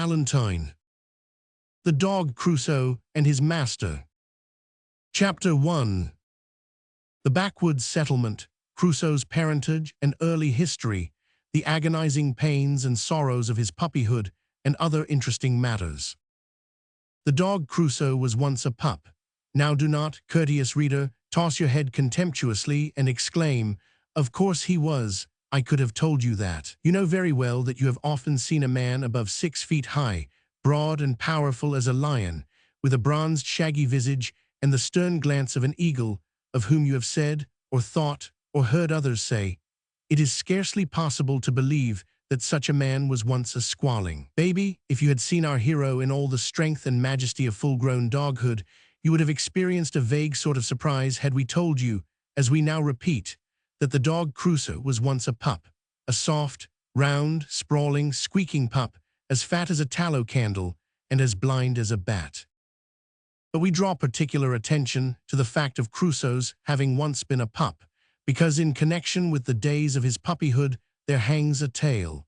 Ballantyne. The Dog Crusoe and His Master. Chapter 1. The backwoods settlement, Crusoe's parentage and early history, the agonizing pains and sorrows of his puppyhood, and other interesting matters. The Dog Crusoe was once a pup. Now do not, courteous reader, toss your head contemptuously and exclaim, "Of course he was, I could have told you that." You know very well that you have often seen a man above 6 feet high, broad and powerful as a lion, with a bronzed shaggy visage and the stern glance of an eagle, of whom you have said, or thought, or heard others say, "It is scarcely possible to believe that such a man was once a squalling baby." If you had seen our hero in all the strength and majesty of full-grown doghood, you would have experienced a vague sort of surprise had we told you, as we now repeat, that the Dog Crusoe was once a pup, a soft, round, sprawling, squeaking pup, as fat as a tallow candle and as blind as a bat. But we draw particular attention to the fact of Crusoe's having once been a pup, because in connection with the days of his puppyhood there hangs a tale.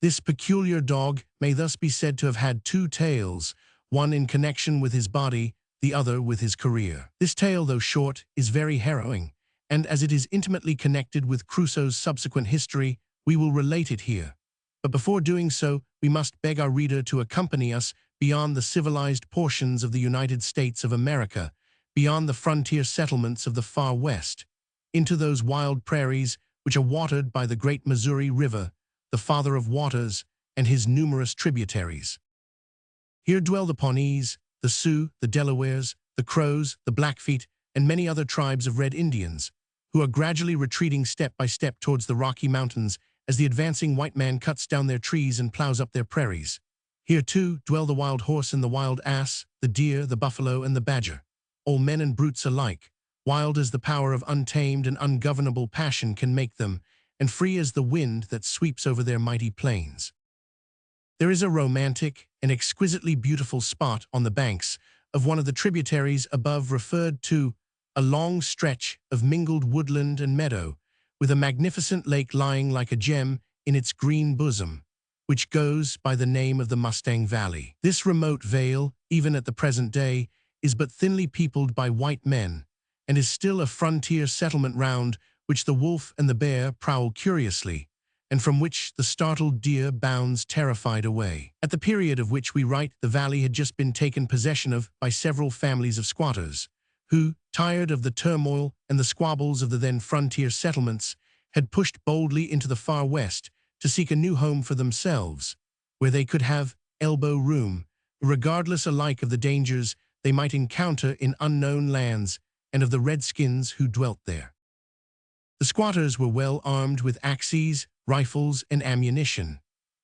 This peculiar dog may thus be said to have had two tales, one in connection with his body, the other with his career. This tale, though short, is very harrowing, and as it is intimately connected with Crusoe's subsequent history, we will relate it here. But before doing so, we must beg our reader to accompany us beyond the civilized portions of the United States of America, beyond the frontier settlements of the far west, into those wild prairies which are watered by the great Missouri River, the father of waters, and his numerous tributaries. Here dwell the Pawnees, the Sioux, the Delawares, the Crows, the Blackfeet, and many other tribes of Red Indians, who are gradually retreating step by step towards the Rocky Mountains as the advancing white man cuts down their trees and plows up their prairies. Here, too, dwell the wild horse and the wild ass, the deer, the buffalo, and the badger, all men and brutes alike, wild as the power of untamed and ungovernable passion can make them, and free as the wind that sweeps over their mighty plains. There is a romantic and exquisitely beautiful spot on the banks of one of the tributaries above referred to, a long stretch of mingled woodland and meadow, with a magnificent lake lying like a gem in its green bosom, which goes by the name of the Mustang Valley. This remote vale, even at the present day, is but thinly peopled by white men, and is still a frontier settlement round which the wolf and the bear prowl curiously, and from which the startled deer bounds terrified away. At the period of which we write, the valley had just been taken possession of by several families of squatters, who, tired of the turmoil and the squabbles of the then frontier settlements, had pushed boldly into the far west to seek a new home for themselves, where they could have elbow room, regardless alike of the dangers they might encounter in unknown lands and of the redskins who dwelt there. The squatters were well armed with axes, rifles, and ammunition.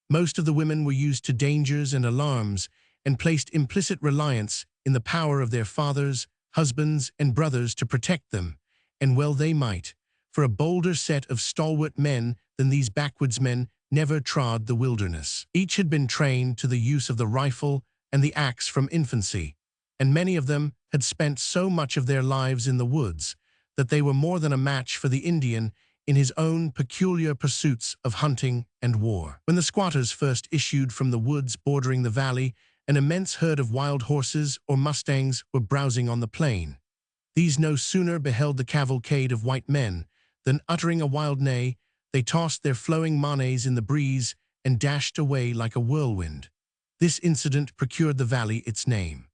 Most of the women were used to dangers and alarms and placed implicit reliance in the power of their fathers, husbands, and brothers to protect them, and well they might, for a bolder set of stalwart men than these backwoodsmen never trod the wilderness. Each had been trained to the use of the rifle and the axe from infancy, and many of them had spent so much of their lives in the woods that they were more than a match for the Indian in his own peculiar pursuits of hunting and war. When the squatters first issued from the woods bordering the valley, an immense herd of wild horses or mustangs were browsing on the plain. These no sooner beheld the cavalcade of white men than, uttering a wild neigh, they tossed their flowing manes in the breeze and dashed away like a whirlwind. This incident procured the valley its name.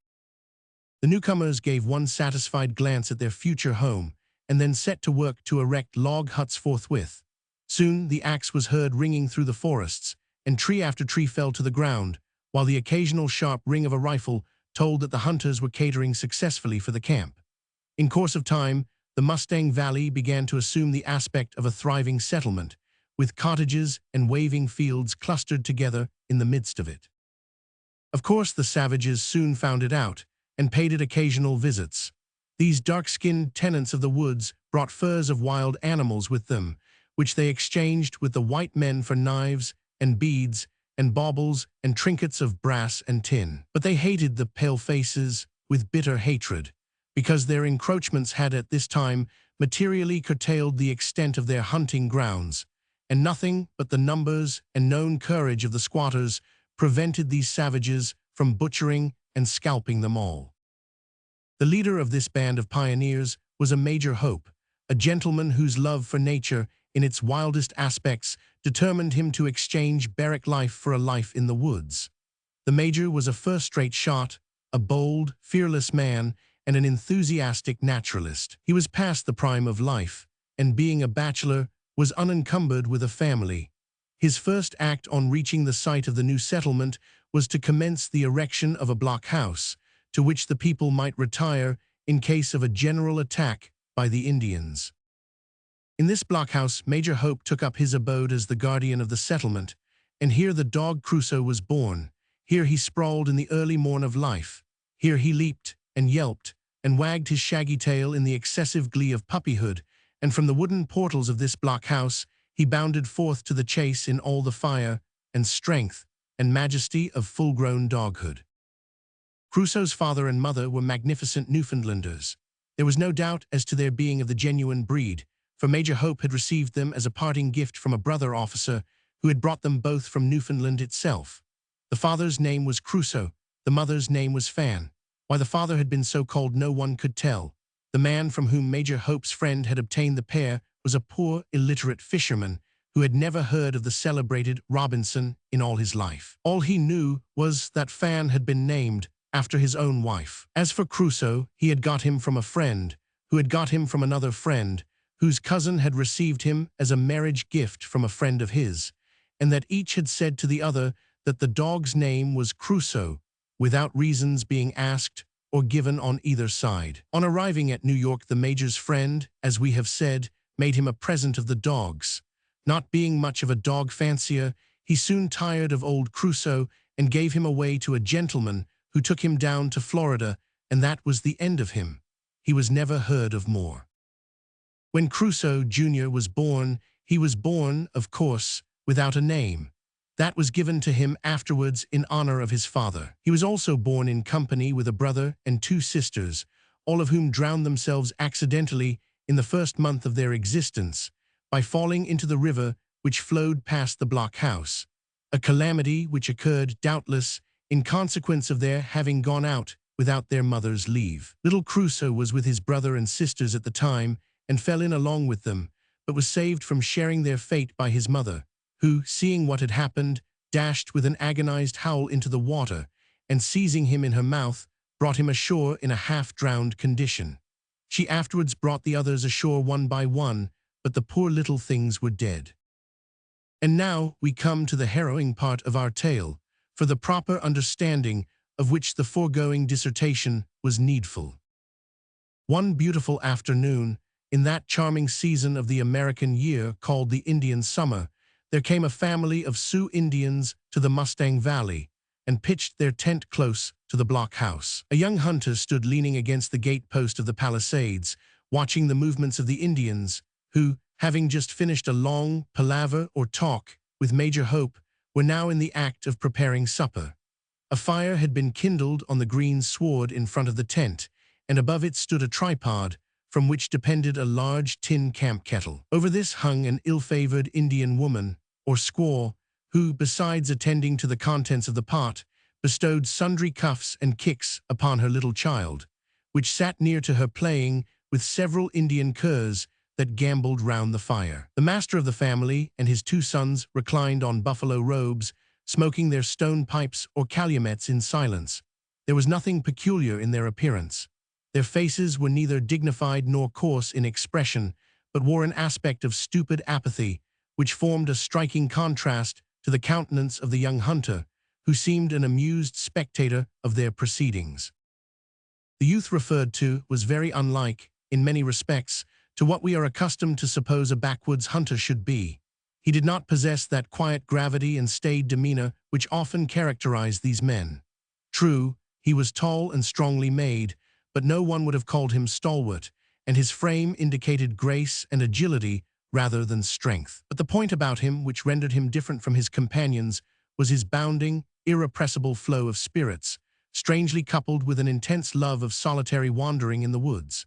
The newcomers gave one satisfied glance at their future home and then set to work to erect log huts forthwith. Soon the axe was heard ringing through the forests, and tree after tree fell to the ground, while the occasional sharp ring of a rifle told that the hunters were catering successfully for the camp. In course of time, the Mustang Valley began to assume the aspect of a thriving settlement, with cottages and waving fields clustered together in the midst of it. Of course, the savages soon found it out and paid it occasional visits. These dark-skinned tenants of the woods brought furs of wild animals with them, which they exchanged with the white men for knives and beads and baubles and trinkets of brass and tin. But they hated the pale-faces with bitter hatred, because their encroachments had at this time materially curtailed the extent of their hunting grounds, and nothing but the numbers and known courage of the squatters prevented these savages from butchering and scalping them all. The leader of this band of pioneers was a Major Hope, a gentleman whose love for nature, in its wildest aspects, determined him to exchange barrack life for a life in the woods. The Major was a first-rate shot, a bold, fearless man, and an enthusiastic naturalist. He was past the prime of life, and being a bachelor, was unencumbered with a family. His first act on reaching the site of the new settlement was to commence the erection of a blockhouse, to which the people might retire in case of a general attack by the Indians. In this blockhouse, Major Hope took up his abode as the guardian of the settlement, and here the Dog Crusoe was born. Here he sprawled in the early morn of life. Here he leaped and yelped and wagged his shaggy tail in the excessive glee of puppyhood, and from the wooden portals of this blockhouse he bounded forth to the chase in all the fire and strength and majesty of full-grown doghood. Crusoe's father and mother were magnificent Newfoundlanders. There was no doubt as to their being of the genuine breed, for Major Hope had received them as a parting gift from a brother officer who had brought them both from Newfoundland itself. The father's name was Crusoe, the mother's name was Fan. Why the father had been so called no one could tell. The man from whom Major Hope's friend had obtained the pair was a poor, illiterate fisherman who had never heard of the celebrated Robinson in all his life. All he knew was that Fan had been named after his own wife. As for Crusoe, he had got him from a friend, who had got him from another friend, whose cousin had received him as a marriage gift from a friend of his, and that each had said to the other that the dog's name was Crusoe, without reasons being asked or given on either side. On arriving at New York, the Major's friend, as we have said, made him a present of the dogs. Not being much of a dog fancier, he soon tired of old Crusoe and gave him away to a gentleman who took him down to Florida, and that was the end of him. He was never heard of more. When Crusoe Jr. was born, he was born, of course, without a name. That was given to him afterwards in honor of his father. He was also born in company with a brother and two sisters, all of whom drowned themselves accidentally in the first month of their existence by falling into the river which flowed past the blockhouse, a calamity which occurred, doubtless, in consequence of their having gone out without their mother's leave. Little Crusoe was with his brother and sisters at the time and fell in along with them, but was saved from sharing their fate by his mother, who, seeing what had happened, dashed with an agonized howl into the water, and seizing him in her mouth, brought him ashore in a half-drowned condition. She afterwards brought the others ashore one by one, but the poor little things were dead. And now we come to the harrowing part of our tale, for the proper understanding of which the foregoing dissertation was needful. One beautiful afternoon, in that charming season of the American year called the Indian summer, there came a family of Sioux Indians to the Mustang Valley and pitched their tent close to the blockhouse. A young hunter stood leaning against the gate-post of the palisades, watching the movements of the Indians, who, having just finished a long palaver or talk with Major Hope, were now in the act of preparing supper. A fire had been kindled on the green sward in front of the tent, and above it stood a tripod, from which depended a large tin camp kettle. Over this hung an ill-favored Indian woman, or squaw, who, besides attending to the contents of the pot, bestowed sundry cuffs and kicks upon her little child, which sat near to her playing with several Indian curs that gamboled round the fire. The master of the family and his two sons reclined on buffalo robes, smoking their stone pipes or calumets in silence. There was nothing peculiar in their appearance. Their faces were neither dignified nor coarse in expression, but wore an aspect of stupid apathy, which formed a striking contrast to the countenance of the young hunter, who seemed an amused spectator of their proceedings. The youth referred to was very unlike, in many respects, to what we are accustomed to suppose a backwoods hunter should be. He did not possess that quiet gravity and staid demeanor which often characterize these men. True, he was tall and strongly made, but no one would have called him stalwart, and his frame indicated grace and agility rather than strength. But the point about him which rendered him different from his companions was his bounding, irrepressible flow of spirits, strangely coupled with an intense love of solitary wandering in the woods.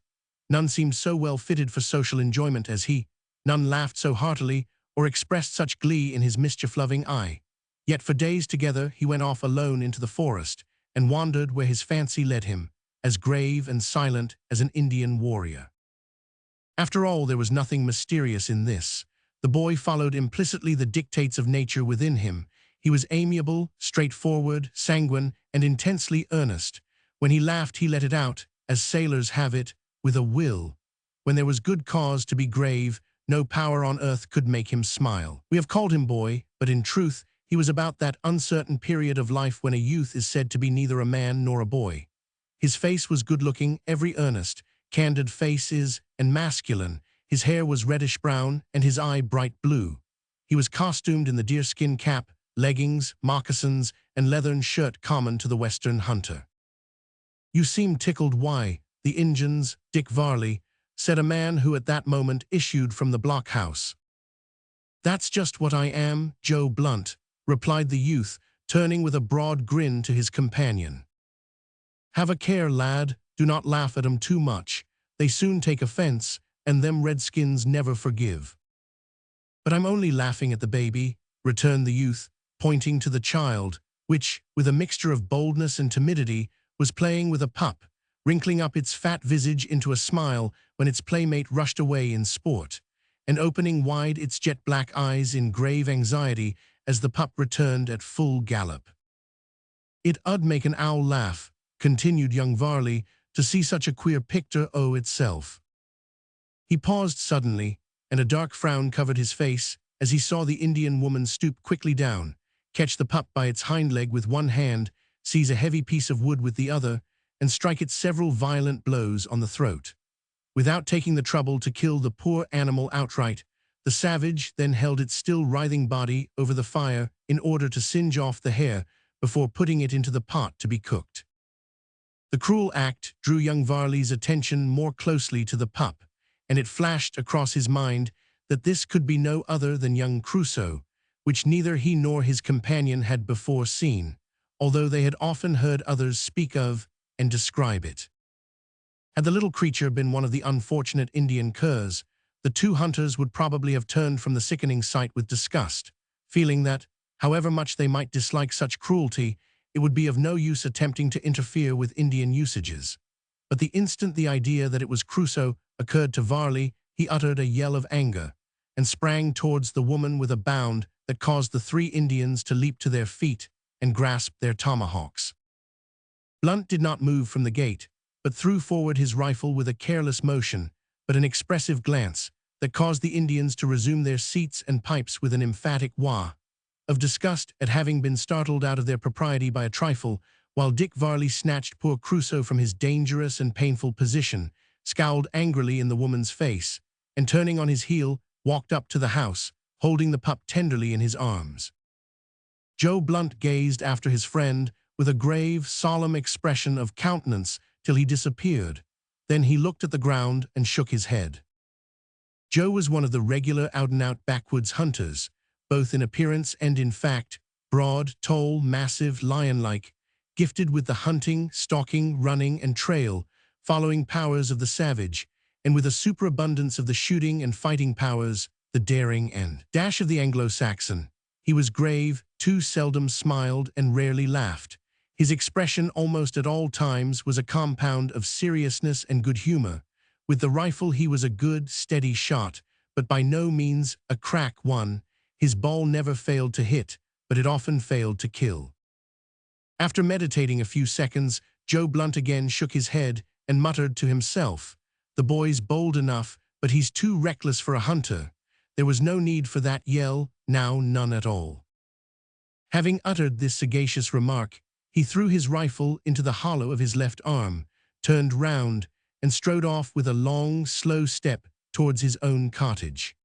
None seemed so well fitted for social enjoyment as he. None laughed so heartily or expressed such glee in his mischief-loving eye. Yet for days together he went off alone into the forest and wandered where his fancy led him, as grave and silent as an Indian warrior. After all, there was nothing mysterious in this. The boy followed implicitly the dictates of nature within him. He was amiable, straightforward, sanguine, and intensely earnest. When he laughed, he let it out, as sailors have it, with a will. When there was good cause to be grave, no power on earth could make him smile. We have called him boy, but in truth, he was about that uncertain period of life when a youth is said to be neither a man nor a boy. His face was good-looking, every earnest, candid face is, and masculine. His hair was reddish-brown, and his eye bright blue. He was costumed in the deerskin cap, leggings, moccasins, and leathern shirt common to the western hunter. "You seem tickled. Why, the Injuns, Dick Varley," said a man who at that moment issued from the blockhouse. "That's just what I am, Joe Blunt," replied the youth, turning with a broad grin to his companion. "Have a care, lad, do not laugh at 'em too much. They soon take offense, and them redskins never forgive." "But I'm only laughing at the baby," returned the youth, pointing to the child, which, with a mixture of boldness and timidity, was playing with a pup, wrinkling up its fat visage into a smile when its playmate rushed away in sport, and opening wide its jet-black eyes in grave anxiety as the pup returned at full gallop. "It 'ud make an owl laugh," continued young Varley, "to see such a queer picture o' itself." He paused suddenly, and a dark frown covered his face as he saw the Indian woman stoop quickly down, catch the pup by its hind leg with one hand, seize a heavy piece of wood with the other, and strike it several violent blows on the throat. Without taking the trouble to kill the poor animal outright, the savage then held its still writhing body over the fire in order to singe off the hair before putting it into the pot to be cooked. The cruel act drew young Varley's attention more closely to the pup, and it flashed across his mind that this could be no other than young Crusoe, which neither he nor his companion had before seen, although they had often heard others speak of and describe it. Had the little creature been one of the unfortunate Indian curs, the two hunters would probably have turned from the sickening sight with disgust, feeling that, however much they might dislike such cruelty, it would be of no use attempting to interfere with Indian usages. But the instant the idea that it was Crusoe occurred to Varley, he uttered a yell of anger, and sprang towards the woman with a bound that caused the three Indians to leap to their feet and grasp their tomahawks. Blunt did not move from the gate, but threw forward his rifle with a careless motion, but an expressive glance, that caused the Indians to resume their seats and pipes with an emphatic wah of disgust at having been startled out of their propriety by a trifle, while Dick Varley snatched poor Crusoe from his dangerous and painful position, scowled angrily in the woman's face, and turning on his heel, walked up to the house, holding the pup tenderly in his arms. Joe Blunt gazed after his friend with a grave, solemn expression of countenance till he disappeared. Then he looked at the ground and shook his head. Joe was one of the regular out-and-out backwoods hunters, both in appearance and in fact, broad, tall, massive, lion-like, gifted with the hunting, stalking, running, and trail, following powers of the savage, and with a superabundance of the shooting and fighting powers, the daring and dash of the Anglo-Saxon. He was grave, too seldom smiled, and rarely laughed. His expression almost at all times was a compound of seriousness and good humor. With the rifle he was a good, steady shot, but by no means a crack one. His ball never failed to hit, but it often failed to kill. After meditating a few seconds, Joe Blunt again shook his head and muttered to himself, "The boy's bold enough, but he's too reckless for a hunter. There was no need for that yell, now none at all." Having uttered this sagacious remark, he threw his rifle into the hollow of his left arm, turned round, and strode off with a long, slow step towards his own cottage.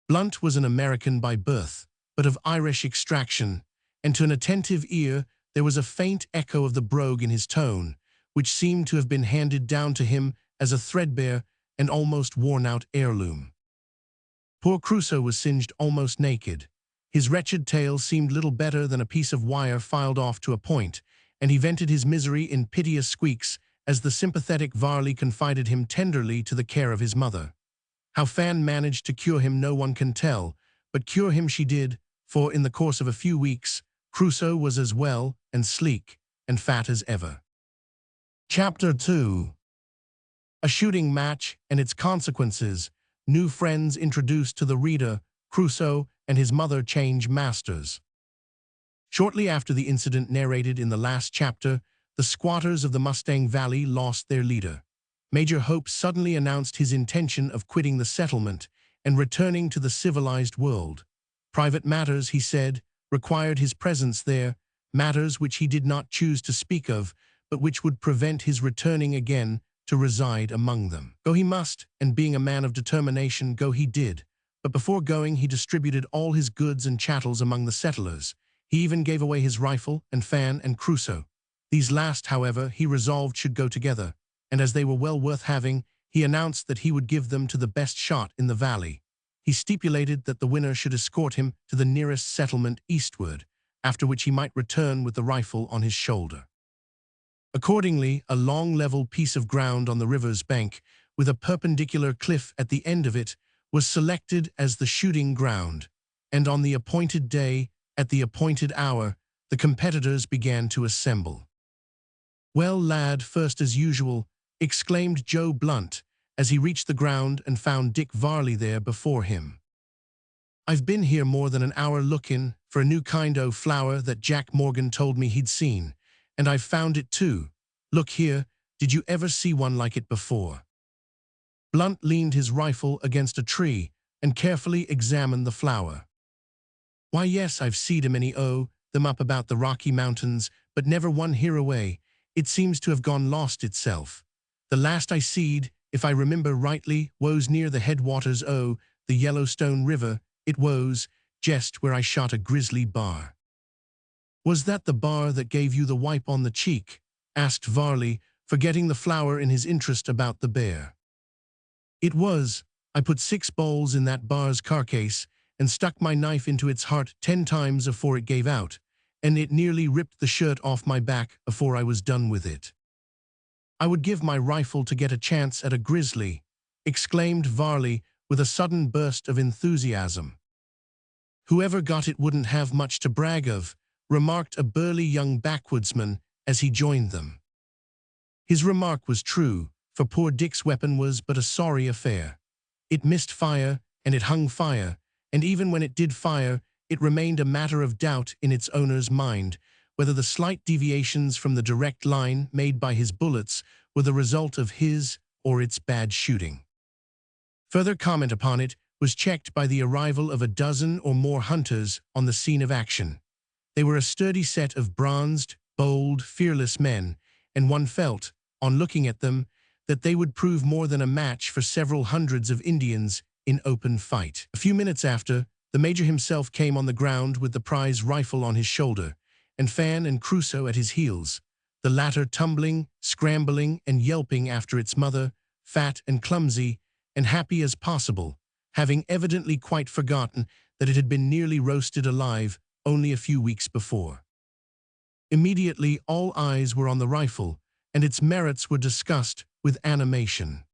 Blunt was an American by birth, but of Irish extraction, and to an attentive ear there was a faint echo of the brogue in his tone, which seemed to have been handed down to him as a threadbare and almost worn-out heirloom. Poor Crusoe was singed almost naked. His wretched tail seemed little better than a piece of wire filed off to a point, and he vented his misery in piteous squeaks as the sympathetic Varley confided him tenderly to the care of his mother. How Fan managed to cure him no one can tell, but cure him she did, for in the course of a few weeks, Crusoe was as well and sleek and fat as ever. Chapter 2. A shooting match and its consequences. New friends introduced to the reader. Crusoe and his mother change masters. Shortly after the incident narrated in the last chapter, the squatters of the Mustang Valley lost their leader. Major Hope suddenly announced his intention of quitting the settlement and returning to the civilized world. Private matters, he said, required his presence there, matters which he did not choose to speak of, but which would prevent his returning again to reside among them. Go he must, and being a man of determination, go he did. But before going, he distributed all his goods and chattels among the settlers. He even gave away his rifle and fan and Crusoe. These last, however, he resolved should go together, and as they were well worth having, he announced that he would give them to the best shot in the valley. He stipulated that the winner should escort him to the nearest settlement eastward, after which he might return with the rifle on his shoulder. Accordingly, a long level piece of ground on the river's bank, with a perpendicular cliff at the end of it, was selected as the shooting ground, and on the appointed day, at the appointed hour, the competitors began to assemble. "Well, lad, first as usual," exclaimed Joe Blunt, as he reached the ground and found Dick Varley there before him. "I've been here more than an hour lookin' for a new kind o' flower that Jack Morgan told me he'd seen, and I've found it too. Look here, did you ever see one like it before?" Blunt leaned his rifle against a tree and carefully examined the flower. "Why, yes, I've seed 'em them up about the Rocky Mountains, but never one hereaway. It seems to have gone lost itself. The last I seed, if I remember rightly, was near the headwaters o' the Yellowstone River. It was just where I shot a grizzly bar." "Was that the bar that gave you the wipe on the cheek?" asked Varley, forgetting the flower in his interest about the bear. "It was. I put 6 balls in that bar's carcase and stuck my knife into its heart 10 times afore it gave out, and it nearly ripped the shirt off my back afore I was done with it." "I would give my rifle to get a chance at a grizzly," exclaimed Varley with a sudden burst of enthusiasm. "Whoever got it wouldn't have much to brag of," remarked a burly young backwoodsman as he joined them. His remark was true, for poor Dick's weapon was but a sorry affair. It missed fire, and it hung fire, and even when it did fire, it remained a matter of doubt in its owner's mind whether the slight deviations from the direct line made by his bullets were the result of his or its bad shooting. Further comment upon it was checked by the arrival of a dozen or more hunters on the scene of action. They were a sturdy set of bronzed, bold, fearless men, and one felt, on looking at them, that they would prove more than a match for several hundreds of Indians in open fight. A few minutes after, the Major himself came on the ground with the prize rifle on his shoulder, and Fan and Crusoe at his heels, the latter tumbling, scrambling, and yelping after its mother, fat and clumsy, and happy as possible, having evidently quite forgotten that it had been nearly roasted alive only a few weeks before. Immediately all eyes were on the rifle, and its merits were discussed with animation.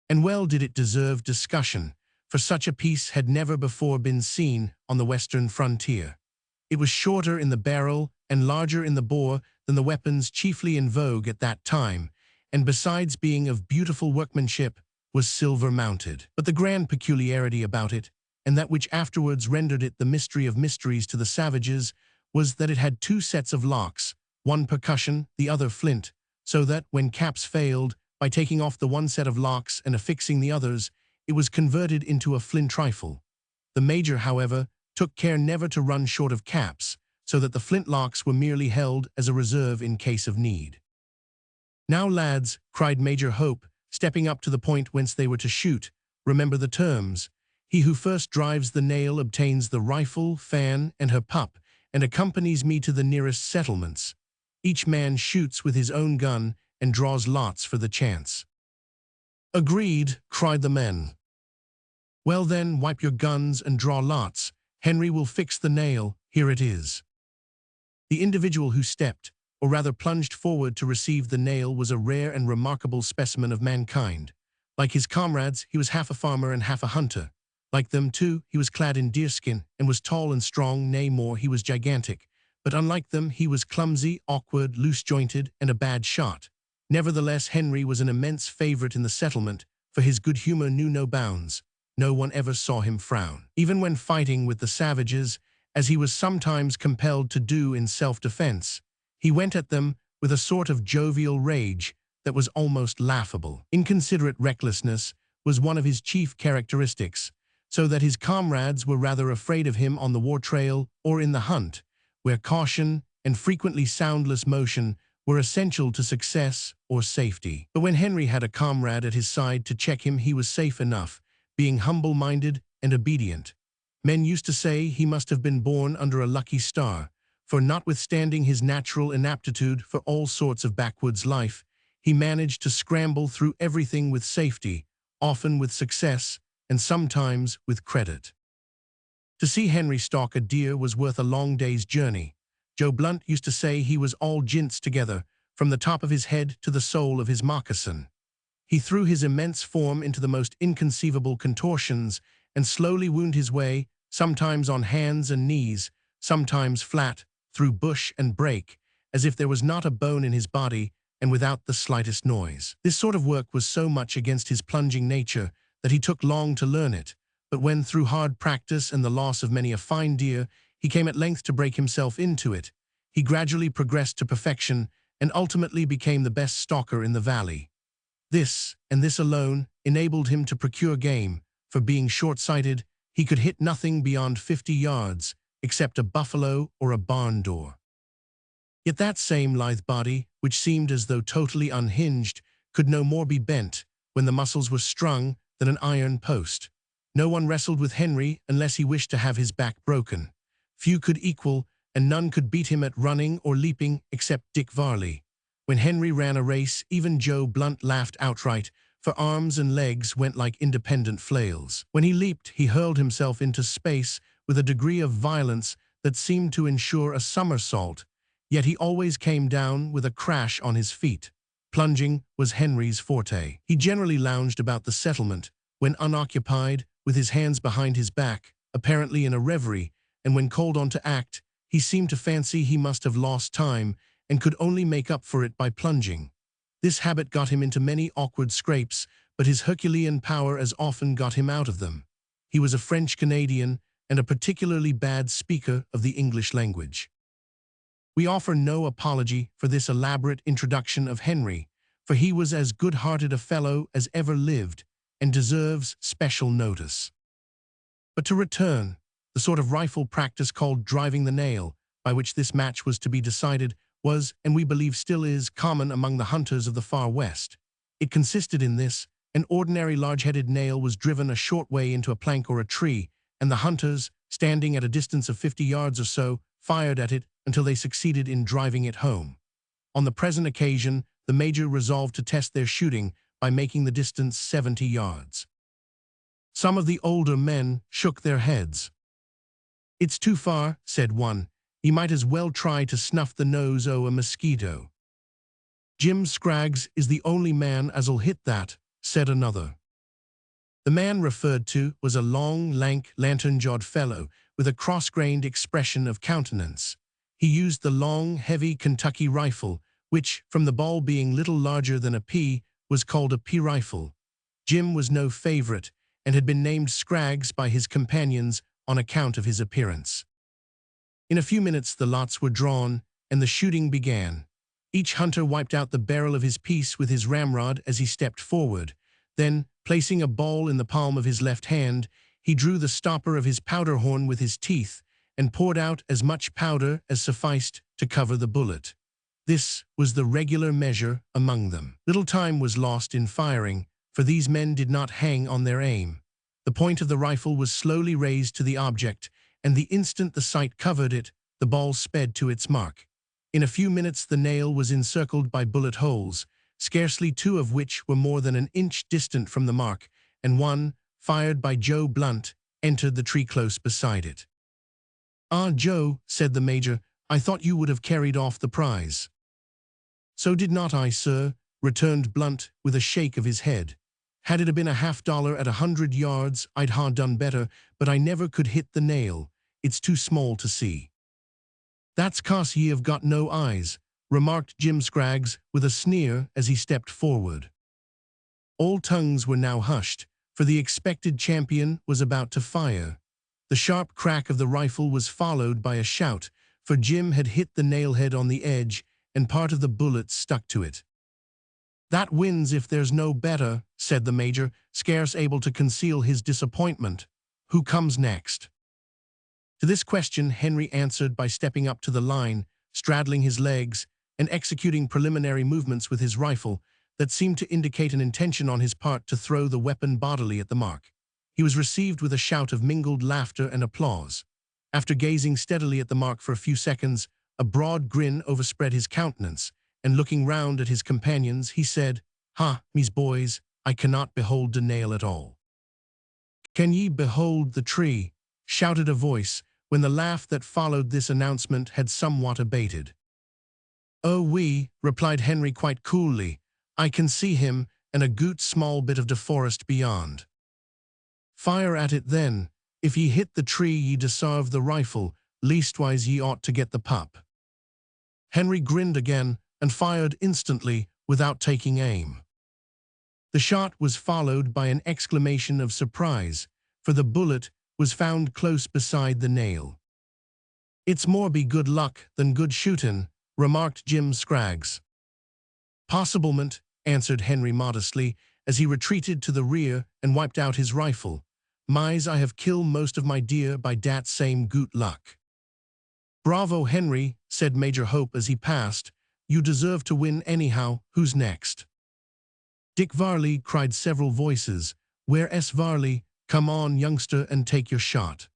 And well did it deserve discussion, for such a piece had never before been seen on the western frontier. It was shorter in the barrel and larger in the bore than the weapons chiefly in vogue at that time, and besides being of beautiful workmanship, was silver-mounted. But the grand peculiarity about it, and that which afterwards rendered it the mystery of mysteries to the savages, was that it had 2 sets of locks, one percussion, the other flint, so that, when caps failed, by taking off the one set of locks and affixing the others, it was converted into a flint rifle. The Major, however, took care never to run short of caps, so that the flint locks were merely held as a reserve in case of need. "Now, lads," cried Major Hope, stepping up to the point whence they were to shoot, "remember the terms. He who first drives the nail obtains the rifle, Fan, and her pup, and accompanies me to the nearest settlements. Each man shoots with his own gun and draws lots for the chance." "Agreed," cried the men. "Well then, wipe your guns and draw lots. Henry will fix the nail. Here it is." The individual who stepped, or rather plunged forward to receive the nail, was a rare and remarkable specimen of mankind. Like his comrades, he was half a farmer and half a hunter. Like them too, he was clad in deerskin and was tall and strong, nay more, he was gigantic. But unlike them, he was clumsy, awkward, loose-jointed, and a bad shot. Nevertheless, Henry was an immense favorite in the settlement, for his good humor knew no bounds. No one ever saw him frown. Even when fighting with the savages, as he was sometimes compelled to do in self-defense, he went at them with a sort of jovial rage that was almost laughable. Inconsiderate recklessness was one of his chief characteristics, so that his comrades were rather afraid of him on the war trail or in the hunt, where caution and frequently soundless motion were essential to success or safety. But when Henry had a comrade at his side to check him, he was safe enough, being humble-minded and obedient. Men used to say he must have been born under a lucky star, for notwithstanding his natural inaptitude for all sorts of backwoods life, he managed to scramble through everything with safety, often with success, and sometimes with credit. To see Henry stalk a deer was worth a long day's journey. Joe Blunt used to say he was all jints together, from the top of his head to the sole of his moccasin. He threw his immense form into the most inconceivable contortions and slowly wound his way, sometimes on hands and knees, sometimes flat, through bush and brake, as if there was not a bone in his body and without the slightest noise. This sort of work was so much against his plunging nature that he took long to learn it, but when through hard practice and the loss of many a fine deer, he came at length to break himself into it, he gradually progressed to perfection and ultimately became the best stalker in the valley. This, and this alone, enabled him to procure game, for being short-sighted, he could hit nothing beyond 50 yards, except a buffalo or a barn door. Yet that same lithe body, which seemed as though totally unhinged, could no more be bent, when the muscles were strung, than an iron post. No one wrestled with Henry unless he wished to have his back broken. Few could equal, and none could beat him at running or leaping except Dick Varley. When Henry ran a race, even Joe Blunt laughed outright, for arms and legs went like independent flails. When he leaped, he hurled himself into space with a degree of violence that seemed to ensure a somersault, yet he always came down with a crash on his feet. Plunging was Henry's forte. He generally lounged about the settlement, when unoccupied, with his hands behind his back, apparently in a reverie, and when called on to act, he seemed to fancy he must have lost time and could only make up for it by plunging. This habit got him into many awkward scrapes, but his Herculean power as often got him out of them. He was a French-Canadian and a particularly bad speaker of the English language. We offer no apology for this elaborate introduction of Henry, for he was as good-hearted a fellow as ever lived and deserves special notice. But to return, the sort of rifle practice called driving the nail, by which this match was to be decided, was, and we believe still is, common among the hunters of the far west. It consisted in this: an ordinary large-headed nail was driven a short way into a plank or a tree, and the hunters, standing at a distance of 50 yards or so, fired at it until they succeeded in driving it home. On the present occasion, the major resolved to test their shooting by making the distance 70 yards. Some of the older men shook their heads. "It's too far," said one. "He might as well try to snuff the nose o' a mosquito." "Jim Scraggs is the only man as'll hit that," said another. The man referred to was a long, lank, lantern-jawed fellow with a cross-grained expression of countenance. He used the long, heavy Kentucky rifle, which, from the ball being little larger than a pea, was called a pea rifle. Jim was no favorite, and had been named Scraggs by his companions on account of his appearance. In a few minutes the lots were drawn, and the shooting began. Each hunter wiped out the barrel of his piece with his ramrod as he stepped forward. Then, placing a ball in the palm of his left hand, he drew the stopper of his powder horn with his teeth and poured out as much powder as sufficed to cover the bullet. This was the regular measure among them. Little time was lost in firing, for these men did not hang on their aim. The point of the rifle was slowly raised to the object, and the instant the sight covered it, the ball sped to its mark. In a few minutes the nail was encircled by bullet holes, scarcely two of which were more than an inch distant from the mark, and one, fired by Joe Blunt, entered the tree close beside it. "Ah, Joe," said the major, "I thought you would have carried off the prize." "So did not I, sir," returned Blunt with a shake of his head. Had it been a $50 at 100 yards, I'd ha' done better, but I never could hit the nail. It's too small to see." "That's 'cause ye have got no eyes," remarked Jim Scraggs with a sneer as he stepped forward. All tongues were now hushed, for the expected champion was about to fire. The sharp crack of the rifle was followed by a shout, for Jim had hit the nailhead on the edge, and part of the bullet stuck to it. "That wins if there's no better," said the Major, scarce able to conceal his disappointment. "Who comes next?" To this question Henry answered by stepping up to the line, straddling his legs, and executing preliminary movements with his rifle that seemed to indicate an intention on his part to throw the weapon bodily at the mark. He was received with a shout of mingled laughter and applause. After gazing steadily at the mark for a few seconds, a broad grin overspread his countenance, and looking round at his companions, he said, "Ha, mes boys, I cannot behold the nail at all." "Can ye behold the tree?" shouted a voice, when the laugh that followed this announcement had somewhat abated. "Oh, oui," replied Henry quite coolly. "I can see him, and a goot small bit of the forest beyond." "Fire at it then. If ye hit the tree ye deserve the rifle, leastwise ye ought to get the pup." Henry grinned again, and fired instantly without taking aim. The shot was followed by an exclamation of surprise, for the bullet was found close beside the nail. "It's more be good luck than good shootin'," remarked Jim Scraggs. "Possiblement," answered Henry modestly, as he retreated to the rear and wiped out his rifle. "Mise, I have killed most of my deer by dat same goot luck." "Bravo, Henry," said Major Hope as he passed. "You deserve to win anyhow. Who's next?" "Dick Varley," cried several voices. "Where S. Varley? Come on, youngster, and take your shot."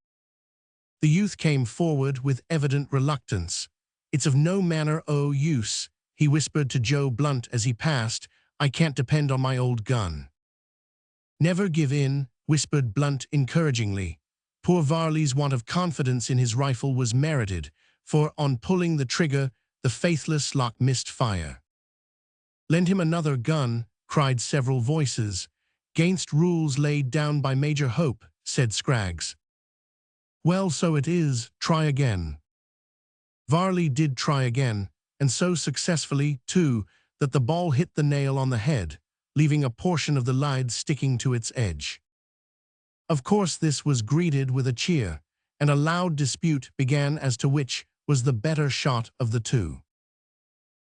The youth came forward with evident reluctance. "It's of no manner o' use," he whispered to Joe Blunt as he passed. "I can't depend on my old gun." "Never give in," whispered Blunt encouragingly. Poor Varley's want of confidence in his rifle was merited, for, on pulling the trigger, the faithless lock missed fire. "Lend him another gun," cried several voices. "'Gainst rules laid down by Major Hope," said Scraggs. "Well, so it is. Try again." Varley did try again, and so successfully, too, that the ball hit the nail on the head, leaving a portion of the lid sticking to its edge. Of course this was greeted with a cheer, and a loud dispute began as to which was the better shot of the two.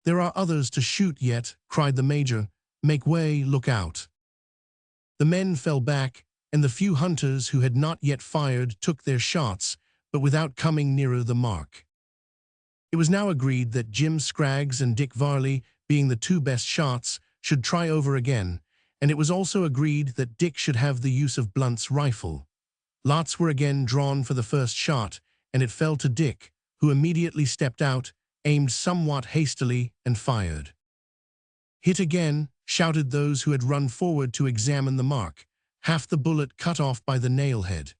"There are others to shoot yet," cried the Major. "Make way, look out." The men fell back, and the few hunters who had not yet fired took their shots, but without coming nearer the mark. It was now agreed that Jim Scraggs and Dick Varley, being the two best shots, should try over again, and it was also agreed that Dick should have the use of Blunt's rifle. Lots were again drawn for the first shot, and it fell to Dick, who immediately stepped out, aimed somewhat hastily, and fired. "Hit again," shouted those who had run forward to examine the mark, half the bullet cut off by the nailhead.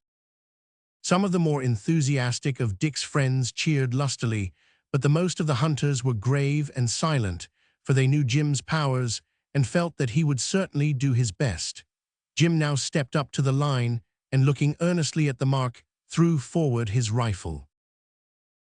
Some of the more enthusiastic of Dick's friends cheered lustily, but the most of the hunters were grave and silent, for they knew Jim's powers and felt that he would certainly do his best. Jim now stepped up to the line and, looking earnestly at the mark, threw forward his rifle.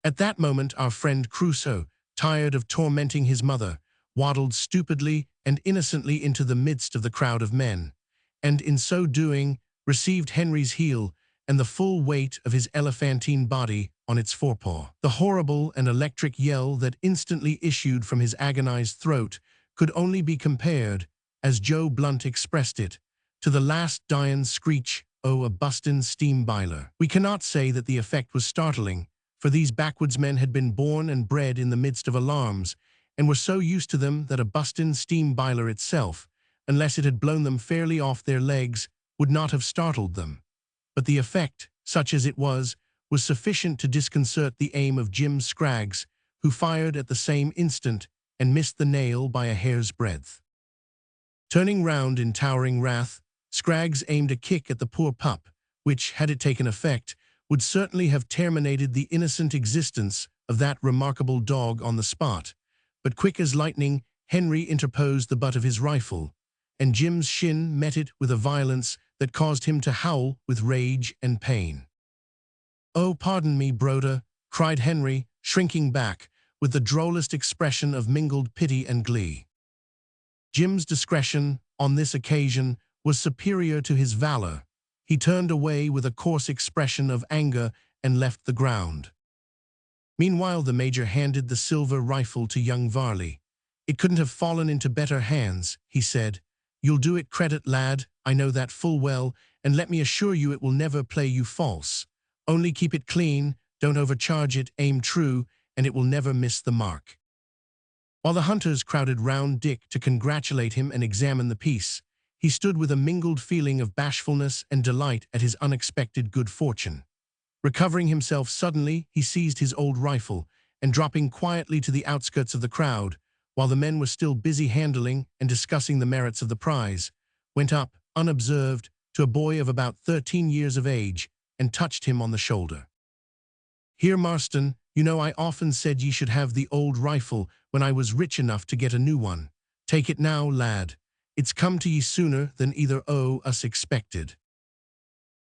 At that moment our friend Crusoe, tired of tormenting his mother, waddled stupidly and innocently into the midst of the crowd of men, and in so doing received Henry's heel and the full weight of his elephantine body on its forepaw. The horrible and electric yell that instantly issued from his agonized throat could only be compared, as Joe Blunt expressed it, to the last dyin' screech o' a bustin' steam biler. We cannot say that the effect was startling, for these backwoodsmen had been born and bred in the midst of alarms, and were so used to them that a bustin' steam biler itself, unless it had blown them fairly off their legs, would not have startled them. But the effect, such as it was sufficient to disconcert the aim of Jim Scraggs, who fired at the same instant and missed the nail by a hair's breadth. Turning round in towering wrath, Scraggs aimed a kick at the poor pup, which, had it taken effect, would certainly have terminated the innocent existence of that remarkable dog on the spot. But quick as lightning, Henry interposed the butt of his rifle, and Jim's shin met it with a violence that caused him to howl with rage and pain. "Oh, pardon me, Broder," cried Henry, shrinking back, with the drollest expression of mingled pity and glee. Jim's discretion, on this occasion, was superior to his valor. He turned away with a coarse expression of anger and left the ground. Meanwhile, the Major handed the silver rifle to young Varley. "It couldn't have fallen into better hands," he said. "You'll do it credit, lad, I know that full well, and let me assure you it will never play you false. Only keep it clean, don't overcharge it, aim true, and it will never miss the mark." While the hunters crowded round Dick to congratulate him and examine the piece, he stood with a mingled feeling of bashfulness and delight at his unexpected good fortune. Recovering himself suddenly, he seized his old rifle, and dropping quietly to the outskirts of the crowd, while the men were still busy handling and discussing the merits of the prize, went up, unobserved, to a boy of about 13 years of age, and touched him on the shoulder. "Here, Marston, you know I often said ye should have the old rifle when I was rich enough to get a new one. Take it now, lad. It's come to ye sooner than either o' us expected."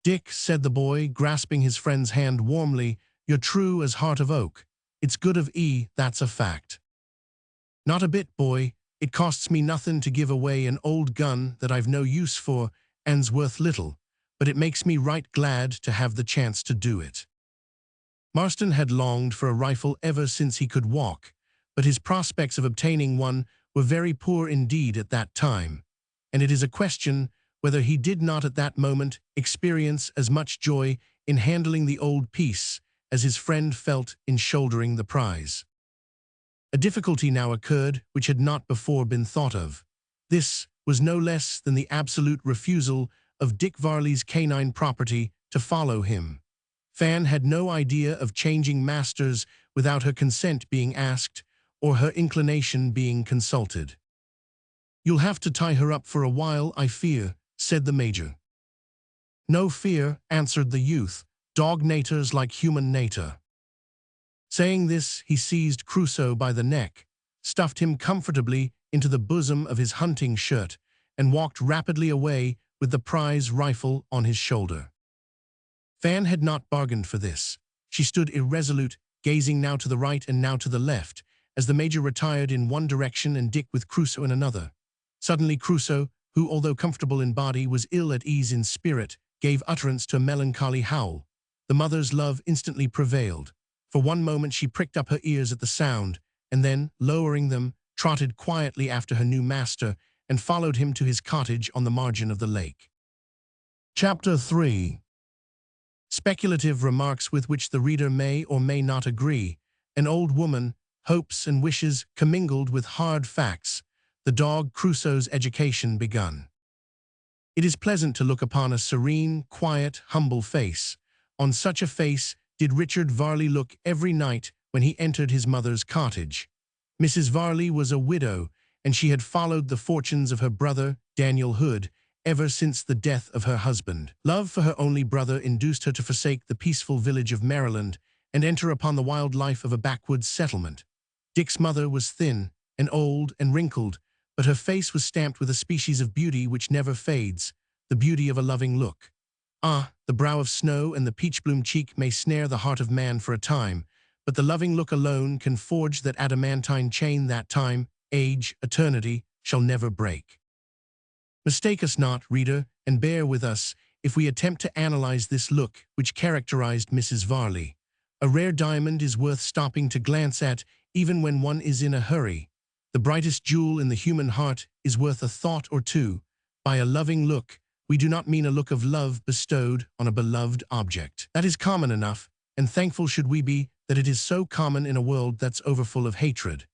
"Dick," said the boy, grasping his friend's hand warmly, "you're true as heart of oak. It's good of 'ee, that's a fact." "Not a bit, boy. It costs me nothing to give away an old gun that I've no use for and's worth little, but it makes me right glad to have the chance to do it." Marston had longed for a rifle ever since he could walk, but his prospects of obtaining one were very poor indeed at that time, and it is a question whether he did not at that moment experience as much joy in handling the old piece as his friend felt in shouldering the prize. A difficulty now occurred which had not before been thought of. This was no less than the absolute refusal of Dick Varley's canine property to follow him. Fan had no idea of changing masters without her consent being asked or her inclination being consulted. "You'll have to tie her up for a while, I fear," said the Major. "No fear," answered the youth. "Dog naturs like human natur." Saying this, he seized Crusoe by the neck, stuffed him comfortably into the bosom of his hunting shirt, and walked rapidly away with the prize rifle on his shoulder. Fan had not bargained for this. She stood irresolute, gazing now to the right and now to the left, as the Major retired in one direction and Dick with Crusoe in another. Suddenly Crusoe, who, although comfortable in body, was ill at ease in spirit, gave utterance to a melancholy howl. The mother's love instantly prevailed. For one moment she pricked up her ears at the sound, and then, lowering them, trotted quietly after her new master and followed him to his cottage on the margin of the lake. Chapter 3. Speculative remarks with which the reader may or may not agree. An old woman, hopes and wishes commingled with hard facts. The dog Crusoe's education begun. It is pleasant to look upon a serene, quiet, humble face. On such a face did Richard Varley look every night when he entered his mother's cottage. Mrs. Varley was a widow, and she had followed the fortunes of her brother, Daniel Hood, ever since the death of her husband. Love for her only brother induced her to forsake the peaceful village of Maryland and enter upon the wild life of a backwoods settlement. Dick's mother was thin and old and wrinkled, but her face was stamped with a species of beauty which never fades, the beauty of a loving look. Ah, the brow of snow and the peach-bloom cheek may snare the heart of man for a time, but the loving look alone can forge that adamantine chain that time, age, eternity, shall never break. Mistake us not, reader, and bear with us if we attempt to analyze this look which characterized Mrs. Varley. A rare diamond is worth stopping to glance at even when one is in a hurry. The brightest jewel in the human heart is worth a thought or two. By a loving look, we do not mean a look of love bestowed on a beloved object. That is common enough, and thankful should we be that it is so common in a world that's overfull of hatred.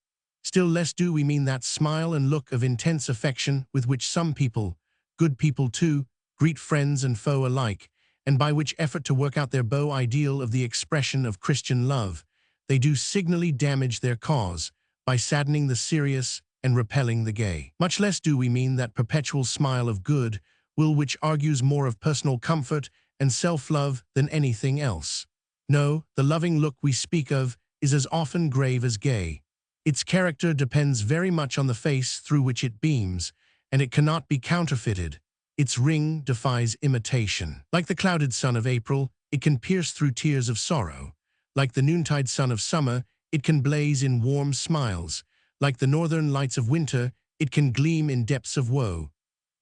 Still less do we mean that smile and look of intense affection with which some people, good people too, greet friends and foe alike, and by which effort to work out their beau ideal of the expression of Christian love, they do signally damage their cause by saddening the serious and repelling the gay. Much less do we mean that perpetual smile of good will which argues more of personal comfort and self-love than anything else. No, the loving look we speak of is as often grave as gay. Its character depends very much on the face through which it beams, and it cannot be counterfeited. Its ring defies imitation. Like the clouded sun of April, it can pierce through tears of sorrow. Like the noontide sun of summer, it can blaze in warm smiles. Like the northern lights of winter, it can gleam in depths of woe.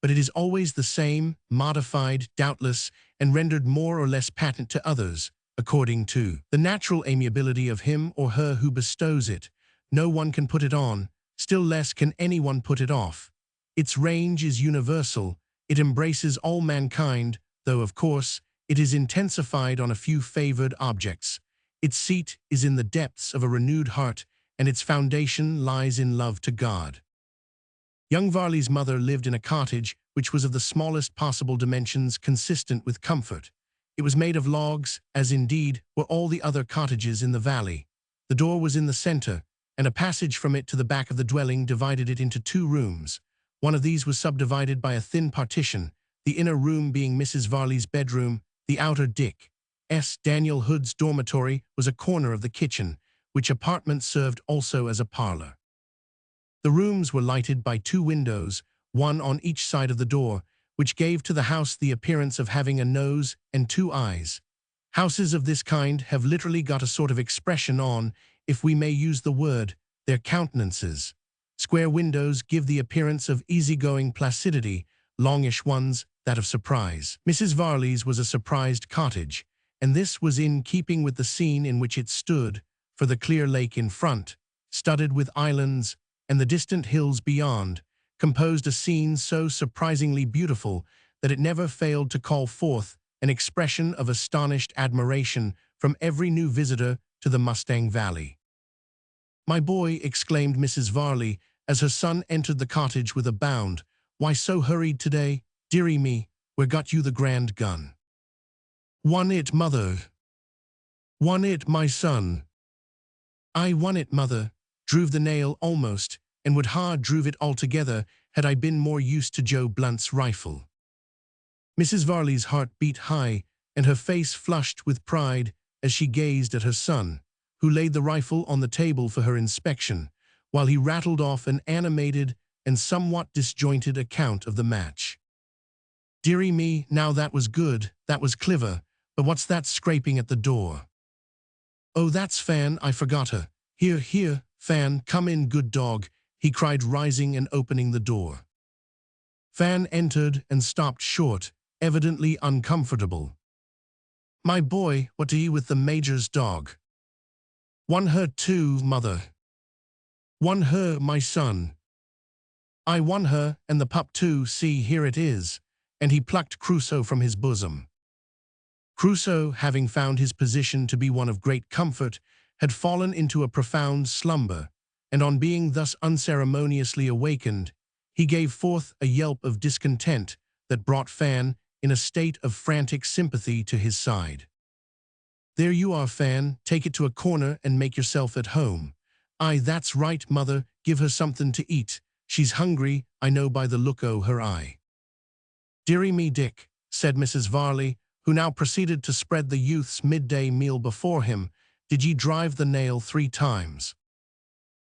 But it is always the same, modified, doubtless, and rendered more or less patent to others, according to the natural amiability of him or her who bestows it. No one can put it on, still less can anyone put it off. Its range is universal. It embraces all mankind, though, of course, it is intensified on a few favored objects. Its seat is in the depths of a renewed heart, and its foundation lies in love to God. Young Varley's mother lived in a cottage which was of the smallest possible dimensions consistent with comfort. It was made of logs, as indeed were all the other cottages in the valley. The door was in the center, and a passage from it to the back of the dwelling divided it into 2 rooms. One of these was subdivided by a thin partition, the inner room being Mrs. Varley's bedroom, the outer Dick S. Daniel Hood's dormitory was a corner of the kitchen, which apartment served also as a parlor. The rooms were lighted by 2 windows, one on each side of the door, which gave to the house the appearance of having a nose and 2 eyes. Houses of this kind have literally got a sort of expression on, if we may use the word, their countenances. Square windows give the appearance of easygoing placidity, longish ones that of surprise. Mrs. Varley's was a surprised cottage, and this was in keeping with the scene in which it stood, for the clear lake in front, studded with islands, and the distant hills beyond, composed a scene so surprisingly beautiful that it never failed to call forth an expression of astonished admiration from every new visitor to the Mustang Valley. "My boy," exclaimed Mrs. Varley, as her son entered the cottage with a bound, "why so hurried today? Dearie me, where got you the grand gun?" "Won it, mother." "Won it, my son." "I won it, mother. Druve the nail almost, and would ha druve it altogether, had I been more used to Joe Blunt's rifle." Mrs. Varley's heart beat high, and her face flushed with pride as she gazed at her son, who laid the rifle on the table for her inspection, while he rattled off an animated and somewhat disjointed account of the match. "Dearie me, now that was good, that was clever, but what's that scraping at the door?" "Oh, that's Fan, I forgot her. Here, here, Fan, come in, good dog," he cried, rising and opening the door. Fan entered and stopped short, evidently uncomfortable. "My boy, what do ye with the Major's dog?" "Won her too, mother." "Won her, my son." "I won her, and the pup too, see, here it is," and he plucked Crusoe from his bosom. Crusoe, having found his position to be one of great comfort, had fallen into a profound slumber, and on being thus unceremoniously awakened, he gave forth a yelp of discontent that brought Fan, in a state of frantic sympathy, to his side. "There you are, Fan, take it to a corner and make yourself at home." "Aye, that's right, mother, give her something to eat. She's hungry, I know by the look o' her eye." "Dearie me, Dick," said Mrs. Varley, who now proceeded to spread the youth's midday meal before him, "did ye drive the nail 3 times?"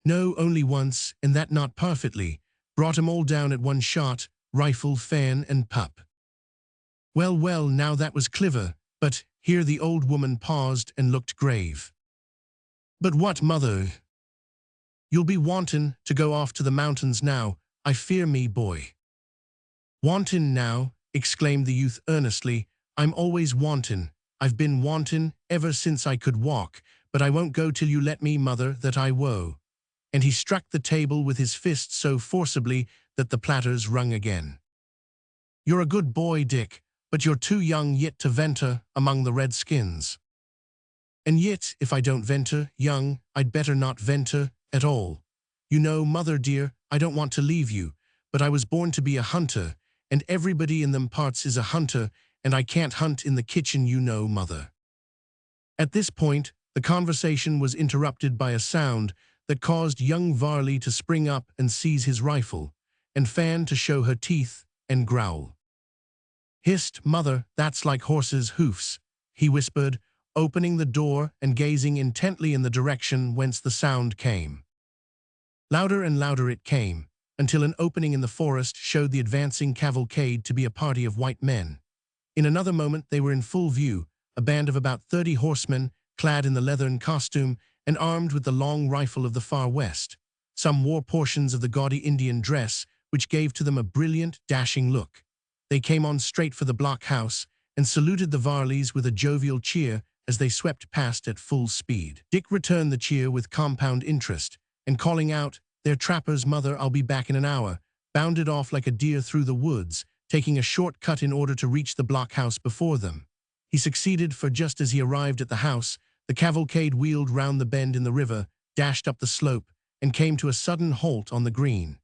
"No, only once, and that not perfectly. Brought 'em all down at one shot, rifle, Fan, and pup." "Well, well, now that was clever, but," here the old woman paused and looked grave. "But what, mother? You'll be wantin' to go off to the mountains now, I fear me, boy." "Wantin' now?" exclaimed the youth earnestly. "I'm always wantin'. I've been wantin' ever since I could walk, but I won't go till you let me, mother, that I woe." And he struck the table with his fist so forcibly that the platters rung again. "You're a good boy, Dick, but you're too young yet to venture among the redskins." "And yet, if I don't venture young, I'd better not venture at all. You know, mother dear, I don't want to leave you, but I was born to be a hunter, and everybody in them parts is a hunter, and I can't hunt in the kitchen, you know, mother." At this point, the conversation was interrupted by a sound that caused young Varley to spring up and seize his rifle, and Fan to show her teeth and growl. "Hist, mother, that's like horses' hoofs," he whispered, opening the door and gazing intently in the direction whence the sound came. Louder and louder it came, until an opening in the forest showed the advancing cavalcade to be a party of white men. In another moment they were in full view, a band of about 30 horsemen, clad in the leathern costume and armed with the long rifle of the far west. Some wore portions of the gaudy Indian dress, which gave to them a brilliant, dashing look. They came on straight for the blockhouse and saluted the Varleys with a jovial cheer as they swept past at full speed. Dick returned the cheer with compound interest, and calling out, "They're trappers, mother, I'll be back in an hour," bounded off like a deer through the woods, taking a short cut in order to reach the blockhouse before them. He succeeded, for just as he arrived at the house, the cavalcade wheeled round the bend in the river, dashed up the slope, and came to a sudden halt on the green.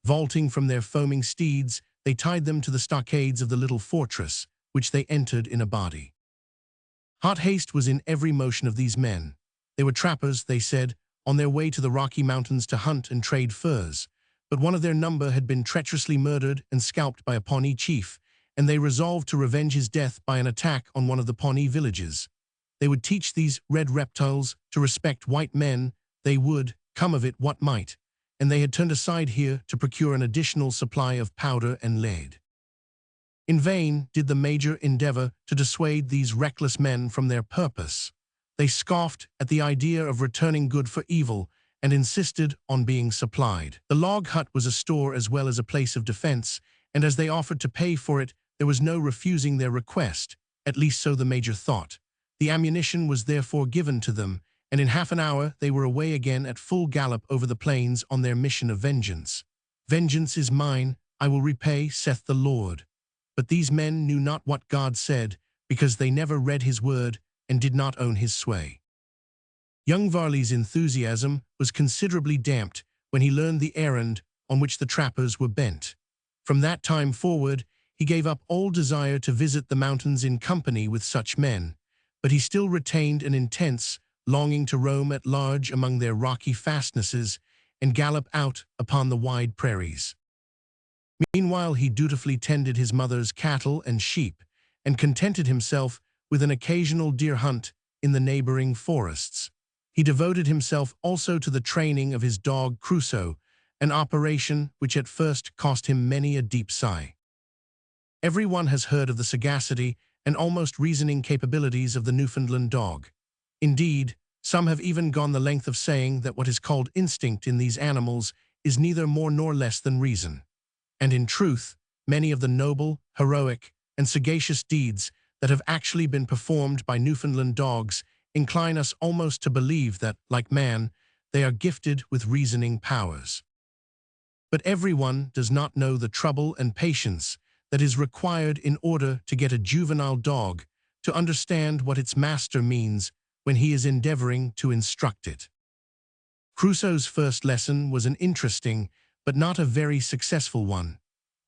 Vaulting from their foaming steeds, they tied them to the stockades of the little fortress, which they entered in a body. Hot haste was in every motion of these men. They were trappers, they said, on their way to the Rocky Mountains to hunt and trade furs, but one of their number had been treacherously murdered and scalped by a Pawnee chief, and they resolved to revenge his death by an attack on one of the Pawnee villages. They would teach these red reptiles to respect white men, they would, come of it what might, and they had turned aside here to procure an additional supply of powder and lead. In vain did the major endeavor to dissuade these reckless men from their purpose. They scoffed at the idea of returning good for evil and insisted on being supplied. The log hut was a store as well as a place of defense, and as they offered to pay for it, there was no refusing their request, at least so the major thought. The ammunition was therefore given to them, and in half an hour they were away again at full gallop over the plains on their mission of vengeance. "Vengeance is mine, I will repay, saith the Lord." But these men knew not what God said, because they never read his word and did not own his sway. Young Varley's enthusiasm was considerably damped when he learned the errand on which the trappers were bent. From that time forward, he gave up all desire to visit the mountains in company with such men, but he still retained an intense longing to roam at large among their rocky fastnesses and gallop out upon the wide prairies. Meanwhile he dutifully tended his mother's cattle and sheep, and contented himself with an occasional deer hunt in the neighboring forests. He devoted himself also to the training of his dog Crusoe, an operation which at first cost him many a deep sigh. Everyone has heard of the sagacity and almost reasoning capabilities of the Newfoundland dog. Indeed, some have even gone the length of saying that what is called instinct in these animals is neither more nor less than reason. And in truth, many of the noble, heroic, and sagacious deeds that have actually been performed by Newfoundland dogs incline us almost to believe that, like man, they are gifted with reasoning powers. But everyone does not know the trouble and patience that is required in order to get a juvenile dog to understand what its master means when he is endeavoring to instruct it. Crusoe's first lesson was an interesting, but not a very successful one.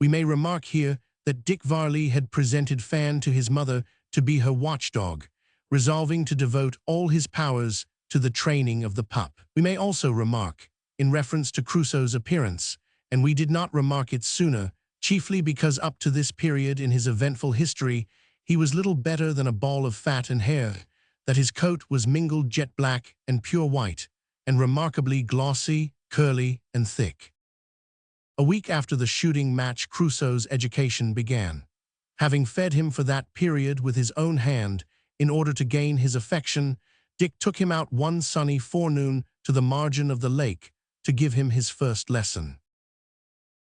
We may remark here that Dick Varley had presented Fan to his mother to be her watchdog, resolving to devote all his powers to the training of the pup. We may also remark, in reference to Crusoe's appearance, and we did not remark it sooner, chiefly because up to this period in his eventful history, he was little better than a ball of fat and hair, that his coat was mingled jet black and pure white, and remarkably glossy, curly, and thick. A week after the shooting match, Crusoe's education began. Having fed him for that period with his own hand, in order to gain his affection, Dick took him out one sunny forenoon to the margin of the lake to give him his first lesson.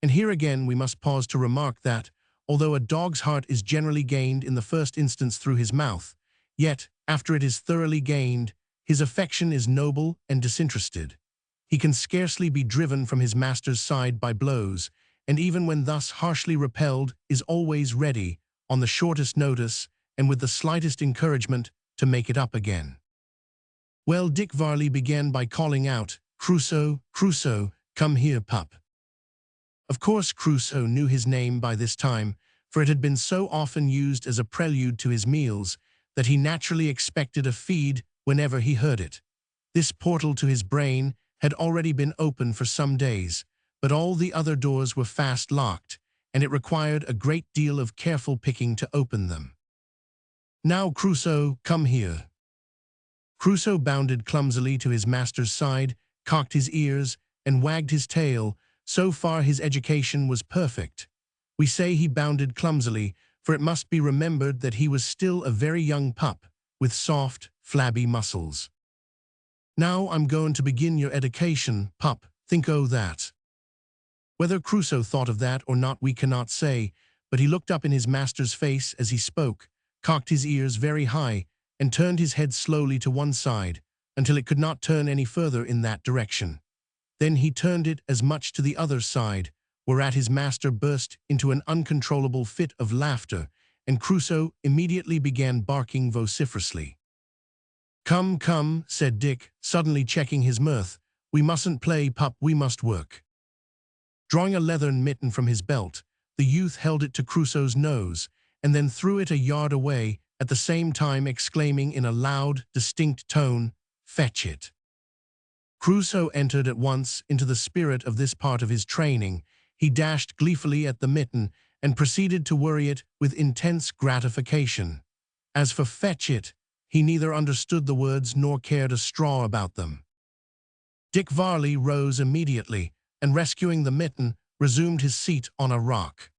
And here again we must pause to remark that, although a dog's heart is generally gained in the first instance through his mouth, yet, after it is thoroughly gained, his affection is noble and disinterested. He can scarcely be driven from his master's side by blows, and even when thus harshly repelled, is always ready, on the shortest notice, and with the slightest encouragement, to make it up again. Well, Dick Varley began by calling out, "Crusoe, Crusoe, come here, pup." Of course Crusoe knew his name by this time, for it had been so often used as a prelude to his meals that he naturally expected a feed whenever he heard it. This portal to his brain had already been open for some days, but all the other doors were fast locked, and it required a great deal of careful picking to open them. "Now, Crusoe, come here." Crusoe bounded clumsily to his master's side, cocked his ears, and wagged his tail, So far his education was perfect. We say he bounded clumsily, for it must be remembered that he was still a very young pup, with soft, flabby muscles. Now I'm going to begin your education, pup, think o' that. Whether Crusoe thought of that or not we cannot say, but he looked up in his master's face as he spoke, cocked his ears very high, and turned his head slowly to one side, until it could not turn any further in that direction. Then he turned it as much to the other side, whereat his master burst into an uncontrollable fit of laughter, and Crusoe immediately began barking vociferously. "Come, come," said Dick, suddenly checking his mirth. "We mustn't play, pup, we must work." Drawing a leathern mitten from his belt, the youth held it to Crusoe's nose, and then threw it a yard away, at the same time exclaiming in a loud, distinct tone, "Fetch it." Crusoe entered at once into the spirit of this part of his training. He dashed gleefully at the mitten and proceeded to worry it with intense gratification. As for "fetch it," he neither understood the words nor cared a straw about them. Dick Varley rose immediately, and rescuing the mitten, resumed his seat on a rock.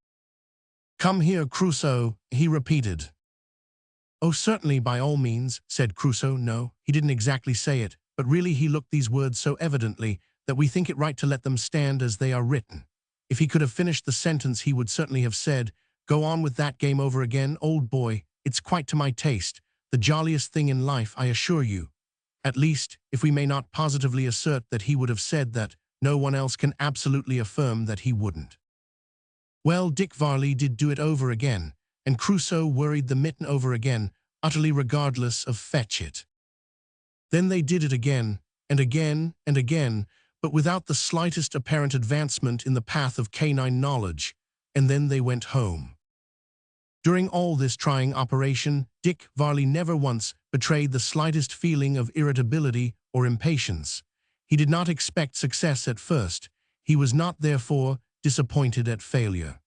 "Come here, Crusoe," he repeated. "Oh, certainly, by all means," said Crusoe. "No, he didn't exactly say it, but really he looked these words so evidently that we think it right to let them stand as they are written. If he could have finished the sentence he would certainly have said, 'Go on with that game over again, old boy. It's quite to my taste, the jolliest thing in life, I assure you.' At least, if we may not positively assert that he would have said that, no one else can absolutely affirm that he wouldn't." Well, Dick Varley did do it over again, and Crusoe worried the mitten over again, utterly regardless of "fetch it." Then they did it again, and again, and again, but without the slightest apparent advancement in the path of canine knowledge, and then they went home. During all this trying operation, Dick Varley never once betrayed the slightest feeling of irritability or impatience. He did not expect success at first. He was not, therefore, disappointed at failure.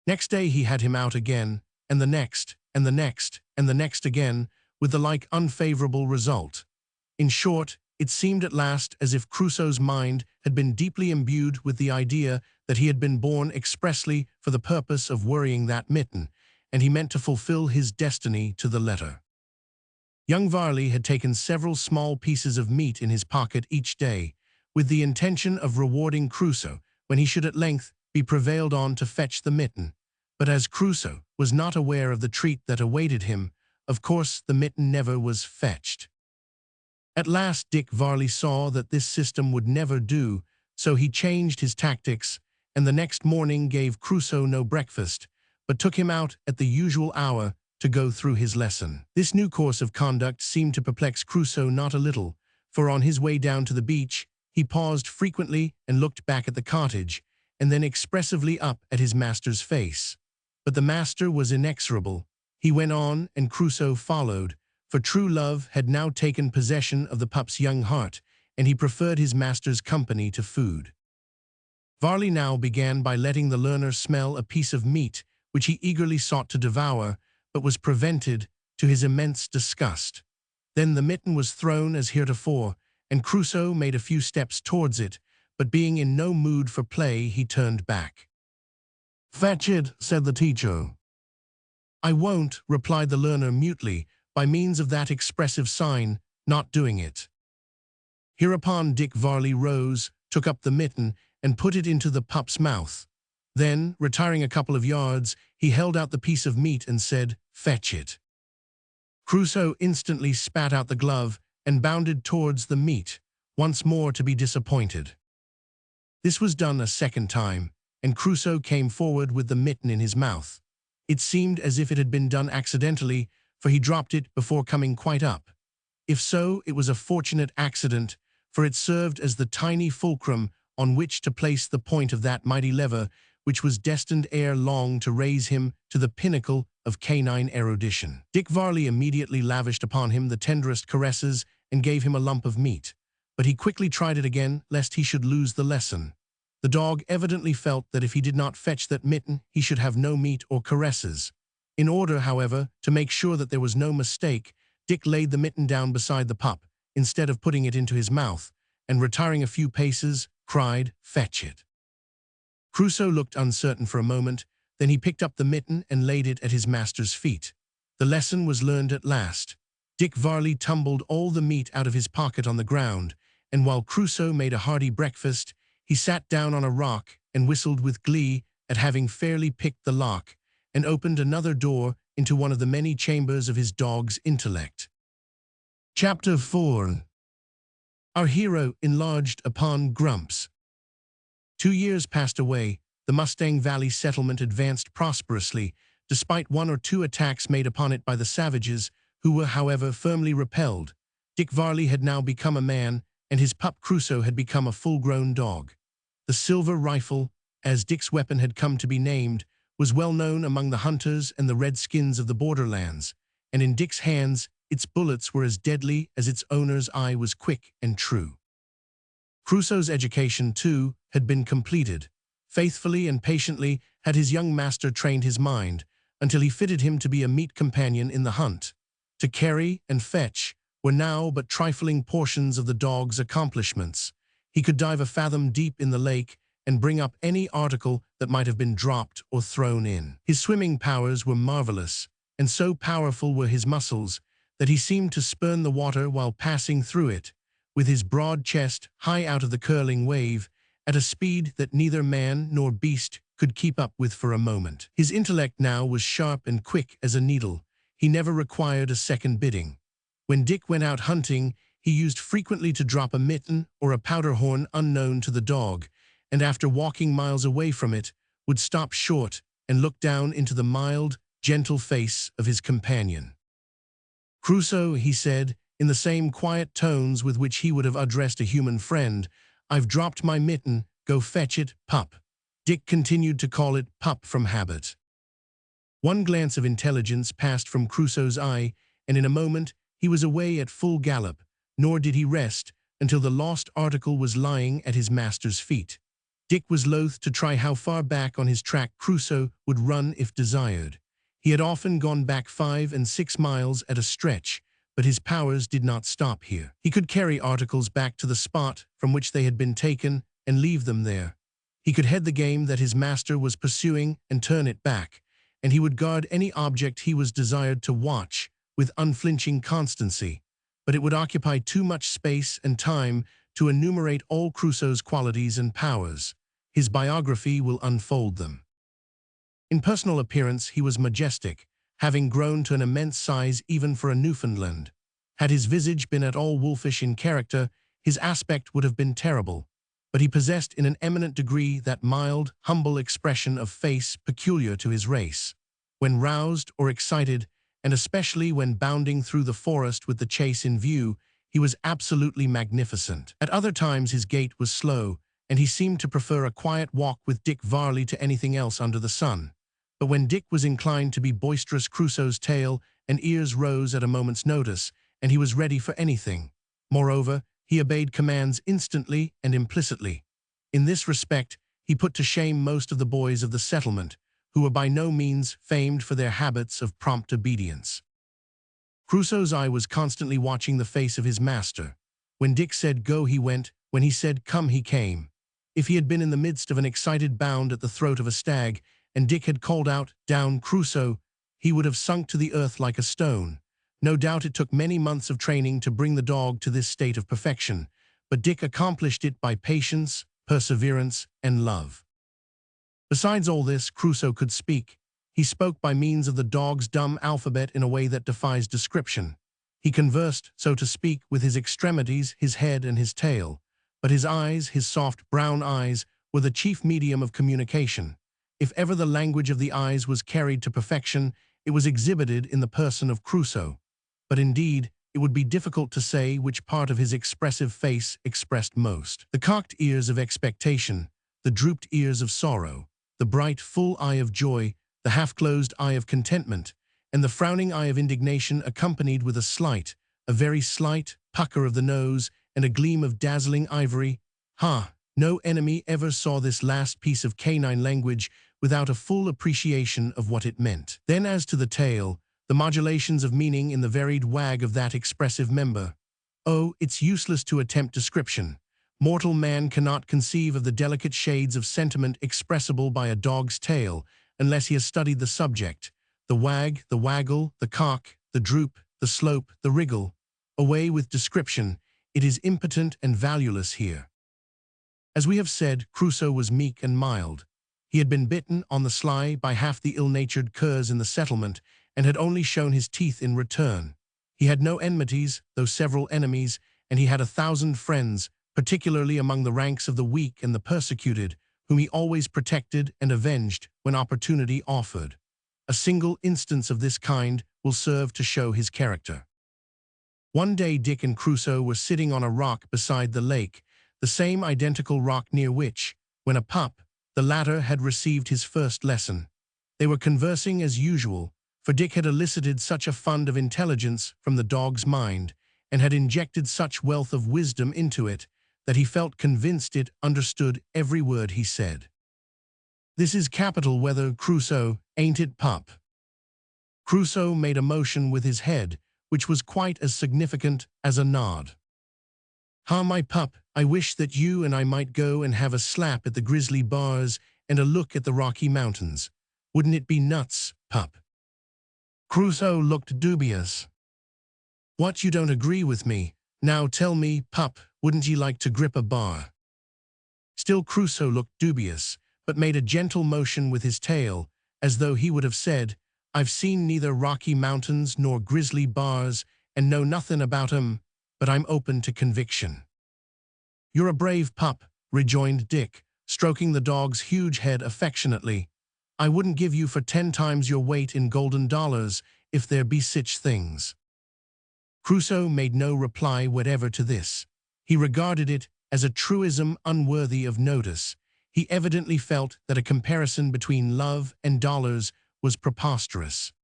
Next day he had him out again, and the next, and the next, and the next again, with the like unfavorable result. In short, it seemed at last as if Crusoe's mind had been deeply imbued with the idea that he had been born expressly for the purpose of worrying that mitten, and he meant to fulfill his destiny to the letter. Young Varley had taken several small pieces of meat in his pocket each day, with the intention of rewarding Crusoe when he should at length be prevailed on to fetch the mitten. But as Crusoe was not aware of the treat that awaited him, of course the mitten never was fetched. At last Dick Varley saw that this system would never do, so he changed his tactics, and the next morning gave Crusoe no breakfast, but took him out at the usual hour to go through his lesson. This new course of conduct seemed to perplex Crusoe not a little, for on his way down to the beach, he paused frequently and looked back at the cottage, and then expressively up at his master's face. But the master was inexorable. He went on, and Crusoe followed, for true love had now taken possession of the pup's young heart, and he preferred his master's company to food. Varley now began by letting the learner smell a piece of meat, which he eagerly sought to devour, but was prevented, to his immense disgust. Then the mitten was thrown as heretofore, and Crusoe made a few steps towards it, but being in no mood for play, he turned back. "Fetch it," said the teacher. "I won't," replied the learner mutely, by means of that expressive sign, not doing it. Hereupon Dick Varley rose, took up the mitten, and put it into the pup's mouth. Then, retiring a couple of yards, he held out the piece of meat and said, "Fetch it." Crusoe instantly spat out the glove and bounded towards the meat, once more to be disappointed. This was done a second time, and Crusoe came forward with the mitten in his mouth. It seemed as if it had been done accidentally, for he dropped it before coming quite up. If so, it was a fortunate accident, for it served as the tiny fulcrum on which to place the point of that mighty lever which was destined ere long to raise him to the pinnacle of canine erudition. Dick Varley immediately lavished upon him the tenderest caresses and gave him a lump of meat, but he quickly tried it again lest he should lose the lesson. The dog evidently felt that if he did not fetch that mitten, he should have no meat or caresses. In order, however, to make sure that there was no mistake, Dick laid the mitten down beside the pup, instead of putting it into his mouth, and retiring a few paces, cried, "Fetch it." Crusoe looked uncertain for a moment, then he picked up the mitten and laid it at his master's feet. The lesson was learned at last. Dick Varley tumbled all the meat out of his pocket on the ground, and while Crusoe made a hearty breakfast, he sat down on a rock and whistled with glee at having fairly picked the lock and opened another door into one of the many chambers of his dog's intellect. Chapter 4. Our hero enlarged upon Grumps. 2 years passed away. The Mustang Valley settlement advanced prosperously, despite 1 or 2 attacks made upon it by the savages, who were, however, firmly repelled. Dick Varley had now become a man, and his pup Crusoe had become a full-grown dog. The silver rifle, as Dick's weapon had come to be named, was well known among the hunters and the redskins of the borderlands, and in Dick's hands its bullets were as deadly as its owner's eye was quick and true. Crusoe's education, too, had been completed. Faithfully and patiently had his young master trained his mind, until he fitted him to be a meet companion in the hunt. To carry and fetch were now but trifling portions of the dog's accomplishments. He could dive a fathom deep in the lake and bring up any article that might have been dropped or thrown in. His swimming powers were marvelous, and so powerful were his muscles that he seemed to spurn the water while passing through it, with his broad chest high out of the curling wave, at a speed that neither man nor beast could keep up with for a moment. His intellect now was sharp and quick as a needle. He never required a second bidding. When Dick went out hunting, he used frequently to drop a mitten or a powder horn unknown to the dog, and after walking miles away from it, would stop short and look down into the mild, gentle face of his companion. "Crusoe," he said, in the same quiet tones with which he would have addressed a human friend, "I've dropped my mitten, go fetch it, pup." Dick continued to call it pup from habit. One glance of intelligence passed from Crusoe's eye, and in a moment he was away at full gallop, nor did he rest until the lost article was lying at his master's feet. Dick was loath to try how far back on his track Crusoe would run if desired. He had often gone back 5 and 6 miles at a stretch, but his powers did not stop here. He could carry articles back to the spot from which they had been taken and leave them there. He could head the game that his master was pursuing and turn it back, and he would guard any object he was desired to watch with unflinching constancy, but it would occupy too much space and time to enumerate all Crusoe's qualities and powers. His biography will unfold them. In personal appearance he was majestic, having grown to an immense size even for a Newfoundland. Had his visage been at all wolfish in character, his aspect would have been terrible, but he possessed in an eminent degree that mild, humble expression of face peculiar to his race. When roused or excited, and especially when bounding through the forest with the chase in view, he was absolutely magnificent. At other times his gait was slow, and he seemed to prefer a quiet walk with Dick Varley to anything else under the sun. But when Dick was inclined to be boisterous, Crusoe's tail and ears rose at a moment's notice, and he was ready for anything. Moreover, he obeyed commands instantly and implicitly. In this respect, he put to shame most of the boys of the settlement, who were by no means famed for their habits of prompt obedience. Crusoe's eye was constantly watching the face of his master. When Dick said go, he went. When he said come, he came. If he had been in the midst of an excited bound at the throat of a stag, and Dick had called out, "Down, Crusoe," he would have sunk to the earth like a stone. No doubt it took many months of training to bring the dog to this state of perfection, but Dick accomplished it by patience, perseverance, and love. Besides all this, Crusoe could speak. He spoke by means of the dog's dumb alphabet in a way that defies description. He conversed, so to speak, with his extremities, his head and his tail. But his eyes, his soft brown eyes, were the chief medium of communication. If ever the language of the eyes was carried to perfection, it was exhibited in the person of Crusoe. But indeed, it would be difficult to say which part of his expressive face expressed most. The cocked ears of expectation, the drooped ears of sorrow, the bright, full eye of joy, the half-closed eye of contentment, and the frowning eye of indignation accompanied with a very slight, pucker of the nose and a gleam of dazzling ivory. No enemy ever saw this last piece of canine language without a full appreciation of what it meant. Then as to the tail, the modulations of meaning in the varied wag of that expressive member. Oh, it's useless to attempt description. Mortal man cannot conceive of the delicate shades of sentiment expressible by a dog's tail unless he has studied the subject. The wag, the waggle, the cock, the droop, the slope, the wriggle. Away with description, it is impotent and valueless here. As we have said, Crusoe was meek and mild. He had been bitten on the sly by half the ill-natured curs in the settlement and had only shown his teeth in return. He had no enmities, though several enemies, and he had 1,000 friends, particularly among the ranks of the weak and the persecuted, whom he always protected and avenged when opportunity offered. A single instance of this kind will serve to show his character. One day Dick and Crusoe were sitting on a rock beside the lake, the same identical rock near which, when a pup, the latter had received his first lesson. They were conversing as usual, for Dick had elicited such a fund of intelligence from the dog's mind, and had injected such wealth of wisdom into it, that he felt convinced it understood every word he said. "This is capital weather, Crusoe, ain't it, pup?" Crusoe made a motion with his head, which was quite as significant as a nod. "Ha, my pup, I wish that you and I might go and have a slap at the grizzly bars and a look at the Rocky Mountains. Wouldn't it be nuts, pup?" Crusoe looked dubious. "What, you don't agree with me? Now tell me, pup, wouldn't ye like to grip a bar?" Still Crusoe looked dubious, but made a gentle motion with his tail, as though he would have said, "I've seen neither Rocky Mountains nor grizzly bars and know nothing about 'em, but I'm open to conviction." "You're a brave pup," rejoined Dick, stroking the dog's huge head affectionately. "I wouldn't give you for 10 times your weight in golden dollars if there be sich things." Crusoe made no reply whatever to this. He regarded it as a truism unworthy of notice. He evidently felt that a comparison between love and dollars was preposterous.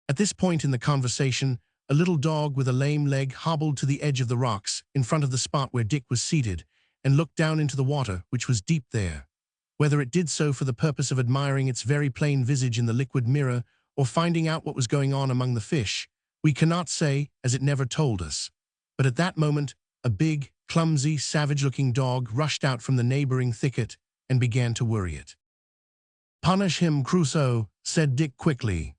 At this point in the conversation, a little dog with a lame leg hobbled to the edge of the rocks in front of the spot where Dick was seated and looked down into the water, which was deep there. Whether it did so for the purpose of admiring its very plain visage in the liquid mirror or finding out what was going on among the fish, we cannot say, as it never told us. But at that moment, a big, clumsy, savage-looking dog rushed out from the neighboring thicket and began to worry it. "Punish him, Crusoe," said Dick quickly.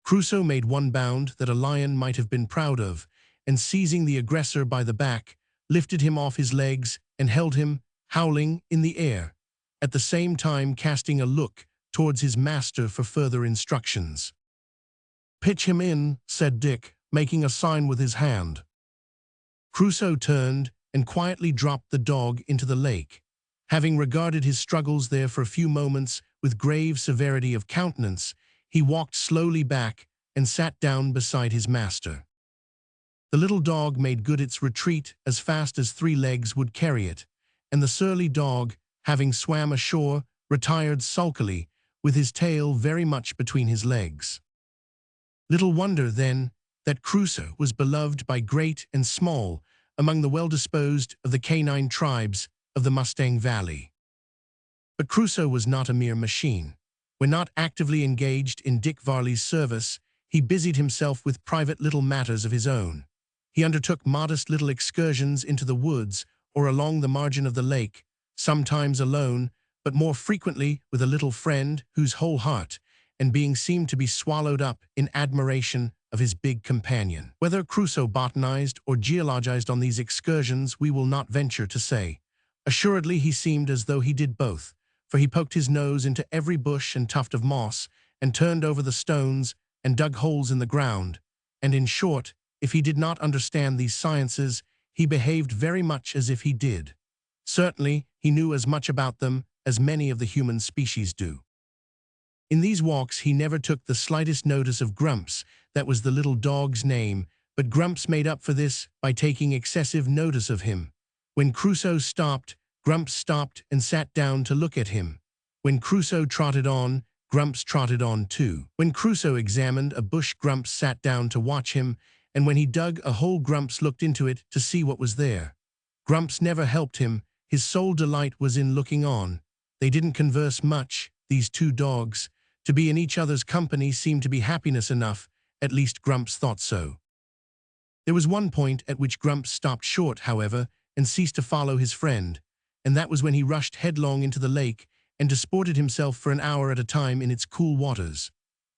Crusoe made one bound that a lion might have been proud of, and seizing the aggressor by the back, lifted him off his legs and held him, howling, in the air, at the same time casting a look towards his master for further instructions. "Pitch him in," said Dick, making a sign with his hand. Crusoe turned and quietly dropped the dog into the lake. Having regarded his struggles there for a few moments with grave severity of countenance, he walked slowly back and sat down beside his master. The little dog made good its retreat as fast as 3 legs would carry it, and the surly dog, having swam ashore, retired sulkily, with his tail very much between his legs. Little wonder, then, that Crusoe was beloved by great and small among the well-disposed of the canine tribes of the Mustang Valley. But Crusoe was not a mere machine. When not actively engaged in Dick Varley's service, he busied himself with private little matters of his own. He undertook modest little excursions into the woods or along the margin of the lake, sometimes alone, but more frequently with a little friend whose whole heart and being seemed to be swallowed up in admiration of his big companion. Whether Crusoe botanized or geologized on these excursions we will not venture to say. Assuredly he seemed as though he did both, for he poked his nose into every bush and tuft of moss, and turned over the stones, and dug holes in the ground, and in short, if he did not understand these sciences, he behaved very much as if he did. Certainly, he knew as much about them as many of the human species do. In these walks he never took the slightest notice of Grumps, that was the little dog's name, but Grumps made up for this by taking excessive notice of him. When Crusoe stopped, Grumps stopped and sat down to look at him. When Crusoe trotted on, Grumps trotted on too. When Crusoe examined a bush, Grumps sat down to watch him, and when he dug a hole, Grumps looked into it to see what was there. Grumps never helped him. His sole delight was in looking on. They didn't converse much, these 2 dogs. To be in each other's company seemed to be happiness enough, at least Grumps thought so. There was one point at which Grumps stopped short, however, and ceased to follow his friend, and that was when he rushed headlong into the lake and disported himself for an hour at a time in its cool waters.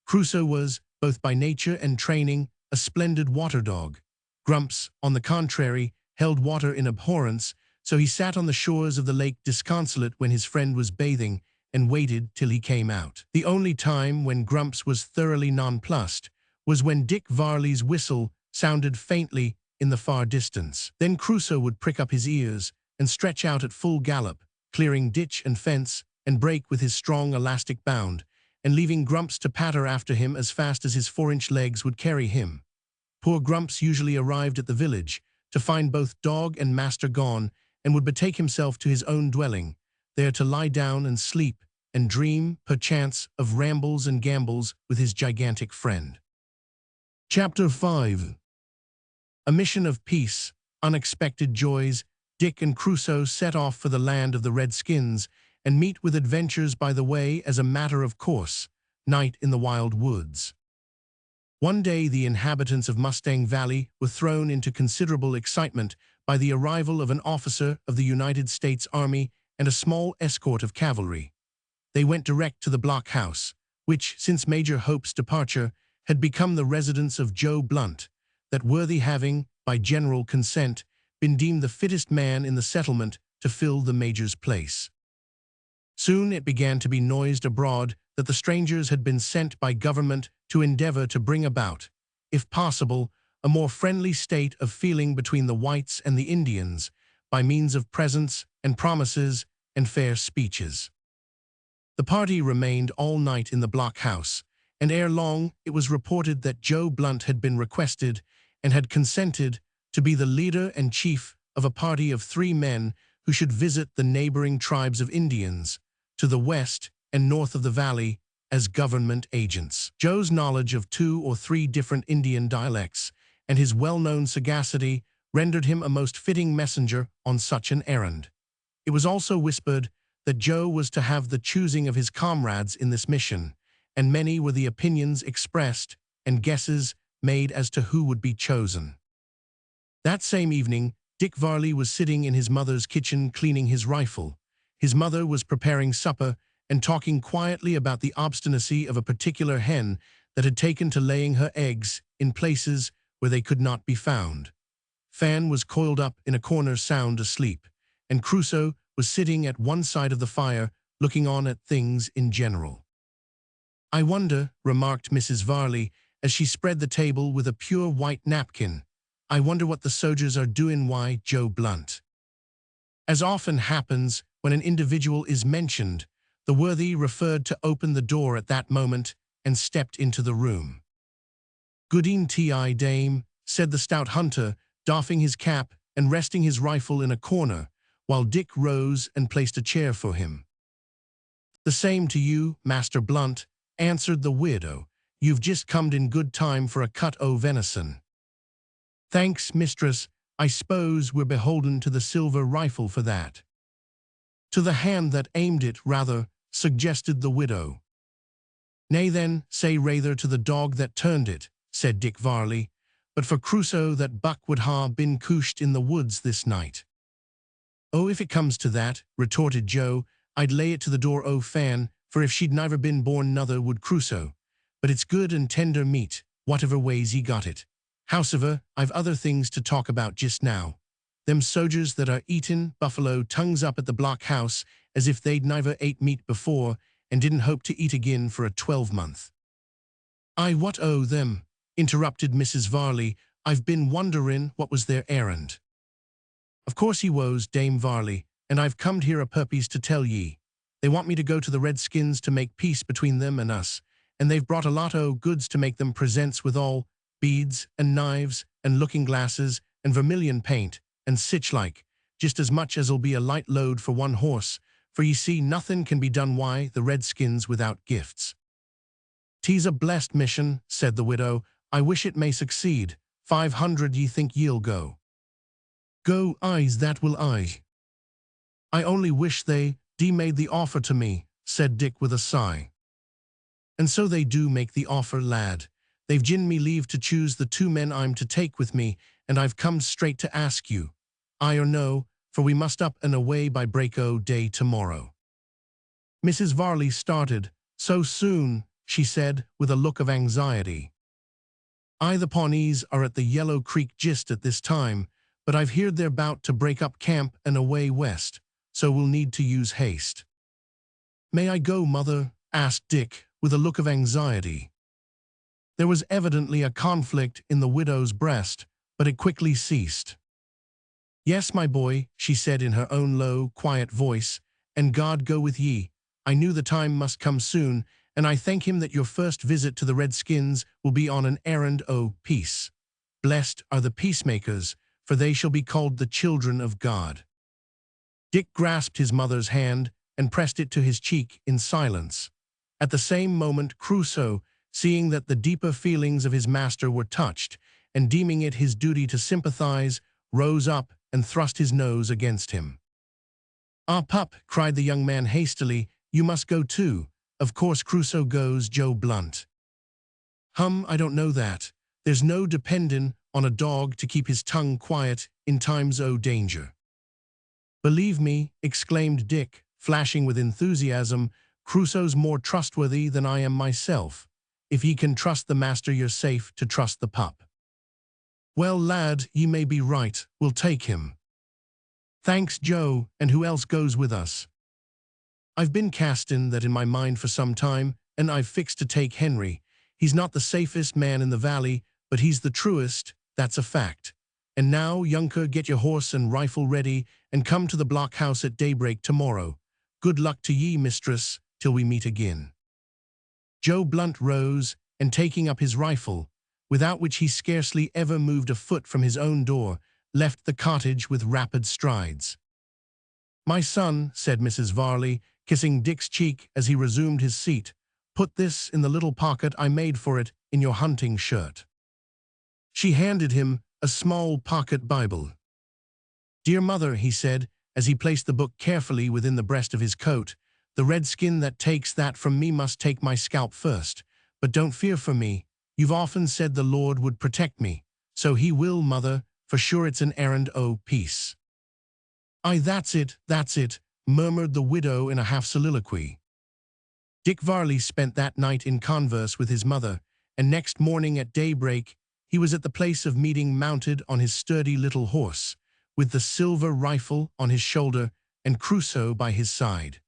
Crusoe was, both by nature and training, a splendid water dog. Grumps, on the contrary, held water in abhorrence, so he sat on the shores of the lake disconsolate when his friend was bathing and waited till he came out. The only time when Grumps was thoroughly nonplussed was when Dick Varley's whistle sounded faintly in the far distance. Then Crusoe would prick up his ears and stretch out at full gallop, clearing ditch and fence and brake with his strong elastic bound, and leaving Grumps to patter after him as fast as his 4-inch legs would carry him. Poor Grumps usually arrived at the village to find both dog and master gone, and would betake himself to his own dwelling, there to lie down and sleep and dream, perchance, of rambles and gambols with his gigantic friend. Chapter 5. A mission of peace, unexpected joys. Dick and Crusoe set off for the land of the Redskins and meet with adventures by the way as a matter of course, night in the wild woods. One day the inhabitants of Mustang Valley were thrown into considerable excitement by the arrival of an officer of the United States Army and a small escort of cavalry. They went direct to the blockhouse, which, since Major Hope's departure, had become the residence of Joe Blunt, that worthy having, by general consent, been deemed the fittest man in the settlement to fill the Major's place. Soon it began to be noised abroad that the strangers had been sent by government to endeavor to bring about, if possible, a more friendly state of feeling between the whites and the Indians, by means of presents and promises and fair speeches. The party remained all night in the blockhouse, and ere long it was reported that Joe Blunt had been requested and had consented to be the leader and chief of a party of 3 men who should visit the neighboring tribes of Indians to the west and north of the valley as government agents. Joe's knowledge of 2 or 3 different Indian dialects and his well-known sagacity rendered him a most fitting messenger on such an errand. It was also whispered that Joe was to have the choosing of his comrades in this mission, and many were the opinions expressed and guesses made as to who would be chosen. That same evening, Dick Varley was sitting in his mother's kitchen cleaning his rifle. His mother was preparing supper and talking quietly about the obstinacy of a particular hen that had taken to laying her eggs in places where they could not be found. Fan was coiled up in a corner sound asleep, and Crusoe was sitting at one side of the fire looking on at things in general. "I wonder," remarked Mrs. Varley, as she spread the table with a pure white napkin, "I wonder what the sojers are doing why Joe Blunt." As often happens when an individual is mentioned, the worthy referred to open the door at that moment and stepped into the room. "Good-e'en, T.I. dame," said the stout hunter, doffing his cap and resting his rifle in a corner, while Dick rose and placed a chair for him. "The same to you, Master Blunt," answered the widow. "You've just comed in good time for a cut o' venison." "Thanks, mistress. I s'pose we're beholden to the silver rifle for that." "To the hand that aimed it, rather," suggested the widow. "Nay then, say rather to the dog that turned it," said Dick Varley. "But for Crusoe that Buck would ha' been cooshed in the woods this night." "Oh, if it comes to that," retorted Joe, "I'd lay it to the door o' Fan, for if she'd never been born nother would Crusoe. But it's good and tender meat, whatever ways he got it. Howsever, I've other things to talk about just now. Them sojers that are eatin' buffalo tongues up at the blockhouse as if they'd never ate meat before and didn't hope to eat again for a 12-month. "Aye, what o' them?" interrupted Mrs. Varley. "I've been wonderin' what was their errand." "Of course he was, Dame Varley, and I've comed here a purpose to tell ye. They want me to go to the Redskins to make peace between them and us, and they've brought a lot o' goods to make them presents withal, beads and knives and looking-glasses and vermilion paint and sich-like, just as much as'll be a light load for one horse, for ye see nothing can be done why the Redskins without gifts." "'Tis a blessed mission," said the widow. "I wish it may succeed. 500 ye think ye'll go?" "Go, eyes, that will I. I only wish they made the offer to me," said Dick with a sigh. "And so they do make the offer, lad. They've gin me leave to choose the 2 men I'm to take with me, and I've come straight to ask you. aye or no, for we must up and away by break-o' day tomorrow." Mrs. Varley started. "So soon?" she said, with a look of anxiety. "Aye, the Pawnees are at the Yellow Creek gist at this time, but I've heard they're 'bout to break up camp and away west, so we'll need to use haste." "May I go, mother?" asked Dick, with a look of anxiety. There was evidently a conflict in the widow's breast, but it quickly ceased. "Yes, my boy," she said in her own low, quiet voice, "and God go with ye. I knew the time must come soon, and I thank him that your first visit to the Redskins will be on an errand o' peace. Blessed are the peacemakers, for they shall be called the children of God." Dick grasped his mother's hand and pressed it to his cheek in silence. At the same moment, Crusoe, seeing that the deeper feelings of his master were touched, and deeming it his duty to sympathize, rose up and thrust his nose against him. "Ah, pup," cried the young man hastily, "you must go too." "Of course Crusoe goes, Joe Blunt." I don't know that. There's no dependin' on a dog to keep his tongue quiet in times o' danger." "Believe me," exclaimed Dick, flashing with enthusiasm, "Crusoe's more trustworthy than I am myself. If ye can trust the master, you're safe to trust the pup." "Well, lad, ye may be right. We'll take him." "Thanks, Joe, and who else goes with us?" "I've been castin' that in my mind for some time, and I've fixed to take Henry. He's not the safest man in the valley, but he's the truest, that's a fact. And now, younker, get your horse and rifle ready, and come to the blockhouse at daybreak tomorrow. Good luck to ye, mistress, till we meet again." Joe Blunt rose, and taking up his rifle, without which he scarcely ever moved a foot from his own door, left the cottage with rapid strides. "My son," said Mrs. Varley, kissing Dick's cheek as he resumed his seat, "put this in the little pocket I made for it in your hunting shirt." She handed him a small pocket Bible. "Dear mother," he said, as he placed the book carefully within the breast of his coat, "the redskin that takes that from me must take my scalp first. But don't fear for me. You've often said the Lord would protect me. So he will, mother, for sure it's an errand o' peace." "Aye, that's it," murmured the widow in a half-soliloquy. Dick Varley spent that night in converse with his mother, and next morning at daybreak he was at the place of meeting mounted on his sturdy little horse, with the silver rifle on his shoulder and Crusoe by his side.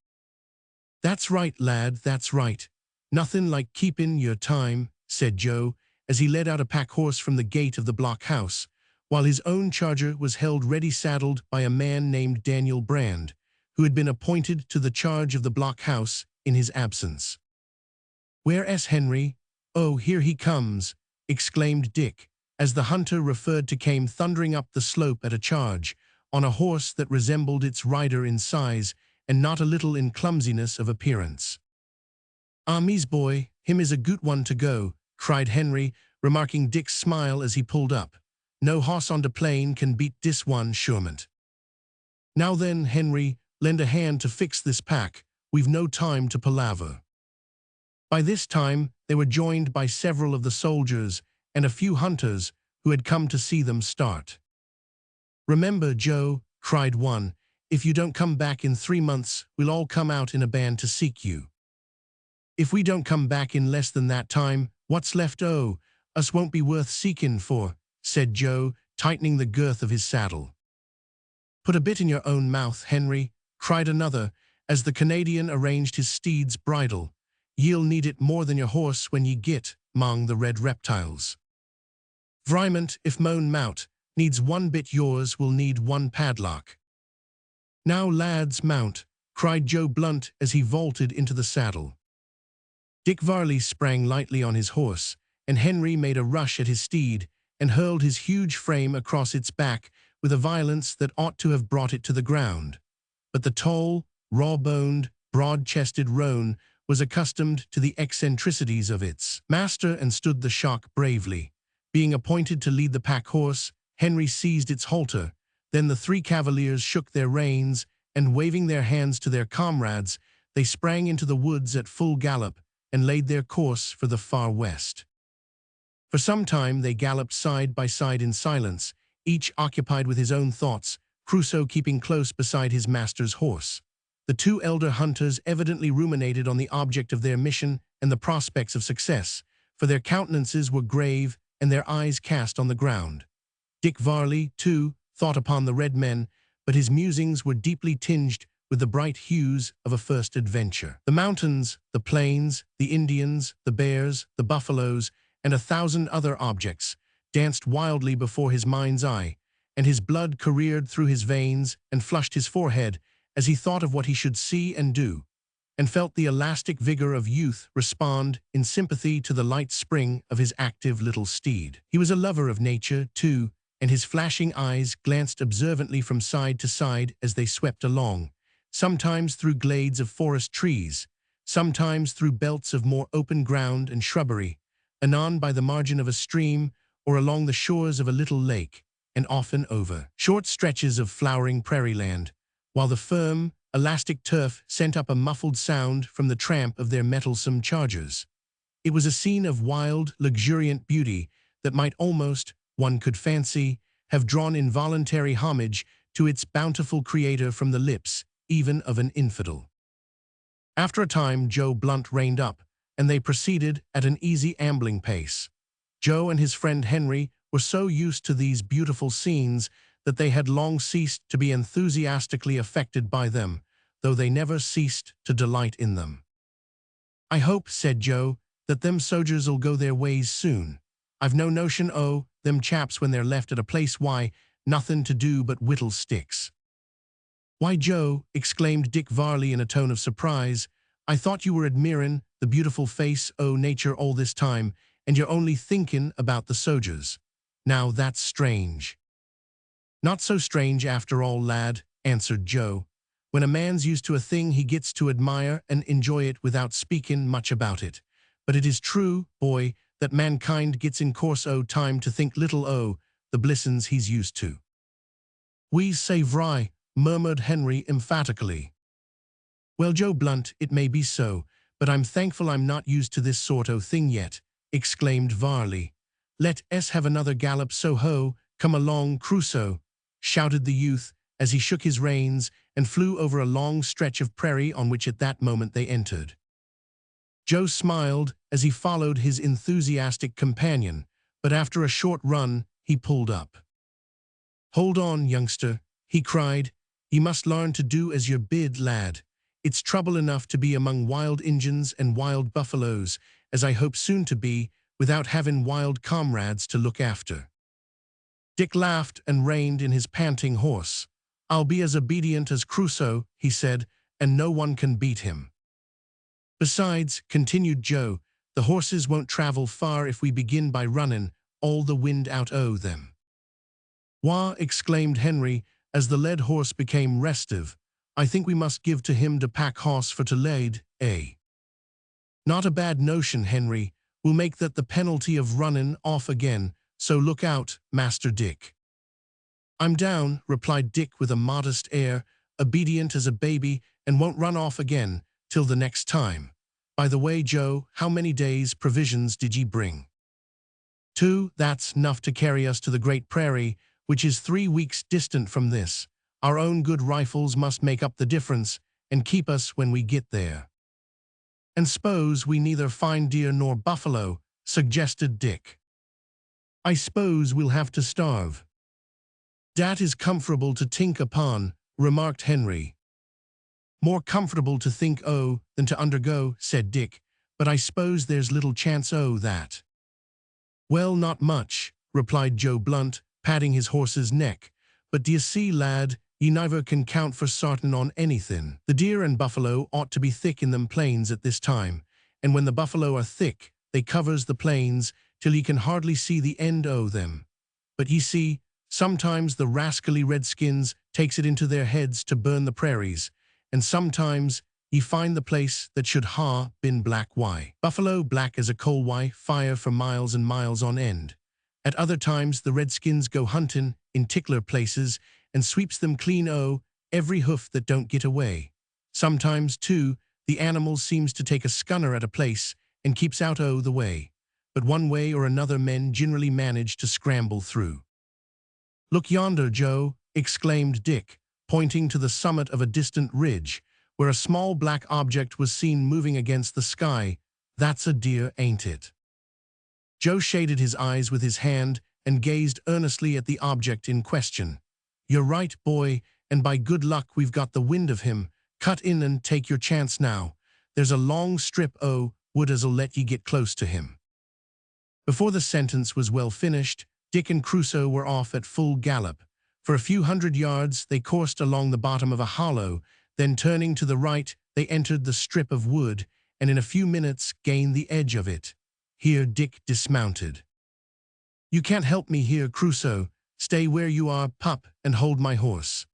"That's right, lad, that's right. Nothin' like keepin' your time," said Joe, as he led out a pack horse from the gate of the blockhouse, while his own charger was held ready saddled by a man named Daniel Brand, who had been appointed to the charge of the blockhouse in his absence. "Where's Henry? Oh, here he comes," exclaimed Dick, as the hunter referred to came thundering up the slope at a charge, on a horse that resembled its rider in size and not a little in clumsiness of appearance. "Ah, me's boy, him is a good one to go," cried Henry, remarking Dick's smile as he pulled up. "No hoss on de plain can beat dis one, surement." "Now then, Henry, lend a hand to fix this pack. We've no time to palaver." By this time, they were joined by several of the soldiers and a few hunters who had come to see them start. "Remember, Joe," cried one, "if you don't come back in 3 months, we'll all come out in a band to seek you." "If we don't come back in less than that time, what's left us won't be worth seekin' for," said Joe, tightening the girth of his saddle. "Put a bit in your own mouth, Henry," cried another, as the Canadian arranged his steed's bridle. "Ye'll need it more than your horse when ye git 'mong the red reptiles. Vriment, if moan mount needs one bit, yours will need one padlock." "Now, lads, mount," cried Joe Blunt as he vaulted into the saddle. Dick Varley sprang lightly on his horse, and Henry made a rush at his steed and hurled his huge frame across its back with a violence that ought to have brought it to the ground. But the tall, raw-boned, broad-chested roan was accustomed to the eccentricities of its master and stood the shock bravely. Being appointed to lead the pack horse, Henry seized its halter. Then the 3 cavaliers shook their reins, and waving their hands to their comrades, they sprang into the woods at full gallop and laid their course for the far west. For some time they galloped side by side in silence, each occupied with his own thoughts. Crusoe keeping close beside his master's horse. The two elder hunters evidently ruminated on the object of their mission and the prospects of success, for their countenances were grave and their eyes cast on the ground. Dick Varley, too, thought upon the red men, but his musings were deeply tinged with the bright hues of a first adventure. The mountains, the plains, the Indians, the bears, the buffaloes, and 1,000 other objects danced wildly before his mind's eye, and his blood careered through his veins and flushed his forehead as he thought of what he should see and do, and felt the elastic vigor of youth respond in sympathy to the light spring of his active little steed. He was a lover of nature, too, and his flashing eyes glanced observantly from side to side as they swept along, sometimes through glades of forest trees, sometimes through belts of more open ground and shrubbery, anon by the margin of a stream or along the shores of a little lake, and often over short stretches of flowering prairie land, while the firm, elastic turf sent up a muffled sound from the tramp of their mettlesome chargers. It was a scene of wild, luxuriant beauty that might almost, one could fancy, have drawn involuntary homage to its bountiful creator from the lips, even of an infidel. After a time, Joe Blunt reined up, and they proceeded at an easy ambling pace. Joe and his friend Henry were so used to these beautiful scenes that they had long ceased to be enthusiastically affected by them, though they never ceased to delight in them. "I hope," said Joe, "that them soldiers'll go their ways soon. I've no notion o' them chaps when they're left at a place, why, nothing to do but whittle sticks." "Why, Joe," exclaimed Dick Varley in a tone of surprise, "I thought you were admirin' the beautiful face o' nature all this time, and you're only thinkin' about the sojers. Now that's strange." "Not so strange after all, lad," answered Joe. "When a man's used to a thing he gets to admire and enjoy it without speakin' much about it. But it is true, boy, that mankind gets in course o' time to think little o' the blissin's he's used to." "We say vry," murmured Henry emphatically. "Well, Joe Blunt, it may be so, but I'm thankful I'm not used to this sort o' thing yet," exclaimed Varley. "Let us have another gallop, so ho, come along, Crusoe," shouted the youth as he shook his reins and flew over a long stretch of prairie on which at that moment they entered. Joe smiled as he followed his enthusiastic companion, but after a short run he pulled up. "Hold on, youngster," he cried. "You must learn to do as you're bid, lad. It's trouble enough to be among wild Injuns and wild buffaloes, as I hope soon to be, without having wild comrades to look after." Dick laughed and reined in his panting horse. "I'll be as obedient as Crusoe," he said, "and no one can beat him." "Besides," continued Joe, "the horses won't travel far if we begin by running all the wind out o' them." "Wah," exclaimed Henry, as the led horse became restive, "I think we must give to him de pack hoss for to lead, eh?" "Not a bad notion, Henry. We'll make that the penalty of running off again, so look out, Master Dick." "I'm down," replied Dick with a modest air, "obedient as a baby, and won't run off again till the next time. By the way, Joe, how many days' provisions did ye bring?" "2, that's enough to carry us to the Great Prairie, which is 3 weeks distant from this. Our own good rifles must make up the difference and keep us when we get there." "And s'pose we neither find deer nor buffalo," suggested Dick. "I s'pose we'll have to starve." "Dat is comfortable to think upon," remarked Henry. "More comfortable to think o' than to undergo," said Dick, "but I s'pose there's little chance o' that." "Well, not much," replied Joe Blunt, patting his horse's neck. "But d'ye see, lad, ye never can count for sartin on anything. The deer and buffalo ought to be thick in them plains at this time, and when the buffalo are thick, they covers the plains till ye can hardly see the end o' them. But ye see, sometimes the rascally redskins takes it into their heads to burn the prairies, and sometimes ye find the place that should ha been black buffalo black as a coal fire for miles and miles on end. At other times the redskins go hunting in tickler places and sweeps them clean o' every hoof that don't get away. Sometimes, too, the animal seems to take a scunner at a place and keeps out o' the way, but one way or another men generally manage to scramble through. "Look yonder, Joe," exclaimed Dick, pointing to the summit of a distant ridge, where a small black object was seen moving against the sky. "That's a deer, ain't it?" Joe shaded his eyes with his hand and gazed earnestly at the object in question. "You're right, boy, and by good luck we've got the wind of him. Cut in and take your chance now. There's a long strip o' wood as'll let ye get close to him." Before the sentence was well finished, Dick and Crusoe were off at full gallop. For a few hundred yards they coursed along the bottom of a hollow, then turning to the right they entered the strip of wood, and in a few minutes gained the edge of it. Here Dick dismounted. "You can't help me here, Crusoe. Stay where you are, pup, and hold my horse."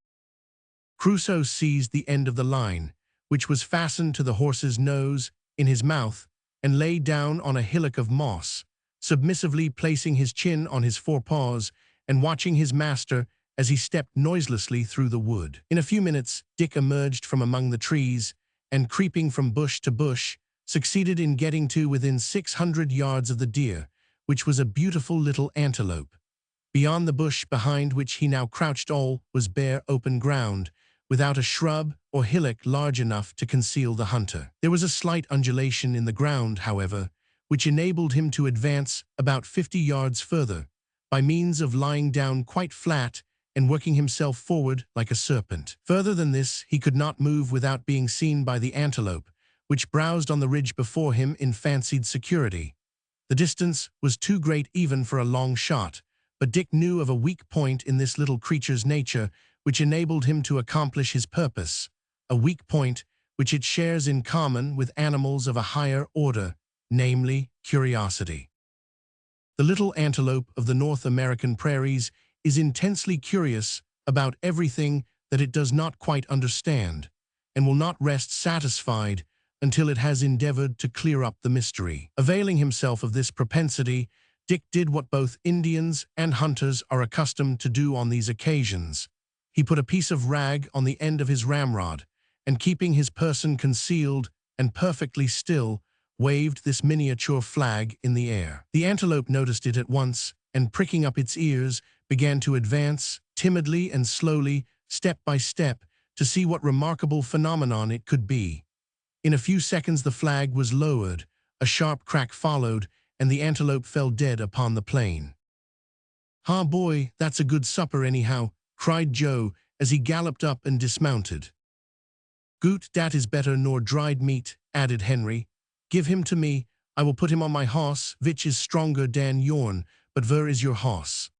Crusoe seized the end of the line, which was fastened to the horse's nose, in his mouth, and lay down on a hillock of moss, submissively placing his chin on his forepaws and watching his master as he stepped noiselessly through the wood. In a few minutes, Dick emerged from among the trees and, creeping from bush to bush, succeeded in getting to within 600 yards of the deer, which was a beautiful little antelope. Beyond the bush behind which he now crouched all was bare open ground, without a shrub or hillock large enough to conceal the hunter. There was a slight undulation in the ground, however, which enabled him to advance about 50 yards further, by means of lying down quite flat and working himself forward like a serpent. Further than this he could not move without being seen by the antelope, which browsed on the ridge before him in fancied security. The distance was too great even for a long shot, but Dick knew of a weak point in this little creature's nature which enabled him to accomplish his purpose, a weak point which it shares in common with animals of a higher order, namely curiosity. The little antelope of the North American prairies is intensely curious about everything that it does not quite understand, and will not rest satisfied until it has endeavored to clear up the mystery. Availing himself of this propensity, Dick did what both Indians and hunters are accustomed to do on these occasions. He put a piece of rag on the end of his ramrod, and keeping his person concealed and perfectly still, waved this miniature flag in the air. The antelope noticed it at once, and pricking up its ears, began to advance, timidly and slowly, step by step, to see what remarkable phenomenon it could be. In a few seconds the flag was lowered, a sharp crack followed, and the antelope fell dead upon the plain. "Ha, boy, that's a good supper anyhow," cried Joe as he galloped up and dismounted. "Goot, dat is better nor dried meat," added Henry. "Give him to me, I will put him on my hoss, which is stronger dan yourn, but where is your hoss?"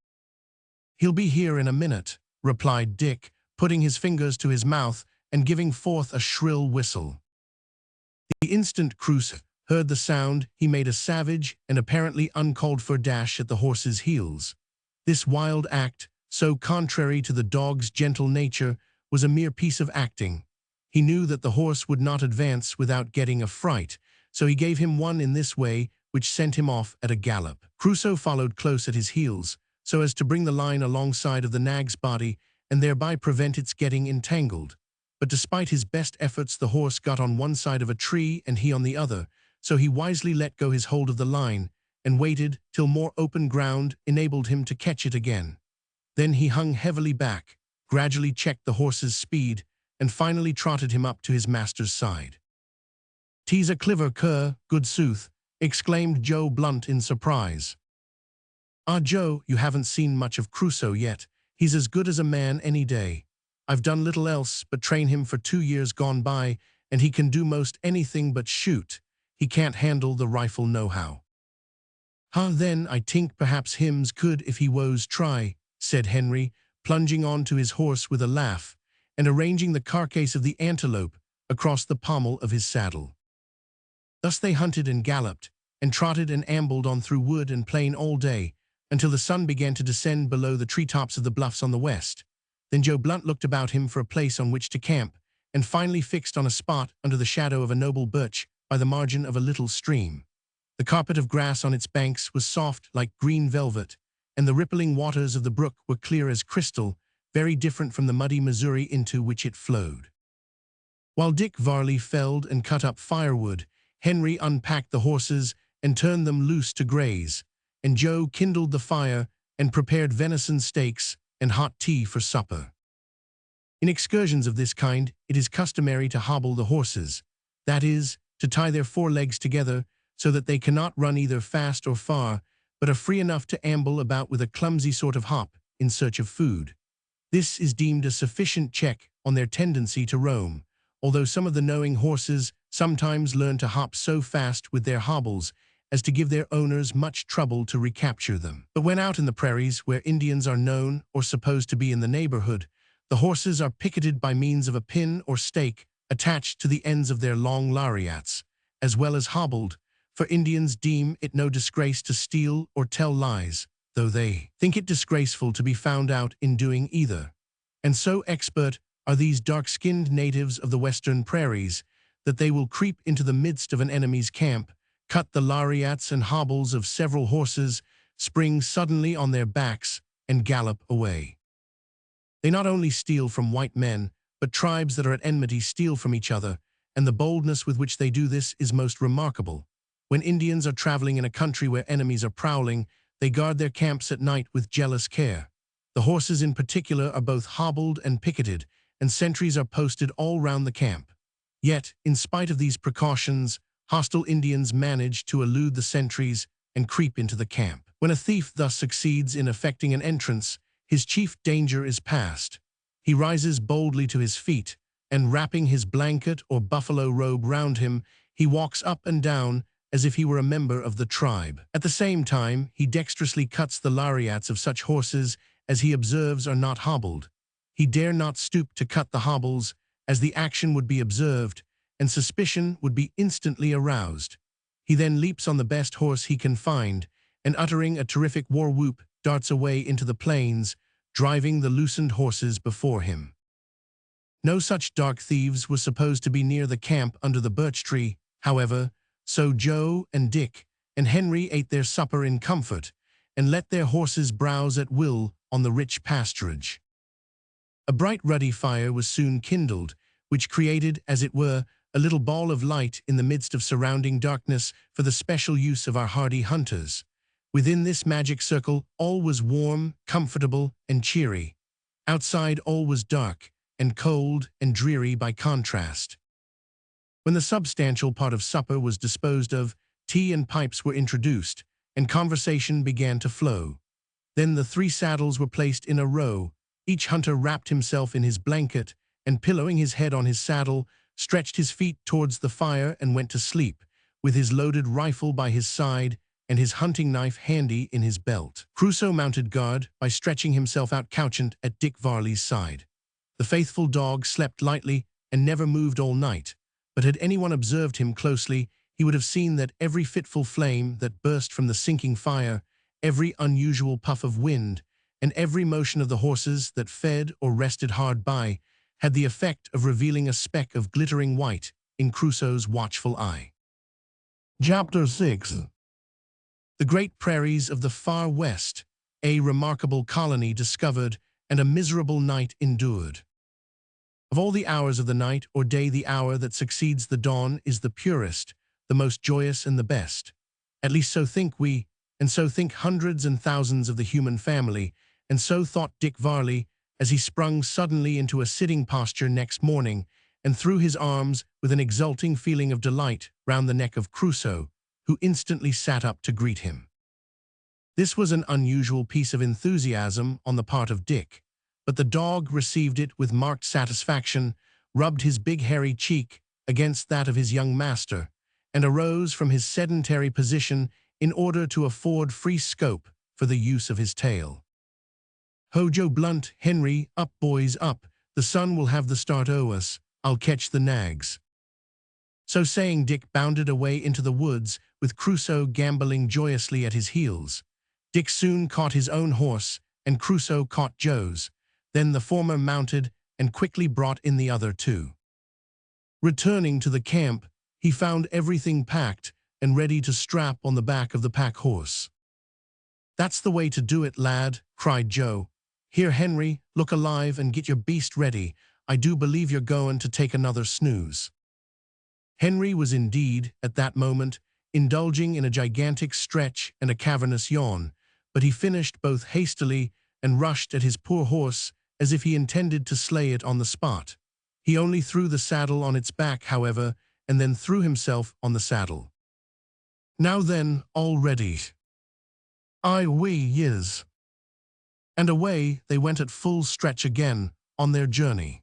"He'll be here in a minute," replied Dick, putting his fingers to his mouth and giving forth a shrill whistle. The instant Crusoe heard the sound, he made a savage and apparently uncalled-for dash at the horse's heels. This wild act, so contrary to the dog's gentle nature, was a mere piece of acting. He knew that the horse would not advance without getting a fright, so he gave him one in this way, which sent him off at a gallop. Crusoe followed close at his heels, so as to bring the line alongside of the nag's body and thereby prevent its getting entangled. But despite his best efforts, the horse got on one side of a tree and he on the other, so he wisely let go his hold of the line and waited till more open ground enabled him to catch it again. Then he hung heavily back, gradually checked the horse's speed, and finally trotted him up to his master's side. "'Tis a cliver cur, good sooth," exclaimed Joe Blunt in surprise. "Ah, Joe, you haven't seen much of Crusoe yet. He's as good as a man any day. I've done little else but train him for 2 years gone by, and he can do most anything but shoot. He can't handle the rifle nohow." Then I tink perhaps hims could if he woes try," said Henry, plunging on to his horse with a laugh, and arranging the carcass of the antelope across the pommel of his saddle. Thus they hunted and galloped, and trotted and ambled on through wood and plain all day, until the sun began to descend below the treetops of the bluffs on the west. Then Joe Blunt looked about him for a place on which to camp, and finally fixed on a spot under the shadow of a noble birch by the margin of a little stream. The carpet of grass on its banks was soft like green velvet, and the rippling waters of the brook were clear as crystal, very different from the muddy Missouri into which it flowed. While Dick Varley felled and cut up firewood, Henry unpacked the horses and turned them loose to graze, and Joe kindled the fire and prepared venison steaks and hot tea for supper. In excursions of this kind, it is customary to hobble the horses, that is, to tie their forelegs together so that they cannot run either fast or far, but are free enough to amble about with a clumsy sort of hop in search of food. This is deemed a sufficient check on their tendency to roam, although some of the knowing horses sometimes learn to hop so fast with their hobbles as to give their owners much trouble to recapture them. But when out in the prairies where Indians are known or supposed to be in the neighborhood, the horses are picketed by means of a pin or stake attached to the ends of their long lariats, as well as hobbled, for Indians deem it no disgrace to steal or tell lies, though they think it disgraceful to be found out in doing either. And so expert are these dark-skinned natives of the western prairies that they will creep into the midst of an enemy's camp, cut the lariats and hobbles of several horses, spring suddenly on their backs, and gallop away. They not only steal from white men, but tribes that are at enmity steal from each other, and the boldness with which they do this is most remarkable. When Indians are traveling in a country where enemies are prowling, they guard their camps at night with jealous care. The horses in particular are both hobbled and picketed, and sentries are posted all round the camp. Yet, in spite of these precautions, hostile Indians manage to elude the sentries and creep into the camp. When a thief thus succeeds in effecting an entrance, his chief danger is past. He rises boldly to his feet, and wrapping his blanket or buffalo robe round him, he walks up and down as if he were a member of the tribe. At the same time, he dexterously cuts the lariats of such horses as he observes are not hobbled. He dare not stoop to cut the hobbles, as the action would be observed, and suspicion would be instantly aroused. He then leaps on the best horse he can find, and uttering a terrific war whoop, darts away into the plains, driving the loosened horses before him. No such dark thieves were supposed to be near the camp under the birch tree, however, so Joe and Dick and Henry ate their supper in comfort, and let their horses browse at will on the rich pasturage. A bright ruddy fire was soon kindled, which created, as it were, a little ball of light in the midst of surrounding darkness for the special use of our hardy hunters. Within this magic circle, all was warm, comfortable, and cheery. Outside, all was dark, and cold, and dreary by contrast. When the substantial part of supper was disposed of, tea and pipes were introduced, and conversation began to flow. Then the 3 saddles were placed in a row. Each hunter wrapped himself in his blanket, and pillowing his head on his saddle, stretched his feet towards the fire and went to sleep, with his loaded rifle by his side and his hunting knife handy in his belt. Crusoe mounted guard by stretching himself out couchant at Dick Varley's side. The faithful dog slept lightly and never moved all night, but had anyone observed him closely, he would have seen that every fitful flame that burst from the sinking fire, every unusual puff of wind, and every motion of the horses that fed or rested hard by, had the effect of revealing a speck of glittering white in Crusoe's watchful eye. Chapter 6. The great prairies of the far west, a remarkable colony discovered, and a miserable night endured. Of all the hours of the night or day, the hour that succeeds the dawn is the purest, the most joyous and the best. At least so think we, and so think hundreds and thousands of the human family, and so thought Dick Varley as he sprung suddenly into a sitting posture next morning and threw his arms with an exulting feeling of delight round the neck of Crusoe, who instantly sat up to greet him. This was an unusual piece of enthusiasm on the part of Dick, but the dog received it with marked satisfaction, rubbed his big hairy cheek against that of his young master, and arose from his sedentary position in order to afford free scope for the use of his tail. "Ho, Joe Blunt, Henry, up boys, up, the sun will have the start o' us, I'll catch the nags." So saying, Dick bounded away into the woods, with Crusoe gambolling joyously at his heels. Dick soon caught his own horse, and Crusoe caught Joe's. Then the former mounted and quickly brought in the other 2. Returning to the camp, he found everything packed and ready to strap on the back of the pack horse. "That's the way to do it, lad," cried Joe. "Here, Henry, look alive and get your beast ready. I do believe you're going to take another snooze." Henry was indeed, at that moment, indulging in a gigantic stretch and a cavernous yawn, but he finished both hastily and rushed at his poor horse as if he intended to slay it on the spot. He only threw the saddle on its back, however, and then threw himself on the saddle. "Now then, all ready." "Aye, we is." And away they went at full stretch again on their journey.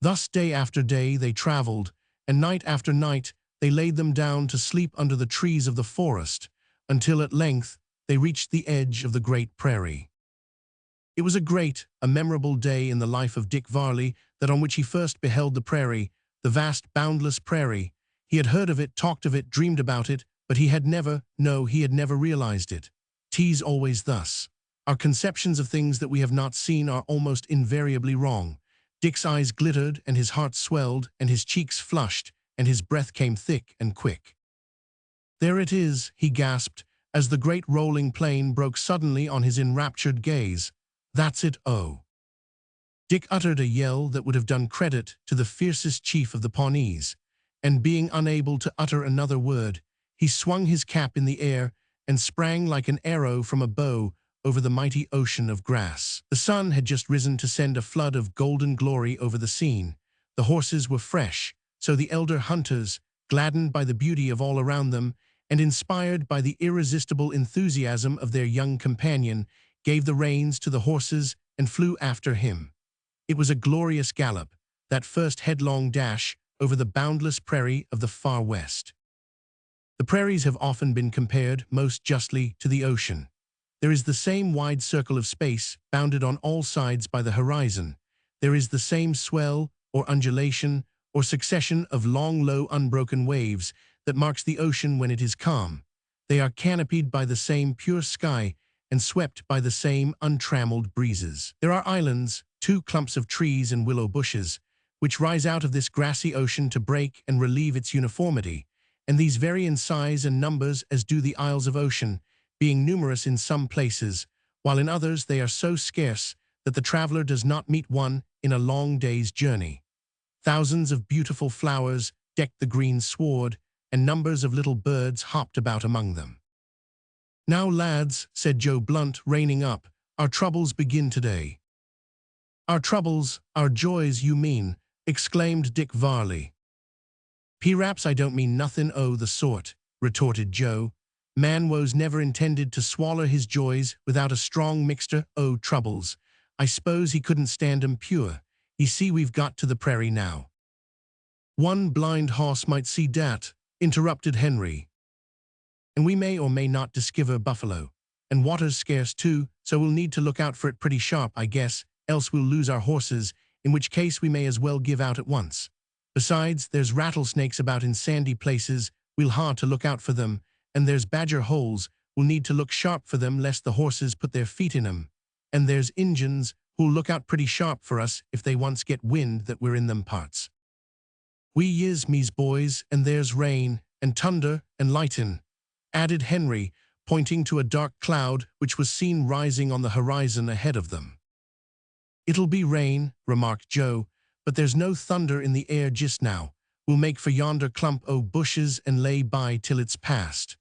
Thus day after day they travelled, and night after night they laid them down to sleep under the trees of the forest, until at length they reached the edge of the great prairie. It was a memorable day in the life of Dick Varley, that on which he first beheld the prairie, the vast, boundless prairie. He had heard of it, talked of it, dreamed about it, but he had never realized it. 'Tis always thus. Our conceptions of things that we have not seen are almost invariably wrong. Dick's eyes glittered, and his heart swelled, and his cheeks flushed, and his breath came thick and quick. "There it is," he gasped, as the great rolling plain broke suddenly on his enraptured gaze. "That's it, oh." Dick uttered a yell that would have done credit to the fiercest chief of the Pawnees, and being unable to utter another word, he swung his cap in the air and sprang like an arrow from a bow over the mighty ocean of grass. The sun had just risen to send a flood of golden glory over the scene. The horses were fresh, so the elder hunters, gladdened by the beauty of all around them, and inspired by the irresistible enthusiasm of their young companion, gave the reins to the horses and flew after him. It was a glorious gallop, that first headlong dash over the boundless prairie of the far west. The prairies have often been compared, most justly, to the ocean. There is the same wide circle of space, bounded on all sides by the horizon. There is the same swell, or undulation, or succession of long, low, unbroken waves that marks the ocean when it is calm. They are canopied by the same pure sky and swept by the same untrammeled breezes. There are islands, 2 clumps of trees and willow bushes, which rise out of this grassy ocean to break and relieve its uniformity, and these vary in size and numbers as do the isles of ocean, being numerous in some places, while in others they are so scarce that the traveler does not meet one in a long day's journey. Thousands of beautiful flowers decked the green sward, and numbers of little birds hopped about among them. "Now, lads," said Joe Blunt, reining up, "our troubles begin today." "Our troubles, our joys, you mean," exclaimed Dick Varley. "P'raps I don't mean nothin' o' the sort," retorted Joe. "Man was never intended to swaller his joys without a strong mixture o' troubles. I s'pose he couldn't stand 'em pure. Ye see we've got to the prairie now." "One blind hoss might see dat," interrupted Henry. "And we may or may not diskiver buffalo. And water's scarce too, so we'll need to look out for it pretty sharp, I guess, else we'll lose our horses, in which case we may as well give out at once. Besides, there's rattlesnakes about in sandy places, we'll ha' to look out for them, and there's badger holes, we'll need to look sharp for them lest the horses put their feet in 'em. And there's Injuns, who'll look out pretty sharp for us if they once get wind that we're in them parts. We is, me's boys, and there's rain, and thunder, and lightin'," added Henry, pointing to a dark cloud which was seen rising on the horizon ahead of them. "It'll be rain," remarked Joe, "but there's no thunder in the air just now. We'll make for yonder clump o' bushes and lay by till it's past."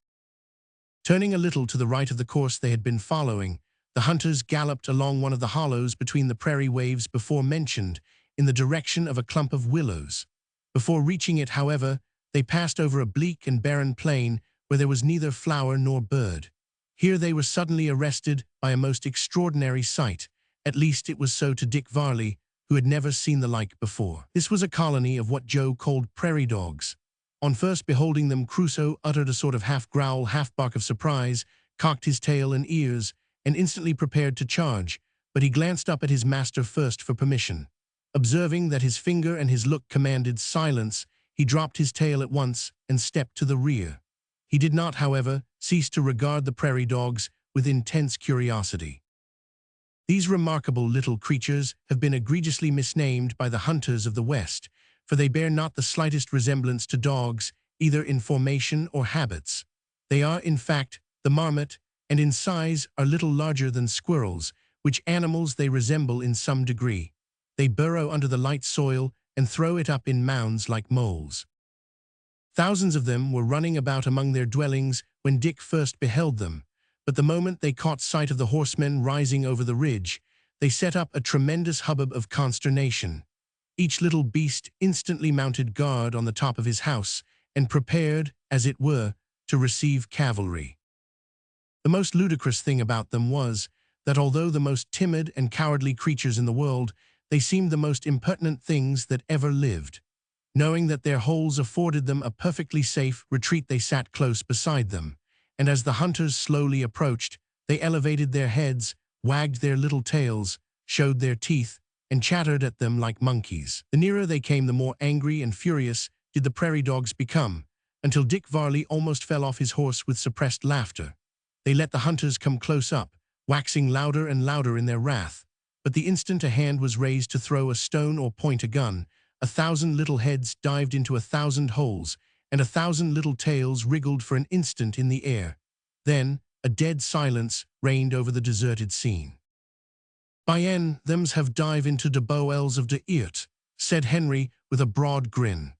Turning a little to the right of the course they had been following, the hunters galloped along one of the hollows between the prairie waves before mentioned, in the direction of a clump of willows. Before reaching it, however, they passed over a bleak and barren plain where there was neither flower nor bird. Here they were suddenly arrested by a most extraordinary sight. At least it was so to Dick Varley, who had never seen the like before. This was a colony of what Joe called prairie dogs. On first beholding them, Crusoe uttered a sort of half-growl, half-bark of surprise, cocked his tail and ears, and instantly prepared to charge, but he glanced up at his master first for permission. Observing that his finger and his look commanded silence, he dropped his tail at once and stepped to the rear. He did not, however, cease to regard the prairie dogs with intense curiosity. These remarkable little creatures have been egregiously misnamed by the hunters of the West, for they bear not the slightest resemblance to dogs, either in formation or habits. They are, in fact, the marmot, and in size are little larger than squirrels, which animals they resemble in some degree. They burrow under the light soil and throw it up in mounds like moles. Thousands of them were running about among their dwellings when Dick first beheld them, but the moment they caught sight of the horsemen rising over the ridge, they set up a tremendous hubbub of consternation. Each little beast instantly mounted guard on the top of his house and prepared, as it were, to receive cavalry. The most ludicrous thing about them was that although the most timid and cowardly creatures in the world, they seemed the most impertinent things that ever lived. Knowing that their holes afforded them a perfectly safe retreat, they sat close beside them, and as the hunters slowly approached, they elevated their heads, wagged their little tails, showed their teeth, and chattered at them like monkeys. The nearer they came, the more angry and furious did the prairie dogs become, until Dick Varley almost fell off his horse with suppressed laughter. They let the hunters come close up, waxing louder and louder in their wrath, but the instant a hand was raised to throw a stone or point a gun, 1,000 little heads dived into 1,000 holes, and 1,000 little tails wriggled for an instant in the air. Then, a dead silence reigned over the deserted scene. "Bien, thems have dive into de bowels of de earth," said Henry with a broad grin.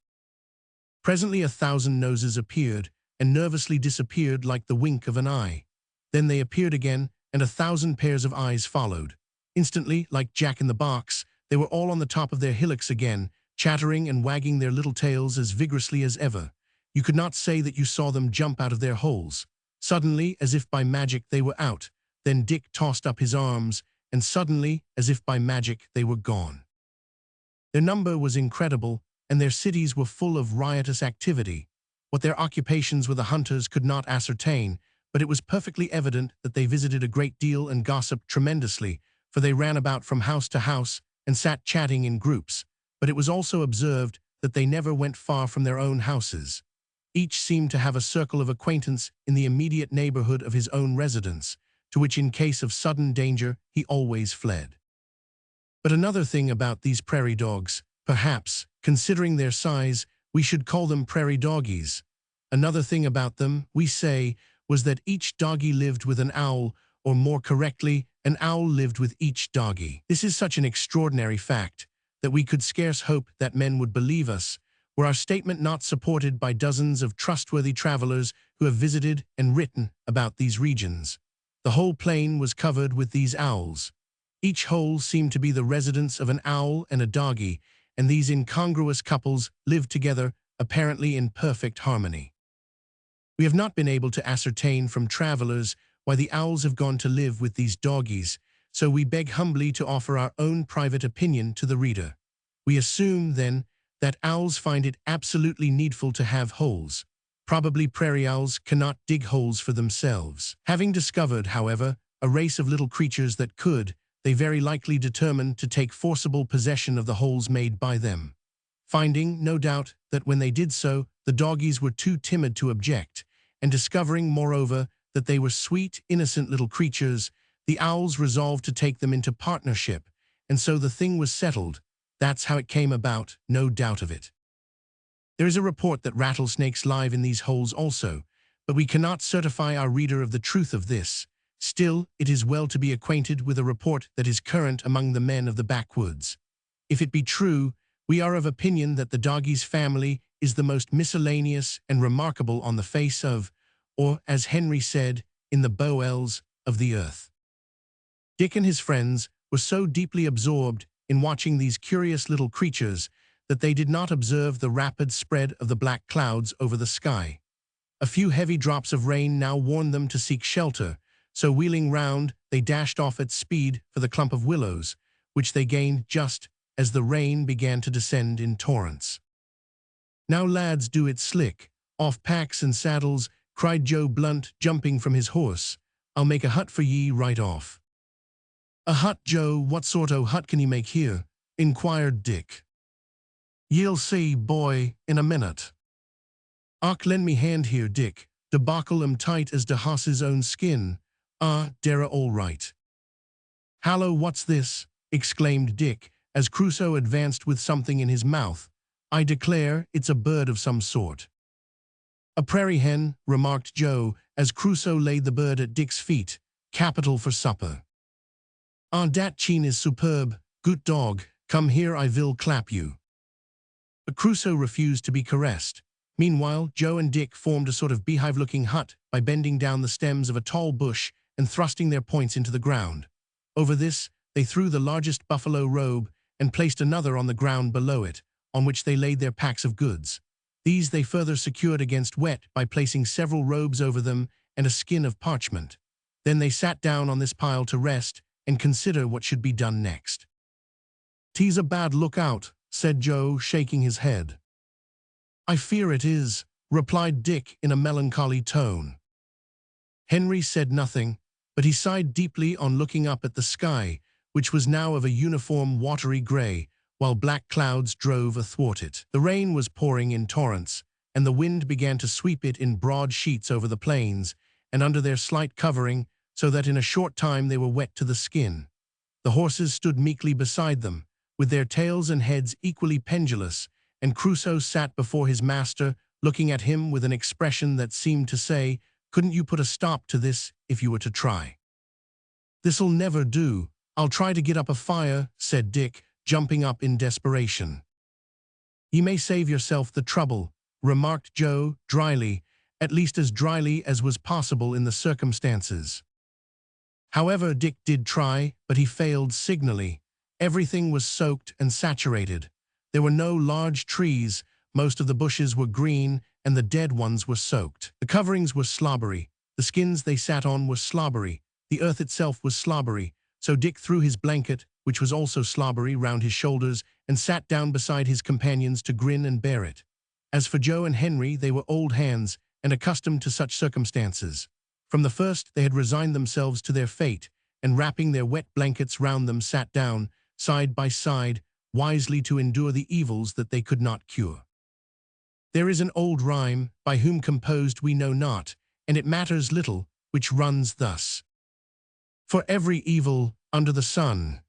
Presently 1,000 noses appeared, and nervously disappeared like the wink of an eye. Then they appeared again, and 1,000 pairs of eyes followed. Instantly, like Jack in the Box, they were all on the top of their hillocks again, chattering and wagging their little tails as vigorously as ever. You could not say that you saw them jump out of their holes. Suddenly, as if by magic, they were out. Then Dick tossed up his arms, and suddenly, as if by magic, they were gone. Their number was incredible, and their cities were full of riotous activity. What their occupations were the hunters could not ascertain, but it was perfectly evident that they visited a great deal and gossiped tremendously, for they ran about from house to house and sat chatting in groups. But it was also observed that they never went far from their own houses. Each seemed to have a circle of acquaintance in the immediate neighborhood of his own residence, to which in case of sudden danger he always fled. But another thing about these prairie dogs, perhaps, considering their size, we should call them prairie doggies. Another thing about them, we say, was that each doggie lived with an owl, or more correctly, an owl lived with each doggie. This is such an extraordinary fact that we could scarce hope that men would believe us, were our statement not supported by dozens of trustworthy travelers who have visited and written about these regions. The whole plain was covered with these owls. Each hole seemed to be the residence of an owl and a doggie, and these incongruous couples lived together, apparently in perfect harmony. We have not been able to ascertain from travelers why the owls have gone to live with these doggies, so we beg humbly to offer our own private opinion to the reader. We assume, then, that owls find it absolutely needful to have holes. Probably prairie owls cannot dig holes for themselves. Having discovered, however, a race of little creatures that could, they very likely determined to take forcible possession of the holes made by them. Finding, no doubt, that when they did so, the doggies were too timid to object, and discovering, moreover, that they were sweet, innocent little creatures, the owls resolved to take them into partnership, and so the thing was settled. That's how it came about, no doubt of it. There is a report that rattlesnakes live in these holes also, but we cannot certify our reader of the truth of this. Still, it is well to be acquainted with a report that is current among the men of the backwoods. If it be true, we are of opinion that the doggie's family is the most miscellaneous and remarkable on the face of, or, as Henry said, in the bowels of the earth. Dick and his friends were so deeply absorbed in watching these curious little creatures that they did not observe the rapid spread of the black clouds over the sky. A few heavy drops of rain now warned them to seek shelter, so wheeling round, they dashed off at speed for the clump of willows, which they gained just as the rain began to descend in torrents. "Now, lads, do it slick. Off packs and saddles," cried Joe Blunt, jumping from his horse. "I'll make a hut for ye right off." "A hut, Joe? What sort o' hut can ye make here?" inquired Dick. "Ye'll see, boy, in a minute." "Och, lend me hand here, Dick. De buckle 'em tight as de hoss's own skin. Ah, dere all right." "Hallo, what's this?" exclaimed Dick, as Crusoe advanced with something in his mouth. "I declare, it's a bird of some sort." "A prairie hen," remarked Joe, as Crusoe laid the bird at Dick's feet. "Capital for supper." "Ah, dat chin is superb. Good dog, come here, I will clap you." But Crusoe refused to be caressed. Meanwhile, Joe and Dick formed a sort of beehive-looking hut by bending down the stems of a tall bush and thrusting their points into the ground. Over this, they threw the largest buffalo robe and placed another on the ground below it, on which they laid their packs of goods. These they further secured against wet by placing several robes over them and a skin of parchment. Then they sat down on this pile to rest and consider what should be done next. "'Tis a bad lookout," said Joe, shaking his head. "I fear it is," replied Dick in a melancholy tone. Henry said nothing, but he sighed deeply on looking up at the sky, which was now of a uniform watery gray, while black clouds drove athwart it. The rain was pouring in torrents, and the wind began to sweep it in broad sheets over the plains and under their slight covering, so that in a short time they were wet to the skin. The horses stood meekly beside them, with their tails and heads equally pendulous, and Crusoe sat before his master, looking at him with an expression that seemed to say, "Couldn't you put a stop to this if you were to try?" "This'll never do. I'll try to get up a fire," said Dick, jumping up in desperation. "You may save yourself the trouble," remarked Joe dryly, at least as dryly as was possible in the circumstances. However, Dick did try, but he failed signally. Everything was soaked and saturated. There were no large trees, most of the bushes were green, and the dead ones were soaked. The coverings were slobbery, the skins they sat on were slobbery, the earth itself was slobbery, so Dick threw his blanket, which was also slobbery, round his shoulders and sat down beside his companions to grin and bear it. As for Joe and Henry, they were old hands and accustomed to such circumstances. From the first they had resigned themselves to their fate, and wrapping their wet blankets round them sat down, side by side, wisely to endure the evils that they could not cure. There is an old rhyme, by whom composed we know not, and it matters little, which runs thus: "For every evil under the sun,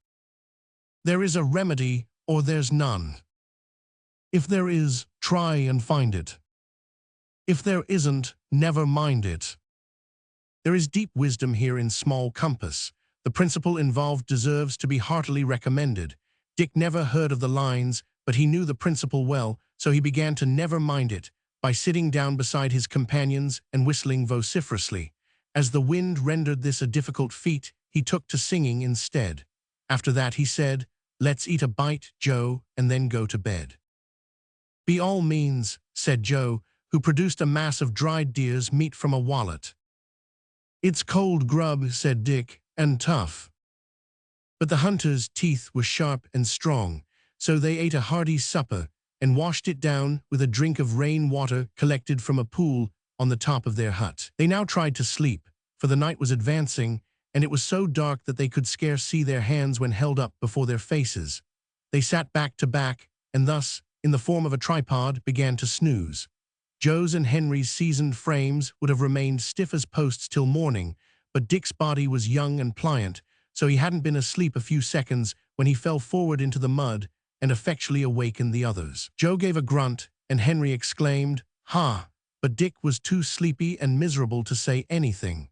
there is a remedy or there's none. If there is, try and find it. If there isn't, never mind it." There is deep wisdom here in small compass. The principle involved deserves to be heartily recommended. Dick never heard of the lines, but he knew the principle well, so he began to never mind it by sitting down beside his companions and whistling vociferously. As the wind rendered this a difficult feat, he took to singing instead. After that he said, "Let's eat a bite, Joe, and then go to bed." "Be all means," said Joe, who produced a mass of dried deer's meat from a wallet. "It's cold grub," said Dick, "and tough." But the hunters' teeth were sharp and strong, so they ate a hearty supper and washed it down with a drink of rain water collected from a pool on the top of their hut. They now tried to sleep, for the night was advancing, and it was so dark that they could scarce see their hands when held up before their faces. They sat back to back, and thus, in the form of a tripod, began to snooze. Joe's and Henry's seasoned frames would have remained stiff as posts till morning, but Dick's body was young and pliant, so he hadn't been asleep a few seconds when he fell forward into the mud and effectually awakened the others. Joe gave a grunt, and Henry exclaimed, "Ha!" but Dick was too sleepy and miserable to say anything.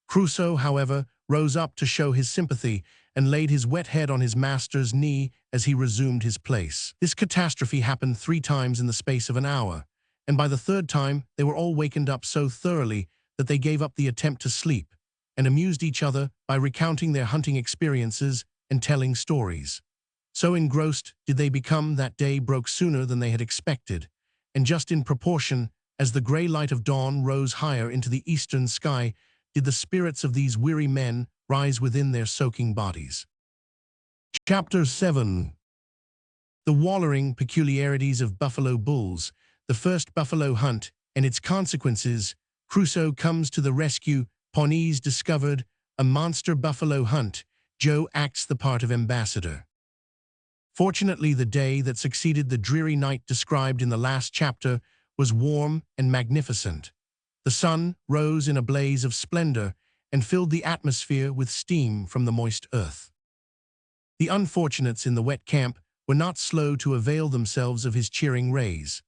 Crusoe, however, rose up to show his sympathy and laid his wet head on his master's knee as he resumed his place. This catastrophe happened 3 times in the space of an hour, and by the 3rd time they were all wakened up so thoroughly that they gave up the attempt to sleep, and amused each other by recounting their hunting experiences and telling stories. So engrossed did they become that day broke sooner than they had expected, and just in proportion as the gray light of dawn rose higher into the eastern sky did the spirits of these weary men rise within their soaking bodies. Chapter 7. The wallering peculiarities of buffalo bulls, the first buffalo hunt, and its consequences. Crusoe comes to the rescue. Pawnees discovered. A monster buffalo hunt. Joe acts the part of ambassador. Fortunately, the day that succeeded the dreary night described in the last chapter was warm and magnificent. The sun rose in a blaze of splendor and filled the atmosphere with steam from the moist earth. The unfortunates in the wet camp were not slow to avail themselves of his cheering rays.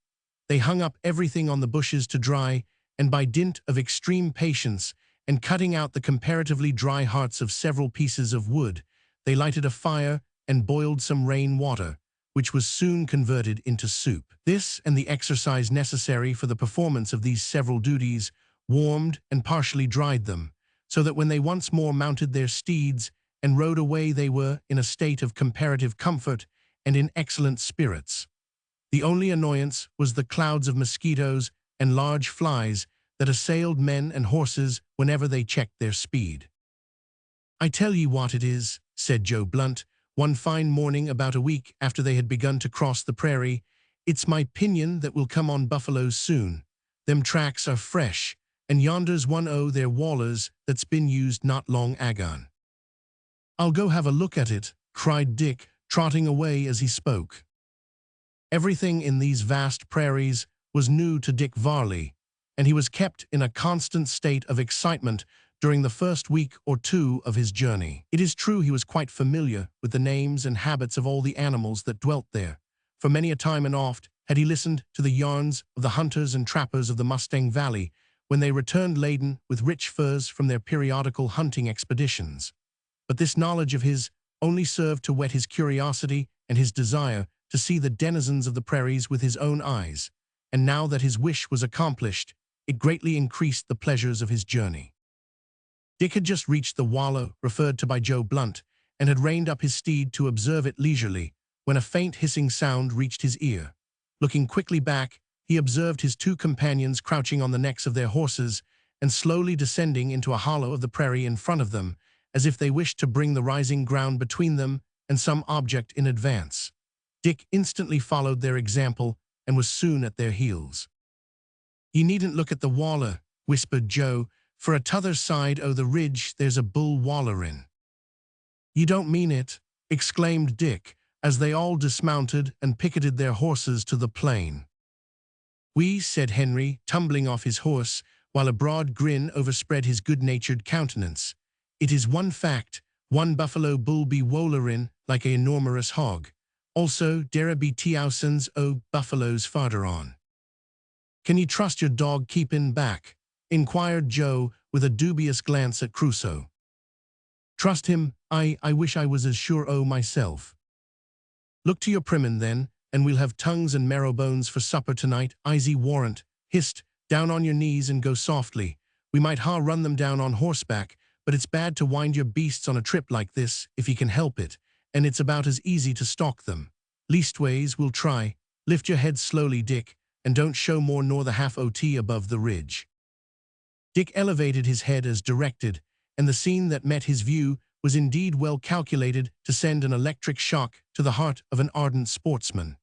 They hung up everything on the bushes to dry, and by dint of extreme patience and cutting out the comparatively dry hearts of several pieces of wood, they lighted a fire and boiled some rain water, which was soon converted into soup. This and the exercise necessary for the performance of these several duties warmed and partially dried them, so that when they once more mounted their steeds and rode away they were in a state of comparative comfort and in excellent spirits. The only annoyance was the clouds of mosquitoes and large flies that assailed men and horses whenever they checked their speed. "I tell ye what it is," said Joe Blunt, one fine morning about a week after they had begun to cross the prairie, "it's my 'pinion that we'll come on buffaloes soon. Them tracks are fresh, and yonder's one o' their wallers that's been used not long agone." "I'll go have a look at it," cried Dick, trotting away as he spoke. Everything in these vast prairies was new to Dick Varley, and he was kept in a constant state of excitement during the first week or two of his journey. It is true he was quite familiar with the names and habits of all the animals that dwelt there, for many a time and oft had he listened to the yarns of the hunters and trappers of the Mustang Valley when they returned laden with rich furs from their periodical hunting expeditions. But this knowledge of his only served to whet his curiosity and his desire to see the denizens of the prairies with his own eyes, and now that his wish was accomplished, it greatly increased the pleasures of his journey. Dick had just reached the wallow referred to by Joe Blunt, and had reined up his steed to observe it leisurely, when a faint hissing sound reached his ear. Looking quickly back, he observed his two companions crouching on the necks of their horses and slowly descending into a hollow of the prairie in front of them, as if they wished to bring the rising ground between them and some object in advance. Dick instantly followed their example and was soon at their heels. "Ye needn't look at the waller," whispered Joe, "for a t'other side o' the ridge there's a bull wallerin'." "You don't mean it," exclaimed Dick, as they all dismounted and picketed their horses to the plain. "We," said Henry, tumbling off his horse, while a broad grin overspread his good-natured countenance. "It is one fact, one buffalo bull be wollerin' like a enormous hog. Also, dere be thousands o' buffaloes farther on." "Can ye trust your dog keepin' back?" inquired Joe, with a dubious glance at Crusoe. "Trust him? I wish I was as sure o' myself." "Look to your primmin' then, and we'll have tongues and marrow bones for supper tonight, Izzy warrant. Hist, down on your knees and go softly. We might run them down on horseback, but it's bad to wind your beasts on a trip like this, if ye can help it, and it's about as easy to stalk them. Leastways, we'll try. Lift your head slowly, Dick, and don't show more nor the half OT above the ridge." Dick elevated his head as directed, and the scene that met his view was indeed well calculated to send an electric shock to the heart of an ardent sportsman.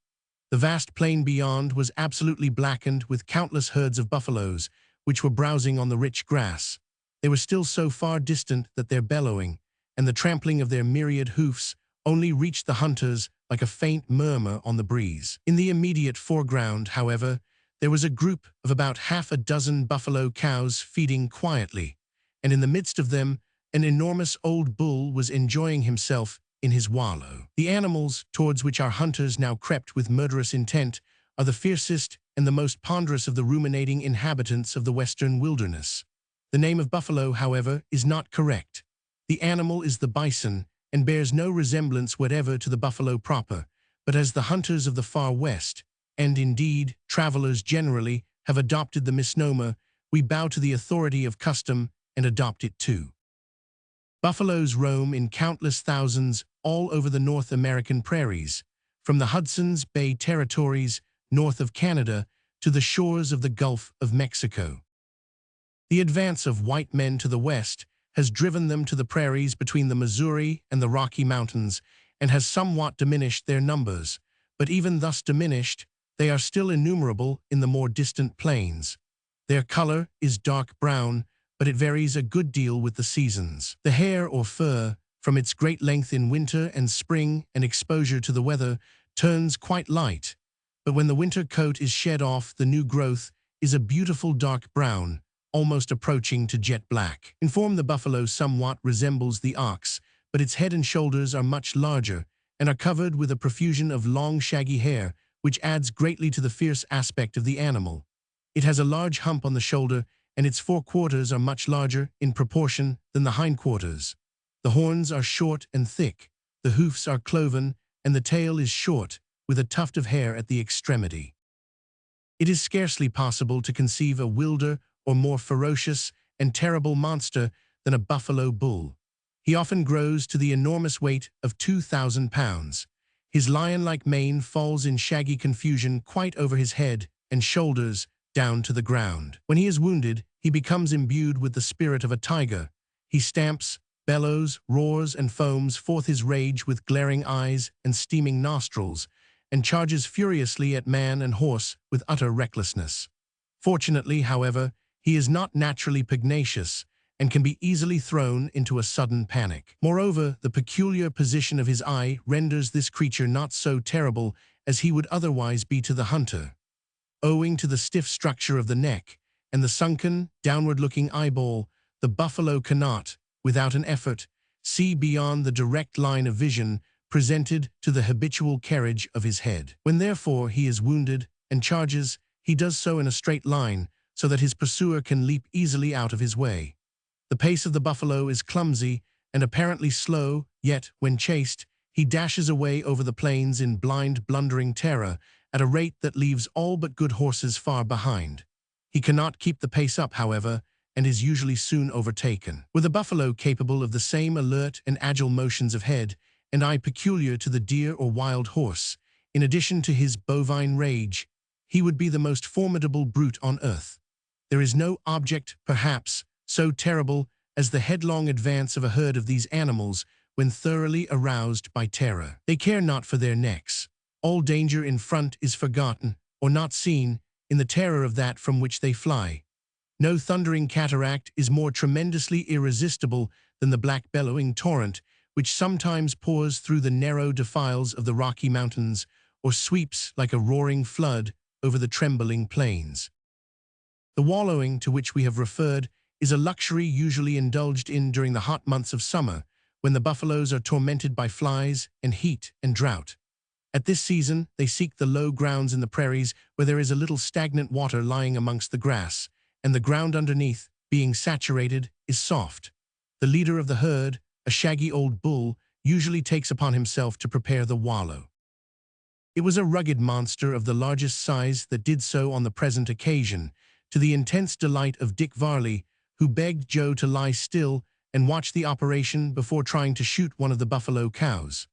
The vast plain beyond was absolutely blackened with countless herds of buffaloes, which were browsing on the rich grass. They were still so far distant that their bellowing, and the trampling of their myriad hoofs, only reached the hunters like a faint murmur on the breeze. In the immediate foreground, however, there was a group of about half a dozen buffalo cows feeding quietly, and in the midst of them, an enormous old bull was enjoying himself in his wallow. The animals, towards which our hunters now crept with murderous intent, are the fiercest and the most ponderous of the ruminating inhabitants of the western wilderness. The name of buffalo, however, is not correct. The animal is the bison, and bears no resemblance whatever to the buffalo proper, but as the hunters of the far west, and indeed travelers generally, have adopted the misnomer, we bow to the authority of custom and adopt it too. Buffaloes roam in countless thousands all over the North American prairies, from the Hudson's Bay territories north of Canada to the shores of the Gulf of Mexico. The advance of white men to the west has driven them to the prairies between the Missouri and the Rocky Mountains and has somewhat diminished their numbers, but even thus diminished, they are still innumerable in the more distant plains. Their color is dark brown, but it varies a good deal with the seasons. The hair or fur, from its great length in winter and spring and exposure to the weather, turns quite light, but when the winter coat is shed off, the new growth is a beautiful dark brown, almost approaching to jet black. In form, the buffalo somewhat resembles the ox, but its head and shoulders are much larger and are covered with a profusion of long shaggy hair, which adds greatly to the fierce aspect of the animal. It has a large hump on the shoulder, and its forequarters are much larger in proportion than the hindquarters. The horns are short and thick, the hoofs are cloven, and the tail is short, with a tuft of hair at the extremity. It is scarcely possible to conceive a wilder or more ferocious and terrible monster than a buffalo bull. He often grows to the enormous weight of 2,000 pounds. His lion-like mane falls in shaggy confusion quite over his head and shoulders down to the ground. When he is wounded, he becomes imbued with the spirit of a tiger. He stamps, bellows, roars, and foams forth his rage with glaring eyes and steaming nostrils, and charges furiously at man and horse with utter recklessness. Fortunately, however, he is not naturally pugnacious and can be easily thrown into a sudden panic. Moreover, the peculiar position of his eye renders this creature not so terrible as he would otherwise be to the hunter. Owing to the stiff structure of the neck and the sunken, downward-looking eyeball, the buffalo cannot, without an effort, see beyond the direct line of vision presented to the habitual carriage of his head. When therefore he is wounded and charges, he does so in a straight line, so that his pursuer can leap easily out of his way. The pace of the buffalo is clumsy and apparently slow, yet, when chased, he dashes away over the plains in blind, blundering terror at a rate that leaves all but good horses far behind. He cannot keep the pace up, however, and is usually soon overtaken. With a buffalo capable of the same alert and agile motions of head and eye peculiar to the deer or wild horse, in addition to his bovine rage, he would be the most formidable brute on earth. There is no object, perhaps, so terrible as the headlong advance of a herd of these animals when thoroughly aroused by terror. They care not for their necks. All danger in front is forgotten, or not seen, in the terror of that from which they fly. No thundering cataract is more tremendously irresistible than the black bellowing torrent, which sometimes pours through the narrow defiles of the Rocky Mountains, or sweeps like a roaring flood over the trembling plains. The wallowing to which we have referred is a luxury usually indulged in during the hot months of summer, when the buffaloes are tormented by flies and heat and drought. At this season, they seek the low grounds in the prairies where there is a little stagnant water lying amongst the grass, and the ground underneath, being saturated, is soft. The leader of the herd, a shaggy old bull, usually takes upon himself to prepare the wallow. It was a rugged monster of the largest size that did so on the present occasion, to the intense delight of Dick Varley, who begged Joe to lie still and watch the operation before trying to shoot one of the buffalo cows.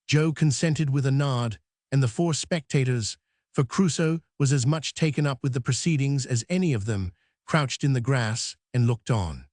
Joe consented with a nod, and the four spectators, for Crusoe was as much taken up with the proceedings as any of them, crouched in the grass and looked on.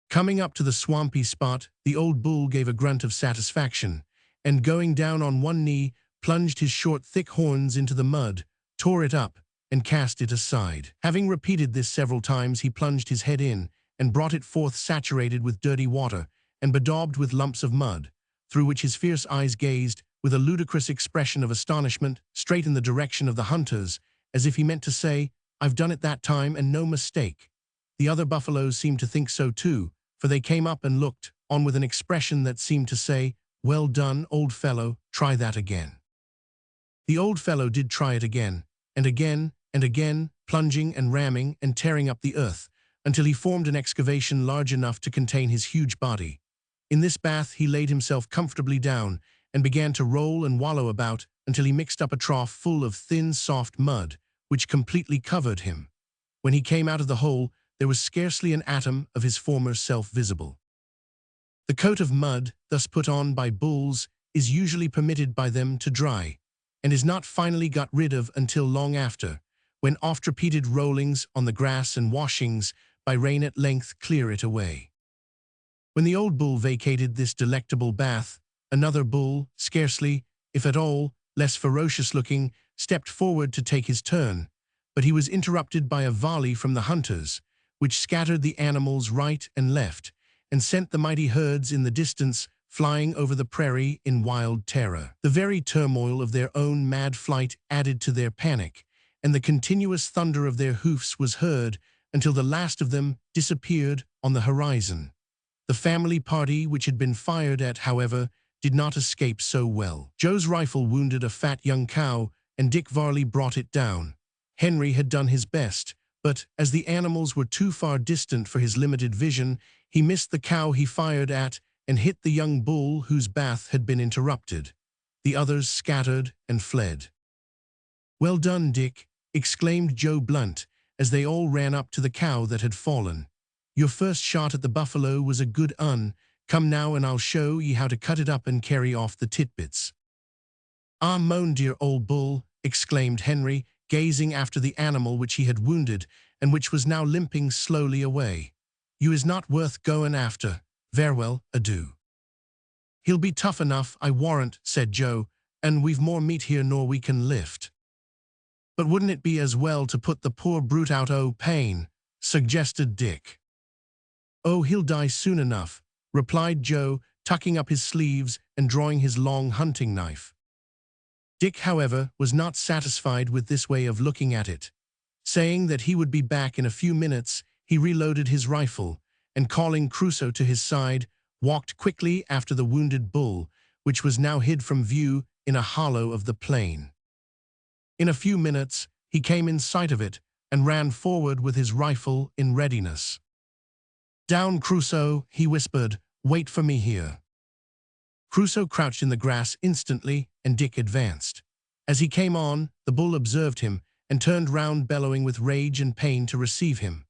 Coming up to the swampy spot, the old bull gave a grunt of satisfaction, and going down on one knee, plunged his short, thick horns into the mud, tore it up, and cast it aside. Having repeated this several times, he plunged his head in and brought it forth saturated with dirty water and bedaubed with lumps of mud, through which his fierce eyes gazed with a ludicrous expression of astonishment straight in the direction of the hunters, as if he meant to say, "I've done it that time and no mistake." The other buffaloes seemed to think so too, for they came up and looked on with an expression that seemed to say, "Well done, old fellow, try that again." The old fellow did try it again, and again, and again, plunging and ramming and tearing up the earth, until he formed an excavation large enough to contain his huge body. In this bath he laid himself comfortably down, and began to roll and wallow about until he mixed up a trough full of thin, soft mud, which completely covered him. When he came out of the hole, there was scarcely an atom of his former self visible. The coat of mud, thus put on by bulls, is usually permitted by them to dry, and is not finally got rid of until long after, when oft-repeated rollings on the grass and washings by rain at length clear it away. When the old bull vacated this delectable bath, another bull, scarcely, if at all, less ferocious-looking, stepped forward to take his turn, but he was interrupted by a volley from the hunters, which scattered the animals right and left, and sent the mighty herds in the distance flying over the prairie in wild terror. The very turmoil of their own mad flight added to their panic, and the continuous thunder of their hoofs was heard until the last of them disappeared on the horizon. The family party which had been fired at, however, did not escape so well. Joe's rifle wounded a fat young cow, and Dick Varley brought it down. Henry had done his best, but as the animals were too far distant for his limited vision, he missed the cow he fired at and hit the young bull whose bath had been interrupted. The others scattered and fled. "Well done, Dick," exclaimed Joe Blunt, as they all ran up to the cow that had fallen. "Your first shot at the buffalo was a good 'un, Come now and I'll show ye how to cut it up and carry off the titbits." "Ah, moan, dear old bull," exclaimed Henry, gazing after the animal which he had wounded and which was now limping slowly away. "You is not worth goin' after. Farewell, adieu." "He'll be tough enough, I warrant," said Joe, "and we've more meat here nor we can lift." "But wouldn't it be as well to put the poor brute out o' pain?" suggested Dick. "Oh, he'll die soon enough," replied Joe, tucking up his sleeves and drawing his long hunting knife. Dick, however, was not satisfied with this way of looking at it. Saying that he would be back in a few minutes, he reloaded his rifle, and calling Crusoe to his side, walked quickly after the wounded bull, which was now hid from view in a hollow of the plain. In a few minutes, he came in sight of it and ran forward with his rifle in readiness. "Down, Crusoe," he whispered. "Wait for me here." Crusoe crouched in the grass instantly, and Dick advanced. As he came on, the bull observed him and turned round bellowing with rage and pain to receive him.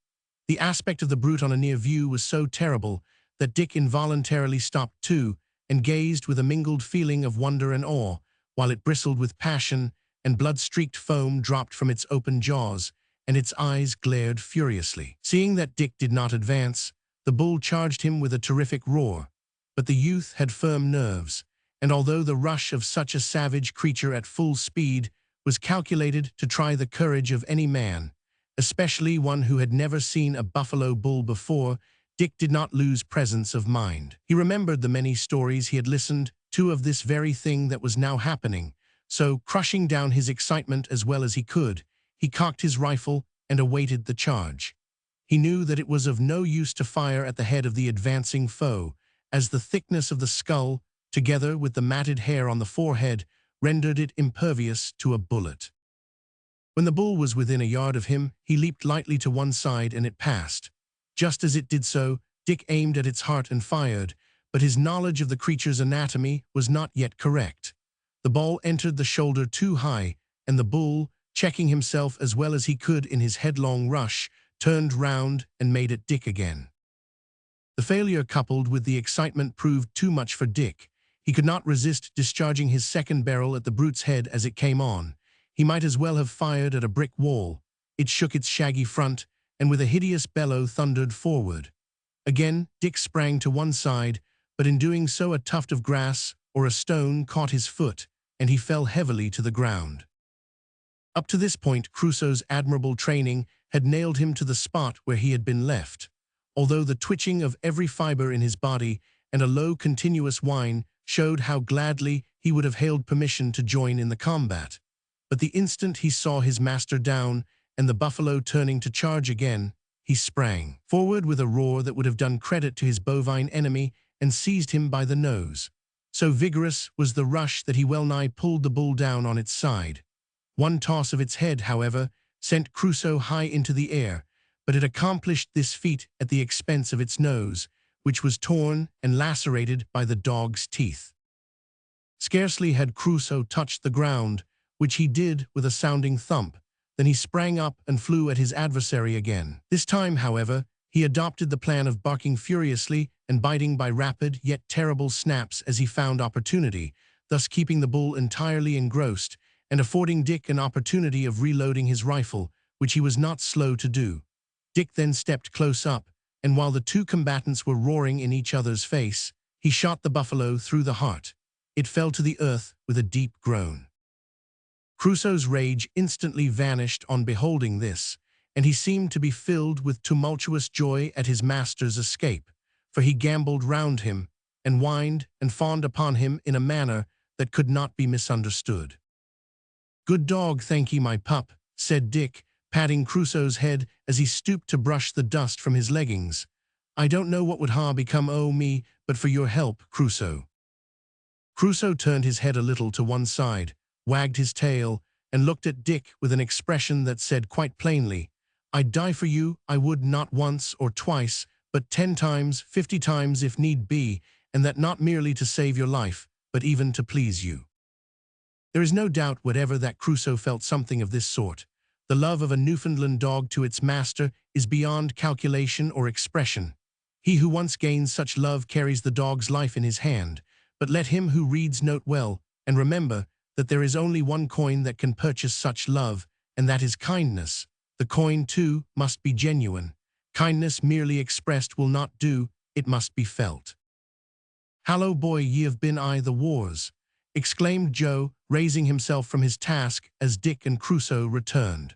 The aspect of the brute on a near view was so terrible that Dick involuntarily stopped too and gazed with a mingled feeling of wonder and awe, while it bristled with passion and blood-streaked foam dropped from its open jaws, and its eyes glared furiously. Seeing that Dick did not advance, the bull charged him with a terrific roar. But the youth had firm nerves, and although the rush of such a savage creature at full speed was calculated to try the courage of any man, especially one who had never seen a buffalo bull before, Dick did not lose presence of mind. He remembered the many stories he had listened to of this very thing that was now happening, so, crushing down his excitement as well as he could, he cocked his rifle and awaited the charge. He knew that it was of no use to fire at the head of the advancing foe, as the thickness of the skull, together with the matted hair on the forehead, rendered it impervious to a bullet. When the bull was within a yard of him, he leaped lightly to one side and it passed. Just as it did so, Dick aimed at its heart and fired, but his knowledge of the creature's anatomy was not yet correct. The ball entered the shoulder too high, and the bull, checking himself as well as he could in his headlong rush, turned round and made at Dick again. The failure coupled with the excitement proved too much for Dick. He could not resist discharging his second barrel at the brute's head as it came on. He might as well have fired at a brick wall. It shook its shaggy front, and with a hideous bellow thundered forward. Again, Dick sprang to one side, but in doing so a tuft of grass or a stone caught his foot, and he fell heavily to the ground. Up to this point, Crusoe's admirable training had nailed him to the spot where he had been left, although the twitching of every fiber in his body and a low continuous whine showed how gladly he would have hailed permission to join in the combat. But the instant he saw his master down and the buffalo turning to charge again, he sprang forward with a roar that would have done credit to his bovine enemy and seized him by the nose. So vigorous was the rush that he well-nigh pulled the bull down on its side. One toss of its head, however, sent Crusoe high into the air, but it accomplished this feat at the expense of its nose, which was torn and lacerated by the dog's teeth. Scarcely had Crusoe touched the ground, which he did with a sounding thump, then he sprang up and flew at his adversary again. This time, however, he adopted the plan of barking furiously and biting by rapid yet terrible snaps as he found opportunity, thus keeping the bull entirely engrossed and affording Dick an opportunity of reloading his rifle, which he was not slow to do. Dick then stepped close up, and while the two combatants were roaring in each other's face, he shot the buffalo through the heart. It fell to the earth with a deep groan. Crusoe's rage instantly vanished on beholding this, and he seemed to be filled with tumultuous joy at his master's escape, for he gamboled round him, and whined and fawned upon him in a manner that could not be misunderstood. "Good dog, thank ye, my pup," said Dick, patting Crusoe's head as he stooped to brush the dust from his leggings. "I don't know what would ha become o' me but for your help, Crusoe." Crusoe turned his head a little to one side, wagged his tail, and looked at Dick with an expression that said quite plainly, "I'd die for you, I would, not once or twice, but 10 times, 50 times if need be, and that not merely to save your life, but even to please you." There is no doubt whatever that Crusoe felt something of this sort. The love of a Newfoundland dog to its master is beyond calculation or expression. He who once gains such love carries the dog's life in his hand, but let him who reads note well, and remember that there is only one coin that can purchase such love, and that is kindness. The coin, too, must be genuine. Kindness merely expressed will not do, it must be felt. "Hallo, boy, ye have been I the wars," exclaimed Joe, raising himself from his task as Dick and Crusoe returned.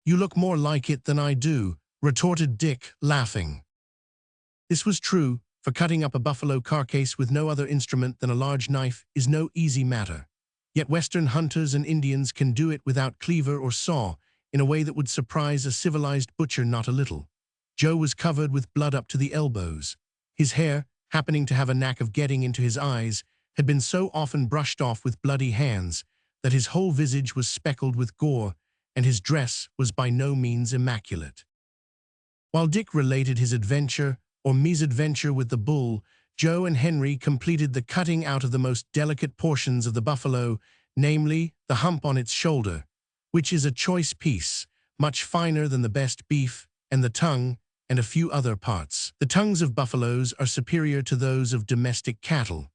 "You look more like it than I do," retorted Dick, laughing. This was true, for cutting up a buffalo carcass with no other instrument than a large knife is no easy matter. Yet Western hunters and Indians can do it without cleaver or saw, in a way that would surprise a civilized butcher not a little. Joe was covered with blood up to the elbows. His hair, happening to have a knack of getting into his eyes, had been so often brushed off with bloody hands that his whole visage was speckled with gore, and his dress was by no means immaculate. While Dick related his adventure or misadventure with the bull, Joe and Henry completed the cutting out of the most delicate portions of the buffalo, namely the hump on its shoulder, which is a choice piece, much finer than the best beef, and the tongue, and a few other parts. The tongues of buffaloes are superior to those of domestic cattle.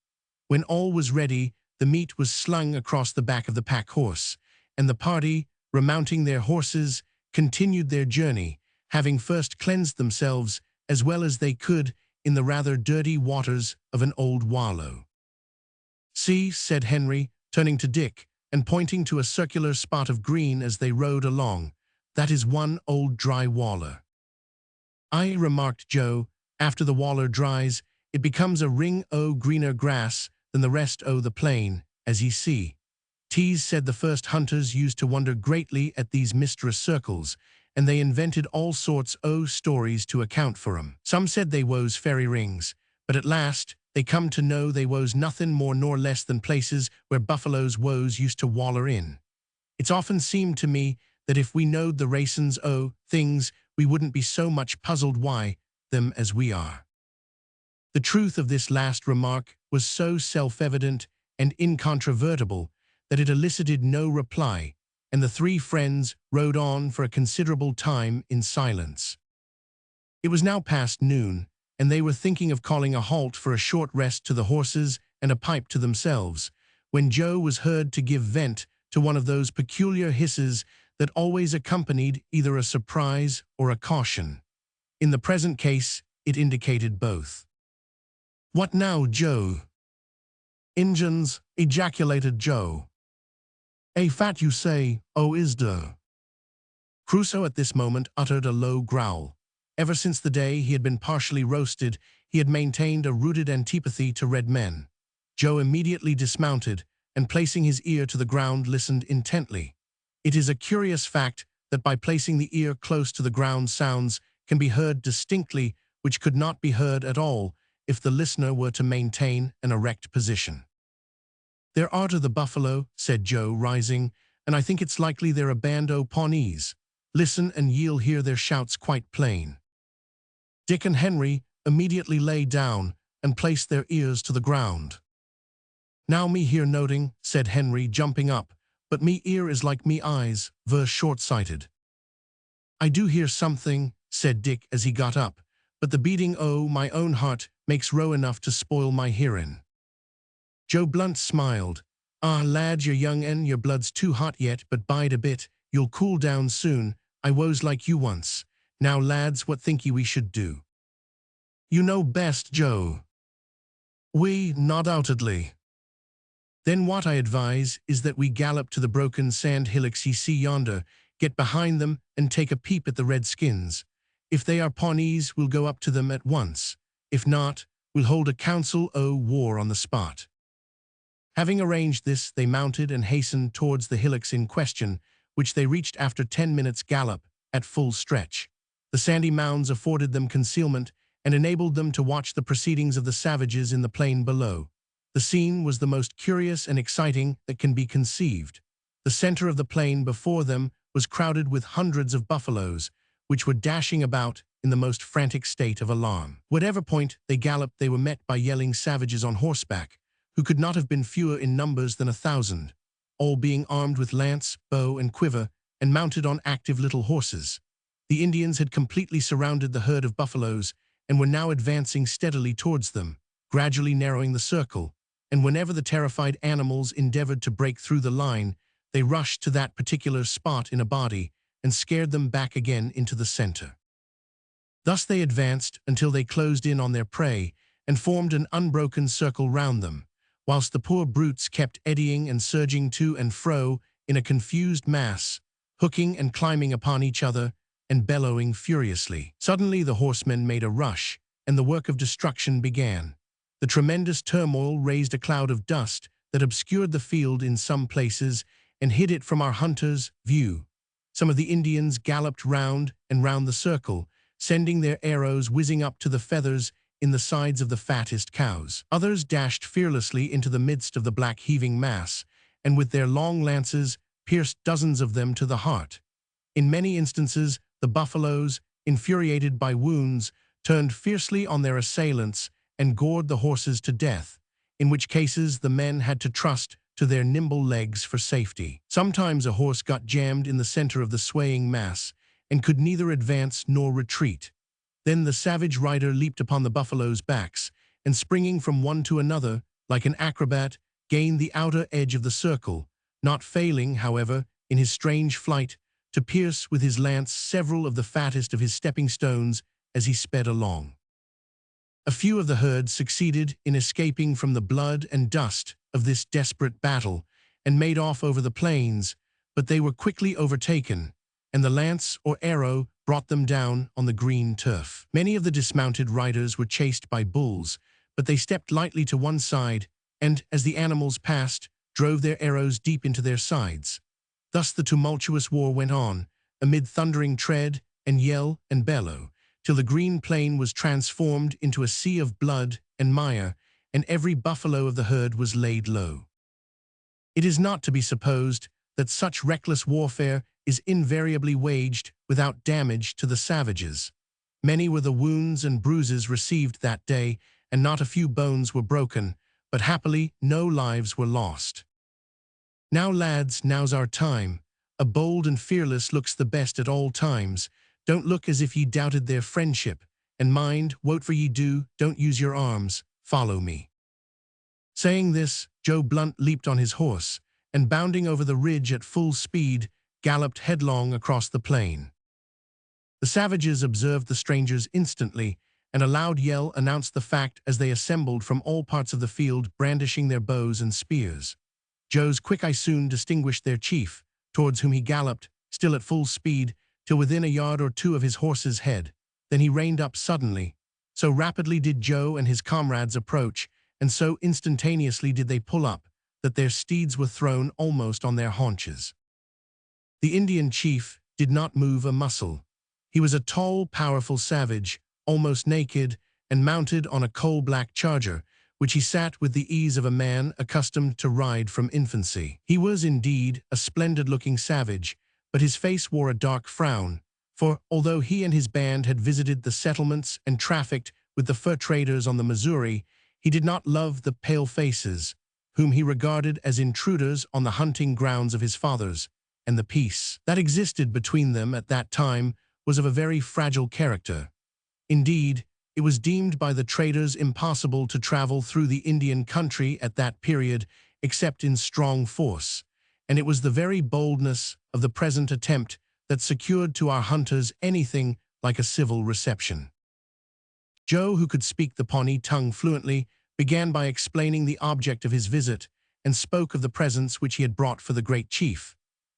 When all was ready, the meat was slung across the back of the pack horse, and the party, remounting their horses, continued their journey, having first cleansed themselves as well as they could in the rather dirty waters of an old wallow. "See," said Henry, turning to Dick, and pointing to a circular spot of green as they rode along, "that is one old dry waller." "Aye," remarked Joe, "after the waller dries, it becomes a ring o' greener grass than the rest o' the plain, as ye see." Tease said the first hunters used to wonder greatly at these mistress circles, and they invented all sorts o' stories to account for 'em. Some said they was fairy rings, but at last they come to know they was nothing more nor less than places where buffaloes woes used to waller in. It's often seemed to me that if we knowed the raisons o' things, we wouldn't be so much puzzled why them as we are. The truth of this last remark was so self-evident and incontrovertible that it elicited no reply, and the three friends rode on for a considerable time in silence. It was now past noon, and they were thinking of calling a halt for a short rest to the horses and a pipe to themselves, when Joe was heard to give vent to one of those peculiar hisses that always accompanied either a surprise or a caution. In the present case, it indicated both. "What now, Joe?" "Injuns," ejaculated Joe. "A fat you say, oh is der?" Crusoe at this moment uttered a low growl. Ever since the day he had been partially roasted, he had maintained a rooted antipathy to red men. Joe immediately dismounted, and placing his ear to the ground listened intently. It is a curious fact that by placing the ear close to the ground sounds can be heard distinctly which could not be heard at all if the listener were to maintain an erect position. "They're arter the buffalo," said Joe, rising, "and I think it's likely they're a band o' Pawnees. Listen, and ye'll hear their shouts quite plain." Dick and Henry immediately lay down and placed their ears to the ground. "Now me hear noting," said Henry, jumping up, "but me ear is like me eyes, ver short-sighted." "I do hear something," said Dick as he got up, "but the beating o' my own heart makes row enough to spoil my hearing." Joe Blunt smiled. "Ah, lad, you're young and your blood's too hot yet, but bide a bit, you'll cool down soon. I was like you once. Now, lads, what think ye we should do?" "You know best, Joe." "We, not outedly." "Then what I advise is that we gallop to the broken sand hillocks ye see yonder, get behind them and take a peep at the redskins. If they are Pawnees, we'll go up to them at once. If not, we'll hold a council o' war on the spot." Having arranged this, they mounted and hastened towards the hillocks in question, which they reached after 10 minutes' gallop at full stretch. The sandy mounds afforded them concealment and enabled them to watch the proceedings of the savages in the plain below. The scene was the most curious and exciting that can be conceived. The center of the plain before them was crowded with hundreds of buffaloes, which were dashing about in the most frantic state of alarm. Whatever point they galloped, they were met by yelling savages on horseback, who could not have been fewer in numbers than 1,000, all being armed with lance, bow, and quiver, and mounted on active little horses. The Indians had completely surrounded the herd of buffaloes, and were now advancing steadily towards them, gradually narrowing the circle, and whenever the terrified animals endeavored to break through the line, they rushed to that particular spot in a body and scared them back again into the center. Thus they advanced until they closed in on their prey and formed an unbroken circle round them, whilst the poor brutes kept eddying and surging to and fro in a confused mass, hooking and climbing upon each other and bellowing furiously. Suddenly the horsemen made a rush, and the work of destruction began. The tremendous turmoil raised a cloud of dust that obscured the field in some places and hid it from our hunters' view. Some of the Indians galloped round and round the circle, sending their arrows whizzing up to the feathers in the sides of the fattest cows. Others dashed fearlessly into the midst of the black heaving mass, and with their long lances pierced dozens of them to the heart. In many instances, the buffaloes, infuriated by wounds, turned fiercely on their assailants and gored the horses to death, in which cases the men had to trust to their nimble legs for safety. Sometimes a horse got jammed in the center of the swaying mass and could neither advance nor retreat. Then the savage rider leaped upon the buffaloes' backs, and springing from one to another, like an acrobat, gained the outer edge of the circle, not failing, however, in his strange flight, to pierce with his lance several of the fattest of his stepping stones as he sped along. A few of the herd succeeded in escaping from the blood and dust of this desperate battle and made off over the plains, but they were quickly overtaken, and the lance or arrow brought them down on the green turf. Many of the dismounted riders were chased by bulls, but they stepped lightly to one side and, as the animals passed, drove their arrows deep into their sides. Thus the tumultuous war went on, amid thundering tread and yell and bellow, till the green plain was transformed into a sea of blood and mire, and every buffalo of the herd was laid low. It is not to be supposed that such reckless warfare is invariably waged without damage to the savages. Many were the wounds and bruises received that day, and not a few bones were broken, but happily no lives were lost. Now, lads, now's our time. A bold and fearless looks the best at all times. Don't look as if ye doubted their friendship, and mind, whatever ye do, don't use your arms. Follow me." Saying this, Joe Blunt leaped on his horse, and bounding over the ridge at full speed, galloped headlong across the plain. The savages observed the strangers instantly, and a loud yell announced the fact as they assembled from all parts of the field, brandishing their bows and spears. Joe's quick eye soon distinguished their chief, towards whom he galloped, still at full speed, till within a yard or two of his horse's head. Then he reined up suddenly. So rapidly did Joe and his comrades approach, and so instantaneously did they pull up, that their steeds were thrown almost on their haunches. The Indian chief did not move a muscle. He was a tall, powerful savage, almost naked, and mounted on a coal-black charger, which he sat with the ease of a man accustomed to ride from infancy. He was indeed a splendid-looking savage, but his face wore a dark frown, for although he and his band had visited the settlements and trafficked with the fur traders on the Missouri, he did not love the pale-faces, whom he regarded as intruders on the hunting grounds of his fathers, and the peace that existed between them at that time was of a very fragile character. Indeed, it was deemed by the traders impossible to travel through the Indian country at that period except in strong force, and it was the very boldness of the present attempt that secured to our hunters anything like a civil reception. Joe, who could speak the Pawnee tongue fluently, began by explaining the object of his visit and spoke of the presents which he had brought for the great chief,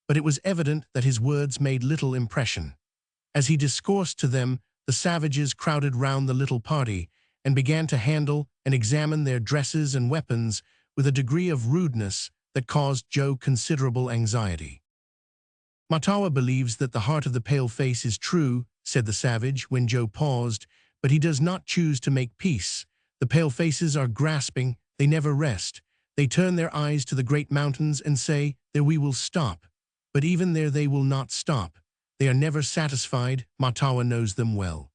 but it was evident that his words made little impression. As he discoursed to them, the savages crowded round the little party and began to handle and examine their dresses and weapons with a degree of rudeness that caused Joe considerable anxiety. "Matawa believes that the heart of the pale-face is true," said the savage when Joe paused, "but he does not choose to make peace. The pale-faces are grasping, they never rest. They turn their eyes to the great mountains and say, 'There we will stop.' But even there they will not stop. They are never satisfied. Matawa knows them well."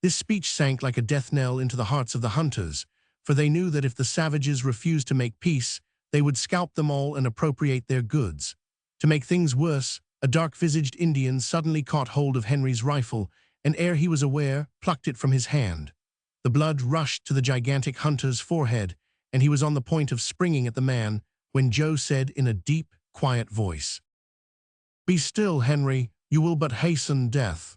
This speech sank like a death knell into the hearts of the hunters, for they knew that if the savages refused to make peace, they would scalp them all and appropriate their goods. To make things worse, a dark-visaged Indian suddenly caught hold of Henry's rifle and ere he was aware, plucked it from his hand. The blood rushed to the gigantic hunter's forehead, and he was on the point of springing at the man, when Joe said in a deep, quiet voice, "Be still, Henry, you will but hasten death."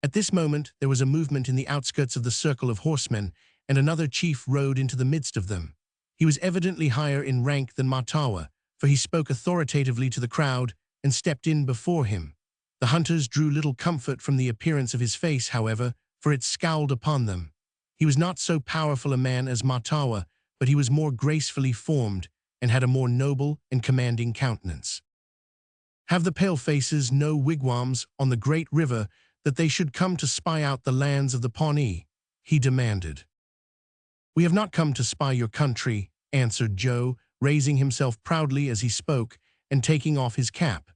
At this moment there was a movement in the outskirts of the circle of horsemen, and another chief rode into the midst of them. He was evidently higher in rank than Matawa, for he spoke authoritatively to the crowd and stepped in before him. The hunters drew little comfort from the appearance of his face, however, for it scowled upon them. He was not so powerful a man as Matawa, but he was more gracefully formed and had a more noble and commanding countenance. "Have the palefaces no wigwams on the great river that they should come to spy out the lands of the Pawnee?" he demanded. "We have not come to spy your country," answered Joe, raising himself proudly as he spoke and taking off his cap.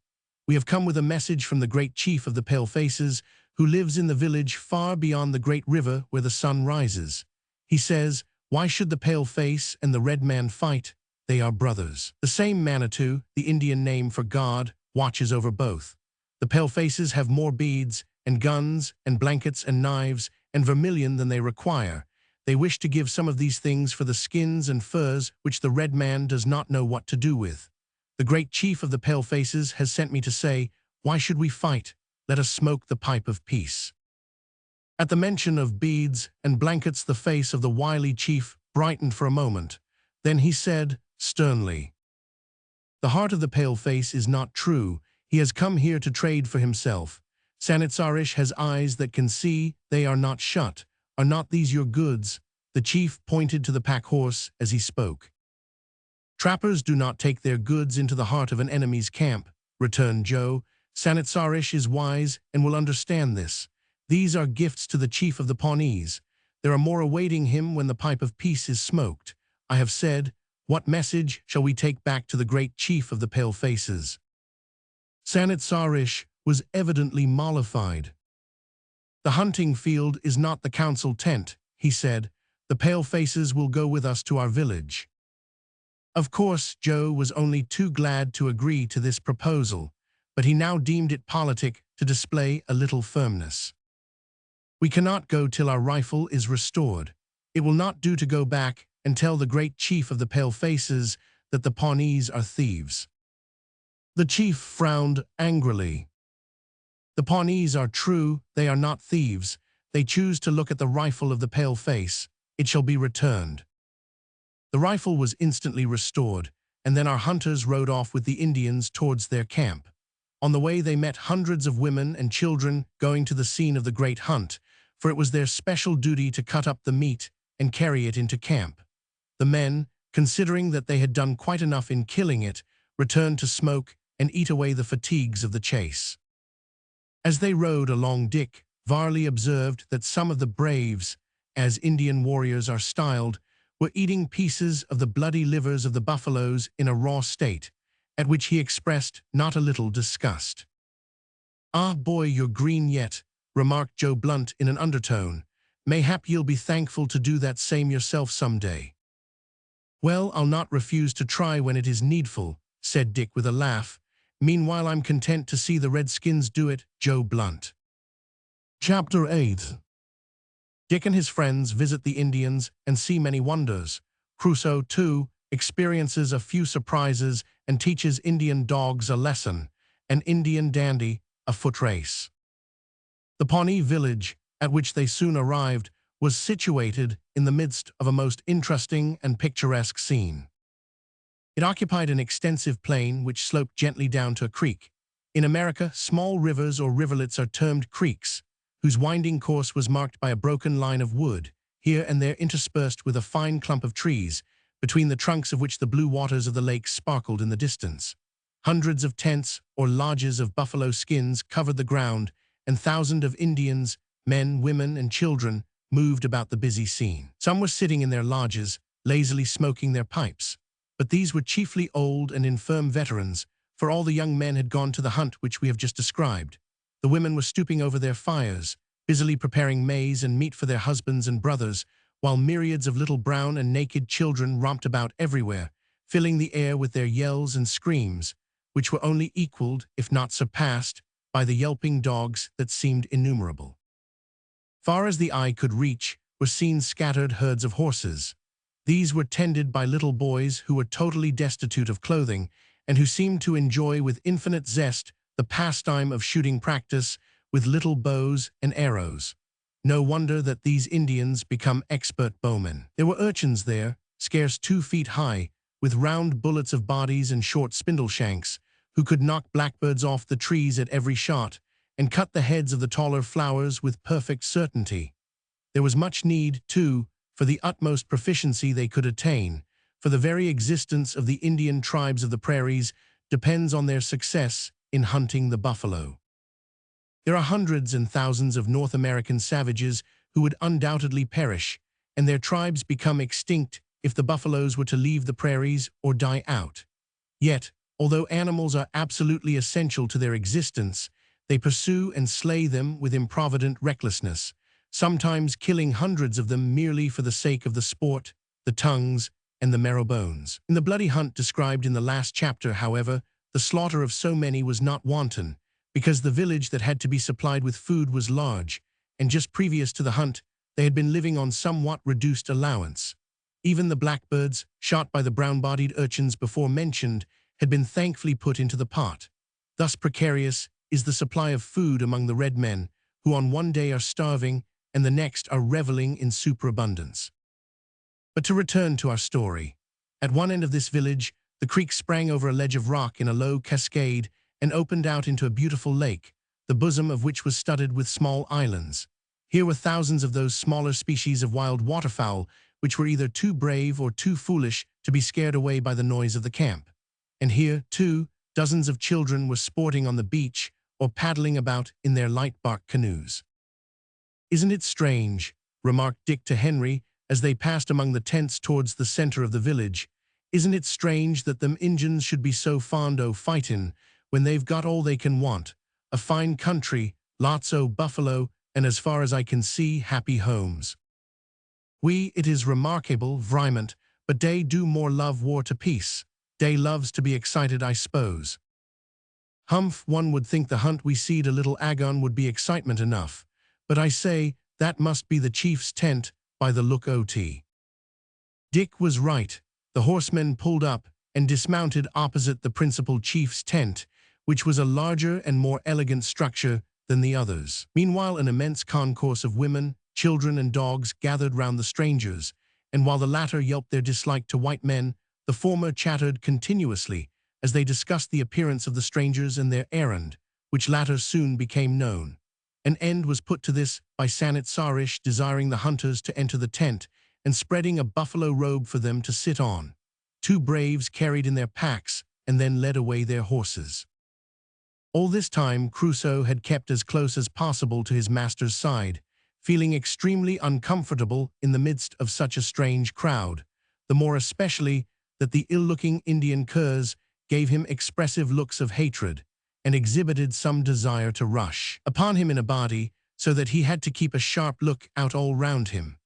"We have come with a message from the great chief of the palefaces, who lives in the village far beyond the great river where the sun rises. He says, 'Why should the paleface and the red man fight? They are brothers.' The same Manitou, the Indian name for God, watches over both. The palefaces have more beads and guns and blankets and knives and vermilion than they require. They wish to give some of these things for the skins and furs which the red man does not know what to do with. The great chief of the palefaces has sent me to say, 'Why should we fight? Let us smoke the pipe of peace.'" At the mention of beads and blankets, the face of the wily chief brightened for a moment. Then he said sternly, "The heart of the paleface is not true. He has come here to trade for himself. Sanitsarish has eyes that can see, they are not shut. Are not these your goods?" The chief pointed to the pack horse as he spoke. "Trappers do not take their goods into the heart of an enemy's camp," returned Joe. "Sanitsarish is wise and will understand this. These are gifts to the chief of the Pawnees. There are more awaiting him when the pipe of peace is smoked. I have said, what message shall we take back to the great chief of the palefaces?" Sanitsarish was evidently mollified. "The hunting field is not the council tent," he said. "The palefaces will go with us to our village." Of course, Joe was only too glad to agree to this proposal, but he now deemed it politic to display a little firmness. "We cannot go till our rifle is restored. It will not do to go back and tell the great chief of the palefaces that the Pawnees are thieves." The chief frowned angrily. "The Pawnees are true, they are not thieves. They choose to look at the rifle of the paleface. It shall be returned." The rifle was instantly restored, and then our hunters rode off with the Indians towards their camp. On the way they met hundreds of women and children going to the scene of the great hunt, for it was their special duty to cut up the meat and carry it into camp. The men, considering that they had done quite enough in killing it, returned to smoke and eat away the fatigues of the chase. As they rode along, Dick Varley observed that some of the braves, as Indian warriors are styled, were eating pieces of the bloody livers of the buffaloes in a raw state, at which he expressed not a little disgust. "Ah, boy, you're green yet," remarked Joe Blunt in an undertone. "Mayhap ye'll be thankful to do that same yourself some day." "Well, I'll not refuse to try when it is needful," said Dick with a laugh. "Meanwhile, I'm content to see the Redskins do it." Joe Blunt. Chapter 8. Dick and his friends visit the Indians and see many wonders. Crusoe, too, experiences a few surprises and teaches Indian dogs a lesson, an Indian dandy a foot race. The Pawnee village, at which they soon arrived, was situated in the midst of a most interesting and picturesque scene. It occupied an extensive plain which sloped gently down to a creek. In America, small rivers or rivulets are termed creeks, whose winding course was marked by a broken line of wood, here and there interspersed with a fine clump of trees, between the trunks of which the blue waters of the lake sparkled in the distance. Hundreds of tents or lodges of buffalo skins covered the ground, and thousands of Indians, men, women, and children, moved about the busy scene. Some were sitting in their lodges, lazily smoking their pipes, but these were chiefly old and infirm veterans, for all the young men had gone to the hunt which we have just described. The women were stooping over their fires, busily preparing maize and meat for their husbands and brothers, while myriads of little brown and naked children romped about everywhere, filling the air with their yells and screams, which were only equaled, if not surpassed, by the yelping dogs that seemed innumerable. Far as the eye could reach were seen scattered herds of horses. These were tended by little boys who were totally destitute of clothing and who seemed to enjoy with infinite zest the pastime of shooting practice with little bows and arrows. No wonder that these Indians become expert bowmen. There were urchins there, scarce 2 feet high, with round bullets of bodies and short spindle shanks, who could knock blackbirds off the trees at every shot and cut the heads of the taller flowers with perfect certainty. There was much need, too, for the utmost proficiency they could attain, for the very existence of the Indian tribes of the prairies depends on their success in hunting the buffalo. There are hundreds and thousands of North American savages who would undoubtedly perish, and their tribes become extinct if the buffaloes were to leave the prairies or die out. Yet, although animals are absolutely essential to their existence, they pursue and slay them with improvident recklessness, sometimes killing hundreds of them merely for the sake of the sport, the tongues, and the marrow bones. In the bloody hunt described in the last chapter, however, the slaughter of so many was not wanton, because the village that had to be supplied with food was large, and just previous to the hunt, they had been living on somewhat reduced allowance. Even the blackbirds, shot by the brown-bodied urchins before mentioned, had been thankfully put into the pot. Thus precarious is the supply of food among the red men, who on one day are starving and the next are reveling in superabundance. But to return to our story. At one end of this village, the creek sprang over a ledge of rock in a low cascade and opened out into a beautiful lake, the bosom of which was studded with small islands. Here were thousands of those smaller species of wild waterfowl, which were either too brave or too foolish to be scared away by the noise of the camp. And here, too, dozens of children were sporting on the beach or paddling about in their light bark canoes. "Isn't it strange," remarked Dick to Henry as they passed among the tents towards the center of the village, "isn't it strange that them Injuns should be so fond o' fightin' when they've got all they can want, a fine country, lots o' buffalo, and as far as I can see, happy homes. It is remarkable, Vrymant, but dey do more love war to peace. Dey loves to be excited, I suppose." "Humph, one would think the hunt we seed a little agon would be excitement enough. But I say, that must be the chief's tent by the look o'." Dick was right. The horsemen pulled up and dismounted opposite the principal chief's tent, which was a larger and more elegant structure than the others. Meanwhile, an immense concourse of women, children, and dogs gathered round the strangers, and while the latter yelped their dislike to white men, the former chattered continuously as they discussed the appearance of the strangers and their errand, which latter soon became known. An end was put to this by Sanit Sarish desiring the hunters to enter the tent and spreading a buffalo robe for them to sit on. 2 braves carried in their packs and then led away their horses. All this time, Crusoe had kept as close as possible to his master's side, feeling extremely uncomfortable in the midst of such a strange crowd, the more especially that the ill-looking Indian curs gave him expressive looks of hatred and exhibited some desire to rush upon him in a body, so that he had to keep a sharp look out all round him.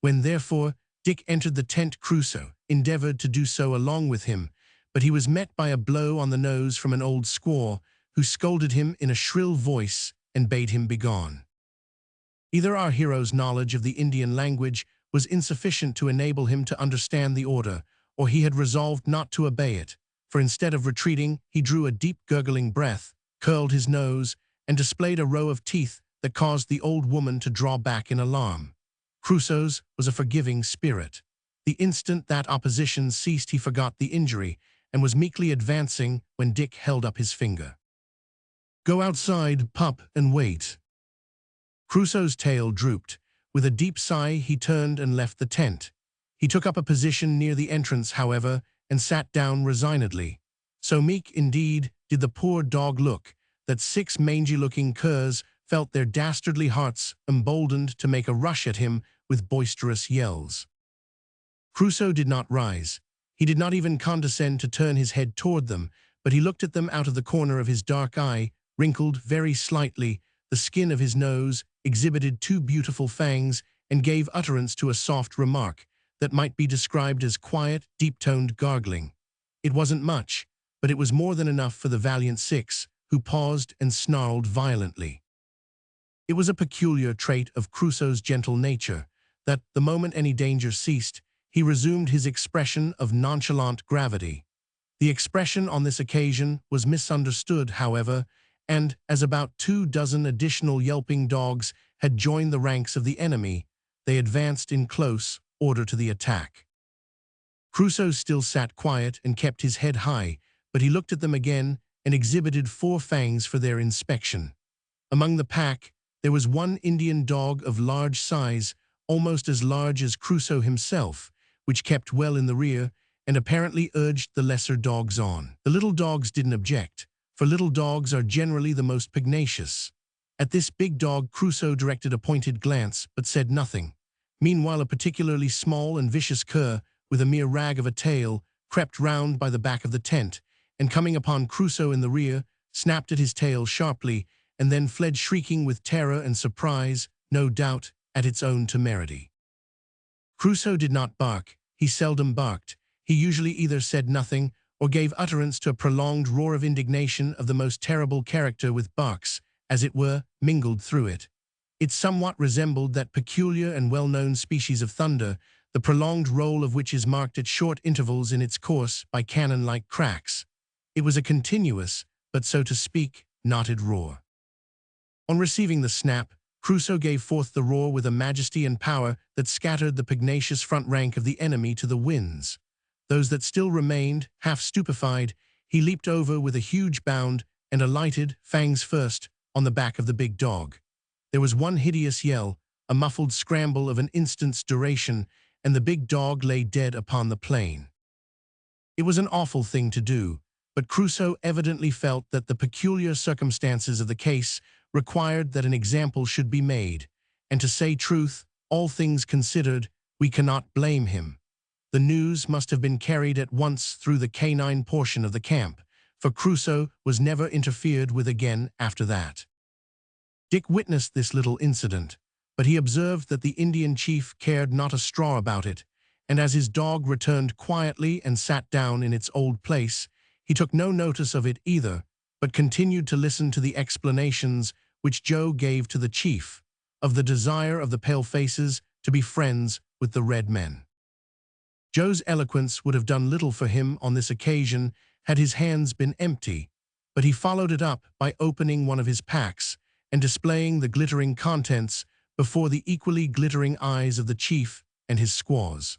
When, therefore, Dick entered the tent, Crusoe endeavored to do so along with him, but he was met by a blow on the nose from an old squaw, who scolded him in a shrill voice and bade him begone. Either our hero's knowledge of the Indian language was insufficient to enable him to understand the order, or he had resolved not to obey it, for instead of retreating, he drew a deep gurgling breath, curled his nose, and displayed a row of teeth that caused the old woman to draw back in alarm. Crusoe's was a forgiving spirit. The instant that opposition ceased, he forgot the injury and was meekly advancing when Dick held up his finger. "Go outside, pup, and wait." Crusoe's tail drooped. With a deep sigh, he turned and left the tent. He took up a position near the entrance, however, and sat down resignedly. So meek, indeed, did the poor dog look, that 6 mangy-looking curs felt their dastardly hearts emboldened to make a rush at him with boisterous yells. Crusoe did not rise. He did not even condescend to turn his head toward them, but he looked at them out of the corner of his dark eye, wrinkled very slightly. The skin of his nose exhibited 2 beautiful fangs, and gave utterance to a soft remark that might be described as quiet, deep-toned gargling. It wasn't much, but it was more than enough for the valiant 6, who paused and snarled violently. It was a peculiar trait of Crusoe's gentle nature that, the moment any danger ceased, he resumed his expression of nonchalant gravity. The expression on this occasion was misunderstood, however, and as about 24 additional yelping dogs had joined the ranks of the enemy, they advanced in close order to the attack. Crusoe still sat quiet and kept his head high, but he looked at them again and exhibited 4 fangs for their inspection. Among the pack, there was one Indian dog of large size, almost as large as Crusoe himself, which kept well in the rear and apparently urged the lesser dogs on. The little dogs didn't object, for little dogs are generally the most pugnacious. At this big dog, Crusoe directed a pointed glance, but said nothing. Meanwhile, a particularly small and vicious cur, with a mere rag of a tail, crept round by the back of the tent, and coming upon Crusoe in the rear, snapped at his tail sharply, and then fled shrieking with terror and surprise, no doubt, at its own temerity. Crusoe did not bark. He seldom barked. He usually either said nothing or gave utterance to a prolonged roar of indignation of the most terrible character with barks, as it were, mingled through it. It somewhat resembled that peculiar and well-known species of thunder, the prolonged roll of which is marked at short intervals in its course by cannon-like cracks. It was a continuous, but so to speak, knotted roar. On receiving the snap, Crusoe gave forth the roar with a majesty and power that scattered the pugnacious front rank of the enemy to the winds. Those that still remained, half stupefied, he leaped over with a huge bound and alighted, fangs first, on the back of the big dog. There was one hideous yell, a muffled scramble of an instant's duration, and the big dog lay dead upon the plain. It was an awful thing to do, but Crusoe evidently felt that the peculiar circumstances of the case required that an example should be made, and to say truth, all things considered, we cannot blame him. The news must have been carried at once through the canine portion of the camp, for Crusoe was never interfered with again after that. Dick witnessed this little incident, but he observed that the Indian chief cared not a straw about it, and as his dog returned quietly and sat down in its old place, he took no notice of it either, but continued to listen to the explanations which Joe gave to the chief, of the desire of the palefaces to be friends with the red men. Joe's eloquence would have done little for him on this occasion had his hands been empty, but he followed it up by opening one of his packs and displaying the glittering contents before the equally glittering eyes of the chief and his squaws.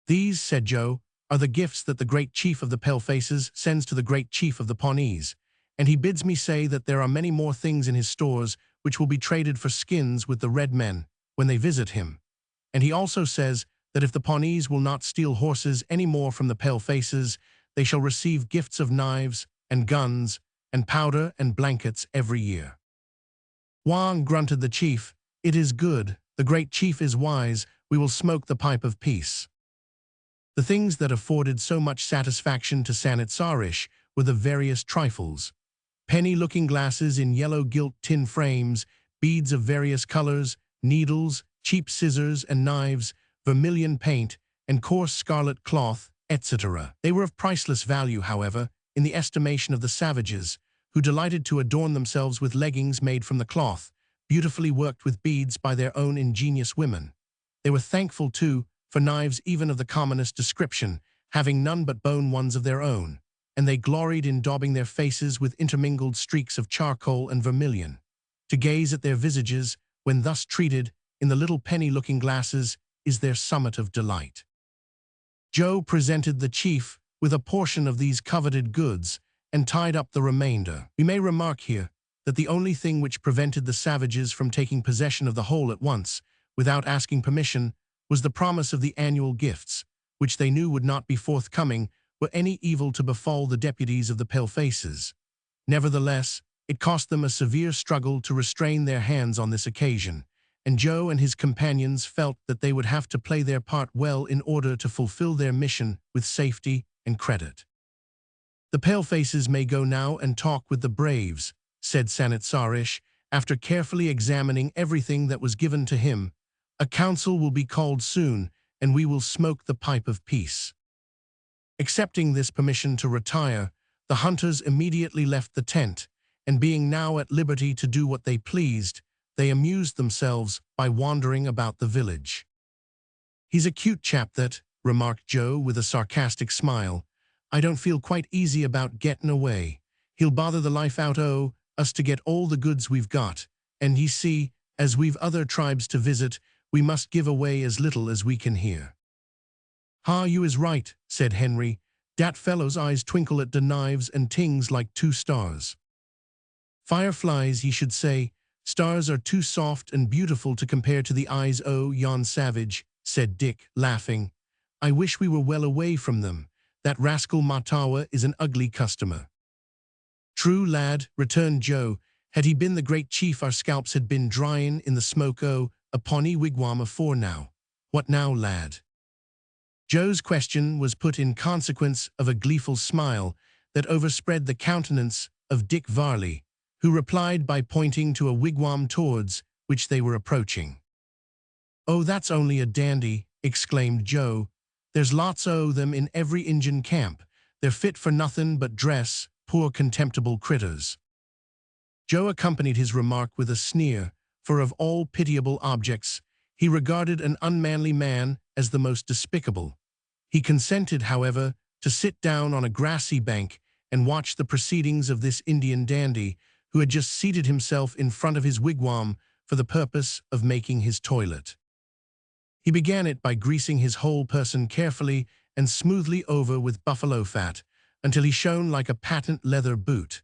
"These," said Joe, "are the gifts that the great chief of the palefaces sends to the great chief of the Pawnees, and he bids me say that there are many more things in his stores which will be traded for skins with the red men when they visit him. And he also says that if the Pawnees will not steal horses any more from the palefaces, they shall receive gifts of knives and guns and powder and blankets every year." "Wang," grunted the chief, "it is good. The great chief is wise. We will smoke the pipe of peace." The things that afforded so much satisfaction to Sanitsarish were the various trifles. Penny looking-glasses in yellow gilt tin frames, beads of various colors, needles, cheap scissors and knives, vermilion paint, and coarse scarlet cloth, etc. They were of priceless value, however, in the estimation of the savages, who delighted to adorn themselves with leggings made from the cloth, beautifully worked with beads by their own ingenious women. They were thankful, too, for knives even of the commonest description, having none but bone ones of their own, and they gloried in daubing their faces with intermingled streaks of charcoal and vermilion. To gaze at their visages, when thus treated, in the little penny looking-glasses, is their summit of delight. Joe presented the chief with a portion of these coveted goods and tied up the remainder. We may remark here that the only thing which prevented the savages from taking possession of the whole at once, without asking permission, was the promise of the annual gifts, which they knew would not be forthcoming were any evil to befall the deputies of the palefaces. Nevertheless, it cost them a severe struggle to restrain their hands on this occasion, and Joe and his companions felt that they would have to play their part well in order to fulfill their mission with safety and credit. "The palefaces may go now and talk with the braves," said Sanitsarish, after carefully examining everything that was given to him. "A council will be called soon, and we will smoke the pipe of peace." Accepting this permission to retire, The hunters immediately left the tent, and being now at liberty to do what they pleased, they amused themselves by wandering about the village. "He's a cute chap that," remarked Joe with a sarcastic smile. "I don't feel quite easy about getting away. He'll bother the life out o' us to get all the goods we've got, and ye see, as we've other tribes to visit, we must give away as little as we can here." "Ha, you is right," said Henry. "Dat fellow's eyes twinkle at de knives and tings like 2 stars. Fireflies, ye should say. Stars are too soft and beautiful to compare to the eyes o' yon savage," said Dick, laughing. "I wish we were well away from them. That rascal Matawa is an ugly customer." "True, lad," returned Joe. "Had he been the great chief, our scalps had been dryin' in the smoke o' a Pawnee wigwam afore now. What now, lad?" Joe's question was put in consequence of a gleeful smile that overspread the countenance of Dick Varley, who replied by pointing to a wigwam towards which they were approaching. "Oh, that's only a dandy," exclaimed Joe. "There's lots o' them in every Injun camp. They're fit for nothing but dress, poor contemptible critters." Joe accompanied his remark with a sneer, for of all pitiable objects, he regarded an unmanly man as the most despicable. He consented, however, to sit down on a grassy bank and watch the proceedings of this Indian dandy, who had just seated himself in front of his wigwam for the purpose of making his toilet. He began it by greasing his whole person carefully and smoothly over with buffalo fat until he shone like a patent leather boot.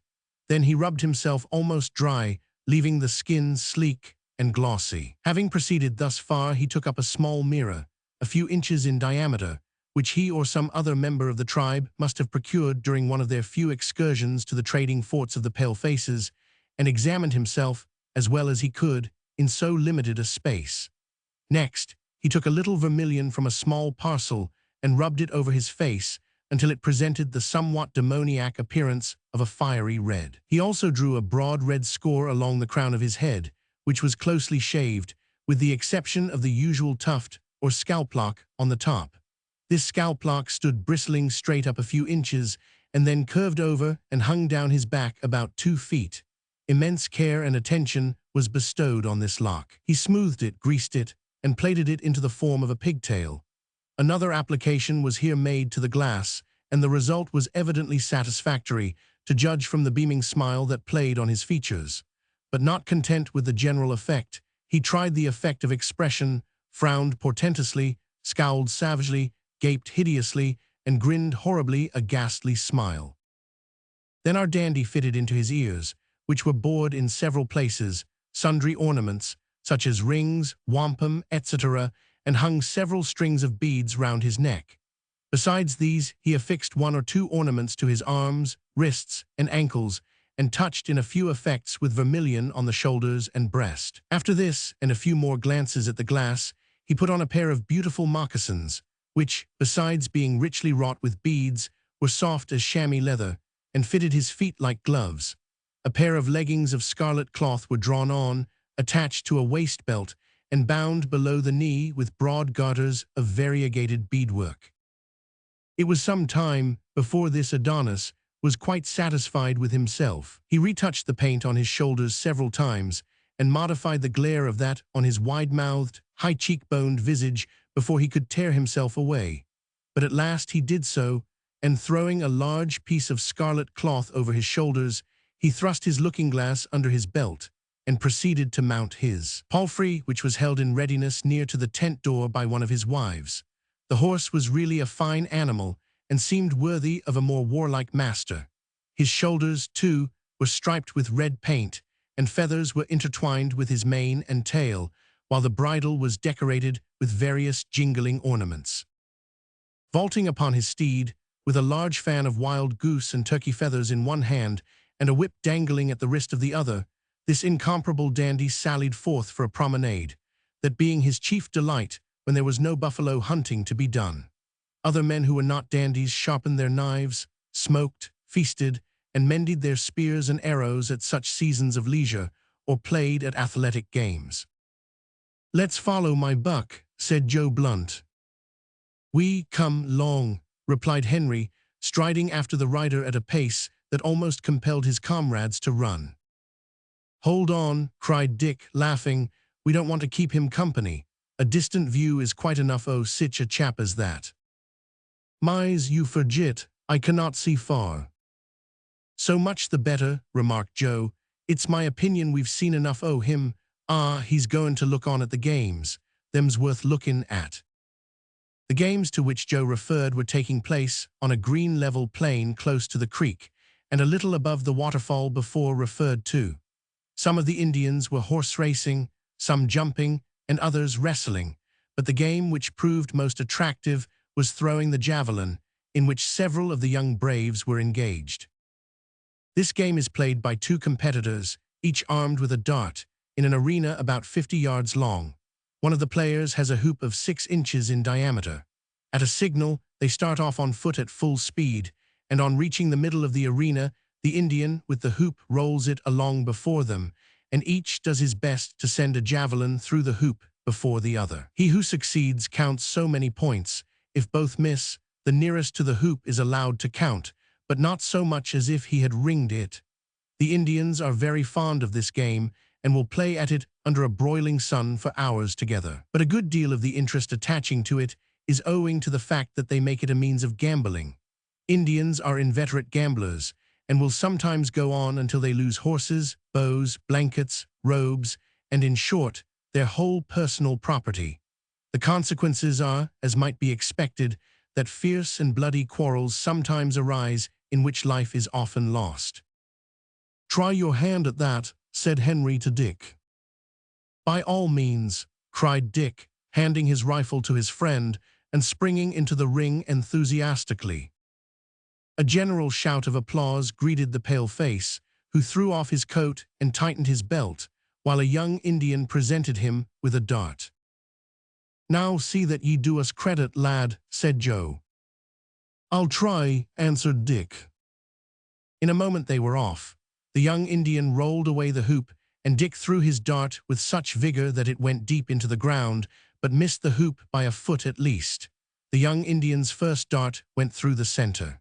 Then he rubbed himself almost dry, leaving the skin sleek and glossy. Having proceeded thus far, he took up a small mirror, a few inches in diameter, which he or some other member of the tribe must have procured during one of their few excursions to the trading forts of the Palefaces, and examined himself as well as he could in so limited a space. Next, he took a little vermilion from a small parcel and rubbed it over his face until it presented the somewhat demoniac appearance of a fiery red. He also drew a broad red score along the crown of his head, which was closely shaved, with the exception of the usual tuft or scalplock on the top. This scalplock stood bristling straight up a few inches and then curved over and hung down his back about 2 feet. Immense care and attention was bestowed on this lock. He smoothed it, greased it, and plaited it into the form of a pigtail. Another application was here made to the glass, and the result was evidently satisfactory, to judge from the beaming smile that played on his features. But not content with the general effect, he tried the effect of expression, frowned portentously, scowled savagely, gaped hideously, and grinned horribly a ghastly smile. Then our dandy fitted into his ears, which were bored in several places, sundry ornaments, such as rings, wampum, etc., and hung several strings of beads round his neck. Besides these, he affixed 1 or 2 ornaments to his arms, wrists, and ankles, and touched in a few effects with vermilion on the shoulders and breast. After this, and a few more glances at the glass, he put on a pair of beautiful moccasins, which, besides being richly wrought with beads, were soft as chamois leather, and fitted his feet like gloves. A pair of leggings of scarlet cloth were drawn on, attached to a waist belt, and bound below the knee with broad garters of variegated beadwork. It was some time before this Adonis was quite satisfied with himself. He retouched the paint on his shoulders several times, and modified the glare of that on his wide-mouthed, high-cheekboned visage before he could tear himself away. But at last he did so, and throwing a large piece of scarlet cloth over his shoulders, he thrust his looking-glass under his belt, and proceeded to mount his palfrey, which was held in readiness near to the tent door by one of his wives. The horse was really a fine animal, and seemed worthy of a more warlike master. His shoulders, too, were striped with red paint, and feathers were intertwined with his mane and tail, while the bridle was decorated with various jingling ornaments. Vaulting upon his steed, with a large fan of wild goose and turkey feathers in one hand, and a whip dangling at the wrist of the other, this incomparable dandy sallied forth for a promenade, that being his chief delight when there was no buffalo hunting to be done. Other men who were not dandies sharpened their knives, smoked, feasted, and mended their spears and arrows at such seasons of leisure, or played at athletic games. "Let's follow my buck," said Joe Blunt. "We come long," replied Henry, striding after the rider at a pace that almost compelled his comrades to run. "Hold on," cried Dick, laughing. "We don't want to keep him company. A distant view is quite enough sich a chap as that." "Mais you forget, I cannot see far." "So much the better," remarked Joe. "It's my opinion we've seen enough him. He's going to look on at the games. Them's worth looking at." The games to which Joe referred were taking place on a green level plain close to the creek, and a little above the waterfall before referred to. Some of the Indians were horse racing, some jumping, and others wrestling, but the game which proved most attractive was throwing the javelin, in which several of the young braves were engaged. This game is played by two competitors, each armed with a dart, in an arena about 50 yards long. One of the players has a hoop of 6 inches in diameter. At a signal, they start off on foot at full speed, and on reaching the middle of the arena, the Indian with the hoop rolls it along before them, and each does his best to send a javelin through the hoop before the other. He who succeeds counts so many points. If both miss, the nearest to the hoop is allowed to count, but not so much as if he had ringed it. The Indians are very fond of this game, and will play at it under a broiling sun for hours together. But a good deal of the interest attaching to it is owing to the fact that they make it a means of gambling. Indians are inveterate gamblers, and will sometimes go on until they lose horses, bows, blankets, robes, and in short, their whole personal property. The consequences are, as might be expected, that fierce and bloody quarrels sometimes arise in which life is often lost. "Try your hand at that," said Henry to Dick. "By all means," cried Dick, handing his rifle to his friend and springing into the ring enthusiastically. A general shout of applause greeted the pale face, who threw off his coat and tightened his belt, while a young Indian presented him with a dart. "Now see that ye do us credit, lad," said Joe. "I'll try," answered Dick. In a moment they were off. The young Indian rolled away the hoop, and Dick threw his dart with such vigor that it went deep into the ground, but missed the hoop by a foot at least. The young Indian's first dart went through the center.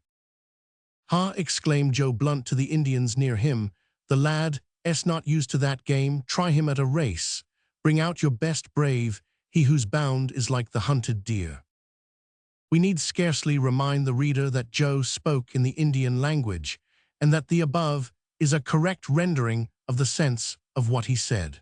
"Ha!" exclaimed Joe Blunt to the Indians near him. "The lad 's not used to that game. Try him at a race. Bring out your best brave. He who's bound is like the hunted deer." We need scarcely remind the reader that Joe spoke in the Indian language, and that the above is a correct rendering of the sense of what he said.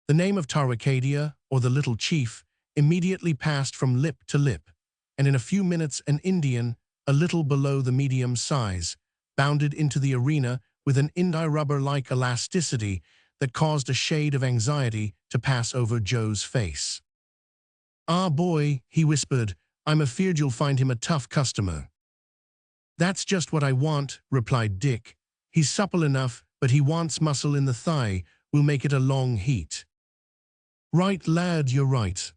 The name of Tarwicadia, or the Little Chief, immediately passed from lip to lip, and in a few minutes an Indian, a little below the medium size, bounded into the arena with an indie-rubber-like elasticity that caused a shade of anxiety to pass over Joe's face. "Ah, boy," he whispered, "I'm afeard you'll find him a tough customer." "That's just what I want," replied Dick. "He's supple enough, but he wants muscle in the thigh. We'll make it a long heat." "Right, lad, you're right."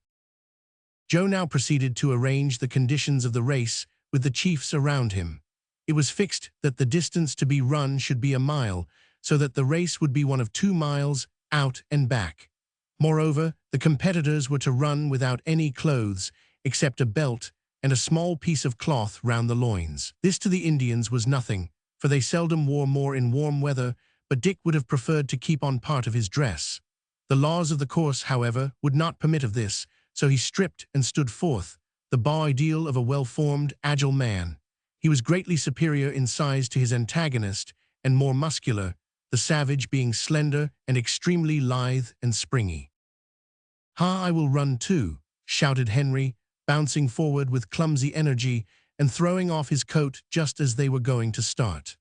Joe now proceeded to arrange the conditions of the race with the chiefs around him. It was fixed that the distance to be run should be a mile, so that the race would be one of 2 miles, out and back. Moreover, the competitors were to run without any clothes, except a belt and a small piece of cloth round the loins. This to the Indians was nothing, for they seldom wore more in warm weather, but Dick would have preferred to keep on part of his dress. The laws of the course, however, would not permit of this, so he stripped and stood forth, the beau ideal of a well-formed, agile man. He was greatly superior in size to his antagonist, and more muscular, the savage being slender and extremely lithe and springy. "Ha, I will run too," shouted Henry, bouncing forward with clumsy energy and throwing off his coat just as they were going to start.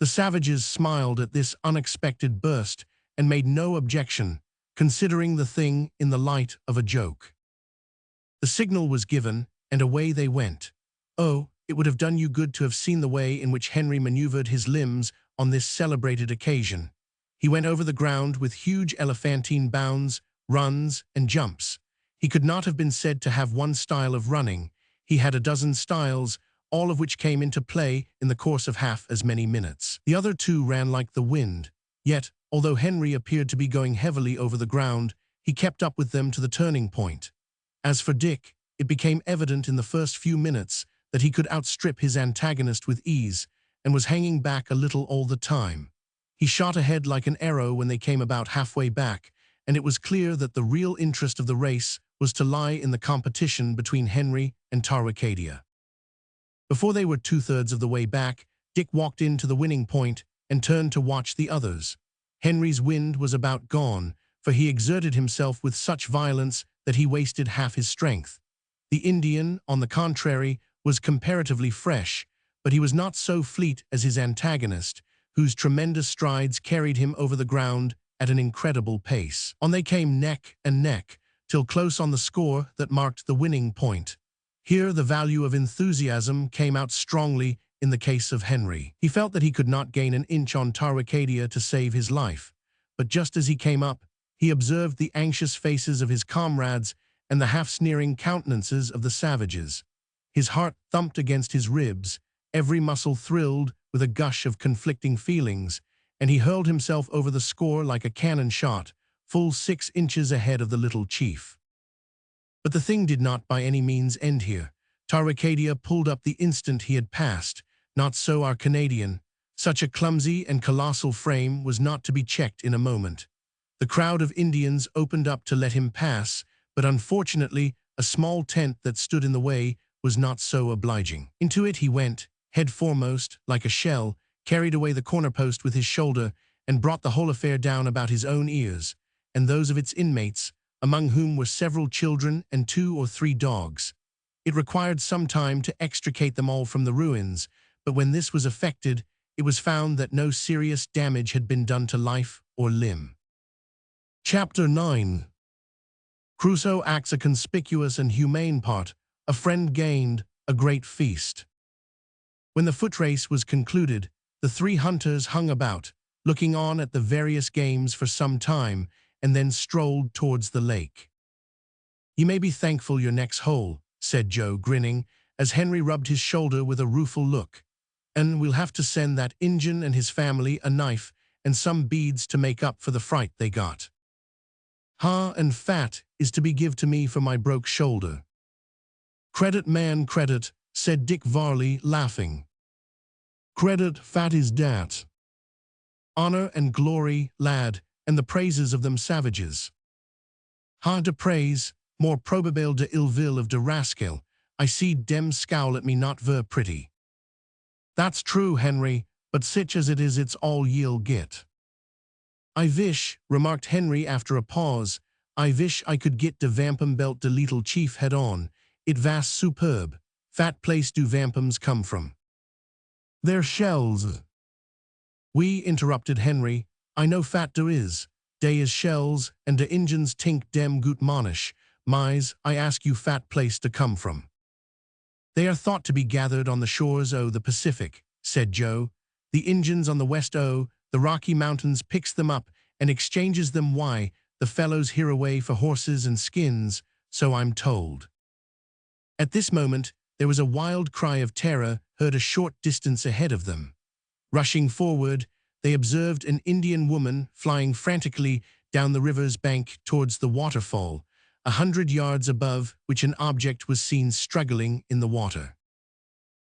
The savages smiled at this unexpected burst and made no objection, considering the thing in the light of a joke. The signal was given, and away they went. Oh, it would have done you good to have seen the way in which Henry maneuvered his limbs on this celebrated occasion. He went over the ground with huge elephantine bounds, runs, and jumps. He could not have been said to have one style of running. He had a dozen styles, all of which came into play in the course of half as many minutes. The other two ran like the wind. Yet, although Henry appeared to be going heavily over the ground, he kept up with them to the turning point. As for Dick, it became evident in the first few minutes that he could outstrip his antagonist with ease, and was hanging back a little all the time. He shot ahead like an arrow when they came about halfway back, and it was clear that the real interest of the race was to lie in the competition between Henry and Tarwicadia. Before they were two-thirds of the way back, Dick walked into the winning point and turned to watch the others. Henry's wind was about gone, for he exerted himself with such violence that he wasted half his strength. The Indian, on the contrary, was comparatively fresh, but he was not so fleet as his antagonist, whose tremendous strides carried him over the ground at an incredible pace. On they came neck and neck, till close on the score that marked the winning point. Here the value of enthusiasm came out strongly in the case of Henry. He felt that he could not gain an inch on Tarwicadia to save his life, but just as he came up, he observed the anxious faces of his comrades and the half-sneering countenances of the savages. His heart thumped against his ribs, every muscle thrilled with a gush of conflicting feelings, and he hurled himself over the score like a cannon shot, full 6 inches ahead of the little chief. But the thing did not by any means end here. Tarwicadia pulled up the instant he had passed. Not so our Canadian. Such a clumsy and colossal frame was not to be checked in a moment. The crowd of Indians opened up to let him pass, but unfortunately a small tent that stood in the way was not so obliging. Into it he went, head foremost, like a shell, carried away the corner post with his shoulder, and brought the whole affair down about his own ears, and those of its inmates, among whom were several children and 2 or 3 dogs. It required some time to extricate them all from the ruins, but when this was effected, it was found that no serious damage had been done to life or limb. Chapter 9. Crusoe acts a conspicuous and humane part. A friend gained, a great feast. When the foot race was concluded, the 3 hunters hung about, looking on at the various games for some time, and then strolled towards the lake. "You may be thankful your neck's whole," said Joe, grinning, as Henry rubbed his shoulder with a rueful look. "And we'll have to send that Injun and his family a knife and some beads to make up for the fright they got. Ha, and fat is to be give to me for my broke shoulder." "Credit, man, credit," said Dick Varley, laughing. "Credit, fat is dat. Honor and glory, lad, and the praises of them savages. Ha, de praise, more probable de illville of de rascal. I see dem scowl at me not ver pretty." "That's true, Henry, but sich as it is, it's all ye'll get." "I vish," remarked Henry after a pause, "I vish I could get de vampum belt de little chief head on. It vas superb. Fat place do vampums come from?" "They're shells." "We," interrupted Henry, "I know fat do is. Dey is shells, and de Injuns tink dem goot monish. Mise, I ask you fat place to come from." "They are thought to be gathered on the shores o' the Pacific," said Joe. "The Injuns on the west o' the Rocky Mountains picks them up and exchanges them. Why, the fellows here away for horses and skins, so I'm told." At this moment, there was a wild cry of terror heard a short distance ahead of them. Rushing forward, they observed an Indian woman flying frantically down the river's bank towards the waterfall, 100 yards above which an object was seen struggling in the water.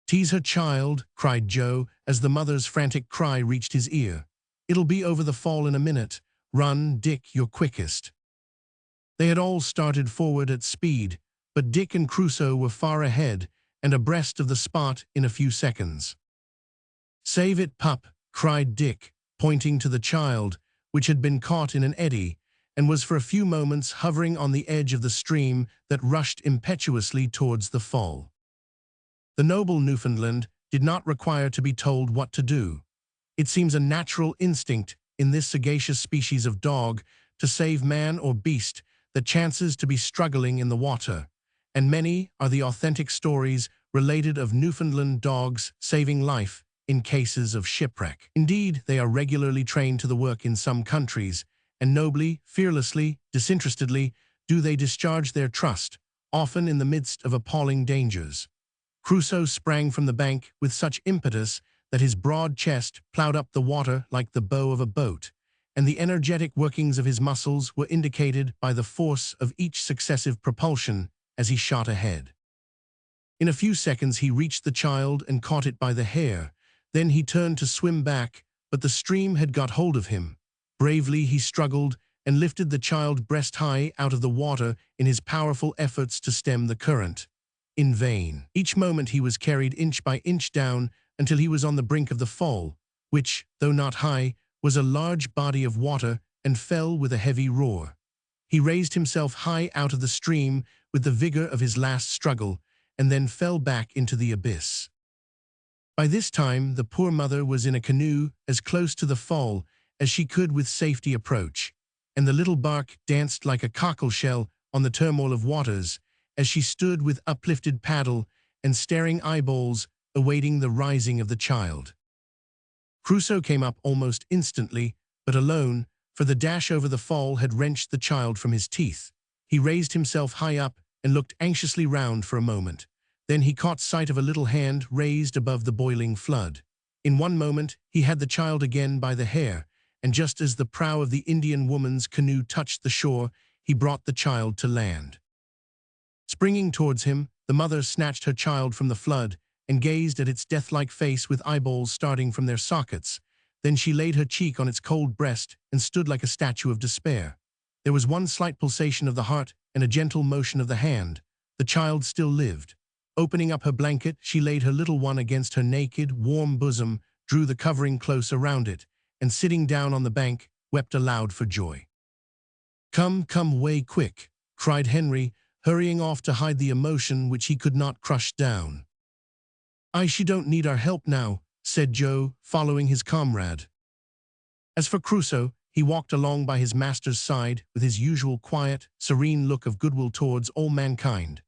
"Tease her, child," cried Joe, as the mother's frantic cry reached his ear. "It'll be over the fall in a minute. Run, Dick, you're quickest." They had all started forward at speed, but Dick and Crusoe were far ahead and abreast of the spot in a few seconds. "Save it, pup," cried Dick, pointing to the child, which had been caught in an eddy, and was for a few moments hovering on the edge of the stream that rushed impetuously towards the fall. The noble Newfoundland did not require to be told what to do. It seems a natural instinct in this sagacious species of dog to save man or beast that chances to be struggling in the water, and many are the authentic stories related of Newfoundland dogs saving life in cases of shipwreck. Indeed, they are regularly trained to the work in some countries, and nobly, fearlessly, disinterestedly do they discharge their trust, often in the midst of appalling dangers. Crusoe sprang from the bank with such impetus that his broad chest plowed up the water like the bow of a boat, and the energetic workings of his muscles were indicated by the force of each successive propulsion as he shot ahead. In a few seconds he reached the child and caught it by the hair. Then he turned to swim back, but the stream had got hold of him. Bravely he struggled and lifted the child breast high out of the water in his powerful efforts to stem the current. In vain. Each moment he was carried inch by inch down until he was on the brink of the fall, which, though not high, was a large body of water and fell with a heavy roar. He raised himself high out of the stream with the vigor of his last struggle, and then fell back into the abyss. By this time, the poor mother was in a canoe as close to the fall as she could with safety approach, and the little bark danced like a cockleshell on the turmoil of waters as she stood with uplifted paddle and staring eyeballs awaiting the rising of the child. Crusoe came up almost instantly, but alone, for the dash over the fall had wrenched the child from his teeth. He raised himself high up and looked anxiously round for a moment. Then he caught sight of a little hand raised above the boiling flood. In one moment he had the child again by the hair, and just as the prow of the Indian woman's canoe touched the shore, he brought the child to land. Springing towards him, the mother snatched her child from the flood and gazed at its death-like face with eyeballs starting from their sockets. Then she laid her cheek on its cold breast and stood like a statue of despair. There was one slight pulsation of the heart and a gentle motion of the hand. The child still lived. Opening up her blanket, she laid her little one against her naked, warm bosom, drew the covering close around it, and sitting down on the bank, wept aloud for joy. "Come, come way quick," cried Henry, hurrying off to hide the emotion which he could not crush down. "She don't need our help now," said Joe, following his comrade. As for Crusoe, he walked along by his master's side with his usual quiet, serene look of goodwill towards all mankind.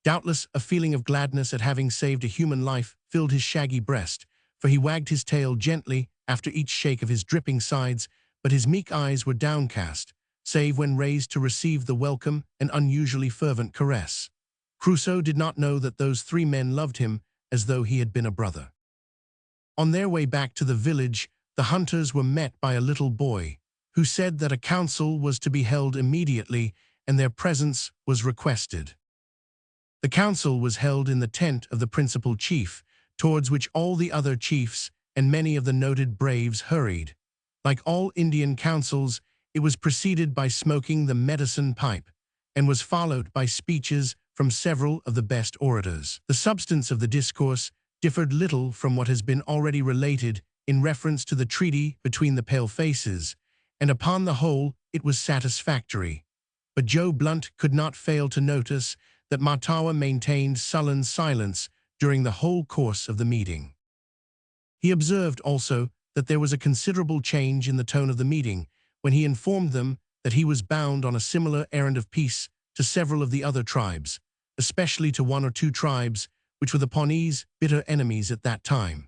Doubtless a feeling of gladness at having saved a human life filled his shaggy breast, for he wagged his tail gently after each shake of his dripping sides, but his meek eyes were downcast, save when raised to receive the welcome and unusually fervent caress. Crusoe did not know that those three men loved him as though he had been a brother. On their way back to the village, the hunters were met by a little boy, who said that a council was to be held immediately and their presence was requested. The council was held in the tent of the principal chief, towards which all the other chiefs and many of the noted braves hurried. Like all Indian councils, it was preceded by smoking the medicine pipe, and was followed by speeches from several of the best orators. The substance of the discourse differed little from what has been already related in reference to the treaty between the pale-faces, and upon the whole it was satisfactory. But Joe Blunt could not fail to notice that Matawa maintained sullen silence during the whole course of the meeting. He observed also that there was a considerable change in the tone of the meeting when he informed them that he was bound on a similar errand of peace to several of the other tribes, especially to one or two tribes which were the Pawnees' bitter enemies at that time.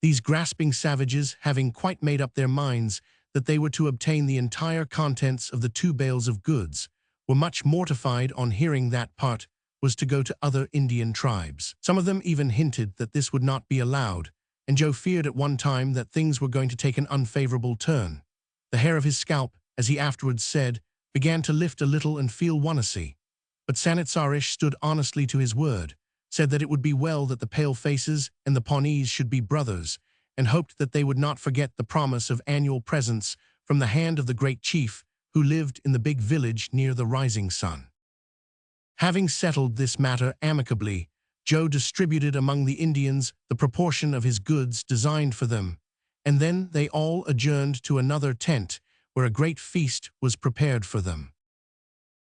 These grasping savages, having quite made up their minds that they were to obtain the entire contents of the 2 bales of goods, were much mortified on hearing that part was to go to other Indian tribes. Some of them even hinted that this would not be allowed, and Joe feared at one time that things were going to take an unfavorable turn. The hair of his scalp, as he afterwards said, began to lift a little and feel wonnassy. But Sanitsarish stood honestly to his word, said that it would be well that the pale-faces and the Pawnees should be brothers, and hoped that they would not forget the promise of annual presents from the hand of the great chief who lived in the big village near the rising sun. Having settled this matter amicably, Joe distributed among the Indians the proportion of his goods designed for them, and then they all adjourned to another tent where a great feast was prepared for them.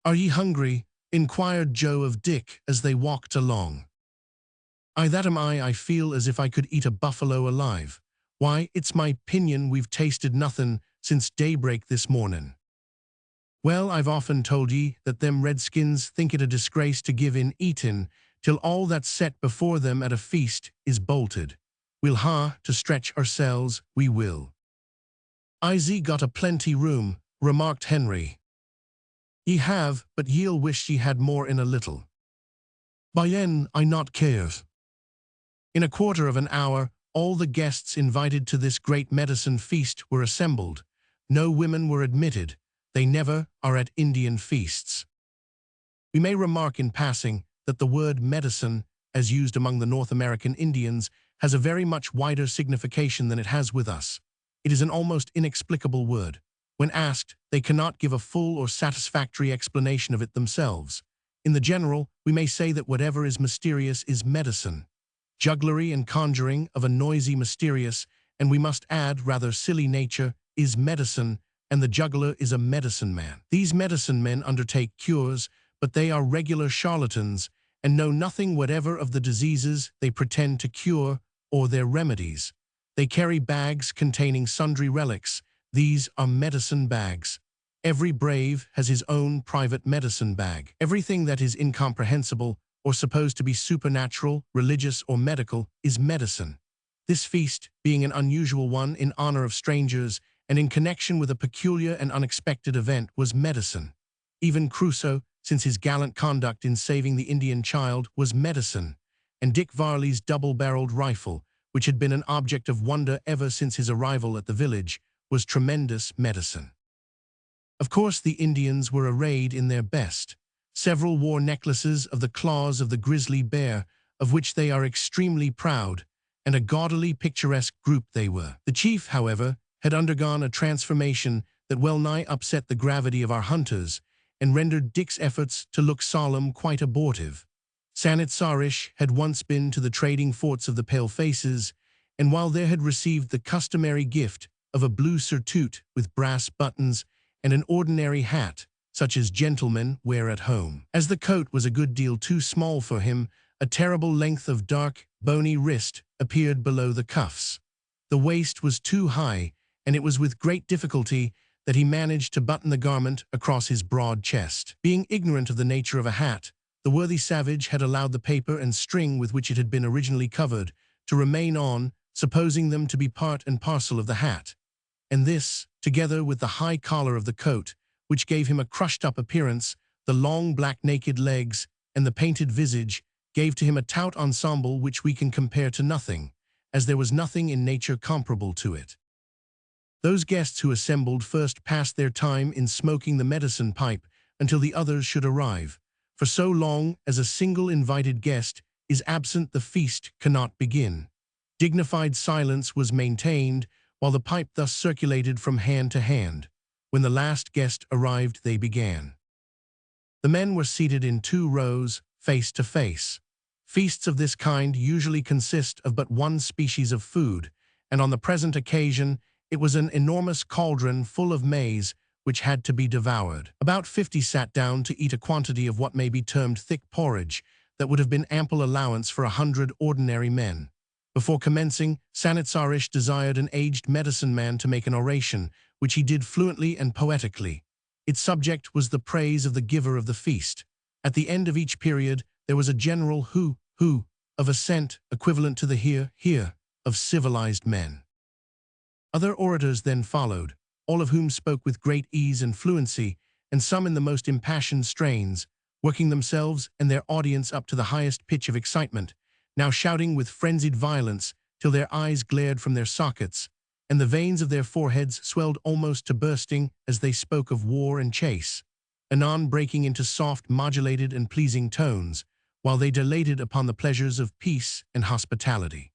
"Are ye hungry?" inquired Joe of Dick as they walked along. "Aye, that am I feel as if I could eat a buffalo alive. Why, it's my 'pinion we've tasted nothin' since daybreak this mornin'." "Well, I've often told ye that them redskins think it a disgrace to give in eatin' till all that's set before them at a feast is bolted. We'll ha to stretch ourselves, we will." "I's got a plenty room," remarked Henry. "Ye have, but ye'll wish ye had more in a little." "By en, I not cares." In a quarter of an hour, all the guests invited to this great medicine feast were assembled. No women were admitted. They never are at Indian feasts. We may remark in passing that the word medicine as used among the North American Indians, has a very much wider signification than it has with us. It is an almost inexplicable word. When asked, they cannot give a full or satisfactory explanation of it themselves. In the general, we may say that whatever is mysterious is medicine. Jugglery and conjuring of a noisy, mysterious, and we must add, rather silly nature, is medicine, and the juggler is a medicine man. These medicine men undertake cures, but they are regular charlatans and know nothing whatever of the diseases they pretend to cure or their remedies. They carry bags containing sundry relics. These are medicine bags. Every brave has his own private medicine bag. Everything that is incomprehensible or supposed to be supernatural, religious, or medical is medicine. This feast, being an unusual one in honor of strangers and in connection with a peculiar and unexpected event, was medicine. Even Crusoe, since his gallant conduct in saving the Indian child, was medicine, and Dick Varley's double-barreled rifle, which had been an object of wonder ever since his arrival at the village, was tremendous medicine. Of course, the Indians were arrayed in their best. Several wore necklaces of the claws of the grizzly bear, of which they are extremely proud, and a gaudily picturesque group they were. The chief, however, had undergone a transformation that well nigh upset the gravity of our hunters, and rendered Dick's efforts to look solemn quite abortive. Sanitsarish had once been to the trading forts of the Palefaces, and while there had received the customary gift of a blue surtout with brass buttons and an ordinary hat, such as gentlemen wear at home. As the coat was a good deal too small for him, a terrible length of dark, bony wrist appeared below the cuffs. The waist was too high, and it was with great difficulty that he managed to button the garment across his broad chest. Being ignorant of the nature of a hat, the worthy savage had allowed the paper and string with which it had been originally covered to remain on, supposing them to be part and parcel of the hat. And this, together with the high collar of the coat, which gave him a crushed-up appearance, the long black naked legs, and the painted visage, gave to him a tout ensemble which we can compare to nothing, as there was nothing in nature comparable to it. Those guests who assembled first passed their time in smoking the medicine pipe until the others should arrive, for so long as a single invited guest is absent the feast cannot begin. Dignified silence was maintained while the pipe thus circulated from hand to hand. When the last guest arrived, they began. The men were seated in 2 rows, face to face. Feasts of this kind usually consist of but one species of food, and on the present occasion it was an enormous cauldron full of maize which had to be devoured. About 50 sat down to eat a quantity of what may be termed thick porridge that would have been ample allowance for 100 ordinary men. Before commencing, Sanitsarish desired an aged medicine man to make an oration, which he did fluently and poetically. Its subject was the praise of the giver of the feast. At the end of each period, there was a general hoo of assent equivalent to the hear of civilized men. Other orators then followed, all of whom spoke with great ease and fluency, and some in the most impassioned strains, working themselves and their audience up to the highest pitch of excitement, now shouting with frenzied violence till their eyes glared from their sockets, and the veins of their foreheads swelled almost to bursting as they spoke of war and chase, anon breaking into soft, modulated, and pleasing tones, while they dilated upon the pleasures of peace and hospitality.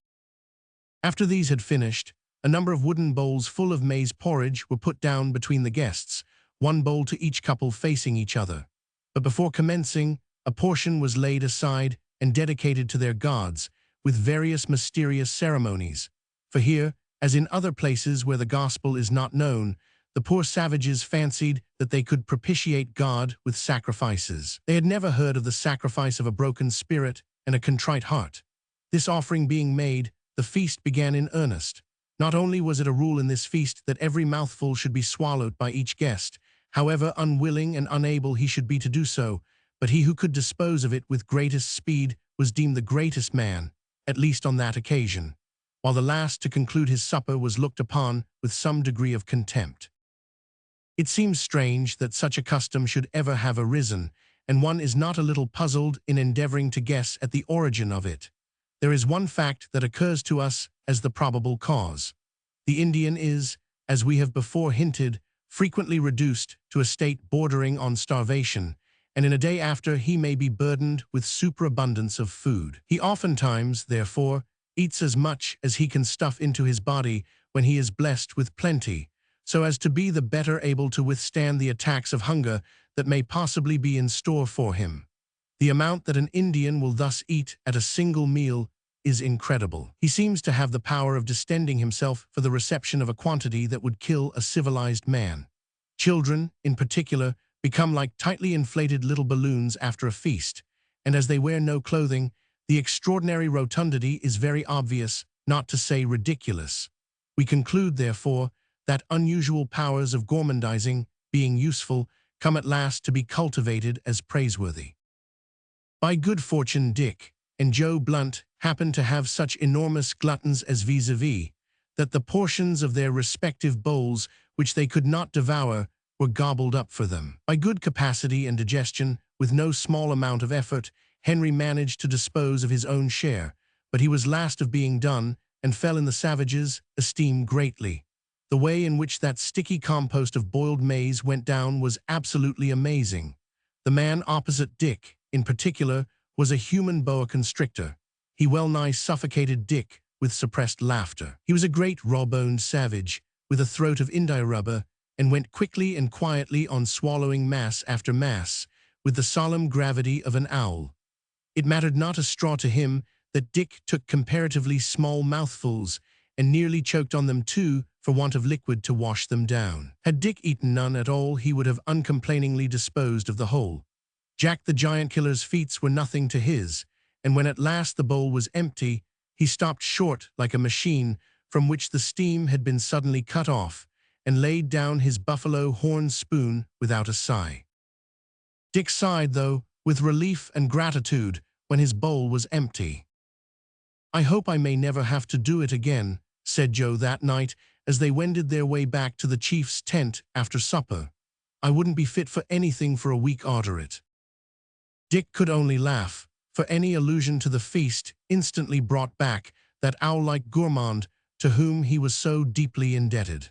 After these had finished, a number of wooden bowls full of maize porridge were put down between the guests, 1 bowl to each couple facing each other. But before commencing, a portion was laid aside and dedicated to their gods, with various mysterious ceremonies. For here, as in other places where the gospel is not known, the poor savages fancied that they could propitiate God with sacrifices. They had never heard of the sacrifice of a broken spirit and a contrite heart. This offering being made, the feast began in earnest. Not only was it a rule in this feast that every mouthful should be swallowed by each guest, however unwilling and unable he should be to do so, but he who could dispose of it with greatest speed was deemed the greatest man, at least on that occasion, while the last to conclude his supper was looked upon with some degree of contempt. It seems strange that such a custom should ever have arisen, and one is not a little puzzled in endeavoring to guess at the origin of it. There is one fact that occurs to us as the probable cause. The Indian is, as we have before hinted, frequently reduced to a state bordering on starvation, and in a day after he may be burdened with superabundance of food. He oftentimes, therefore, eats as much as he can stuff into his body when he is blessed with plenty, so as to be the better able to withstand the attacks of hunger that may possibly be in store for him. The amount that an Indian will thus eat at a single meal is incredible. He seems to have the power of distending himself for the reception of a quantity that would kill a civilized man. Children, in particular, become like tightly inflated little balloons after a feast, and as they wear no clothing, the extraordinary rotundity is very obvious, not to say ridiculous. We conclude, therefore, that unusual powers of gormandizing, being useful, come at last to be cultivated as praiseworthy. By good fortune, Dick and Joe Blunt happened to have such enormous gluttons as vis-a-vis, that the portions of their respective bowls which they could not devour were gobbled up for them. By good capacity and digestion, with no small amount of effort, Henry managed to dispose of his own share, but he was last of being done, and fell in the savages' esteem greatly. The way in which that sticky compost of boiled maize went down was absolutely amazing. The man opposite Dick, in particular, was a human boa constrictor. He well-nigh suffocated Dick with suppressed laughter. He was a great raw-boned savage, with a throat of india rubber, and went quickly and quietly on swallowing mass after mass, with the solemn gravity of an owl. It mattered not a straw to him that Dick took comparatively small mouthfuls, and nearly choked on them too, for want of liquid to wash them down. Had Dick eaten none at all, he would have uncomplainingly disposed of the whole. Jack the giant killer's feats were nothing to his, and when at last the bowl was empty, he stopped short like a machine from which the steam had been suddenly cut off, and laid down his buffalo horn spoon without a sigh. Dick sighed, though, with relief and gratitude when his bowl was empty. "I hope I may never have to do it again," said Joe that night as they wended their way back to the chief's tent after supper. "I wouldn't be fit for anything for a week arter it." Dick could only laugh, for any allusion to the feast instantly brought back that owl-like gourmand to whom he was so deeply indebted.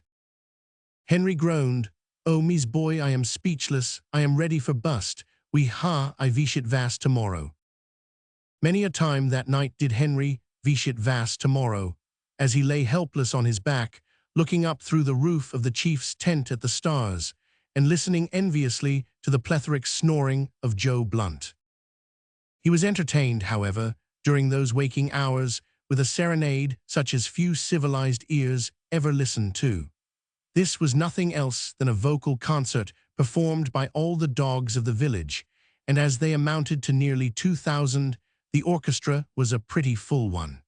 Henry groaned, "Oh, me's boy, I am speechless, I am ready for bust. I vish it vast tomorrow." Many a time that night did Henry vish it vast tomorrow, as he lay helpless on his back, looking up through the roof of the chief's tent at the stars, and listening enviously to the plethoric snoring of Joe Blunt. He was entertained, however, during those waking hours, with a serenade such as few civilized ears ever listened to. This was nothing else than a vocal concert performed by all the dogs of the village, and as they amounted to nearly 2,000, the orchestra was a pretty full one.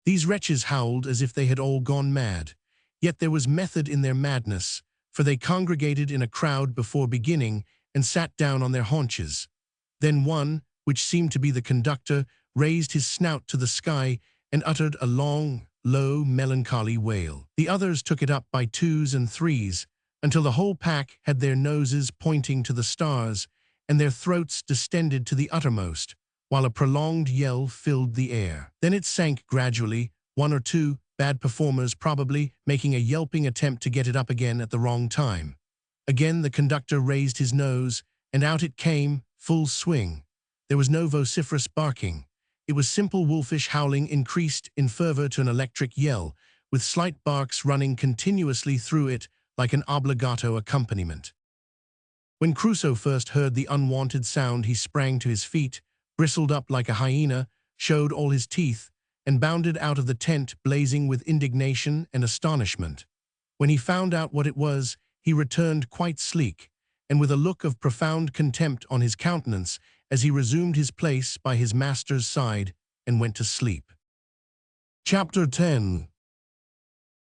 These wretches howled as if they had all gone mad, yet there was method in their madness, for they congregated in a crowd before beginning and sat down on their haunches. Then one, which seemed to be the conductor, raised his snout to the sky and uttered a long, low, melancholy wail. The others took it up by twos and threes, until the whole pack had their noses pointing to the stars and their throats distended to the uttermost, while a prolonged yell filled the air. Then it sank gradually, one or two, bad performers probably, making a yelping attempt to get it up again at the wrong time. Again the conductor raised his nose, and out it came, full swing. There was no vociferous barking. It was simple wolfish howling increased in fervor to an electric yell, with slight barks running continuously through it like an obligato accompaniment. When Crusoe first heard the unwanted sound, he sprang to his feet, bristled up like a hyena, showed all his teeth, and bounded out of the tent blazing with indignation and astonishment. When he found out what it was, he returned quite sleek, and with a look of profound contempt on his countenance as he resumed his place by his master's side and went to sleep. Chapter 10.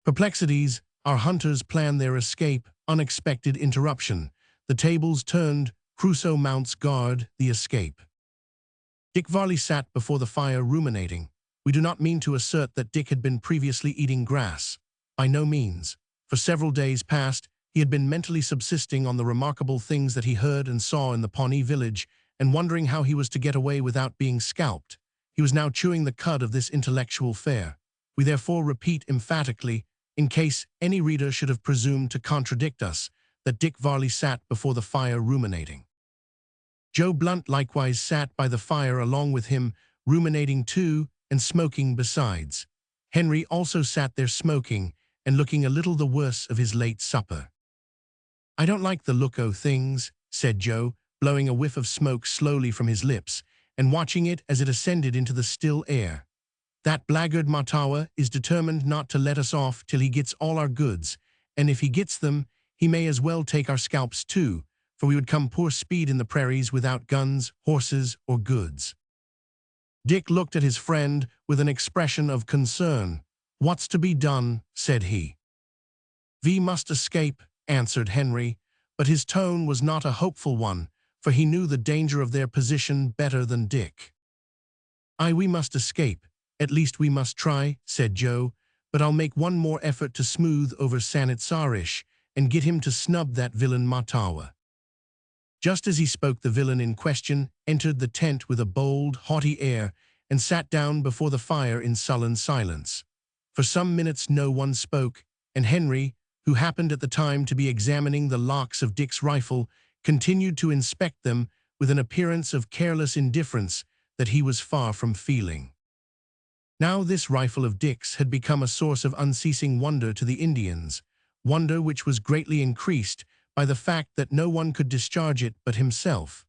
Perplexities. Our hunters plan their escape. Unexpected interruption. The tables turned. Crusoe mounts guard. The escape. Dick Varley sat before the fire ruminating. We do not mean to assert that Dick had been previously eating grass. By no means. For several days past, he had been mentally subsisting on the remarkable things that he heard and saw in the Pawnee village, and wondering how he was to get away without being scalped. He was now chewing the cud of this intellectual fare. We therefore repeat emphatically, in case any reader should have presumed to contradict us, that Dick Varley sat before the fire ruminating. Joe Blunt likewise sat by the fire along with him, ruminating too, and smoking besides. Henry also sat there smoking, and looking a little the worse of his late supper. "I don't like the look o' things," said Joe, blowing a whiff of smoke slowly from his lips, and watching it as it ascended into the still air. "That blackguard Matawa is determined not to let us off till he gets all our goods, and if he gets them, he may as well take our scalps too, for we would come poor speed in the prairies without guns, horses, or goods." Dick looked at his friend with an expression of concern. "What's to be done?" said he. "We must escape," answered Henry, but his tone was not a hopeful one, for he knew the danger of their position better than Dick. "Aye, we must escape. At least we must try," said Joe, "but I'll make one more effort to smooth over Sanitsarish and get him to snub that villain Matawa." Just as he spoke, the villain in question entered the tent with a bold, haughty air and sat down before the fire in sullen silence. For some minutes no one spoke, and Henry, who happened at the time to be examining the locks of Dick's rifle, continued to inspect them with an appearance of careless indifference that he was far from feeling. Now this rifle of Dick's had become a source of unceasing wonder to the Indians, wonder which was greatly increased by the fact that no one could discharge it but himself.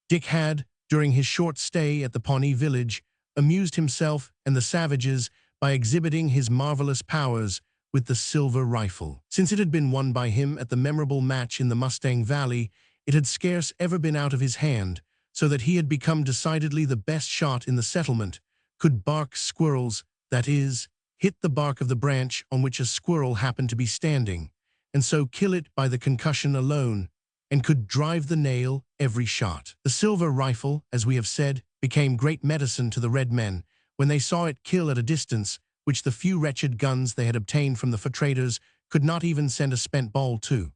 Dick had, during his short stay at the Pawnee village, amused himself and the savages by exhibiting his marvelous powers with the silver rifle. Since it had been won by him at the memorable match in the Mustang Valley, it had scarce ever been out of his hand, so that he had become decidedly the best shot in the settlement, could bark squirrels, that is, hit the bark of the branch on which a squirrel happened to be standing, and so kill it by the concussion alone, and could drive the nail every shot. The silver rifle, as we have said, became great medicine to the red men when they saw it kill at a distance which the few wretched guns they had obtained from the fur traders could not even send a spent ball to.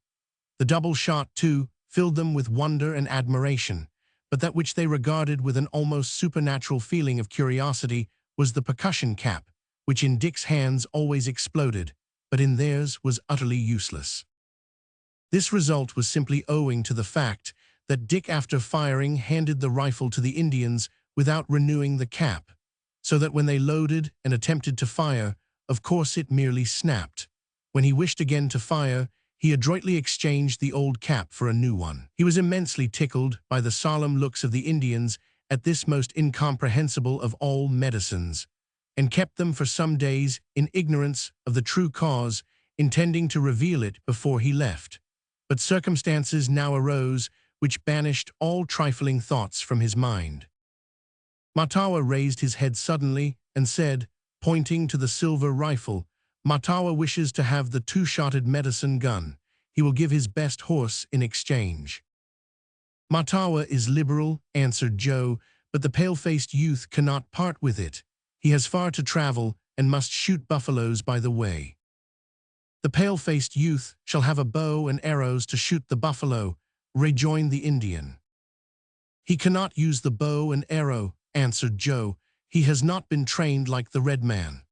The double shot, too, filled them with wonder and admiration, but that which they regarded with an almost supernatural feeling of curiosity was the percussion cap, which in Dick's hands always exploded, but in theirs was utterly useless. This result was simply owing to the fact that Dick, after firing, handed the rifle to the Indians without renewing the cap, so that when they loaded and attempted to fire, of course it merely snapped. When he wished again to fire, he adroitly exchanged the old cap for a new one. He was immensely tickled by the solemn looks of the Indians at this most incomprehensible of all medicines, and kept them for some days in ignorance of the true cause, intending to reveal it before he left. But circumstances now arose which banished all trifling thoughts from his mind. Matawa raised his head suddenly and said, pointing to the silver rifle, "Matawa wishes to have the two-shotted medicine gun. He will give his best horse in exchange." "Matawa is liberal," answered Joe, "but the pale-faced youth cannot part with it. He has far to travel and must shoot buffaloes by the way." "The pale-faced youth shall have a bow and arrows to shoot the buffalo," rejoined the Indian. "He cannot use the bow and arrow," answered Joe. "He has not been trained like the red man."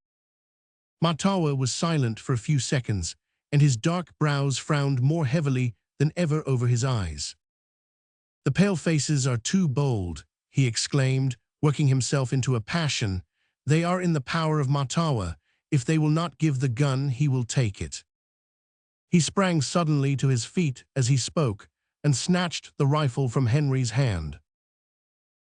Matawa was silent for a few seconds, and his dark brows frowned more heavily than ever over his eyes. "The pale-faces are too bold," he exclaimed, working himself into a passion. "They are in the power of Matawa. If they will not give the gun, he will take it." He sprang suddenly to his feet as he spoke, and snatched the rifle from Henry's hand.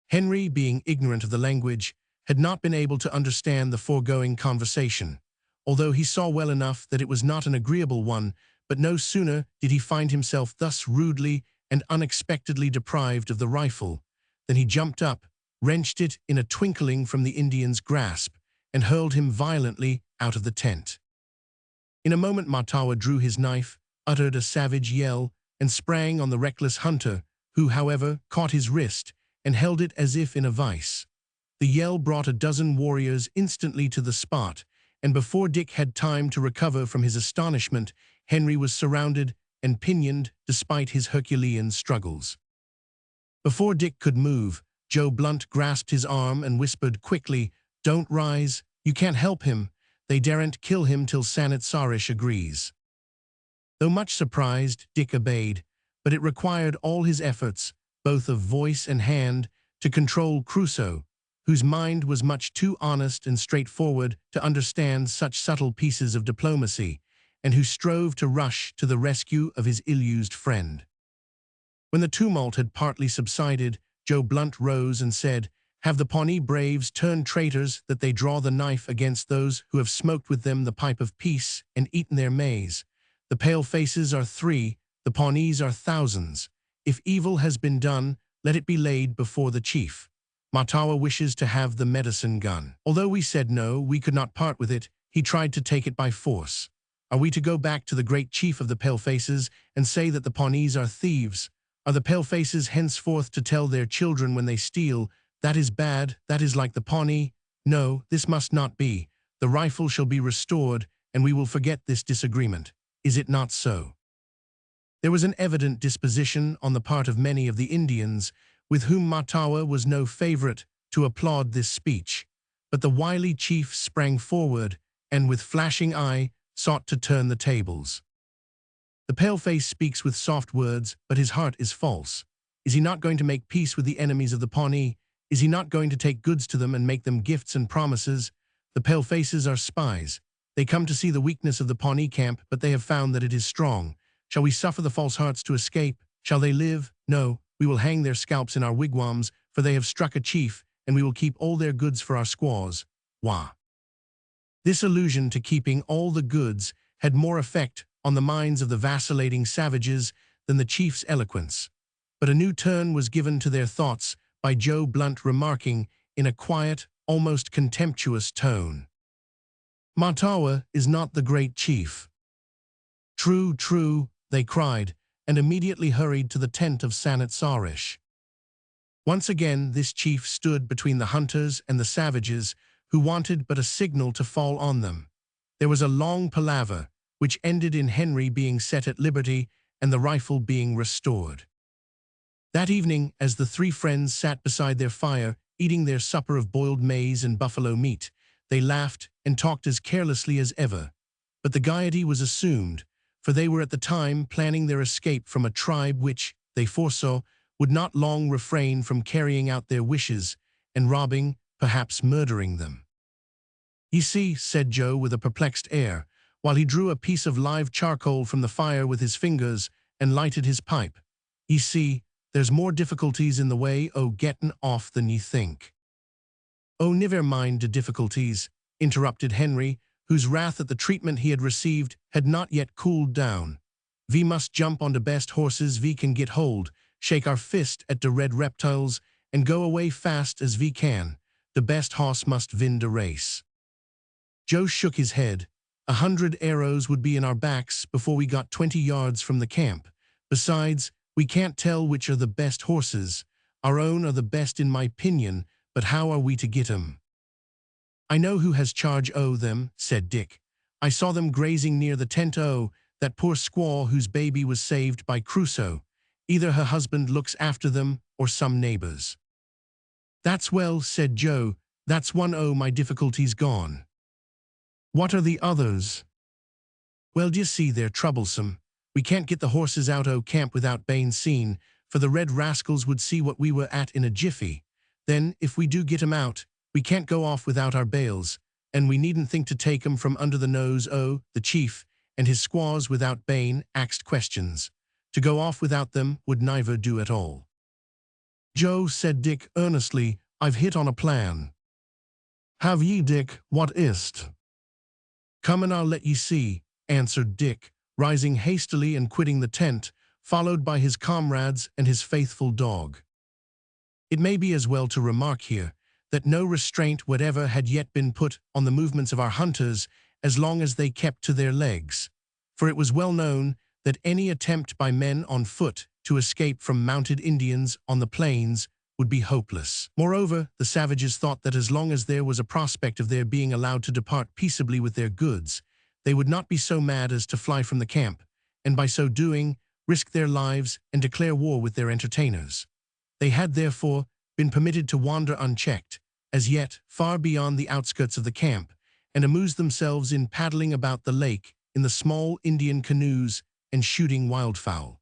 Henry, being ignorant of the language, had not been able to understand the foregoing conversation, although he saw well enough that it was not an agreeable one. But no sooner did he find himself thus rudely and unexpectedly deprived of the rifle, than he jumped up, wrenched it in a twinkling from the Indian's grasp, and hurled him violently out of the tent. In a moment Matawa drew his knife, uttered a savage yell, and sprang on the reckless hunter, who, however, caught his wrist and held it as if in a vice. The yell brought a dozen warriors instantly to the spot, and before Dick had time to recover from his astonishment, Henry was surrounded and pinioned despite his Herculean struggles. Before Dick could move, Joe Blunt grasped his arm and whispered quickly, "Don't rise, you can't help him. They daren't kill him till Sanitsarish agrees." Though much surprised, Dick obeyed, but it required all his efforts, both of voice and hand, to control Crusoe, whose mind was much too honest and straightforward to understand such subtle pieces of diplomacy, and who strove to rush to the rescue of his ill-used friend. When the tumult had partly subsided, Joe Blunt rose and said, "Have the Pawnee braves turned traitors that they draw the knife against those who have smoked with them the pipe of peace and eaten their maize? The pale-faces are 3, the Pawnees are thousands. If evil has been done, let it be laid before the chief. Matawa wishes to have the medicine gun. Although we said no, we could not part with it, he tried to take it by force. Are we to go back to the great chief of the palefaces and say that the Pawnees are thieves? Are the palefaces henceforth to tell their children when they steal, 'That is bad, that is like the Pawnee'? No, this must not be. The rifle shall be restored, and we will forget this disagreement. Is it not so?" There was an evident disposition on the part of many of the Indians, with whom Matawa was no favorite, to applaud this speech. But the wily chief sprang forward, and with flashing eye, sought to turn the tables. "The paleface speaks with soft words, but his heart is false. Is he not going to make peace with the enemies of the Pawnee? Is he not going to take goods to them and make them gifts and promises? The palefaces are spies. They come to see the weakness of the Pawnee camp, but they have found that it is strong. Shall we suffer the false hearts to escape? Shall they live? No, we will hang their scalps in our wigwams, for they have struck a chief, and we will keep all their goods for our squaws. Wah." This allusion to keeping all the goods had more effect on the minds of the vacillating savages than the chief's eloquence. But a new turn was given to their thoughts by Joe Blunt remarking, in a quiet, almost contemptuous tone, "Matawa is not the great chief." "True, true," they cried, and immediately hurried to the tent of Sanat Sarish. Once again this chief stood between the hunters and the savages, who wanted but a signal to fall on them. There was a long palaver, which ended in Henry being set at liberty and the rifle being restored. That evening, as the 3 friends sat beside their fire, eating their supper of boiled maize and buffalo meat, they laughed and talked as carelessly as ever. But the gaiety was assumed, for they were at the time planning their escape from a tribe which, they foresaw, would not long refrain from carrying out their wishes and robbing, perhaps murdering them. "Ye see," said Joe with a perplexed air, while he drew a piece of live charcoal from the fire with his fingers and lighted his pipe. "Ye see, there's more difficulties in the way o' gettin' off than ye think." "Oh, niver mind de difficulties," interrupted Henry, whose wrath at the treatment he had received had not yet cooled down. "We must jump on de best horses we can get hold, shake our fist at de red reptiles, and go away fast as we can. The best horse must win de race." Joe shook his head. 100 arrows would be in our backs before we got 20 yards from the camp. Besides, we can't tell which are the best horses. Our own are the best in my opinion, but how are we to get 'em? "I know who has charge o' them," said Dick. "I saw them grazing near the tent o' that poor squaw whose baby was saved by Crusoe. Either her husband looks after them or some neighbors." "That's well," said Joe. "That's one o' my difficulties gone." "What are the others?" "Well, d'ye see, they're troublesome. We can't get the horses out o' camp without being seen, for the red rascals would see what we were at in a jiffy. Then, if we do get 'em out, we can't go off without our bales, and we needn't think to take 'em from under the nose o' the chief and his squaws without bein' axed questions. To go off without them would neither do at all." "Joe," said Dick earnestly, "I've hit on a plan." "Have ye, Dick? What is't?" "Come and I'll let ye see," answered Dick, rising hastily and quitting the tent, followed by his comrades and his faithful dog. It may be as well to remark here that no restraint whatever had yet been put on the movements of our hunters as long as they kept to their legs, for it was well known that any attempt by men on foot to escape from mounted Indians on the plains would be hopeless. Moreover, the savages thought that as long as there was a prospect of their being allowed to depart peaceably with their goods, they would not be so mad as to fly from the camp, and by so doing, risk their lives and declare war with their entertainers. They had, therefore, been permitted to wander unchecked, as yet far beyond the outskirts of the camp, and amuse themselves in paddling about the lake in the small Indian canoes and shooting wildfowl.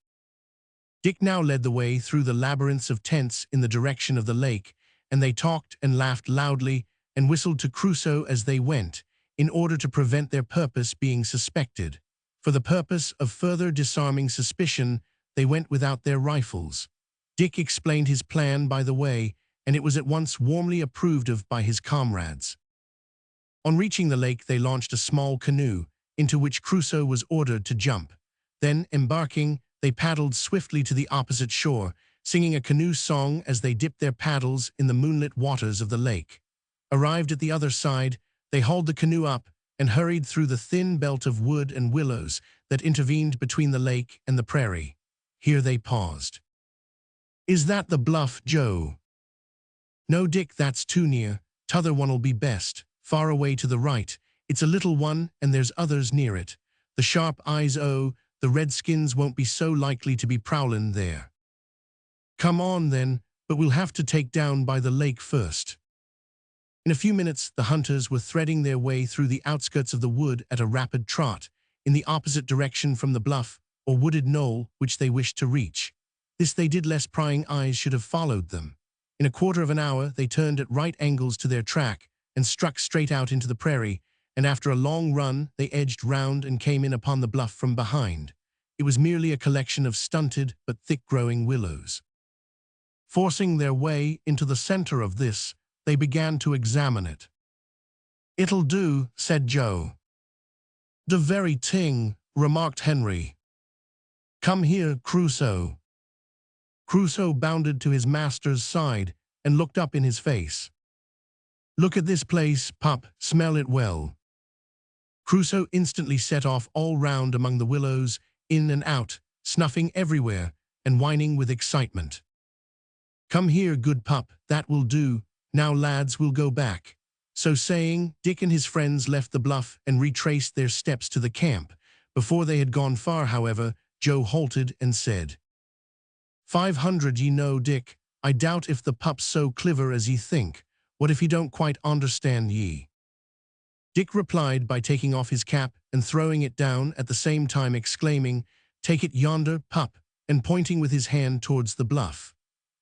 Dick now led the way through the labyrinths of tents in the direction of the lake, and they talked and laughed loudly and whistled to Crusoe as they went, in order to prevent their purpose being suspected. For the purpose of further disarming suspicion, they went without their rifles. Dick explained his plan by the way, and it was at once warmly approved of by his comrades. On reaching the lake, they launched a small canoe, into which Crusoe was ordered to jump. Then, embarking, they paddled swiftly to the opposite shore, singing a canoe song as they dipped their paddles in the moonlit waters of the lake. Arrived at the other side, they hauled the canoe up and hurried through the thin belt of wood and willows that intervened between the lake and the prairie. Here they paused. "Is that the bluff, Joe?" "No, Dick, that's too near. T'other one'll be best, far away to the right. It's a little one, and there's others near it. The sharp eyes, oh, the redskins won't be so likely to be prowlin' there." "Come on, then, but we'll have to take down by the lake first." In a few minutes, the hunters were threading their way through the outskirts of the wood at a rapid trot, in the opposite direction from the bluff, or wooded knoll, which they wished to reach. This they did lest prying eyes should have followed them. In a quarter of an hour, they turned at right angles to their track and struck straight out into the prairie, and after a long run, they edged round and came in upon the bluff from behind. It was merely a collection of stunted but thick-growing willows. Forcing their way into the center of this, they began to examine it. "It'll do," said Joe. "The very ting," remarked Henry. "Come here, Crusoe." Crusoe bounded to his master's side and looked up in his face. "Look at this place, pup, smell it well." Crusoe instantly set off all round among the willows, in and out, snuffing everywhere, and whining with excitement. "Come here, good pup, that will do. Now, lads, we'll go back." So saying, Dick and his friends left the bluff and retraced their steps to the camp. Before they had gone far, however, Joe halted and said, "500, ye know, Dick, I doubt if the pup's so clever as ye think. What if he don't quite understand ye?" Dick replied by taking off his cap and throwing it down, at the same time exclaiming, "Take it yonder, pup," and pointing with his hand towards the bluff.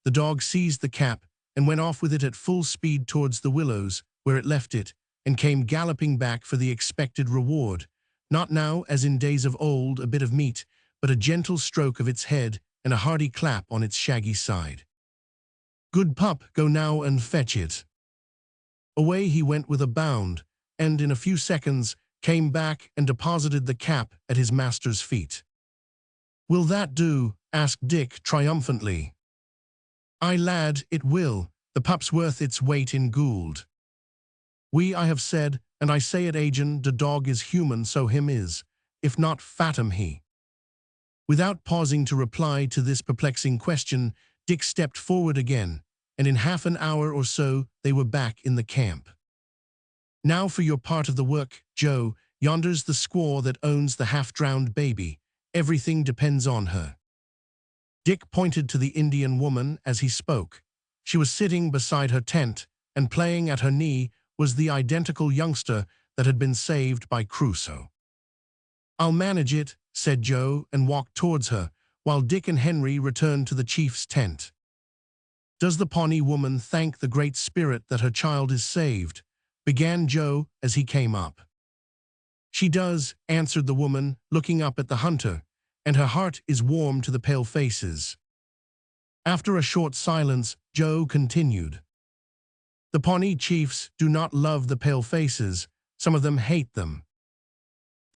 The dog seized the cap and went off with it at full speed towards the willows, where it left it, and came galloping back for the expected reward. Not now, as in days of old, a bit of meat, but a gentle stroke of its head and a hearty clap on its shaggy side. "Good pup, go now and fetch it." Away he went with a bound, and in a few seconds came back and deposited the cap at his master's feet. "Will that do?" asked Dick triumphantly. "Aye, lad, it will. The pup's worth its weight in gold." I have said, and I say it again, the dog is human, so him is. If not, fathom he." Without pausing to reply to this perplexing question, Dick stepped forward again, and in half an hour or so they were back in the camp. "Now for your part of the work, Joe. Yonder's the squaw that owns the half-drowned baby. Everything depends on her." Dick pointed to the Indian woman as he spoke. She was sitting beside her tent, and playing at her knee was the identical youngster that had been saved by Crusoe. "I'll manage it," said Joe, and walked towards her, while Dick and Henry returned to the chief's tent. "Does the Pawnee woman thank the Great Spirit that her child is saved?" began Joe as he came up. "She does," answered the woman, looking up at the hunter, "and her heart is warm to the pale faces." After a short silence, Joe continued, "The Pawnee chiefs do not love the pale faces. Some of them hate them."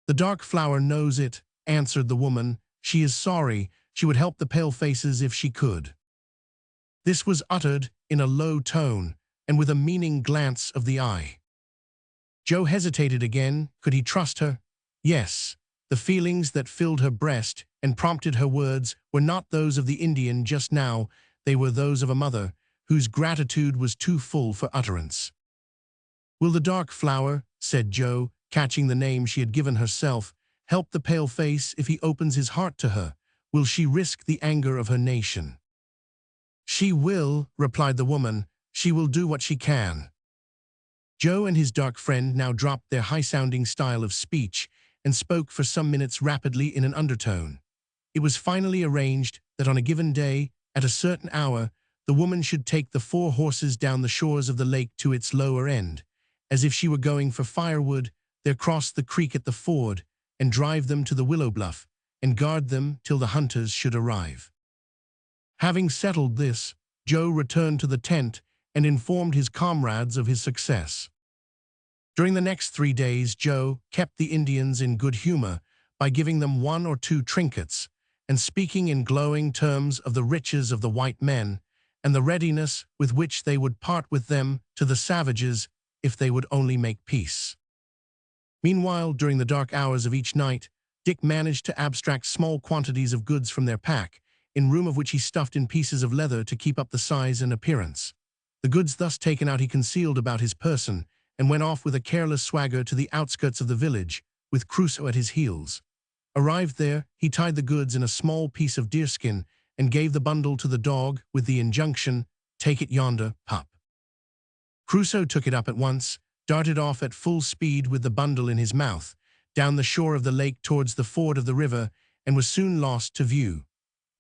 "The dark flower knows it," answered the woman. "She is sorry. She would help the pale faces if she could." This was uttered in a low tone and with a meaning glance of the eye. Joe hesitated again. Could he trust her? Yes. The feelings that filled her breast and prompted her words were not those of the Indian just now. They were those of a mother whose gratitude was too full for utterance. "Will the dark flower," said Joe, catching the name she had given herself, "help the pale face if he opens his heart to her? Will she risk the anger of her nation?" "She will," replied the woman. "She will do what she can." Joe and his dark friend now dropped their high-sounding style of speech and spoke for some minutes rapidly in an undertone. It was finally arranged that on a given day, at a certain hour, the woman should take the 4 horses down the shores of the lake to its lower end, as if she were going for firewood, there cross the creek at the ford, and drive them to the willow bluff, and guard them till the hunters should arrive. Having settled this, Joe returned to the tent and informed his comrades of his success. During the next 3 days, Joe kept the Indians in good humor by giving them 1 or 2 trinkets and speaking in glowing terms of the riches of the white men and the readiness with which they would part with them to the savages if they would only make peace. Meanwhile, during the dark hours of each night, Dick managed to abstract small quantities of goods from their pack, in room of which he stuffed in pieces of leather to keep up the size and appearance. The goods thus taken out he concealed about his person, and went off with a careless swagger to the outskirts of the village, with Crusoe at his heels. Arrived there, he tied the goods in a small piece of deerskin and gave the bundle to the dog with the injunction, "Take it yonder, pup." Crusoe took it up at once, darted off at full speed with the bundle in his mouth, down the shore of the lake towards the ford of the river, and was soon lost to view.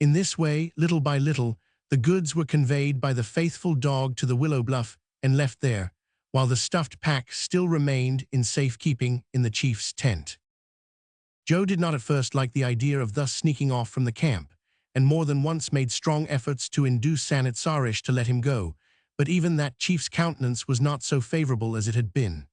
In this way, little by little, the goods were conveyed by the faithful dog to the willow bluff and left there, while the stuffed pack still remained in safekeeping in the chief's tent. Joe did not at first like the idea of thus sneaking off from the camp, and more than once made strong efforts to induce Sanitsarish to let him go, but even that chief's countenance was not so favorable as it had been.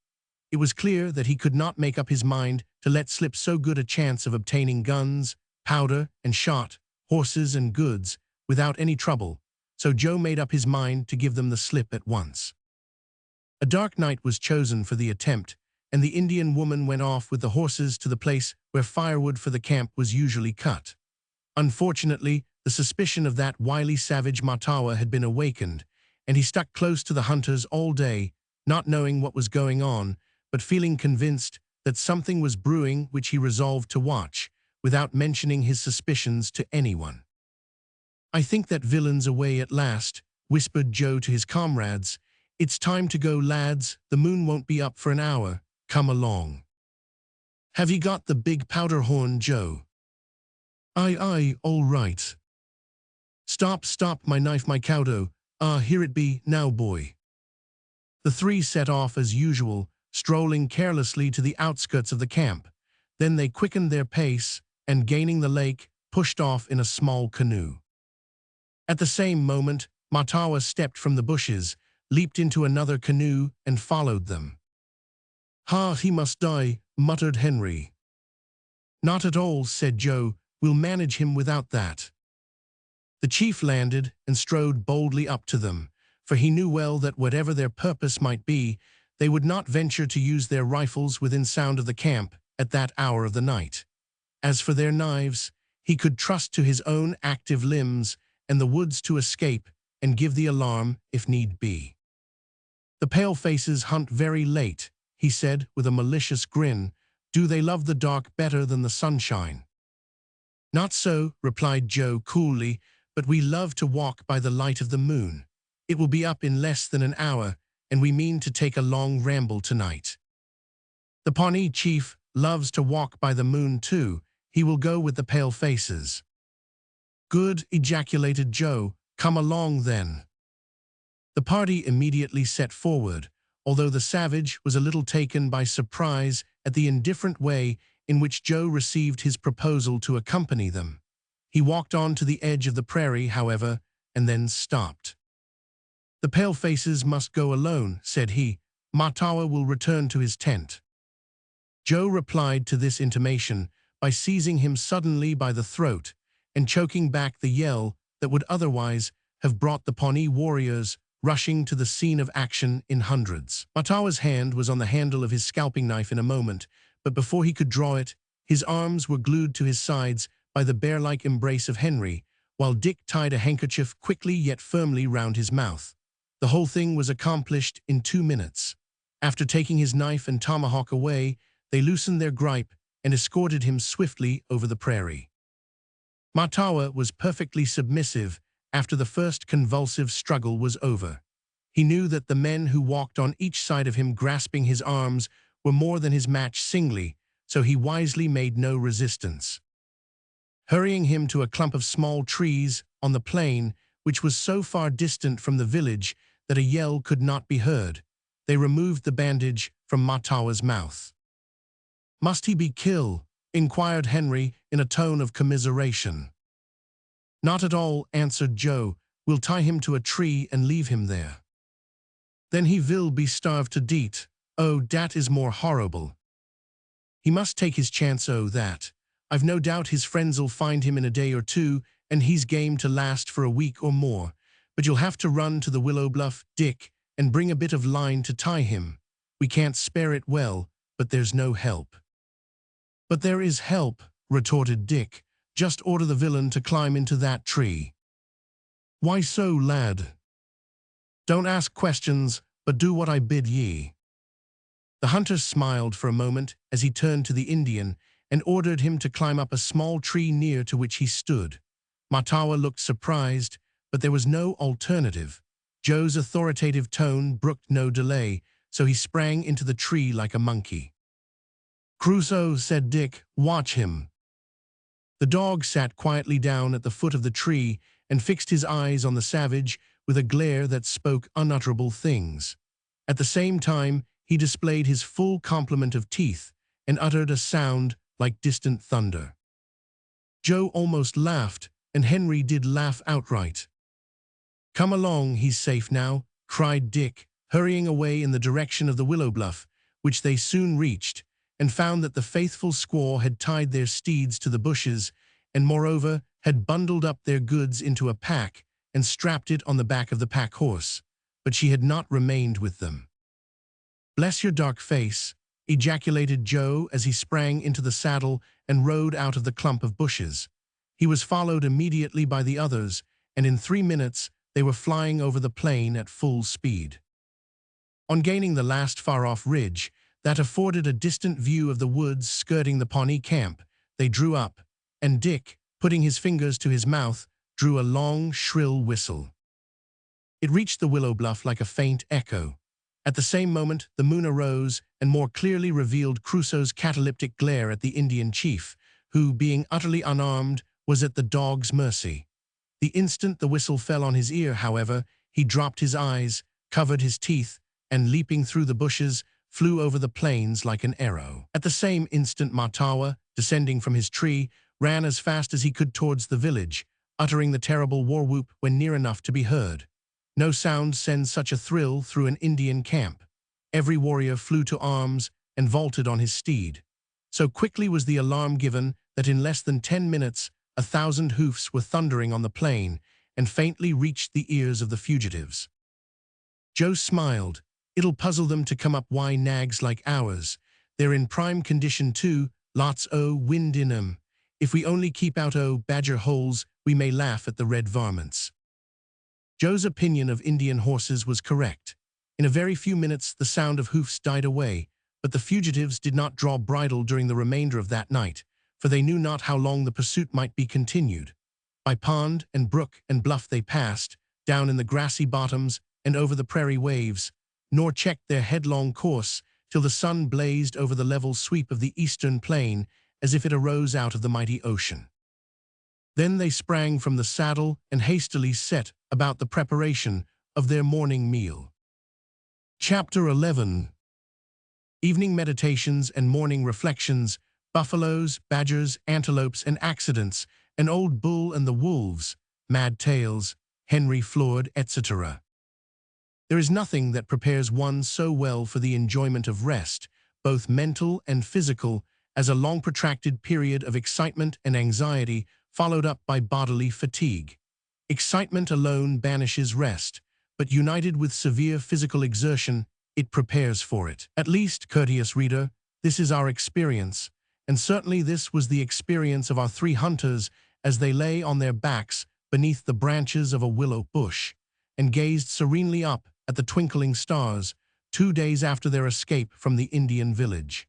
It was clear that he could not make up his mind to let slip so good a chance of obtaining guns, powder and shot, horses and goods, without any trouble, so Joe made up his mind to give them the slip at once. A dark night was chosen for the attempt, and the Indian woman went off with the horses to the place where firewood for the camp was usually cut. Unfortunately, the suspicion of that wily savage Matawa had been awakened, and he stuck close to the hunters all day, not knowing what was going on, but feeling convinced that something was brewing which he resolved to watch, without mentioning his suspicions to anyone. "I think that villain's away at last," whispered Joe to his comrades. "It's time to go, lads. The moon won't be up for an hour. Come along." "Have you got the big powder horn, Joe?" Aye, all right." Stop, my knife, my cowdo. Here it be, now, boy." The 3 set off as usual, strolling carelessly to the outskirts of the camp. Then they quickened their pace, and gaining the lake, pushed off in a small canoe. At the same moment, Matawa stepped from the bushes, leaped into another canoe, and followed them. "Ha, he must die," muttered Henry. "Not at all," said Joe. "We'll manage him without that." The chief landed and strode boldly up to them, for he knew well that whatever their purpose might be, they would not venture to use their rifles within sound of the camp at that hour of the night. As for their knives, he could trust to his own active limbs and the woods to escape and give the alarm if need be. "The palefaces hunt very late," he said with a malicious grin. "Do they love the dark better than the sunshine?" "Not so," replied Joe coolly, "but we love to walk by the light of the moon. It will be up in less than an hour, and we mean to take a long ramble tonight." "The Pawnee chief loves to walk by the moon too. He will go with the palefaces." "Good," ejaculated Joe. "Come along then." The party immediately set forward, although the savage was a little taken by surprise at the indifferent way in which Joe received his proposal to accompany them. He walked on to the edge of the prairie, however, and then stopped. "The palefaces must go alone," said he. "Matawa will return to his tent." Joe replied to this intimation by seizing him suddenly by the throat and choking back the yell that would otherwise have brought the Pawnee warriors rushing to the scene of action in hundreds. Matawa's hand was on the handle of his scalping knife in a moment, but before he could draw it, his arms were glued to his sides by the bear-like embrace of Henry, while Dick tied a handkerchief quickly yet firmly round his mouth. The whole thing was accomplished in 2 minutes. After taking his knife and tomahawk away, they loosened their gripe and escorted him swiftly over the prairie. Matawa was perfectly submissive after the first convulsive struggle was over. He knew that the men who walked on each side of him grasping his arms were more than his match singly, so he wisely made no resistance. hurrying him to a clump of small trees on the plain, which was so far distant from the village that a yell could not be heard. They removed the bandage from Matawa's mouth. "Must he be killed?" inquired Henry in a tone of commiseration. "Not at all," answered Joe. "We'll tie him to a tree and leave him there." "Then he will be starved to death. Oh, that is more horrible." "He must take his chance that. I've no doubt his friends'll find him in a day or two, and he's game to last for a week or more. But you'll have to run to the willow bluff, Dick, and bring a bit of line to tie him. We can't spare it well, but there's no help." "But there is help," retorted Dick. "Just order the villain to climb into that tree." "Why so, lad?" "Don't ask questions, but do what I bid ye." The hunter smiled for a moment as he turned to the Indian and ordered him to climb up a small tree near to which he stood. Matawa looked surprised, but there was no alternative. Joe's authoritative tone brooked no delay, so he sprang into the tree like a monkey. "Crusoe," said Dick, "watch him." The dog sat quietly down at the foot of the tree and fixed his eyes on the savage with a glare that spoke unutterable things. At the same time, he displayed his full complement of teeth and uttered a sound like distant thunder. Joe almost laughed, and Henry did laugh outright. "Come along, he's safe now," cried Dick, hurrying away in the direction of the willow bluff, which they soon reached, and found that the faithful squaw had tied their steeds to the bushes and, moreover, had bundled up their goods into a pack and strapped it on the back of the pack horse, but she had not remained with them. "Bless your dark face," ejaculated Joe as he sprang into the saddle and rode out of the clump of bushes. He was followed immediately by the others, and in 3 minutes they were flying over the plain at full speed. On gaining the last far-off ridge that afforded a distant view of the woods skirting the Pawnee camp, they drew up, and Dick, putting his fingers to his mouth, drew a long, shrill whistle. It reached the willow bluff like a faint echo. At the same moment, the moon arose and more clearly revealed Crusoe's cataleptic glare at the Indian chief, who, being utterly unarmed, was at the dog's mercy. The instant the whistle fell on his ear, however, he dropped his eyes, covered his teeth, and, leaping through the bushes, flew over the plains like an arrow. At the same instant, Matawa, descending from his tree, ran as fast as he could towards the village, uttering the terrible war-whoop when near enough to be heard. No sound sends such a thrill through an Indian camp. Every warrior flew to arms and vaulted on his steed. So quickly was the alarm given that in less than 10 minutes 1,000 hoofs were thundering on the plain and faintly reached the ears of the fugitives. Joe smiled. "It'll puzzle them to come up why nags like ours. They're in prime condition too, lots o' wind in 'em. If we only keep out o' badger holes, we may laugh at the red varmints." Joe's opinion of Indian horses was correct. In a very few minutes the sound of hoofs died away, but the fugitives did not draw bridle during the remainder of that night, for they knew not how long the pursuit might be continued. By pond and brook and bluff they passed, down in the grassy bottoms and over the prairie waves, nor checked their headlong course till the sun blazed over the level sweep of the eastern plain as if it arose out of the mighty ocean. Then they sprang from the saddle and hastily set about the preparation of their morning meal. Chapter 11. Evening meditations and morning reflections, buffaloes, badgers, antelopes, and accidents, an old bull and the wolves, mad tales, Henry Floyd, etc. There is nothing that prepares one so well for the enjoyment of rest, both mental and physical, as a long protracted period of excitement and anxiety followed up by bodily fatigue. Excitement alone banishes rest, but united with severe physical exertion, it prepares for it. At least, courteous reader, this is our experience, and certainly this was the experience of our 3 hunters as they lay on their backs beneath the branches of a willow bush, and gazed serenely up at the twinkling stars 2 days after their escape from the Indian village.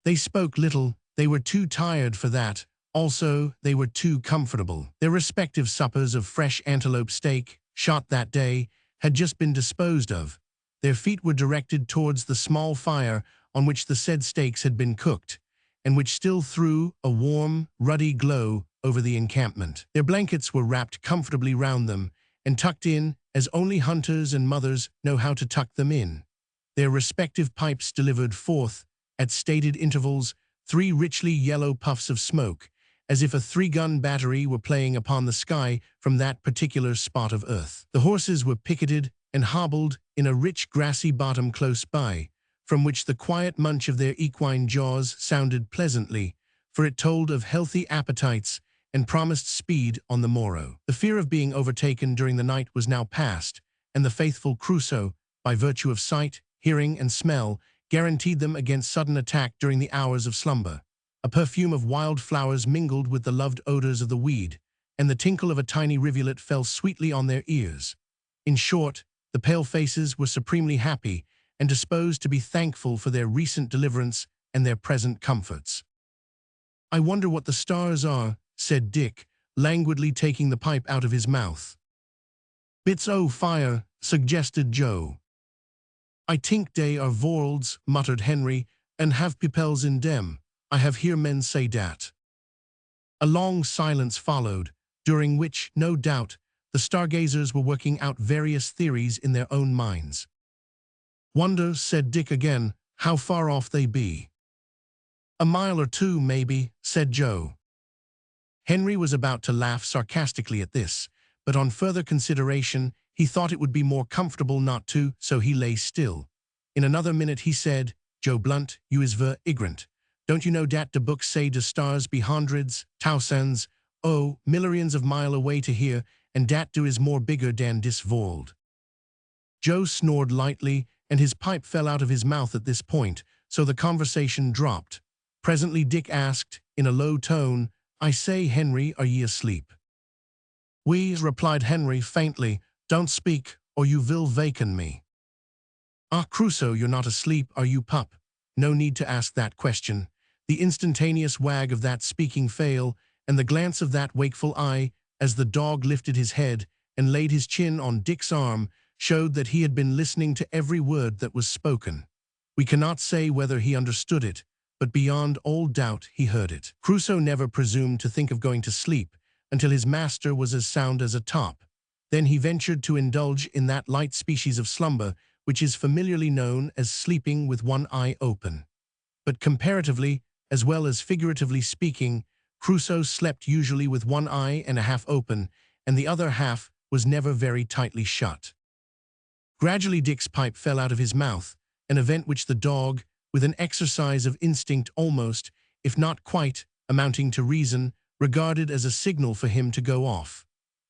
They spoke little, they were too tired for that. Also, they were too comfortable. Their respective suppers of fresh antelope steak, shot that day, had just been disposed of. Their feet were directed towards the small fire on which the said steaks had been cooked, and which still threw a warm, ruddy glow over the encampment. Their blankets were wrapped comfortably round them and tucked in as only hunters and mothers know how to tuck them in. Their respective pipes delivered forth, at stated intervals, 3 richly yellow puffs of smoke, as if a 3-gun battery were playing upon the sky from that particular spot of earth. The horses were picketed and hobbled in a rich grassy bottom close by, from which the quiet munch of their equine jaws sounded pleasantly, for it told of healthy appetites and promised speed on the morrow. The fear of being overtaken during the night was now past, and the faithful Crusoe, by virtue of sight, hearing, and smell, guaranteed them against sudden attack during the hours of slumber. A perfume of wild flowers mingled with the loved odors of the weed, and the tinkle of a tiny rivulet fell sweetly on their ears. In short, the pale faces were supremely happy and disposed to be thankful for their recent deliverance and their present comforts. "I wonder what the stars are," said Dick, languidly taking the pipe out of his mouth. "Bits o' fire," suggested Joe. "I tink dey are vorlds," muttered Henry, "and have peoples in dem. I have hear men say dat." A long silence followed, during which, no doubt, the stargazers were working out various theories in their own minds. "Wonder," said Dick again, "how far off they be." "A mile or 2, maybe," said Joe. Henry was about to laugh sarcastically at this, but on further consideration, he thought it would be more comfortable not to, so he lay still. In another minute he said, "Joe Blunt, you is ver ignorant. Don't you know dat de books say de stars be hundreds, thousands, millions of mile away to here, and dat do is more bigger dan dis world." Joe snored lightly, and his pipe fell out of his mouth at this point, so the conversation dropped. Presently Dick asked, in a low tone, "I say, Henry, are ye asleep?" "We," replied Henry faintly. "Don't speak, or you will waken me." "Ah, Crusoe, you're not asleep, are you, pup?" No need to ask that question. The instantaneous wag of that speaking fail, and the glance of that wakeful eye, as the dog lifted his head and laid his chin on Dick's arm, showed that he had been listening to every word that was spoken. We cannot say whether he understood it, but beyond all doubt he heard it. Crusoe never presumed to think of going to sleep until his master was as sound as a top. Then he ventured to indulge in that light species of slumber which is familiarly known as sleeping with one eye open. But comparatively, as well as figuratively speaking, Crusoe slept usually with one eye and a half open, and the other half was never very tightly shut. Gradually Dick's pipe fell out of his mouth, an event which the dog, with an exercise of instinct almost, if not quite, amounting to reason, regarded as a signal for him to go off.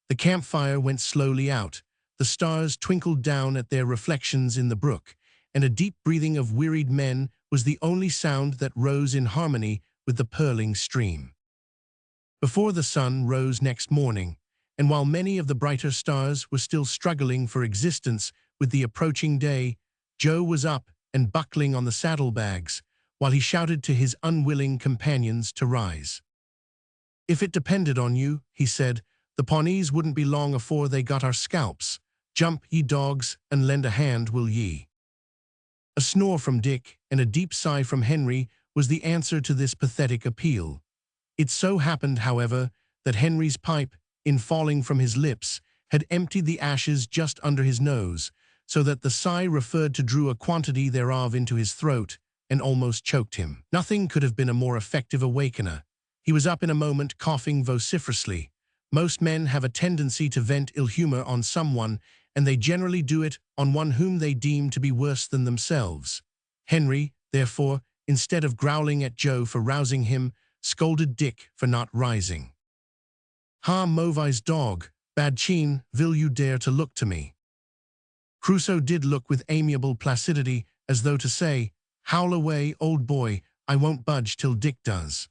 The campfire went slowly out, the stars twinkled down at their reflections in the brook, and a deep breathing of wearied men was the only sound that rose in harmony with the purling stream. Before the sun rose next morning, and while many of the brighter stars were still struggling for existence with the approaching day, Joe was up and buckling on the saddlebags, while he shouted to his unwilling companions to rise. "If it depended on you," he said, "the Pawnees wouldn't be long afore they got our scalps. Jump, ye dogs, and lend a hand, will ye?" A snore from Dick and a deep sigh from Henry was the answer to this pathetic appeal. It so happened, however, that Henry's pipe, in falling from his lips, had emptied the ashes just under his nose, so that the sigh referred to drew a quantity thereof into his throat and almost choked him. Nothing could have been a more effective awakener. He was up in a moment, coughing vociferously. Most men have a tendency to vent ill humor on someone, and they generally do it on one whom they deem to be worse than themselves. Henry, therefore, instead of growling at Joe for rousing him, scolded Dick for not rising. "Ha, Movi's dog, bad cheen, will you dare to look to me?" Crusoe did look with amiable placidity, as though to say, "Howl away, old boy, I won't budge till Dick does."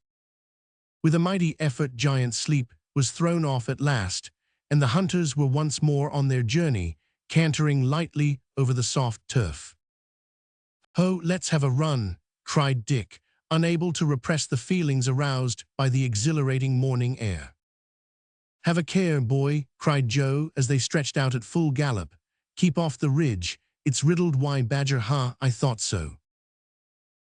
With a mighty effort giant sleep was thrown off at last, and the hunters were once more on their journey, cantering lightly over the soft turf. "Ho, let's have a run," cried Dick, unable to repress the feelings aroused by the exhilarating morning air. "Have a care, boy," cried Joe as they stretched out at full gallop. "Keep off the ridge, it's riddled. Why, badger, ha, I thought so."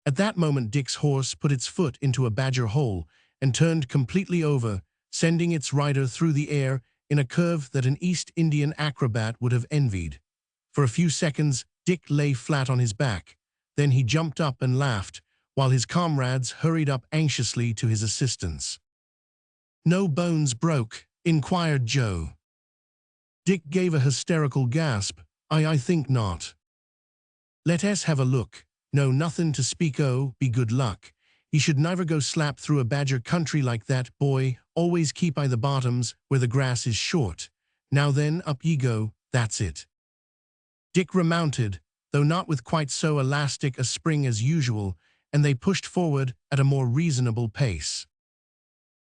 At that moment Dick's horse put its foot into a badger hole and turned completely over, sending its rider through the air in a curve that an East Indian acrobat would have envied. For a few seconds, Dick lay flat on his back. Then he jumped up and laughed, while his comrades hurried up anxiously to his assistance. "No bones broke?" inquired Joe. Dick gave a hysterical gasp. I think not." "Let us have a look." "No, nothing to speak o', be good luck. Ye should never go slap through a badger country like that, boy. Always keep by the bottoms, where the grass is short. Now then, up ye go, that's it." Dick remounted, though not with quite so elastic a spring as usual, and they pushed forward at a more reasonable pace.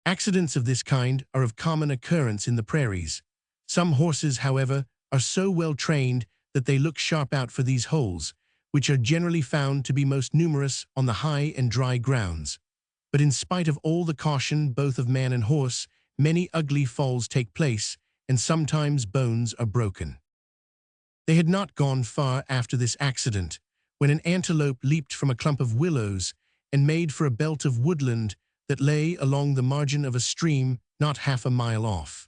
Accidents of this kind are of common occurrence in the prairies. Some horses, however, are so well trained that they look sharp out for these holes, which are generally found to be most numerous on the high and dry grounds. But in spite of all the caution both of man and horse, many ugly falls take place, and sometimes bones are broken. They had not gone far after this accident, when an antelope leaped from a clump of willows and made for a belt of woodland that lay along the margin of a stream not half a mile off.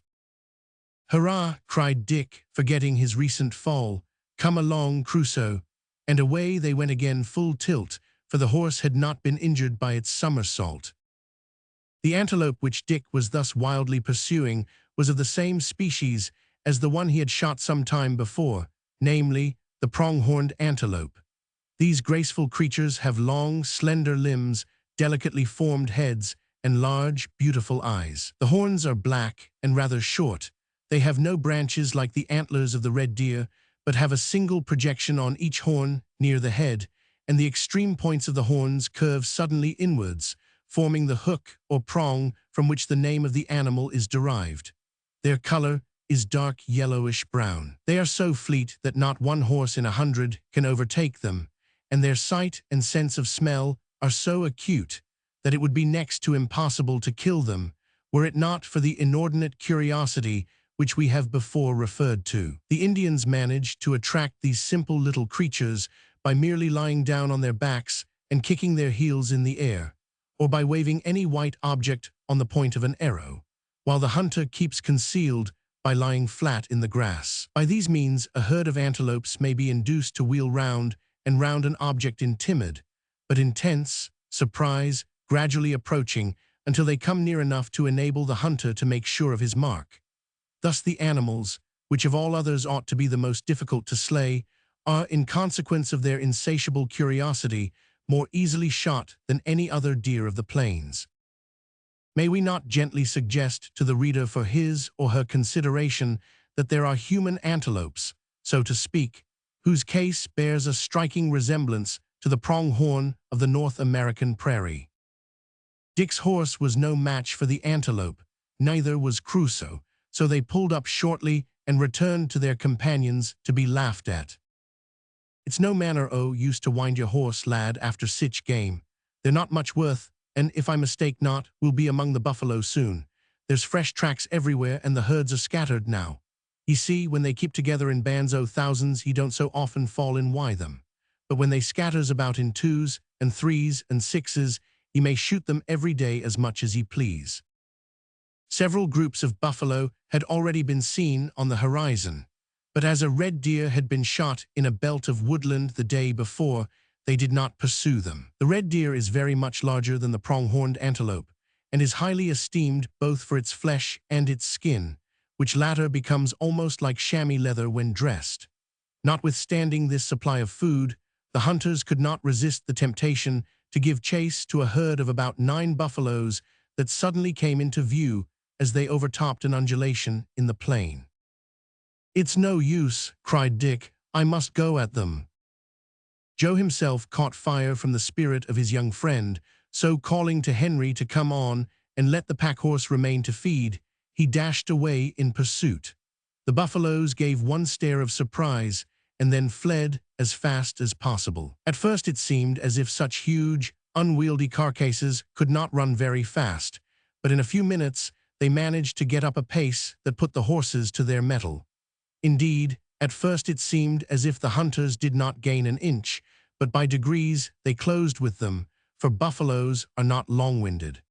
"Hurrah!" cried Dick, forgetting his recent fall. "Come along, Crusoe." And away they went again full tilt, for the horse had not been injured by its somersault. The antelope which Dick was thus wildly pursuing was of the same species as the one he had shot some time before, namely, the pronghorned antelope. These graceful creatures have long, slender limbs, delicately formed heads, and large, beautiful eyes. The horns are black and rather short. They have no branches like the antlers of the red deer, but have a single projection on each horn near the head, and the extreme points of the horns curve suddenly inwards, forming the hook or prong from which the name of the animal is derived. Their color is dark yellowish-brown. They are so fleet that not one horse in 100 can overtake them, and their sight and sense of smell are so acute that it would be next to impossible to kill them, were it not for the inordinate curiosity which we have before referred to. The Indians manage to attract these simple little creatures by merely lying down on their backs and kicking their heels in the air, or by waving any white object on the point of an arrow, while the hunter keeps concealed by lying flat in the grass. By these means, a herd of antelopes may be induced to wheel round and round an object in timid, but intense, surprise, gradually approaching until they come near enough to enable the hunter to make sure of his mark. Thus the animals, which of all others ought to be the most difficult to slay, are, in consequence of their insatiable curiosity, more easily shot than any other deer of the plains. May we not gently suggest to the reader for his or her consideration that there are human antelopes, so to speak, whose case bears a striking resemblance to the pronghorn of the North American prairie. Dick's horse was no match for the antelope, neither was Crusoe, so they pulled up shortly and returned to their companions to be laughed at. "It's no manner o' use to wind your horse, lad, after sich game. They're not much worth, and if I mistake not, we'll be among the buffalo soon. There's fresh tracks everywhere, and the herds are scattered now. Ye see, when they keep together in bands o' thousands, ye don't so often fall in wi' them. But when they scatters about in 2s and 3s and 6s, ye may shoot them every day as much as ye please." Several groups of buffalo had already been seen on the horizon, but as a red deer had been shot in a belt of woodland the day before, they did not pursue them. The red deer is very much larger than the pronghorned antelope, and is highly esteemed both for its flesh and its skin, which latter becomes almost like chamois leather when dressed. Notwithstanding this supply of food, the hunters could not resist the temptation to give chase to a herd of about 9 buffaloes that suddenly came into view as they overtopped an undulation in the plain. "It's no use," cried Dick. "I must go at them." Joe himself caught fire from the spirit of his young friend, so calling to Henry to come on and let the pack-horse remain to feed, he dashed away in pursuit. The buffaloes gave one stare of surprise and then fled as fast as possible. At first it seemed as if such huge, unwieldy carcasses could not run very fast, but in a few minutes they managed to get up a pace that put the horses to their mettle. Indeed, at first it seemed as if the hunters did not gain an inch, but by degrees they closed with them, for buffaloes are not long-winded.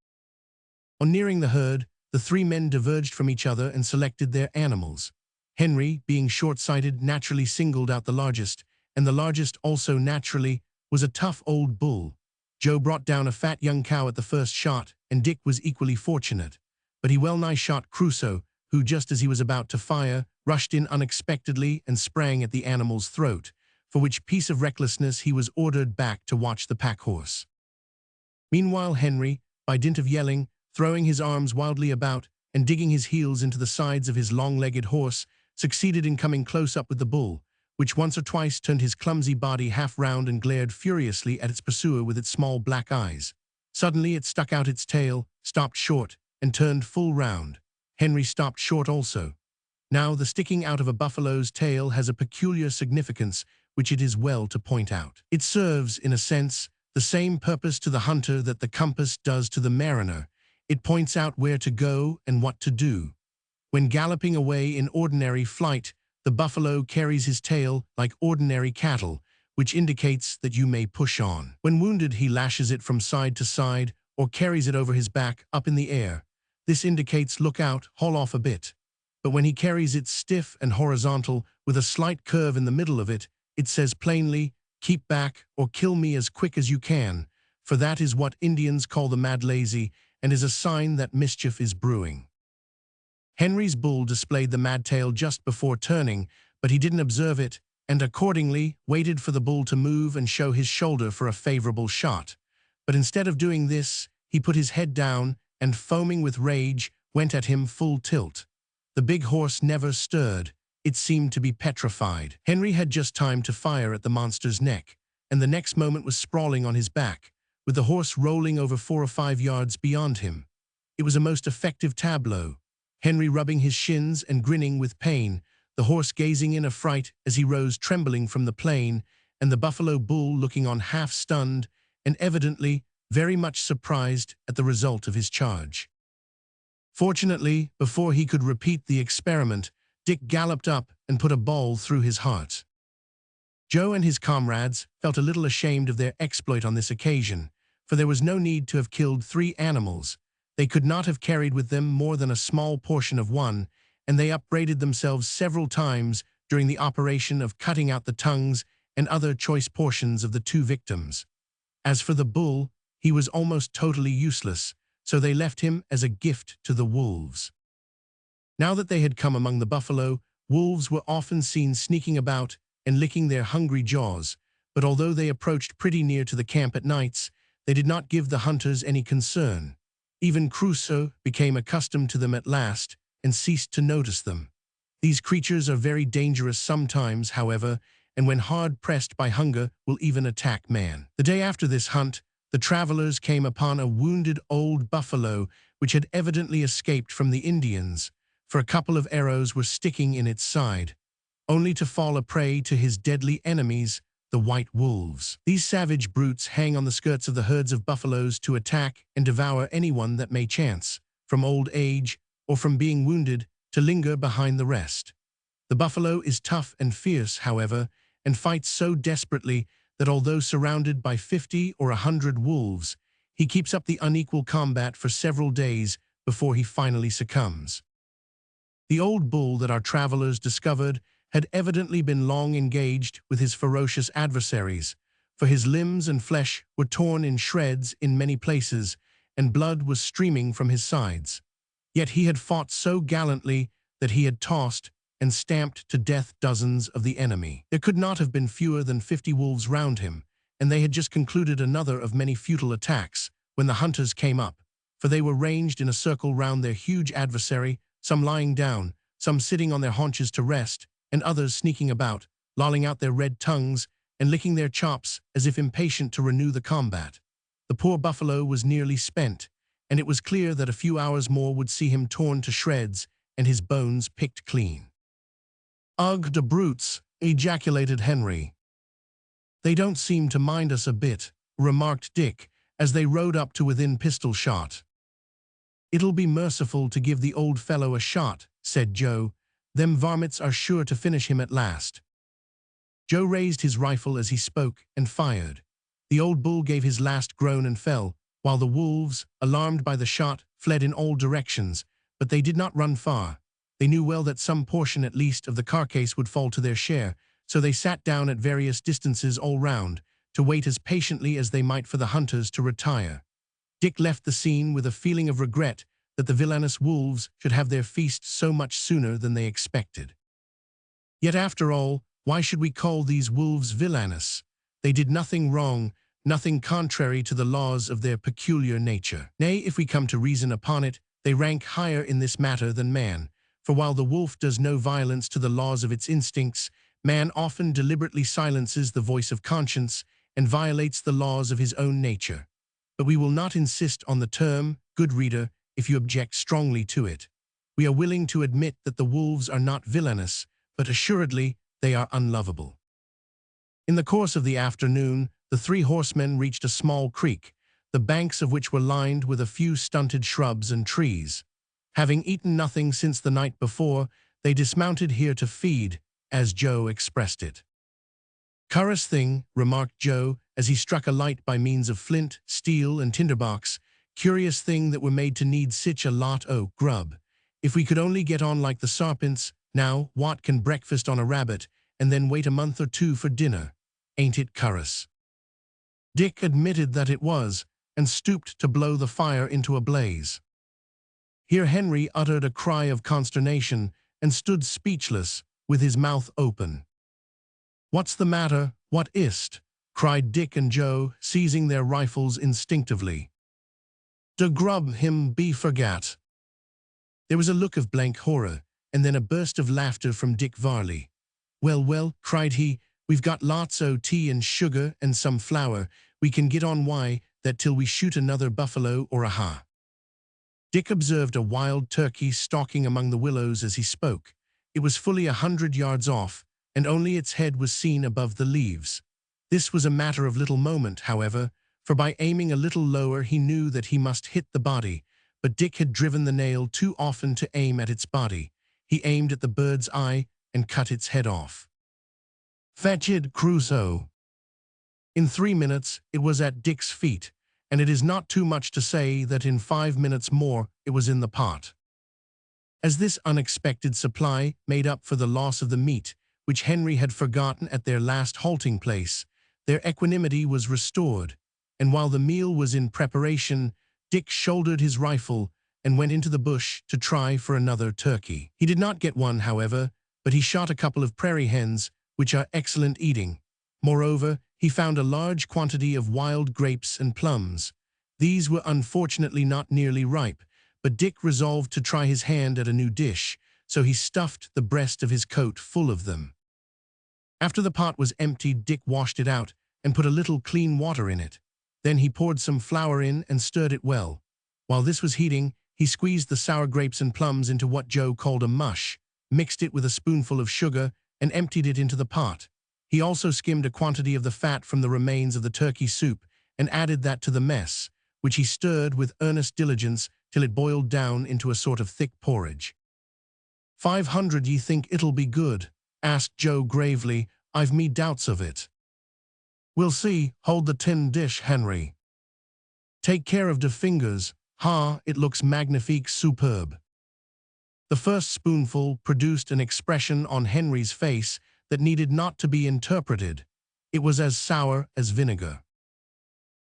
On nearing the herd, the three men diverged from each other and selected their animals. Henry, being short-sighted, naturally singled out the largest, and the largest also naturally was a tough old bull. Joe brought down a fat young cow at the first shot, and Dick was equally fortunate. But he well-nigh shot Crusoe, who, just as he was about to fire, rushed in unexpectedly and sprang at the animal's throat, for which piece of recklessness he was ordered back to watch the pack-horse. Meanwhile Henry, by dint of yelling, throwing his arms wildly about, and digging his heels into the sides of his long-legged horse, succeeded in coming close up with the bull, which once or twice turned his clumsy body half round and glared furiously at its pursuer with its small black eyes. Suddenly it stuck out its tail, stopped short, and turned full round. Henry stopped short also. Now the sticking out of a buffalo's tail has a peculiar significance which it is well to point out. It serves, in a sense, the same purpose to the hunter that the compass does to the mariner. It points out where to go and what to do. When galloping away in ordinary flight, the buffalo carries his tail like ordinary cattle, which indicates that you may push on. When wounded, he lashes it from side to side or carries it over his back up in the air. This indicates look out, haul off a bit. But when he carries it stiff and horizontal with a slight curve in the middle of it, it says plainly, keep back or kill me as quick as you can, for that is what Indians call the mad lazy and is a sign that mischief is brewing. Henry's bull displayed the mad tail just before turning, but he didn't observe it, and accordingly waited for the bull to move and show his shoulder for a favorable shot. But instead of doing this, he put his head down and, foaming with rage, went at him full tilt. The big horse never stirred. It seemed to be petrified. Henry had just time to fire at the monster's neck, and the next moment was sprawling on his back, with the horse rolling over 4 or 5 yards beyond him. It was a most effective tableau. Henry rubbing his shins and grinning with pain, the horse gazing in affright as he rose trembling from the plain, and the buffalo bull looking on half-stunned and evidently very much surprised at the result of his charge. Fortunately, before he could repeat the experiment, Dick galloped up and put a ball through his heart. Joe and his comrades felt a little ashamed of their exploit on this occasion, for there was no need to have killed 3 animals. They could not have carried with them more than a small portion of one, and they upbraided themselves several times during the operation of cutting out the tongues and other choice portions of the 2 victims. As for the bull, he was almost totally useless, so they left him as a gift to the wolves. Now that they had come among the buffalo, wolves were often seen sneaking about and licking their hungry jaws, but although they approached pretty near to the camp at nights, they did not give the hunters any concern. Even Crusoe became accustomed to them at last and ceased to notice them. These creatures are very dangerous sometimes, however, and when hard pressed by hunger will even attack man. The day after this hunt, the travelers came upon a wounded old buffalo which had evidently escaped from the Indians, for a couple of arrows were sticking in its side, only to fall a prey to his deadly enemies, the white wolves. These savage brutes hang on the skirts of the herds of buffaloes to attack and devour anyone that may chance, from old age or from being wounded, to linger behind the rest. The buffalo is tough and fierce, however, and fights so desperately that although surrounded by 50 or 100 wolves, he keeps up the unequal combat for several days before he finally succumbs. The old bull that our travelers discovered had evidently been long engaged with his ferocious adversaries, for his limbs and flesh were torn in shreds in many places, and blood was streaming from his sides. Yet he had fought so gallantly that he had tossed and stamped to death dozens of the enemy. There could not have been fewer than 50 wolves round him, and they had just concluded another of many futile attacks when the hunters came up, for they were ranged in a circle round their huge adversary, some lying down, some sitting on their haunches to rest, and others sneaking about, lolling out their red tongues and licking their chops as if impatient to renew the combat. The poor buffalo was nearly spent, and it was clear that a few hours more would see him torn to shreds and his bones picked clean. "Ugh, the brutes," ejaculated Henry. "They don't seem to mind us a bit," remarked Dick, as they rode up to within pistol shot. "It'll be merciful to give the old fellow a shot," said Joe. "Them varmints are sure to finish him at last." Joe raised his rifle as he spoke and fired. The old bull gave his last groan and fell, while the wolves, alarmed by the shot, fled in all directions, But they did not run far. They knew well that some portion at least of the carcass would fall to their share, so they sat down at various distances all round, to wait as patiently as they might for the hunters to retire. Dick left the scene with a feeling of regret that the villainous wolves should have their feast so much sooner than they expected. Yet after all, why should we call these wolves villainous? They did nothing wrong, nothing contrary to the laws of their peculiar nature. Nay, if we come to reason upon it, they rank higher in this matter than man, for while the wolf does no violence to the laws of its instincts, man often deliberately silences the voice of conscience and violates the laws of his own nature. But we will not insist on the term, good reader, if you object strongly to it. We are willing to admit that the wolves are not villainous, but assuredly they are unlovable. In the course of the afternoon, the three horsemen reached a small creek, the banks of which were lined with a few stunted shrubs and trees. Having eaten nothing since the night before, they dismounted here to feed, as Joe expressed it. "Cur'ous thing," remarked Joe, as he struck a light by means of flint, steel, and tinderbox. "Curious thing that we're made to need sich a lot o' grub. If we could only get on like the sarpents, now, what can breakfast on a rabbit, and then wait a month or two for dinner? Ain't it cur'ous?" Dick admitted that it was, and stooped to blow the fire into a blaze. Here Henry uttered a cry of consternation, and stood speechless, with his mouth open. "What's the matter? What is't?" cried Dick and Joe, seizing their rifles instinctively. "De grub him be forgat." There was a look of blank horror, and then a burst of laughter from Dick Varley. "Well, well," cried he, "we've got lots o' tea and sugar and some flour. We can get on why that till we shoot another buffalo or a ha." Dick observed a wild turkey stalking among the willows as he spoke. It was fully 100 yards off, and only its head was seen above the leaves. This was a matter of little moment, however, for by aiming a little lower he knew that he must hit the body, but Dick had driven the nail too often to aim at its body. He aimed at the bird's eye and cut its head off. "Fetch'd, Crusoe!" In 3 minutes it was at Dick's feet, and it is not too much to say that in 5 minutes more it was in the pot. As this unexpected supply made up for the loss of the meat, which Henry had forgotten at their last halting place, their equanimity was restored, and while the meal was in preparation, Dick shouldered his rifle and went into the bush to try for another turkey. He did not get one, however, but he shot a couple of prairie hens, which are excellent eating. Moreover, he found a large quantity of wild grapes and plums. These were unfortunately not nearly ripe, but Dick resolved to try his hand at a new dish, so he stuffed the breast of his coat full of them. After the pot was emptied, Dick washed it out and put a little clean water in it. Then he poured some flour in and stirred it well. While this was heating, he squeezed the sour grapes and plums into what Joe called a mush, mixed it with a spoonful of sugar, and emptied it into the pot. He also skimmed a quantity of the fat from the remains of the turkey soup and added that to the mess, which he stirred with earnest diligence till it boiled down into a sort of thick porridge. "500 ye think it'll be good?" asked Joe gravely. "I've me doubts of it." "We'll see. Hold the tin dish, Henry. Take care of de fingers. Ha, it looks magnifique superb." The first spoonful produced an expression on Henry's face that needed not to be interpreted. It was as sour as vinegar.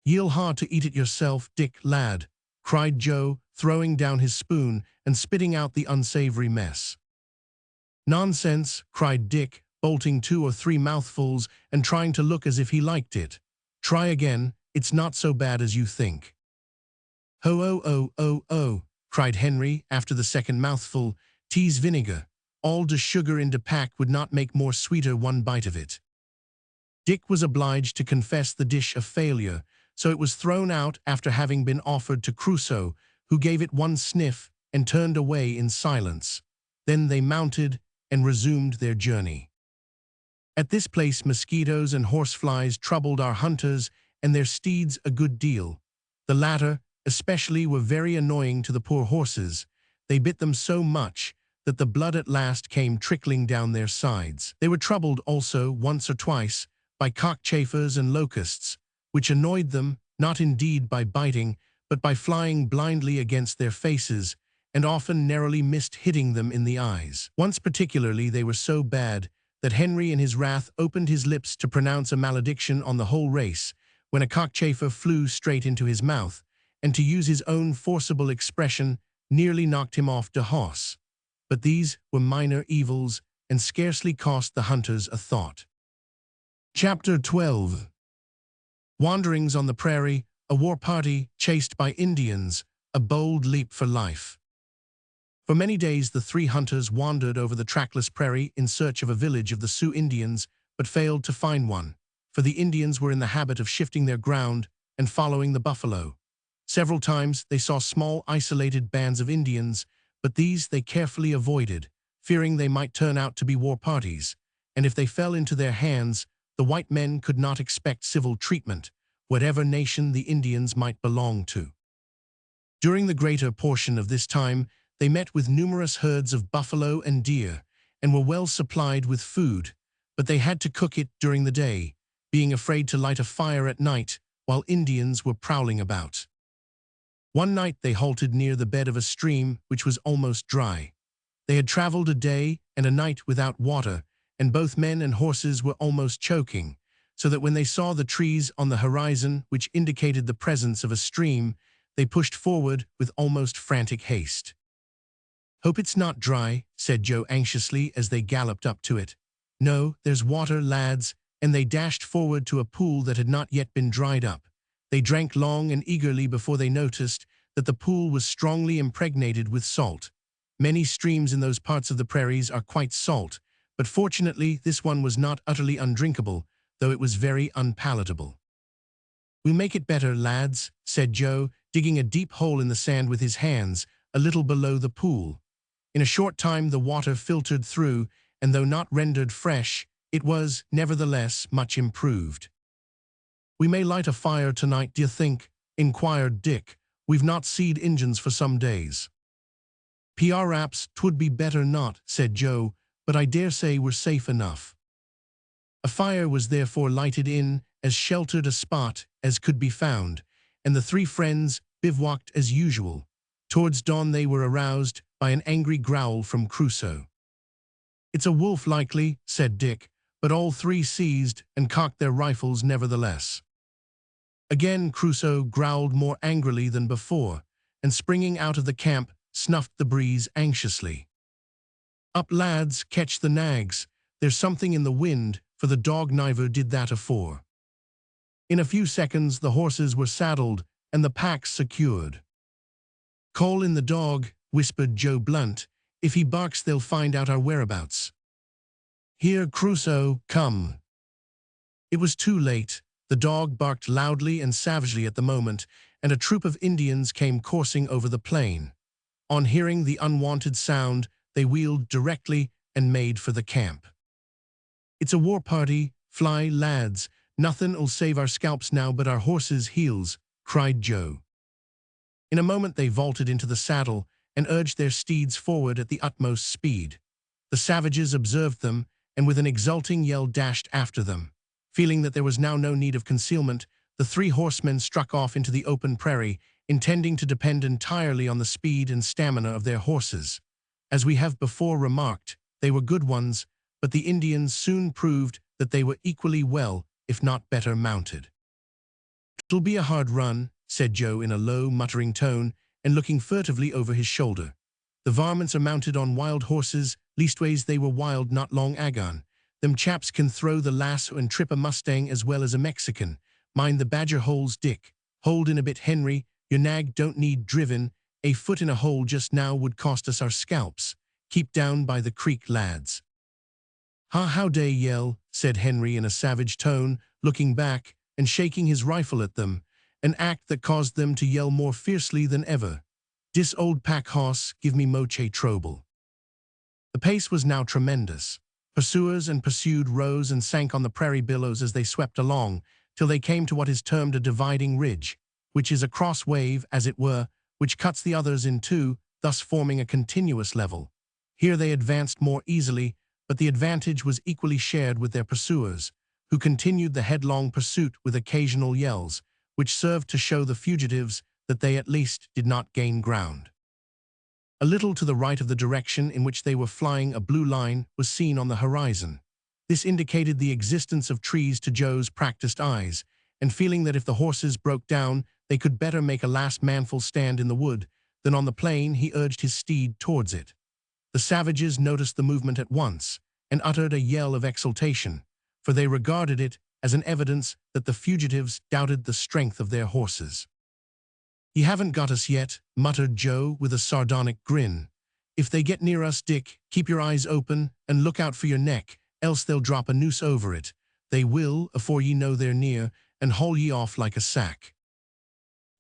"Ye'll ha to eat it yourself, Dick, lad," cried Joe, throwing down his spoon and spitting out the unsavory mess. "Nonsense," cried Dick, bolting 2 or 3 mouthfuls and trying to look as if he liked it. "Try again, it's not so bad as you think." "Ho, oh, oh, oh, oh," cried Henry after the second mouthful. "Tea's vinegar. All de sugar in de pack would not make more sweeter one bite of it." Dick was obliged to confess the dish a failure, so it was thrown out after having been offered to Crusoe, who gave it one sniff and turned away in silence. Then they mounted and resumed their journey. At this place mosquitoes and horseflies troubled our hunters and their steeds a good deal. The latter, especially, were very annoying to the poor horses. They bit them so much that the blood at last came trickling down their sides. They were troubled also, once or twice, by cockchafers and locusts, which annoyed them, not indeed by biting, but by flying blindly against their faces, and often narrowly missed hitting them in the eyes. Once particularly they were so bad that Henry in his wrath opened his lips to pronounce a malediction on the whole race, when a cockchafer flew straight into his mouth, and to use his own forcible expression, nearly knocked him off de horse. But these were minor evils, and scarcely cost the hunters a thought. Chapter 12. Wanderings on the prairie, a war party chased by Indians, a bold leap for life. For many days the three hunters wandered over the trackless prairie in search of a village of the Sioux Indians, but failed to find one, for the Indians were in the habit of shifting their ground and following the buffalo. Several times they saw small isolated bands of Indians, but these they carefully avoided, fearing they might turn out to be war parties, and if they fell into their hands, the white men could not expect civil treatment, whatever nation the Indians might belong to. During the greater portion of this time, they met with numerous herds of buffalo and deer, and were well supplied with food, but they had to cook it during the day, being afraid to light a fire at night while Indians were prowling about. One night they halted near the bed of a stream which was almost dry. They had traveled a day and a night without water, and both men and horses were almost choking, so that when they saw the trees on the horizon which indicated the presence of a stream, they pushed forward with almost frantic haste. "Hope it's not dry," said Joe anxiously as they galloped up to it. "No, there's water, lads," and they dashed forward to a pool that had not yet been dried up. They drank long and eagerly before they noticed that the pool was strongly impregnated with salt. Many streams in those parts of the prairies are quite salt, but fortunately this one was not utterly undrinkable, though it was very unpalatable. "We'll make it better, lads," said Joe, digging a deep hole in the sand with his hands, a little below the pool. In a short time the water filtered through, and though not rendered fresh, it was, nevertheless, much improved. "We may light a fire tonight, d'ye think?" inquired Dick. "We've not seed Injuns for some days." "P'raps 'twould be better not," said Joe, "but I dare say we're safe enough." A fire was therefore lighted in as sheltered a spot as could be found, and the three friends bivouacked as usual. Towards dawn they were aroused by an angry growl from Crusoe. "It's a wolf likely," said Dick, but all three seized and cocked their rifles nevertheless. Again Crusoe growled more angrily than before, and springing out of the camp, snuffed the breeze anxiously. "Up, lads, catch the nags. There's something in the wind, for the dog never did that afore." In a few seconds the horses were saddled and the packs secured. "Call in the dog," whispered Joe Blunt. "If he barks they'll find out our whereabouts." "Here, Crusoe, come." It was too late. The dog barked loudly and savagely at the moment, and a troop of Indians came coursing over the plain. On hearing the unwanted sound, they wheeled directly and made for the camp. "It's a war party. Fly, lads. Nothin'll save our scalps now but our horses' heels," cried Joe. In a moment they vaulted into the saddle and urged their steeds forward at the utmost speed. The savages observed them, and with an exulting yell dashed after them. Feeling that there was now no need of concealment, the three horsemen struck off into the open prairie, intending to depend entirely on the speed and stamina of their horses. As we have before remarked, they were good ones, but the Indians soon proved that they were equally well, if not better, mounted. "It'll be a hard run," said Joe in a low, muttering tone, and looking furtively over his shoulder. "The varmints are mounted on wild horses, leastways they were wild not long agone. Them chaps can throw the lasso and trip a Mustang as well as a Mexican. Mind the badger holes, Dick. Hold in a bit, Henry. Your nag don't need driven. A foot in a hole just now would cost us our scalps. Keep down by the creek, lads." How dey yell," said Henry in a savage tone, looking back and shaking his rifle at them, an act that caused them to yell more fiercely than ever. "Dis old pack hoss give me moche trouble." The pace was now tremendous. Pursuers and pursued rose and sank on the prairie billows as they swept along, till they came to what is termed a dividing ridge, which is a cross wave, as it were, which cuts the others in two, thus forming a continuous level. Here they advanced more easily, but the advantage was equally shared with their pursuers, who continued the headlong pursuit with occasional yells, which served to show the fugitives that they at least did not gain ground. A little to the right of the direction in which they were flying, a blue line was seen on the horizon. This indicated the existence of trees to Joe's practiced eyes, and feeling that if the horses broke down, they could better make a last manful stand in the wood than on the plain, he urged his steed towards it. The savages noticed the movement at once and uttered a yell of exultation, for they regarded it as an evidence that the fugitives doubted the strength of their horses. "You haven't got us yet," muttered Joe with a sardonic grin. "If they get near us, Dick, keep your eyes open and look out for your neck, else they'll drop a noose over it. They will, afore ye know they're near, and haul ye off like a sack."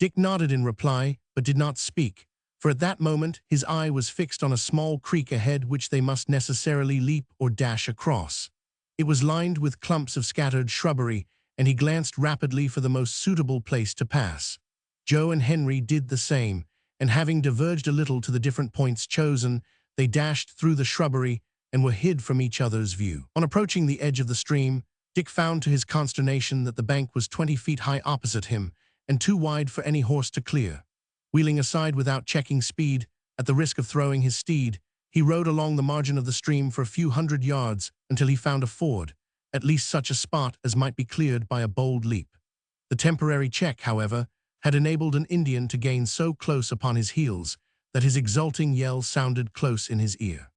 Dick nodded in reply, but did not speak, for at that moment his eye was fixed on a small creek ahead which they must necessarily leap or dash across. It was lined with clumps of scattered shrubbery, and he glanced rapidly for the most suitable place to pass. Joe and Henry did the same, and having diverged a little to the different points chosen, they dashed through the shrubbery and were hid from each other's view. On approaching the edge of the stream, Dick found to his consternation that the bank was 20 feet high opposite him, and too wide for any horse to clear. Wheeling aside without checking speed, at the risk of throwing his steed, he rode along the margin of the stream for a few hundred yards until he found a ford, at least such a spot as might be cleared by a bold leap. The temporary check, however, had enabled an Indian to gain so close upon his heels that his exulting yell sounded close in his ear.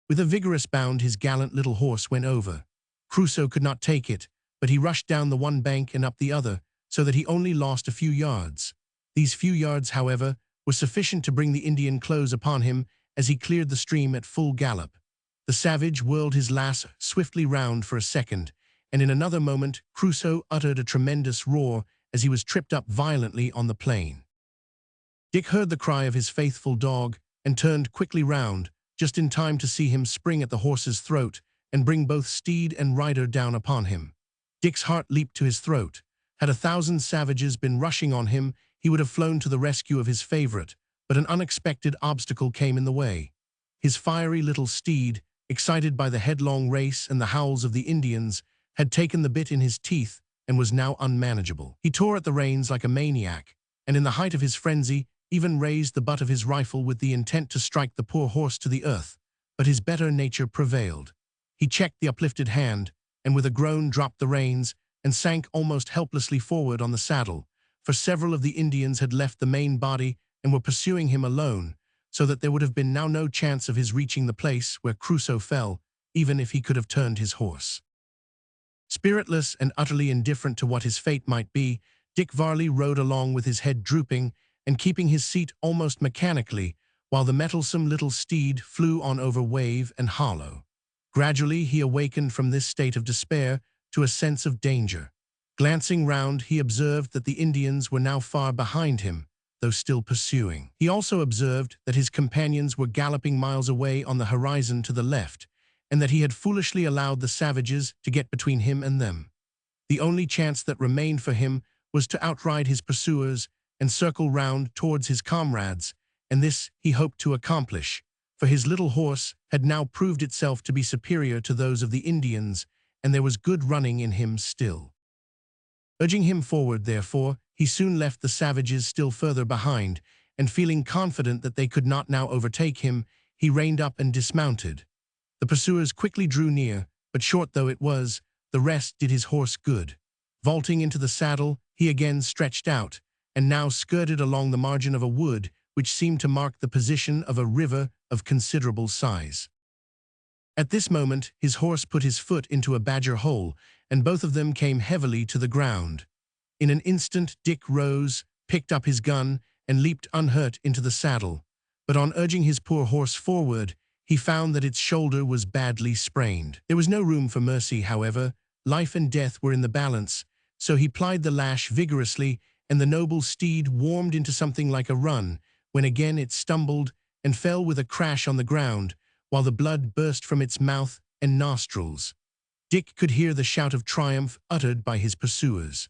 With a vigorous bound his gallant little horse went over. Crusoe could not take it, but he rushed down the one bank and up the other, so that he only lost a few yards. These few yards, however, were sufficient to bring the Indian close upon him as he cleared the stream at full gallop. The savage whirled his lasso swiftly round for a second, and in another moment Crusoe uttered a tremendous roar as he was tripped up violently on the plain. Dick heard the cry of his faithful dog and turned quickly round, just in time to see him spring at the horse's throat and bring both steed and rider down upon him. Dick's heart leaped to his throat. Had 1,000 savages been rushing on him, he would have flown to the rescue of his favorite, but an unexpected obstacle came in the way. His fiery little steed, excited by the headlong race and the howls of the Indians, had taken the bit in his teeth and was now unmanageable. He tore at the reins like a maniac, and in the height of his frenzy, even raised the butt of his rifle with the intent to strike the poor horse to the earth, but his better nature prevailed. He checked the uplifted hand, and with a groan dropped the reins and sank almost helplessly forward on the saddle, for several of the Indians had left the main body and were pursuing him alone, so that there would have been now no chance of his reaching the place where Crusoe fell, even if he could have turned his horse. Spiritless and utterly indifferent to what his fate might be, Dick Varley rode along with his head drooping and keeping his seat almost mechanically, while the mettlesome little steed flew on over wave and hollow. Gradually he awakened from this state of despair to a sense of danger. Glancing round, he observed that the Indians were now far behind him, though still pursuing. He also observed that his companions were galloping miles away on the horizon to the left, and that he had foolishly allowed the savages to get between him and them. The only chance that remained for him was to outride his pursuers and circle round towards his comrades, and this he hoped to accomplish, for his little horse had now proved itself to be superior to those of the Indians, and there was good running in him still. Urging him forward, therefore, he soon left the savages still further behind, and feeling confident that they could not now overtake him, he reined up and dismounted. The pursuers quickly drew near, but short though it was, the rest did his horse good. Vaulting into the saddle, he again stretched out, and now skirted along the margin of a wood which seemed to mark the position of a river of considerable size. At this moment, his horse put his foot into a badger hole, and both of them came heavily to the ground. In an instant, Dick rose, picked up his gun, and leaped unhurt into the saddle. But on urging his poor horse forward, he found that its shoulder was badly sprained. There was no room for mercy, however. Life and death were in the balance, so he plied the lash vigorously, and the noble steed warmed into something like a run, when again it stumbled and fell with a crash on the ground, while the blood burst from its mouth and nostrils. Dick could hear the shout of triumph uttered by his pursuers.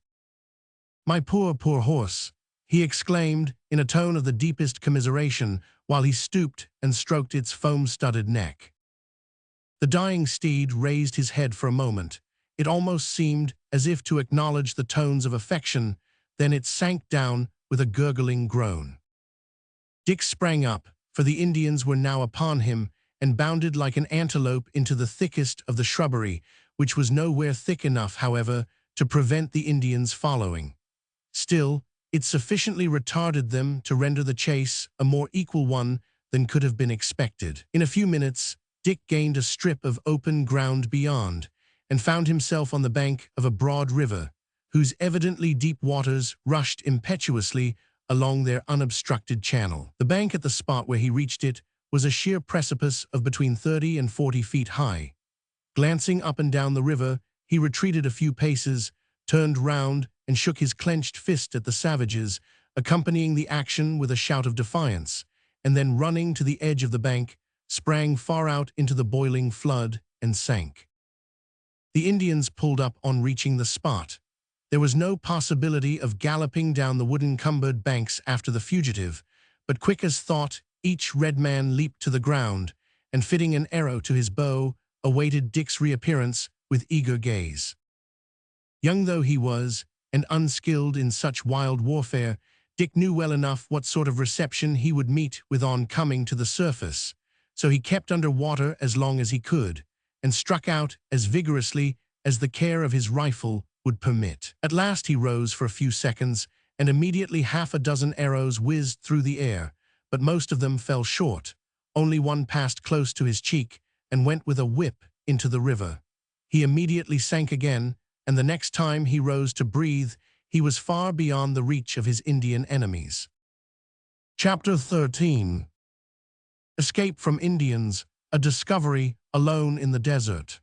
"My poor, poor horse!" he exclaimed in a tone of the deepest commiseration, while he stooped and stroked its foam-studded neck. The dying steed raised his head for a moment. It almost seemed as if to acknowledge the tones of affection, then it sank down with a gurgling groan. Dick sprang up, for the Indians were now upon him, and bounded like an antelope into the thickest of the shrubbery, which was nowhere thick enough, however, to prevent the Indians following. Still, it sufficiently retarded them to render the chase a more equal one than could have been expected. In a few minutes, Dick gained a strip of open ground beyond, and found himself on the bank of a broad river, whose evidently deep waters rushed impetuously along their unobstructed channel. The bank at the spot where he reached it was a sheer precipice of between 30 and 40 feet high. Glancing up and down the river, he retreated a few paces, turned round, and shook his clenched fist at the savages, accompanying the action with a shout of defiance, and then running to the edge of the bank, sprang far out into the boiling flood and sank. The Indians pulled up on reaching the spot. There was no possibility of galloping down the wooden-cumbered banks after the fugitive, but quick as thought, each red man leaped to the ground, and fitting an arrow to his bow, awaited Dick's reappearance with eager gaze. Young though he was, and unskilled in such wild warfare, Dick knew well enough what sort of reception he would meet with on coming to the surface, so he kept under water as long as he could, and struck out as vigorously as the care of his rifle would permit. At last he rose for a few seconds, and immediately half a dozen arrows whizzed through the air, but most of them fell short. Only one passed close to his cheek and went with a whip into the river. He immediately sank again, and the next time he rose to breathe, he was far beyond the reach of his Indian enemies. Chapter 13. Escape from Indians, a discovery alone in the desert.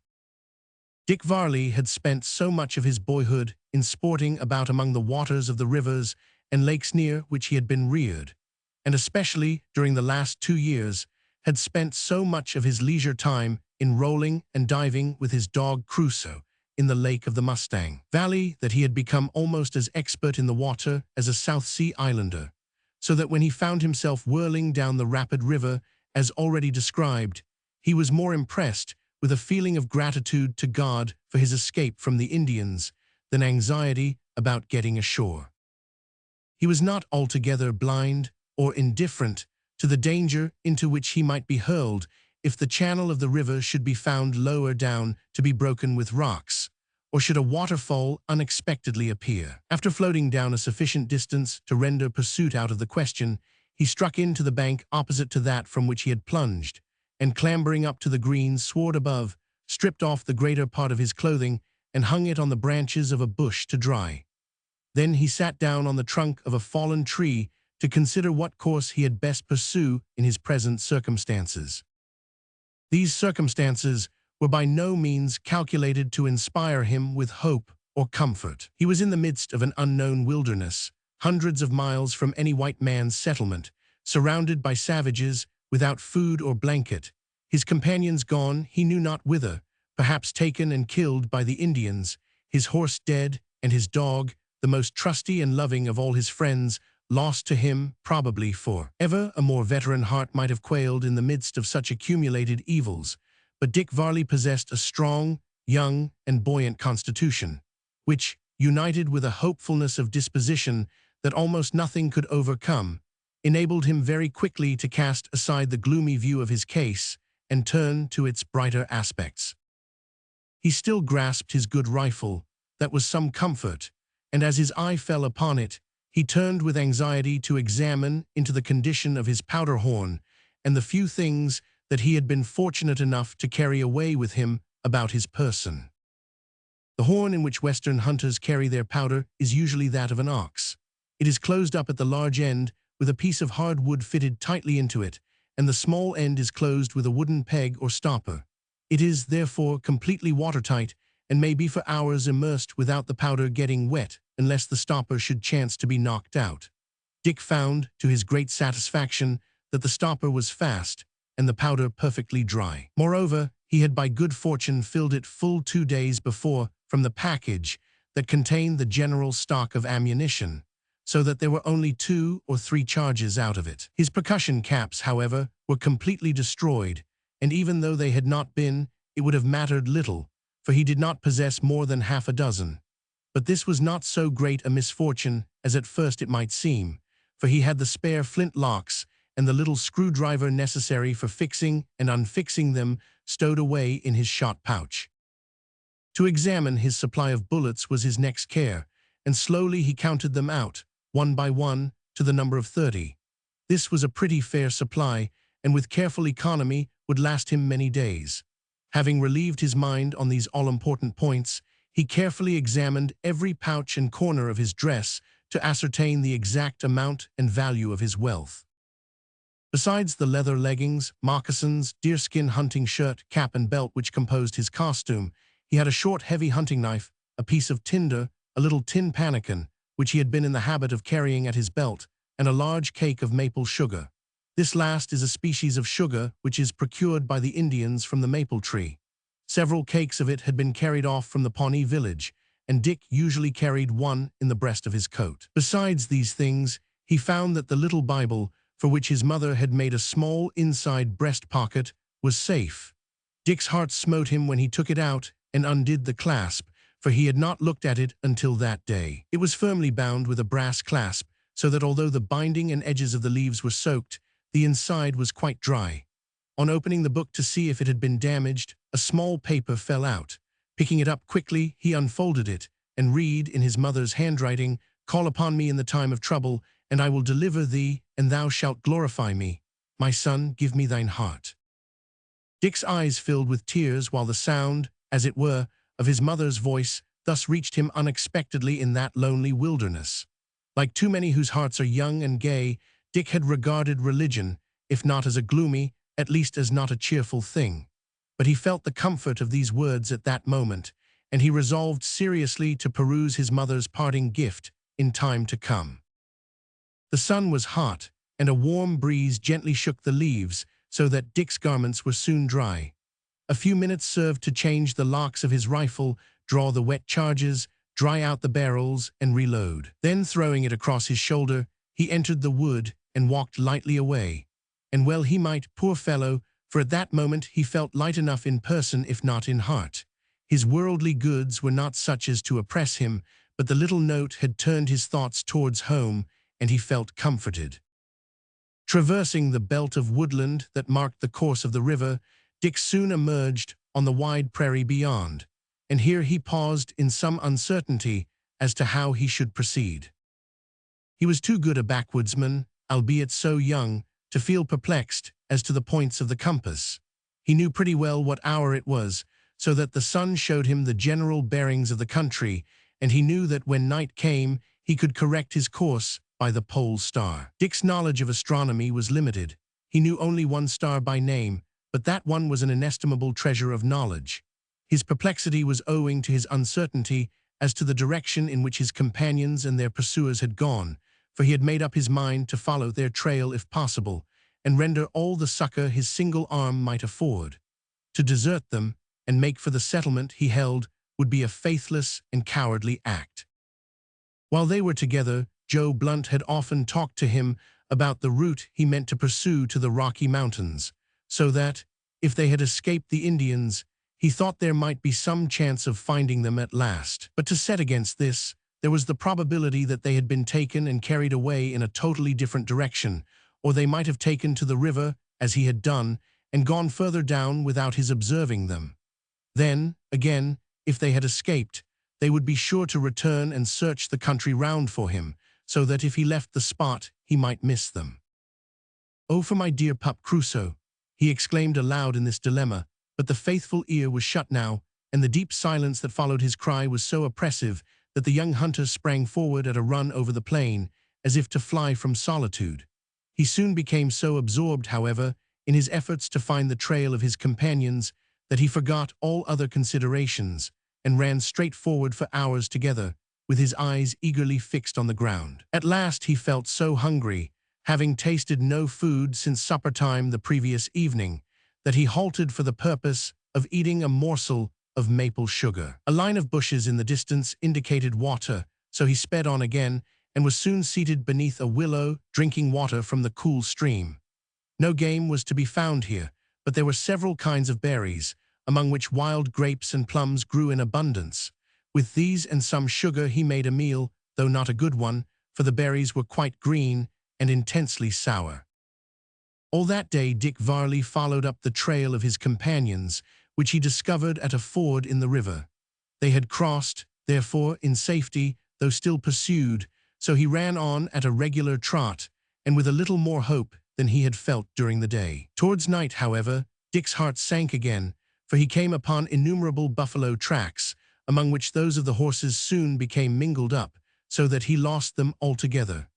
Dick Varley had spent so much of his boyhood in sporting about among the waters of the rivers and lakes near which he had been reared, and especially during the last 2 years, had spent so much of his leisure time in rolling and diving with his dog Crusoe in the Lake of the Mustang Valley, that he had become almost as expert in the water as a South Sea Islander, so that when he found himself whirling down the rapid river, as already described, he was more impressed with a feeling of gratitude to God for his escape from the Indians than anxiety about getting ashore. He was not altogether blind or indifferent to the danger into which he might be hurled if the channel of the river should be found lower down to be broken with rocks, or should a waterfall unexpectedly appear. After floating down a sufficient distance to render pursuit out of the question, he struck into the bank opposite to that from which he had plunged, and clambering up to the green sward above, stripped off the greater part of his clothing and hung it on the branches of a bush to dry. Then he sat down on the trunk of a fallen tree to consider what course he had best pursue in his present circumstances. These circumstances were by no means calculated to inspire him with hope or comfort. He was in the midst of an unknown wilderness, hundreds of miles from any white man's settlement, surrounded by savages, without food or blanket, his companions gone he knew not whither, perhaps taken and killed by the Indians, his horse dead, and his dog, the most trusty and loving of all his friends, lost to him, probably for ever. A more veteran heart might have quailed in the midst of such accumulated evils, but Dick Varley possessed a strong, young, and buoyant constitution, which, united with a hopefulness of disposition that almost nothing could overcome, enabled him very quickly to cast aside the gloomy view of his case and turn to its brighter aspects. He still grasped his good rifle, that was some comfort, and as his eye fell upon it, he turned with anxiety to examine into the condition of his powder horn and the few things that he had been fortunate enough to carry away with him about his person. The horn in which Western hunters carry their powder is usually that of an ox. It is closed up at the large end with a piece of hard wood fitted tightly into it, and the small end is closed with a wooden peg or stopper. It is, therefore, completely watertight and may be for hours immersed without the powder getting wet, unless the stopper should chance to be knocked out. Dick found, to his great satisfaction, that the stopper was fast and the powder perfectly dry. Moreover, he had by good fortune filled it full 2 days before from the package that contained the general stock of ammunition, so that there were only 2 or 3 charges out of it. His percussion caps, however, were completely destroyed, and even though they had not been, it would have mattered little, for he did not possess more than half a dozen. But this was not so great a misfortune as at first it might seem, for he had the spare flint locks and the little screwdriver necessary for fixing and unfixing them stowed away in his shot pouch. To examine his supply of bullets was his next care, and slowly he counted them out, one by one, to the number of 30. This was a pretty fair supply, and with careful economy would last him many days. Having relieved his mind on these all-important points, he carefully examined every pouch and corner of his dress to ascertain the exact amount and value of his wealth. Besides the leather leggings, moccasins, deerskin hunting shirt, cap and belt which composed his costume, he had a short, heavy hunting knife, a piece of tinder, a little tin pannikin, which he had been in the habit of carrying at his belt, and a large cake of maple sugar. This last is a species of sugar which is procured by the Indians from the maple tree. Several cakes of it had been carried off from the Pawnee village, and Dick usually carried one in the breast of his coat. Besides these things, he found that the little Bible, for which his mother had made a small inside breast pocket, was safe. Dick's heart smote him when he took it out and undid the clasp, for he had not looked at it until that day. It was firmly bound with a brass clasp, so that although the binding and edges of the leaves were soaked, the inside was quite dry. On opening the book to see if it had been damaged, a small paper fell out. Picking it up quickly, he unfolded it, and read in his mother's handwriting, "Call upon me in the time of trouble, and I will deliver thee, and thou shalt glorify me. My son, give me thine heart." Dick's eyes filled with tears while the sound, as it were, of his mother's voice thus reached him unexpectedly in that lonely wilderness. Like too many whose hearts are young and gay, Dick had regarded religion, if not as a gloomy, at least as not a cheerful thing. But he felt the comfort of these words at that moment, and he resolved seriously to peruse his mother's parting gift in time to come. The sun was hot, and a warm breeze gently shook the leaves, so that Dick's garments were soon dry. A few minutes served to change the locks of his rifle, draw the wet charges, dry out the barrels, and reload. Then, throwing it across his shoulder, he entered the wood and walked lightly away. And well he might, poor fellow, for at that moment he felt light enough in person if not in heart. His worldly goods were not such as to oppress him, but the little note had turned his thoughts towards home, and he felt comforted. Traversing the belt of woodland that marked the course of the river, Dick soon emerged on the wide prairie beyond, and here he paused in some uncertainty as to how he should proceed. He was too good a backwoodsman, albeit so young, to feel perplexed as to the points of the compass. He knew pretty well what hour it was, so that the sun showed him the general bearings of the country, and he knew that when night came, he could correct his course by the pole star. Dick's knowledge of astronomy was limited. He knew only one star by name, but that one was an inestimable treasure of knowledge. His perplexity was owing to his uncertainty as to the direction in which his companions and their pursuers had gone, for he had made up his mind to follow their trail if possible, and render all the succor his single arm might afford. To desert them and make for the settlement he held would be a faithless and cowardly act. While they were together, Joe Blunt had often talked to him about the route he meant to pursue to the Rocky Mountains, so that, if they had escaped the Indians, he thought there might be some chance of finding them at last. But to set against this, there was the probability that they had been taken and carried away in a totally different direction, or they might have taken to the river, as he had done, and gone further down without his observing them. Then, again, if they had escaped, they would be sure to return and search the country round for him, so that if he left the spot, he might miss them. "Oh, for my dear pup Crusoe!" he exclaimed aloud in this dilemma, but the faithful ear was shut now, and the deep silence that followed his cry was so oppressive that the young hunter sprang forward at a run over the plain, as if to fly from solitude. He soon became so absorbed, however, in his efforts to find the trail of his companions that he forgot all other considerations and ran straight forward for hours together, with his eyes eagerly fixed on the ground. At last he felt so hungry, having tasted no food since supper time the previous evening, that he halted for the purpose of eating a morsel of maple sugar. A line of bushes in the distance indicated water, so he sped on again and was soon seated beneath a willow, drinking water from the cool stream. No game was to be found here, but there were several kinds of berries, among which wild grapes and plums grew in abundance. With these and some sugar he made a meal, though not a good one, for the berries were quite green and intensely sour. All that day Dick Varley followed up the trail of his companions, which he discovered at a ford in the river. They had crossed, therefore, in safety, though still pursued, so he ran on at a regular trot, and with a little more hope than he had felt during the day. Towards night, however, Dick's heart sank again, for he came upon innumerable buffalo tracks, among which those of the horses soon became mingled up, so that he lost them altogether.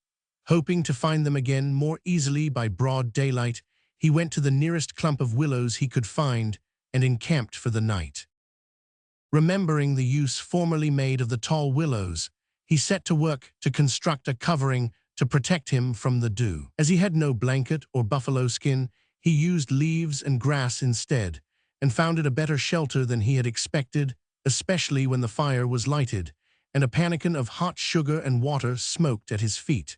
Hoping to find them again more easily by broad daylight, he went to the nearest clump of willows he could find and encamped for the night. Remembering the use formerly made of the tall willows, he set to work to construct a covering to protect him from the dew. As he had no blanket or buffalo skin, he used leaves and grass instead, and found it a better shelter than he had expected, especially when the fire was lighted, and a pannikin of hot sugar and water smoked at his feet.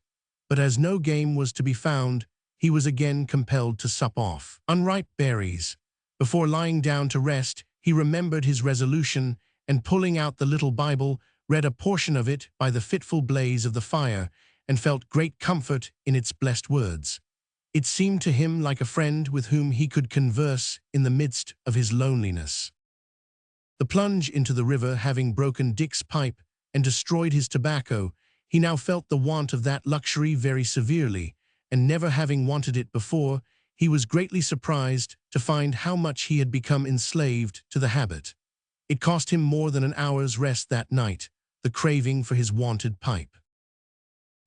But as no game was to be found, he was again compelled to sup off unripe berries. Before lying down to rest, he remembered his resolution, and pulling out the little Bible, read a portion of it by the fitful blaze of the fire, and felt great comfort in its blessed words. It seemed to him like a friend with whom he could converse in the midst of his loneliness. The plunge into the river having broken Dick's pipe and destroyed his tobacco, he now felt the want of that luxury very severely, and never having wanted it before, he was greatly surprised to find how much he had become enslaved to the habit. It cost him more than an hour's rest that night, the craving for his wonted pipe.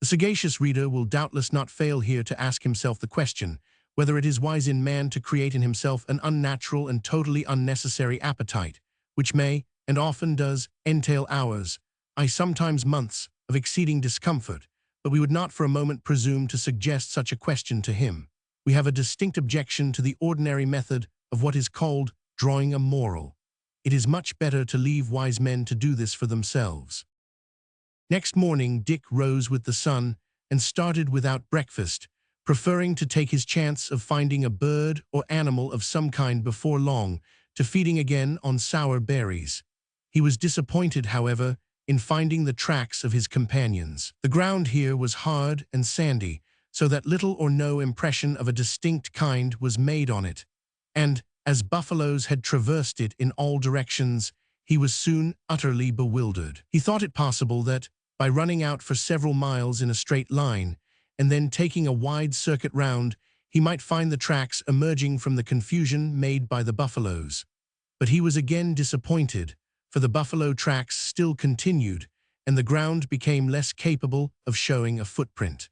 The sagacious reader will doubtless not fail here to ask himself the question, whether it is wise in man to create in himself an unnatural and totally unnecessary appetite, which may, and often does, entail hours, sometimes months, of exceeding discomfort, but we would not for a moment presume to suggest such a question to him. We have a distinct objection to the ordinary method of what is called drawing a moral. It is much better to leave wise men to do this for themselves. Next morning Dick rose with the sun and started without breakfast, preferring to take his chance of finding a bird or animal of some kind before long, to feeding again on sour berries. He was disappointed, however, in finding the tracks of his companions. The ground here was hard and sandy, so that little or no impression of a distinct kind was made on it, and, as buffaloes had traversed it in all directions, he was soon utterly bewildered. He thought it possible that, by running out for several miles in a straight line, and then taking a wide circuit round, he might find the tracks emerging from the confusion made by the buffaloes. But he was again disappointed, for the buffalo tracks still continued, and the ground became less capable of showing a footprint.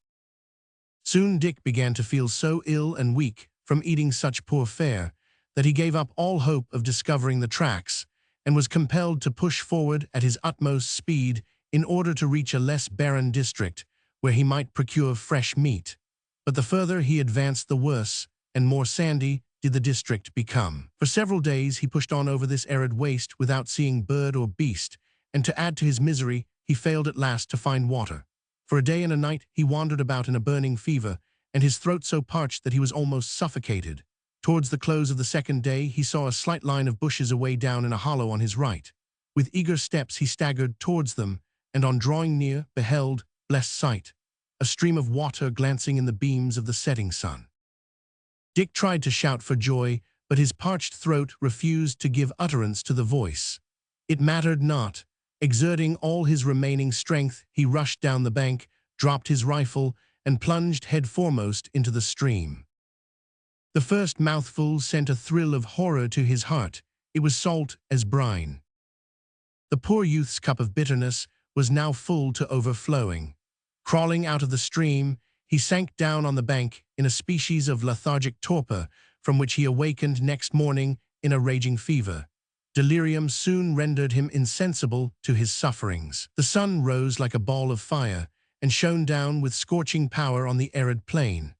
Soon Dick began to feel so ill and weak from eating such poor fare that he gave up all hope of discovering the tracks, and was compelled to push forward at his utmost speed in order to reach a less barren district where he might procure fresh meat. But the further he advanced, the worse and more sandy did the district become. For several days he pushed on over this arid waste without seeing bird or beast, and to add to his misery, he failed at last to find water. For a day and a night he wandered about in a burning fever, and his throat so parched that he was almost suffocated. Towards the close of the second day he saw a slight line of bushes away down in a hollow on his right. With eager steps he staggered towards them, and on drawing near beheld, blessed sight, a stream of water glancing in the beams of the setting sun. Dick tried to shout for joy, but his parched throat refused to give utterance to the voice. It mattered not. Exerting all his remaining strength, he rushed down the bank, dropped his rifle, and plunged headforemost into the stream. The first mouthful sent a thrill of horror to his heart. It was salt as brine. The poor youth's cup of bitterness was now full to overflowing. Crawling out of the stream, he sank down on the bank in a species of lethargic torpor, from which he awakened next morning in a raging fever. Delirium soon rendered him insensible to his sufferings. The sun rose like a ball of fire, and shone down with scorching power on the arid plain.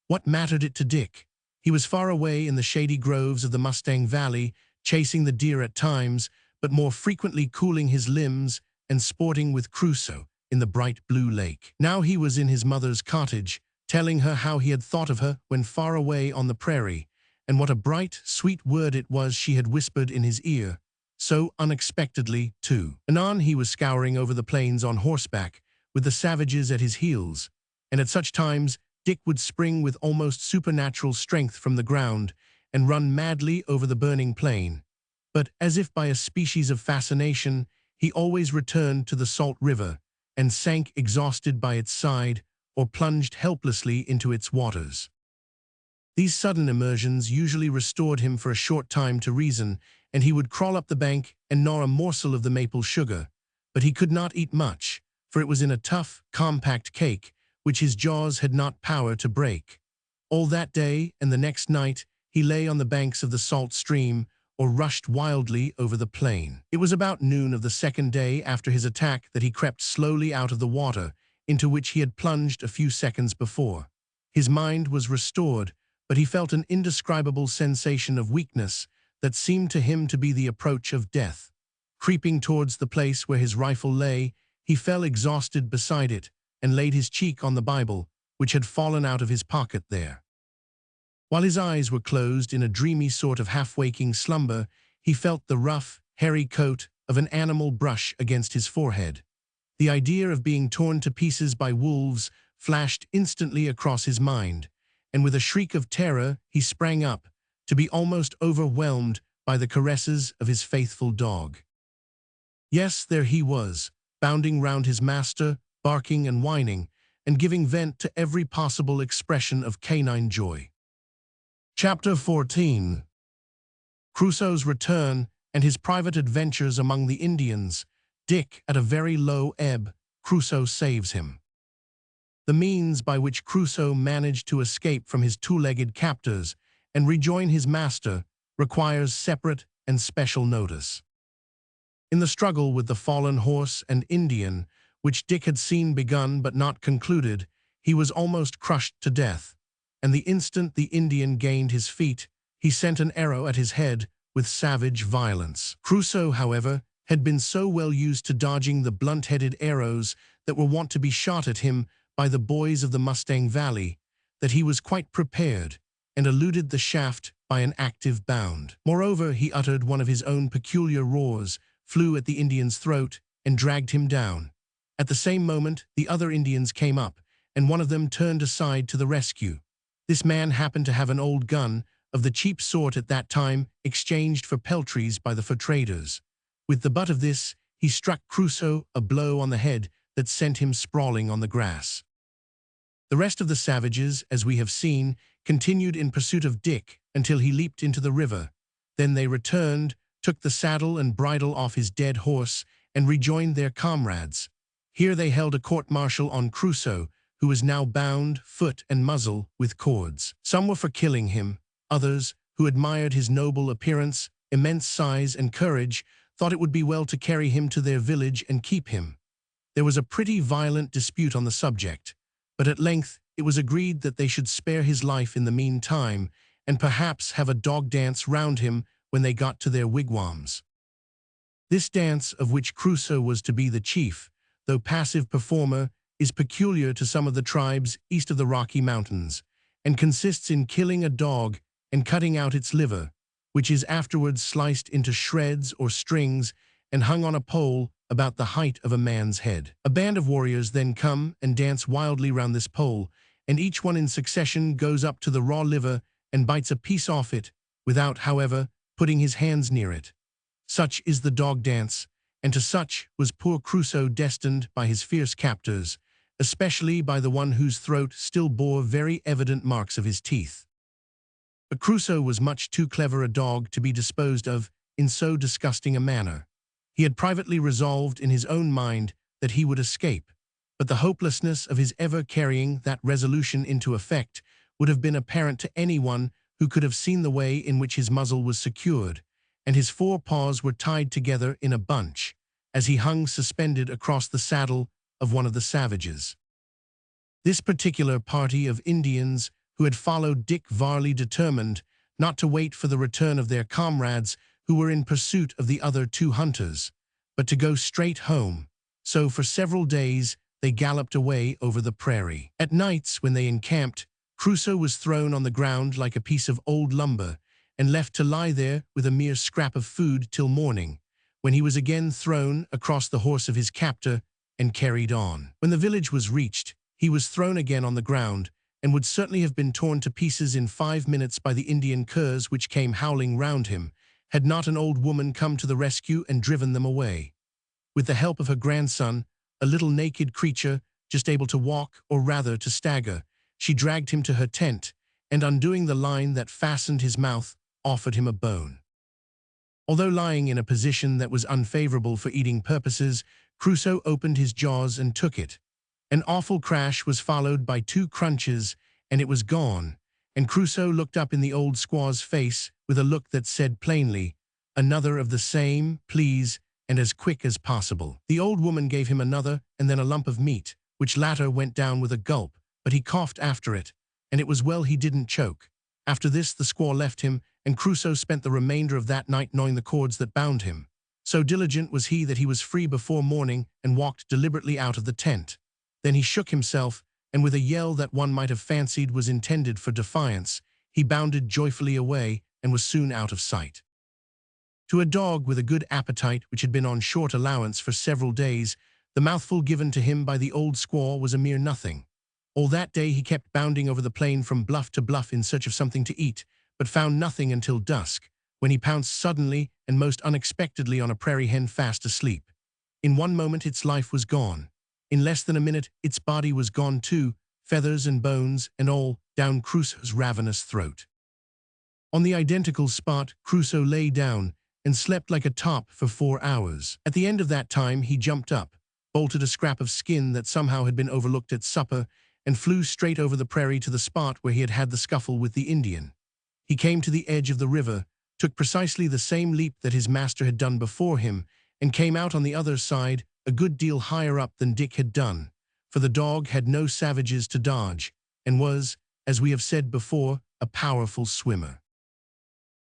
What mattered it to Dick? He was far away in the shady groves of the Mustang Valley, chasing the deer at times, but more frequently cooling his limbs and sporting with Crusoe in the bright blue lake. Now he was in his mother's cottage, telling her how he had thought of her when far away on the prairie, and what a bright, sweet word it was she had whispered in his ear, so unexpectedly, too. Anon he was scouring over the plains on horseback, with the savages at his heels, and at such times Dick would spring with almost supernatural strength from the ground and run madly over the burning plain. But, as if by a species of fascination, he always returned to the salt river and sank exhausted by its side or plunged helplessly into its waters. These sudden immersions usually restored him for a short time to reason, and he would crawl up the bank and gnaw a morsel of the maple sugar. But he could not eat much, for it was in a tough, compact cake, which his jaws had not power to break. All that day and the next night he lay on the banks of the salt stream, or rushed wildly over the plain. It was about noon of the second day after his attack that he crept slowly out of the water, into which he had plunged a few seconds before. His mind was restored, but he felt an indescribable sensation of weakness that seemed to him to be the approach of death. Creeping towards the place where his rifle lay, he fell exhausted beside it and laid his cheek on the Bible, which had fallen out of his pocket there. While his eyes were closed in a dreamy sort of half-waking slumber, he felt the rough, hairy coat of an animal brush against his forehead. The idea of being torn to pieces by wolves flashed instantly across his mind, and with a shriek of terror he sprang up, to be almost overwhelmed by the caresses of his faithful dog. Yes, there he was, bounding round his master, barking and whining, and giving vent to every possible expression of canine joy. Chapter 14. Crusoe's return and his private adventures among the Indians. Dick, at a very low ebb, Crusoe saves him. The means by which Crusoe managed to escape from his two-legged captors and rejoin his master requires separate and special notice. In the struggle with the fallen horse and Indian, which Dick had seen begun but not concluded, he was almost crushed to death, and the instant the Indian gained his feet, he sent an arrow at his head with savage violence. Crusoe, however, had been so well used to dodging the blunt-headed arrows that were wont to be shot at him by the boys of the Mustang Valley, that he was quite prepared, and eluded the shaft by an active bound. Moreover, he uttered one of his own peculiar roars, flew at the Indian's throat, and dragged him down. At the same moment, the other Indians came up, and one of them turned aside to the rescue. This man happened to have an old gun, of the cheap sort at that time exchanged for peltries by the fur traders. With the butt of this, he struck Crusoe a blow on the head that sent him sprawling on the grass. The rest of the savages, as we have seen, continued in pursuit of Dick until he leaped into the river. Then they returned, took the saddle and bridle off his dead horse, and rejoined their comrades. Here they held a court-martial on Crusoe, who was now bound, foot and muzzle, with cords. Some were for killing him. Others, who admired his noble appearance, immense size and courage, thought it would be well to carry him to their village and keep him. There was a pretty violent dispute on the subject, but at length it was agreed that they should spare his life in the meantime, and perhaps have a dog dance round him when they got to their wigwams. This dance, of which Crusoe was to be the chief, though passive performer, is peculiar to some of the tribes east of the Rocky Mountains, and consists in killing a dog and cutting out its liver, which is afterwards sliced into shreds or strings and hung on a pole about the height of a man's head. A band of warriors then come and dance wildly round this pole, and each one in succession goes up to the raw liver and bites a piece off it, without, however, putting his hands near it. Such is the dog dance, and to such was poor Crusoe destined by his fierce captors, especially by the one whose throat still bore very evident marks of his teeth. But Crusoe was much too clever a dog to be disposed of in so disgusting a manner. He had privately resolved in his own mind that he would escape, but the hopelessness of his ever carrying that resolution into effect would have been apparent to anyone who could have seen the way in which his muzzle was secured, and his four paws were tied together in a bunch, as he hung suspended across the saddle of one of the savages. This particular party of Indians who had followed Dick Varley determined not to wait for the return of their comrades who were in pursuit of the other two hunters, but to go straight home. So for several days they galloped away over the prairie. At nights, when they encamped, Crusoe was thrown on the ground like a piece of old lumber and left to lie there with a mere scrap of food till morning, when he was again thrown across the horse of his captor and carried on. When the village was reached, he was thrown again on the ground and would certainly have been torn to pieces in 5 minutes by the Indian curs which came howling round him, had not an old woman come to the rescue and driven them away. With the help of her grandson, a little naked creature, just able to walk, or rather to stagger, she dragged him to her tent, and undoing the line that fastened his mouth, offered him a bone. Although lying in a position that was unfavorable for eating purposes, Crusoe opened his jaws and took it. An awful crash was followed by 2 crunches, and it was gone, and Crusoe looked up in the old squaw's face with a look that said plainly, "Another of the same, please, and as quick as possible." The old woman gave him another and then a lump of meat, which latter went down with a gulp, but he coughed after it, and it was well he didn't choke. After this the squaw left him, and Crusoe spent the remainder of that night gnawing the cords that bound him. So diligent was he that he was free before morning and walked deliberately out of the tent. Then he shook himself, and with a yell that one might have fancied was intended for defiance, he bounded joyfully away and was soon out of sight. To a dog with a good appetite which had been on short allowance for several days, the mouthful given to him by the old squaw was a mere nothing. All that day he kept bounding over the plain from bluff to bluff in search of something to eat, but found nothing until dusk, when he pounced suddenly and most unexpectedly on a prairie hen fast asleep. In one moment its life was gone. In less than a minute its body was gone too, feathers and bones and all, down Crusoe's ravenous throat. On the identical spot Crusoe lay down and slept like a top for 4 hours. At the end of that time he jumped up, bolted a scrap of skin that somehow had been overlooked at supper, and flew straight over the prairie to the spot where he had had the scuffle with the Indian. He came to the edge of the river, took precisely the same leap that his master had done before him, and came out on the other side a good deal higher up than Dick had done, for the dog had no savages to dodge, and was, as we have said before, a powerful swimmer.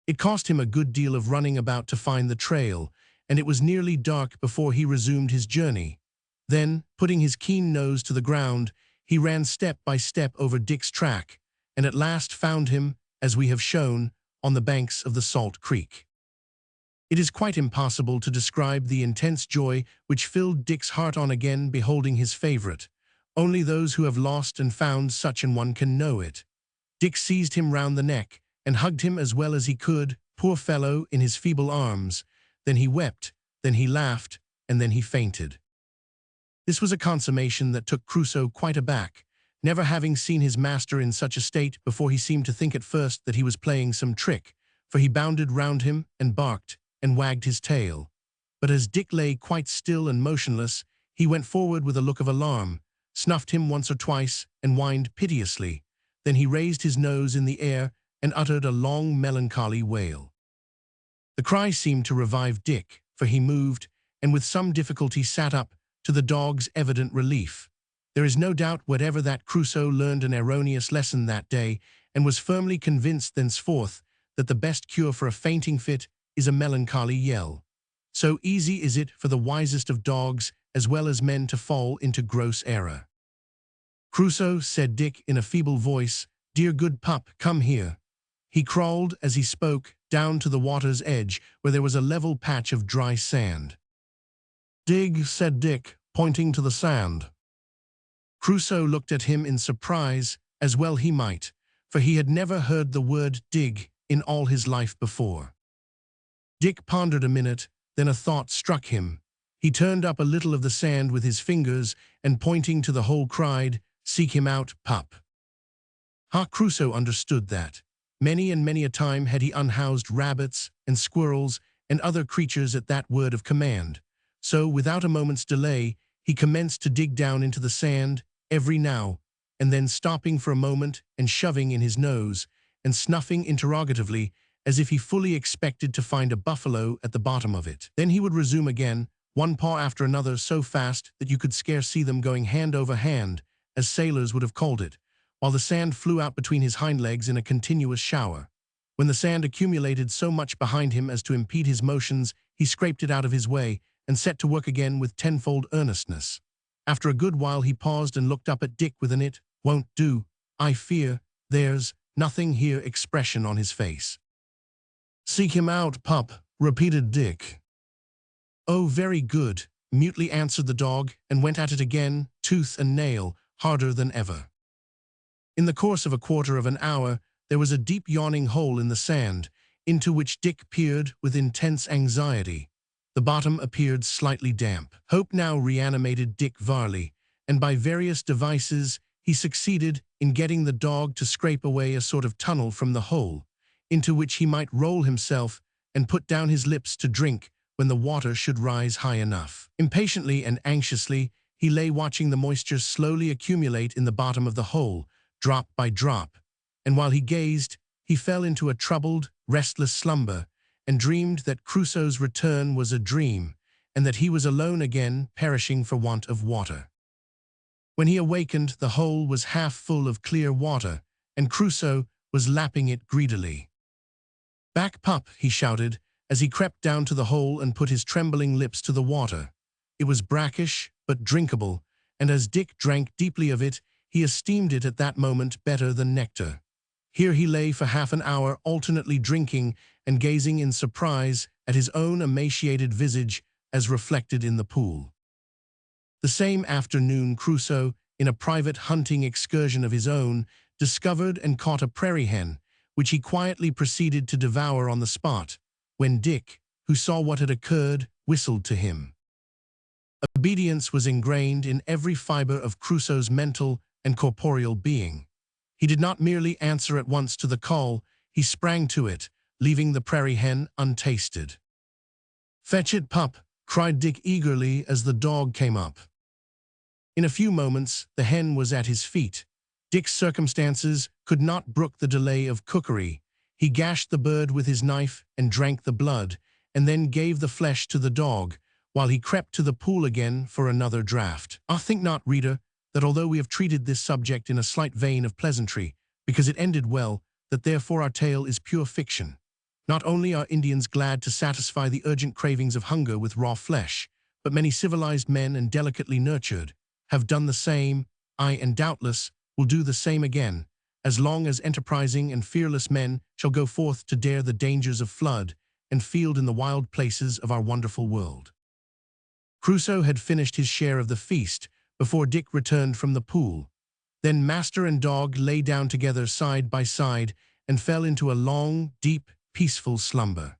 It cost him a good deal of running about to find the trail, and it was nearly dark before he resumed his journey. Then, putting his keen nose to the ground, he ran step by step over Dick's track, and at last found him, as we have shown, on the banks of the Salt Creek. It is quite impossible to describe the intense joy which filled Dick's heart on again beholding his favorite. Only those who have lost and found such an one can know it. Dick seized him round the neck and hugged him as well as he could, poor fellow, in his feeble arms. Then he wept, then he laughed, and then he fainted. This was a consummation that took Crusoe quite aback. Never having seen his master in such a state before, he seemed to think at first that he was playing some trick, for he bounded round him and barked and wagged his tail. But as Dick lay quite still and motionless, he went forward with a look of alarm, snuffed him once or twice, and whined piteously. Then he raised his nose in the air and uttered a long melancholy wail. The cry seemed to revive Dick, for he moved, and with some difficulty sat up, to the dog's evident relief. There is no doubt whatever that Crusoe learned an erroneous lesson that day, and was firmly convinced thenceforth that the best cure for a fainting fit is a melancholy yell. So easy is it for the wisest of dogs as well as men to fall into gross error. "Crusoe," said Dick in a feeble voice, "dear good pup, come here." He crawled, as he spoke, down to the water's edge, where there was a level patch of dry sand. "Dig," said Dick, pointing to the sand. Crusoe looked at him in surprise, as well he might, for he had never heard the word dig in all his life before. Dick pondered a minute, then a thought struck him. He turned up a little of the sand with his fingers, and pointing to the hole cried, "Seek him out, pup." Crusoe understood that. Many and many a time had he unhoused rabbits and squirrels and other creatures at that word of command. So, without a moment's delay, he commenced to dig down into the sand, every now and then stopping for a moment and shoving in his nose, and snuffing interrogatively, as if he fully expected to find a buffalo at the bottom of it. Then he would resume again, one paw after another, so fast that you could scarce see them going hand over hand, as sailors would have called it, while the sand flew out between his hind legs in a continuous shower. When the sand accumulated so much behind him as to impede his motions, he scraped it out of his way, and set to work again with tenfold earnestness. After a good while he paused and looked up at Dick with an "it won't do, I fear, there's nothing here" expression on his face. "Seek him out, pup," repeated Dick. "Oh, very good," mutely answered the dog, and went at it again, tooth and nail, harder than ever. In the course of a quarter of an hour, there was a deep yawning hole in the sand, into which Dick peered with intense anxiety. The bottom appeared slightly damp. Hope now reanimated Dick Varley, and by various devices he succeeded in getting the dog to scrape away a sort of tunnel from the hole, into which he might roll himself and put down his lips to drink when the water should rise high enough. Impatiently and anxiously, he lay watching the moisture slowly accumulate in the bottom of the hole, drop by drop, and while he gazed, he fell into a troubled, restless slumber, and dreamed that Crusoe's return was a dream, and that he was alone again, perishing for want of water. When he awakened, the hole was half full of clear water, and Crusoe was lapping it greedily. "Back, pup," he shouted, as he crept down to the hole and put his trembling lips to the water. It was brackish, but drinkable, and as Dick drank deeply of it, he esteemed it at that moment better than nectar. Here he lay for half an hour, alternately drinking and gazing in surprise at his own emaciated visage as reflected in the pool. The same afternoon, Crusoe, in a private hunting excursion of his own, discovered and caught a prairie hen, which he quietly proceeded to devour on the spot, when Dick, who saw what had occurred, whistled to him. Obedience was ingrained in every fiber of Crusoe's mental and corporeal being. He did not merely answer at once to the call, he sprang to it, leaving the prairie hen untasted. "Fetch it, pup," cried Dick eagerly as the dog came up. In a few moments, the hen was at his feet. Dick's circumstances could not brook the delay of cookery. He gashed the bird with his knife and drank the blood, and then gave the flesh to the dog, while he crept to the pool again for another draught. Think not, reader, that although we have treated this subject in a slight vein of pleasantry, because it ended well, that therefore our tale is pure fiction. Not only are Indians glad to satisfy the urgent cravings of hunger with raw flesh, but many civilized men and delicately nurtured have done the same, aye, and doubtless will do the same again, as long as enterprising and fearless men shall go forth to dare the dangers of flood and field in the wild places of our wonderful world. Crusoe had finished his share of the feast before Dick returned from the pool. Then master and dog lay down together side by side and fell into a long, deep, peaceful slumber.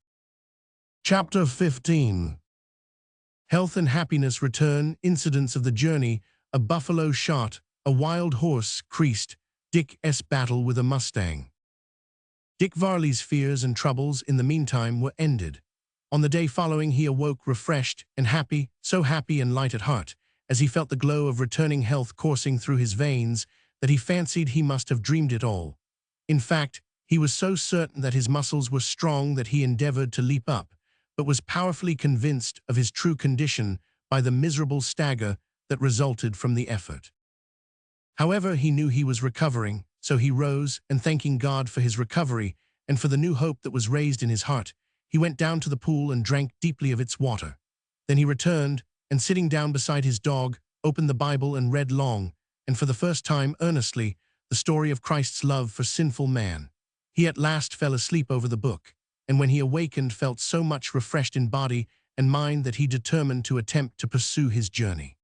Chapter 15. Health and happiness return, incidents of the journey, a buffalo shot, a wild horse creased, Dick's battle with a mustang. Dick Varley's fears and troubles in the meantime were ended. On the day following he awoke refreshed and happy, so happy and light at heart, as he felt the glow of returning health coursing through his veins, that he fancied he must have dreamed it all. In fact, he was so certain that his muscles were strong that he endeavored to leap up, but was powerfully convinced of his true condition by the miserable stagger that resulted from the effort. However, he knew he was recovering, so he rose, and thanking God for his recovery and for the new hope that was raised in his heart, he went down to the pool and drank deeply of its water. Then he returned, and sitting down beside his dog, opened the Bible and read long, and for the first time earnestly, the story of Christ's love for sinful man. He at last fell asleep over the book, and when he awakened felt so much refreshed in body and mind that he determined to attempt to pursue his journey.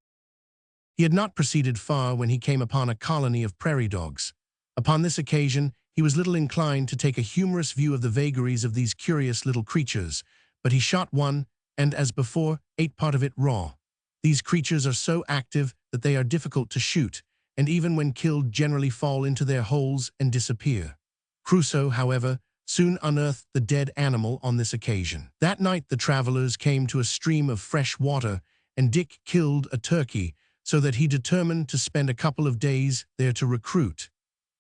He had not proceeded far when he came upon a colony of prairie dogs. Upon this occasion, he was little inclined to take a humorous view of the vagaries of these curious little creatures, but he shot one, and, as before, ate part of it raw. These creatures are so active that they are difficult to shoot, and even when killed generally fall into their holes and disappear. Crusoe, however, soon unearthed the dead animal on this occasion. That night the travelers came to a stream of fresh water, and Dick killed a turkey, so that he determined to spend a couple of days there to recruit.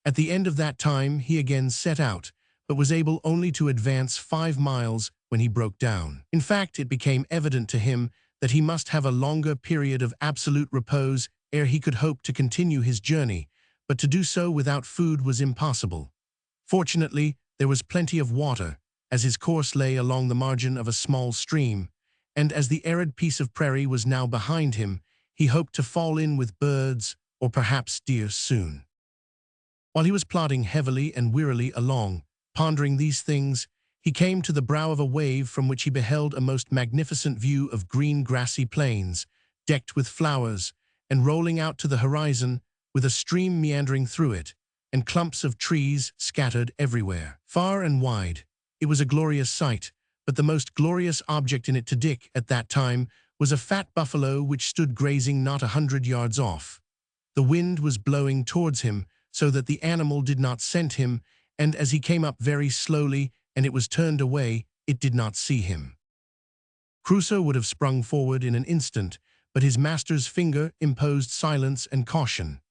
At the end of that time he again set out, but was able only to advance 5 miles when he broke down. In fact, it became evident to him that he must have a longer period of absolute repose ere he could hope to continue his journey, but to do so without food was impossible. Fortunately, there was plenty of water, as his course lay along the margin of a small stream, and as the arid piece of prairie was now behind him, he hoped to fall in with birds or perhaps deer soon. While he was plodding heavily and wearily along, pondering these things, he came to the brow of a wave from which he beheld a most magnificent view of green grassy plains, decked with flowers, and rolling out to the horizon, with a stream meandering through it, and clumps of trees scattered everywhere. Far and wide, it was a glorious sight, but the most glorious object in it to Dick at that time was a fat buffalo which stood grazing not 100 yards off. The wind was blowing towards him, so that the animal did not scent him, and as he came up very slowly and it was turned away, it did not see him. Crusoe would have sprung forward in an instant, but his master's finger imposed silence and caution.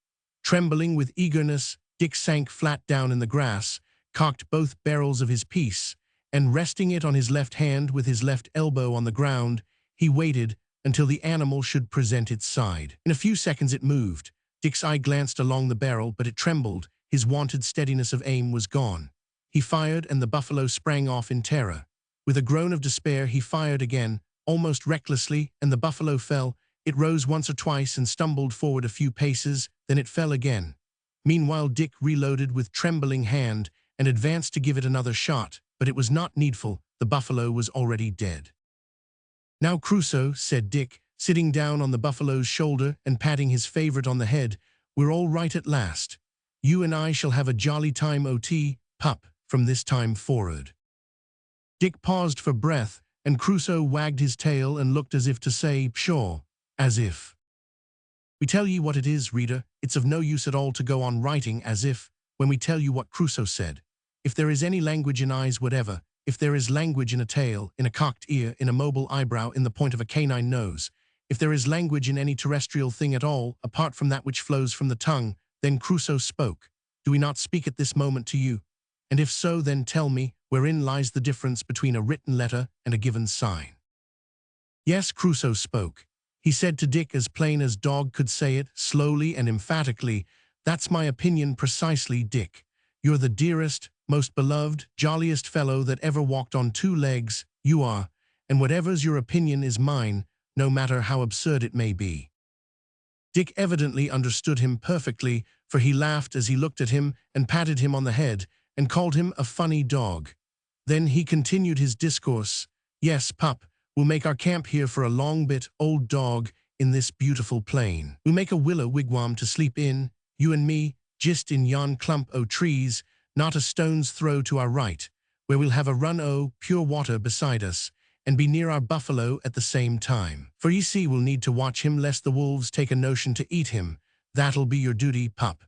Trembling with eagerness, Dick sank flat down in the grass, cocked both barrels of his piece, and resting it on his left hand with his left elbow on the ground, he waited until the animal should present its side. In a few seconds it moved. Dick's eye glanced along the barrel, but it trembled. His wonted steadiness of aim was gone. He fired, and the buffalo sprang off in terror. With a groan of despair, he fired again, almost recklessly, and the buffalo fell. It rose once or twice and stumbled forward a few paces, then it fell again. Meanwhile Dick reloaded with trembling hand and advanced to give it another shot, but it was not needful. The buffalo was already dead. "Now, Crusoe," said Dick, sitting down on the buffalo's shoulder and patting his favorite on the head, "we're all right at last. You and I shall have a jolly time pup, from this time forward." Dick paused for breath, and Crusoe wagged his tail and looked as if to say, "Pshaw," as if. We tell ye what it is, reader, it's of no use at all to go on writing as if, when we tell you what Crusoe said. If there is any language in eyes whatever, if there is language in a tail, in a cocked ear, in a mobile eyebrow, in the point of a canine nose, if there is language in any terrestrial thing at all, apart from that which flows from the tongue, then Crusoe spoke. Do we not speak at this moment to you? And if so, then tell me, wherein lies the difference between a written letter and a given sign? Yes, Crusoe spoke. He said to Dick as plain as dog could say it, slowly and emphatically, "That's my opinion precisely, Dick. You're the dearest, most beloved, jolliest fellow that ever walked on two legs, you are, and whatever's your opinion is mine, no matter how absurd it may be." Dick evidently understood him perfectly, for he laughed as he looked at him and patted him on the head and called him a funny dog. Then he continued his discourse. "Yes, pup, we'll make our camp here for a long bit, old dog, in this beautiful plain. We'll make a willow wigwam to sleep in, you and me, just in yon clump o' trees, not a stone's throw to our right, where we'll have a run o' pure water beside us, and be near our buffalo at the same time. For ye see we'll need to watch him lest the wolves take a notion to eat him. That'll be your duty, pup.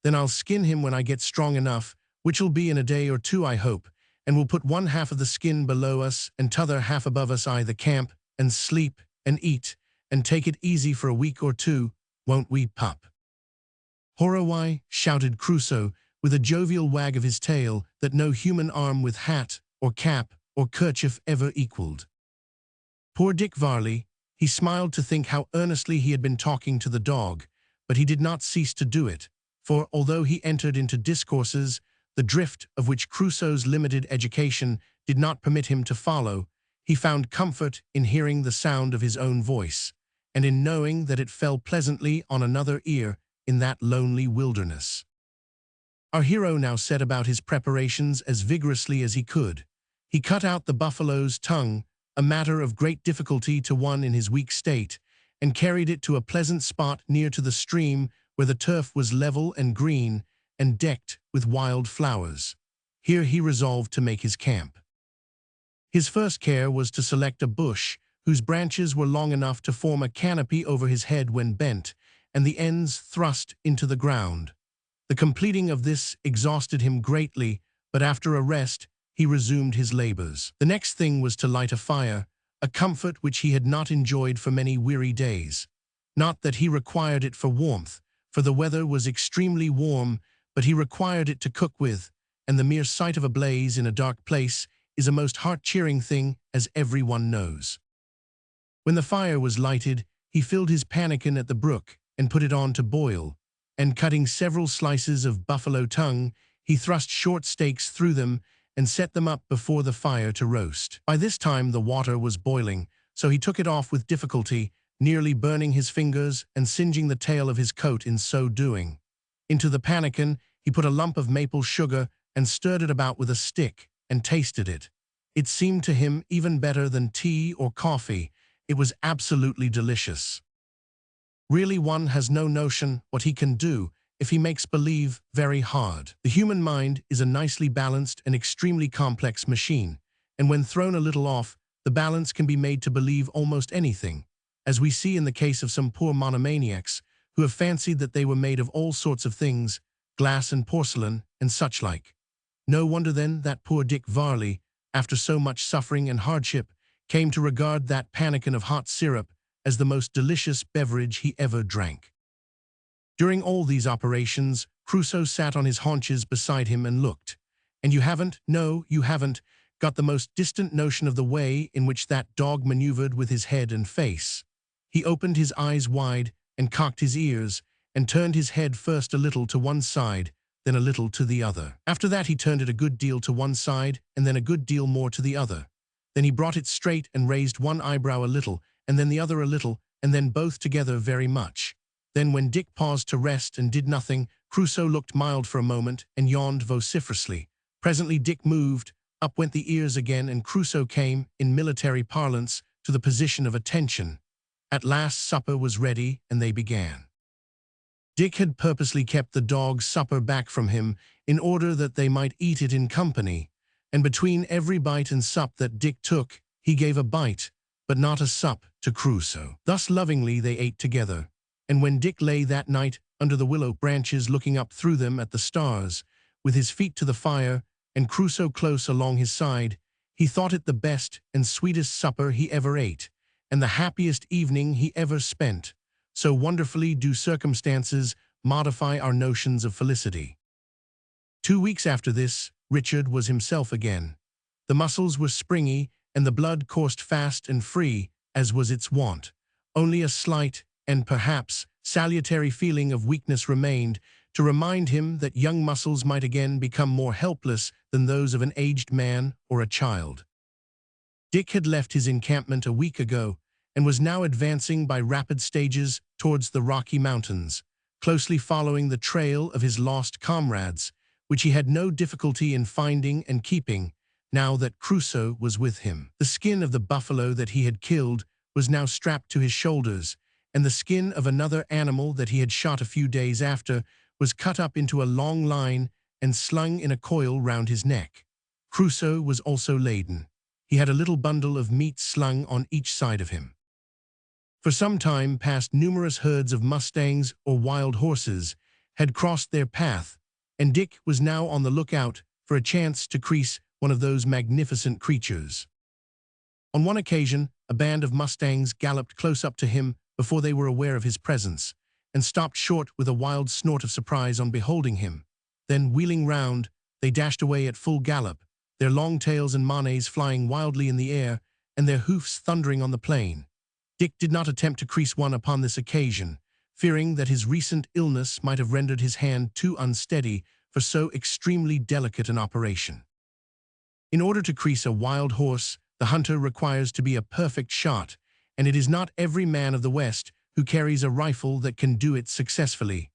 Then I'll skin him when I get strong enough, which'll be in a day or two, I hope, and we'll put one half of the skin below us and t'other half above us the camp, and sleep, and eat, and take it easy for a week or two, won't we, pup?" "Horror-why," shouted Crusoe, with a jovial wag of his tail that no human arm with hat, or cap, or kerchief ever equaled. Poor Dick Varley, he smiled to think how earnestly he had been talking to the dog, but he did not cease to do it, for although he entered into discourses, the drift of which Crusoe's limited education did not permit him to follow, he found comfort in hearing the sound of his own voice, and in knowing that it fell pleasantly on another ear in that lonely wilderness. Our hero now set about his preparations as vigorously as he could. He cut out the buffalo's tongue, a matter of great difficulty to one in his weak state, and carried it to a pleasant spot near to the stream where the turf was level and green and decked with wild flowers. Here he resolved to make his camp. His first care was to select a bush whose branches were long enough to form a canopy over his head when bent, and the ends thrust into the ground. The completing of this exhausted him greatly, but after a rest, he resumed his labors. The next thing was to light a fire, a comfort which he had not enjoyed for many weary days. Not that he required it for warmth, for the weather was extremely warm, but he required it to cook with, and the mere sight of a blaze in a dark place is a most heart-cheering thing, as everyone knows. When the fire was lighted, he filled his pannikin at the brook and put it on to boil, and cutting several slices of buffalo tongue, he thrust short stakes through them and set them up before the fire to roast. By this time the water was boiling, so he took it off with difficulty, nearly burning his fingers and singeing the tail of his coat in so doing. Into the pannikin he put a lump of maple sugar and stirred it about with a stick and tasted it. It seemed to him even better than tea or coffee. It was absolutely delicious. Really, one has no notion what he can do if he makes believe very hard. The human mind is a nicely balanced and extremely complex machine, and when thrown a little off, the balance can be made to believe almost anything, as we see in the case of some poor monomaniacs who have fancied that they were made of all sorts of things, glass and porcelain and such like. No wonder then that poor Dick Varley, after so much suffering and hardship, came to regard that pannikin of hot syrup as the most delicious beverage he ever drank. During all these operations, Crusoe sat on his haunches beside him and looked. And you haven't, no, you haven't, got the most distant notion of the way in which that dog maneuvered with his head and face. He opened his eyes wide and cocked his ears and turned his head first a little to one side, then a little to the other. After that he turned it a good deal to one side and then a good deal more to the other. Then he brought it straight and raised one eyebrow a little and then the other a little and then both together very much. Then when Dick paused to rest and did nothing, Crusoe looked mild for a moment and yawned vociferously. Presently Dick moved, up went the ears again, and Crusoe came, in military parlance, to the position of attention. At last supper was ready, and they began. Dick had purposely kept the dog's supper back from him in order that they might eat it in company, and between every bite and sup that Dick took, he gave a bite, but not a sup, to Crusoe. Thus lovingly they ate together, and when Dick lay that night under the willow branches looking up through them at the stars, with his feet to the fire and Crusoe close along his side, he thought it the best and sweetest supper he ever ate, and the happiest evening he ever spent. So wonderfully do circumstances modify our notions of felicity. 2 weeks after this, Richard was himself again. The muscles were springy, and the blood coursed fast and free, as was its wont. Only a slight, and perhaps salutary feeling of weakness remained, to remind him that young muscles might again become more helpless than those of an aged man or a child. Dick had left his encampment a week ago, and was now advancing by rapid stages towards the Rocky Mountains, closely following the trail of his lost comrades, which he had no difficulty in finding and keeping, now that Crusoe was with him. The skin of the buffalo that he had killed was now strapped to his shoulders, and the skin of another animal that he had shot a few days after was cut up into a long line and slung in a coil round his neck. Crusoe was also laden. He had a little bundle of meat slung on each side of him. For some time past, numerous herds of mustangs or wild horses had crossed their path, and Dick was now on the lookout for a chance to crease one of those magnificent creatures. On one occasion, a band of mustangs galloped close up to him before they were aware of his presence, and stopped short with a wild snort of surprise on beholding him. Then, wheeling round, they dashed away at full gallop, their long tails and manes flying wildly in the air, and their hoofs thundering on the plain. Dick did not attempt to crease one upon this occasion, fearing that his recent illness might have rendered his hand too unsteady for so extremely delicate an operation. In order to crease a wild horse, the hunter requires to be a perfect shot, and it is not every man of the West who carries a rifle that can do it successfully.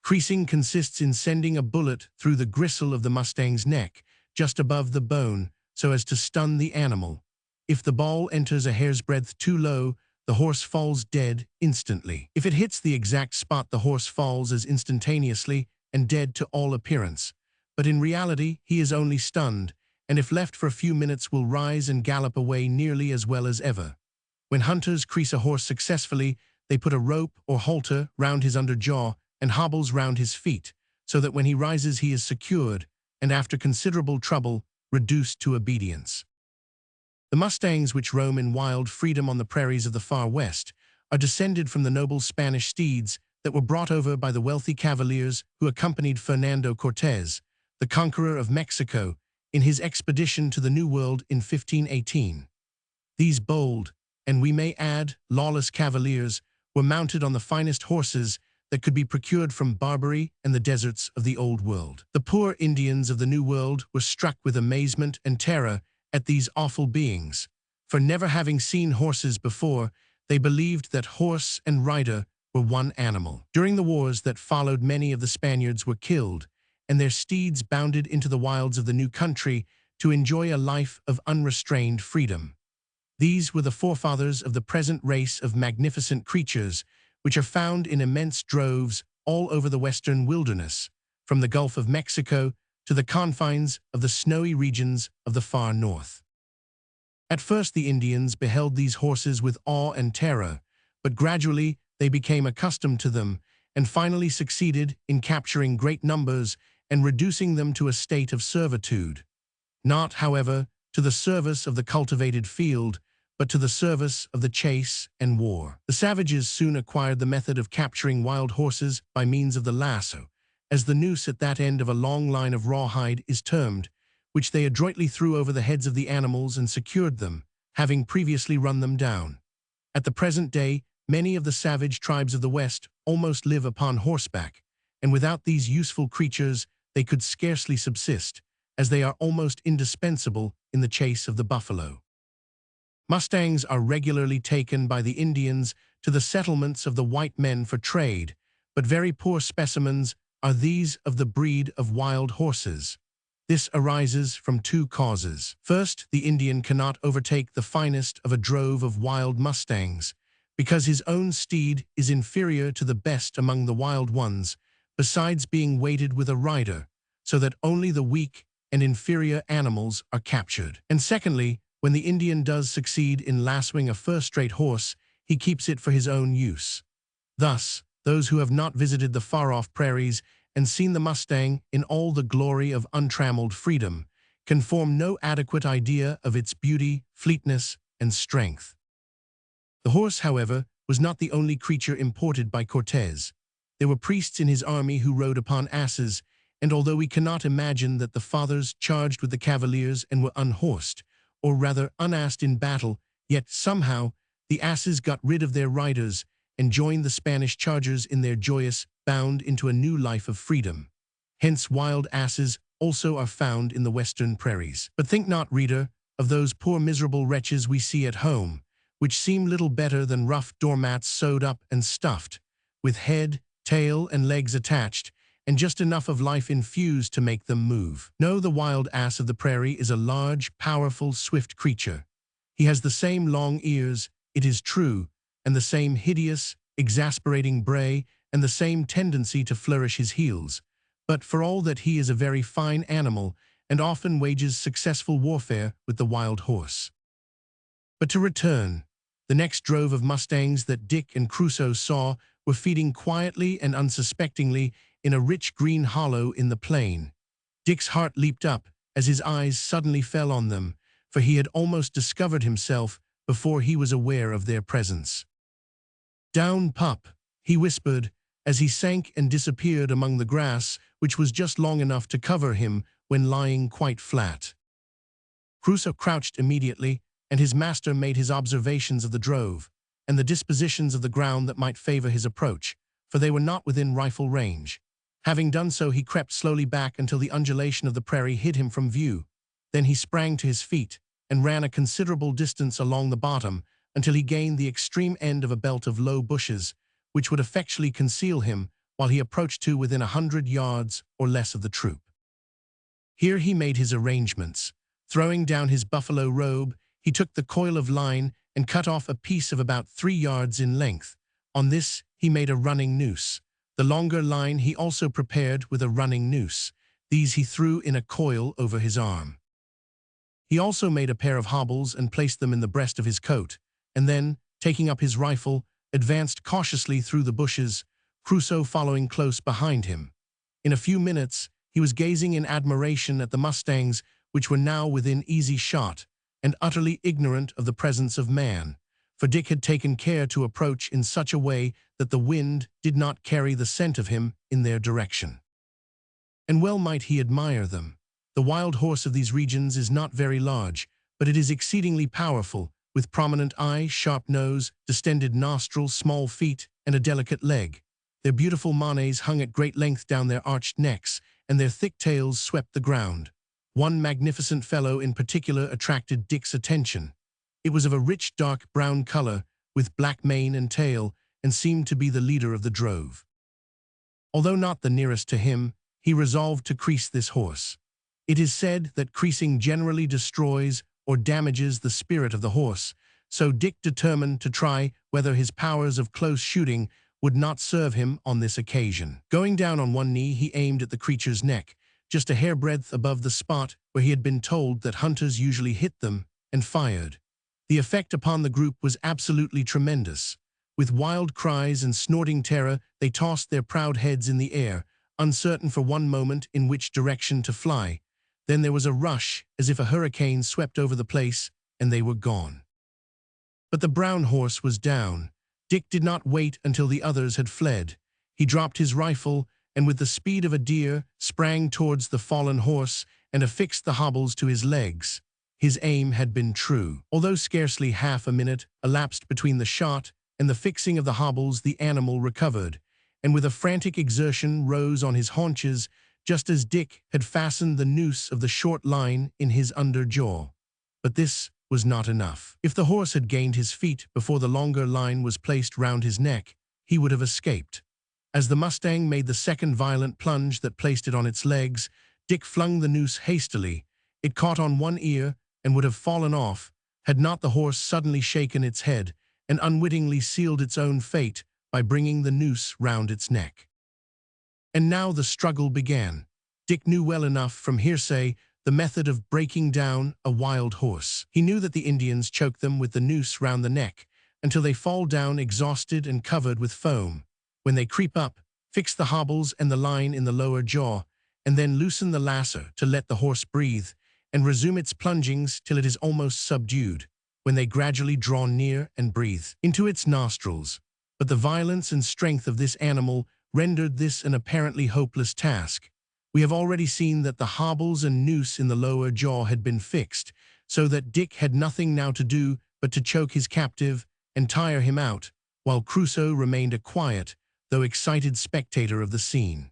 Creasing consists in sending a bullet through the gristle of the mustang's neck, just above the bone, so as to stun the animal. If the ball enters a hair's breadth too low, the horse falls dead instantly. If it hits the exact spot, the horse falls as instantaneously and dead to all appearance. But in reality, he is only stunned, and if left for a few minutes will rise and gallop away nearly as well as ever. When hunters crease a horse successfully, they put a rope or halter round his underjaw and hobbles round his feet, so that when he rises he is secured, and after considerable trouble, reduced to obedience. The mustangs which roam in wild freedom on the prairies of the far west are descended from the noble Spanish steeds that were brought over by the wealthy cavaliers who accompanied Fernando Cortez, the conqueror of Mexico, in his expedition to the New World in 1518. These bold, and we may add, lawless cavaliers were mounted on the finest horses that could be procured from Barbary and the deserts of the Old World. The poor Indians of the New World were struck with amazement and terror at these awful beings, for never having seen horses before, they believed that horse and rider were one animal. During the wars that followed, many of the Spaniards were killed, and their steeds bounded into the wilds of the new country to enjoy a life of unrestrained freedom. These were the forefathers of the present race of magnificent creatures, which are found in immense droves all over the western wilderness, from the Gulf of Mexico to the confines of the snowy regions of the far north. At first the Indians beheld these horses with awe and terror, but gradually they became accustomed to them and finally succeeded in capturing great numbers and reducing them to a state of servitude. Not, however, to the service of the cultivated field, but to the service of the chase and war. The savages soon acquired the method of capturing wild horses by means of the lasso, as the noose at that end of a long line of rawhide is termed, which they adroitly threw over the heads of the animals and secured them, having previously run them down. At the present day, many of the savage tribes of the West almost live upon horseback, and without these useful creatures they could scarcely subsist, as they are almost indispensable in the chase of the buffalo. Mustangs are regularly taken by the Indians to the settlements of the white men for trade, but very poor specimens are these of the breed of wild horses. This arises from two causes. First, the Indian cannot overtake the finest of a drove of wild mustangs, because his own steed is inferior to the best among the wild ones, besides being weighted with a rider, so that only the weak and inferior animals are captured. And secondly, when the Indian does succeed in lassoing a first-rate horse, he keeps it for his own use. Thus, those who have not visited the far-off prairies and seen the mustang in all the glory of untrammeled freedom can form no adequate idea of its beauty, fleetness, and strength. The horse, however, was not the only creature imported by Cortés. There were priests in his army who rode upon asses, and although we cannot imagine that the fathers charged with the cavaliers and were unhorsed, or rather unassed in battle, yet somehow the asses got rid of their riders and joined the Spanish chargers in their joyous bound into a new life of freedom. Hence wild asses also are found in the western prairies. But think not, reader, of those poor miserable wretches we see at home, which seem little better than rough doormats sewed up and stuffed, with head, tail, and legs attached, and just enough of life infused to make them move. No, the wild ass of the prairie is a large, powerful, swift creature. He has the same long ears, it is true, and the same hideous, exasperating bray, and the same tendency to flourish his heels, but for all that he is a very fine animal, and often wages successful warfare with the wild horse. But to return, the next drove of mustangs that Dick and Crusoe saw were feeding quietly and unsuspectingly in a rich green hollow in the plain. Dick's heart leaped up as his eyes suddenly fell on them, for he had almost discovered himself before he was aware of their presence. "Down, pup," he whispered, as he sank and disappeared among the grass, which was just long enough to cover him when lying quite flat. Crusoe crouched immediately, and his master made his observations of the drove, and the dispositions of the ground that might favor his approach, for they were not within rifle range. Having done so, he crept slowly back until the undulation of the prairie hid him from view. Then he sprang to his feet and ran a considerable distance along the bottom until he gained the extreme end of a belt of low bushes, which would effectually conceal him while he approached to within 100 yards or less of the troop. Here he made his arrangements. Throwing down his buffalo robe, he took the coil of line and cut off a piece of about 3 yards in length. On this he made a running noose. The longer line he also prepared with a running noose. These he threw in a coil over his arm. He also made a pair of hobbles and placed them in the breast of his coat, and then, taking up his rifle, advanced cautiously through the bushes, Crusoe following close behind him. In a few minutes, he was gazing in admiration at the mustangs, which were now within easy shot, and utterly ignorant of the presence of man, for Dick had taken care to approach in such a way that the wind did not carry the scent of him in their direction. And well might he admire them. The wild horse of these regions is not very large, but it is exceedingly powerful, with prominent eye, sharp nose, distended nostrils, small feet, and a delicate leg. Their beautiful manes hung at great length down their arched necks, and their thick tails swept the ground. One magnificent fellow in particular attracted Dick's attention. It was of a rich dark brown color, with black mane and tail, and seemed to be the leader of the drove. Although not the nearest to him, he resolved to crease this horse. It is said that creasing generally destroys or damages the spirit of the horse, so Dick determined to try whether his powers of close shooting would not serve him on this occasion. Going down on one knee, he aimed at the creature's neck, just a hairbreadth above the spot where he had been told that hunters usually hit them, and fired. The effect upon the group was absolutely tremendous. With wild cries and snorting terror, they tossed their proud heads in the air, uncertain for one moment in which direction to fly. Then there was a rush, as if a hurricane swept over the place, and they were gone. But the brown horse was down. Dick did not wait until the others had fled. He dropped his rifle, and with the speed of a deer, sprang towards the fallen horse and affixed the hobbles to his legs. His aim had been true. Although scarcely half a minute elapsed between the shot and the fixing of the hobbles, the animal recovered, and with a frantic exertion rose on his haunches, just as Dick had fastened the noose of the short line in his under jaw. But this was not enough. If the horse had gained his feet before the longer line was placed round his neck, he would have escaped. As the mustang made the second violent plunge that placed it on its legs, Dick flung the noose hastily. It caught on one ear and would have fallen off, had not the horse suddenly shaken its head and unwittingly sealed its own fate by bringing the noose round its neck. And now the struggle began. Dick knew well enough from hearsay the method of breaking down a wild horse. He knew that the Indians choke them with the noose round the neck until they fall down exhausted and covered with foam. When they creep up, fix the hobbles and the line in the lower jaw, and then loosen the lasso to let the horse breathe, and resume its plungings till it is almost subdued, when they gradually draw near and breathe into its nostrils. But the violence and strength of this animal rendered this an apparently hopeless task. We have already seen that the hobbles and noose in the lower jaw had been fixed, so that Dick had nothing now to do but to choke his captive and tire him out, while Crusoe remained a quiet, though excited spectator of the scene.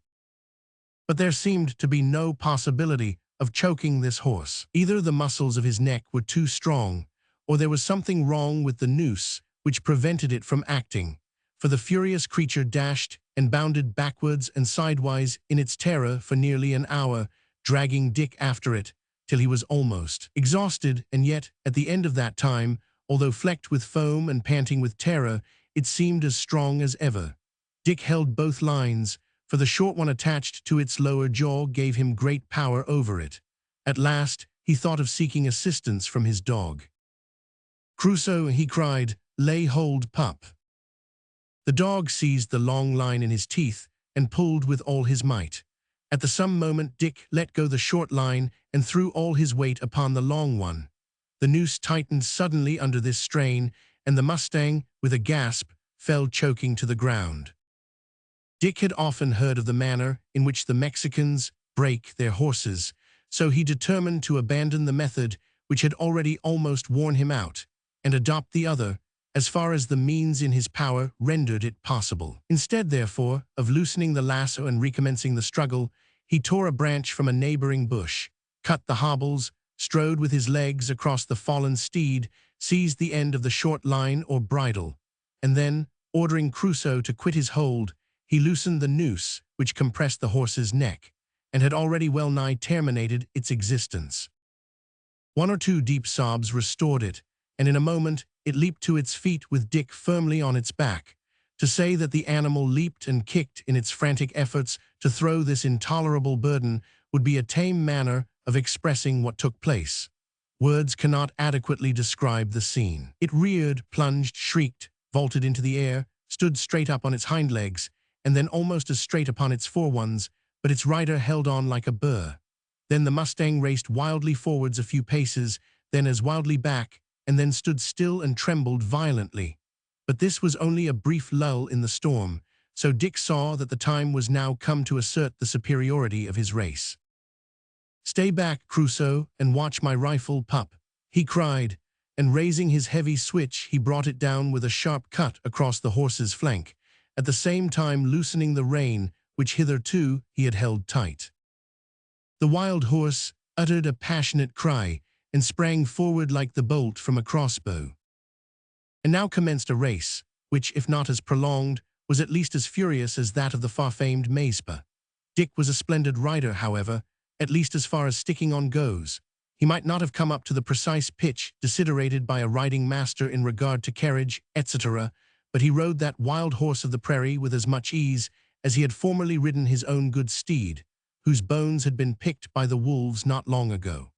But there seemed to be no possibility of choking this horse. Either the muscles of his neck were too strong, or there was something wrong with the noose which prevented it from acting, for the furious creature dashed and bounded backwards and sidewise in its terror for nearly an hour, dragging Dick after it, till he was almost exhausted, and yet, at the end of that time, although flecked with foam and panting with terror, it seemed as strong as ever. Dick held both lines, for the short one attached to its lower jaw gave him great power over it. At last, he thought of seeking assistance from his dog. "Crusoe," he cried, "lay hold, pup." The dog seized the long line in his teeth and pulled with all his might. At the same moment Dick let go the short line and threw all his weight upon the long one. The noose tightened suddenly under this strain, and the mustang, with a gasp, fell choking to the ground. Dick had often heard of the manner in which the Mexicans break their horses, so he determined to abandon the method which had already almost worn him out, and adopt the other, as far as the means in his power rendered it possible. Instead, therefore, of loosening the lasso and recommencing the struggle, he tore a branch from a neighboring bush, cut the hobbles, strode with his legs across the fallen steed, seized the end of the short line or bridle, and then, ordering Crusoe to quit his hold, he loosened the noose which compressed the horse's neck, and had already well nigh terminated its existence. One or two deep sobs restored it, and in a moment it leaped to its feet with Dick firmly on its back. To say that the animal leaped and kicked in its frantic efforts to throw this intolerable burden would be a tame manner of expressing what took place. Words cannot adequately describe the scene. It reared, plunged, shrieked, vaulted into the air, stood straight up on its hind legs, and then almost as straight upon its fore ones, but its rider held on like a burr. Then the mustang raced wildly forwards a few paces, then as wildly back, and then stood still and trembled violently. But this was only a brief lull in the storm, so Dick saw that the time was now come to assert the superiority of his race. "Stay back, Crusoe, and watch my rifle, pup," he cried, and raising his heavy switch he brought it down with a sharp cut across the horse's flank, at the same time loosening the rein which hitherto he had held tight. The wild horse uttered a passionate cry, and sprang forward like the bolt from a crossbow. And now commenced a race, which, if not as prolonged, was at least as furious as that of the far-famed Mazeppa. Dick was a splendid rider, however, at least as far as sticking on goes. He might not have come up to the precise pitch desiderated by a riding master in regard to carriage, etc., but he rode that wild horse of the prairie with as much ease as he had formerly ridden his own good steed, whose bones had been picked by the wolves not long ago.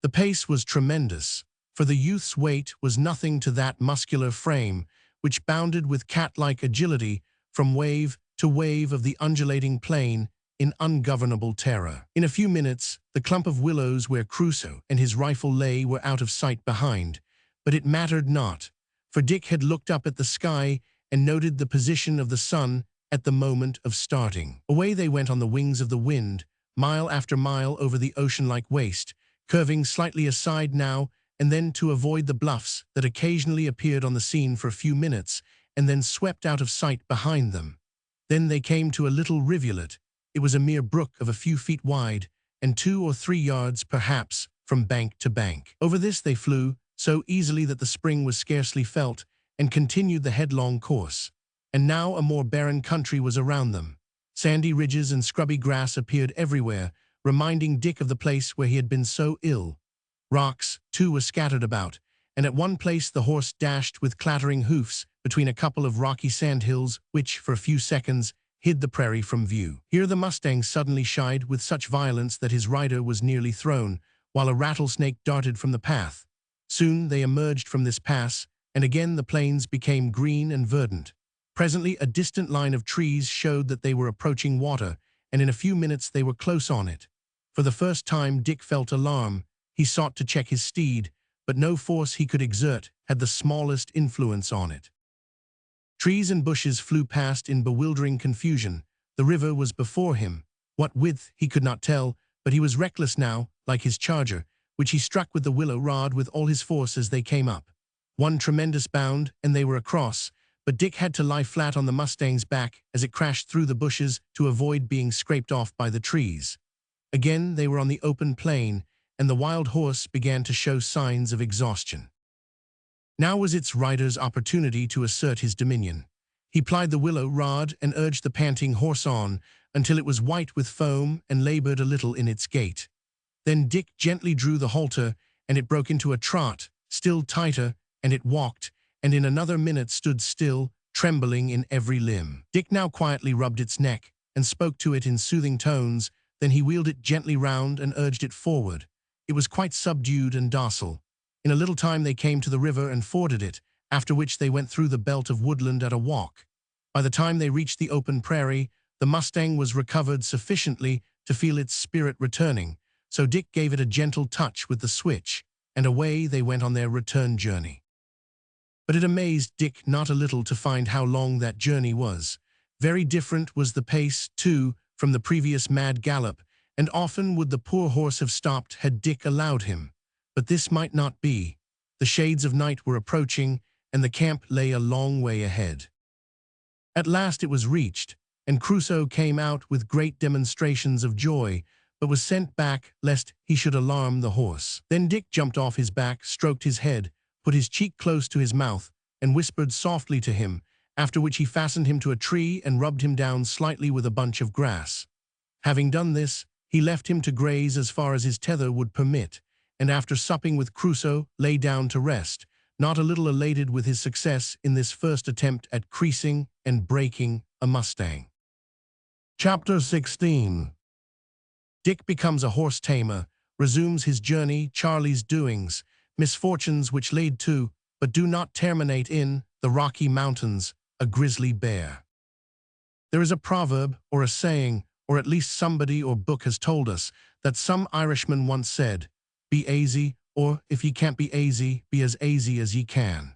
The pace was tremendous, for the youth's weight was nothing to that muscular frame, which bounded with cat-like agility from wave to wave of the undulating plain in ungovernable terror. In a few minutes, the clump of willows where Crusoe and his rifle lay were out of sight behind, but it mattered not, for Dick had looked up at the sky and noted the position of the sun at the moment of starting. Away they went on the wings of the wind, mile after mile over the ocean-like waste, curving slightly aside now and then to avoid the bluffs that occasionally appeared on the scene for a few minutes and then swept out of sight behind them. Then they came to a little rivulet. It was a mere brook of a few feet wide and 2 or 3 yards, perhaps, from bank to bank. Over this they flew, so easily that the spring was scarcely felt, and continued the headlong course. And now a more barren country was around them. Sandy ridges and scrubby grass appeared everywhere, reminding Dick of the place where he had been so ill. Rocks, too, were scattered about, and at one place the horse dashed with clattering hoofs between a couple of rocky sandhills which, for a few seconds, hid the prairie from view. Here the mustang suddenly shied with such violence that his rider was nearly thrown, while a rattlesnake darted from the path. Soon they emerged from this pass, and again the plains became green and verdant. Presently a distant line of trees showed that they were approaching water, and in a few minutes they were close on it. For the first time Dick felt alarm. He sought to check his steed, but no force he could exert had the smallest influence on it. Trees and bushes flew past in bewildering confusion. The river was before him. What width he could not tell, but he was reckless now, like his charger, which he struck with the willow rod with all his force as they came up. One tremendous bound, and they were across, but Dick had to lie flat on the mustang's back as it crashed through the bushes to avoid being scraped off by the trees. Again they were on the open plain, and the wild horse began to show signs of exhaustion. Now was its rider's opportunity to assert his dominion. He plied the willow rod and urged the panting horse on until it was white with foam and labored a little in its gait. Then Dick gently drew the halter, and it broke into a trot, still tighter, and it walked, and in another minute stood still, trembling in every limb. Dick now quietly rubbed its neck and spoke to it in soothing tones. Then he wheeled it gently round and urged it forward. It was quite subdued and docile. In a little time they came to the river and forded it, after which they went through the belt of woodland at a walk. By the time they reached the open prairie, the mustang was recovered sufficiently to feel its spirit returning, so Dick gave it a gentle touch with the switch, and away they went on their return journey. But it amazed Dick not a little to find how long that journey was. Very different was the pace, too, from the previous mad gallop, and often would the poor horse have stopped had Dick allowed him. But this might not be. The shades of night were approaching, and the camp lay a long way ahead. At last it was reached, and Crusoe came out with great demonstrations of joy, but was sent back lest he should alarm the horse. Then Dick jumped off his back, stroked his head, put his cheek close to his mouth, and whispered softly to him, after which he fastened him to a tree and rubbed him down slightly with a bunch of grass. Having done this, he left him to graze as far as his tether would permit, and after supping with Crusoe, lay down to rest, not a little elated with his success in this first attempt at creasing and breaking a mustang. Chapter 16. Dick becomes a horse tamer, resumes his journey, Charlie's doings, misfortunes which lead to, but do not terminate in, the Rocky Mountains, a grizzly bear. There is a proverb, or a saying, or at least somebody or book has told us, that some Irishman once said, "Be aisy, or, if ye can't be aisy, be as aisy as ye can."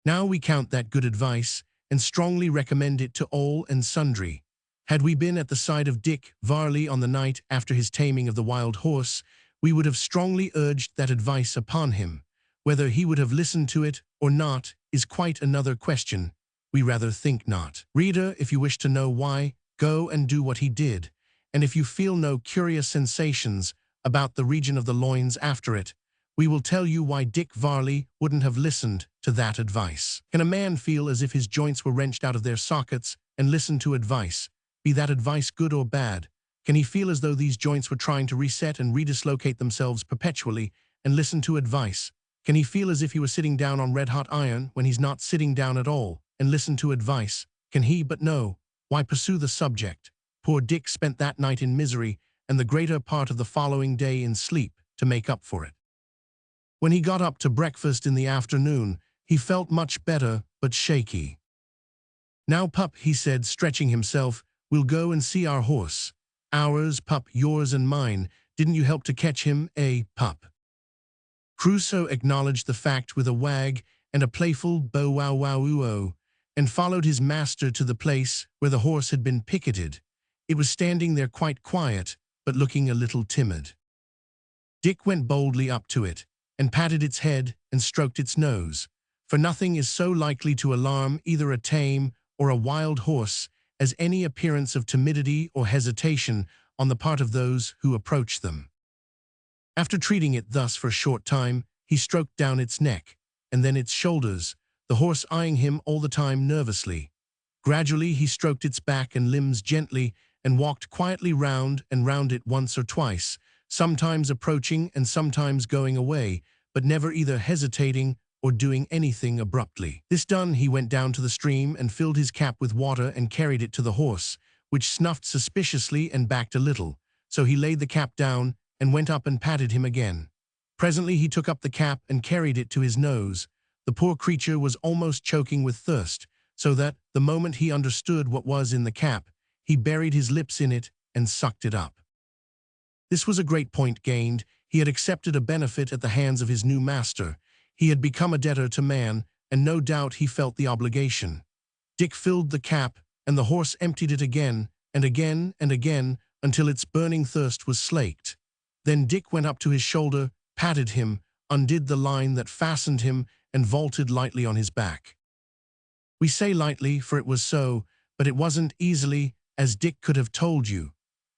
Now we count that good advice, and strongly recommend it to all and sundry. Had we been at the side of Dick Varley on the night after his taming of the wild horse, we would have strongly urged that advice upon him. Whether he would have listened to it or not is quite another question. We rather think not. Reader, if you wish to know why, go and do what he did, and if you feel no curious sensations about the region of the loins after it, we will tell you why Dick Varley wouldn't have listened to that advice. Can a man feel as if his joints were wrenched out of their sockets and listen to advice, be that advice good or bad? Can he feel as though these joints were trying to reset and redislocate themselves perpetually and listen to advice, Can he feel as if he were sitting down on red-hot iron when he's not sitting down at all, and listen to advice? Can he but no? Why pursue the subject? Poor Dick spent that night in misery and the greater part of the following day in sleep to make up for it. When he got up to breakfast in the afternoon, he felt much better but shaky. "Now, pup," he said, stretching himself, "we'll go and see our horse. Ours, pup, yours and mine. Didn't you help to catch him, eh, pup?" Crusoe acknowledged the fact with a wag and a playful bow-wow-wow-oo-oh, and followed his master to the place where the horse had been picketed. It was standing there quite quiet, but looking a little timid. Dick went boldly up to it, and patted its head and stroked its nose, for nothing is so likely to alarm either a tame or a wild horse as any appearance of timidity or hesitation on the part of those who approach them. After treating it thus for a short time, he stroked down its neck, and then its shoulders, the horse eyeing him all the time nervously. Gradually he stroked its back and limbs gently and walked quietly round and round it once or twice, sometimes approaching and sometimes going away, but never either hesitating or doing anything abruptly. This done, he went down to the stream and filled his cap with water and carried it to the horse, which snuffed suspiciously and backed a little. So he laid the cap down and went up and patted him again. Presently he took up the cap and carried it to his nose. The poor creature was almost choking with thirst, so that, the moment he understood what was in the cap, he buried his lips in it and sucked it up. This was a great point gained. He had accepted a benefit at the hands of his new master. He had become a debtor to man, and no doubt he felt the obligation. Dick filled the cap, and the horse emptied it again, and again, and again, until its burning thirst was slaked. Then Dick went up to his shoulder, patted him, undid the line that fastened him, and vaulted lightly on his back. We say lightly, for it was so, but it wasn't easily, as Dick could have told you.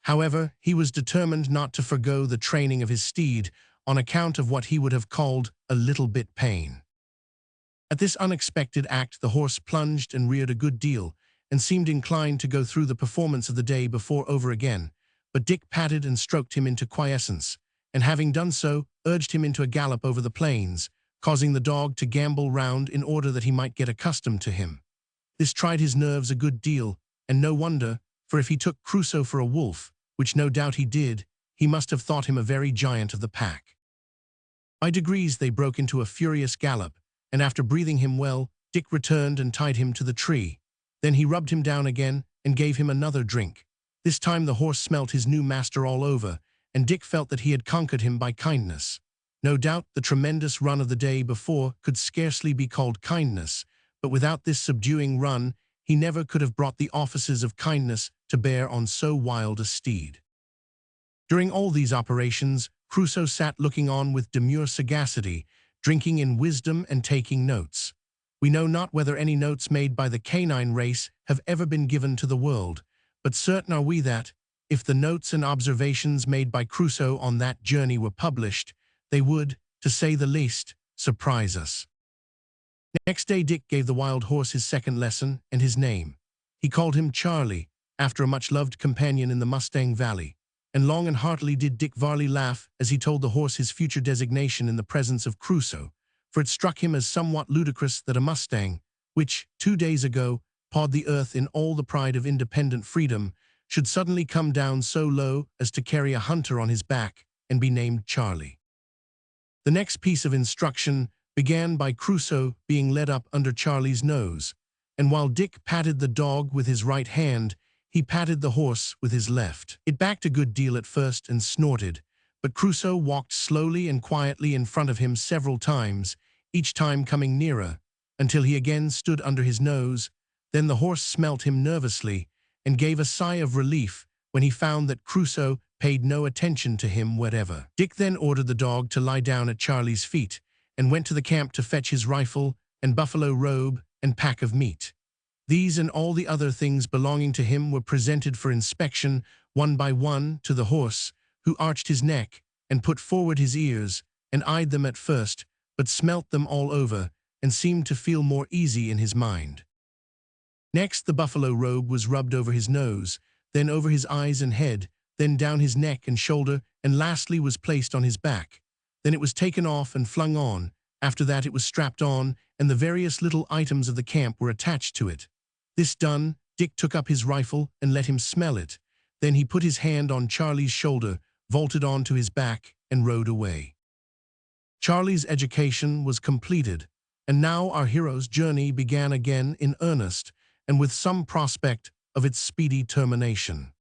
However, he was determined not to forgo the training of his steed on account of what he would have called a little bit pain. At this unexpected act the horse plunged and reared a good deal, and seemed inclined to go through the performance of the day before over again, but Dick patted and stroked him into quiescence, and having done so, urged him into a gallop over the plains, causing the dog to gambol round in order that he might get accustomed to him. This tried his nerves a good deal, and no wonder, for if he took Crusoe for a wolf, which no doubt he did, he must have thought him a very giant of the pack. By degrees they broke into a furious gallop, and after breathing him well, Dick returned and tied him to the tree. Then he rubbed him down again and gave him another drink. This time the horse smelt his new master all over, and Dick felt that he had conquered him by kindness. No doubt the tremendous run of the day before could scarcely be called kindness, but without this subduing run, he never could have brought the offices of kindness to bear on so wild a steed. During all these operations, Crusoe sat looking on with demure sagacity, drinking in wisdom and taking notes. We know not whether any notes made by the canine race have ever been given to the world, but certain are we that, if the notes and observations made by Crusoe on that journey were published, they would, to say the least, surprise us. Next day Dick gave the wild horse his second lesson and his name. He called him Charlie, after a much-loved companion in the Mustang Valley, and long and heartily did Dick Varley laugh as he told the horse his future designation in the presence of Crusoe, for it struck him as somewhat ludicrous that a Mustang, which, 2 days ago, pawed the earth in all the pride of independent freedom, should suddenly come down so low as to carry a hunter on his back and be named Charlie. The next piece of instruction began by Crusoe being led up under Charlie's nose, and while Dick patted the dog with his right hand, he patted the horse with his left. It backed a good deal at first and snorted, but Crusoe walked slowly and quietly in front of him several times, each time coming nearer, until he again stood under his nose. Then the horse smelt him nervously and gave a sigh of relief when he found that Crusoe paid no attention to him whatever. Dick then ordered the dog to lie down at Charlie's feet and went to the camp to fetch his rifle and buffalo robe and pack of meat. These and all the other things belonging to him were presented for inspection one by one to the horse, who arched his neck and put forward his ears and eyed them at first, but smelt them all over and seemed to feel more easy in his mind. Next the buffalo robe was rubbed over his nose, then over his eyes and head, then down his neck and shoulder, and lastly was placed on his back. Then it was taken off and flung on, After that it was strapped on, and the various little items of the camp were attached to it. This done, Dick took up his rifle and let him smell it. Then he put his hand on Charlie's shoulder, vaulted onto his back, and rode away. Charlie's education was completed, and now our hero's journey began again in earnest, and with some prospect of its speedy termination.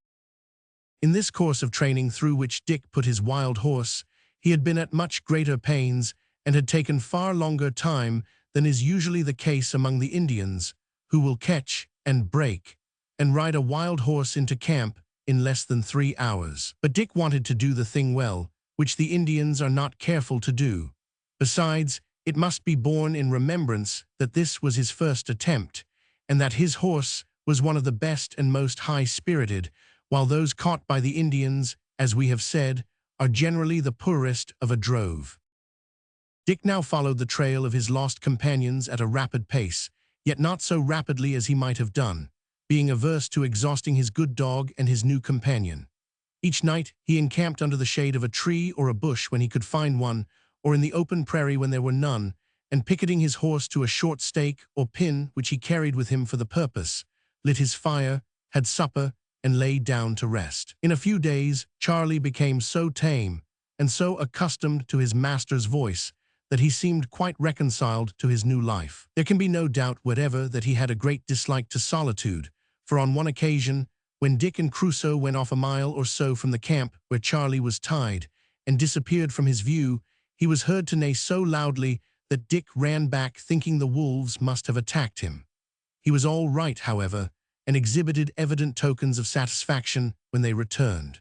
In this course of training through which Dick put his wild horse, he had been at much greater pains and had taken far longer time than is usually the case among the Indians, who will catch and break and ride a wild horse into camp in less than 3 hours. But Dick wanted to do the thing well, which the Indians are not careful to do. Besides, it must be borne in remembrance that this was his first attempt, and that his horse was one of the best and most high-spirited, while those caught by the Indians, as we have said, are generally the poorest of a drove. Dick now followed the trail of his lost companions at a rapid pace, yet not so rapidly as he might have done, being averse to exhausting his good dog and his new companion. Each night he encamped under the shade of a tree or a bush when he could find one, or in the open prairie when there were none, and picketing his horse to a short stake or pin which he carried with him for the purpose, lit his fire, had supper, and lay down to rest. In a few days, Charlie became so tame and so accustomed to his master's voice that he seemed quite reconciled to his new life. There can be no doubt whatever that he had a great dislike to solitude, for on one occasion, when Dick and Crusoe went off a mile or so from the camp where Charlie was tied and disappeared from his view, he was heard to neigh so loudly that Dick ran back thinking the wolves must have attacked him. He was all right, however, and exhibited evident tokens of satisfaction when they returned.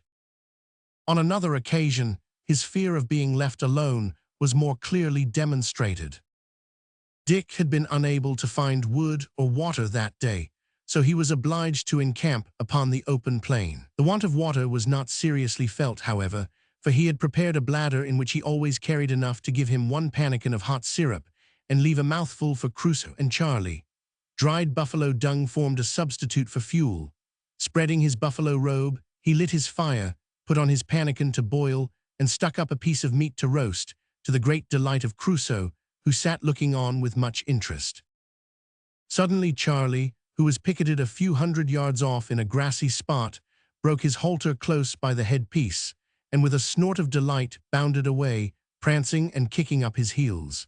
On another occasion, his fear of being left alone was more clearly demonstrated. Dick had been unable to find wood or water that day, so he was obliged to encamp upon the open plain. The want of water was not seriously felt, however, for he had prepared a bladder in which he always carried enough to give him 1 pannikin of hot syrup and leave a mouthful for Crusoe and Charlie. Dried buffalo dung formed a substitute for fuel. Spreading his buffalo robe, he lit his fire, put on his pannikin to boil, and stuck up a piece of meat to roast, to the great delight of Crusoe, who sat looking on with much interest. Suddenly Charlie, who was picketed a few 100 yards off in a grassy spot, broke his halter close by the headpiece, and with a snort of delight bounded away, prancing and kicking up his heels.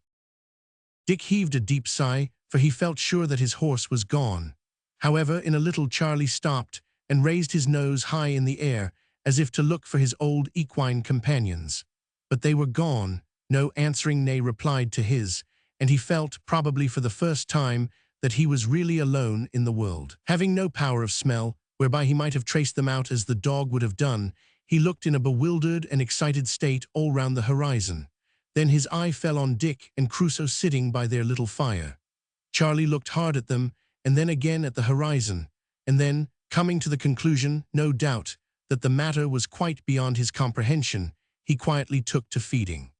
Dick heaved a deep sigh, for he felt sure that his horse was gone. However, in a little Charlie stopped and raised his nose high in the air, as if to look for his old equine companions. But they were gone, no answering neigh replied to his, and he felt, probably for the first time, that he was really alone in the world. Having no power of smell, whereby he might have traced them out as the dog would have done, he looked in a bewildered and excited state all round the horizon. Then his eye fell on Dick and Crusoe sitting by their little fire. Charlie looked hard at them, and then again at the horizon, and then, coming to the conclusion, no doubt, that the matter was quite beyond his comprehension, he quietly took to feeding.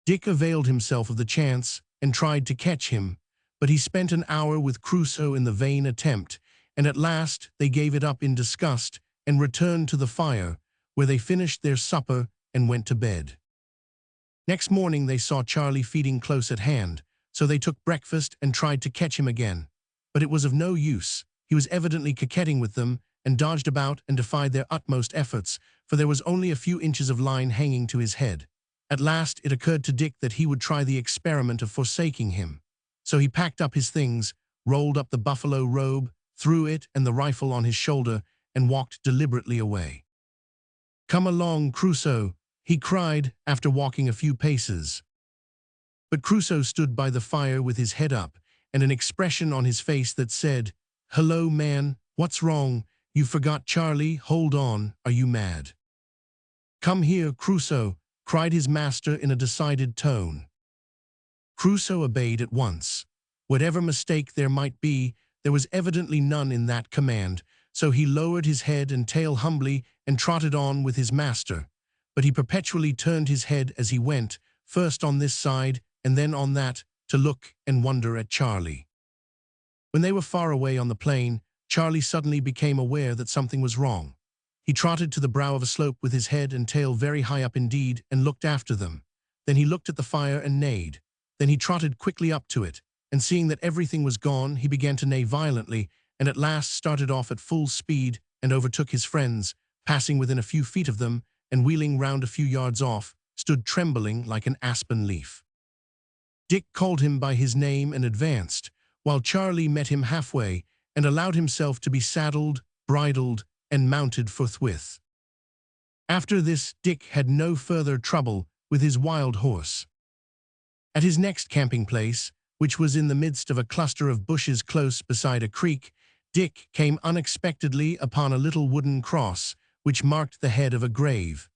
Dick availed himself of the chance and tried to catch him, but he spent an hour with Crusoe in the vain attempt, and at last they gave it up in disgust and returned to the fire, where they finished their supper and went to bed. Next morning they saw Charlie feeding close at hand, so they took breakfast and tried to catch him again. But it was of no use. He was evidently coquetting with them and dodged about and defied their utmost efforts, for there was only a few inches of line hanging to his head. At last it occurred to Dick that he would try the experiment of forsaking him. So he packed up his things, rolled up the buffalo robe, threw it and the rifle on his shoulder, and walked deliberately away. "Come along, Crusoe," he cried after walking a few paces. But Crusoe stood by the fire with his head up and an expression on his face that said, "Hello, man, what's wrong? You forgot Charlie, hold on, are you mad?" "Come here, Crusoe," cried his master in a decided tone. Crusoe obeyed at once. Whatever mistake there might be, there was evidently none in that command, so he lowered his head and tail humbly and trotted on with his master. But he perpetually turned his head as he went, first on this side and then on that, to look and wonder at Charlie. When they were far away on the plain, Charlie suddenly became aware that something was wrong. He trotted to the brow of a slope with his head and tail very high up indeed and looked after them. Then he looked at the fire and neighed. Then he trotted quickly up to it, and seeing that everything was gone, he began to neigh violently, and at last started off at full speed and overtook his friends, passing within a few feet of them, and wheeling round a few yards off, stood trembling like an aspen leaf. Dick called him by his name and advanced, while Charlie met him halfway and allowed himself to be saddled, bridled, and mounted forthwith. After this, Dick had no further trouble with his wild horse. At his next camping place, which was in the midst of a cluster of bushes close beside a creek, Dick came unexpectedly upon a little wooden cross which marked the head of a grave.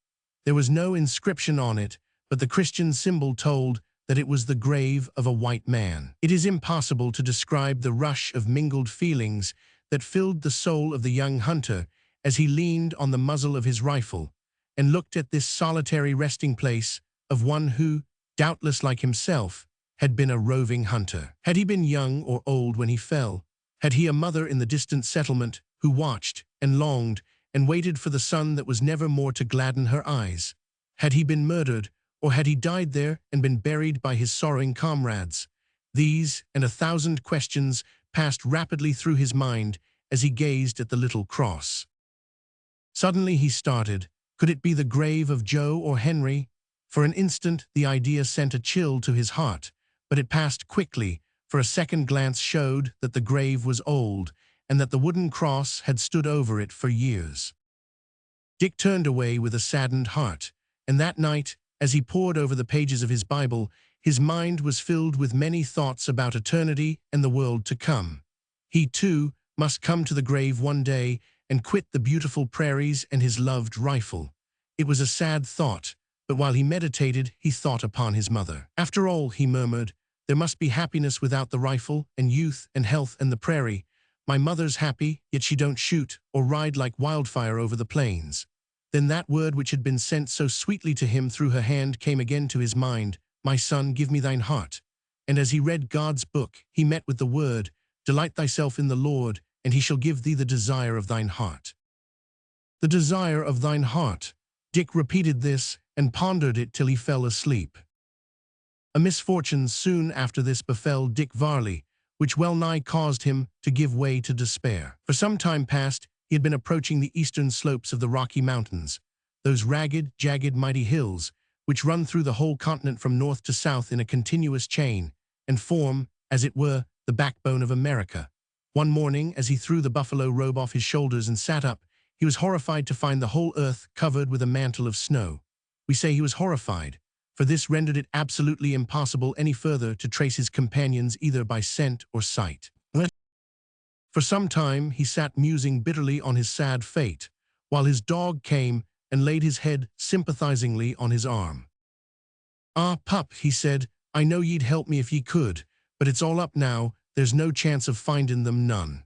There was no inscription on it, but the Christian symbol told that it was the grave of a white man. It is impossible to describe the rush of mingled feelings that filled the soul of the young hunter as he leaned on the muzzle of his rifle and looked at this solitary resting place of one who, doubtless like himself, had been a roving hunter. Had he been young or old when he fell? Had he a mother in the distant settlement who watched and longed and waited for the sun that was never more to gladden her eyes? Had he been murdered, or had he died there and been buried by his sorrowing comrades? These and 1,000 questions passed rapidly through his mind as he gazed at the little cross. Suddenly he started. Could it be the grave of Joe or Henry? For an instant the idea sent a chill to his heart, but it passed quickly, for a second glance showed that the grave was old and that the wooden cross had stood over it for years. Dick turned away with a saddened heart, and that night, as he pored over the pages of his Bible, his mind was filled with many thoughts about eternity and the world to come. He, too, must come to the grave one day and quit the beautiful prairies and his loved rifle. It was a sad thought, but while he meditated, he thought upon his mother. After all, he murmured, there must be happiness without the rifle, and youth and health and the prairie. My mother's happy, yet she don't shoot or ride like wildfire over the plains. Then that word which had been sent so sweetly to him through her hand came again to his mind, my son, give me thine heart. And as he read God's book, he met with the word, delight thyself in the Lord, and he shall give thee the desire of thine heart. The desire of thine heart. Dick repeated this and pondered it till he fell asleep. A misfortune soon after this befell Dick Varley, which well nigh caused him to give way to despair. For some time past, he had been approaching the eastern slopes of the Rocky Mountains, those ragged, jagged, mighty hills, which run through the whole continent from north to south in a continuous chain, and form, as it were, the backbone of America. One morning, as he threw the buffalo robe off his shoulders and sat up, he was horrified to find the whole earth covered with a mantle of snow. We say he was horrified, for this rendered it absolutely impossible any further to trace his companions either by scent or sight. For some time he sat musing bitterly on his sad fate, while his dog came and laid his head sympathizingly on his arm. "Ah, pup," he said, "I know ye'd help me if ye could, but it's all up now, there's no chance of finding them, none."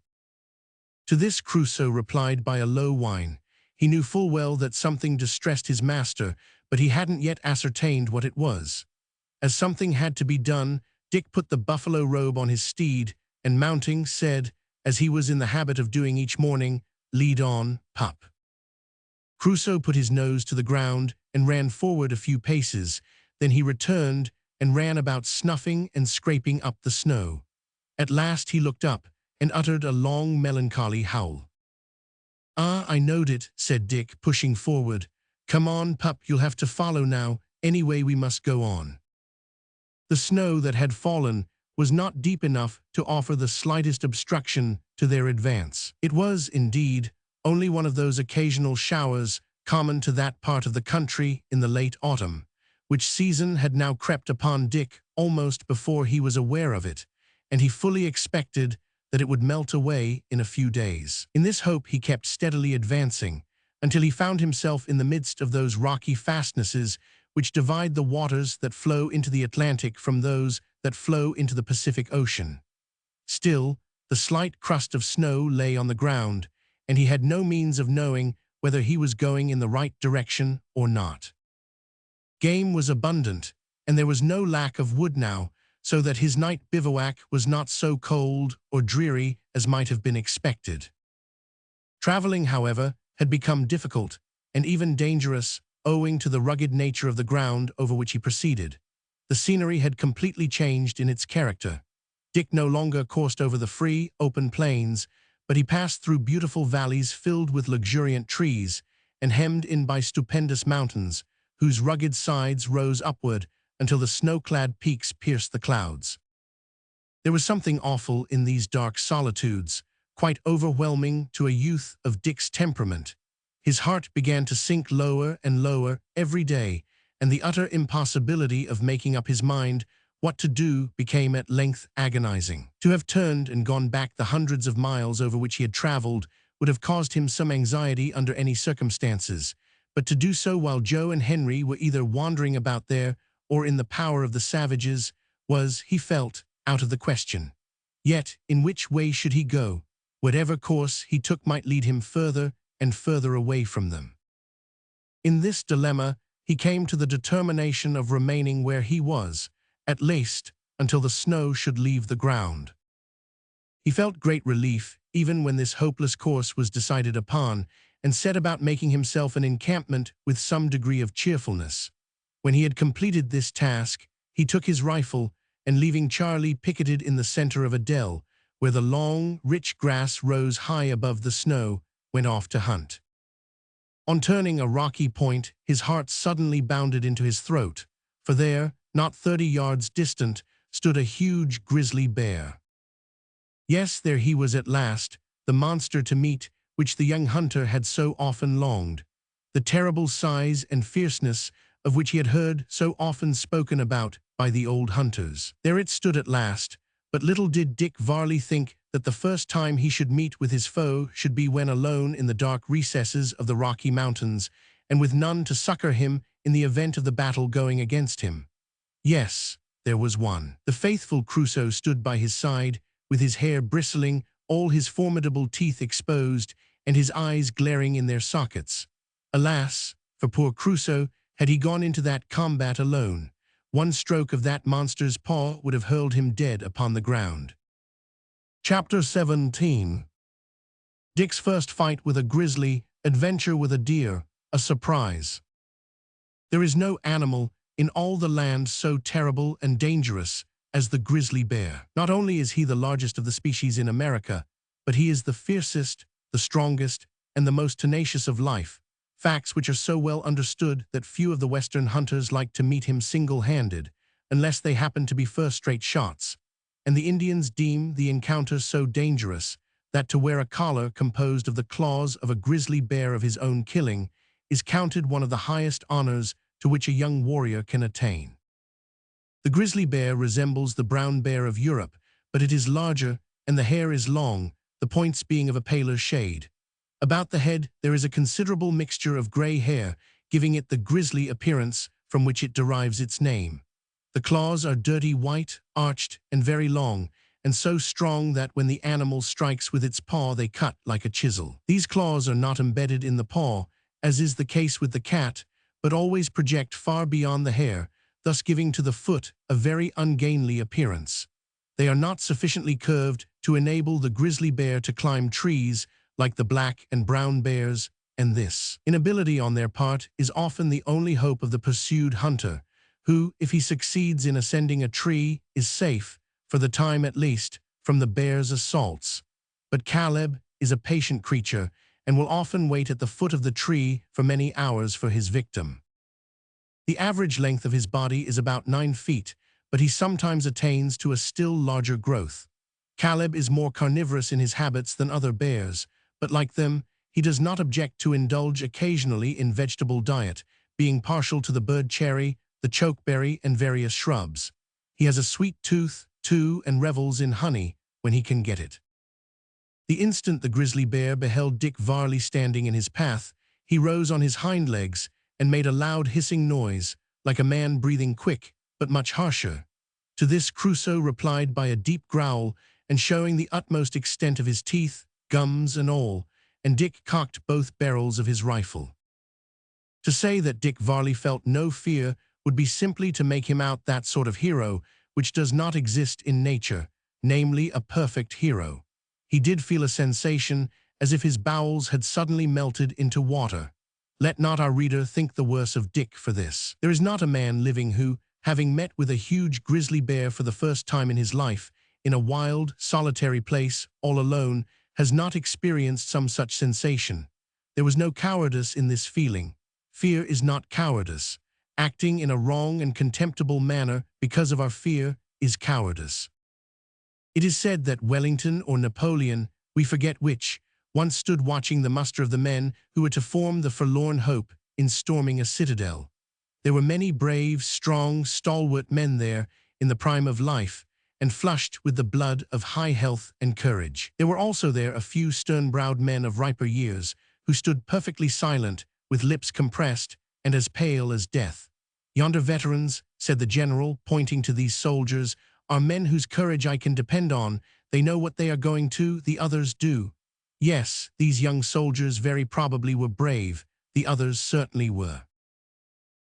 To this Crusoe replied by a low whine. He knew full well that something distressed his master, but he hadn't yet ascertained what it was. As something had to be done, Dick put the buffalo robe on his steed, and mounting, said, as he was in the habit of doing each morning, "Lead on, pup." Crusoe put his nose to the ground and ran forward a few paces. Then he returned and ran about snuffing and scraping up the snow. At last he looked up and uttered a long melancholy howl. "Ah, I knowed it," said Dick, pushing forward. "Come on, pup, you'll have to follow now. Anyway, we must go on." The snow that had fallen was not deep enough to offer the slightest obstruction to their advance. It was, indeed, only one of those occasional showers common to that part of the country in the late autumn, which season had now crept upon Dick almost before he was aware of it, and he fully expected that it would melt away in a few days. In this hope he kept steadily advancing, until he found himself in the midst of those rocky fastnesses which divide the waters that flow into the Atlantic from those that flow into the Pacific Ocean. Still, the slight crust of snow lay on the ground, and he had no means of knowing whether he was going in the right direction or not. Game was abundant, and there was no lack of wood now, so that his night bivouac was not so cold or dreary as might have been expected. Traveling, however, had become difficult and even dangerous, owing to the rugged nature of the ground over which he proceeded. The scenery had completely changed in its character. Dick no longer coursed over the free, open plains, but he passed through beautiful valleys filled with luxuriant trees and hemmed in by stupendous mountains, whose rugged sides rose upward until the snow-clad peaks pierced the clouds. There was something awful in these dark solitudes, quite overwhelming to a youth of Dick's temperament. His heart began to sink lower and lower every day, and the utter impossibility of making up his mind what to do became at length agonizing. To have turned and gone back the hundreds of miles over which he had traveled would have caused him some anxiety under any circumstances, but to do so while Joe and Henry were either wandering about there or in the power of the savages was, he felt, out of the question. Yet, in which way should he go? Whatever course he took might lead him further and further away from them. In this dilemma, he came to the determination of remaining where he was, at least until the snow should leave the ground. He felt great relief even when this hopeless course was decided upon, and set about making himself an encampment with some degree of cheerfulness. When he had completed this task, he took his rifle, and leaving Charlie picketed in the center of a dell, where the long, rich grass rose high above the snow, went off to hunt. On turning a rocky point, his heart suddenly bounded into his throat, for there, not 30 yards distant, stood a huge grizzly bear. Yes, there he was at last, the monster to meet which the young hunter had so often longed, the terrible size and fierceness of which he had heard so often spoken about by the old hunters. There it stood at last, but little did Dick Varley think that the first time he should meet with his foe should be when alone in the dark recesses of the Rocky Mountains, and with none to succor him in the event of the battle going against him. Yes, there was one. The faithful Crusoe stood by his side, with his hair bristling, all his formidable teeth exposed, and his eyes glaring in their sockets. Alas, for poor Crusoe, had he gone into that combat alone, one stroke of that monster's paw would have hurled him dead upon the ground. Chapter 17. Dick's first fight with a grizzly, adventure with a deer, a surprise. There is no animal in all the land so terrible and dangerous as the grizzly bear. Not only is he the largest of the species in America, but he is the fiercest, the strongest, and the most tenacious of life, facts which are so well understood that few of the Western hunters like to meet him single-handed, unless they happen to be first-rate shots, and the Indians deem the encounter so dangerous that to wear a collar composed of the claws of a grizzly bear of his own killing is counted one of the highest honors to which a young warrior can attain. The grizzly bear resembles the brown bear of Europe, but it is larger and the hair is long, the points being of a paler shade. About the head there is a considerable mixture of gray hair, giving it the grizzly appearance from which it derives its name. The claws are dirty white, arched, and very long, and so strong that when the animal strikes with its paw they cut like a chisel. These claws are not embedded in the paw, as is the case with the cat, but always project far beyond the hair, thus giving to the foot a very ungainly appearance. They are not sufficiently curved to enable the grizzly bear to climb trees like the black and brown bears, and this inability on their part is often the only hope of the pursued hunter, who, if he succeeds in ascending a tree, is safe, for the time at least, from the bear's assaults. But Caleb is a patient creature, and will often wait at the foot of the tree for many hours for his victim. The average length of his body is about 9 feet, but he sometimes attains to a still larger growth. Caleb is more carnivorous in his habits than other bears, but like them, he does not object to indulge occasionally in vegetable diet, being partial to the bird cherry, the chokeberry, and various shrubs. He has a sweet tooth, too, and revels in honey when he can get it. The instant the grizzly bear beheld Dick Varley standing in his path, he rose on his hind legs and made a loud hissing noise, like a man breathing quick, but much harsher. To this Crusoe replied by a deep growl, and showing the utmost extent of his teeth, gums and all, and Dick cocked both barrels of his rifle. To say that Dick Varley felt no fear would be simply to make him out that sort of hero which does not exist in nature, namely a perfect hero. He did feel a sensation as if his bowels had suddenly melted into water. Let not our reader think the worse of Dick for this. There is not a man living who, having met with a huge grizzly bear for the first time in his life, in a wild, solitary place, all alone, has not experienced some such sensation. There was no cowardice in this feeling. Fear is not cowardice. Acting in a wrong and contemptible manner because of our fear is cowardice. It is said that Wellington or Napoleon, we forget which, once stood watching the muster of the men who were to form the forlorn hope in storming a citadel. There were many brave, strong, stalwart men there in the prime of life, and flushed with the blood of high health and courage. There were also there a few stern-browed men of riper years, who stood perfectly silent, with lips compressed, and as pale as death. "Yonder veterans," said the general, pointing to these soldiers, "are men whose courage I can depend on. They know what they are going to, the others do." Yes, these young soldiers very probably were brave, the others certainly were.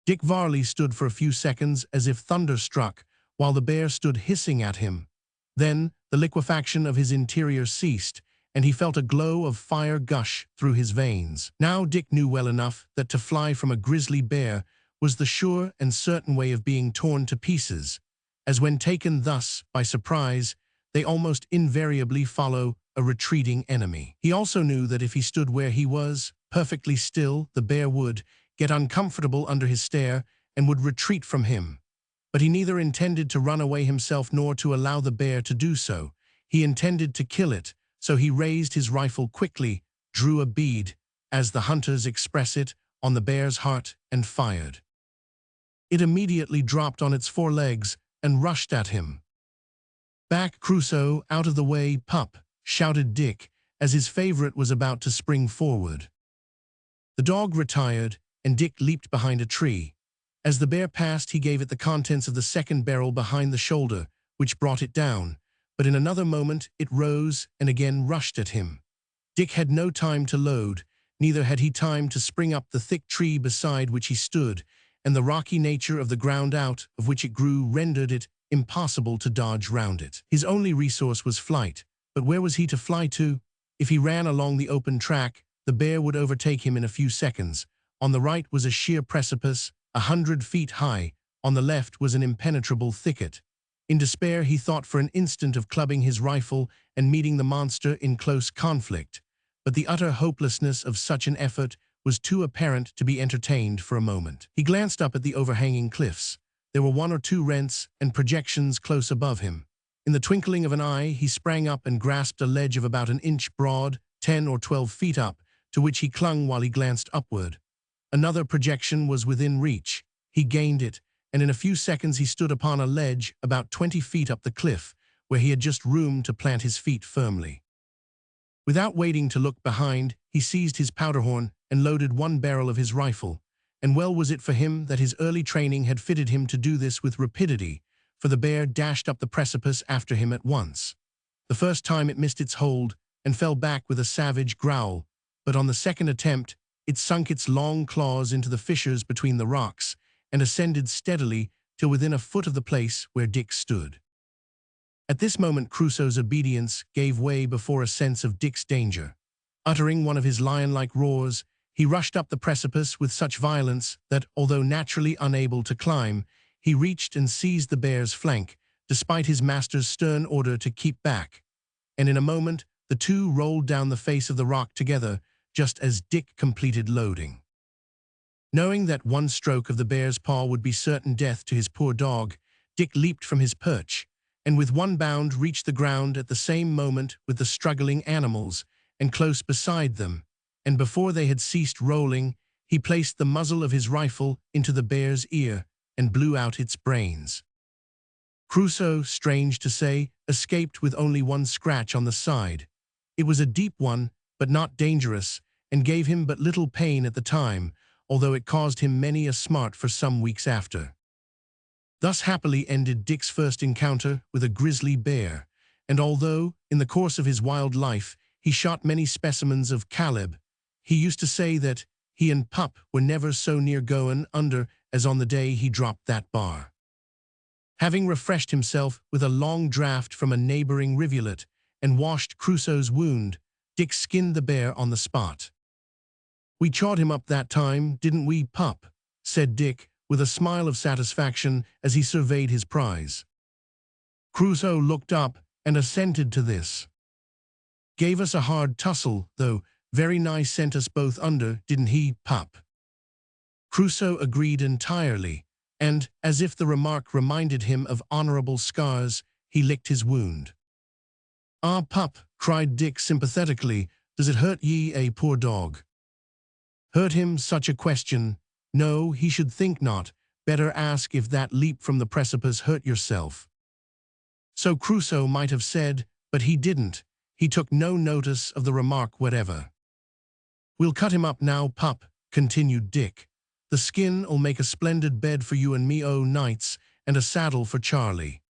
Dick Varley stood for a few seconds as if thunderstruck, while the bear stood hissing at him. Then the liquefaction of his interior ceased, and he felt a glow of fire gush through his veins. Now Dick knew well enough that to fly from a grizzly bear was the sure and certain way of being torn to pieces, as when taken thus by surprise, they almost invariably follow a retreating enemy. He also knew that if he stood where he was, perfectly still, the bear would get uncomfortable under his stare and would retreat from him. But he neither intended to run away himself nor to allow the bear to do so. He intended to kill it, so he raised his rifle quickly, drew a bead, as the hunters express it, on the bear's heart and fired. It immediately dropped on its four legs and rushed at him. "Back, Crusoe, out of the way, pup," shouted Dick, as his favorite was about to spring forward. The dog retired, and Dick leaped behind a tree. As the bear passed, he gave it the contents of the second barrel behind the shoulder, which brought it down, but in another moment it rose and again rushed at him. Dick had no time to load, neither had he time to spring up the thick tree beside which he stood, and the rocky nature of the ground out of which it grew rendered it impossible to dodge round it. His only resource was flight, but where was he to fly to? If he ran along the open track, the bear would overtake him in a few seconds. On the right was a sheer precipice, 100 feet high. On the left was an impenetrable thicket. In despair, he thought for an instant of clubbing his rifle and meeting the monster in close conflict, but the utter hopelessness of such an effort was too apparent to be entertained for a moment. He glanced up at the overhanging cliffs. There were one or two rents and projections close above him. In the twinkling of an eye, he sprang up and grasped a ledge of about an inch broad, 10 or 12 feet up, to which he clung while he glanced upward. Another projection was within reach. He gained it, and in a few seconds he stood upon a ledge about 20 feet up the cliff, where he had just room to plant his feet firmly. Without waiting to look behind, he seized his powder horn and loaded one barrel of his rifle, and well was it for him that his early training had fitted him to do this with rapidity, for the bear dashed up the precipice after him at once. The first time it missed its hold and fell back with a savage growl, but on the second attempt it sunk its long claws into the fissures between the rocks and ascended steadily till within a foot of the place where Dick stood. At this moment Crusoe's obedience gave way before a sense of Dick's danger. Uttering one of his lion-like roars, he rushed up the precipice with such violence that, although naturally unable to climb, he reached and seized the bear's flank, despite his master's stern order to keep back. And in a moment, the two rolled down the face of the rock together, just as Dick completed loading. Knowing that one stroke of the bear's paw would be certain death to his poor dog, Dick leaped from his perch, and with one bound reached the ground at the same moment with the struggling animals, and close beside them, and before they had ceased rolling, he placed the muzzle of his rifle into the bear's ear and blew out its brains. Crusoe, strange to say, escaped with only one scratch on the side. It was a deep one, but not dangerous, and gave him but little pain at the time, although it caused him many a smart for some weeks after. Thus happily ended Dick's first encounter with a grizzly bear, and although, in the course of his wild life, he shot many specimens of Caleb, he used to say that he and Pup were never so near going under as on the day he dropped that bar. Having refreshed himself with a long draught from a neighboring rivulet and washed Crusoe's wound, Dick skinned the bear on the spot. "We chawed him up that time, didn't we, Pup?" said Dick, with a smile of satisfaction as he surveyed his prize. Crusoe looked up and assented to this. "Gave us a hard tussle, though. Very nigh sent us both under, didn't he, pup?" Crusoe agreed entirely, and, as if the remark reminded him of honorable scars, he licked his wound. "Ah, pup," cried Dick sympathetically, "does it hurt ye, poor dog?" "Hurt him, such a question? No, he should think not. Better ask if that leap from the precipice hurt yourself." So Crusoe might have said, but he didn't. He took no notice of the remark whatever. "We'll cut him up now, pup," continued Dick. "The skin'll make a splendid bed for you and me nights, and a saddle for Charlie."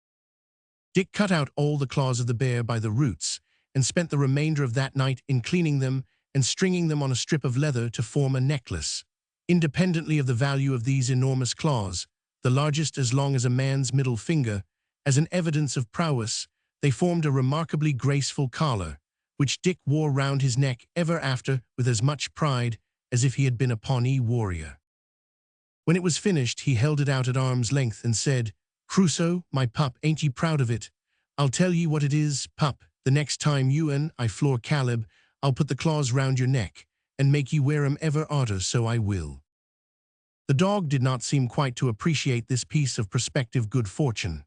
Dick cut out all the claws of the bear by the roots, and spent the remainder of that night in cleaning them and stringing them on a strip of leather to form a necklace. Independently of the value of these enormous claws, the largest as long as a man's middle finger, as an evidence of prowess, they formed a remarkably graceful collar, which Dick wore round his neck ever after with as much pride as if he had been a Pawnee warrior. When it was finished, he held it out at arm's length and said, "Crusoe, my pup, ain't ye proud of it? I'll tell ye what it is, pup, the next time you and I floor Caleb, I'll put the claws round your neck, and make ye wear 'em ever arter, so I will." The dog did not seem quite to appreciate this piece of prospective good fortune.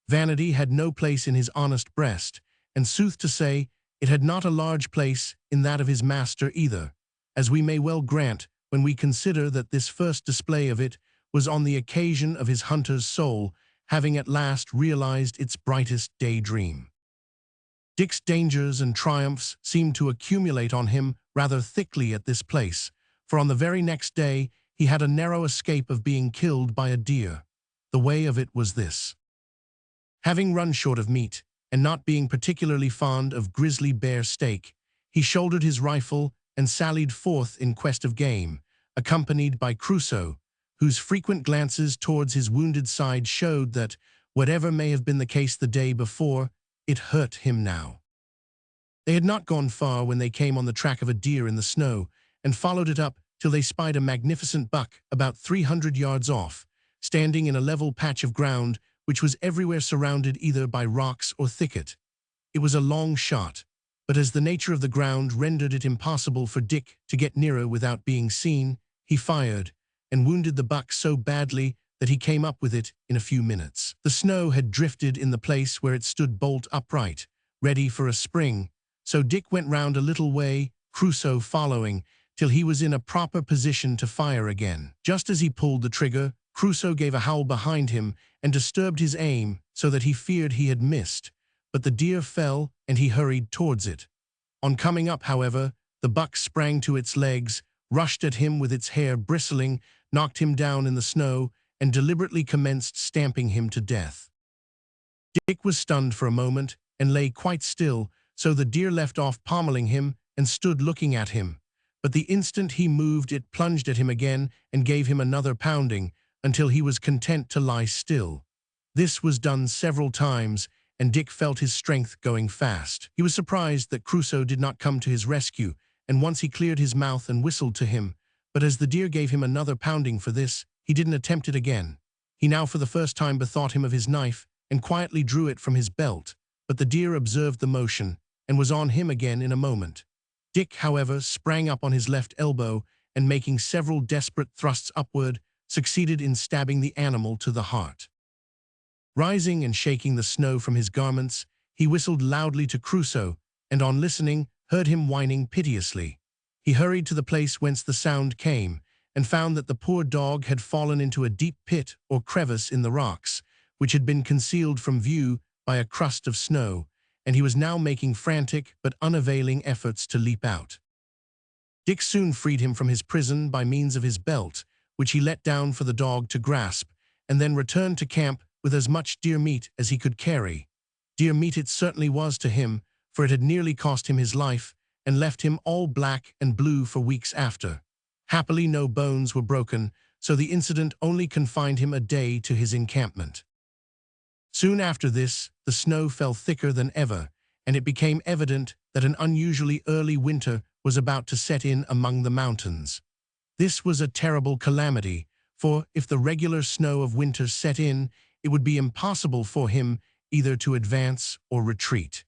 Vanity had no place in his honest breast, and sooth to say, it had not a large place in that of his master either, as we may well grant when we consider that this first display of it was on the occasion of his hunter's soul having at last realized its brightest daydream. Dick's dangers and triumphs seemed to accumulate on him rather thickly at this place, for on the very next day he had a narrow escape of being killed by a deer. The way of it was this. Having run short of meat, and not being particularly fond of grizzly bear steak, he shouldered his rifle and sallied forth in quest of game, accompanied by Crusoe, whose frequent glances towards his wounded side showed that, whatever may have been the case the day before, it hurt him now. They had not gone far when they came on the track of a deer in the snow, and followed it up till they spied a magnificent buck about 300 yards off, standing in a level patch of ground which was everywhere surrounded either by rocks or thicket. It was a long shot, but as the nature of the ground rendered it impossible for Dick to get nearer without being seen, he fired, and wounded the buck so badly that he came up with it in a few minutes. The snow had drifted in the place where it stood bolt upright, ready for a spring, so Dick went round a little way, Crusoe following, till he was in a proper position to fire again. Just as he pulled the trigger, Crusoe gave a howl behind him and disturbed his aim so that he feared he had missed, but the deer fell and he hurried towards it. On coming up, however, the buck sprang to its legs, rushed at him with its hair bristling, knocked him down in the snow, and deliberately commenced stamping him to death. Dick was stunned for a moment and lay quite still, so the deer left off pommeling him and stood looking at him. But the instant he moved, it plunged at him again and gave him another pounding, until he was content to lie still. This was done several times, and Dick felt his strength going fast. He was surprised that Crusoe did not come to his rescue, and once he cleared his mouth and whistled to him, but as the deer gave him another pounding for this, he didn't attempt it again. He now for the first time bethought him of his knife, and quietly drew it from his belt, but the deer observed the motion, and was on him again in a moment. Dick, however, sprang up on his left elbow, and making several desperate thrusts upward, succeeded in stabbing the animal to the heart. Rising and shaking the snow from his garments, he whistled loudly to Crusoe, and on listening, heard him whining piteously. He hurried to the place whence the sound came, and found that the poor dog had fallen into a deep pit or crevice in the rocks, which had been concealed from view by a crust of snow, and he was now making frantic but unavailing efforts to leap out. Dick soon freed him from his prison by means of his belt, which he let down for the dog to grasp, and then returned to camp with as much deer meat as he could carry. Deer meat it certainly was to him, for it had nearly cost him his life, and left him all black and blue for weeks after. Happily no bones were broken, so the incident only confined him a day to his encampment. Soon after this, the snow fell thicker than ever, and it became evident that an unusually early winter was about to set in among the mountains. This was a terrible calamity, for if the regular snow of winter set in, it would be impossible for him either to advance or retreat.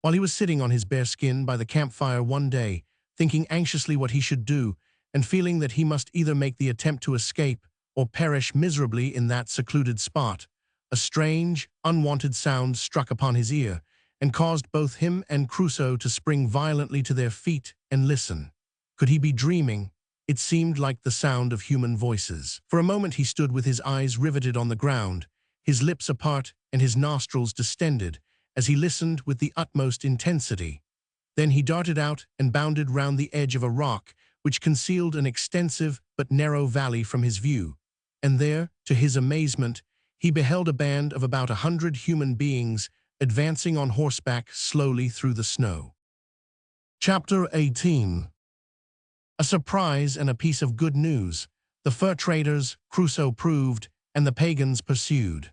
While he was sitting on his bare skin by the campfire one day, thinking anxiously what he should do, and feeling that he must either make the attempt to escape or perish miserably in that secluded spot, a strange, unwanted sound struck upon his ear, and caused both him and Crusoe to spring violently to their feet and listen. Could he be dreaming? It seemed like the sound of human voices. For a moment he stood with his eyes riveted on the ground, his lips apart and his nostrils distended, as he listened with the utmost intensity. Then he darted out and bounded round the edge of a rock which concealed an extensive but narrow valley from his view, and there, to his amazement, he beheld a band of about 100 human beings advancing on horseback slowly through the snow. Chapter 18. A surprise and a piece of good news. The fur traders, Crusoe proved, and the pagans pursued.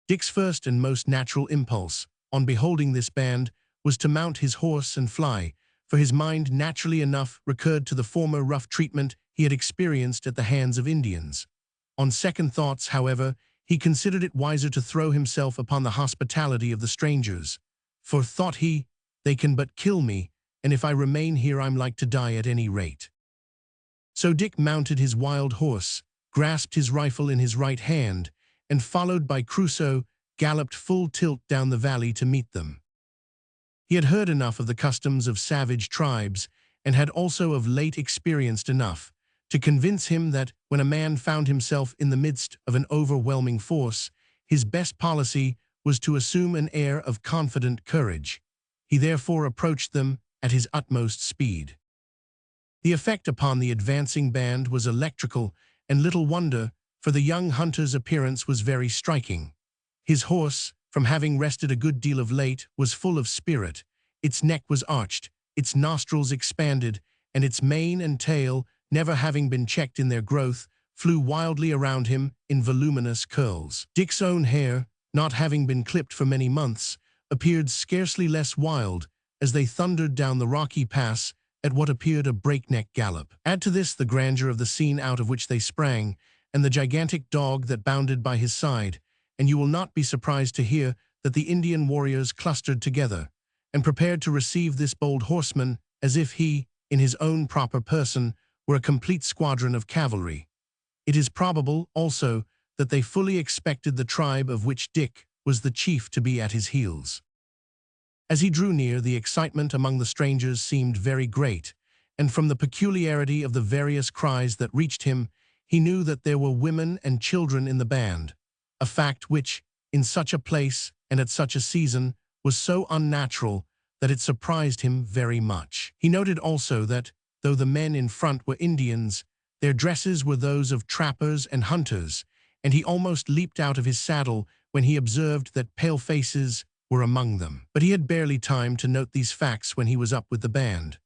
Dick's first and most natural impulse, on beholding this band, was to mount his horse and fly, for his mind naturally enough recurred to the former rough treatment he had experienced at the hands of Indians. On second thoughts, however, he considered it wiser to throw himself upon the hospitality of the strangers. For, thought he, they can but kill me, and if I remain here I'm like to die at any rate. So Dick mounted his wild horse, grasped his rifle in his right hand, and followed by Crusoe, galloped full tilt down the valley to meet them. He had heard enough of the customs of savage tribes, and had also of late experienced enough, to convince him that when a man found himself in the midst of an overwhelming force, his best policy was to assume an air of confident courage. He therefore approached them at his utmost speed. The effect upon the advancing band was electrical, and little wonder, for the young hunter's appearance was very striking. His horse, from having rested a good deal of late, was full of spirit. Its neck was arched, its nostrils expanded, and its mane and tail, never having been checked in their growth, flew wildly around him in voluminous curls. Dick's own hair, not having been clipped for many months, appeared scarcely less wild, as they thundered down the rocky pass at what appeared a breakneck gallop. Add to this the grandeur of the scene out of which they sprang, and the gigantic dog that bounded by his side, and you will not be surprised to hear that the Indian warriors clustered together, and prepared to receive this bold horseman as if he, in his own proper person, were a complete squadron of cavalry. It is probable, also, that they fully expected the tribe of which Dick was the chief to be at his heels. As he drew near, the excitement among the strangers seemed very great, and from the peculiarity of the various cries that reached him, he knew that there were women and children in the band, a fact which, in such a place and at such a season, was so unnatural that it surprised him very much. He noted also that, though the men in front were Indians, their dresses were those of trappers and hunters, and he almost leaped out of his saddle when he observed that pale faces were among them. But he had barely time to note these facts when he was up with the band.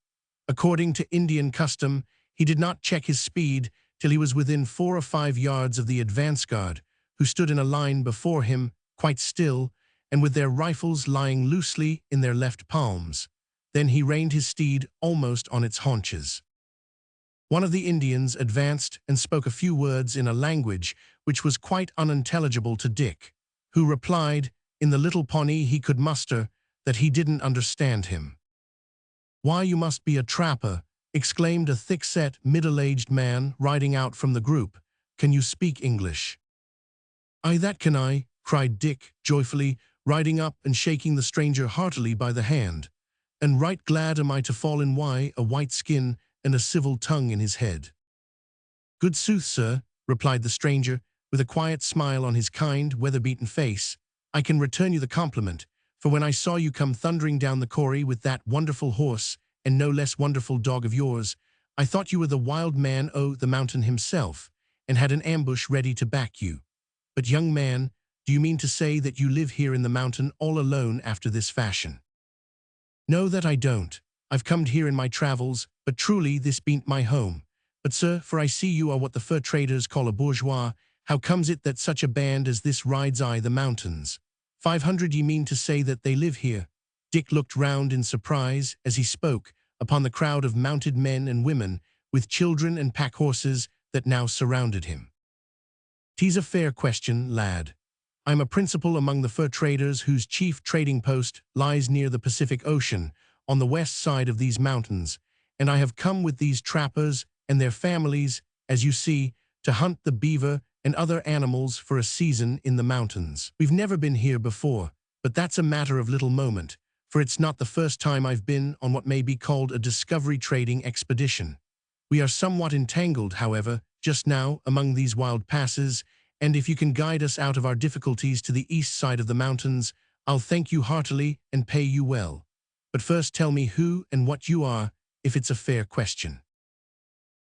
According to Indian custom, he did not check his speed till he was within 4 or 5 yards of the advance guard, who stood in a line before him, quite still, and with their rifles lying loosely in their left palms. Then he reined his steed almost on its haunches. One of the Indians advanced and spoke a few words in a language which was quite unintelligible to Dick, who replied, in the little Pawnee he could muster, that he didn't understand him. "Why, you must be a trapper," exclaimed a thick-set, middle-aged man riding out from the group. "Can you speak English?" "Aye, that can I," cried Dick, joyfully, riding up and shaking the stranger heartily by the hand. "And right glad am I to fall in a white skin and a civil tongue in his head." "Good sooth, sir," replied the stranger, with a quiet smile on his kind, weather-beaten face, "I can return you the compliment, for when I saw you come thundering down the corrie with that wonderful horse and no less wonderful dog of yours, I thought you were the wild man o' the mountain himself, and had an ambush ready to back you. But, young man, do you mean to say that you live here in the mountain all alone after this fashion?" "No, that I don't. I've comed here in my travels, but truly this bean't my home. But, sir, for I see you are what the fur traders call a bourgeois, how comes it that such a band as this rides the mountains? 500 ye mean to say that they live here?" Dick looked round in surprise, as he spoke, upon the crowd of mounted men and women, with children and pack-horses, that now surrounded him. "'Tis a fair question, lad. I'm a principal among the fur traders whose chief trading post lies near the Pacific Ocean, on the west side of these mountains, and I have come with these trappers and their families, as you see, to hunt the beaver and other animals for a season in the mountains. We've never been here before, but that's a matter of little moment, for it's not the first time I've been on what may be called a discovery trading expedition. We are somewhat entangled, however, just now among these wild passes, and if you can guide us out of our difficulties to the east side of the mountains, I'll thank you heartily and pay you well. But first tell me who and what you are, if it's a fair question."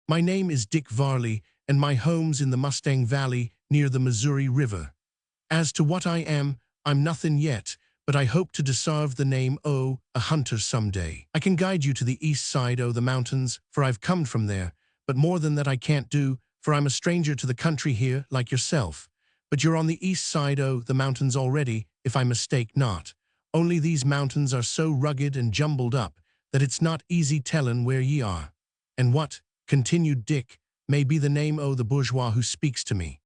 "My name is Dick Varley, and my home's in the Mustang Valley near the Missouri River. As to what I am, I'm nothing yet, but I hope to deserve the name o' a hunter someday. I can guide you to the east side o' the mountains, for I've come from there, but more than that I can't do, for I'm a stranger to the country here, like yourself. But you're on the east side o' the mountains already, if I mistake not. Only these mountains are so rugged and jumbled up that it's not easy tellin' where ye are. And what," continued Dick, "may be the name o' the bourgeois who speaks to me?"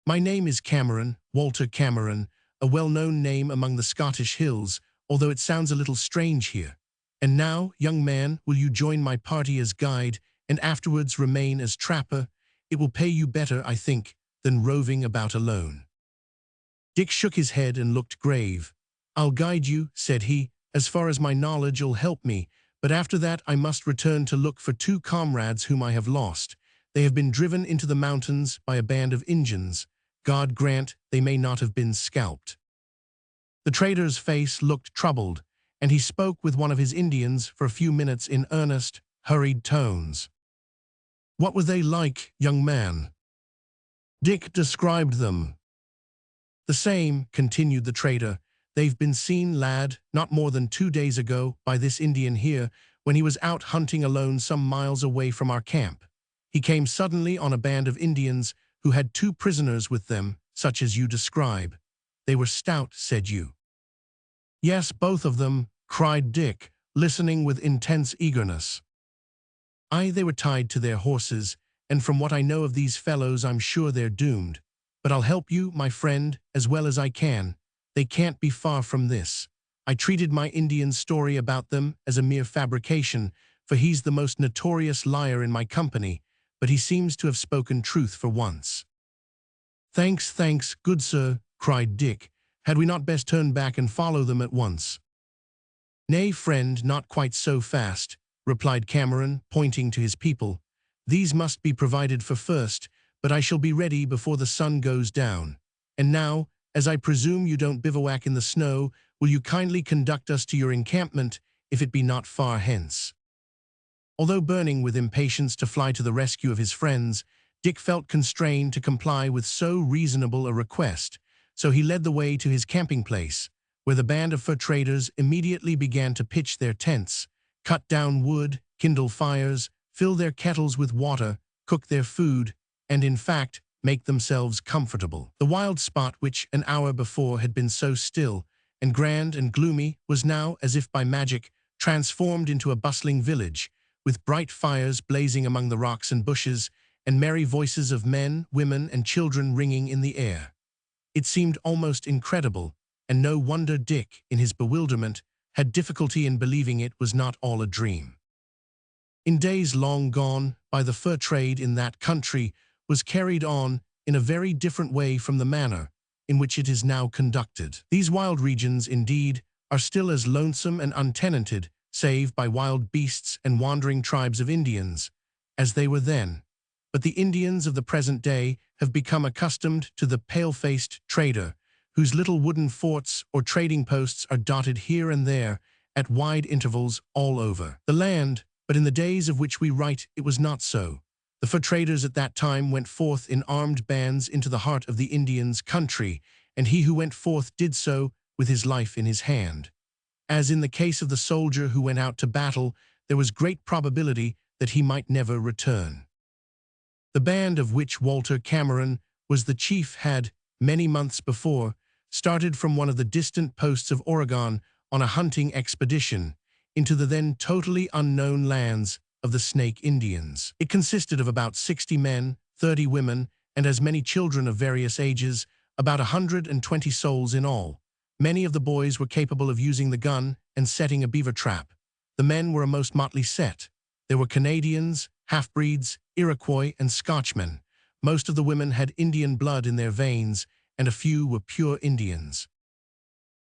"My name is Cameron, Walter Cameron, a well-known name among the Scottish hills, although it sounds a little strange here. And now, young man, will you join my party as guide, and afterwards remain as trapper? It will pay you better, I think, than roving about alone." Dick shook his head and looked grave. "I'll guide you," said he, "as far as my knowledge'll help me, but after that I must return to look for 2 comrades whom I have lost. They have been driven into the mountains by a band of Injuns. God grant they may not have been scalped." The trader's face looked troubled, and he spoke with one of his Indians for a few minutes in earnest, hurried tones. "What were they like, young man?" Dick described them. "The same," continued the trader. "They've been seen, lad, not more than 2 days ago by this Indian here, when he was out hunting alone some miles away from our camp. He came suddenly on a band of Indians who had 2 prisoners with them, such as you describe. They were stout, said you?" "Yes, both of them," cried Dick, listening with intense eagerness. "Aye, they were tied to their horses, and from what I know of these fellows I'm sure they're doomed. But I'll help you, my friend, as well as I can. They can't be far from this. I treated my Indian's story about them as a mere fabrication, for he's the most notorious liar in my company, but he seems to have spoken truth for once." Thanks, good sir," cried Dick. "Had we not best turn back and follow them at once?" "Nay, friend, not quite so fast," replied Cameron, pointing to his people. "These must be provided for first, but I shall be ready before the sun goes down. And now, as I presume you don't bivouac in the snow, will you kindly conduct us to your encampment, if it be not far hence?" Although burning with impatience to fly to the rescue of his friends, Dick felt constrained to comply with so reasonable a request, so he led the way to his camping place, where the band of fur traders immediately began to pitch their tents, cut down wood, kindle fires, fill their kettles with water, cook their food, and in fact, make themselves comfortable. The wild spot which an hour before had been so still and grand and gloomy was now, as if by magic, transformed into a bustling village, with bright fires blazing among the rocks and bushes, and merry voices of men, women, and children ringing in the air. It seemed almost incredible, and no wonder Dick, in his bewilderment, had difficulty in believing it was not all a dream. In days long gone by, the fur trade in that country was carried on in a very different way from the manner in which it is now conducted. These wild regions, indeed, are still as lonesome and untenanted, save by wild beasts and wandering tribes of Indians, as they were then. But the Indians of the present day have become accustomed to the pale-faced trader, whose little wooden forts or trading posts are dotted here and there at wide intervals all over the land. But in the days of which we write, it was not so. The fur traders at that time went forth in armed bands into the heart of the Indians' country, and he who went forth did so with his life in his hand. As in the case of the soldier who went out to battle, there was great probability that he might never return. The band of which Walter Cameron was the chief had, many months before, started from one of the distant posts of Oregon on a hunting expedition into the then totally unknown lands of the Snake Indians. It consisted of about 60 men, 30 women, and as many children of various ages, about 120 souls in all. Many of the boys were capable of using the gun and setting a beaver trap. The men were a most motley set. There were Canadians, half-breeds, Iroquois, and Scotchmen. Most of the women had Indian blood in their veins, and a few were pure Indians.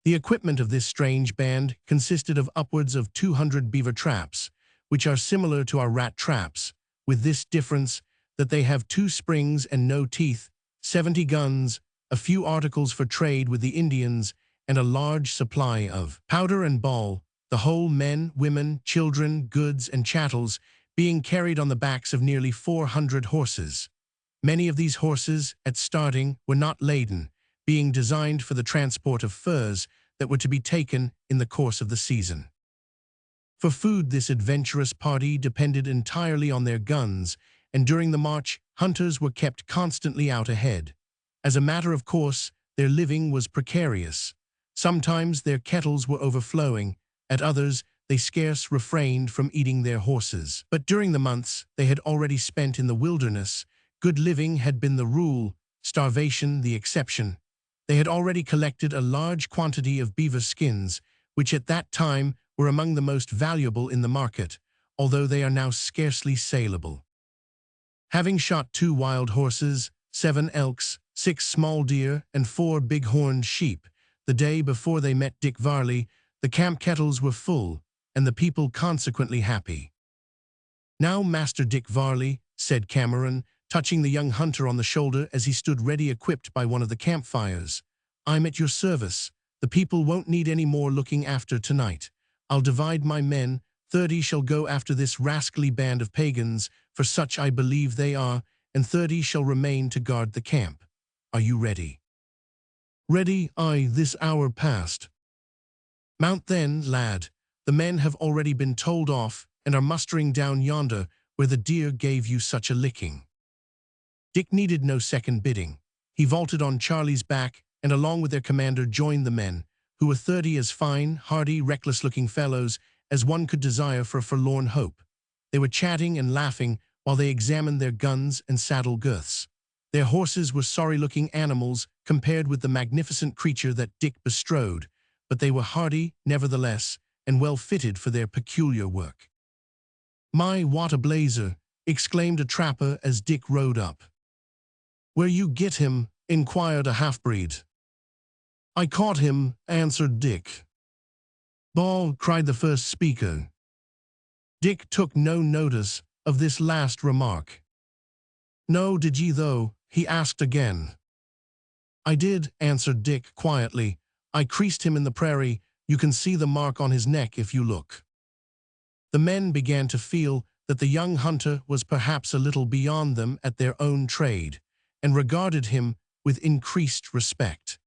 The equipment of this strange band consisted of upwards of 200 beaver traps, which are similar to our rat traps, with this difference that they have 2 springs and no teeth, 70 guns, a few articles for trade with the Indians, and a large supply of powder and ball, the whole men, women, children, goods, and chattels being carried on the backs of nearly 400 horses. Many of these horses, at starting, were not laden, being designed for the transport of furs that were to be taken in the course of the season. For food, this adventurous party depended entirely on their guns, and during the march, hunters were kept constantly out ahead. As a matter of course, their living was precarious. Sometimes their kettles were overflowing, at others they scarce refrained from eating their horses. But during the months they had already spent in the wilderness, good living had been the rule, starvation the exception. They had already collected a large quantity of beaver skins, which at that time were among the most valuable in the market, although they are now scarcely saleable. Having shot 2 wild horses, 7 elks, 6 small deer, and 4 big-horned sheep, the day before they met Dick Varley, the camp kettles were full, and the people consequently happy. "Now, Master Dick Varley," said Cameron, touching the young hunter on the shoulder as he stood ready equipped by one of the campfires, "I'm at your service. The people won't need any more looking after tonight. I'll divide my men. 30 shall go after this rascally band of pagans, for such I believe they are, and 30 shall remain to guard the camp. Are you ready?" "Ready, aye, this hour past." "Mount then, lad. The men have already been told off and are mustering down yonder where the deer gave you such a licking." Dick needed no second bidding. He vaulted on Charlie's back and along with their commander joined the men, who were 30 as fine, hardy, reckless-looking fellows as one could desire for a forlorn hope. They were chatting and laughing while they examined their guns and saddle girths. Their horses were sorry-looking animals compared with the magnificent creature that Dick bestrode, but they were hardy, nevertheless, and well-fitted for their peculiar work. "My, what a blazer!" exclaimed a trapper as Dick rode up. "Where you get him?" inquired a half-breed. "I caught him," answered Dick. "Ball," cried the first speaker. Dick took no notice of this last remark. "No, did ye though?" he asked again. "I did," answered Dick quietly. "I creased him in the prairie. You can see the mark on his neck if you look." The men began to feel that the young hunter was perhaps a little beyond them at their own trade, and regarded him with increased respect.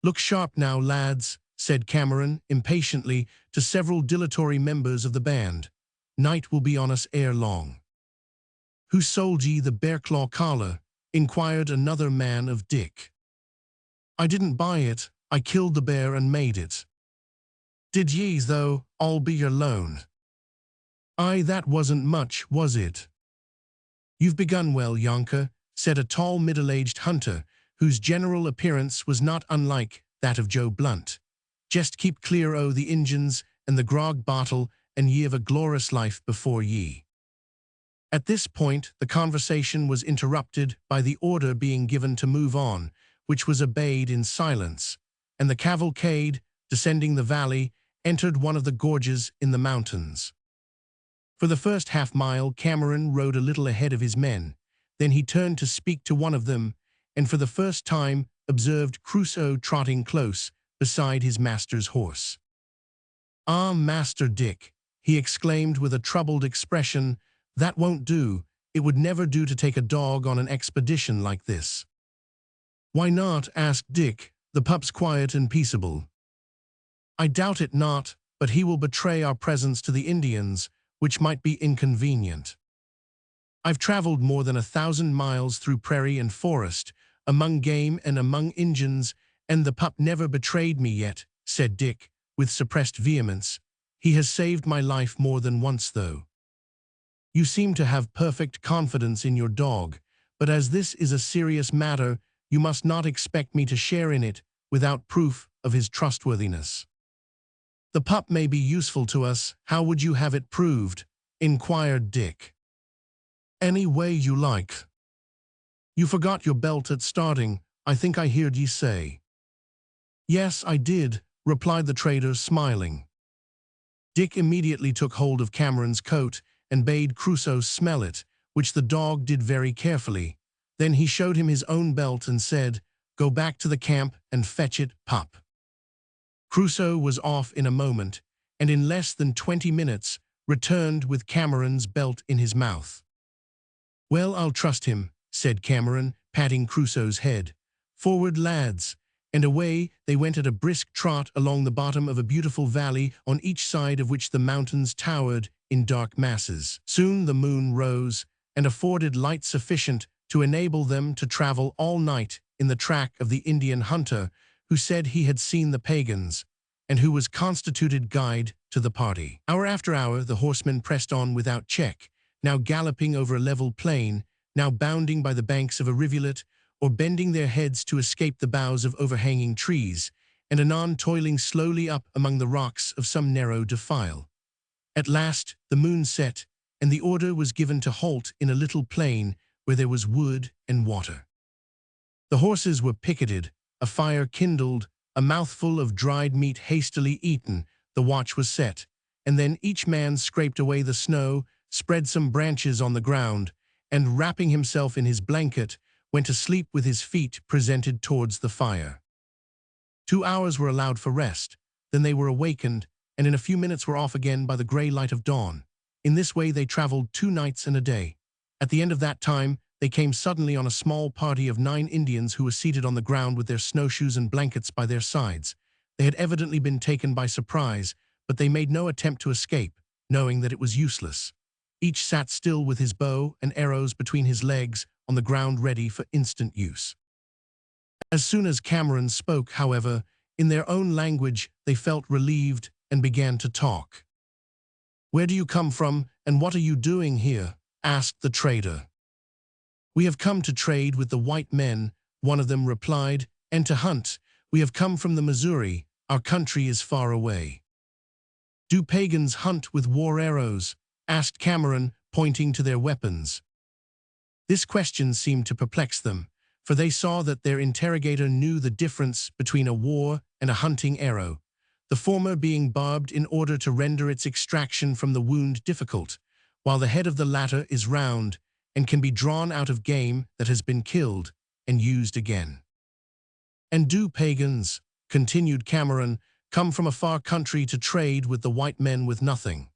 "Look sharp now, lads," said Cameron impatiently to several dilatory members of the band. "Night will be on us ere long." "Who sold ye the bear-claw collar?" inquired another man of Dick. "I didn't buy it. I killed the bear and made it." "Did ye, though? I'll be your loan." "Aye, that wasn't much, was it?" "You've begun well, Yonker," said a tall middle-aged hunter, whose general appearance was not unlike that of Joe Blunt. "Jest keep clear o' the Injuns and the grog bottle, and ye've a glorious life before ye." At this point, the conversation was interrupted by the order being given to move on, which was obeyed in silence, and the cavalcade, descending the valley, entered one of the gorges in the mountains. For the first half-mile, Cameron rode a little ahead of his men. Then he turned to speak to one of them, and for the first time observed Crusoe trotting close beside his master's horse. "Ah, Master Dick," he exclaimed with a troubled expression, "that won't do. It would never do to take a dog on an expedition like this." "Why not?" asked Dick. "The pup's quiet and peaceable." "I doubt it not, but he will betray our presence to the Indians, which might be inconvenient. I've traveled more than 1,000 miles through prairie and forest, among game and among Injuns, and the pup never betrayed me yet," said Dick, with suppressed vehemence. "He has saved my life more than once, though." You seem to have perfect confidence in your dog, but as this is a serious matter, you must not expect me to share in it without proof of his trustworthiness. The pup may be useful to us. How would you have it proved? Inquired Dick. Any way you like. You forgot your belt at starting, I think I heard ye say. Yes, I did, replied the trader, smiling. Dick immediately took hold of Cameron's coat and bade Crusoe smell it, which the dog did very carefully. Then he showed him his own belt and said, "Go back to the camp and fetch it, pup." Crusoe was off in a moment, and in less than 20 minutes returned with Cameron's belt in his mouth. "Well, I'll trust him," said Cameron, patting Crusoe's head. "Forward, lads," and away they went at a brisk trot along the bottom of a beautiful valley on each side of which the mountains towered in dark masses. Soon the moon rose and afforded light sufficient to enable them to travel all night in the track of the Indian hunter who said he had seen the pagans, and who was constituted guide to the party. Hour after hour the horsemen pressed on without check, now galloping over a level plain, now bounding by the banks of a rivulet, or bending their heads to escape the boughs of overhanging trees, and anon toiling slowly up among the rocks of some narrow defile. At last the moon set, and the order was given to halt in a little plain where there was wood and water. The horses were picketed, a fire kindled, a mouthful of dried meat hastily eaten, the watch was set, and then each man scraped away the snow, spread some branches on the ground, and wrapping himself in his blanket, went to sleep with his feet presented towards the fire. 2 hours were allowed for rest, then they were awakened, and in a few minutes were off again by the grey light of dawn. In this way they traveled 2 nights and a day. At the end of that time, they came suddenly on a small party of 9 Indians who were seated on the ground with their snowshoes and blankets by their sides. They had evidently been taken by surprise, but they made no attempt to escape, knowing that it was useless. Each sat still with his bow and arrows between his legs on the ground ready for instant use. As soon as Cameron spoke, however, in their own language, they felt relieved and began to talk. "Where do you come from, and what are you doing here?" asked the trader. "We have come to trade with the white men," one of them replied, "and to hunt. We have come from the Missouri. Our country is far away." "Do pagans hunt with war arrows?" asked Cameron, pointing to their weapons. This question seemed to perplex them, for they saw that their interrogator knew the difference between a war and a hunting arrow, the former being barbed in order to render its extraction from the wound difficult, while the head of the latter is round and can be drawn out of game that has been killed and used again. "And do pagans," continued Cameron, "come from a far country to trade with the white men with nothing?"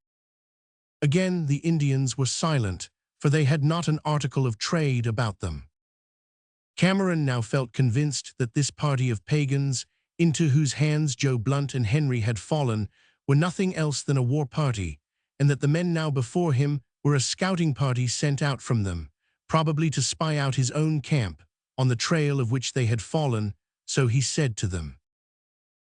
Again the Indians were silent, for they had not an article of trade about them. Cameron now felt convinced that this party of pagans, into whose hands Joe Blunt and Henry had fallen, were nothing else than a war party, and that the men now before him were a scouting party sent out from them, probably to spy out his own camp, on the trail of which they had fallen, so he said to them.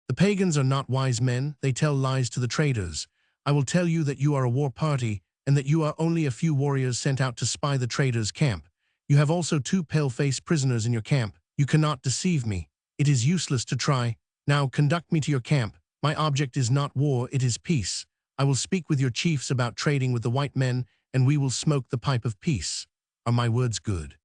"The pagans are not wise men, they tell lies to the traders. I will tell you that you are a war party, and that you are only a few warriors sent out to spy the traders' camp. You have also 2 pale-faced prisoners in your camp. You cannot deceive me. It is useless to try. Now conduct me to your camp. My object is not war, it is peace. I will speak with your chiefs about trading with the white men, and we will smoke the pipe of peace. Are my words good?"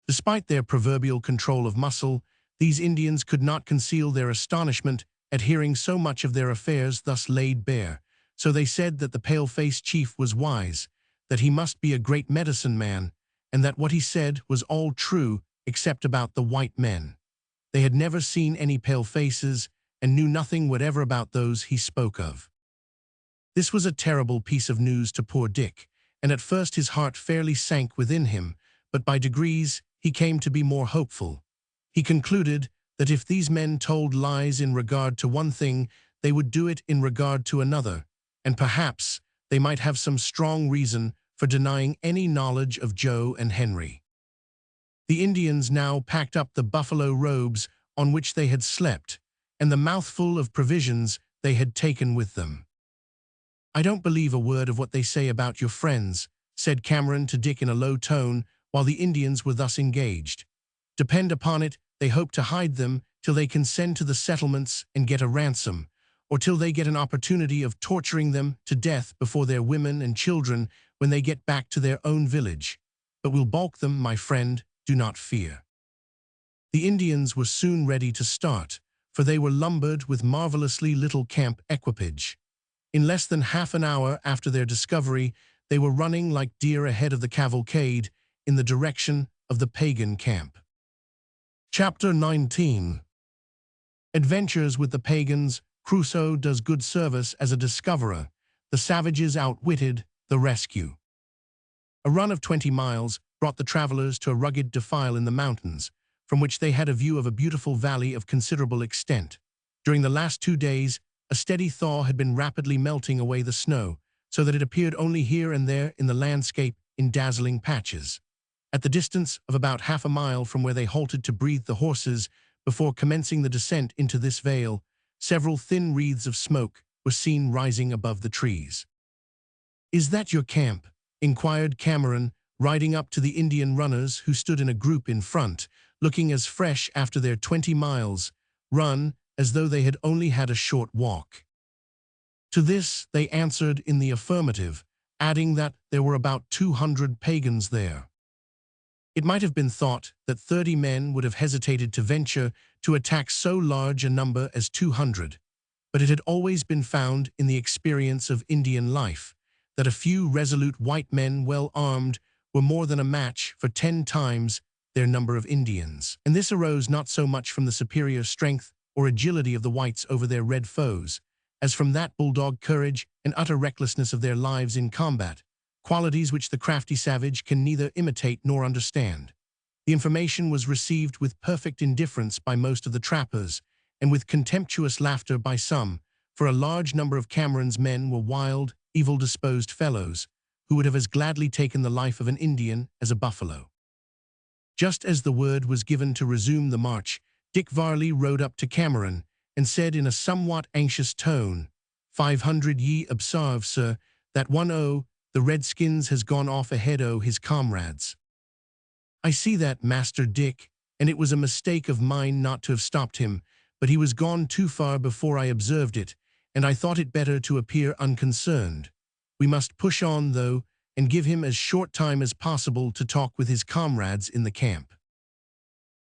Despite their proverbial control of muscle, these Indians could not conceal their astonishment at hearing so much of their affairs thus laid bare. So they said that the pale-faced chief was wise, that he must be a great medicine man, and that what he said was all true except about the white men. They had never seen any pale faces and knew nothing whatever about those he spoke of. This was a terrible piece of news to poor Dick, and at first his heart fairly sank within him, but by degrees he came to be more hopeful. He concluded that if these men told lies in regard to one thing, they would do it in regard to another, and perhaps they might have some strong reason for denying any knowledge of Joe and Henry. The Indians now packed up the buffalo robes on which they had slept, and the mouthful of provisions they had taken with them. "I don't believe a word of what they say about your friends," said Cameron to Dick in a low tone while the Indians were thus engaged. "Depend upon it, they hope to hide them till they can send to the settlements and get a ransom, or till they get an opportunity of torturing them to death before their women and children when they get back to their own village. But we'll balk them, my friend, do not fear." The Indians were soon ready to start, for they were lumbered with marvelously little camp equipage. In less than half an hour after their discovery, they were running like deer ahead of the cavalcade in the direction of the pagan camp. Chapter 19. Adventures with the pagans. Crusoe does good service as a discoverer. The savages outwitted the rescue. A run of 20 miles brought the travelers to a rugged defile in the mountains, from which they had a view of a beautiful valley of considerable extent. During the last 2 days, a steady thaw had been rapidly melting away the snow, so that it appeared only here and there in the landscape in dazzling patches. At the distance of about half a mile from where they halted to breathe the horses before commencing the descent into this vale, several thin wreaths of smoke were seen rising above the trees. "Is that your camp?" inquired Cameron, riding up to the Indian runners who stood in a group in front, looking as fresh after their 20 miles run as though they had only had a short walk. To this they answered in the affirmative, adding that there were about 200 pagans there. It might have been thought that 30 men would have hesitated to venture to attack so large a number as 200, but it had always been found in the experience of Indian life that a few resolute white men well armed were more than a match for 10 times their number of Indians. And this arose not so much from the superior strength or agility of the whites over their red foes, as from that bulldog courage and utter recklessness of their lives in combat, qualities which the crafty savage can neither imitate nor understand. The information was received with perfect indifference by most of the trappers, and with contemptuous laughter by some, for a large number of Cameron's men were wild, evil-disposed fellows, who would have as gladly taken the life of an Indian as a buffalo. Just as the word was given to resume the march, Dick Varley rode up to Cameron and said in a somewhat anxious tone, "500 ye obsarve, sir, that the Redskins has gone off ahead o' his comrades." "I see that, Master Dick, and it was a mistake of mine not to have stopped him, but he was gone too far before I observed it, and I thought it better to appear unconcerned. We must push on, though, and give him as short time as possible to talk with his comrades in the camp."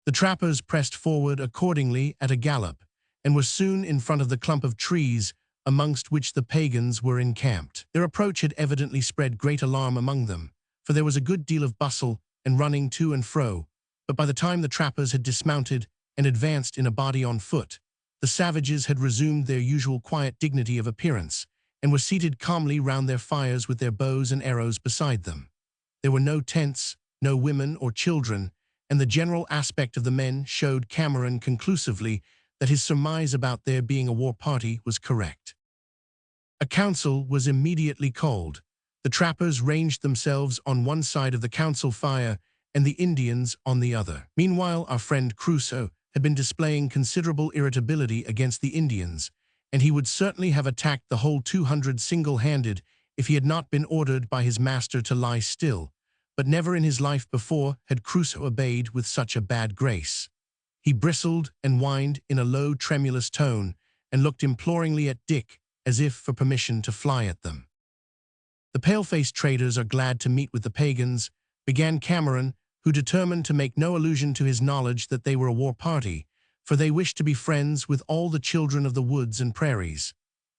The trappers pressed forward accordingly at a gallop, and were soon in front of the clump of trees amongst which the pagans were encamped. Their approach had evidently spread great alarm among them, for there was a good deal of bustle and running to and fro, but by the time the trappers had dismounted and advanced in a body on foot, the savages had resumed their usual quiet dignity of appearance, and were seated calmly round their fires with their bows and arrows beside them. There were no tents, no women or children, and the general aspect of the men showed Cameron conclusively that his surmise about their being a war party was correct. A council was immediately called. The trappers ranged themselves on one side of the council fire and the Indians on the other. Meanwhile, our friend Crusoe had been displaying considerable irritability against the Indians, and he would certainly have attacked the whole 200 single-handed if he had not been ordered by his master to lie still. But never in his life before had Crusoe obeyed with such a bad grace. He bristled and whined in a low, tremulous tone, and looked imploringly at Dick, as if for permission to fly at them. "The pale-faced traders are glad to meet with the pagans," began Cameron, who determined to make no allusion to his knowledge that they were a war party, "for they wish to be friends with all the children of the woods and prairies.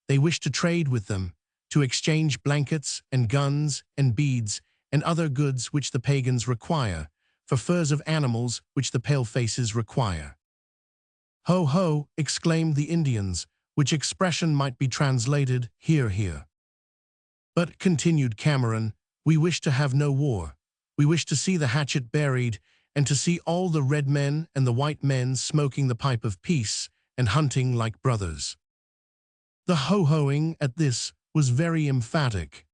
They wish to trade with them, to exchange blankets and guns and beads and other goods which the pagans require, for furs of animals which the pale-faces require." "Ho, ho!" exclaimed the Indians, which expression might be translated, "Hear, hear." "But," continued Cameron, "we wish to have no war. We wish to see the hatchet buried, and to see all the red men and the white men smoking the pipe of peace and hunting like brothers." The ho-hoing at this was very emphatic.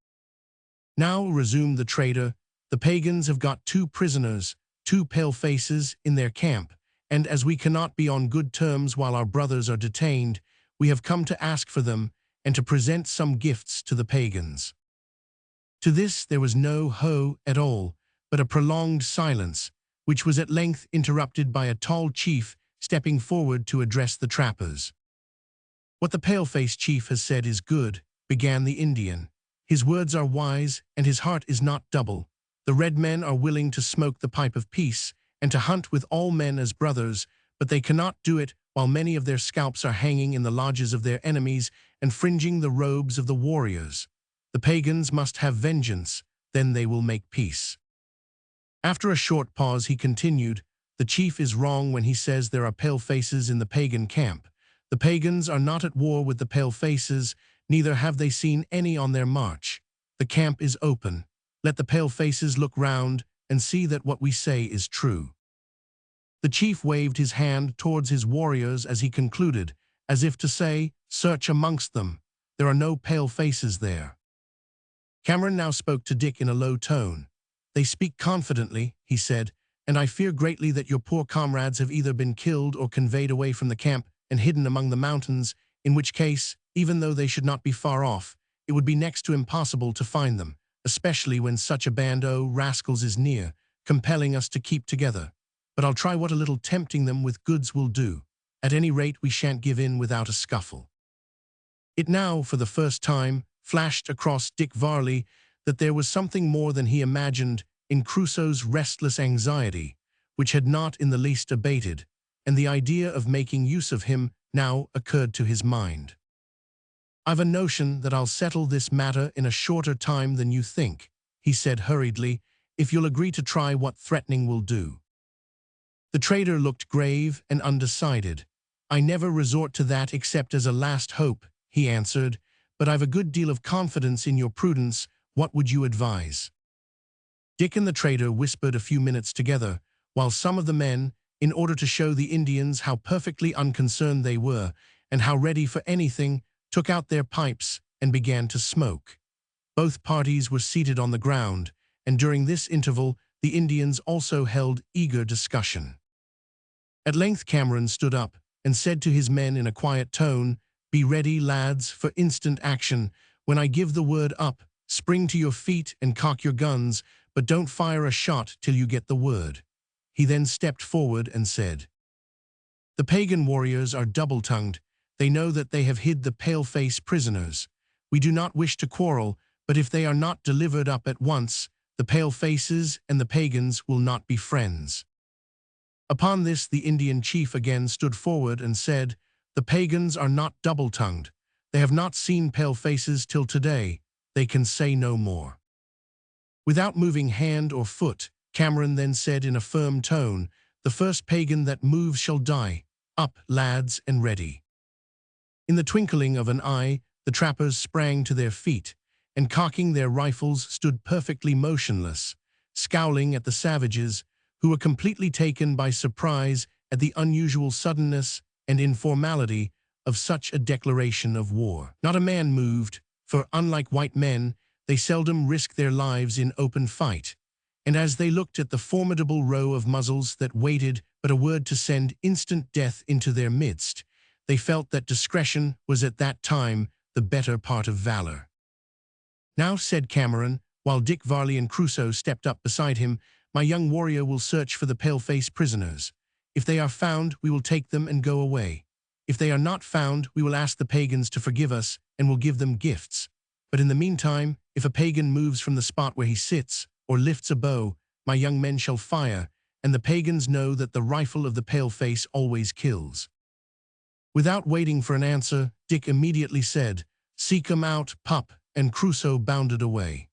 "Now," resumed the trader, "the pagans have got 2 prisoners, 2 pale-faces, in their camp, and as we cannot be on good terms while our brothers are detained, we have come to ask for them, and to present some gifts to the pagans. To this there was no ho at all, but a prolonged silence, which was at length interrupted by a tall chief stepping forward to address the trappers. "What the pale-faced chief has said is good," began the Indian. "His words are wise, and his heart is not double. The red men are willing to smoke the pipe of peace, and to hunt with all men as brothers, but they cannot do it while many of their scalps are hanging in the lodges of their enemies and fringing the robes of the warriors. The pagans must have vengeance, then they will make peace." After a short pause he continued, "The chief is wrong when he says there are pale-faces in the pagan camp. The pagans are not at war with the pale-faces, neither have they seen any on their march. The camp is open. Let the pale-faces look round and see that what we say is true." The chief waved his hand towards his warriors as he concluded, as if to say, "Search amongst them. There are no pale-faces there." Cameron now spoke to Dick in a low tone. "They speak confidently," he said, "and I fear greatly that your poor comrades have either been killed or conveyed away from the camp and hidden among the mountains, in which case, even though they should not be far off, it would be next to impossible to find them, especially when such a band o' rascals is near, compelling us to keep together. But I'll try what a little tempting them with goods will do. At any rate, we shan't give in without a scuffle." It now, for the first time, flashed across Dick Varley that there was something more than he imagined in Crusoe's restless anxiety, which had not in the least abated, and the idea of making use of him now occurred to his mind. "I've a notion that I'll settle this matter in a shorter time than you think," he said hurriedly, "if you'll agree to try what threatening will do." The trader looked grave and undecided. "I never resort to that except as a last hope," he answered, "but I've a good deal of confidence in your prudence. What would you advise?" Dick and the trader whispered a few minutes together, while some of the men, in order to show the Indians how perfectly unconcerned they were and how ready for anything, took out their pipes and began to smoke. Both parties were seated on the ground, and during this interval the Indians also held eager discussion. At length Cameron stood up and said to his men in a quiet tone, "Be ready, lads, for instant action. When I give the word up, spring to your feet and cock your guns, but don't fire a shot till you get the word." He then stepped forward and said, "The pagan warriors are double-tongued. They know that they have hid the pale-face prisoners. We do not wish to quarrel, but if they are not delivered up at once, the pale-faces and the pagans will not be friends." Upon this the Indian chief again stood forward and said, "The pagans are not double-tongued. They have not seen pale-faces till today. They can say no more." Without moving hand or foot, Cameron then said in a firm tone, "The first pagan that moves shall die. Up, lads, and ready." In the twinkling of an eye, the trappers sprang to their feet, and cocking their rifles stood perfectly motionless, scowling at the savages, who were completely taken by surprise at the unusual suddenness and informality of such a declaration of war. Not a man moved, for, unlike white men, they seldom risk their lives in open fight, and as they looked at the formidable row of muzzles that waited but a word to send instant death into their midst, they felt that discretion was at that time the better part of valor. "Now," said Cameron, while Dick Varley and Crusoe stepped up beside him, "my young warrior will search for the pale-face prisoners. If they are found, we will take them and go away. If they are not found, we will ask the pagans to forgive us and will give them gifts. But in the meantime, if a pagan moves from the spot where he sits or lifts a bow, my young men shall fire, and the pagans know that the rifle of the pale-face always kills." Without waiting for an answer, Dick immediately said, "Seek 'em out, pup," and Crusoe bounded away.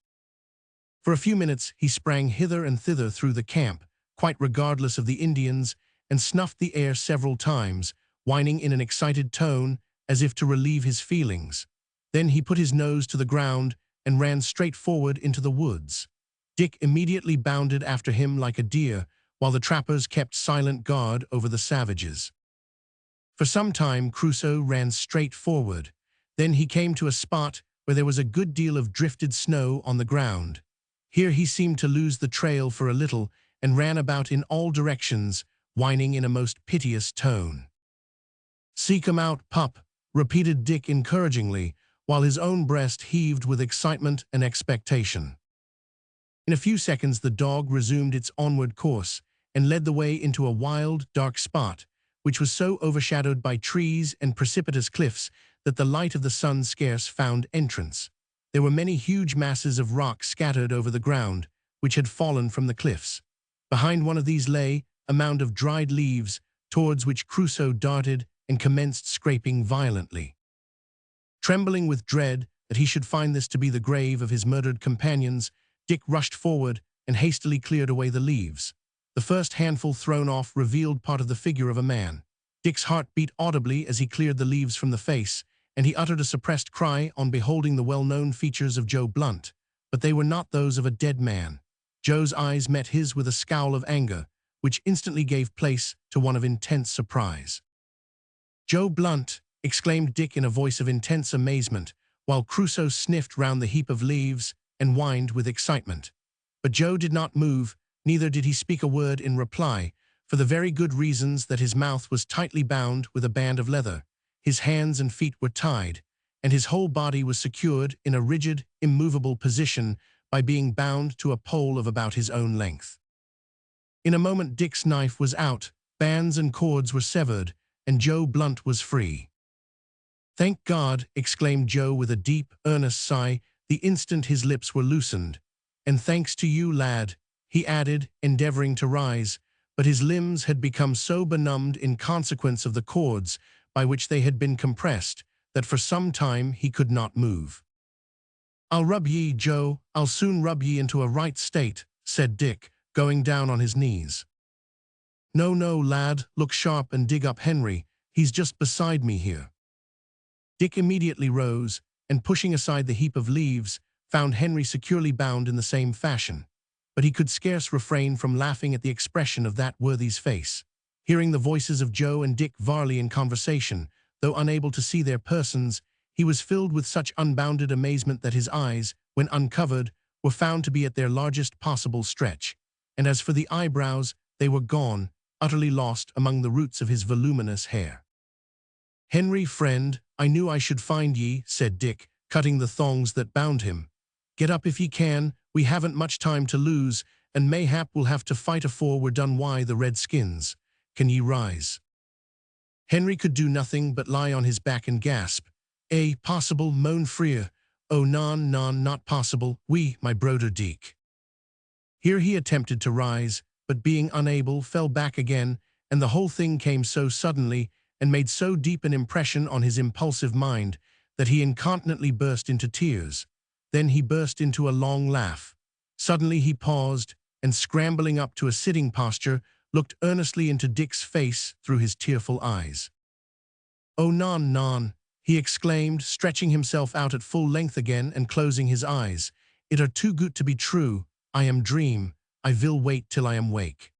For a few minutes he sprang hither and thither through the camp, quite regardless of the Indians, and snuffed the air several times, whining in an excited tone as if to relieve his feelings. Then he put his nose to the ground and ran straight forward into the woods. Dick immediately bounded after him like a deer, while the trappers kept silent guard over the savages. For some time Crusoe ran straight forward. Then he came to a spot where there was a good deal of drifted snow on the ground. Here he seemed to lose the trail for a little and ran about in all directions, whining in a most piteous tone. "Seek 'em out, pup," repeated Dick encouragingly, while his own breast heaved with excitement and expectation. In a few seconds the dog resumed its onward course and led the way into a wild, dark spot, which was so overshadowed by trees and precipitous cliffs that the light of the sun scarce found entrance. There were many huge masses of rock scattered over the ground, which had fallen from the cliffs. Behind one of these lay a mound of dried leaves, towards which Crusoe darted and commenced scraping violently. Trembling with dread that he should find this to be the grave of his murdered companions, Dick rushed forward and hastily cleared away the leaves. The first handful thrown off revealed part of the figure of a man. Dick's heart beat audibly as he cleared the leaves from the face, and he uttered a suppressed cry on beholding the well-known features of Joe Blunt, but they were not those of a dead man. Joe's eyes met his with a scowl of anger, which instantly gave place to one of intense surprise. "Joe Blunt!" exclaimed Dick in a voice of intense amazement, while Crusoe sniffed round the heap of leaves and whined with excitement. But Joe did not move, neither did he speak a word in reply, for the very good reasons that his mouth was tightly bound with a band of leather, his hands and feet were tied, and his whole body was secured in a rigid, immovable position by being bound to a pole of about his own length. In a moment Dick's knife was out, bands and cords were severed, and Joe Blunt was free. "Thank God!" exclaimed Joe with a deep, earnest sigh the instant his lips were loosened. "And thanks to you, lad," he added, endeavoring to rise, but his limbs had become so benumbed in consequence of the cords by which they had been compressed, that for some time he could not move. "I'll rub ye, Joe, I'll soon rub ye into a right state," said Dick, going down on his knees. "No, no, lad, look sharp and dig up Henry, he's just beside me here." Dick immediately rose, and pushing aside the heap of leaves, found Henry securely bound in the same fashion. But he could scarce refrain from laughing at the expression of that worthy's face. Hearing the voices of Joe and Dick Varley in conversation, though unable to see their persons, he was filled with such unbounded amazement that his eyes, when uncovered, were found to be at their largest possible stretch, and as for the eyebrows, they were gone, utterly lost among the roots of his voluminous hair. "Henry, friend, I knew I should find ye," said Dick, cutting the thongs that bound him. "Get up if ye can, we haven't much time to lose, and mayhap we'll have to fight afore we're done wi' the redskins. Can ye rise?" Henry could do nothing but lie on his back and gasp. Possible, moan Freer. Oh, non, not possible, oui, my broder Dick." Here he attempted to rise, but being unable, fell back again, and the whole thing came so suddenly and made so deep an impression on his impulsive mind that he incontinently burst into tears. Then he burst into a long laugh. Suddenly he paused, and scrambling up to a sitting posture, looked earnestly into Dick's face through his tearful eyes. "Oh, non," he exclaimed, stretching himself out at full length again and closing his eyes. "It are too good to be true. I am dream. I will wait till I am wake."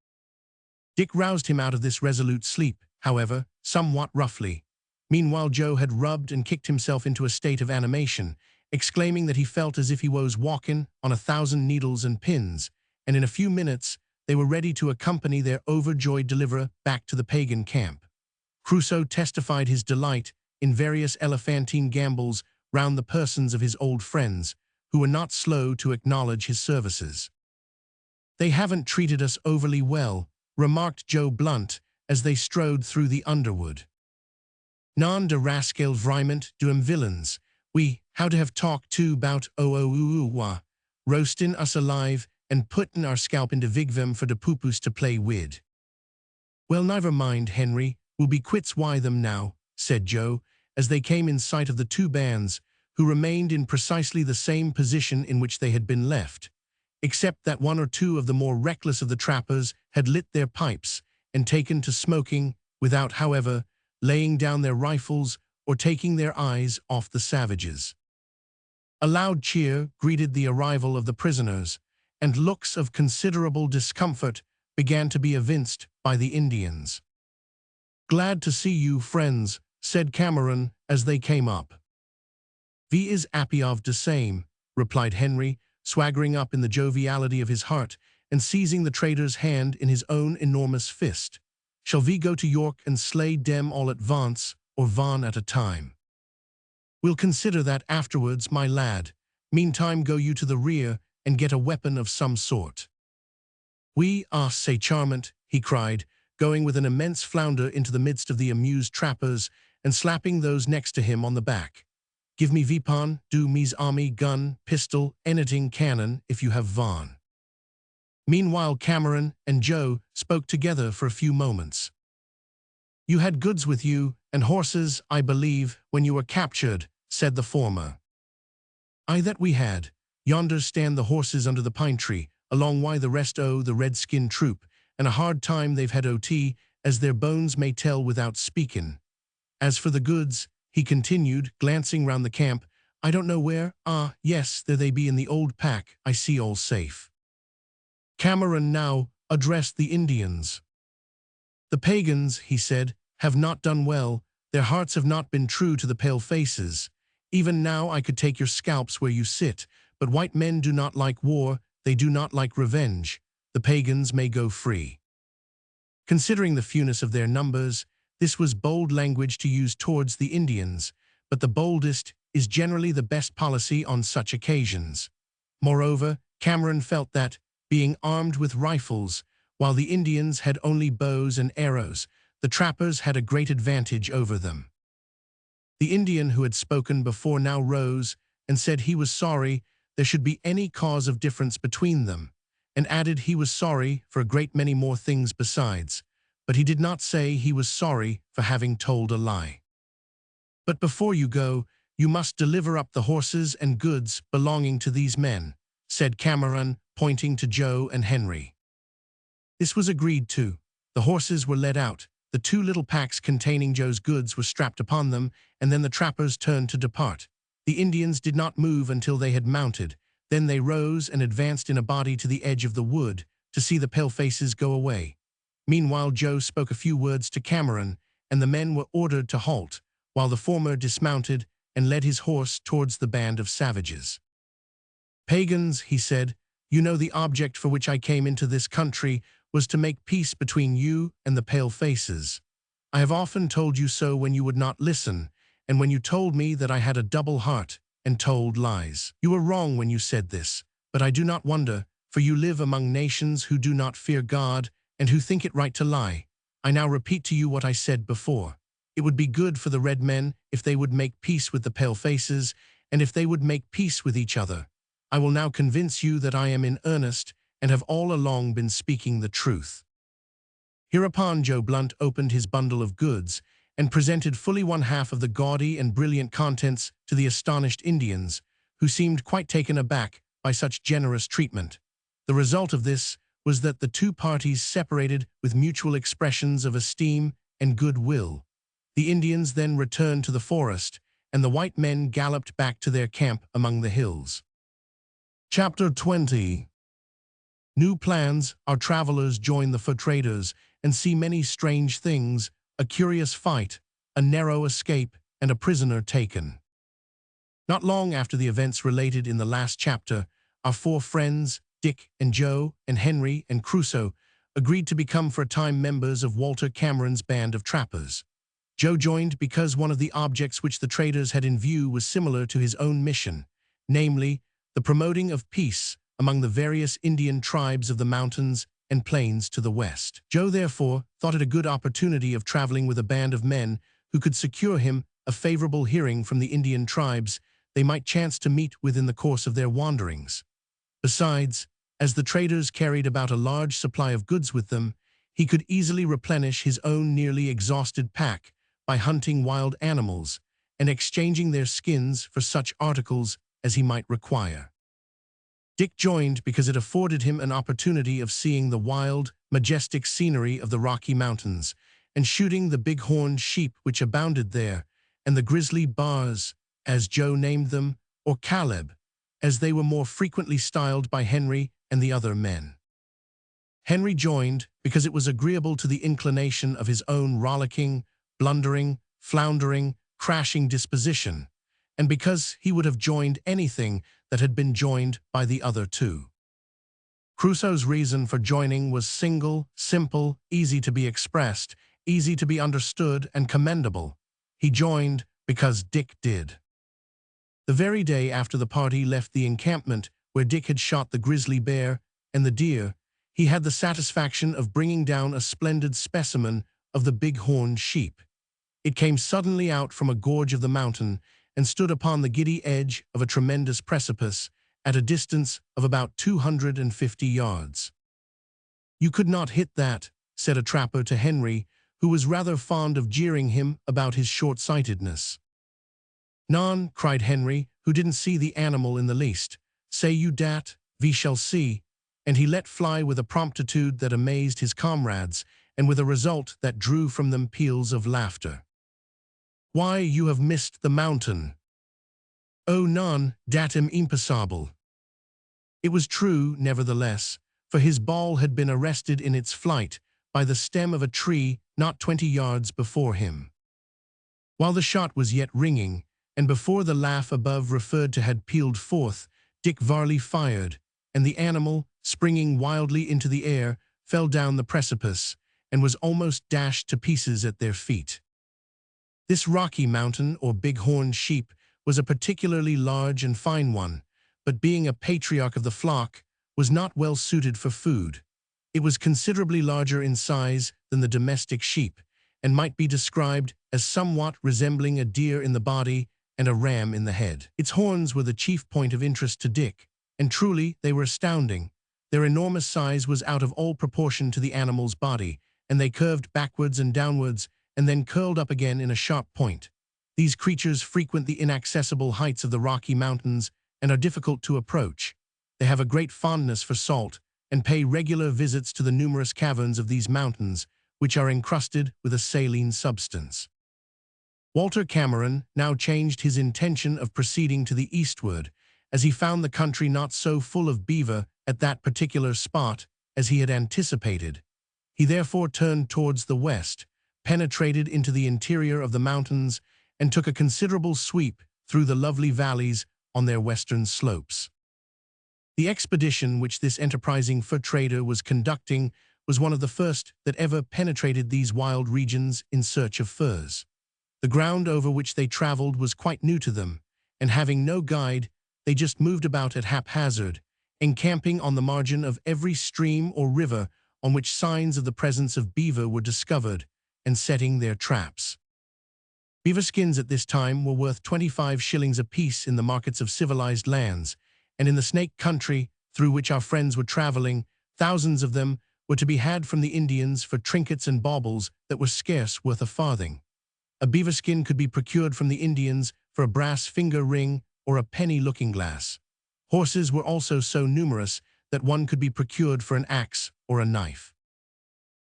Dick roused him out of this resolute sleep, however, somewhat roughly. Meanwhile Joe had rubbed and kicked himself into a state of animation, exclaiming that he felt as if he was walking on 1,000 needles and pins, and in a few minutes they were ready to accompany their overjoyed deliverer back to the pagan camp. Crusoe testified his delight in various elephantine gambols round the persons of his old friends, who were not slow to acknowledge his services. "They haven't treated us overly well," remarked Joe Blunt as they strode through the underwood. "Non de rascal vriment do 'em villains. We, how to have talked too bout roastin' us alive and puttin' our scalp into vigvim for de pupus to play wid." "Well, never mind, Henry, we'll be quits wi' them now," said Joe, as they came in sight of the two bands, who remained in precisely the same position in which they had been left, except that one or two of the more reckless of the trappers had lit their pipes and taken to smoking, without, however, laying down their rifles or taking their eyes off the savages. A loud cheer greeted the arrival of the prisoners, and looks of considerable discomfort began to be evinced by the Indians. "Glad to see you, friends," said Cameron as they came up. "Vi is 'appy of de same," replied Henry, swaggering up in the joviality of his heart and seizing the trader's hand in his own enormous fist. "Shall we go to York and slay dem all at once, or von at a time?" We'll consider that afterwards, my lad. Meantime go you to the rear and get a weapon of some sort." "We say charmant," he cried, going with an immense flounder into the midst of the amused trappers and slapping those next to him on the back. "Give me weapon, do me's army, gun, pistol, anything cannon, if you have van." Meanwhile Cameron and Joe spoke together for a few moments. "You had goods with you, and horses, I believe, when you were captured," said the former. "Aye, that we had. Yonder stand the horses under the pine tree, along why the rest o' the red-skin troop, and a hard time they've had o', as their bones may tell without speaking. As for the goods," he continued, glancing round the camp, "I don't know where. Yes, there they be in the old pack, I see, all safe." Cameron now addressed the Indians. "The pagans," he said, "have not done well. Their hearts have not been true to the pale faces. Even now I could take your scalps where you sit, but white men do not like war, they do not like revenge. The pagans may go free." Considering the fewness of their numbers, this was bold language to use towards the Indians, but the boldest is generally the best policy on such occasions. Moreover, Cameron felt that, being armed with rifles, while the Indians had only bows and arrows, the trappers had a great advantage over them. The Indian who had spoken before now rose and said he was sorry there should be any cause of difference between them, and added he was sorry for a great many more things besides, but he did not say he was sorry for having told a lie. "But before you go, you must deliver up the horses and goods belonging to these men," said Cameron, pointing to Joe and Henry. This was agreed to. The horses were led out, the two little packs containing Joe's goods were strapped upon them, and then the trappers turned to depart. The Indians did not move until they had mounted. Then they rose and advanced in a body to the edge of the wood to see the palefaces go away. Meanwhile Joe spoke a few words to Cameron, and the men were ordered to halt, while the former dismounted and led his horse towards the band of savages. "Pagans," he said, "you know the object for which I came into this country was to make peace between you and the palefaces. I have often told you so when you would not listen, and when you told me that I had a double heart and told lies. You were wrong when you said this, but I do not wonder, for you live among nations who do not fear God and who think it right to lie. I now repeat to you what I said before. It would be good for the red men if they would make peace with the palefaces, and if they would make peace with each other. I will now convince you that I am in earnest and have all along been speaking the truth." Hereupon Joe Blunt opened his bundle of goods and presented fully one half of the gaudy and brilliant contents to the astonished Indians, who seemed quite taken aback by such generous treatment. The result of this was that the two parties separated with mutual expressions of esteem and goodwill. The Indians then returned to the forest, and the white men galloped back to their camp among the hills. Chapter 20. New plans. Our travelers join the fur traders and see many strange things, a curious fight, a narrow escape, and a prisoner taken. Not long after the events related in the last chapter, our four friends, Dick and Joe and Henry and Crusoe, agreed to become for a time members of Walter Cameron's band of trappers. Joe joined because one of the objects which the traders had in view was similar to his own mission, namely, the promoting of peace among the various Indian tribes of the mountains and plains to the west. Joe therefore thought it a good opportunity of traveling with a band of men who could secure him a favorable hearing from the Indian tribes they might chance to meet with in the course of their wanderings. Besides, as the traders carried about a large supply of goods with them, he could easily replenish his own nearly exhausted pack by hunting wild animals and exchanging their skins for such articles as he might require. Dick joined because it afforded him an opportunity of seeing the wild, majestic scenery of the Rocky Mountains and shooting the big-horned sheep which abounded there, and the grizzly bars, as Joe named them, or Caleb, as they were more frequently styled by Henry and the other men. Henry joined because it was agreeable to the inclination of his own rollicking, blundering, floundering, crashing disposition, and because he would have joined anything that had been joined by the other two. Crusoe's reason for joining was single, simple, easy to be expressed, easy to be understood, and commendable. He joined because Dick did. The very day after the party left the encampment where Dick had shot the grizzly bear and the deer, he had the satisfaction of bringing down a splendid specimen of the big-horned sheep. It came suddenly out from a gorge of the mountain and stood upon the giddy edge of a tremendous precipice at a distance of about 250 yards. "You could not hit that," said a trapper to Henry, who was rather fond of jeering him about his short-sightedness. "Non," cried Henry, who didn't see the animal in the least. "Say you dat, we shall see," and he let fly with a promptitude that amazed his comrades, and with a result that drew from them peals of laughter. "Why, you have missed the mountain." "Oh non, dat am impossible." It was true, nevertheless, for his ball had been arrested in its flight by the stem of a tree not 20 yards before him. While the shot was yet ringing, and before the laugh above referred to had pealed forth, Dick Varley fired, and the animal, springing wildly into the air, fell down the precipice, and was almost dashed to pieces at their feet. This Rocky Mountain, or big-horned sheep, was a particularly large and fine one, but being a patriarch of the flock, was not well suited for food. It was considerably larger in size than the domestic sheep, and might be described as somewhat resembling a deer in the body and a ram in the head. Its horns were the chief point of interest to Dick, and truly they were astounding. Their enormous size was out of all proportion to the animal's body, and they curved backwards and downwards, and then curled up again in a sharp point. These creatures frequent the inaccessible heights of the Rocky Mountains and are difficult to approach. They have a great fondness for salt, and pay regular visits to the numerous caverns of these mountains, which are encrusted with a saline substance. Walter Cameron now changed his intention of proceeding to the eastward, as he found the country not so full of beaver at that particular spot as he had anticipated. He therefore turned towards the west, penetrated into the interior of the mountains, and took a considerable sweep through the lovely valleys on their western slopes. The expedition which this enterprising fur trader was conducting was one of the first that ever penetrated these wild regions in search of furs. The ground over which they traveled was quite new to them, and having no guide, they just moved about at haphazard, encamping on the margin of every stream or river on which signs of the presence of beaver were discovered, and setting their traps. Beaver skins at this time were worth 25 shillings apiece in the markets of civilized lands, and in the Snake country, through which our friends were traveling, thousands of them were to be had from the Indians for trinkets and baubles that were scarce worth a farthing. A beaver skin could be procured from the Indians for a brass finger ring or a penny looking-glass. Horses were also so numerous that one could be procured for an axe or a knife.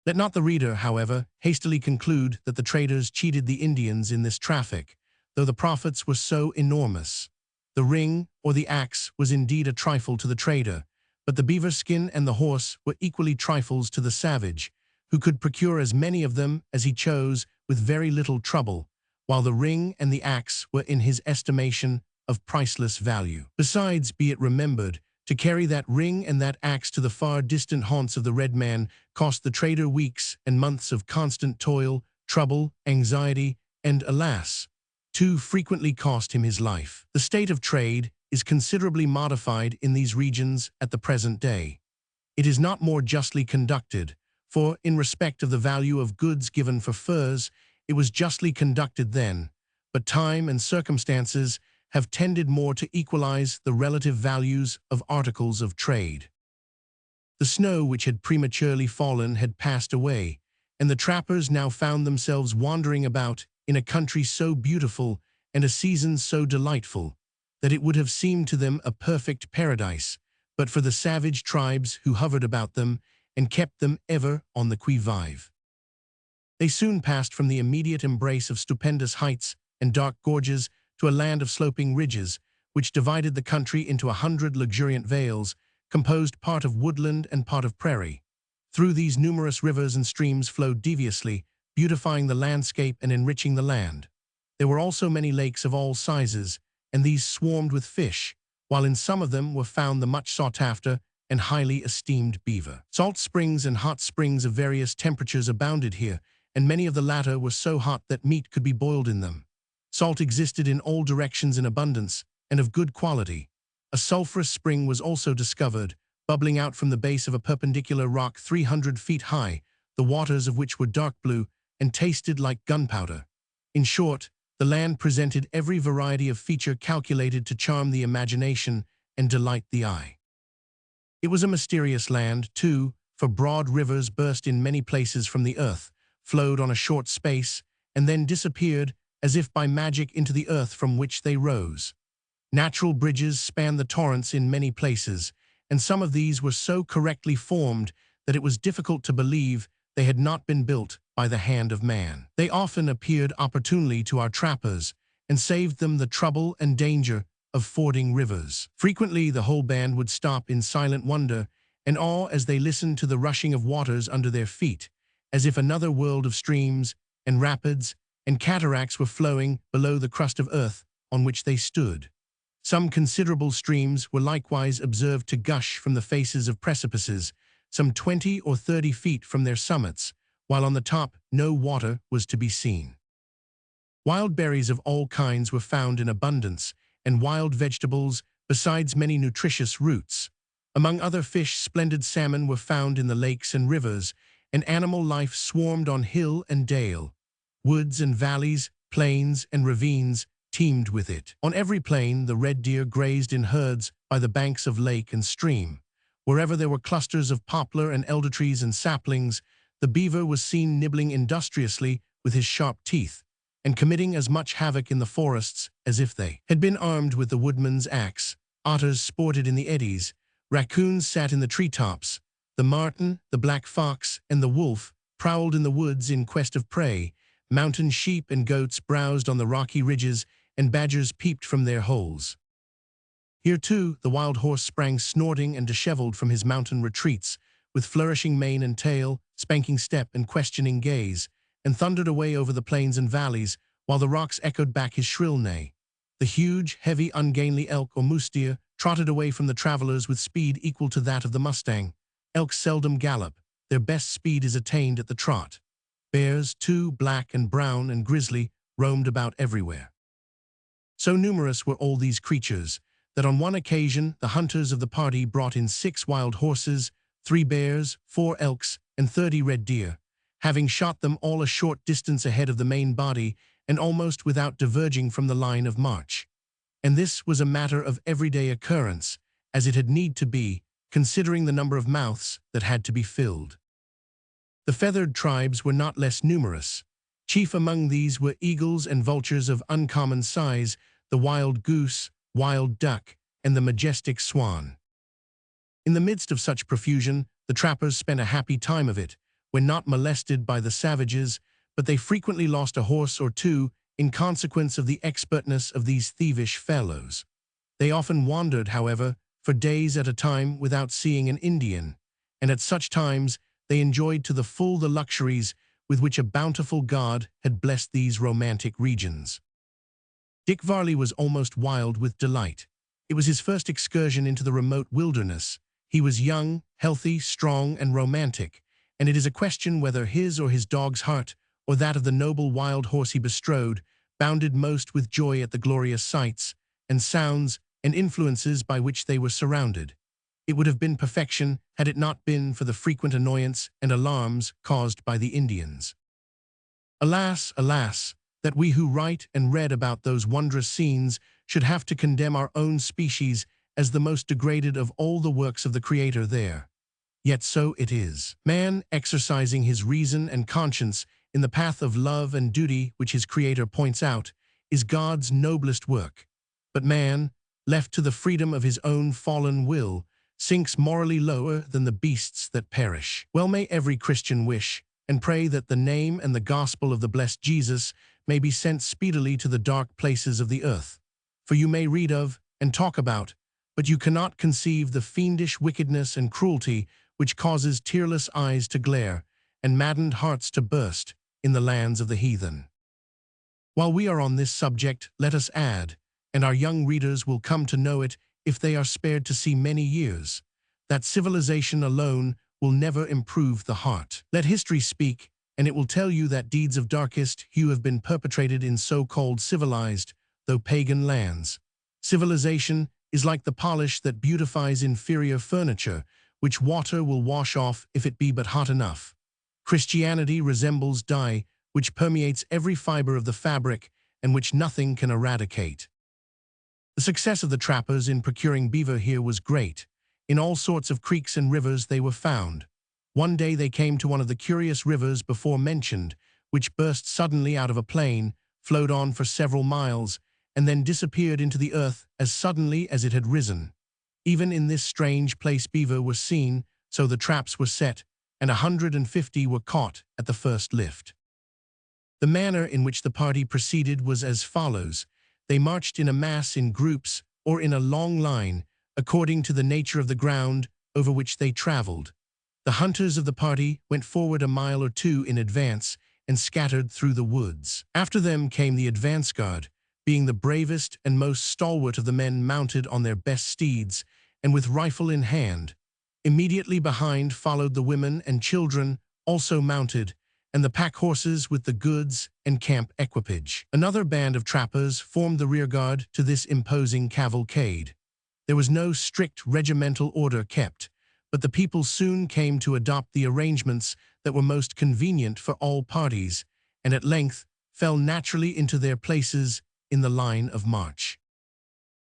Let not the reader, however, hastily conclude that the traders cheated the Indians in this traffic, though the profits were so enormous. The ring or the axe was indeed a trifle to the trader, but the beaver skin and the horse were equally trifles to the savage, who could procure as many of them as he chose with very little trouble, while the ring and the axe were in his estimation of priceless value. Besides, be it remembered, to carry that ring and that axe to the far distant haunts of the red man cost the trader weeks and months of constant toil, trouble, anxiety, and, alas, too frequently cost him his life. The state of trade is considerably modified in these regions at the present day. It is not more justly conducted, for, in respect of the value of goods given for furs, it was justly conducted then, but time and circumstances have tended more to equalize the relative values of articles of trade. The snow which had prematurely fallen had passed away, and the trappers now found themselves wandering about in a country so beautiful and a season so delightful that it would have seemed to them a perfect paradise, but for the savage tribes who hovered about them and kept them ever on the qui-vive. They soon passed from the immediate embrace of stupendous heights and dark gorges to a land of sloping ridges, which divided the country into 100 luxuriant vales, composed part of woodland and part of prairie. Through these numerous rivers and streams flowed deviously, beautifying the landscape and enriching the land. There were also many lakes of all sizes, and these swarmed with fish, while in some of them were found the much sought-after and highly esteemed beaver. Salt springs and hot springs of various temperatures abounded here, and many of the latter were so hot that meat could be boiled in them. Salt existed in all directions in abundance, and of good quality. A sulphurous spring was also discovered, bubbling out from the base of a perpendicular rock 300 feet high, the waters of which were dark blue and tasted like gunpowder. In short, the land presented every variety of feature calculated to charm the imagination and delight the eye. It was a mysterious land, too, for broad rivers burst in many places from the earth, flowed on a short space, and then disappeared as if by magic into the earth from which they rose. Natural bridges spanned the torrents in many places, and some of these were so correctly formed that it was difficult to believe they had not been built by the hand of man. They often appeared opportunely to our trappers and saved them the trouble and danger of fording rivers. Frequently, the whole band would stop in silent wonder and awe as they listened to the rushing of waters under their feet, as if another world of streams and rapids and cataracts were flowing below the crust of earth on which they stood. Some considerable streams were likewise observed to gush from the faces of precipices, some 20 or 30 feet from their summits, while on the top no water was to be seen. Wild berries of all kinds were found in abundance, and wild vegetables, besides many nutritious roots. Among other fish, splendid salmon were found in the lakes and rivers, and animal life swarmed on hill and dale. Woods and valleys, plains and ravines teemed with it. On every plain, the red deer grazed in herds by the banks of lake and stream. Wherever there were clusters of poplar and elder trees and saplings, the beaver was seen nibbling industriously with his sharp teeth, and committing as much havoc in the forests as if they had been armed with the woodman's axe. Otters sported in the eddies, raccoons sat in the treetops, the marten, the black fox, and the wolf prowled in the woods in quest of prey, mountain sheep and goats browsed on the rocky ridges, and badgers peeped from their holes. Here, too, the wild horse sprang snorting and disheveled from his mountain retreats, with flourishing mane and tail, spanking step and questioning gaze, and thundered away over the plains and valleys, while the rocks echoed back his shrill neigh. The huge, heavy, ungainly elk or moose deer trotted away from the travelers with speed equal to that of the mustang. Elk seldom gallop, their best speed is attained at the trot. Bears, too, black and brown and grizzly, roamed about everywhere. So numerous were all these creatures, that on one occasion the hunters of the party brought in 6 wild horses, 3 bears, 4 elks, and 30 red deer, having shot them all a short distance ahead of the main body and almost without diverging from the line of march. And this was a matter of everyday occurrence, as it had need to be, considering the number of mouths that had to be filled. The feathered tribes were not less numerous. Chief among these were eagles and vultures of uncommon size, the wild goose, wild duck, and the majestic swan. In the midst of such profusion, the trappers spent a happy time of it, when not molested by the savages, but they frequently lost a horse or two in consequence of the expertness of these thievish fellows. They often wandered, however, for days at a time without seeing an Indian, and at such times they enjoyed to the full the luxuries with which a bountiful God had blessed these romantic regions. Dick Varley was almost wild with delight. It was his first excursion into the remote wilderness. He was young, healthy, strong, and romantic, and it is a question whether his or his dog's heart, or that of the noble wild horse he bestrode, bounded most with joy at the glorious sights and sounds and influences by which they were surrounded. It would have been perfection had it not been for the frequent annoyance and alarms caused by the Indians. Alas, alas, that we who write and read about those wondrous scenes should have to condemn our own species as the most degraded of all the works of the Creator there. Yet so it is. Man, exercising his reason and conscience in the path of love and duty which his Creator points out, is God's noblest work. But man, left to the freedom of his own fallen will, sinks morally lower than the beasts that perish. Well may every Christian wish and pray that the name and the gospel of the blessed Jesus may be sent speedily to the dark places of the earth. For you may read of and talk about, but you cannot conceive the fiendish wickedness and cruelty which causes tearless eyes to glare and maddened hearts to burst in the lands of the heathen. While we are on this subject, let us add, and our young readers will come to know it if they are spared to see many years, that civilization alone will never improve the heart. Let history speak, and it will tell you that deeds of darkest hue have been perpetrated in so-called civilized, though pagan lands. Civilization is like the polish that beautifies inferior furniture, which water will wash off if it be but hot enough. Christianity resembles dye, which permeates every fiber of the fabric and which nothing can eradicate. The success of the trappers in procuring beaver here was great. In all sorts of creeks and rivers they were found. One day they came to one of the curious rivers before mentioned, which burst suddenly out of a plain, flowed on for several miles, and then disappeared into the earth as suddenly as it had risen. Even in this strange place beaver were seen, so the traps were set, and 150 were caught at the first lift. The manner in which the party proceeded was as follows. They marched in a mass in groups or in a long line, according to the nature of the ground over which they traveled. The hunters of the party went forward a mile or two in advance and scattered through the woods. After them came the advance guard, being the bravest and most stalwart of the men mounted on their best steeds and with rifle in hand. Immediately behind followed the women and children, also mounted, and the pack horses with the goods and camp equipage. Another band of trappers formed the rearguard to this imposing cavalcade. There was no strict regimental order kept, but the people soon came to adopt the arrangements that were most convenient for all parties, and at length fell naturally into their places in the line of march.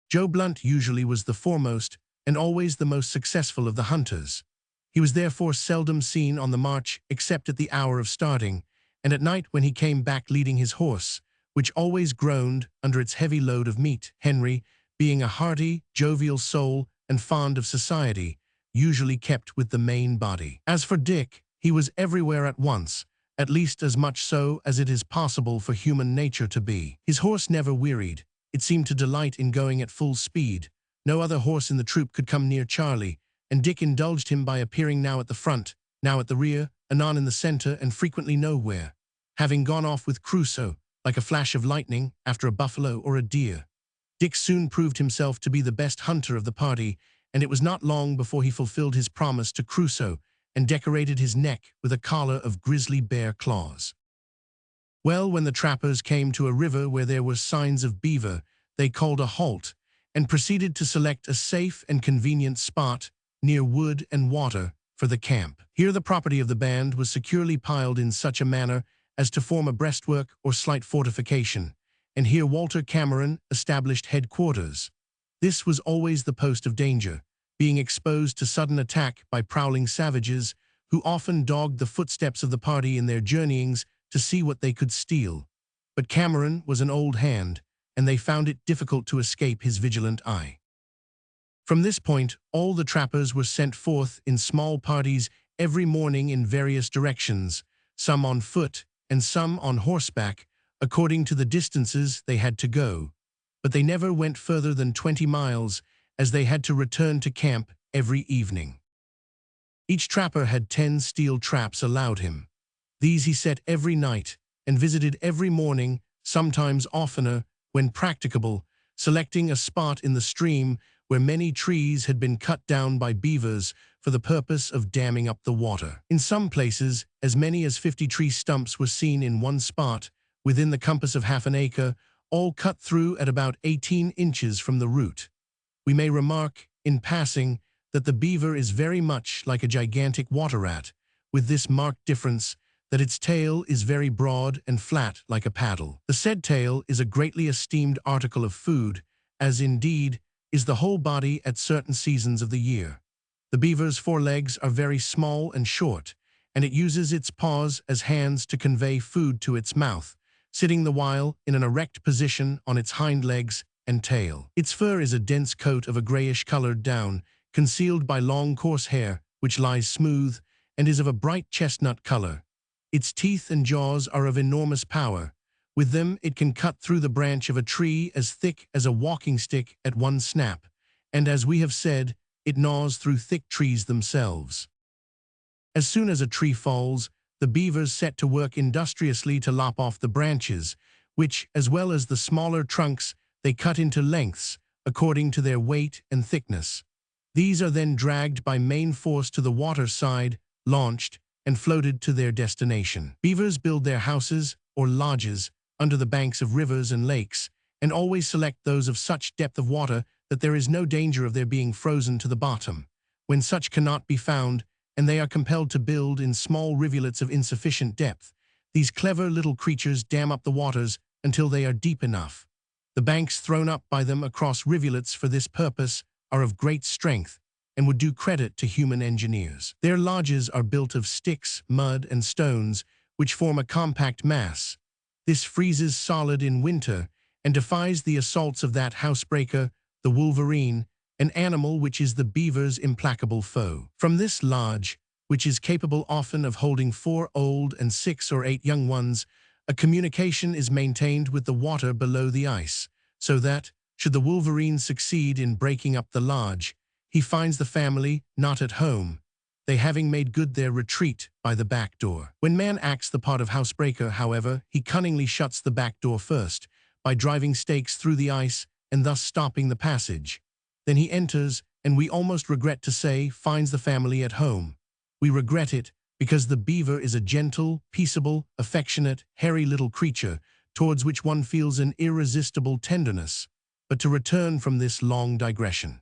Joe Blunt usually was the foremost and always the most successful of the hunters. He was therefore seldom seen on the march except at the hour of starting, and at night when he came back leading his horse, which always groaned under its heavy load of meat. Henry, being a hearty, jovial soul and fond of society, usually kept with the main body. As for Dick, he was everywhere at once, at least as much so as it is possible for human nature to be. His horse never wearied. It seemed to delight in going at full speed. No other horse in the troop could come near Charlie, and Dick indulged him by appearing now at the front, now at the rear, anon in the center, and frequently nowhere, having gone off with Crusoe, like a flash of lightning, after a buffalo or a deer. Dick soon proved himself to be the best hunter of the party, and it was not long before he fulfilled his promise to Crusoe and decorated his neck with a collar of grizzly bear claws. Well, when the trappers came to a river where there were signs of beaver, they called a halt and proceeded to select a safe and convenient spot near wood and water for the camp. Here the property of the band was securely piled in such a manner as to form a breastwork or slight fortification, and here Walter Cameron established headquarters. This was always the post of danger, being exposed to sudden attack by prowling savages who often dogged the footsteps of the party in their journeyings to see what they could steal. But Cameron was an old hand, and they found it difficult to escape his vigilant eye. From this point, all the trappers were sent forth in small parties every morning in various directions, some on foot and some on horseback, according to the distances they had to go. But they never went further than 20 miles, as they had to return to camp every evening. Each trapper had 10 steel traps allowed him. These he set every night and visited every morning, sometimes oftener, when practicable, selecting a spot in the stream where many trees had been cut down by beavers for the purpose of damming up the water. In some places, as many as 50 tree stumps were seen in one spot, within the compass of half an acre, all cut through at about 18 inches from the root. We may remark, in passing, that the beaver is very much like a gigantic water rat, with this marked difference that its tail is very broad and flat like a paddle. The said tail is a greatly esteemed article of food, as indeed is the whole body at certain seasons of the year. The beaver's forelegs are very small and short, and it uses its paws as hands to convey food to its mouth, sitting the while in an erect position on its hind legs and tail. Its fur is a dense coat of a grayish-colored down, concealed by long coarse hair, which lies smooth, and is of a bright chestnut color. Its teeth and jaws are of enormous power. With them it can cut through the branch of a tree as thick as a walking stick at one snap, and as we have said, it gnaws through thick trees themselves. As soon as a tree falls, the beavers set to work industriously to lop off the branches, which, as well as the smaller trunks, they cut into lengths, according to their weight and thickness. These are then dragged by main force to the water side, launched, and floated to their destination. Beavers build their houses, or lodges, under the banks of rivers and lakes, and always select those of such depth of water that there is no danger of their being frozen to the bottom. When such cannot be found, and they are compelled to build in small rivulets of insufficient depth, these clever little creatures dam up the waters until they are deep enough. The banks thrown up by them across rivulets for this purpose are of great strength and would do credit to human engineers. Their lodges are built of sticks, mud, and stones, which form a compact mass. This freezes solid in winter and defies the assaults of that housebreaker, the wolverine, an animal which is the beaver's implacable foe. From this lodge, which is capable often of holding 4 old and 6 or 8 young ones, a communication is maintained with the water below the ice, so that, should the wolverine succeed in breaking up the lodge, he finds the family not at home, they having made good their retreat by the back door. When man acts the part of housebreaker, however, he cunningly shuts the back door first, by driving stakes through the ice and thus stopping the passage. Then he enters, and we almost regret to say, finds the family at home. We regret it because the beaver is a gentle, peaceable, affectionate, hairy little creature towards which one feels an irresistible tenderness. But to return from this long digression.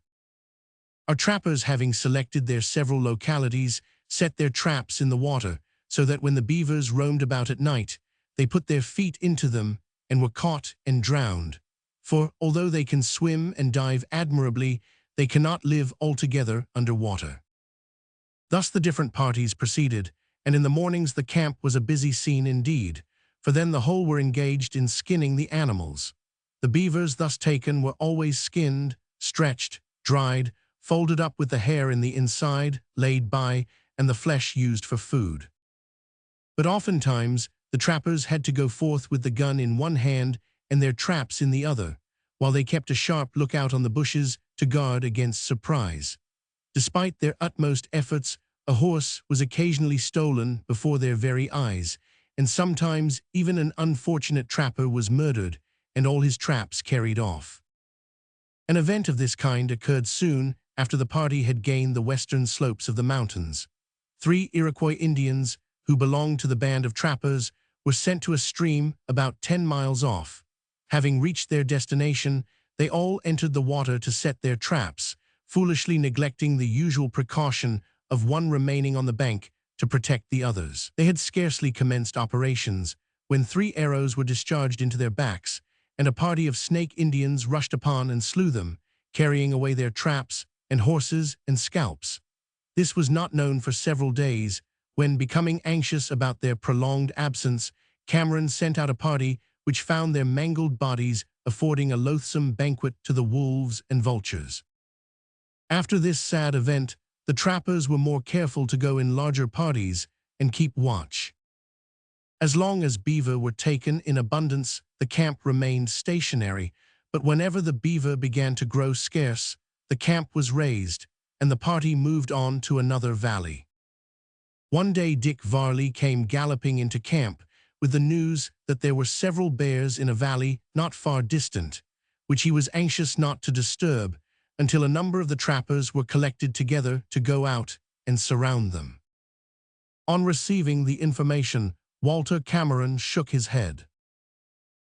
Our trappers, having selected their several localities, set their traps in the water, so that when the beavers roamed about at night, they put their feet into them and were caught and drowned. For, although they can swim and dive admirably, they cannot live altogether under water. Thus the different parties proceeded, and in the mornings the camp was a busy scene indeed, for then the whole were engaged in skinning the animals. The beavers thus taken were always skinned, stretched, dried, folded up with the hair in the inside, laid by, and the flesh used for food. But oftentimes the trappers had to go forth with the gun in one hand and their traps in the other, while they kept a sharp lookout on the bushes to guard against surprise. Despite their utmost efforts, a horse was occasionally stolen before their very eyes, and sometimes even an unfortunate trapper was murdered and all his traps carried off. An event of this kind occurred soon after the party had gained the western slopes of the mountains. 3 Iroquois Indians, who belonged to the band of trappers, were sent to a stream about 10 miles off. Having reached their destination, they all entered the water to set their traps, foolishly neglecting the usual precaution of one remaining on the bank to protect the others. They had scarcely commenced operations when 3 arrows were discharged into their backs, and a party of Snake Indians rushed upon and slew them, carrying away their traps and horses and scalps. This was not known for several days, when, becoming anxious about their prolonged absence, Cameron sent out a party which found their mangled bodies affording a loathsome banquet to the wolves and vultures. After this sad event, the trappers were more careful to go in larger parties and keep watch. As long as beaver were taken in abundance, the camp remained stationary, but whenever the beaver began to grow scarce, the camp was raised, and the party moved on to another valley. One day Dick Varley came galloping into camp with the news that there were several bears in a valley not far distant, which he was anxious not to disturb until a number of the trappers were collected together to go out and surround them. On receiving the information, Walter Cameron shook his head.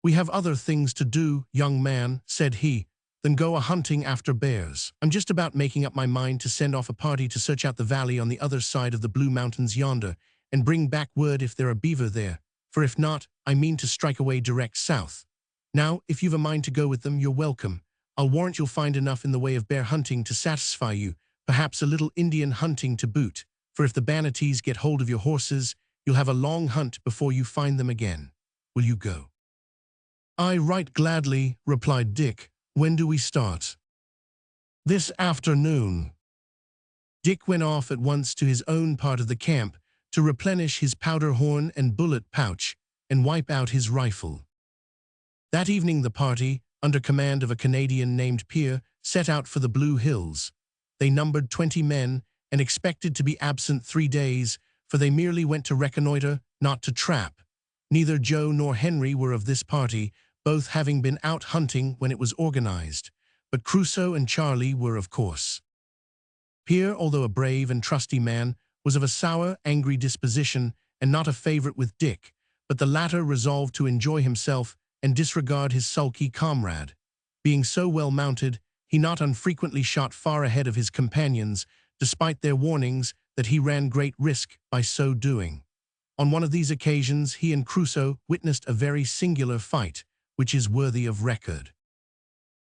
"We have other things to do, young man," said he, "than go a-hunting after bears. I'm just about making up my mind to send off a party to search out the valley on the other side of the Blue Mountains yonder, and bring back word if there are beaver there, for if not, I mean to strike away direct south. Now, if you've a mind to go with them, you're welcome. I'll warrant you'll find enough in the way of bear hunting to satisfy you, perhaps a little Indian hunting to boot, for if the Banattees get hold of your horses, you'll have a long hunt before you find them again. Will you go?" "I right gladly," replied Dick. "When do we start?" "This afternoon." Dick went off at once to his own part of the camp to replenish his powder horn and bullet pouch and wipe out his rifle. That evening the party, under command of a Canadian named Pierre, set out for the Blue Hills. They numbered 20 men and expected to be absent 3 days, for they merely went to reconnoiter, not to trap. Neither Joe nor Henry were of this party, both having been out hunting when it was organized, but Crusoe and Charlie were, of course. Pierre, although a brave and trusty man, was of a sour, angry disposition and not a favorite with Dick, but the latter resolved to enjoy himself and disregard his sulky comrade. Being so well mounted, he not unfrequently shot far ahead of his companions, despite their warnings that he ran great risk by so doing. On one of these occasions, he and Crusoe witnessed a very singular fight, which is worthy of record.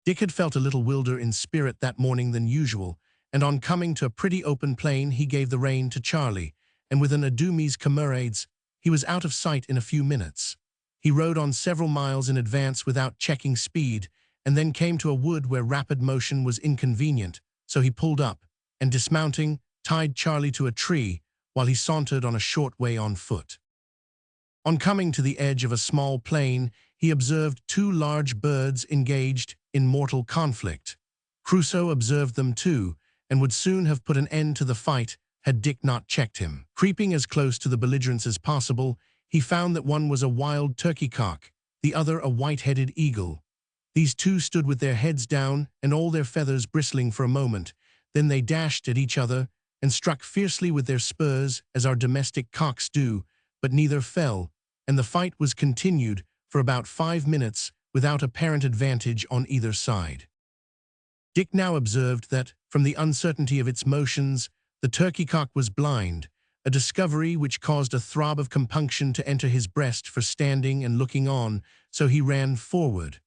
Dick had felt a little wilder in spirit that morning than usual, and on coming to a pretty open plain, he gave the rein to Charlie, and with an adieu mes camarades, he was out of sight in a few minutes. He rode on several miles in advance without checking speed, and then came to a wood where rapid motion was inconvenient, so he pulled up, and dismounting, tied Charlie to a tree, while he sauntered on a short way on foot. On coming to the edge of a small plain, he observed two large birds engaged in mortal conflict. Crusoe observed them too, and would soon have put an end to the fight had Dick not checked him. Creeping as close to the belligerents as possible, he found that one was a wild turkey-cock, the other a white-headed eagle. These two stood with their heads down and all their feathers bristling for a moment. Then they dashed at each other and struck fiercely with their spurs as our domestic cocks do, but neither fell, and the fight was continued for about 5 minutes without apparent advantage on either side. Dick now observed that, from the uncertainty of its motions, the turkey-cock was blind, a discovery which caused a throb of compunction to enter his breast for standing and looking on, so he ran forward.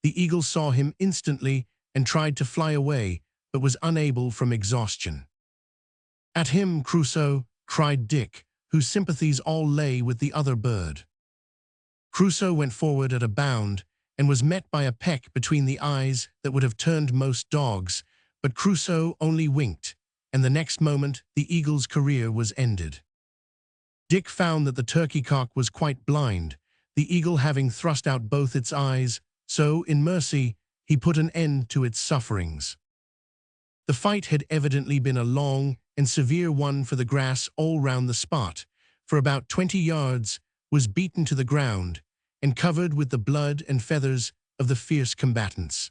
The eagle saw him instantly and tried to fly away, but was unable from exhaustion. "At him, Crusoe!" cried Dick, whose sympathies all lay with the other bird. Crusoe went forward at a bound, and was met by a peck between the eyes that would have turned most dogs, but Crusoe only winked, and the next moment the eagle's career was ended. Dick found that the turkey-cock was quite blind, the eagle having thrust out both its eyes, so, in mercy, he put an end to its sufferings. The fight had evidently been a long and severe one, for the grass all round the spot, for about 20 yards, was beaten to the ground, and covered with the blood and feathers of the fierce combatants.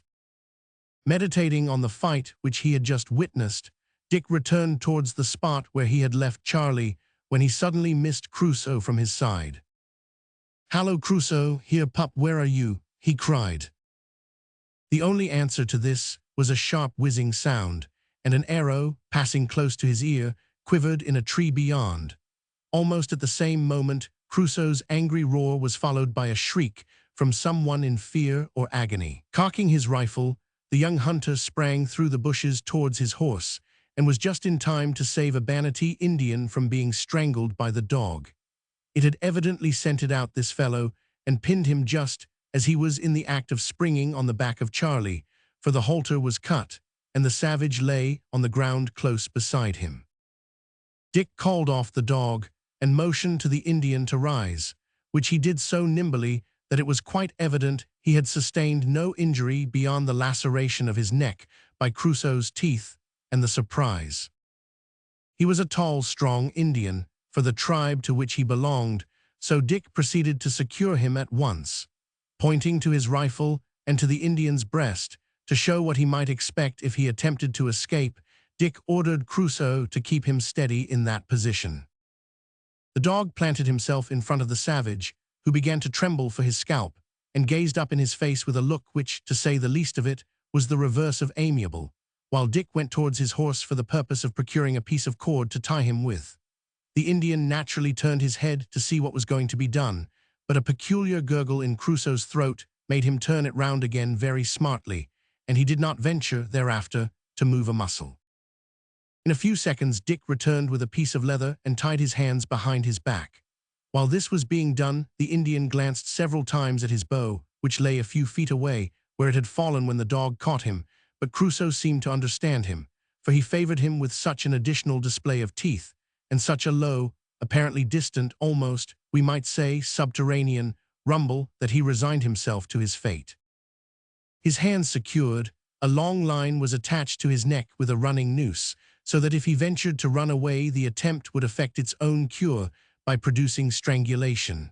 Meditating on the fight which he had just witnessed, Dick returned towards the spot where he had left Charlie, when he suddenly missed Crusoe from his side. "Hallo, Crusoe, here pup, where are you?" he cried. The only answer to this was a sharp whizzing sound, and an arrow, passing close to his ear, quivered in a tree beyond. Almost at the same moment, Crusoe's angry roar was followed by a shriek from someone in fear or agony. Cocking his rifle, the young hunter sprang through the bushes towards his horse, and was just in time to save a Ballantyne Indian from being strangled by the dog. It had evidently scented out this fellow and pinned him just as he was in the act of springing on the back of Charlie, for the halter was cut, and the savage lay on the ground close beside him. Dick called off the dog and motioned to the Indian to rise, which he did so nimbly that it was quite evident he had sustained no injury beyond the laceration of his neck by Crusoe's teeth and the surprise. He was a tall, strong Indian, for the tribe to which he belonged, so Dick proceeded to secure him at once. Pointing to his rifle and to the Indian's breast, to show what he might expect if he attempted to escape, Dick ordered Crusoe to keep him steady in that position. The dog planted himself in front of the savage, who began to tremble for his scalp, and gazed up in his face with a look which, to say the least of it, was the reverse of amiable, while Dick went towards his horse for the purpose of procuring a piece of cord to tie him with. The Indian naturally turned his head to see what was going to be done, but a peculiar gurgle in Crusoe's throat made him turn it round again very smartly, and he did not venture, thereafter, to move a muscle. In a few seconds Dick returned with a piece of leather and tied his hands behind his back. While this was being done, the Indian glanced several times at his bow, which lay a few feet away, where it had fallen when the dog caught him, but Crusoe seemed to understand him, for he favored him with such an additional display of teeth, and such a low, apparently distant, almost, we might say, subterranean, rumble that he resigned himself to his fate. His hands secured, a long line was attached to his neck with a running noose, so that if he ventured to run away, the attempt would effect its own cure by producing strangulation.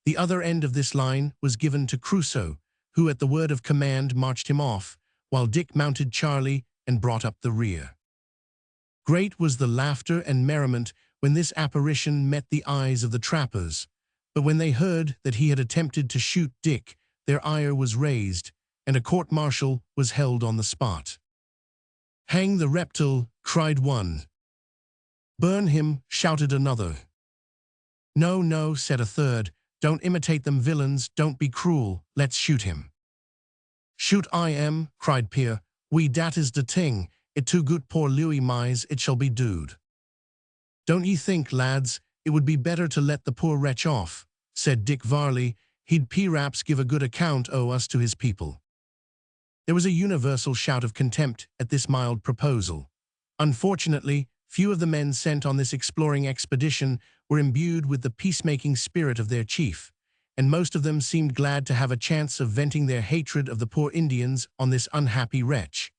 The other end of this line was given to Crusoe, who at the word of command marched him off, while Dick mounted Charlie and brought up the rear. Great was the laughter and merriment when this apparition met the eyes of the trappers, but when they heard that he had attempted to shoot Dick, their ire was raised, and a court-martial was held on the spot. "Hang the reptile," cried one. "Burn him," shouted another. "No, no," said a third. "Don't imitate them villains, don't be cruel, let's shoot him." "Shoot I am," cried Pierre. "We dat is de ting, it too good poor Louis Mise, it shall be doed." "Don't ye think, lads, it would be better to let the poor wretch off," said Dick Varley. "He'd perhaps give a good account o' us to his people." There was a universal shout of contempt at this mild proposal. Unfortunately, few of the men sent on this exploring expedition were imbued with the peacemaking spirit of their chief, and most of them seemed glad to have a chance of venting their hatred of the poor Indians on this unhappy wretch,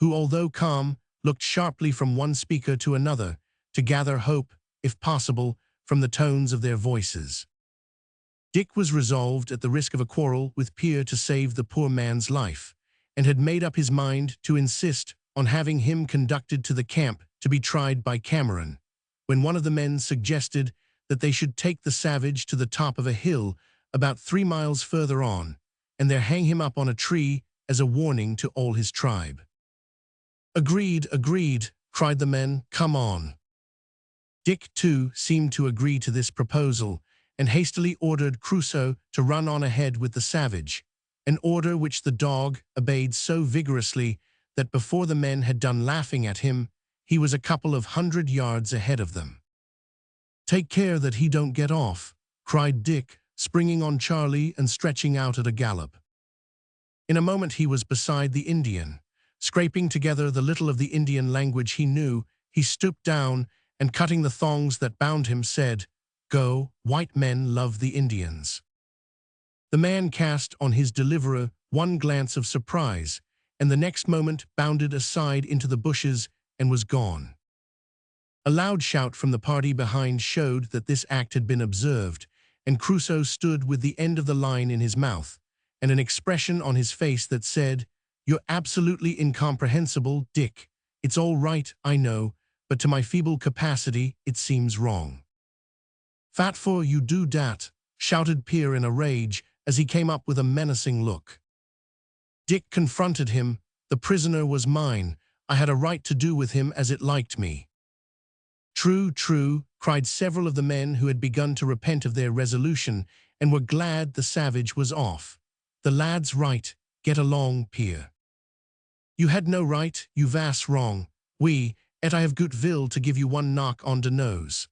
who, although calm, looked sharply from one speaker to another, to gather hope, if possible, from the tones of their voices. Dick was resolved, at the risk of a quarrel with Pierre, to save the poor man's life, and had made up his mind to insist on having him conducted to the camp to be tried by Cameron, when one of the men suggested that they should take the savage to the top of a hill about 3 miles further on, and there hang him up on a tree as a warning to all his tribe. "Agreed, agreed," cried the men. "Come on." Dick, too, seemed to agree to this proposal, and hastily ordered Crusoe to run on ahead with the savage, an order which the dog obeyed so vigorously that before the men had done laughing at him, he was a couple of 100 yards ahead of them. "Take care that he don't get off," cried Dick, springing on Charlie and stretching out at a gallop. In a moment he was beside the Indian. Scraping together the little of the Indian language he knew, he stooped down and, cutting the thongs that bound him, said, "Go, white men love the Indians." The man cast on his deliverer one glance of surprise, and the next moment bounded aside into the bushes and was gone. A loud shout from the party behind showed that this act had been observed, and Crusoe stood with the end of the line in his mouth, and an expression on his face that said, "You're absolutely incomprehensible, Dick. It's all right, I know, but to my feeble capacity it seems wrong." "Fat for you do dat," shouted Pierre in a rage, as he came up with a menacing look. Dick confronted him. "The prisoner was mine. I had a right to do with him as it liked me." "True, true," cried several of the men who had begun to repent of their resolution and were glad the savage was off. "The lad's right. Get along, Pierre." "You had no right, you vas wrong. I have gut will to give you one knock on de nose."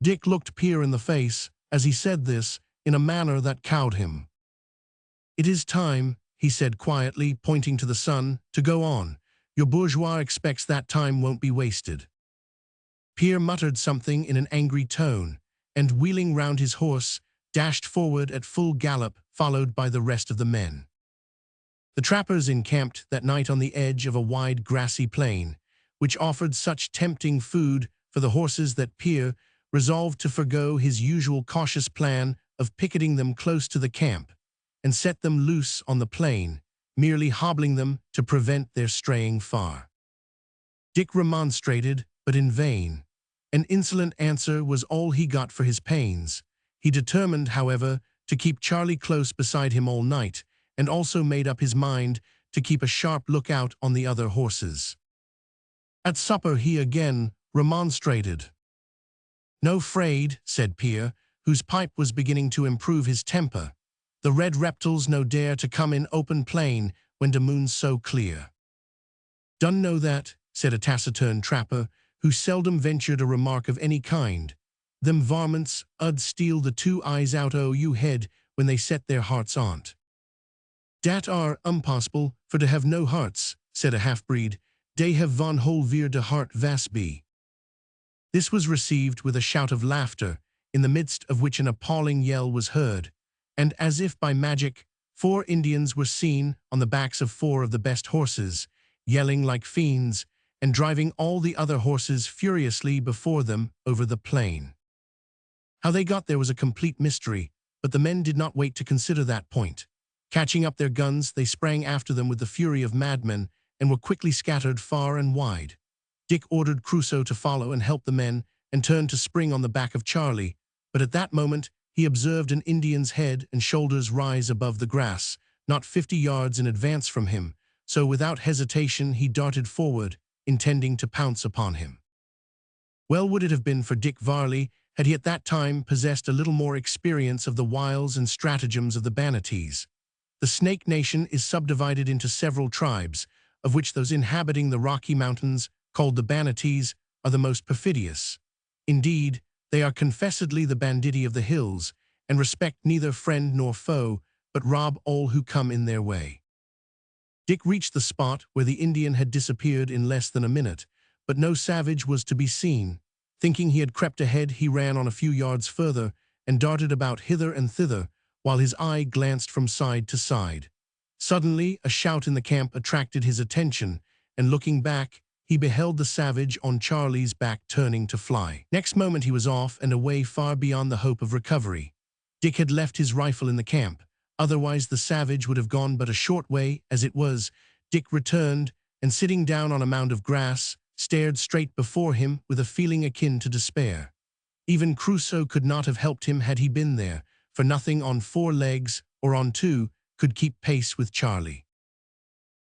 Dick looked Pierre in the face, as he said this, in a manner that cowed him. "It is time," he said quietly, pointing to the sun, "to go on. Your bourgeois expects that time won't be wasted." Pierre muttered something in an angry tone, and, wheeling round his horse, dashed forward at full gallop, followed by the rest of the men. The trappers encamped that night on the edge of a wide grassy plain, which offered such tempting food for the horses that Pierre resolved to forego his usual cautious plan of picketing them close to the camp, and set them loose on the plain, merely hobbling them to prevent their straying far. Dick remonstrated, but in vain. An insolent answer was all he got for his pains. He determined, however, to keep Charlie close beside him all night, and also made up his mind to keep a sharp lookout on the other horses. At supper he again remonstrated. "No fraid," said Pierre, whose pipe was beginning to improve his temper. "The red reptiles no dare to come in open plain when the moon's so clear." "Dun know that," said a taciturn trapper, who seldom ventured a remark of any kind. "Them varmints 'ud steal the 2 eyes out o' you head when they set their hearts on't." "Dat are impossible, for to have no hearts," said a half-breed. "Dey have von whole veer de heart vas be." This was received with a shout of laughter, in the midst of which an appalling yell was heard, and as if by magic, 4 Indians were seen on the backs of 4 of the best horses, yelling like fiends, and driving all the other horses furiously before them over the plain. How they got there was a complete mystery, but the men did not wait to consider that point. Catching up their guns, they sprang after them with the fury of madmen, and were quickly scattered far and wide. Dick ordered Crusoe to follow and help the men, and turned to spring on the back of Charlie, but at that moment he observed an Indian's head and shoulders rise above the grass, not 50 yards in advance from him, so without hesitation he darted forward, intending to pounce upon him. Well would it have been for Dick Varley had he at that time possessed a little more experience of the wiles and stratagems of the Banattees. The Snake Nation is subdivided into several tribes, of which those inhabiting the Rocky Mountains, called the Banattees, are the most perfidious. Indeed, they are confessedly the banditti of the hills, and respect neither friend nor foe, but rob all who come in their way. Dick reached the spot where the Indian had disappeared in less than a minute, but no savage was to be seen. Thinking he had crept ahead, he ran on a few yards further and darted about hither and thither, while his eye glanced from side to side. Suddenly, a shout in the camp attracted his attention, and looking back, he beheld the savage on Charlie's back turning to fly. Next moment he was off and away far beyond the hope of recovery. Dick had left his rifle in the camp. Otherwise the savage would have gone but a short way. As it was, Dick returned, and sitting down on a mound of grass, stared straight before him with a feeling akin to despair. Even Crusoe could not have helped him had he been there, for nothing on 4 legs, or on 2, could keep pace with Charlie.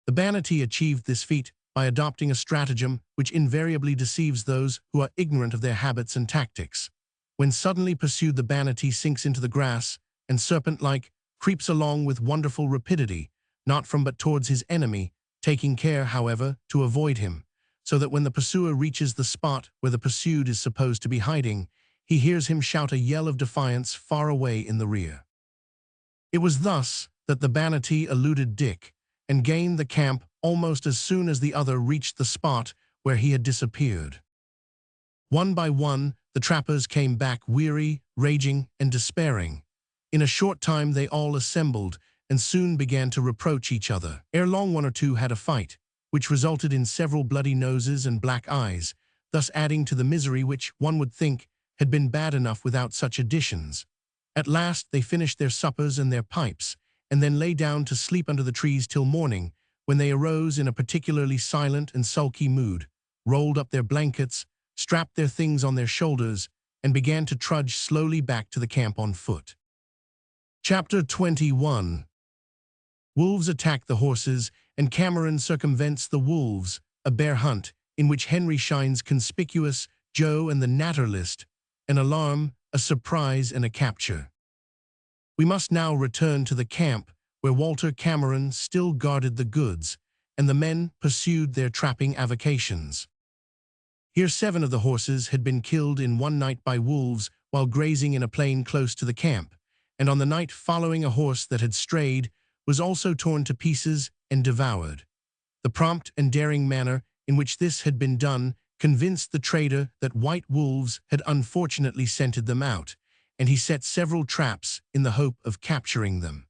The Banattee achieved this feat by adopting a stratagem which invariably deceives those who are ignorant of their habits and tactics. When suddenly pursued, the Banattee sinks into the grass, and serpent-like, creeps along with wonderful rapidity, not from but towards his enemy, taking care, however, to avoid him, so that when the pursuer reaches the spot where the pursued is supposed to be hiding, he hears him shout a yell of defiance far away in the rear. It was thus that the Banattee eluded Dick, and gained the camp almost as soon as the other reached the spot where he had disappeared. One by one, the trappers came back weary, raging, and despairing. In a short time they all assembled, and soon began to reproach each other. Ere long 1 or 2 had a fight, which resulted in several bloody noses and black eyes, thus adding to the misery which, one would think, had been bad enough without such additions. At last they finished their suppers and their pipes, and then lay down to sleep under the trees till morning, when they arose in a particularly silent and sulky mood, rolled up their blankets, strapped their things on their shoulders, and began to trudge slowly back to the camp on foot. Chapter 21. Wolves attack the horses, and Cameron circumvents the wolves, a bear hunt, in which Henry shines conspicuous, Joe and the Naturalist, an alarm, a surprise, and a capture. We must now return to the camp, where Walter Cameron still guarded the goods, and the men pursued their trapping avocations. Here 7 of the horses had been killed in one night by wolves while grazing in a plain close to the camp, and on the night following a horse that had strayed was also torn to pieces and devoured. The prompt and daring manner in which this had been done convinced the trader that white wolves had unfortunately scented them out, and he set several traps in the hope of capturing them.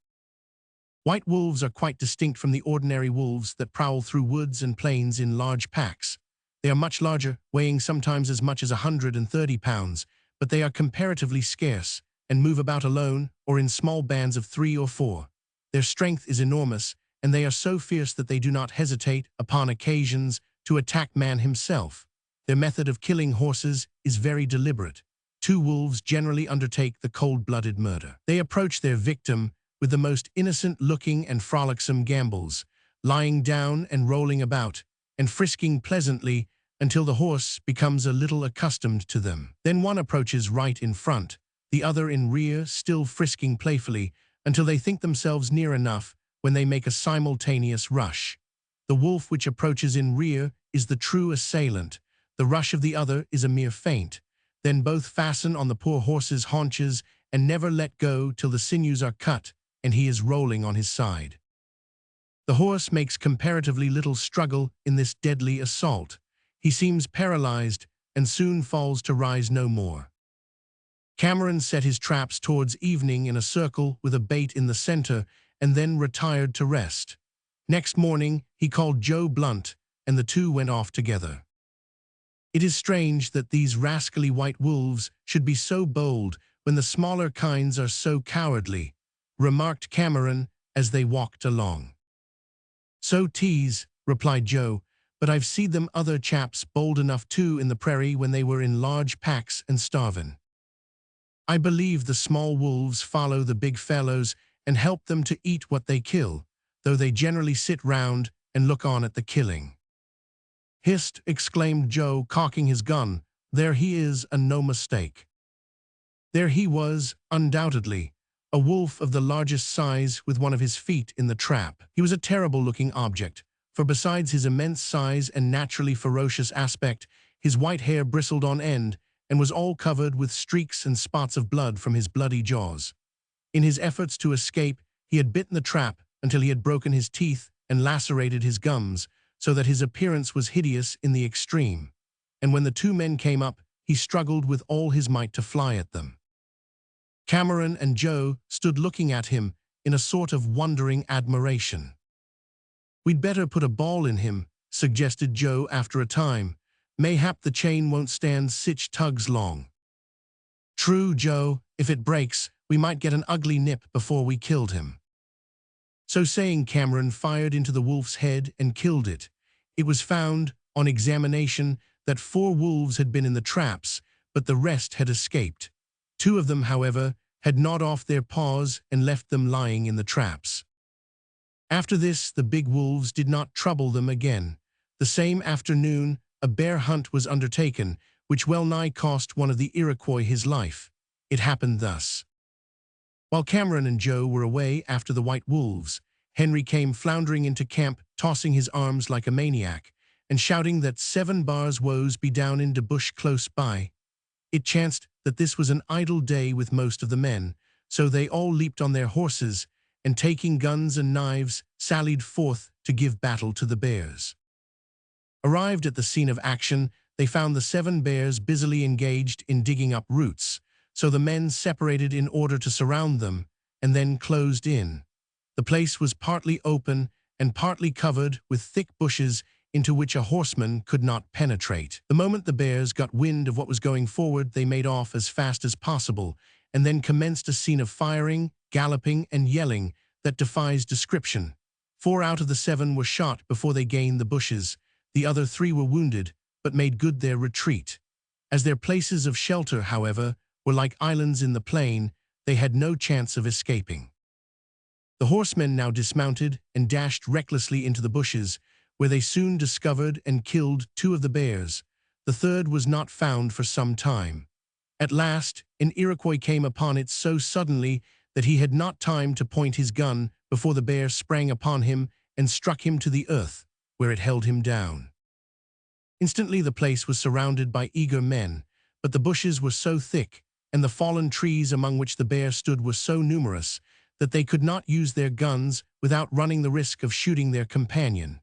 White wolves are quite distinct from the ordinary wolves that prowl through woods and plains in large packs. They are much larger, weighing sometimes as much as 130 pounds, but they are comparatively scarce and move about alone or in small bands of 3 or 4. Their strength is enormous, and they are so fierce that they do not hesitate, upon occasions, to attack man himself. Their method of killing horses is very deliberate. 2 wolves generally undertake the cold-blooded murder. They approach their victim with the most innocent-looking and frolicsome gambols, lying down and rolling about, and frisking pleasantly until the horse becomes a little accustomed to them. Then one approaches right in front, the other in rear, still frisking playfully, until they think themselves near enough, when they make a simultaneous rush. The wolf which approaches in rear is the true assailant. The rush of the other is a mere feint. Then both fasten on the poor horse's haunches and never let go till the sinews are cut and he is rolling on his side. The horse makes comparatively little struggle in this deadly assault. He seems paralyzed and soon falls to rise no more. Cameron set his traps towards evening in a circle with a bait in the center, and then retired to rest. Next morning he called Joe Blunt, and the 2 went off together. It is strange that these rascally white wolves should be so bold when the smaller kinds are so cowardly, remarked Cameron as they walked along. So 'tis, replied Joe, but I've seed them other chaps bold enough too in the prairie when they were in large packs and starvin'. I believe the small wolves follow the big fellows and help them to eat what they kill, though they generally sit round and look on at the killing." "Hist!" exclaimed Joe, cocking his gun. "There he is, and no mistake." There he was, undoubtedly, a wolf of the largest size with one of his feet in the trap. He was a terrible-looking object, for besides his immense size and naturally ferocious aspect, his white hair bristled on end and was all covered with streaks and spots of blood from his bloody jaws. In his efforts to escape, he had bitten the trap until he had broken his teeth and lacerated his gums, so that his appearance was hideous in the extreme. And when the two men came up, he struggled with all his might to fly at them. Cameron and Joe stood looking at him in a sort of wondering admiration. "We'd better put a ball in him," suggested Joe after a time. "Mayhap the chain won't stand sich tugs long." "True, Joe. If it breaks, we might get an ugly nip before we killed him." So saying, Cameron fired into the wolf's head and killed it. It was found, on examination, that 4 wolves had been in the traps, but the rest had escaped. 2 of them, however, had gnawed off their paws and left them lying in the traps. After this, the big wolves did not trouble them again. The same afternoon, a bear hunt was undertaken, which well nigh cost one of the Iroquois his life. It happened thus. While Cameron and Joe were away after the white wolves, Henry came floundering into camp, tossing his arms like a maniac, and shouting that 7 bars woes be down in de bush close by. It chanced that this was an idle day with most of the men, so they all leaped on their horses, and taking guns and knives, sallied forth to give battle to the bears. Arrived at the scene of action, they found the 7 bears busily engaged in digging up roots, so the men separated in order to surround them, and then closed in. The place was partly open and partly covered with thick bushes into which a horseman could not penetrate. The moment the bears got wind of what was going forward, they made off as fast as possible, and then commenced a scene of firing, galloping, and yelling that defies description. 4 out of the 7 were shot before they gained the bushes. The other 3 were wounded, but made good their retreat. As their places of shelter, however, were like islands in the plain, they had no chance of escaping. The horsemen now dismounted and dashed recklessly into the bushes, where they soon discovered and killed 2 of the bears. The 3rd was not found for some time. At last, an Iroquois came upon it so suddenly that he had not time to point his gun before the bear sprang upon him and struck him to the earth, where it held him down. Instantly the place was surrounded by eager men, but the bushes were so thick, and the fallen trees among which the bear stood were so numerous, that they could not use their guns without running the risk of shooting their companion.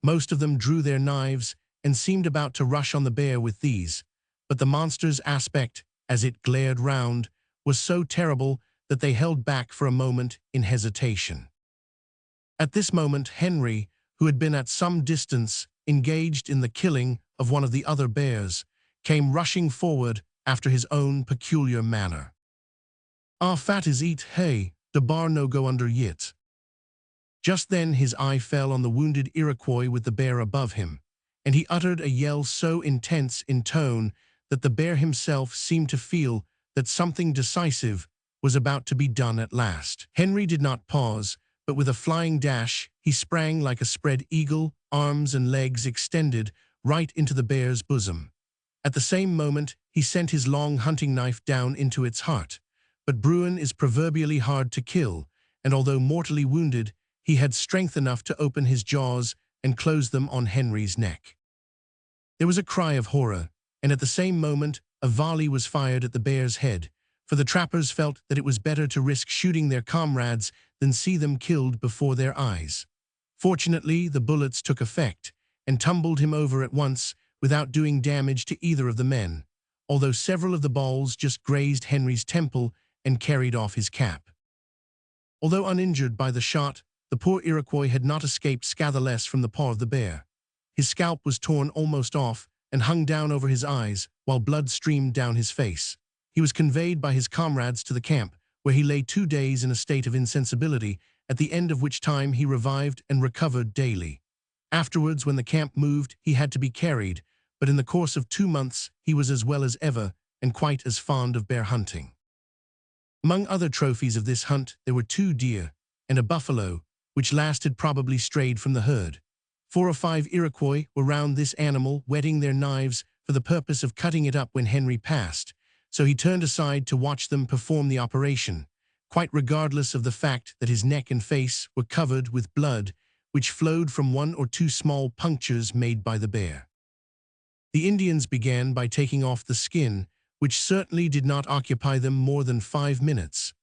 Most of them drew their knives and seemed about to rush on the bear with these, but the monster's aspect, as it glared round, was so terrible that they held back for a moment in hesitation. At this moment Henry, who had been at some distance engaged in the killing of one of the other bears, came rushing forward after his own peculiar manner. "Ah, fat is eat, hey, the bar no go under yit." Just then his eye fell on the wounded Iroquois with the bear above him, and he uttered a yell so intense in tone that the bear himself seemed to feel that something decisive was about to be done at last. Henry did not pause, but with a flying dash, he sprang like a spread eagle, arms and legs extended, right into the bear's bosom. At the same moment, he sent his long hunting knife down into its heart. But Bruin is proverbially hard to kill, and although mortally wounded, he had strength enough to open his jaws and close them on Henry's neck. There was a cry of horror, and at the same moment, a volley was fired at the bear's head, for the trappers felt that it was better to risk shooting their comrades than see them killed before their eyes. Fortunately, the bullets took effect, and tumbled him over at once without doing damage to either of the men, although several of the balls just grazed Henry's temple and carried off his cap. Although uninjured by the shot, the poor Iroquois had not escaped scatheless from the paw of the bear. His scalp was torn almost off and hung down over his eyes, while blood streamed down his face. He was conveyed by his comrades to the camp, where he lay 2 days in a state of insensibility, at the end of which time he revived and recovered daily. Afterwards, when the camp moved, he had to be carried, but in the course of 2 months he was as well as ever and quite as fond of bear hunting. Among other trophies of this hunt, there were 2 deer and a buffalo, which last had probably strayed from the herd. 4 or 5 Iroquois were round this animal, whetting their knives for the purpose of cutting it up when Henry passed, so he turned aside to watch them perform the operation, quite regardless of the fact that his neck and face were covered with blood, which flowed from 1 or 2 small punctures made by the bear. The Indians began by taking off the skin, which certainly did not occupy them more than 5 minutes.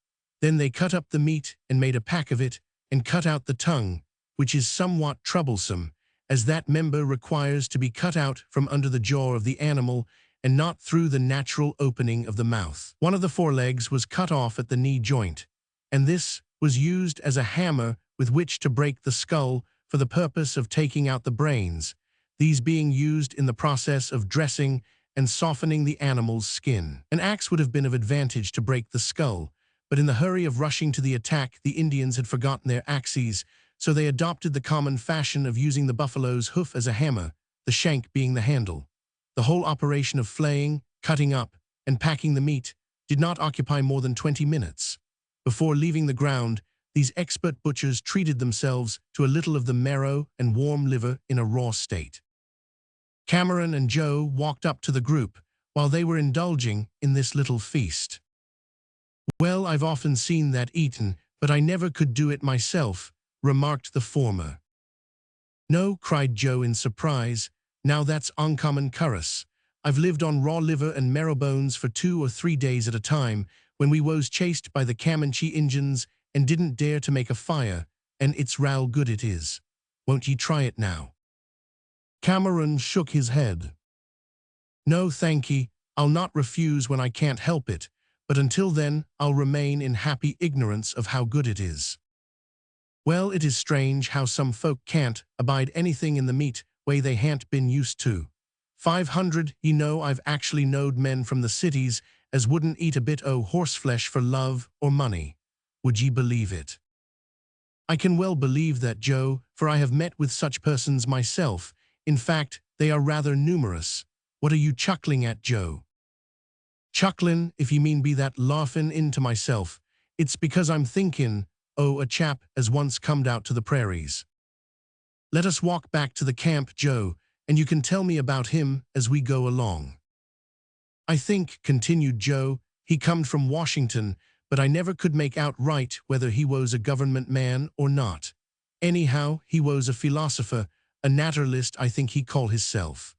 Then they cut up the meat and made a pack of it, and cut out the tongue, which is somewhat troublesome, as that member requires to be cut out from under the jaw of the animal and not through the natural opening of the mouth. One of the forelegs was cut off at the knee joint, and this was used as a hammer with which to break the skull for the purpose of taking out the brains, these being used in the process of dressing and softening the animal's skin. An axe would have been of advantage to break the skull, but in the hurry of rushing to the attack, the Indians had forgotten their axes, so they adopted the common fashion of using the buffalo's hoof as a hammer, the shank being the handle. The whole operation of flaying, cutting up, and packing the meat did not occupy more than 20 minutes. Before leaving the ground, these expert butchers treated themselves to a little of the marrow and warm liver in a raw state. Cameron and Joe walked up to the group while they were indulging in this little feast. "Well, I've often seen that eaten, but I never could do it myself," remarked the former. "No," cried Joe in surprise, "now that's uncommon currus. I've lived on raw liver and marrow bones for 2 or 3 days at a time, when we was chased by the Comanche Injuns and didn't dare to make a fire, and it's raal good it is. Won't ye try it now?" Cameron shook his head. "No, thank ye. I'll not refuse when I can't help it, but until then I'll remain in happy ignorance of how good it is." "Well, it is strange how some folk can't abide anything in the meat way they han't been used to. 500, ye know, I've actually knowed men from the cities as wouldn't eat a bit o' horseflesh for love or money. Would ye believe it?" "I can well believe that, Joe, for I have met with such persons myself. In fact, they are rather numerous. What are you chuckling at, Joe?" "Chucklin', if ye mean be that laughin' into myself. It's because I'm thinkin' o' a chap as once comed out to the prairies." "Let us walk back to the camp, Joe, and you can tell me about him as we go along." "I think," continued Joe, "he comed from Washington, but I never could make out right whether he was a government man or not. Anyhow, he was a philosopher, a naturalist I think he called hisself."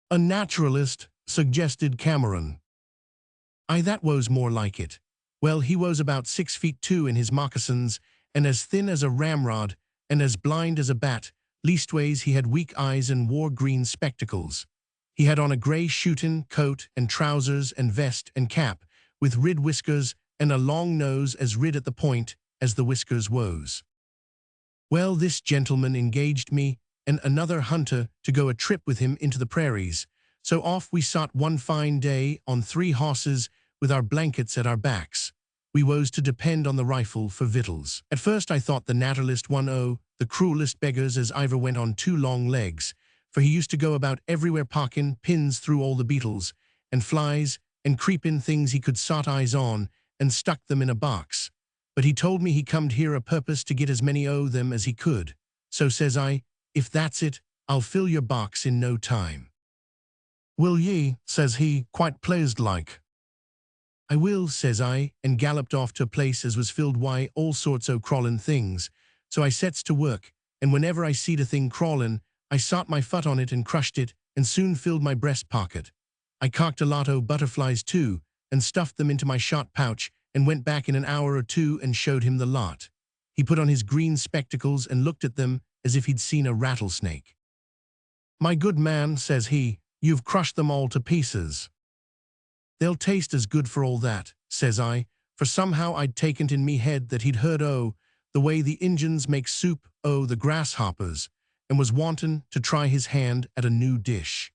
"A naturalist," suggested Cameron. "Aye, that was more like it. Well, he was about 6 feet 2 in his moccasins, and as thin as a ramrod, and as blind as a bat. Leastways he had weak eyes and wore green spectacles. He had on a grey shootin' coat and trousers and vest and cap, with rid whiskers and a long nose as rid at the point as the whiskers was. Well, this gentleman engaged me and another hunter to go a trip with him into the prairies, so off we sot one fine day on 3 horses with our blankets at our backs. We was to depend on the rifle for victuals. At first I thought the naturalist one o' the cruelest beggars as iver went on 2 long legs, for he used to go about everywhere pockin' pins through all the beetles and flies and creepin' things he could sot eyes on, and stuck them in a box. But he told me he comed here a purpose to get as many o' them as he could. So says I, if that's it, I'll fill your box in no time. Will ye, says he, quite pleased like. I will, says I, and galloped off to a place as was filled wi' all sorts o' crawlin' things. So I sets to work, and whenever I seed a thing crawlin', I sot my foot on it and crushed it, and soon filled my breast pocket. I cocked a lot o' butterflies too, and stuffed them into my shot pouch, and went back in an hour or 2 and showed him the lot. He put on his green spectacles and looked at them as if he'd seen a rattlesnake. My good man, says he, you've crushed them all to pieces. They'll taste as good for all that, says I, for somehow I'd taken it in me head that he'd heard o' the way the Injuns make soup o' the grasshoppers, and was wantin' to try his hand at a new dish.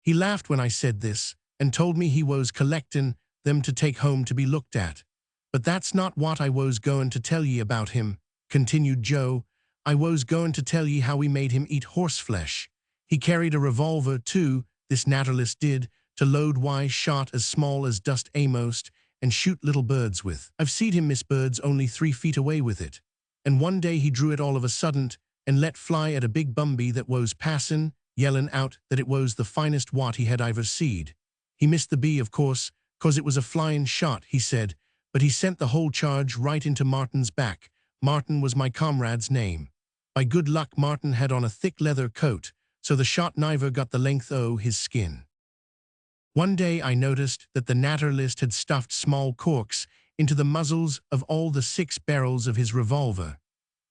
He laughed when I said this, and told me he was collectin' them to take home to be looked at. But that's not what I was goin' to tell ye about him, continued Joe. I was goin' to tell ye how we made him eat horseflesh. He carried a revolver, too, this naturalist did, to load shot as small as dust amost, and shoot little birds with. I've seed him miss birds only 3 feet away with it. And one day he drew it all of a sudden and let fly at a big bumby that was passin', yellin' out that it was the finest wat he had ever seed. He missed the bee, of course, 'cause it was a flyin' shot, he said, but he sent the whole charge right into Martin's back. Martin was my comrade's name. By good luck Martin had on a thick leather coat, so the shot never got the length o' his skin. One day I noticed that the naturalist had stuffed small corks into the muzzles of all the 6 barrels of his revolver.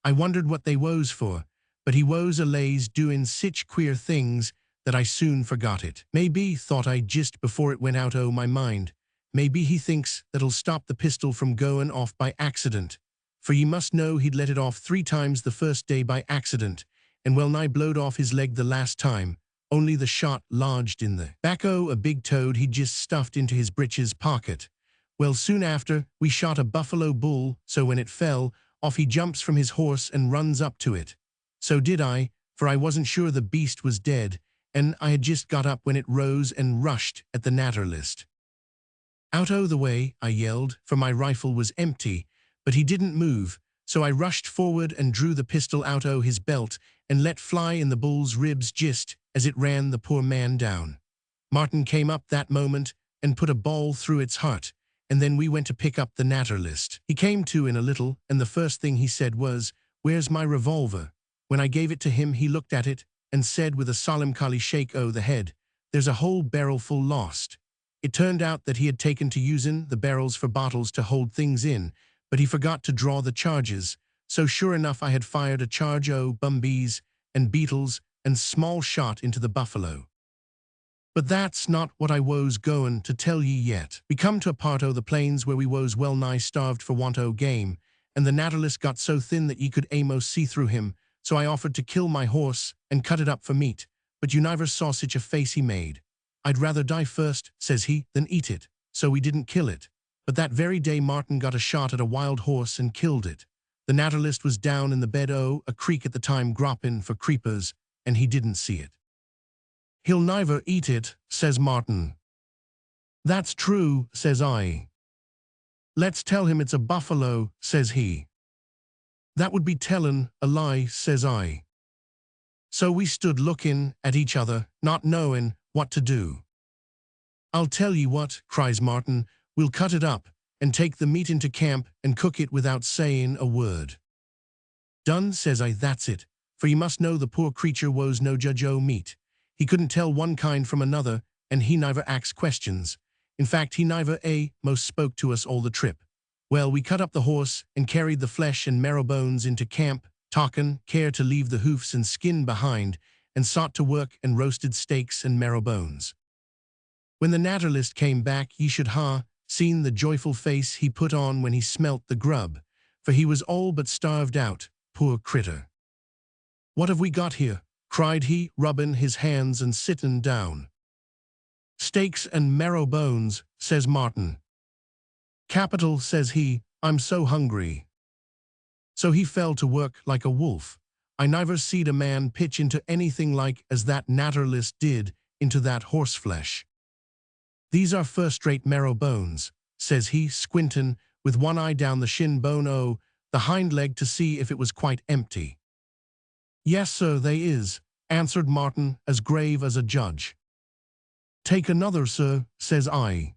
I wondered what they was for, but he was allays doin' sich queer things that I soon forgot it. Maybe, thought I just before it went out o' my mind, maybe he thinks that'll stop the pistol from goin' off by accident, for ye must know he'd let it off 3 times the first day by accident, and well nigh blowed off his leg the last time, only the shot lodged in the back o' a big toad he'd just stuffed into his breeches pocket. Well, soon after, we shot a buffalo bull, so when it fell, off he jumps from his horse and runs up to it. So did I, for I wasn't sure the beast was dead, and I had just got up when it rose and rushed at the naturalist. "Out o' the way," I yelled, for my rifle was empty, but he didn't move, so I rushed forward and drew the pistol out o' his belt and let fly in the bull's ribs just as it ran the poor man down. Martin came up that moment and put a ball through its heart, and then we went to pick up the naturalist. He came to in a little, and the first thing he said was, "Where's my revolver?" When I gave it to him, he looked at it and said with a solemncholy shake o' the head, "There's a whole barrel full lost." It turned out that he had taken to usin' the barrels for bottles to hold things in, but he forgot to draw the charges, so sure enough I had fired a charge o' bumbees and beetles and small shot into the buffalo. But that's not what I was goin' to tell ye yet. We come to a part o' the plains where we was well nigh starved for want o' game, and the naturalist got so thin that ye could a'most see through him, so I offered to kill my horse and cut it up for meat, but you never saw such a face he made. "I'd rather die first," says he, "than eat it," so we didn't kill it. But that very day Martin got a shot at a wild horse and killed it. The naturalist was down in the bed o' a creek at the time groppin' for creepers, and he didn't see it. "He'll never eat it," says Martin. "That's true," says I. "Let's tell him it's a buffalo," says he. "That would be tellin' a lie," says I. So we stood lookin' at each other, not knowin' what to do. "I'll tell ye what," cries Martin, "we'll cut it up and take the meat into camp and cook it without sayin' a word." "Done," says I, "that's it, for you must know the poor creature was no judge o' meat. He couldn't tell one kind from another, and he never asked questions. In fact, he never most spoke to us all the trip. Well, we cut up the horse and carried the flesh and marrow bones into camp, talkin' care to leave the hoofs and skin behind, and sought to work and roasted steaks and marrow bones. When the naturalist came back, ye should ha' seen the joyful face he put on when he smelt the grub, for he was all but starved out, poor critter. "What have we got here?" cried he, rubbin' his hands and sittin' down. "Steaks and marrow bones," says Martin. "Capital," says he, "I'm so hungry." So he fell to work like a wolf. I never seed a man pitch into anything like as that naturalist did into that horseflesh. "These are first-rate marrow bones," says he, squintin' with one eye down the shin bone o' the hind leg to see if it was quite empty. "Yes, sir, they is," answered Martin as grave as a judge. "Take another, sir," says I.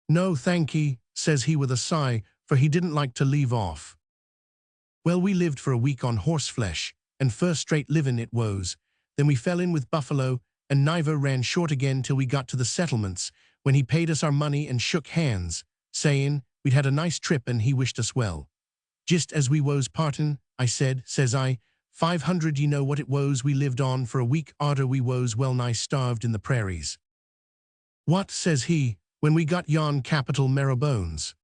"No, thank ye," says he with a sigh, for he didn't like to leave off. Well, we lived for a week on horseflesh, and first-rate livin' it was. Then we fell in with buffalo, and neither ran short again till we got to the settlements, when he paid us our money and shook hands, sayin' we'd had a nice trip and he wished us well. "Just as we was partin', I said, says I, 500 ye know what it was we lived on for a week arter we was well nigh starved in the prairies." "What," says he, "when we got yon capital marrow bones?"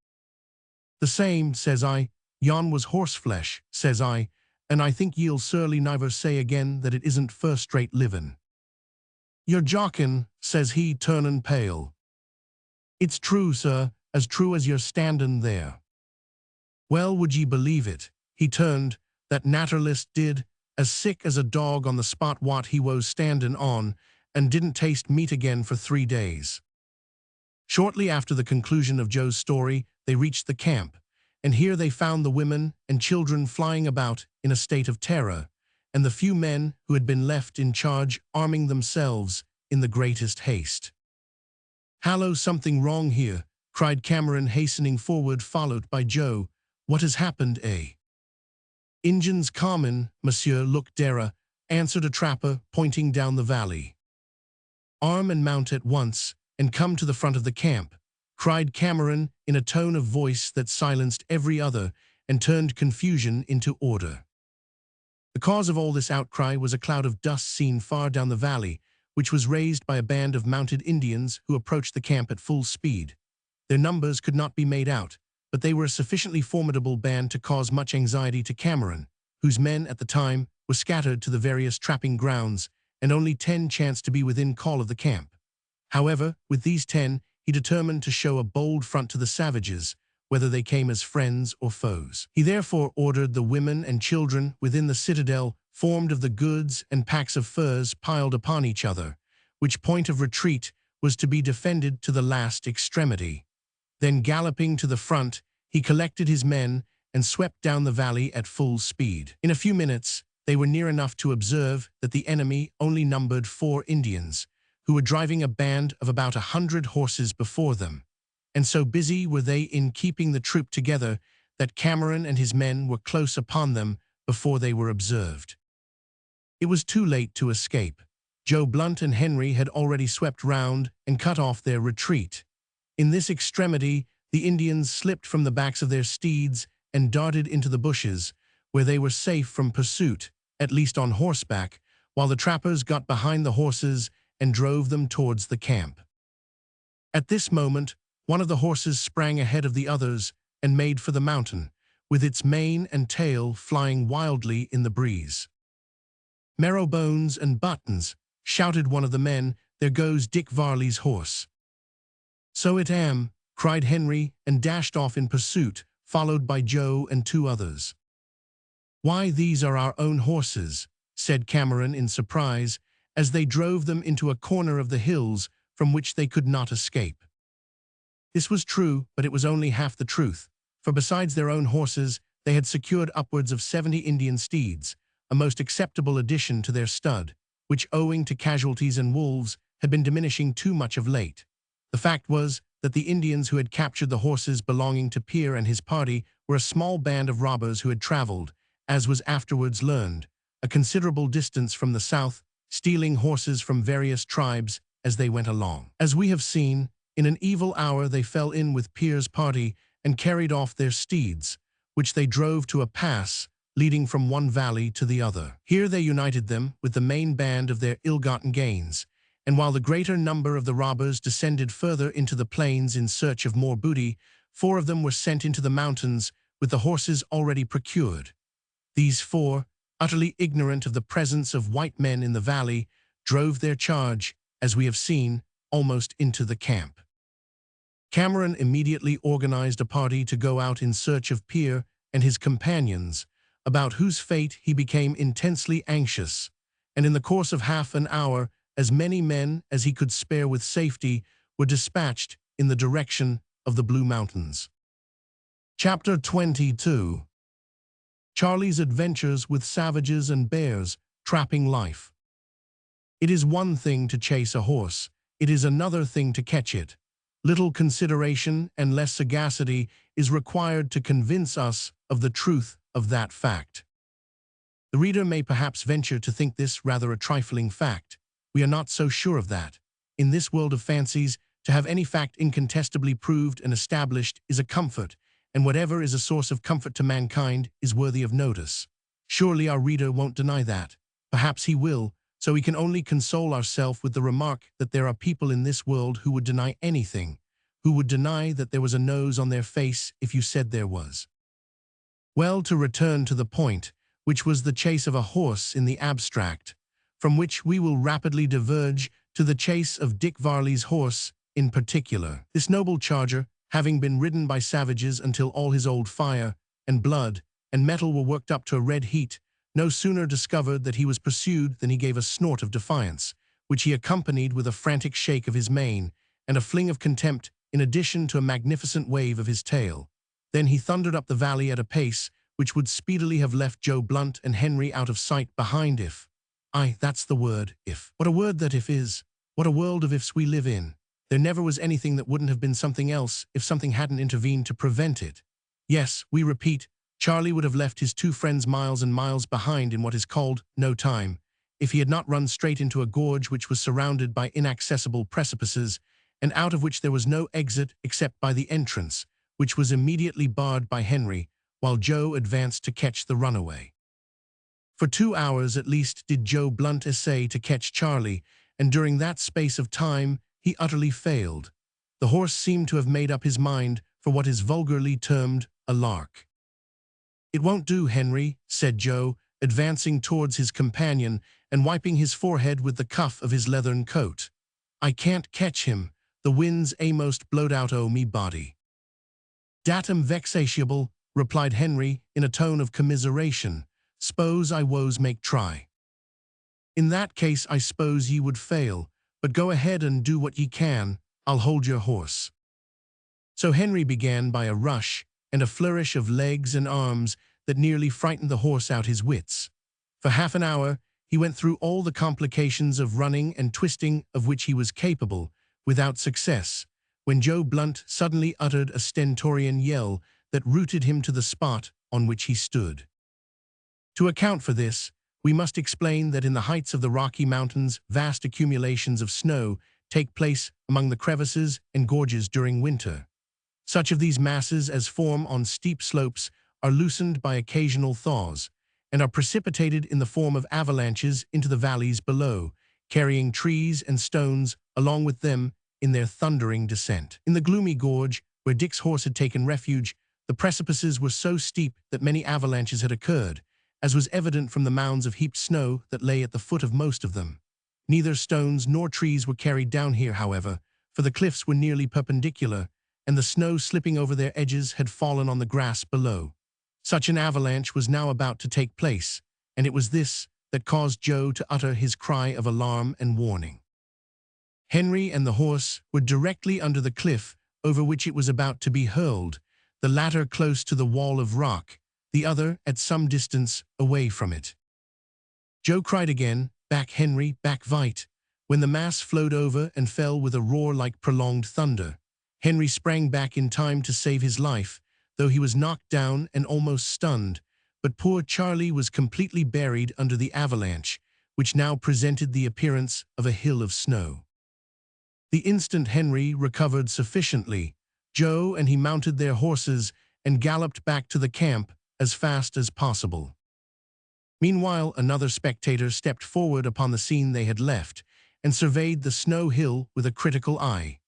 "The same," says I. "Yon was horseflesh," says I, "and I think ye'll surely never say again that it isn't first-rate livin'." "You're jockin'," says he, turnin' pale. "It's true, sir, as true as you're standin' there." Well, would ye believe it? He turned, that naturalist did, as sick as a dog on the spot what he was standin' on, and didn't taste meat again for 3 days. Shortly after the conclusion of Joe's story, they reached the camp, and here they found the women and children flying about in a state of terror, and the few men who had been left in charge arming themselves in the greatest haste. "Hallo, something wrong here," cried Cameron, hastening forward, followed by Joe. "What has happened, eh?" "Injuns common, monsieur, look dere," answered a trapper, pointing down the valley. "Arm and mount at once, and come to the front of the camp," cried Cameron in a tone of voice that silenced every other and turned confusion into order. The cause of all this outcry was a cloud of dust seen far down the valley, which was raised by a band of mounted Indians who approached the camp at full speed. Their numbers could not be made out, but they were a sufficiently formidable band to cause much anxiety to Cameron, whose men at the time were scattered to the various trapping grounds, and only 10 chanced to be within call of the camp. However, with these 10, he determined to show a bold front to the savages, whether they came as friends or foes. He therefore ordered the women and children within the citadel, formed of the goods and packs of furs piled upon each other, which point of retreat was to be defended to the last extremity. Then, galloping to the front, he collected his men and swept down the valley at full speed. In a few minutes, they were near enough to observe that the enemy only numbered 4 Indians, who were driving a band of about 100 horses before them, and so busy were they in keeping the troop together that Cameron and his men were close upon them before they were observed. It was too late to escape. Joe Blunt and Henry had already swept round and cut off their retreat. In this extremity, the Indians slipped from the backs of their steeds and darted into the bushes, where they were safe from pursuit, at least on horseback, while the trappers got behind the horses and drove them towards the camp. At this moment, one of the horses sprang ahead of the others and made for the mountain, with its mane and tail flying wildly in the breeze. "Marrow bones and buttons," shouted one of the men, "there goes Dick Varley's horse." "So it am," cried Henry, and dashed off in pursuit, followed by Joe and 2 others. "Why, these are our own horses," said Cameron in surprise, as they drove them into a corner of the hills from which they could not escape. This was true, but it was only half the truth, for besides their own horses, they had secured upwards of 70 Indian steeds, a most acceptable addition to their stud, which, owing to casualties and wolves, had been diminishing too much of late. The fact was that the Indians who had captured the horses belonging to Pierre and his party were a small band of robbers who had traveled, as was afterwards learned, a considerable distance from the south, stealing horses from various tribes as they went along. As we have seen, in an evil hour they fell in with Pierre's party and carried off their steeds, which they drove to a pass leading from one valley to the other. Here they united them with the main band of their ill-gotten gains, and while the greater number of the robbers descended further into the plains in search of more booty, 4 of them were sent into the mountains with the horses already procured. These 4, utterly ignorant of the presence of white men in the valley, drove their charge, as we have seen, almost into the camp. Cameron immediately organized a party to go out in search of Pierre and his companions, about whose fate he became intensely anxious, and in the course of half an hour, as many men as he could spare with safety were dispatched in the direction of the Blue Mountains. Chapter 22. Charlie's adventures with savages and bears, trapping life. It is one thing to chase a horse, it is another thing to catch it. Little consideration and less sagacity is required to convince us of the truth of that fact. The reader may perhaps venture to think this rather a trifling fact. We are not so sure of that. In this world of fancies, to have any fact incontestably proved and established is a comfort, and whatever is a source of comfort to mankind is worthy of notice. Surely our reader won't deny that. Perhaps he will, so we can only console ourselves with the remark that there are people in this world who would deny anything, who would deny that there was a nose on their face if you said there was. Well, to return to the point, which was the chase of a horse in the abstract, from which we will rapidly diverge to the chase of Dick Varley's horse in particular. This noble charger, having been ridden by savages until all his old fire and blood and metal were worked up to a red heat, no sooner discovered that he was pursued than he gave a snort of defiance, which he accompanied with a frantic shake of his mane and a fling of contempt in addition to a magnificent wave of his tail. Then he thundered up the valley at a pace which would speedily have left Joe Blunt and Henry out of sight behind if. Aye, that's the word, if. What a word that if is. What a world of ifs we live in. There never was anything that wouldn't have been something else if something hadn't intervened to prevent it. Yes, we repeat, Charlie would have left his two friends miles and miles behind in what is called no time, if he had not run straight into a gorge which was surrounded by inaccessible precipices, and out of which there was no exit except by the entrance, which was immediately barred by Henry, while Joe advanced to catch the runaway. For 2 hours at least did Joe Blunt essay to catch Charlie, and during that space of time he utterly failed. The horse seemed to have made up his mind for what is vulgarly termed a lark. "It won't do, Henry," said Joe, advancing towards his companion and wiping his forehead with the cuff of his leathern coat. "I can't catch him. The wind's a'most blowed out o' me body." "Datum vexatiable," replied Henry in a tone of commiseration. "S'pose I woes make try." "In that case I s'pose ye would fail, but go ahead and do what ye can. I'll hold your horse." So Henry began by a rush and a flourish of legs and arms that nearly frightened the horse out his wits. For half an hour he went through all the complications of running and twisting of which he was capable, without success, when Joe Blunt suddenly uttered a stentorian yell that rooted him to the spot on which he stood. To account for this, we must explain that in the heights of the Rocky Mountains vast accumulations of snow take place among the crevices and gorges during winter. Such of these masses as form on steep slopes are loosened by occasional thaws, and are precipitated in the form of avalanches into the valleys below, carrying trees and stones along with them in their thundering descent. In the gloomy gorge, where Dick's horse had taken refuge, the precipices were so steep that many avalanches had occurred, as was evident from the mounds of heaped snow that lay at the foot of most of them. Neither stones nor trees were carried down here, however, for the cliffs were nearly perpendicular, and the snow slipping over their edges had fallen on the grass below. Such an avalanche was now about to take place, and it was this that caused Joe to utter his cry of alarm and warning. Henry and the horse were directly under the cliff over which it was about to be hurled, the latter close to the wall of rock, the other at some distance away from it. Joe cried again, "Back, Henry, back vite," when the mass flowed over and fell with a roar like prolonged thunder. Henry sprang back in time to save his life, though he was knocked down and almost stunned, but poor Charlie was completely buried under the avalanche, which now presented the appearance of a hill of snow. The instant Henry recovered sufficiently, Joe and he mounted their horses and galloped back to the camp as fast as possible. Meanwhile, another spectator stepped forward upon the scene they had left and surveyed the snow hill with a critical eye.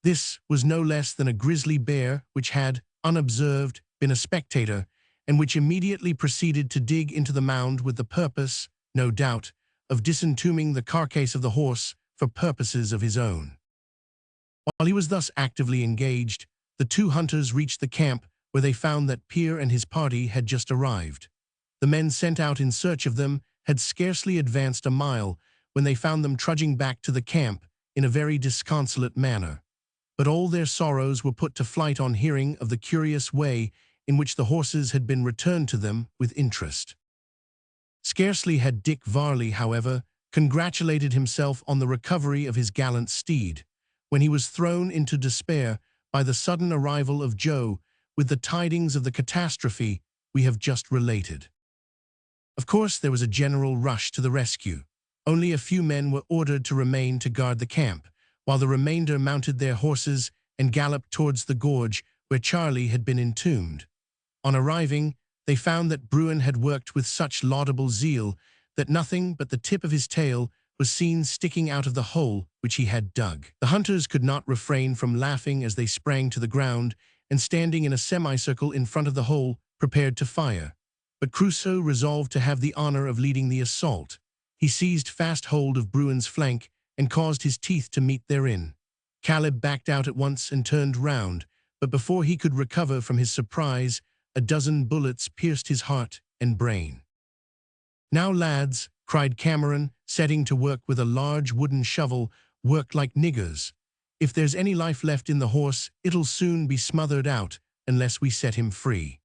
This was no less than a grizzly bear which had, unobserved, been a spectator, and which immediately proceeded to dig into the mound with the purpose, no doubt, of disentombing the carcass of the horse for purposes of his own. While he was thus actively engaged, the two hunters reached the camp where they found that Pierre and his party had just arrived. The men sent out in search of them had scarcely advanced a mile when they found them trudging back to the camp in a very disconsolate manner. But all their sorrows were put to flight on hearing of the curious way in which the horses had been returned to them with interest. Scarcely had Dick Varley, however, congratulated himself on the recovery of his gallant steed, when he was thrown into despair by the sudden arrival of Joe with the tidings of the catastrophe we have just related. Of course, there was a general rush to the rescue. Only a few men were ordered to remain to guard the camp, while the remainder mounted their horses and galloped towards the gorge where Charlie had been entombed. On arriving, they found that Bruin had worked with such laudable zeal that nothing but the tip of his tail was seen sticking out of the hole which he had dug. The hunters could not refrain from laughing as they sprang to the ground and standing in a semicircle in front of the hole prepared to fire. But Crusoe resolved to have the honor of leading the assault. He seized fast hold of Bruin's flank and caused his teeth to meet therein. Caleb backed out at once and turned round, but before he could recover from his surprise, a dozen bullets pierced his heart and brain. "Now, lads," cried Cameron, setting to work with a large wooden shovel, "work like niggers. If there's any life left in the horse, it'll soon be smothered out unless we set him free."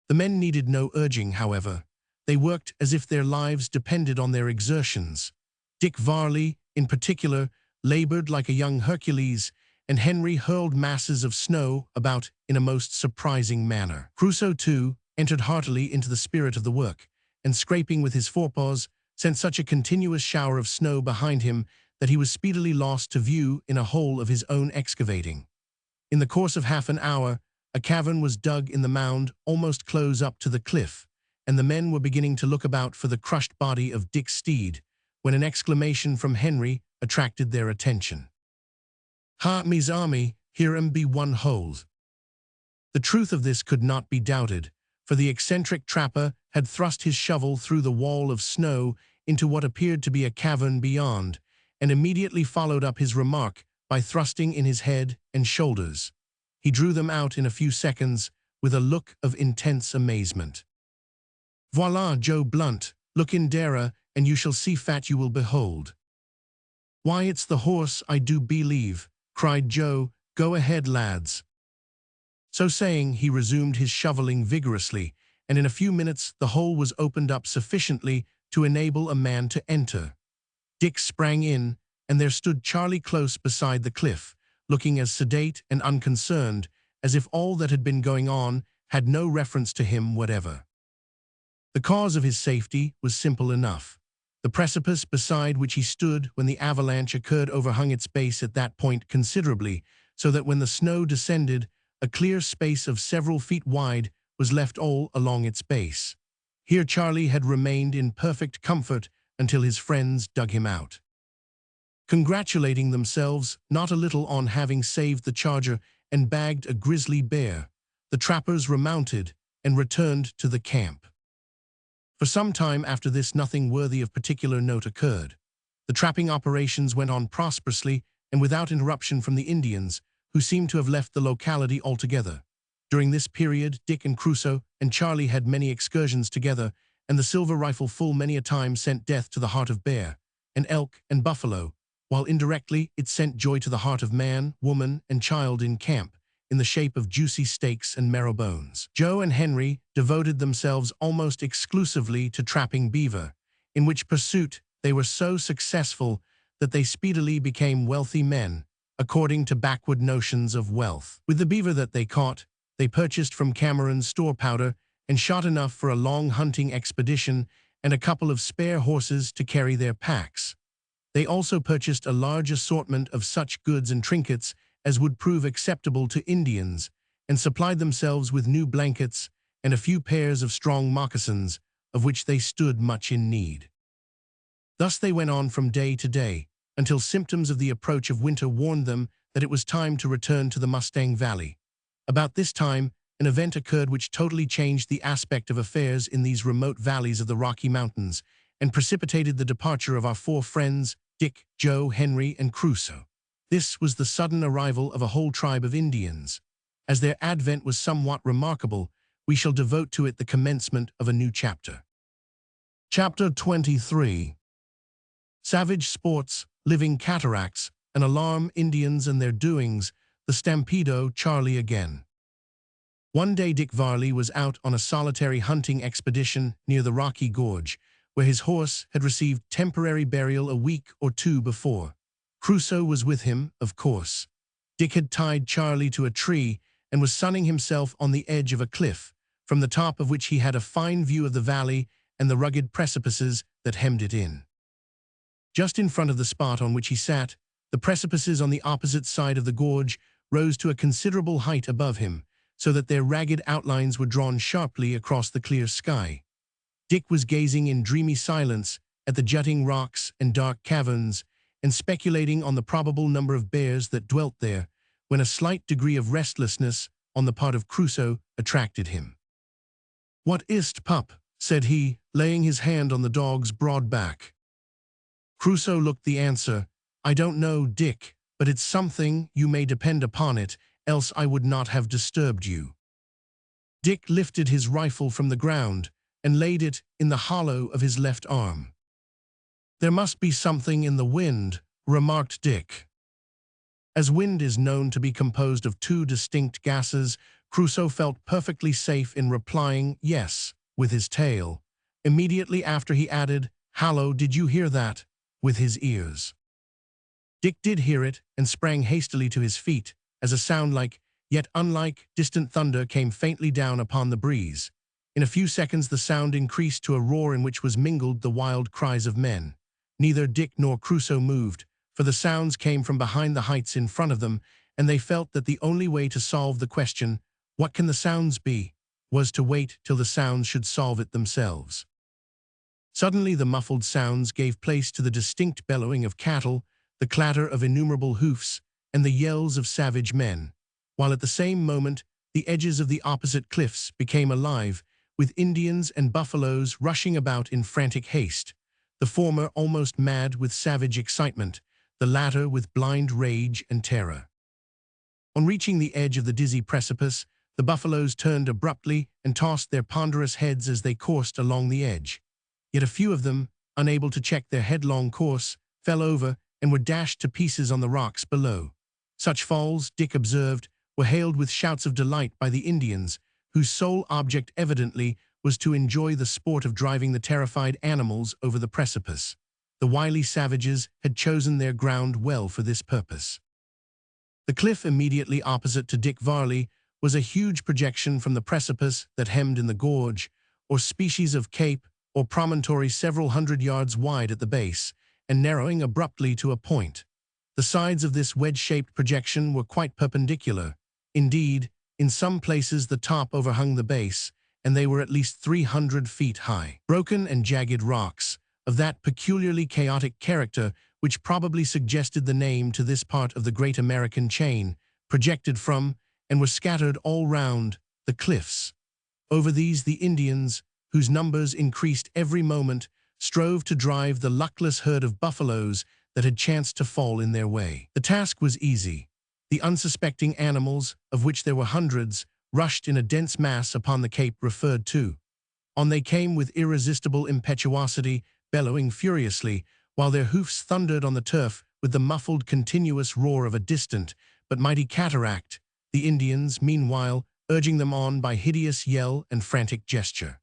The men needed no urging, however. They worked as if their lives depended on their exertions. Dick Varley, in particular, labored like a young Hercules, and Henry hurled masses of snow about in a most surprising manner. Crusoe, too, entered heartily into the spirit of the work, and scraping with his forepaws, sent such a continuous shower of snow behind him that he was speedily lost to view in a hole of his own excavating. In the course of half an hour, a cavern was dug in the mound almost close up to the cliff, and the men were beginning to look about for the crushed body of Dick's steed, when an exclamation from Henry attracted their attention. "Ha, me's army, here be one hole." The truth of this could not be doubted, for the eccentric trapper had thrust his shovel through the wall of snow into what appeared to be a cavern beyond, and immediately followed up his remark by thrusting in his head and shoulders. He drew them out in a few seconds with a look of intense amazement. "Voila, Joe Blunt, look in dere, and you shall see fat you will behold." "Why, it's the horse, I do believe," cried Joe. "Go ahead, lads." So saying, he resumed his shoveling vigorously, and in a few minutes the hole was opened up sufficiently to enable a man to enter. Dick sprang in, and there stood Charlie close beside the cliff, looking as sedate and unconcerned as if all that had been going on had no reference to him whatever. The cause of his safety was simple enough. The precipice beside which he stood when the avalanche occurred overhung its base at that point considerably, so that when the snow descended, a clear space of several feet wide was left all along its base. Here Charlie had remained in perfect comfort until his friends dug him out. Congratulating themselves not a little on having saved the charger and bagged a grizzly bear, the trappers remounted and returned to the camp. For some time after this, nothing worthy of particular note occurred. The trapping operations went on prosperously and without interruption from the Indians, who seemed to have left the locality altogether. During this period, Dick and Crusoe and Charlie had many excursions together, and the silver rifle full many a time sent death to the heart of bear, and elk, and buffalo, while indirectly it sent joy to the heart of man, woman, and child in camp, in the shape of juicy steaks and marrow bones. Joe and Henry devoted themselves almost exclusively to trapping beaver, in which pursuit they were so successful that they speedily became wealthy men, according to backward notions of wealth. With the beaver that they caught, they purchased from Cameron's store powder and shot enough for a long hunting expedition and a couple of spare horses to carry their packs. They also purchased a large assortment of such goods and trinkets as would prove acceptable to Indians, and supplied themselves with new blankets and a few pairs of strong moccasins, of which they stood much in need. Thus they went on from day to day, until symptoms of the approach of winter warned them that it was time to return to the Mustang Valley. About this time, an event occurred which totally changed the aspect of affairs in these remote valleys of the Rocky Mountains, and precipitated the departure of our four friends, Dick, Joe, Henry, and Crusoe. This was the sudden arrival of a whole tribe of Indians. As their advent was somewhat remarkable, we shall devote to it the commencement of a new chapter. Chapter 23. Savage sports, living cataracts, and alarm Indians and their doings, the stampedo Charlie again. One day Dick Varley was out on a solitary hunting expedition near the Rocky Gorge, where his horse had received temporary burial a week or two before. Crusoe was with him, of course. Dick had tied Charlie to a tree and was sunning himself on the edge of a cliff, from the top of which he had a fine view of the valley and the rugged precipices that hemmed it in. Just in front of the spot on which he sat, the precipices on the opposite side of the gorge rose to a considerable height above him, so that their ragged outlines were drawn sharply across the clear sky. Dick was gazing in dreamy silence at the jutting rocks and dark caverns, and speculating on the probable number of bears that dwelt there, when a slight degree of restlessness on the part of Crusoe attracted him. "What is't, pup?" said he, laying his hand on the dog's broad back. Crusoe looked the answer. "I don't know, Dick, but it's something, you may depend upon it, else I would not have disturbed you." Dick lifted his rifle from the ground and laid it in the hollow of his left arm. "There must be something in the wind," remarked Dick. As wind is known to be composed of two distinct gases, Crusoe felt perfectly safe in replying yes with his tail. Immediately after he added, "Hallo, did you hear that?" with his ears. Dick did hear it and sprang hastily to his feet as a sound like, yet unlike, distant thunder came faintly down upon the breeze. In a few seconds the sound increased to a roar in which was mingled the wild cries of men. Neither Dick nor Crusoe moved, for the sounds came from behind the heights in front of them, and they felt that the only way to solve the question, "What can the sounds be?" was to wait till the sounds should solve it themselves. Suddenly the muffled sounds gave place to the distinct bellowing of cattle, the clatter of innumerable hoofs, and the yells of savage men, while at the same moment the edges of the opposite cliffs became alive, with Indians and buffaloes rushing about in frantic haste, the former almost mad with savage excitement, the latter with blind rage and terror. On reaching the edge of the dizzy precipice, the buffaloes turned abruptly and tossed their ponderous heads as they coursed along the edge. Yet a few of them, unable to check their headlong course, fell over and were dashed to pieces on the rocks below. Such falls, Dick observed, were hailed with shouts of delight by the Indians, whose sole object evidently was to enjoy the sport of driving the terrified animals over the precipice. The wily savages had chosen their ground well for this purpose. The cliff immediately opposite to Dick Varley was a huge projection from the precipice that hemmed in the gorge, or species of cape or promontory several hundred yards wide at the base, and narrowing abruptly to a point. The sides of this wedge-shaped projection were quite perpendicular. Indeed, in some places the top overhung the base, and they were at least 300 feet high. Broken and jagged rocks, of that peculiarly chaotic character which probably suggested the name to this part of the great American chain, projected from, and were scattered all round, the cliffs. Over these the Indians, whose numbers increased every moment, strove to drive the luckless herd of buffaloes that had chanced to fall in their way. The task was easy. The unsuspecting animals, of which there were hundreds, rushed in a dense mass upon the cape referred to. On they came with irresistible impetuosity, bellowing furiously, while their hoofs thundered on the turf with the muffled continuous roar of a distant but mighty cataract, the Indians, meanwhile, urging them on by hideous yell and frantic gesture.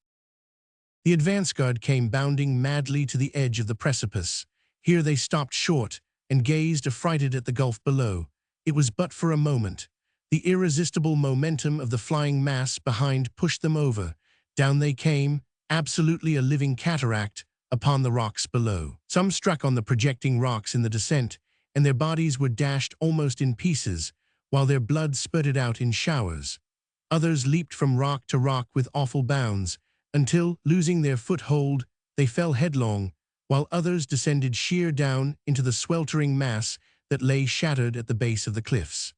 The advance guard came bounding madly to the edge of the precipice. Here they stopped short and gazed affrighted at the gulf below. It was but for a moment. The irresistible momentum of the flying mass behind pushed them over. Down they came, absolutely a living cataract, upon the rocks below. Some struck on the projecting rocks in the descent, and their bodies were dashed almost in pieces, while their blood spurted out in showers. Others leaped from rock to rock with awful bounds, until, losing their foothold, they fell headlong, while others descended sheer down into the sweltering mass that lay shattered at the base of the cliffs.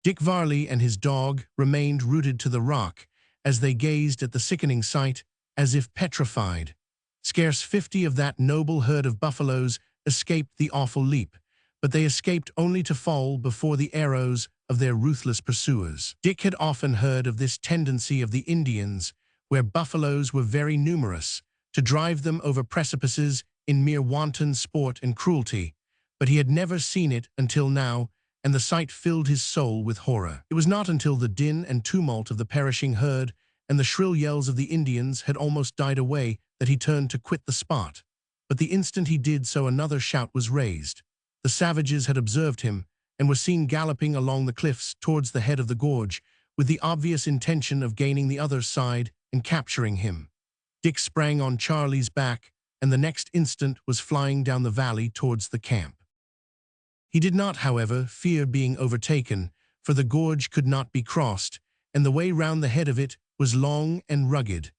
Dick Varley and his dog remained rooted to the rock as they gazed at the sickening sight, as if petrified. Scarce 50 of that noble herd of buffaloes escaped the awful leap, but they escaped only to fall before the arrows of their ruthless pursuers. Dick had often heard of this tendency of the Indians, where buffaloes were very numerous, to drive them over precipices in mere wanton sport and cruelty, but he had never seen it until now, and the sight filled his soul with horror. It was not until the din and tumult of the perishing herd and the shrill yells of the Indians had almost died away that he turned to quit the spot. But the instant he did so, another shout was raised. The savages had observed him and were seen galloping along the cliffs towards the head of the gorge, with the obvious intention of gaining the other side and capturing him. Dick sprang on Charlie's back, and the next instant was flying down the valley towards the camp. He did not, however, fear being overtaken, for the gorge could not be crossed, and the way round the head of it was long and rugged.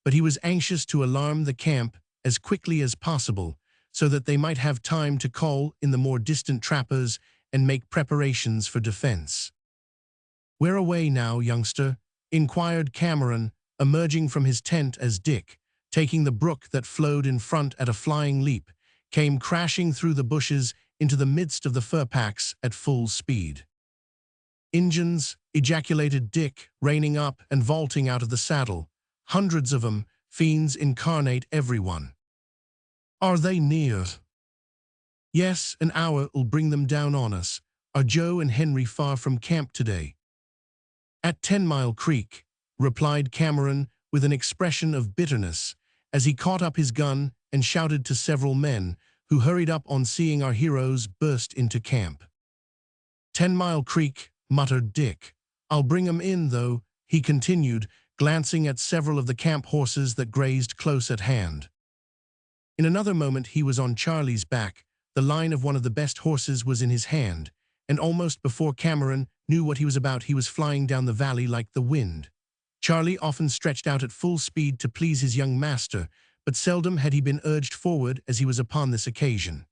But he was anxious to alarm the camp as quickly as possible, so that they might have time to call in the more distant trappers and make preparations for defense. "Where away now, youngster?" inquired Cameron, emerging from his tent as Dick, taking the brook that flowed in front at a flying leap, came crashing through the bushes into the midst of the fur packs at full speed. "Injuns," ejaculated Dick, reining up and vaulting out of the saddle. "Hundreds of 'em, fiends incarnate everyone." "Are they near?" "Yes, an hour'll bring them down on us. Are Joe and Henry far from camp today? At 10 Mile Creek, replied Cameron with an expression of bitterness as he caught up his gun and shouted to several men who hurried up on seeing our heroes burst into camp. 10 Mile Creek, muttered Dick. I'll bring 'em in, though, he continued, glancing at several of the camp horses that grazed close at hand. In another moment he was on Charlie's back. The line of one of the best horses was in his hand, and almost before Cameron knew what he was about, he was flying down the valley like the wind. Charlie often stretched out at full speed to please his young master, but seldom had he been urged forward as he was upon this occasion.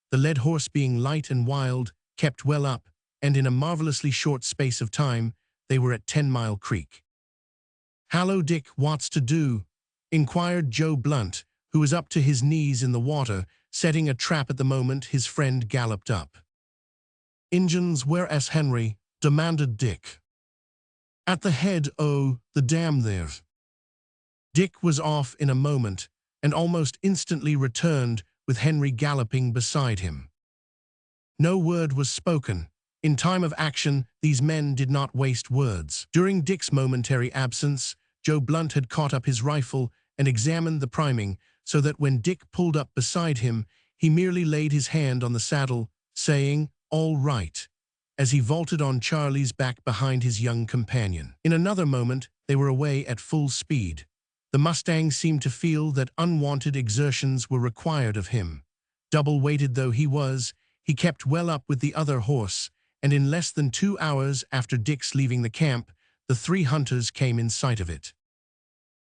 The led horse, being light and wild, kept well up, and in a marvelously short space of time they were at 10 Mile Creek. "Hallo, Dick, what's to do?" inquired Joe Blunt, who was up to his knees in the water, setting a trap at the moment his friend galloped up. "Injuns, where's Henry?" demanded Dick. "At the head o' the dam there." Dick was off in a moment, and almost instantly returned with Henry galloping beside him. No word was spoken. In time of action, these men did not waste words. During Dick's momentary absence, Joe Blunt had caught up his rifle and examined the priming, so that when Dick pulled up beside him, he merely laid his hand on the saddle, saying, "All right," as he vaulted on Charlie's back behind his young companion. In another moment, they were away at full speed. The mustang seemed to feel that unwanted exertions were required of him. Double-weighted though he was, he kept well up with the other horse, and in less than 2 hours after Dick's leaving the camp, the 3 hunters came in sight of it.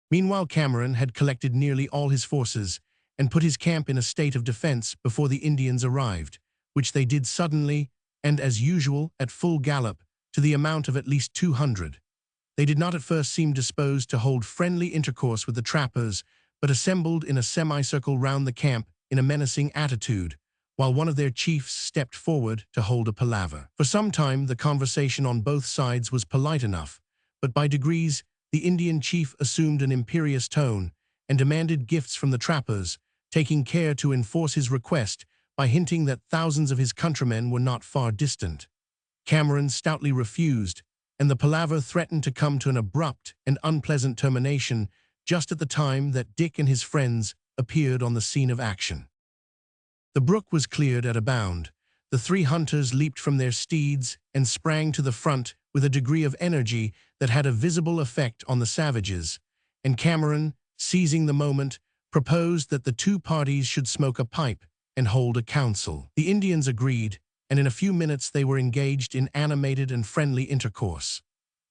Meanwhile, Cameron had collected nearly all his forces and put his camp in a state of defense before the Indians arrived, which they did suddenly and, as usual, at full gallop, to the amount of at least 200. They did not at first seem disposed to hold friendly intercourse with the trappers, but assembled in a semicircle round the camp in a menacing attitude, while one of their chiefs stepped forward to hold a palaver. For some time the conversation on both sides was polite enough, but by degrees the Indian chief assumed an imperious tone and demanded gifts from the trappers, taking care to enforce his request by hinting that thousands of his countrymen were not far distant. Cameron stoutly refused, and the palaver threatened to come to an abrupt and unpleasant termination just at the time that Dick and his friends appeared on the scene of action. The brook was cleared at a bound. The 3 hunters leaped from their steeds and sprang to the front with a degree of energy that had a visible effect on the savages, and Cameron, seizing the moment, proposed that the 2 parties should smoke a pipe and hold a council. The Indians agreed, and in a few minutes they were engaged in animated and friendly intercourse.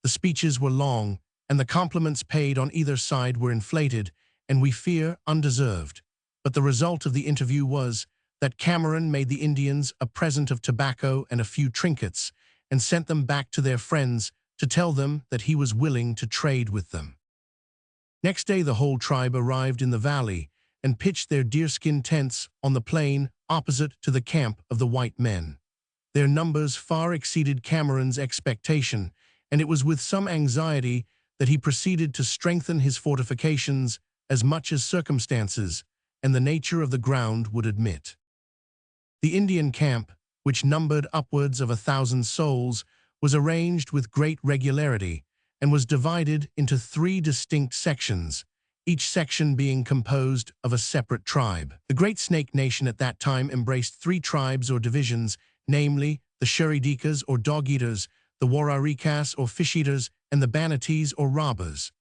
The speeches were long, and the compliments paid on either side were inflated, and we fear undeserved. But the result of the interview was that Cameron made the Indians a present of tobacco and a few trinkets, and sent them back to their friends to tell them that he was willing to trade with them. Next day the whole tribe arrived in the valley and pitched their deerskin tents on the plain opposite to the camp of the white men. Their numbers far exceeded Cameron's expectation, and it was with some anxiety that he proceeded to strengthen his fortifications as much as circumstances and the nature of the ground would admit. The Indian camp, which numbered upwards of 1,000 souls, was arranged with great regularity and was divided into 3 distinct sections, each section being composed of a separate tribe. The Great Snake Nation at that time embraced 3 tribes or divisions, namely the Shuridikas or dog-eaters, the Wararikas or fish-eaters, and the Banattees or robbers.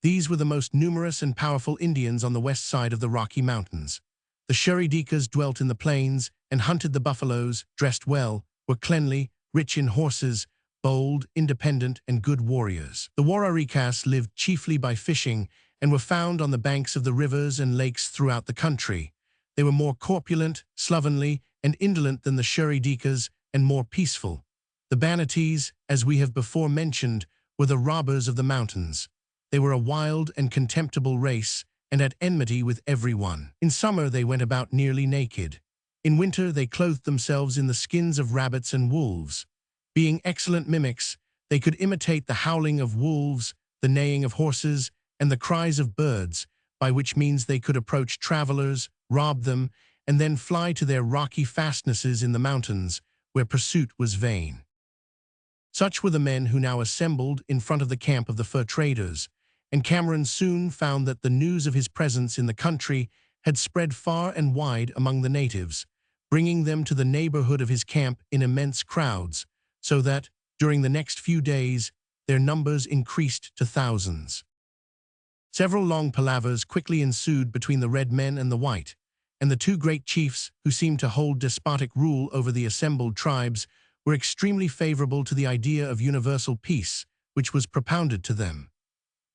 These were the most numerous and powerful Indians on the west side of the Rocky Mountains. The Shuridikas dwelt in the plains and hunted the buffaloes, dressed well, were cleanly, rich in horses, bold, independent, and good warriors. The Wararikas lived chiefly by fishing and were found on the banks of the rivers and lakes throughout the country. They were more corpulent, slovenly, and indolent than the Shuridikas, and more peaceful. The Banattees, as we have before mentioned, were the robbers of the mountains. They were a wild and contemptible race, and at enmity with everyone. In summer they went about nearly naked. In winter they clothed themselves in the skins of rabbits and wolves. Being excellent mimics, they could imitate the howling of wolves, the neighing of horses, and the cries of birds, by which means they could approach travelers, rob them, and then fly to their rocky fastnesses in the mountains, where pursuit was vain. Such were the men who now assembled in front of the camp of the fur traders, and Cameron soon found that the news of his presence in the country had spread far and wide among the natives, bringing them to the neighborhood of his camp in immense crowds, so that, during the next few days, their numbers increased to thousands. Several long palavers quickly ensued between the red men and the white, and the two great chiefs, who seemed to hold despotic rule over the assembled tribes, were extremely favorable to the idea of universal peace, which was propounded to them.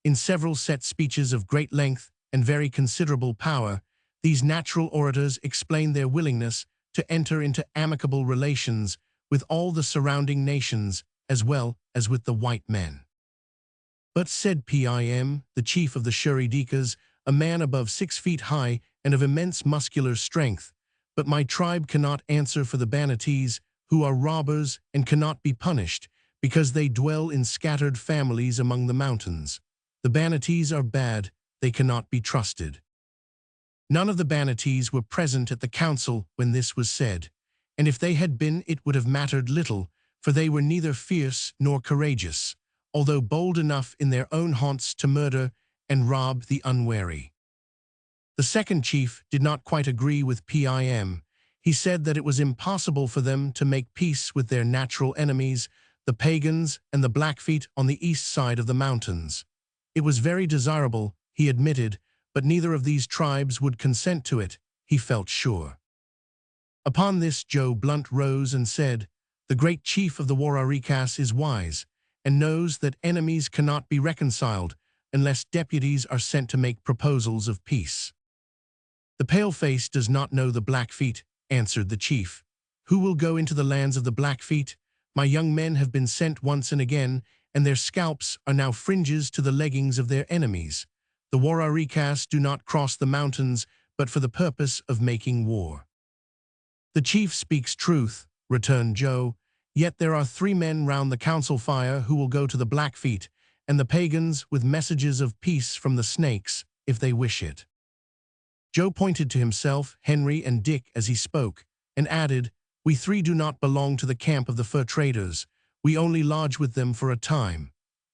In several set speeches of great length and very considerable power, these natural orators explained their willingness to enter into amicable relations with all the surrounding nations as well as with the white men. But said Pim, the chief of the Shuridikas, a man above 6 feet high and of immense muscular strength, but my tribe cannot answer for the Banattees, who are robbers and cannot be punished, because they dwell in scattered families among the mountains. The Banattees are bad, they cannot be trusted. None of the Banattees were present at the council when this was said, and if they had been it would have mattered little, for they were neither fierce nor courageous, although bold enough in their own haunts to murder and rob the unwary. The second chief did not quite agree with Pim. He said that it was impossible for them to make peace with their natural enemies, the pagans and the Blackfeet on the east side of the mountains. It was very desirable, he admitted, but neither of these tribes would consent to it, he felt sure. Upon this Joe Blunt rose and said, "The great chief of the Wararikas is wise, and knows that enemies cannot be reconciled unless deputies are sent to make proposals of peace." "The paleface does not know the Blackfeet," answered the chief. "Who will go into the lands of the Blackfeet? My young men have been sent once and again, and their scalps are now fringes to the leggings of their enemies. The Wararikas do not cross the mountains but for the purpose of making war." "The chief speaks truth," returned Joe, "yet there are 3 men round the council fire who will go to the Blackfeet, and the pagans with messages of peace from the Snakes, if they wish it." Joe pointed to himself, Henry, and Dick as he spoke, and added, "We 3 do not belong to the camp of the fur traders. We only lodge with them for a time.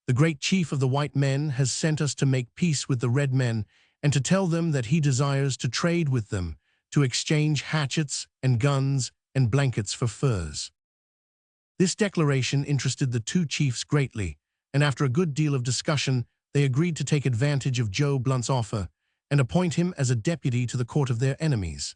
The great chief of the white men has sent us to make peace with the red men and to tell them that he desires to trade with them, to exchange hatchets and guns and blankets for furs." This declaration interested the 2 chiefs greatly, and after a good deal of discussion, they agreed to take advantage of Joe Blunt's offer and appoint him as a deputy to the court of their enemies.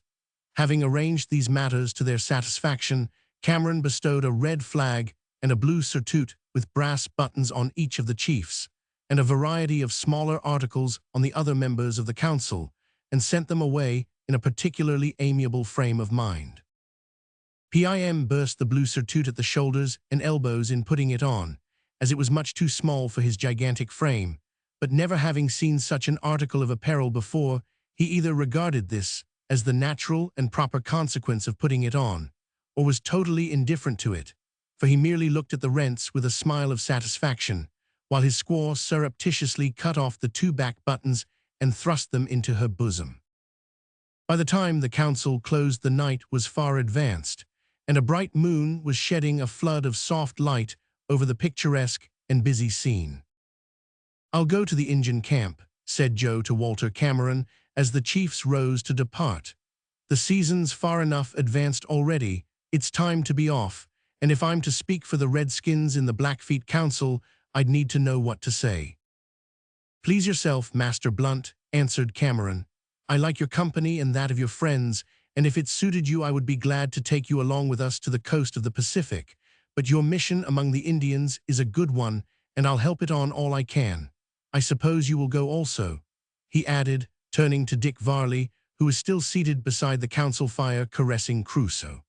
Having arranged these matters to their satisfaction, Cameron bestowed a red flag and a blue surtout with brass buttons on each of the chiefs, and a variety of smaller articles on the other members of the council, and sent them away in a particularly amiable frame of mind. Pim burst the blue surtout at the shoulders and elbows in putting it on, as it was much too small for his gigantic frame, but never having seen such an article of apparel before, he either regarded this as the natural and proper consequence of putting it on, or was totally indifferent to it, for he merely looked at the rents with a smile of satisfaction, while his squaw surreptitiously cut off the 2 back buttons and thrust them into her bosom. By the time the council closed, the night was far advanced, and a bright moon was shedding a flood of soft light over the picturesque and busy scene. "I'll go to the Indian camp," said Joe to Walter Cameron as the chiefs rose to depart. "The season's far enough advanced already, it's time to be off, and if I'm to speak for the Redskins in the Blackfeet Council, I'd need to know what to say." "Please yourself, Master Blunt," answered Cameron. "I like your company and that of your friends, and if it suited you I would be glad to take you along with us to the coast of the Pacific, but your mission among the Indians is a good one, and I'll help it on all I can. I suppose you will go also," he added, turning to Dick Varley, who was still seated beside the council fire caressing Crusoe.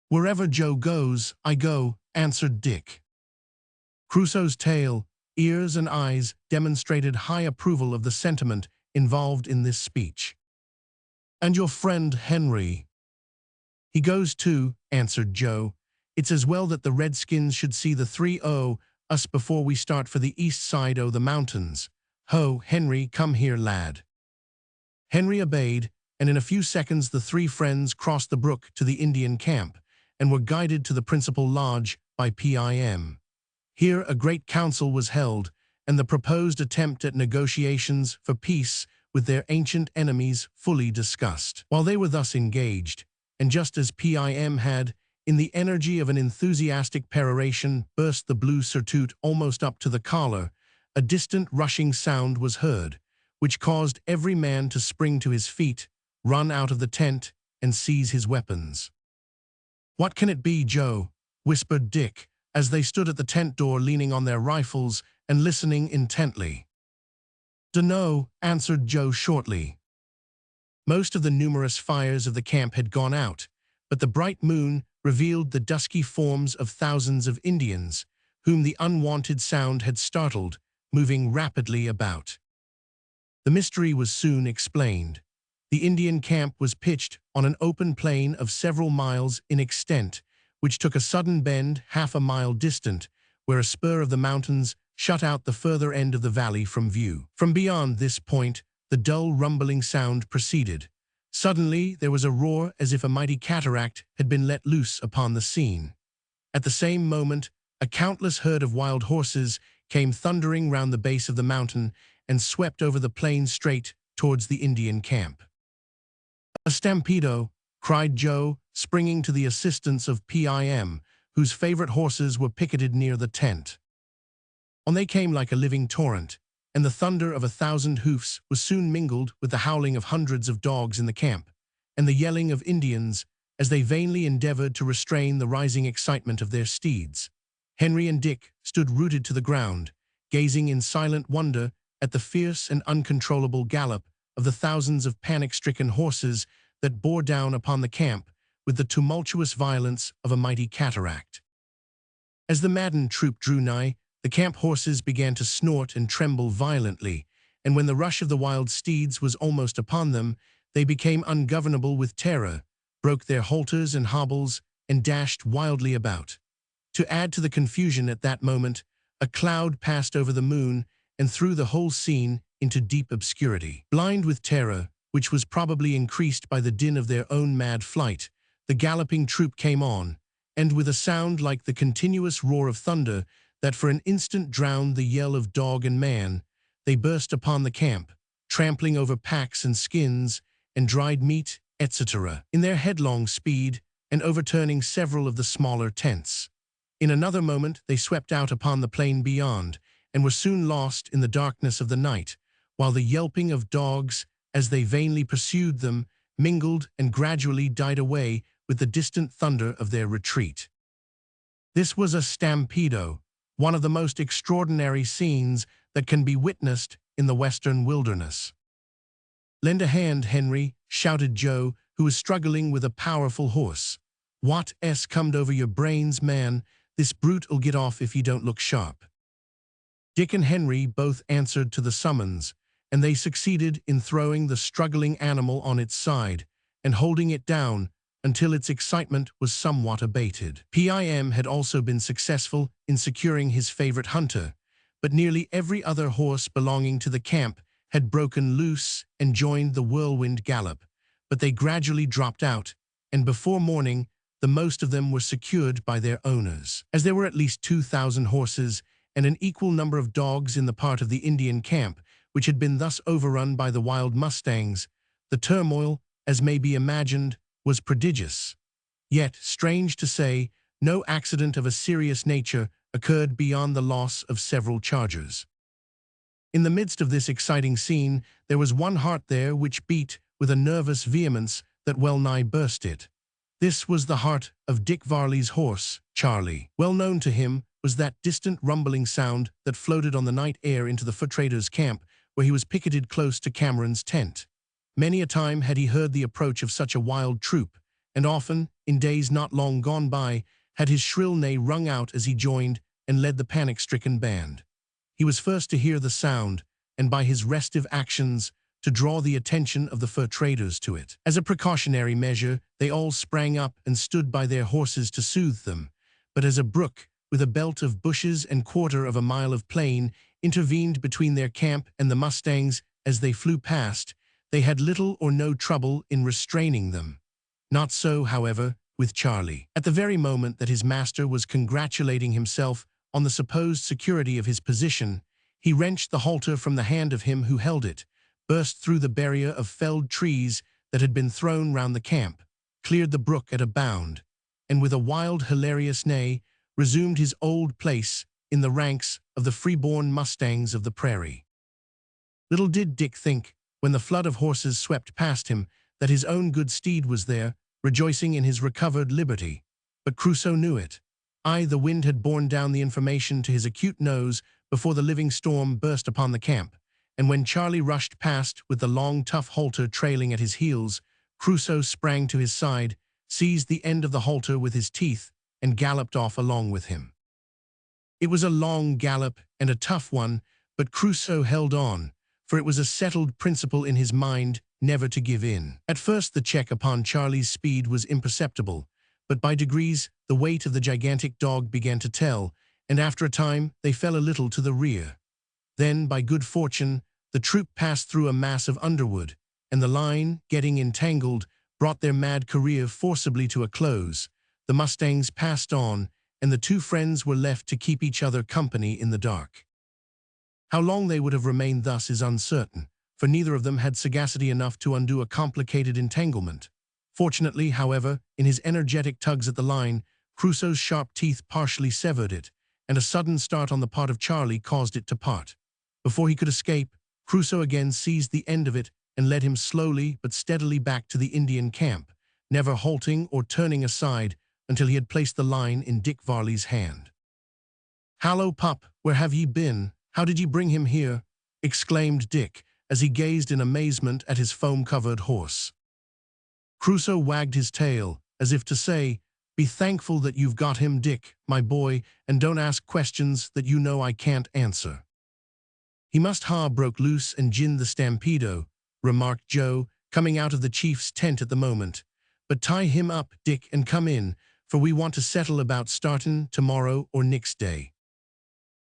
"Wherever Joe goes, I go," answered Dick. Crusoe's tail, ears, and eyes demonstrated high approval of the sentiment involved in this speech. "And your friend Henry?" "He goes too," answered Joe. "It's as well that the Redskins should see the 3-0 us before we start for the east side o' the mountains. Ho, Henry, come here, lad." Henry obeyed, and in a few seconds the 3 friends crossed the brook to the Indian camp, and were guided to the principal lodge by Pim. Here a great council was held, and the proposed attempt at negotiations for peace with their ancient enemies fully discussed. While they were thus engaged, and just as Pim had, in the energy of an enthusiastic peroration, burst the blue surtout almost up to the collar, a distant rushing sound was heard, which caused every man to spring to his feet, run out of the tent, and seize his weapons. "What can it be, Joe?" whispered Dick, as they stood at the tent door leaning on their rifles and listening intently. "Dunno," answered Joe shortly. Most of the numerous fires of the camp had gone out, but the bright moon revealed the dusky forms of thousands of Indians, whom the unwanted sound had startled, moving rapidly about. The mystery was soon explained. The Indian camp was pitched on an open plain of several miles in extent, which took a sudden bend half a mile distant, where a spur of the mountains shut out the further end of the valley from view. From beyond this point, the dull rumbling sound proceeded. Suddenly, there was a roar as if a mighty cataract had been let loose upon the scene. At the same moment, a countless herd of wild horses came thundering round the base of the mountain and swept over the plain straight towards the Indian camp. "A stampedo!" cried Joe, springing to the assistance of Pim, whose favorite horses were picketed near the tent. On they came like a living torrent, and the thunder of 1,000 hoofs was soon mingled with the howling of hundreds of dogs in the camp, and the yelling of Indians as they vainly endeavored to restrain the rising excitement of their steeds. Henry and Dick stood rooted to the ground, gazing in silent wonder at the fierce and uncontrollable gallop of the thousands of panic-stricken horses that bore down upon the camp with the tumultuous violence of a mighty cataract. As the maddened troop drew nigh, the camp horses began to snort and tremble violently, and when the rush of the wild steeds was almost upon them, they became ungovernable with terror, broke their halters and hobbles, and dashed wildly about. To add to the confusion at that moment, a cloud passed over the moon and threw the whole scene into deep obscurity. Blind with terror, which was probably increased by the din of their own mad flight, the galloping troop came on, and with a sound like the continuous roar of thunder that for an instant drowned the yell of dog and man, they burst upon the camp, trampling over packs and skins and dried meat, etc., in their headlong speed, and overturning several of the smaller tents. In another moment they swept out upon the plain beyond, and were soon lost in the darkness of the night, while the yelping of dogs, as they vainly pursued them, mingled and gradually died away with the distant thunder of their retreat. This was a stampedo, one of the most extraordinary scenes that can be witnessed in the western wilderness. "Lend a hand, Henry," shouted Joe, who was struggling with a powerful horse. "What's comed over your brains, man? This brute'll get off if you don't look sharp." Dick and Henry both answered to the summons, and they succeeded in throwing the struggling animal on its side and holding it down until its excitement was somewhat abated. Pim had also been successful in securing his favorite hunter, but nearly every other horse belonging to the camp had broken loose and joined the whirlwind gallop, but they gradually dropped out, and before morning, the most of them were secured by their owners. As there were at least 2,000 horses and an equal number of dogs in the part of the Indian camp which had been thus overrun by the wild mustangs, the turmoil, as may be imagined, was prodigious. Yet, strange to say, no accident of a serious nature occurred beyond the loss of several chargers. In the midst of this exciting scene, there was one heart there which beat with a nervous vehemence that well-nigh burst it. This was the heart of Dick Varley's horse, Charlie. Well known to him was that distant rumbling sound that floated on the night air into the foot trader's camp, where he was picketed close to Cameron's tent. Many a time had he heard the approach of such a wild troop, and often, in days not long gone by, had his shrill neigh rung out as he joined and led the panic-stricken band. He was first to hear the sound, and by his restive actions, to draw the attention of the fur traders to it. As a precautionary measure, they all sprang up and stood by their horses to soothe them, but as a brook, with a belt of bushes and quarter of a mile of plain, intervened between their camp and the mustangs as they flew past, they had little or no trouble in restraining them. Not so, however, with Charlie. At the very moment that his master was congratulating himself on the supposed security of his position, he wrenched the halter from the hand of him who held it, burst through the barrier of felled trees that had been thrown round the camp, cleared the brook at a bound, and with a wild, hilarious neigh, resumed his old place in the ranks of the freeborn mustangs of the prairie. Little did Dick think, when the flood of horses swept past him, that his own good steed was there, rejoicing in his recovered liberty. But Crusoe knew it. The wind had borne down the information to his acute nose before the living storm burst upon the camp, and when Charlie rushed past with the long, tough halter trailing at his heels, Crusoe sprang to his side, seized the end of the halter with his teeth, and galloped off along with him. It was a long gallop and a tough one, but Crusoe held on, for it was a settled principle in his mind never to give in. At first the check upon Charlie's speed was imperceptible, but by degrees the weight of the gigantic dog began to tell, and after a time they fell a little to the rear. Then, by good fortune, the troop passed through a mass of underwood, and the line, getting entangled, brought their mad career forcibly to a close. The mustangs passed on, and the two friends were left to keep each other company in the dark. How long they would have remained thus is uncertain, for neither of them had sagacity enough to undo a complicated entanglement. Fortunately, however, in his energetic tugs at the line, Crusoe's sharp teeth partially severed it, and a sudden start on the part of Charlie caused it to part. Before he could escape, Crusoe again seized the end of it and led him slowly but steadily back to the Indian camp, never halting or turning aside until he had placed the line in Dick Varley's hand. "Hallo, pup, where have ye been? How did ye bring him here?" exclaimed Dick, as he gazed in amazement at his foam-covered horse. Crusoe wagged his tail, as if to say, "Be thankful that you've got him, Dick, my boy, and don't ask questions that you know I can't answer." "He must ha' broke loose and ginned the stampedo," remarked Joe, coming out of the chief's tent at the moment. "But tie him up, Dick, and come in, for we want to settle about startin' tomorrow or next day."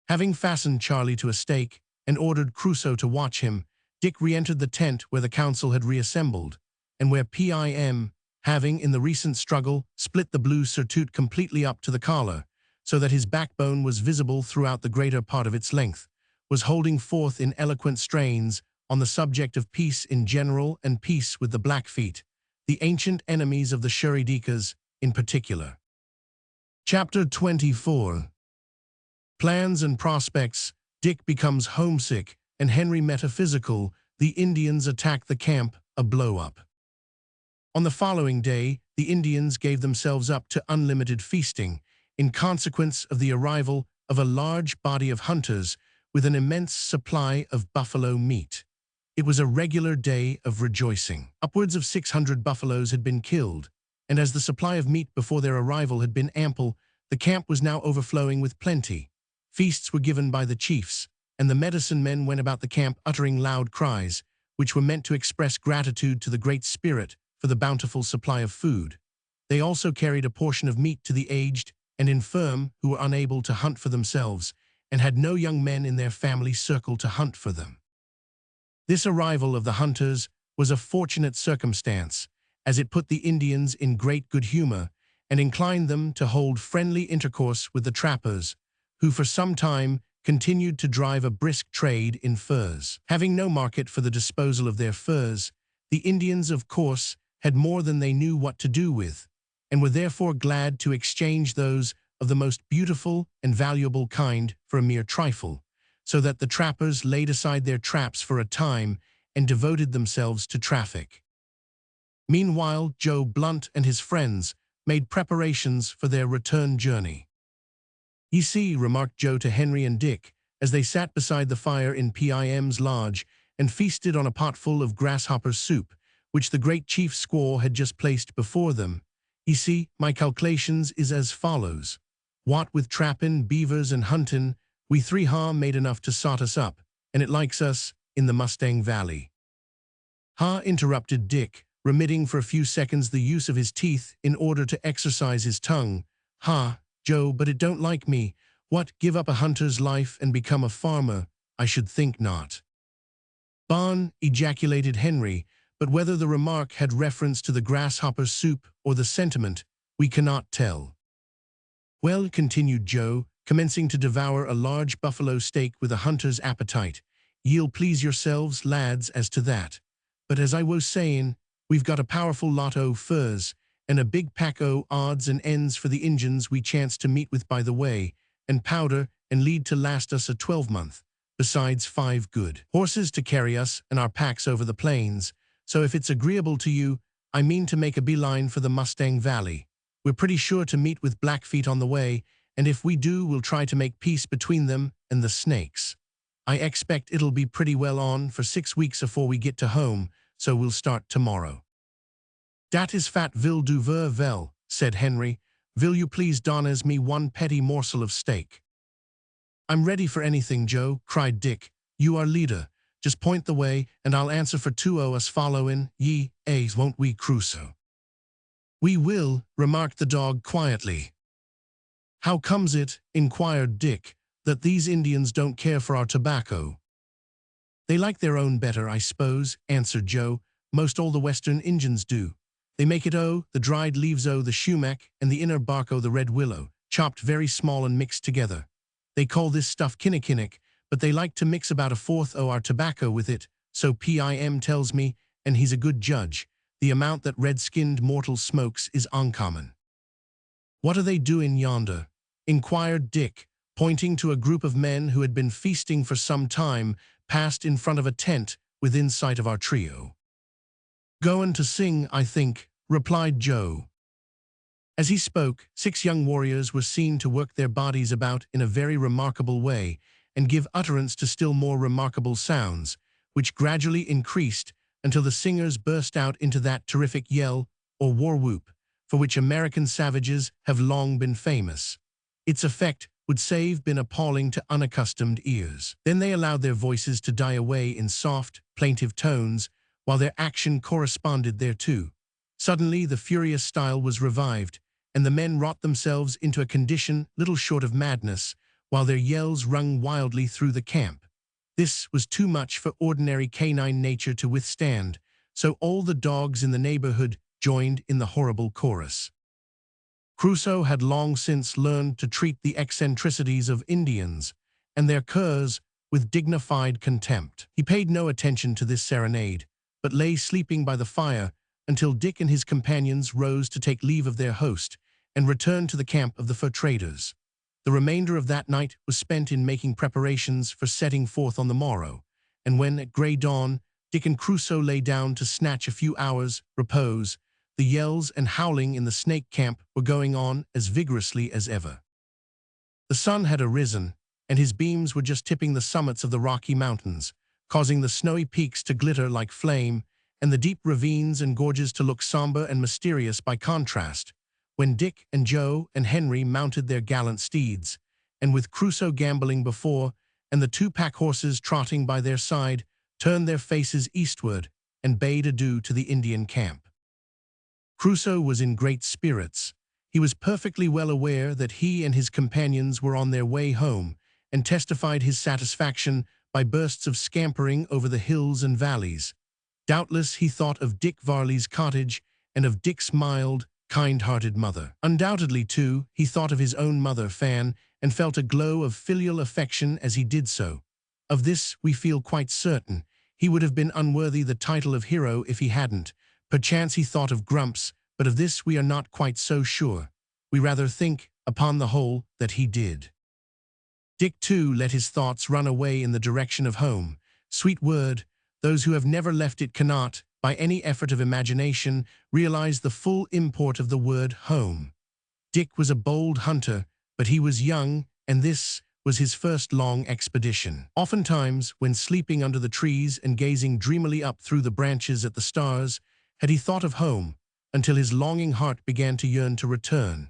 Having fastened Charlie to a stake and ordered Crusoe to watch him, Dick re-entered the tent where the council had reassembled, and where Pim, having in the recent struggle split the blue surtout completely up to the collar, so that his backbone was visible throughout the greater part of its length, was holding forth in eloquent strains on the subject of peace in general and peace with the Blackfeet, the ancient enemies of the Shuridikas in particular. Chapter 24. Plans and prospects. Dick becomes homesick, and Henry metaphysical. The Indians attack the camp, a blow-up. On the following day, the Indians gave themselves up to unlimited feasting, in consequence of the arrival of a large body of hunters with an immense supply of buffalo meat. It was a regular day of rejoicing. Upwards of 600 buffaloes had been killed, and as the supply of meat before their arrival had been ample, the camp was now overflowing with plenty. Feasts were given by the chiefs, and the medicine men went about the camp uttering loud cries, which were meant to express gratitude to the Great Spirit for the bountiful supply of food. They also carried a portion of meat to the aged and infirm who were unable to hunt for themselves, and had no young men in their family circle to hunt for them. This arrival of the hunters was a fortunate circumstance, as it put the Indians in great good humor, and inclined them to hold friendly intercourse with the trappers, who for some time continued to drive a brisk trade in furs. Having no market for the disposal of their furs, the Indians, of course, had more than they knew what to do with, and were therefore glad to exchange those of the most beautiful and valuable kind for a mere trifle, so that the trappers laid aside their traps for a time and devoted themselves to traffic. Meanwhile, Joe Blunt and his friends made preparations for their return journey. "Ye see," remarked Joe to Henry and Dick, as they sat beside the fire in Pim's lodge and feasted on a pot full of grasshopper soup, which the great chief squaw had just placed before them. "Ye see, my calculations is as follows. What with trappin', beavers, and huntin', we three made enough to sot us up, and it likes us, in the Mustang Valley." Interrupted Dick, remitting for a few seconds the use of his teeth in order to exercise his tongue. Joe, but it don't like me. What, give up a hunter's life and become a farmer? I should think not." "Bon," ejaculated Henry, but whether the remark had reference to the grasshopper soup or the sentiment, We cannot tell. Well, continued Joe, commencing to devour a large buffalo steak with a hunter's appetite, ye'll please yourselves, lads, as to that. But as I was saying, we've got a powerful lot o' furs, and a big pack o' odds and ends for the Injuns we chance to meet with by the way, and powder and lead to last us a 12-month, besides 5 good horses to carry us and our packs over the plains. So if it's agreeable to you, I mean to make a beeline for the Mustang Valley. We're pretty sure to meet with Blackfeet on the way, and if we do, we'll try to make peace between them and the Snakes. I expect it'll be pretty well on for 6 weeks afore we get to home, so we'll start tomorrow. Dat is fat vil du ver vel, said Henry. Will you please donnes me one petty morsel of steak? I'm ready for anything, Joe, cried Dick. You are leader. Just point the way, and I'll answer for 2 o' us following ye, won't we, Crusoe? We will, remarked the dog quietly. How comes it, inquired Dick, that these Indians don't care for our tobacco? They like their own better, I suppose, answered Joe. Most all the Western Injuns do. They make it the dried leaves the shumac and the inner bark the red willow, chopped very small and mixed together. They call this stuff kinnikinnick, but they like to mix about 1/4 our tobacco with it, so Pim tells me, and he's a good judge. The amount that red-skinned mortal smokes is uncommon. What are they doing yonder? Inquired Dick, pointing to a group of men who had been feasting for some time, passed in front of a tent within sight of our trio. Goin' to sing, I think, replied Joe. As he spoke, 6 young warriors were seen to work their bodies about in a very remarkable way and give utterance to still more remarkable sounds, which gradually increased until the singers burst out into that terrific yell, or war whoop, for which American savages have long been famous. Its effect would have been appalling to unaccustomed ears. Then they allowed their voices to die away in soft, plaintive tones, while their action corresponded thereto. Suddenly the furious style was revived, and the men wrought themselves into a condition little short of madness, while their yells rung wildly through the camp. This was too much for ordinary canine nature to withstand, so all the dogs in the neighborhood joined in the horrible chorus. Crusoe had long since learned to treat the eccentricities of Indians and their curs with dignified contempt. He paid no attention to this serenade, but lay sleeping by the fire until Dick and his companions rose to take leave of their host and return to the camp of the fur traders. The remainder of that night was spent in making preparations for setting forth on the morrow, and when at grey dawn Dick and Crusoe lay down to snatch a few hours' repose, the yells and howling in the snake camp were going on as vigorously as ever. The sun had arisen, and his beams were just tipping the summits of the Rocky Mountains, causing the snowy peaks to glitter like flame and the deep ravines and gorges to look somber and mysterious by contrast, when Dick and Joe and Henry mounted their gallant steeds, and with Crusoe gambolling before and the 2 pack horses trotting by their side, turned their faces eastward and bade adieu to the Indian camp. Crusoe was in great spirits. He was perfectly well aware that he and his companions were on their way home, and testified his satisfaction by bursts of scampering over the hills and valleys. Doubtless he thought of Dick Varley's cottage and of Dick's mild, kind-hearted mother. Undoubtedly, too, he thought of his own mother, Fan, and felt a glow of filial affection as he did so. Of this we feel quite certain. He would have been unworthy the title of hero if he hadn't. Perchance he thought of Grumps, but of this we are not quite so sure. We rather think, upon the whole, that he did. Dick, too, let his thoughts run away in the direction of home. Sweet word, those who have never left it cannot, by any effort of imagination, realize the full import of the word home. Dick was a bold hunter, but he was young, and this was his first long expedition. Oftentimes, when sleeping under the trees and gazing dreamily up through the branches at the stars, had he thought of home, until his longing heart began to yearn to return.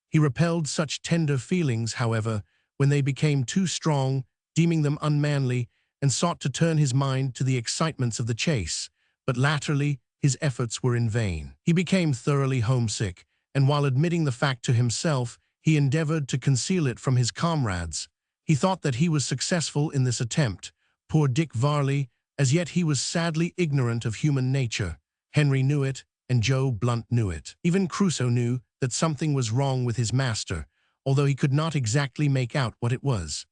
He repelled such tender feelings, however, when they became too strong, deeming them unmanly, and sought to turn his mind to the excitements of the chase, but latterly his efforts were in vain. He became thoroughly homesick, and while admitting the fact to himself, he endeavored to conceal it from his comrades. He thought that he was successful in this attempt. Poor Dick Varley, as yet he was sadly ignorant of human nature. Henry knew it, and Joe Blunt knew it. Even Crusoe knew that something was wrong with his master, although he could not exactly make out what it was.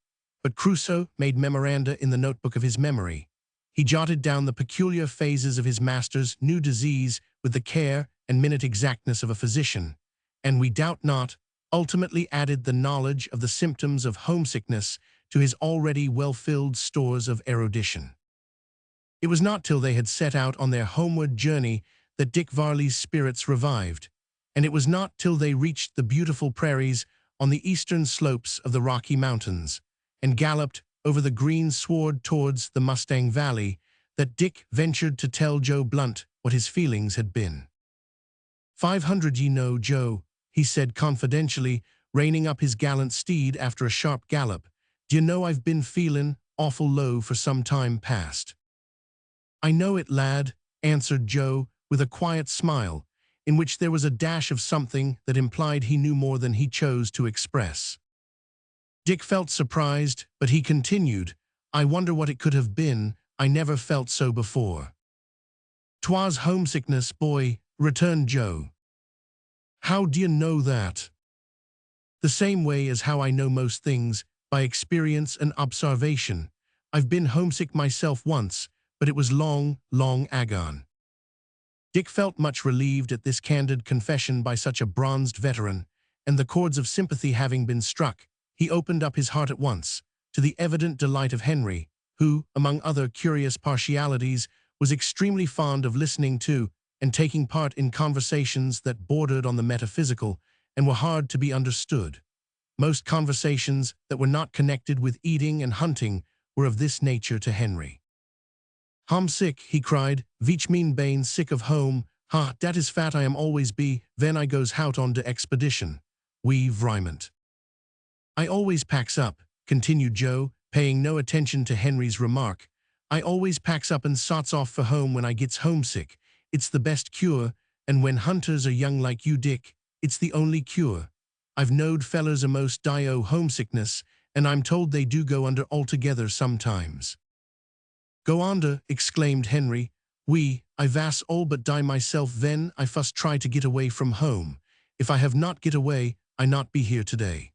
But Crusoe made memoranda in the notebook of his memory. He jotted down the peculiar phases of his master's new disease with the care and minute exactness of a physician, and we doubt not, ultimately added the knowledge of the symptoms of homesickness to his already well-filled stores of erudition. It was not till they had set out on their homeward journey that Dick Varley's spirits revived, and it was not till they reached the beautiful prairies on the eastern slopes of the Rocky Mountains and galloped over the green sward towards the Mustang Valley that Dick ventured to tell Joe Blunt what his feelings had been. "500 ye know, Joe," he said confidentially, reining up his gallant steed after a sharp gallop. "D'ye know I've been feelin' awful low for some time past." "I know it, lad," answered Joe with a quiet smile, in which there was a dash of something that implied he knew more than he chose to express. Dick felt surprised, but he continued, "I wonder what it could have been. I never felt so before." "'Twas homesickness, boy," returned Joe. "How d'ye know that?" "The same way as how I know most things, by experience and observation. I've been homesick myself once, but it was long, long agone." Dick felt much relieved at this candid confession by such a bronzed veteran, and the chords of sympathy having been struck, he opened up his heart at once, to the evident delight of Henry, who, among other curious partialities, was extremely fond of listening to and taking part in conversations that bordered on the metaphysical and were hard to be understood. Most conversations that were not connected with eating and hunting were of this nature to Henry. "Homesick," he cried, "veech mean bane sick of home. Ha, dat is fat I am always be, ven I goes hout on de expedition. We vriment." "I always packs up," continued Joe, paying no attention to Henry's remark. "I always packs up and sots off for home when I gets homesick. It's the best cure, and when hunters are young like you, Dick, it's the only cure. I've knowed fellers a'most die o' homesickness, and I'm told they do go under altogether sometimes." "Go under," exclaimed Henry. I vas all but die myself ven I fust try to get away from home. If I have not get away, I not be here today."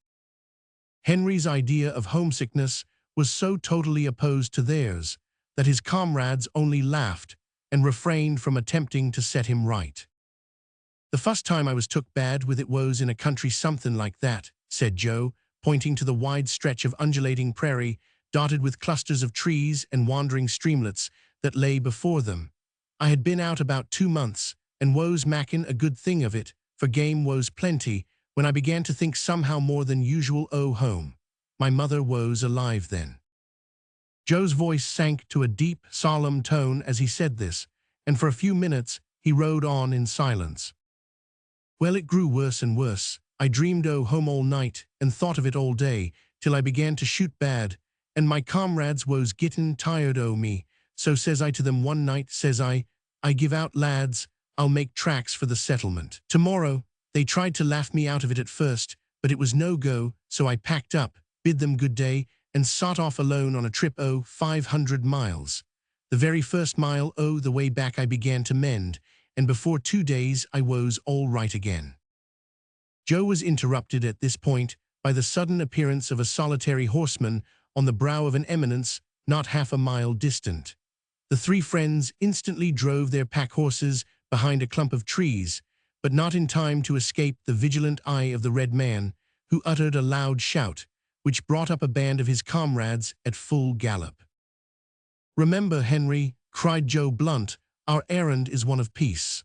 Henry's idea of homesickness was so totally opposed to theirs that his comrades only laughed and refrained from attempting to set him right. "The fust time I was took bad with it was in a country something like that," said Joe, pointing to the wide stretch of undulating prairie dotted with clusters of trees and wandering streamlets that lay before them. "I had been out about 2 months, and woes mackin' a good thing of it, for game woes plenty, when I began to think somehow more than usual o' home. My mother woes alive then." Joe's voice sank to a deep, solemn tone as he said this, and for a few minutes he rode on in silence. "Well, it grew worse and worse. I dreamed o' home all night and thought of it all day, till I began to shoot bad, and my comrades was gittin' tired o' me. So says I to them one night, says I give out, lads, I'll make tracks for the settlement tomorrow. They tried to laugh me out of it at first, but it was no go, so I packed up, bid them good day, and sot off alone on a trip o' 500 miles. The very first mile o' the way back I began to mend, and before 2 days I was all right again." Joe was interrupted at this point by the sudden appearance of a solitary horseman on the brow of an eminence not half a mile distant. The three friends instantly drove their pack horses behind a clump of trees, but not in time to escape the vigilant eye of the red man, who uttered a loud shout, which brought up a band of his comrades at full gallop. "Remember, Henry," cried Joe Blunt, "our errand is one of peace."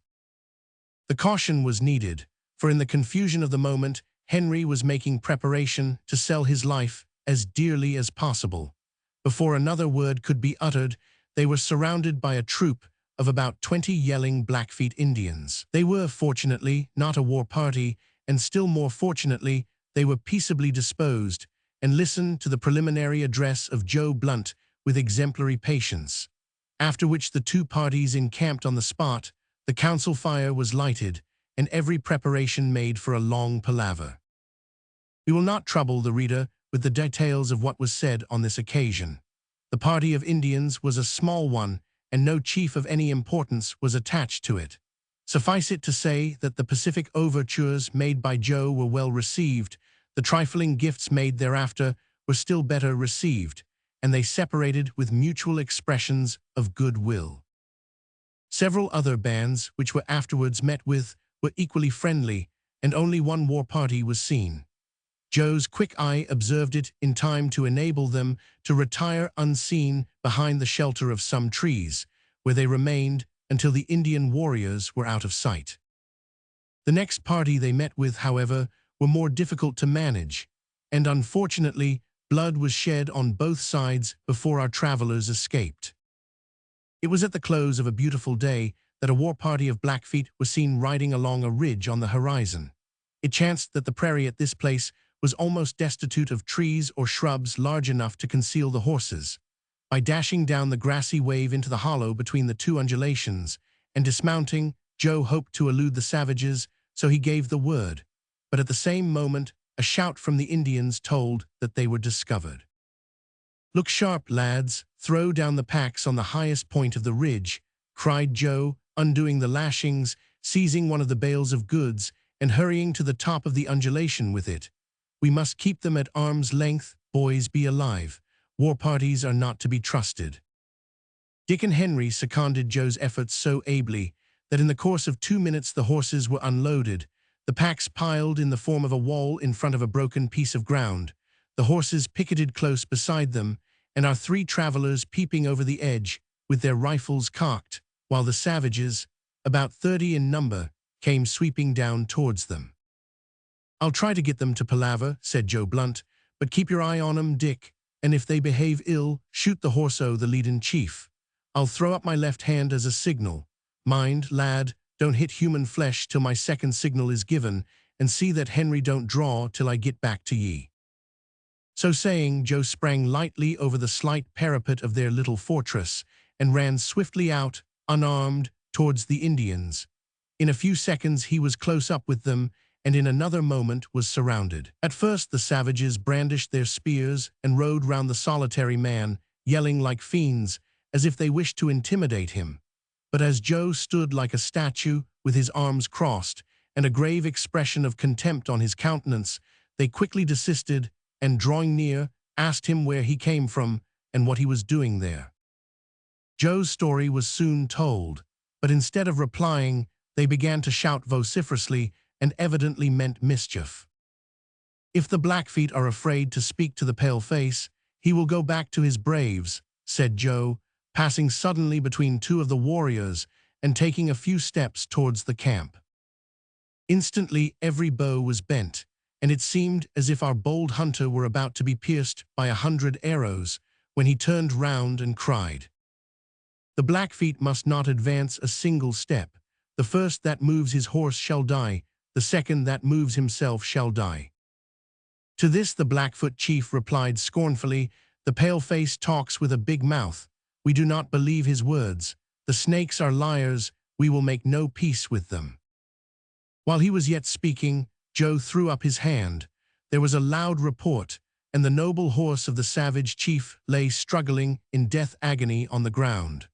The caution was needed, for in the confusion of the moment, Henry was making preparation to sell his life as dearly as possible. Before another word could be uttered, they were surrounded by a troop of about 20 yelling Blackfeet Indians. They were, fortunately, not a war party, and still more fortunately, they were peaceably disposed, and listened to the preliminary address of Joe Blunt with exemplary patience. After which the two parties encamped on the spot, the council fire was lighted, and every preparation made for a long palaver. We will not trouble the reader with the details of what was said on this occasion. The party of Indians was a small one, and no chief of any importance was attached to it. Suffice it to say that the pacific overtures made by Joe were well received, the trifling gifts made thereafter were still better received, and they separated with mutual expressions of goodwill. Several other bands, which were afterwards met with, were equally friendly, and only one war party was seen. Joe's quick eye observed it in time to enable them to retire unseen behind the shelter of some trees, where they remained until the Indian warriors were out of sight. The next party they met with, however, were more difficult to manage, and unfortunately, blood was shed on both sides before our travelers escaped. It was at the close of a beautiful day that a war party of Blackfeet was seen riding along a ridge on the horizon. It chanced that the prairie at this place was almost destitute of trees or shrubs large enough to conceal the horses. By dashing down the grassy wave into the hollow between the two undulations and dismounting, Joe hoped to elude the savages, so he gave the word. But at the same moment, a shout from the Indians told that they were discovered. "Look sharp, lads, throw down the packs on the highest point of the ridge," cried Joe, undoing the lashings, seizing one of the bales of goods, and hurrying to the top of the undulation with it. "We must keep them at arm's length, boys, be alive. War parties are not to be trusted." Dick and Henry seconded Joe's efforts so ably that in the course of 2 minutes the horses were unloaded, the packs piled in the form of a wall in front of a broken piece of ground, the horses picketed close beside them, and our three travelers peeping over the edge with their rifles cocked, while the savages, about 30 in number, came sweeping down towards them. "I'll try to get them to palaver," said Joe Blunt, "but keep your eye on 'em, Dick, and if they behave ill, shoot the horso, the leading chief. I'll throw up my left hand as a signal. Mind, lad, don't hit human flesh till my second signal is given, and see that Henry don't draw till I get back to ye." So saying, Joe sprang lightly over the slight parapet of their little fortress and ran swiftly out, unarmed, towards the Indians. In a few seconds he was close up with them, and in another moment was surrounded. At first the savages brandished their spears and rode round the solitary man, yelling like fiends, as if they wished to intimidate him. But as Joe stood like a statue with his arms crossed and a grave expression of contempt on his countenance, they quickly desisted and, drawing near, asked him where he came from and what he was doing there. Joe's story was soon told, but instead of replying, they began to shout vociferously and evidently meant mischief. "If the Blackfeet are afraid to speak to the paleface, he will go back to his braves," said Joe, passing suddenly between two of the warriors and taking a few steps towards the camp. Instantly every bow was bent, and it seemed as if our bold hunter were about to be pierced by 100 arrows, when he turned round and cried, "The Blackfeet must not advance a single step. The first that moves his horse shall die, the second that moves himself shall die." To this the Blackfoot chief replied scornfully, "The paleface talks with a big mouth. We do not believe his words. The snakes are liars. We will make no peace with them." While he was yet speaking, Joe threw up his hand. There was a loud report, and the noble horse of the savage chief lay struggling in death agony on the ground.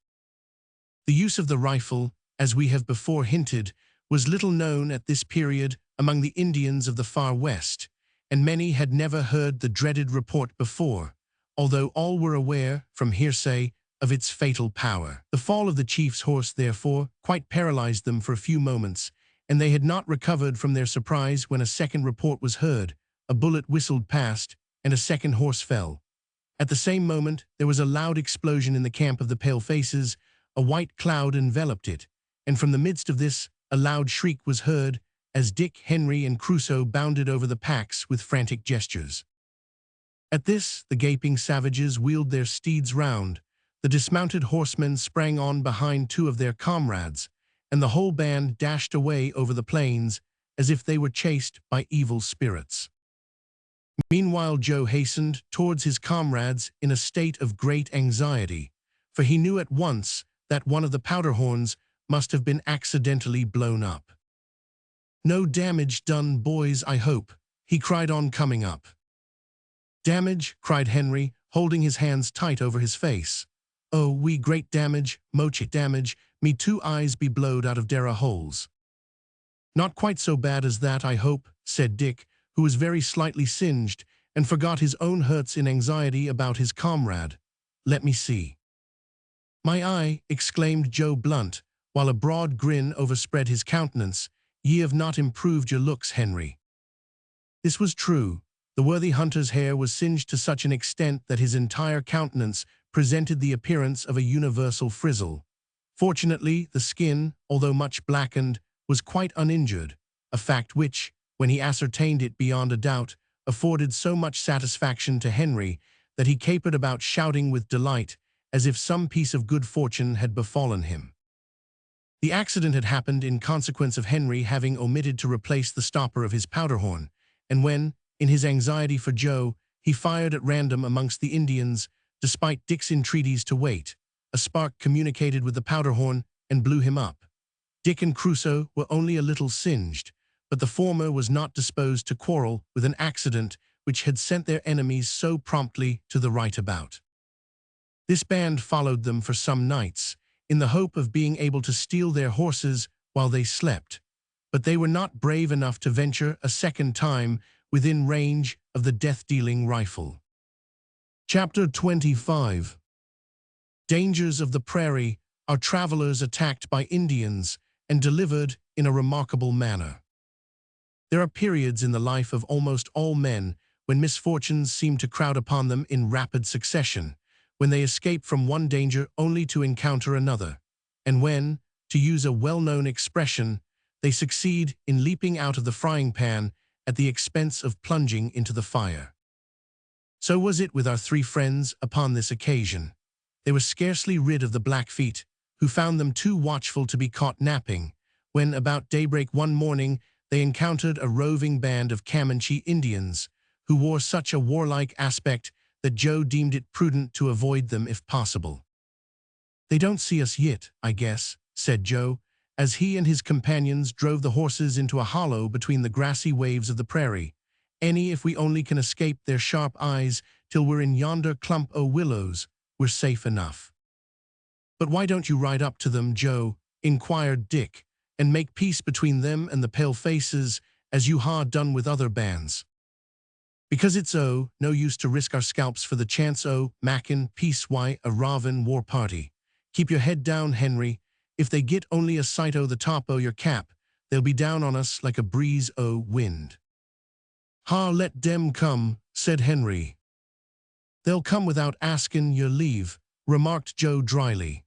The use of the rifle, as we have before hinted, was little known at this period among the Indians of the far west, and many had never heard the dreaded report before, although all were aware, from hearsay, of its fatal power. The fall of the chief's horse, therefore, quite paralyzed them for a few moments, and they had not recovered from their surprise when a second report was heard, a bullet whistled past, and a second horse fell. At the same moment, there was a loud explosion in the camp of the palefaces. A white cloud enveloped it, and from the midst of this, a loud shriek was heard as Dick, Henry, and Crusoe bounded over the packs with frantic gestures. At this, the gaping savages wheeled their steeds round. The dismounted horsemen sprang on behind two of their comrades, and the whole band dashed away over the plains as if they were chased by evil spirits. Meanwhile Joe hastened towards his comrades in a state of great anxiety, for he knew at once that one of the powder horns must have been accidentally blown up. "No damage done, boys, I hope," he cried on coming up. "Damage?" cried Henry, holding his hands tight over his face. "Oh, we great damage, moche damage, me 2 eyes be blowed out of dere holes." "Not quite so bad as that, I hope," said Dick, who was very slightly singed and forgot his own hurts in anxiety about his comrade. "Let me see." "My eye," exclaimed Joe Blunt, while a broad grin overspread his countenance, "ye have not improved your looks, Henry." This was true. The worthy hunter's hair was singed to such an extent that his entire countenance presented the appearance of a universal frizzle. Fortunately, the skin, although much blackened, was quite uninjured, a fact which, when he ascertained it beyond a doubt, afforded so much satisfaction to Henry that he capered about shouting with delight, as if some piece of good fortune had befallen him. The accident had happened in consequence of Henry having omitted to replace the stopper of his powder horn, and when, in his anxiety for Joe, he fired at random amongst the Indians, despite Dick's entreaties to wait, a spark communicated with the powder horn and blew him up. Dick and Crusoe were only a little singed, but the former was not disposed to quarrel with an accident which had sent their enemies so promptly to the right about. This band followed them for some nights, in the hope of being able to steal their horses while they slept, but they were not brave enough to venture a second time within range of the death-dealing rifle. Chapter 25. Dangers of the prairie. Our travelers attacked by Indians and delivered in a remarkable manner. There are periods in the life of almost all men when misfortunes seem to crowd upon them in rapid succession, when they escape from one danger only to encounter another, and when, to use a well-known expression, they succeed in leaping out of the frying pan at the expense of plunging into the fire. So was it with our 3 friends upon this occasion. They were scarcely rid of the Blackfeet, who found them too watchful to be caught napping, when about daybreak one morning they encountered a roving band of Comanche Indians, who wore such a warlike aspect that Joe deemed it prudent to avoid them if possible. "They don't see us yet, I guess," said Joe, as he and his companions drove the horses into a hollow between the grassy waves of the prairie. "Any if we only can escape their sharp eyes till we're in yonder clump o' willows, we're safe enough." "But why don't you ride up to them, Joe," inquired Dick, "and make peace between them and the pale-faces, as you ha' done with other bands?" "Because it's no use to risk our scalps for the chance mackin' peace wi' a rovin' war party. Keep your head down, Henry. If they git only a sight o' the top o' your cap, they'll be down on us like a breeze o' wind." "Ha, let dem come," said Henry. "They'll come without askin' your leave," remarked Joe dryly.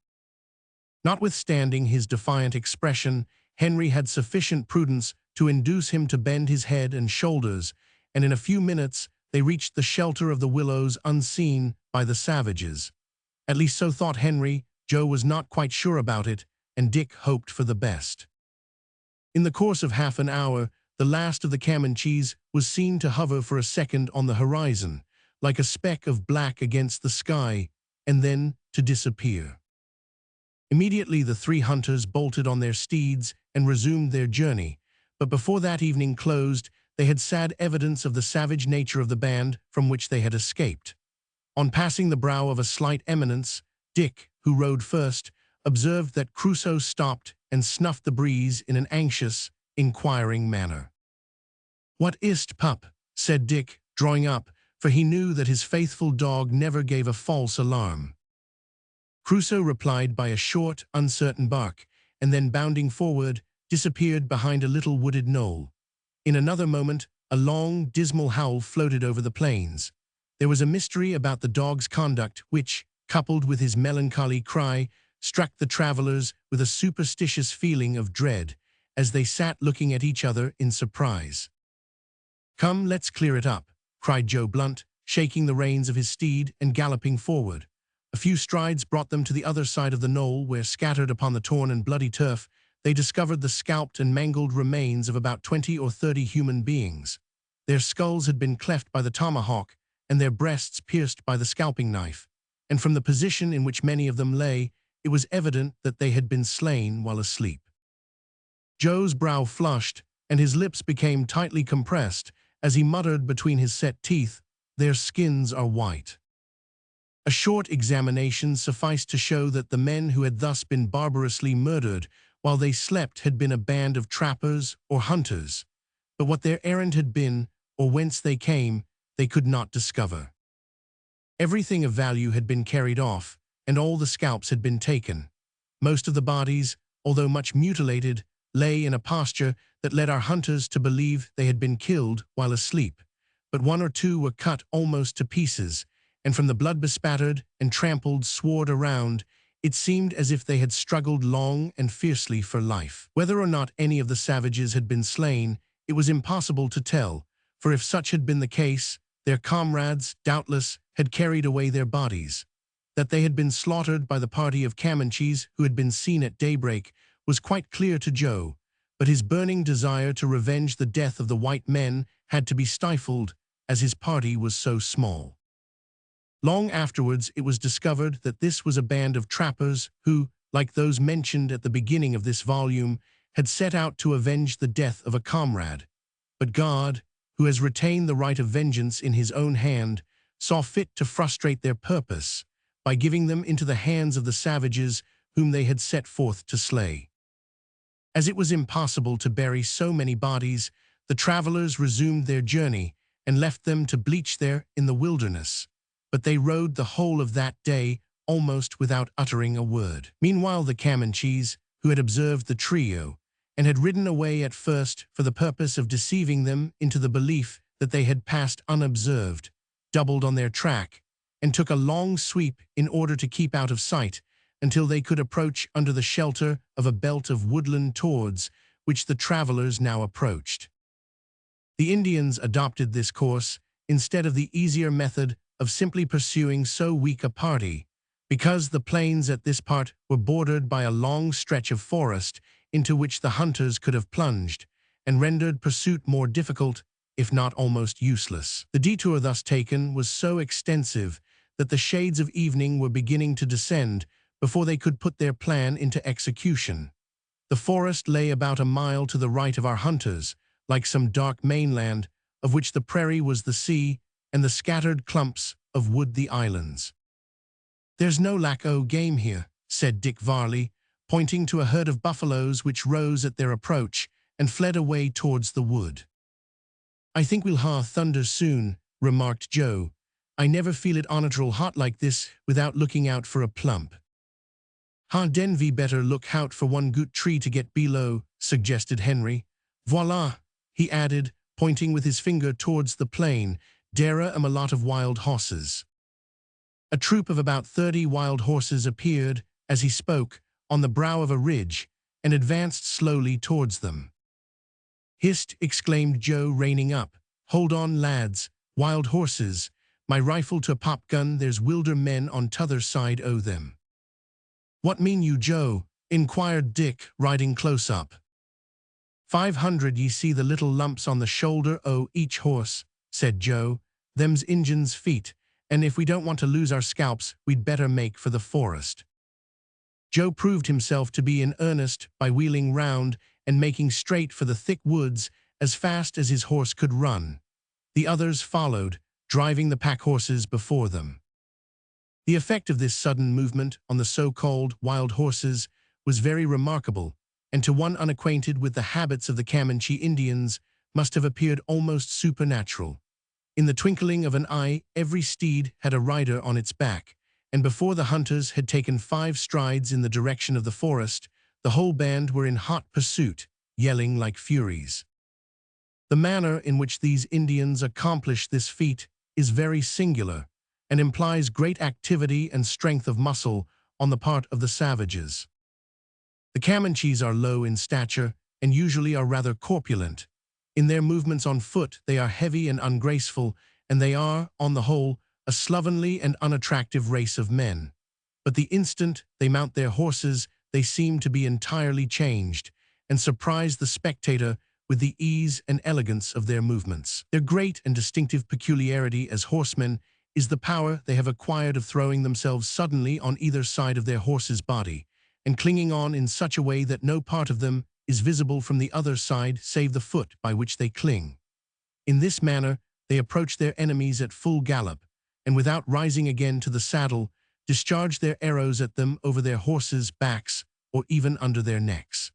Notwithstanding his defiant expression, Henry had sufficient prudence to induce him to bend his head and shoulders, and in a few minutes they reached the shelter of the willows unseen by the savages. At least so thought Henry. Joe was not quite sure about it, and Dick hoped for the best. In the course of half an hour, the last of the Comanches was seen to hover for a second on the horizon, like a speck of black against the sky, and then to disappear. Immediately the 3 hunters bolted on their steeds and resumed their journey, but before that evening closed, they had sad evidence of the savage nature of the band from which they had escaped. On passing the brow of a slight eminence, Dick, who rode first, observed that Crusoe stopped and snuffed the breeze in an anxious, inquiring manner. "What is't, pup?" said Dick, drawing up, for he knew that his faithful dog never gave a false alarm. Crusoe replied by a short, uncertain bark, and then bounding forward, disappeared behind a little wooded knoll. In another moment, a long, dismal howl floated over the plains. There was a mystery about the dog's conduct which, coupled with his melancholy cry, struck the travelers with a superstitious feeling of dread, as they sat looking at each other in surprise. "Come, let's clear it up," cried Joe Blunt, shaking the reins of his steed and galloping forward. A few strides brought them to the other side of the knoll, where, scattered upon the torn and bloody turf, they discovered the scalped and mangled remains of about 20 or 30 human beings. Their skulls had been cleft by the tomahawk, and their breasts pierced by the scalping knife, and from the position in which many of them lay, it was evident that they had been slain while asleep. Joe's brow flushed, and his lips became tightly compressed, as he muttered between his set teeth, "Their skins are white." A short examination sufficed to show that the men who had thus been barbarously murdered while they slept had been a band of trappers or hunters, but what their errand had been, or whence they came, they could not discover. Everything of value had been carried off, and all the scalps had been taken. Most of the bodies, although much mutilated, lay in a posture that led our hunters to believe they had been killed while asleep, but one or two were cut almost to pieces, and from the blood-bespattered and trampled sward around, it seemed as if they had struggled long and fiercely for life. Whether or not any of the savages had been slain, it was impossible to tell, for if such had been the case, their comrades, doubtless, had carried away their bodies. That they had been slaughtered by the party of Comanches who had been seen at daybreak was quite clear to Joe, but his burning desire to revenge the death of the white men had to be stifled, as his party was so small. Long afterwards it was discovered that this was a band of trappers who, like those mentioned at the beginning of this volume, had set out to avenge the death of a comrade. But God, who has retained the right of vengeance in his own hand, saw fit to frustrate their purpose by giving them into the hands of the savages whom they had set forth to slay. As it was impossible to bury so many bodies, the travelers resumed their journey and left them to bleach there in the wilderness. But they rode the whole of that day almost without uttering a word. Meanwhile the Comanches, who had observed the trio, and had ridden away at first for the purpose of deceiving them into the belief that they had passed unobserved, doubled on their track, and took a long sweep in order to keep out of sight until they could approach under the shelter of a belt of woodland towards which the travelers now approached. The Indians adopted this course instead of the easier method of simply pursuing so weak a party, because the plains at this part were bordered by a long stretch of forest into which the hunters could have plunged, and rendered pursuit more difficult, if not almost useless. The detour thus taken was so extensive that the shades of evening were beginning to descend before they could put their plan into execution. The forest lay about a mile to the right of our hunters, like some dark mainland, of which the prairie was the sea, and the scattered clumps of wood the islands. "There's no lack o' game here," said Dick Varley, pointing to a herd of buffaloes which rose at their approach and fled away towards the wood. "I think we'll ha' thunder soon," remarked Joe. "I never feel it onatral hot like this without looking out for a plump." "Ha, den we better look out for one good tree to get below," suggested Henry. "Voila," he added, pointing with his finger towards the plain, "dere am a lot of wild horses." A troop of about 30 wild horses appeared, as he spoke, on the brow of a ridge, and advanced slowly towards them. "Hist!" exclaimed Joe, reining up. "Hold on, lads. Wild horses. My rifle to a pop gun, there's wilder men on t'other side o' them." "What mean you, Joe?" inquired Dick, riding close up. 500, ye see the little lumps on the shoulder o' each horse," said Joe. "Them's Injun's feet, and if we don't want to lose our scalps, we'd better make for the forest." Joe proved himself to be in earnest by wheeling round and making straight for the thick woods as fast as his horse could run. The others followed, driving the pack horses before them. The effect of this sudden movement on the so-called wild horses was very remarkable, and to one unacquainted with the habits of the Comanche Indians must have appeared almost supernatural. In the twinkling of an eye, every steed had a rider on its back, and before the hunters had taken 5 strides in the direction of the forest, the whole band were in hot pursuit, yelling like furies. The manner in which these Indians accomplish this feat is very singular, and implies great activity and strength of muscle on the part of the savages. The Comanches are low in stature, and usually are rather corpulent. In their movements on foot they are heavy and ungraceful, and they are, on the whole, a slovenly and unattractive race of men. But the instant they mount their horses, they seem to be entirely changed, and surprise the spectator with the ease and elegance of their movements. Their great and distinctive peculiarity as horsemen is the power they have acquired of throwing themselves suddenly on either side of their horse's body, and clinging on in such a way that no part of them is visible from the other side save the foot by which they cling. In this manner they approach their enemies at full gallop, and without rising again to the saddle, discharged their arrows at them over their horses' backs or even under their necks.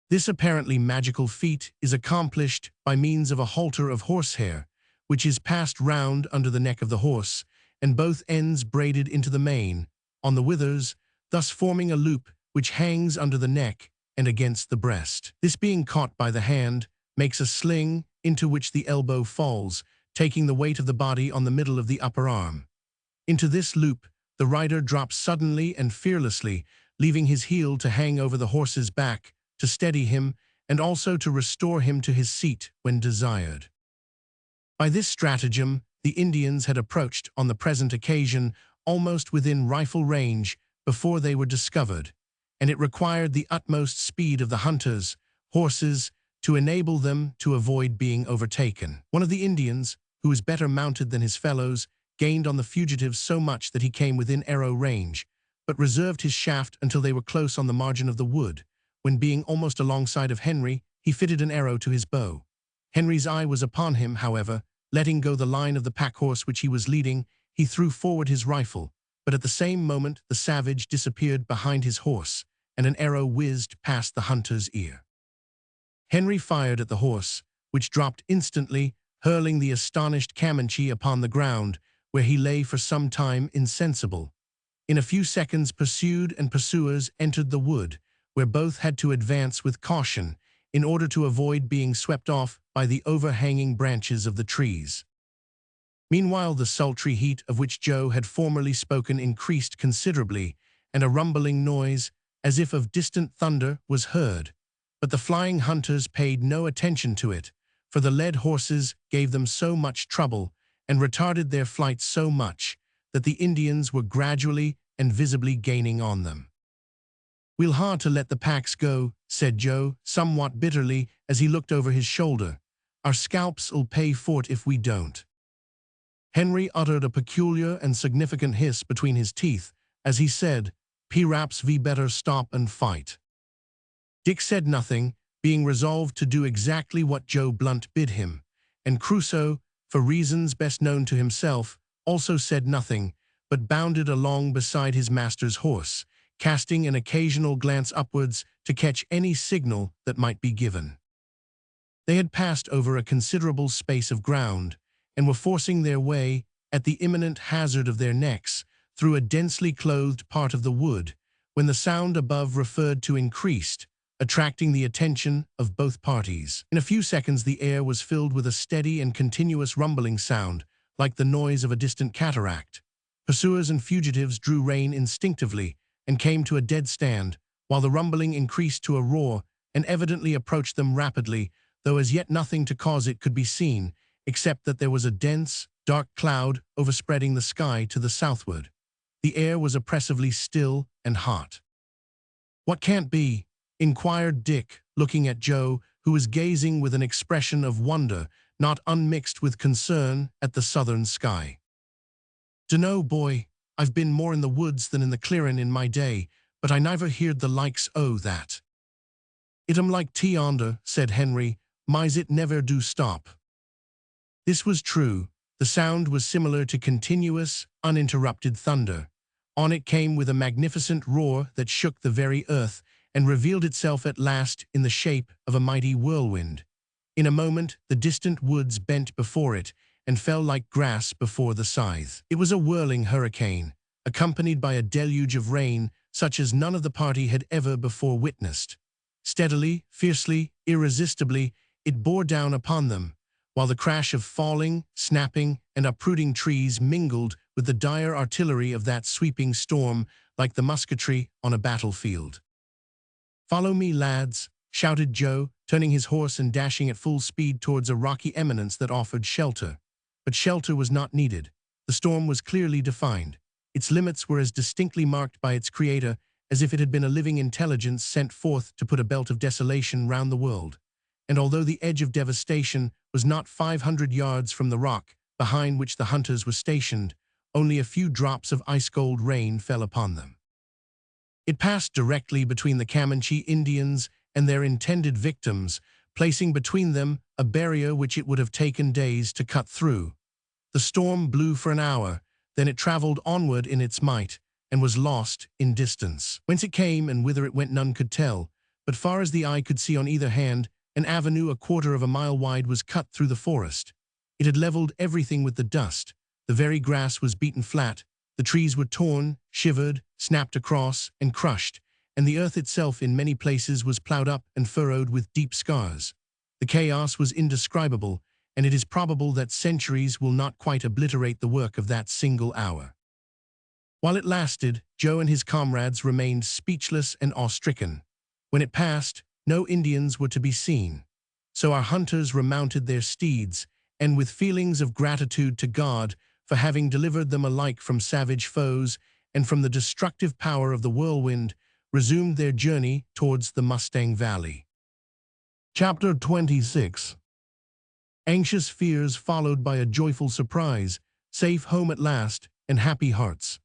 This apparently magical feat is accomplished by means of a halter of horsehair, which is passed round under the neck of the horse, and both ends braided into the mane, on the withers, thus forming a loop which hangs under the neck and against the breast. This being caught by the hand, makes a sling into which the elbow falls, taking the weight of the body on the middle of the upper arm. Into this loop, the rider drops suddenly and fearlessly, leaving his heel to hang over the horse's back, to steady him, and also to restore him to his seat when desired. By this stratagem, the Indians had approached on the present occasion almost within rifle range before they were discovered, and it required the utmost speed of the hunters' horses to enable them to avoid being overtaken. One of the Indians, who was better mounted than his fellows, gained on the fugitives so much that he came within arrow range, but reserved his shaft until they were close on the margin of the wood, when being almost alongside of Henry, he fitted an arrow to his bow. Henry's eye was upon him, however. Letting go the line of the pack-horse which he was leading, he threw forward his rifle, but at the same moment the savage disappeared behind his horse, and an arrow whizzed past the hunter's ear. Henry fired at the horse, which dropped instantly, hurling the astonished Comanche upon the ground, where he lay for some time insensible. In a few seconds pursued and pursuers entered the wood, where both had to advance with caution in order to avoid being swept off by the overhanging branches of the trees. Meanwhile, the sultry heat of which Joe had formerly spoken increased considerably, and a rumbling noise, as if of distant thunder, was heard. But the flying hunters paid no attention to it, for the led horses gave them so much trouble and retarded their flight so much that the Indians were gradually and visibly gaining on them. "We'll ha' to let the packs go," said Joe, somewhat bitterly, as he looked over his shoulder. "Our scalps'll pay for't if we don't." Henry uttered a peculiar and significant hiss between his teeth, as he said, "P'raps we better stop and fight." Dick said nothing, being resolved to do exactly what Joe Blunt bid him, and Crusoe, for reasons best known to himself, also said nothing, but bounded along beside his master's horse, casting an occasional glance upwards to catch any signal that might be given. They had passed over a considerable space of ground, and were forcing their way, at the imminent hazard of their necks, through a densely clothed part of the wood, when the sound above referred to increased, attracting the attention of both parties. In a few seconds the air was filled with a steady and continuous rumbling sound, like the noise of a distant cataract. Pursuers and fugitives drew rein instinctively, and came to a dead stand, while the rumbling increased to a roar and evidently approached them rapidly, though as yet nothing to cause it could be seen, except that there was a dense, dark cloud overspreading the sky to the southward. The air was oppressively still and hot. "What can't be?" inquired Dick, looking at Joe, who was gazing with an expression of wonder, not unmixed with concern, at the southern sky. "Dunno, boy. I've been more in the woods than in the clearin' in my day, but I never heard the likes o' that." "It like tea yonder," said Henry, "mise it never do stop." This was true. The sound was similar to continuous, uninterrupted thunder. On it came with a magnificent roar that shook the very earth, and revealed itself at last in the shape of a mighty whirlwind. In a moment the distant woods bent before it, and fell like grass before the scythe. It was a whirling hurricane, accompanied by a deluge of rain such as none of the party had ever before witnessed. Steadily, fiercely, irresistibly, it bore down upon them, while the crash of falling, snapping, and uprooting trees mingled with the dire artillery of that sweeping storm like the musketry on a battlefield. "Follow me, lads," shouted Joe, turning his horse and dashing at full speed towards a rocky eminence that offered shelter. But shelter was not needed. The storm was clearly defined. Its limits were as distinctly marked by its creator as if it had been a living intelligence sent forth to put a belt of desolation round the world. And although the edge of devastation was not 500 yards from the rock behind which the hunters were stationed, only a few drops of ice-cold rain fell upon them. It passed directly between the Comanche Indians and their intended victims, placing between them a barrier which it would have taken days to cut through. The storm blew for an hour, then it travelled onward in its might, and was lost in distance. Whence it came and whither it went none could tell, but far as the eye could see on either hand, an avenue a quarter of a mile wide was cut through the forest. It had levelled everything with the dust. The very grass was beaten flat, the trees were torn, shivered, snapped across, and crushed, and the earth itself in many places was ploughed up and furrowed with deep scars. The chaos was indescribable, and it is probable that centuries will not quite obliterate the work of that single hour. While it lasted, Joe and his comrades remained speechless and awe-stricken. When it passed, no Indians were to be seen. So our hunters remounted their steeds, and with feelings of gratitude to God for having delivered them alike from savage foes and from the destructive power of the whirlwind, resumed their journey towards the Mustang Valley. Chapter 26. Anxious fears followed by a joyful surprise, safe home at last, and happy hearts.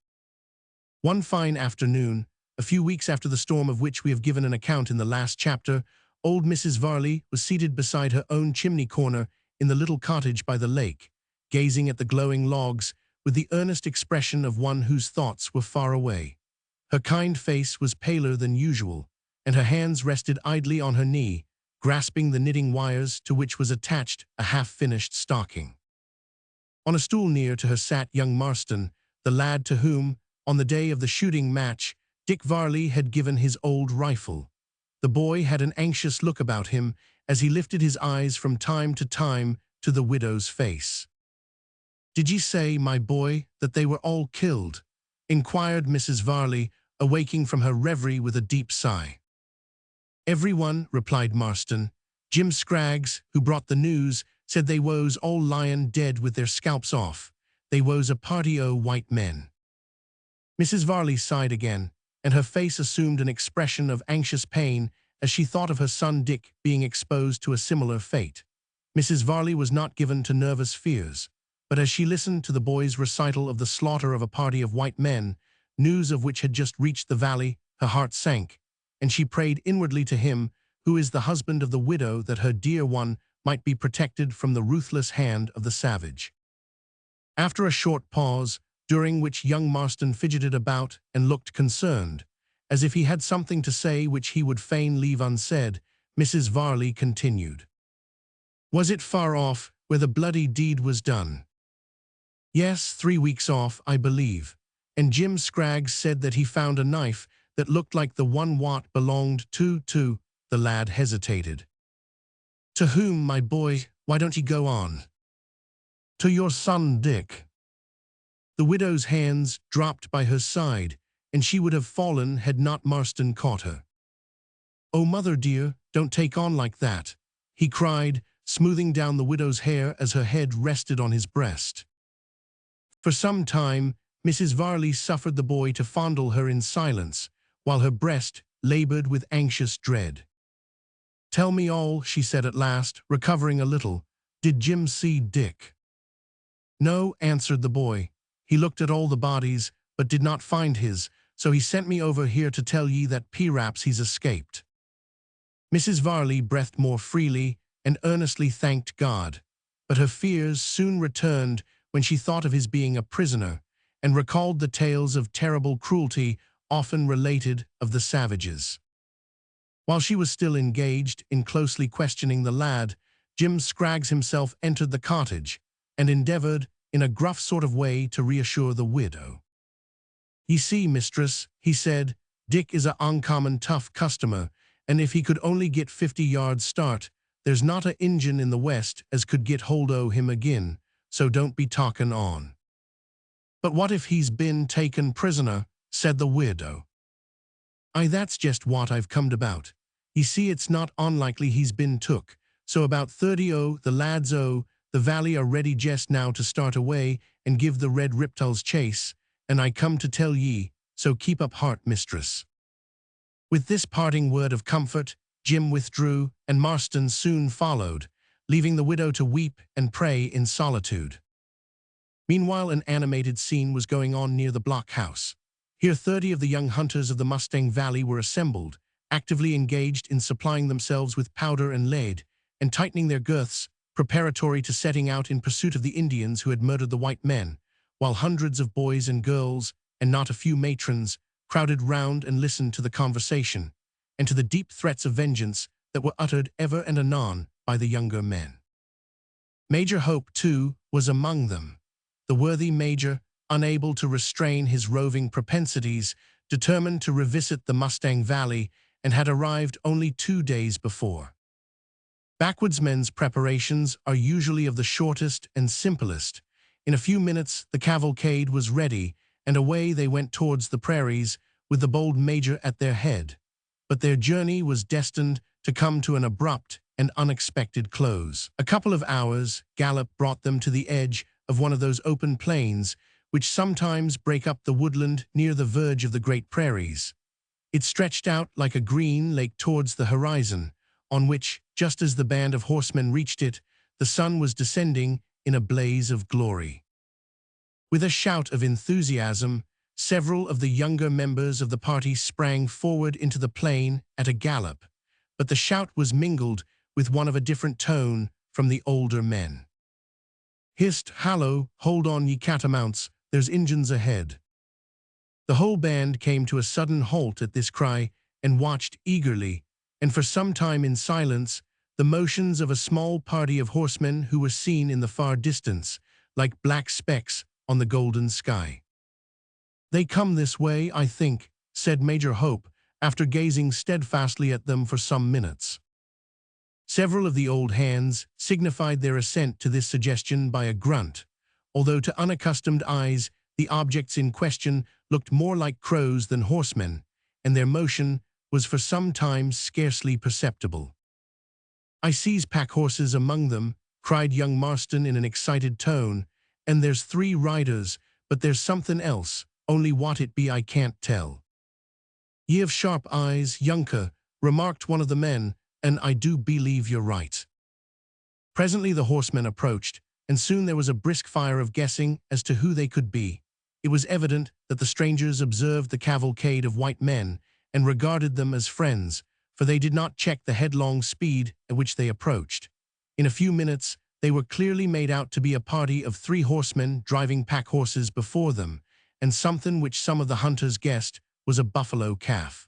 One fine afternoon, a few weeks after the storm of which we have given an account in the last chapter, old Mrs. Varley was seated beside her own chimney corner in the little cottage by the lake, gazing at the glowing logs with the earnest expression of one whose thoughts were far away. Her kind face was paler than usual, and her hands rested idly on her knee, grasping the knitting wires to which was attached a half-finished stocking. On a stool near to her sat young Marston, the lad to whom, on the day of the shooting match, Dick Varley had given his old rifle. The boy had an anxious look about him as he lifted his eyes from time to time to the widow's face. "Did ye say, my boy, that they were all killed?" inquired Mrs. Varley, awaking from her reverie with a deep sigh. "Every one," replied Marston. "Jim Scraggs, who brought the news, said they was all lying dead with their scalps off. They was a party o' white men." Mrs. Varley sighed again, and her face assumed an expression of anxious pain as she thought of her son Dick being exposed to a similar fate. Mrs. Varley was not given to nervous fears, but as she listened to the boy's recital of the slaughter of a party of white men, news of which had just reached the valley, her heart sank, and she prayed inwardly to Him, who is the husband of the widow, that her dear one might be protected from the ruthless hand of the savage. After a short pause, during which young Marston fidgeted about and looked concerned, as if he had something to say which he would fain leave unsaid, Mrs. Varley continued. "Was it far off, where the bloody deed was done?" "Yes, 3 weeks off, I believe. And Jim Scraggs said that he found a knife that looked like the one what belonged to the lad hesitated. "To whom, my boy? Why don't ye go on?" "To your son Dick." The widow's hands dropped by her side, and she would have fallen had not Marston caught her. "Oh, mother dear, don't take on like that," he cried, smoothing down the widow's hair as her head rested on his breast. For some time, Mrs. Varley suffered the boy to fondle her in silence, while her breast labored with anxious dread. "Tell me all," she said at last, recovering a little. "Did Jim see Dick?" "No," answered the boy. "He looked at all the bodies, but did not find his, so he sent me over here to tell ye that p'raps he's escaped." Mrs. Varley breathed more freely and earnestly thanked God, but her fears soon returned when she thought of his being a prisoner, and recalled the tales of terrible cruelty often related of the savages. While she was still engaged in closely questioning the lad, Jim Scraggs himself entered the cottage, and endeavored, in a gruff sort of way, to reassure the widow. "Ye see, mistress," he said, "Dick is a uncommon tough customer, and if he could only get 50 yards start, there's not a Injun in the West as could get hold o' him agin, so don't be talkin' on." "But what if he's been taken prisoner?" said the widow. "Aye, that's just what I've comed about. Ye see, it's not unlikely he's been took, so about 30 o' the lads o' the valley are ready jest now to start away and give the red riptiles chase, and I come to tell ye, so keep up heart, mistress." With this parting word of comfort, Jim withdrew, and Marston soon followed, leaving the widow to weep and pray in solitude. Meanwhile, an animated scene was going on near the blockhouse. Here 30 of the young hunters of the Mustang Valley were assembled, actively engaged in supplying themselves with powder and lead, and tightening their girths preparatory to setting out in pursuit of the Indians who had murdered the white men, while hundreds of boys and girls, and not a few matrons, crowded round and listened to the conversation, and to the deep threats of vengeance that were uttered ever and anon by the younger men. Major Hope, too, was among them. The worthy Major, unable to restrain his roving propensities, determined to revisit the Mustang Valley and had arrived only 2 days before. Backwoodsmen's preparations are usually of the shortest and simplest. In a few minutes the cavalcade was ready, and away they went towards the prairies, with the bold Major at their head. But their journey was destined to come to an abrupt and unexpected close. A couple of hours' gallop brought them to the edge of one of those open plains which sometimes break up the woodland near the verge of the great prairies. It stretched out like a green lake towards the horizon, on which, just as the band of horsemen reached it, the sun was descending in a blaze of glory. With a shout of enthusiasm, several of the younger members of the party sprang forward into the plain at a gallop, but the shout was mingled with one of a different tone from the older men. "Hist, hallo, hold on ye catamounts, there's Injuns ahead." The whole band came to a sudden halt at this cry and watched eagerly, and for some time in silence, the motions of a small party of horsemen who were seen in the far distance, like black specks on the golden sky. "They come this way, I think," said Major Hope, after gazing steadfastly at them for some minutes. Several of the old hands signified their assent to this suggestion by a grunt, although to unaccustomed eyes the objects in question looked more like crows than horsemen, and their motion was for some time scarcely perceptible. "I sees pack horses among them," cried young Marston in an excited tone, "and there's 3 riders, but there's something else, only what it be I can't tell." "Ye have sharp eyes, younker," remarked one of the men, "and I do believe you're right." Presently the horsemen approached, and soon there was a brisk fire of guessing as to who they could be. It was evident that the strangers observed the cavalcade of white men and regarded them as friends, for they did not check the headlong speed at which they approached. In a few minutes they were clearly made out to be a party of 3 horsemen driving pack horses before them, and something which some of the hunters guessed was a buffalo calf.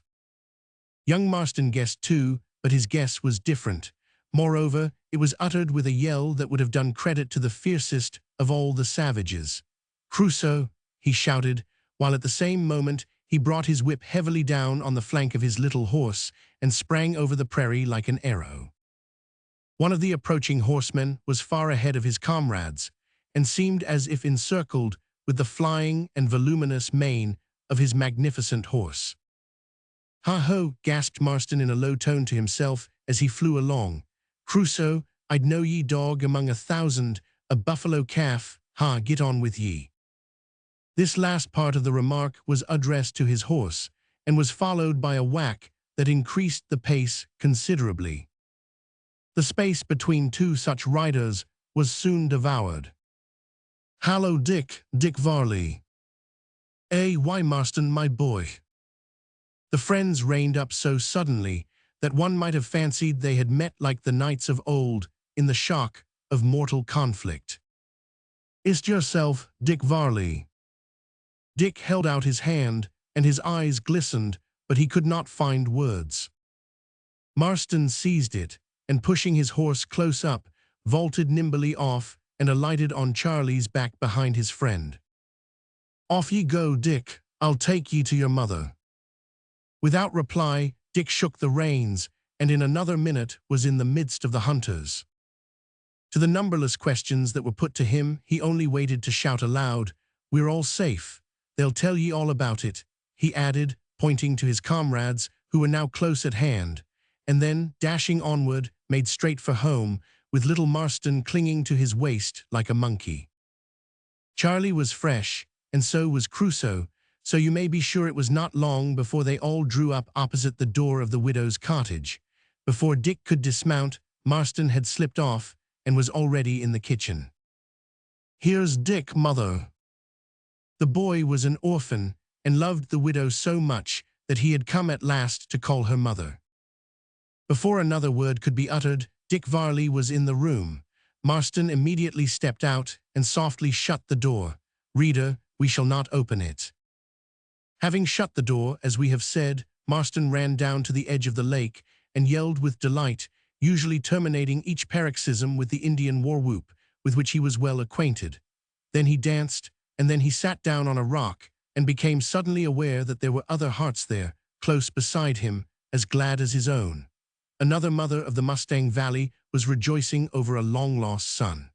Young Marston guessed too, but his guess was different. Moreover, it was uttered with a yell that would have done credit to the fiercest of all the savages. "Crusoe!" he shouted, while at the same moment he brought his whip heavily down on the flank of his little horse and sprang over the prairie like an arrow. One of the approaching horsemen was far ahead of his comrades, and seemed as if encircled with the flying and voluminous mane of his magnificent horse. "Ha-ho!" gasped Marston in a low tone to himself as he flew along. "Crusoe, I'd know ye dog among 1,000, a buffalo calf, ha, get on with ye." This last part of the remark was addressed to his horse, and was followed by a whack that increased the pace considerably. The space between 2 such riders was soon devoured. "Hallo, Dick, Dick Varley." Why, Marston, my boy." The friends reined up so suddenly that one might have fancied they had met like the knights of old in the shock of mortal conflict. "Ist yourself, Dick Varley?" Dick held out his hand, and his eyes glistened, but he could not find words. Marston seized it, and pushing his horse close up, vaulted nimbly off and alighted on Charlie's back behind his friend. "Off ye go, Dick, I'll take ye to your mother." Without reply, Dick shook the reins, and in another minute was in the midst of the hunters. To the numberless questions that were put to him, he only waited to shout aloud, "We're all safe. They'll tell ye all about it," he added, pointing to his comrades, who were now close at hand, and then, dashing onward, made straight for home, with little Marston clinging to his waist like a monkey. Charlie was fresh, and so was Crusoe, so you may be sure it was not long before they all drew up opposite the door of the widow's cottage. Before Dick could dismount, Marston had slipped off and was already in the kitchen. "Here's Dick, mother." The boy was an orphan and loved the widow so much that he had come at last to call her mother. Before another word could be uttered, Dick Varley was in the room. Marston immediately stepped out and softly shut the door. Reader, we shall not open it. Having shut the door, as we have said, Marston ran down to the edge of the lake and yelled with delight, usually terminating each paroxysm with the Indian war whoop, with which he was well acquainted. Then he danced, and then he sat down on a rock and became suddenly aware that there were other hearts there, close beside him, as glad as his own. Another mother of the Mustang Valley was rejoicing over a long-lost son.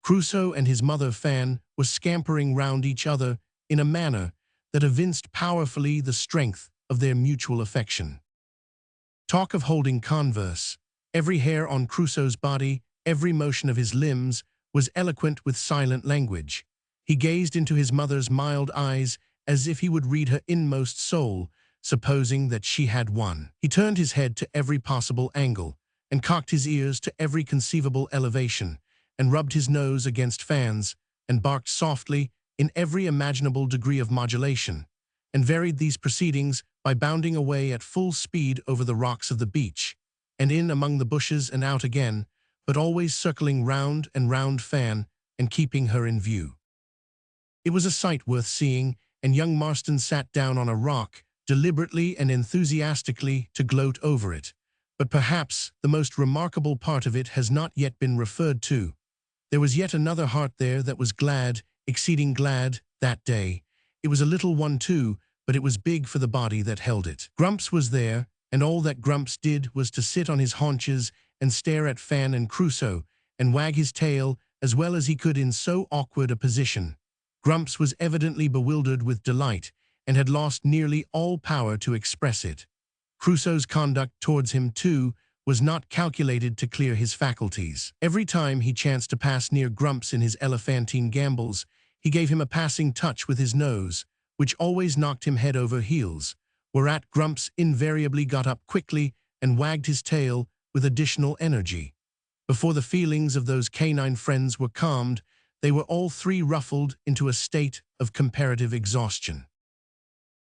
Crusoe and his mother Fan were scampering round each other in a manner that evinced powerfully the strength of their mutual affection. Talk of holding converse. Every hair on Crusoe's body, every motion of his limbs, was eloquent with silent language. He gazed into his mother's mild eyes as if he would read her inmost soul, supposing that she had one. He turned his head to every possible angle, and cocked his ears to every conceivable elevation, and rubbed his nose against Fan's, and barked softly in every imaginable degree of modulation, and varied these proceedings by bounding away at full speed over the rocks of the beach, and in among the bushes and out again, but always circling round and round Fan and keeping her in view. It was a sight worth seeing, and young Marston sat down on a rock, deliberately and enthusiastically to gloat over it. But perhaps the most remarkable part of it has not yet been referred to. There was yet another heart there that was glad, exceeding glad, that day. It was a little one too, but it was big for the body that held it. Grumps was there, and all that Grumps did was to sit on his haunches and stare at Fan and Crusoe, and wag his tail as well as he could in so awkward a position. Grumps was evidently bewildered with delight, and had lost nearly all power to express it. Crusoe's conduct towards him, too, was not calculated to clear his faculties. Every time he chanced to pass near Grumps in his elephantine gambols, he gave him a passing touch with his nose, which always knocked him head over heels, whereat Grumps invariably got up quickly and wagged his tail with additional energy. Before the feelings of those canine friends were calmed, they were all three ruffled into a state of comparative exhaustion.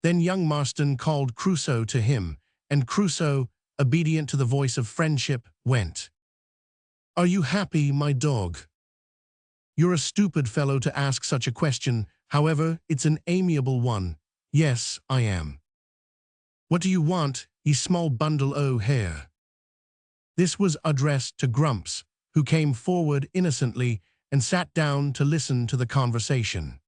Then young Marston called Crusoe to him, and Crusoe, obedient to the voice of friendship, went. "Are you happy, my dog? You're a stupid fellow to ask such a question, however, it's an amiable one. Yes, I am. What do you want, ye small bundle o' hair?" This was addressed to Grumps, who came forward innocently and sat down to listen to the conversation.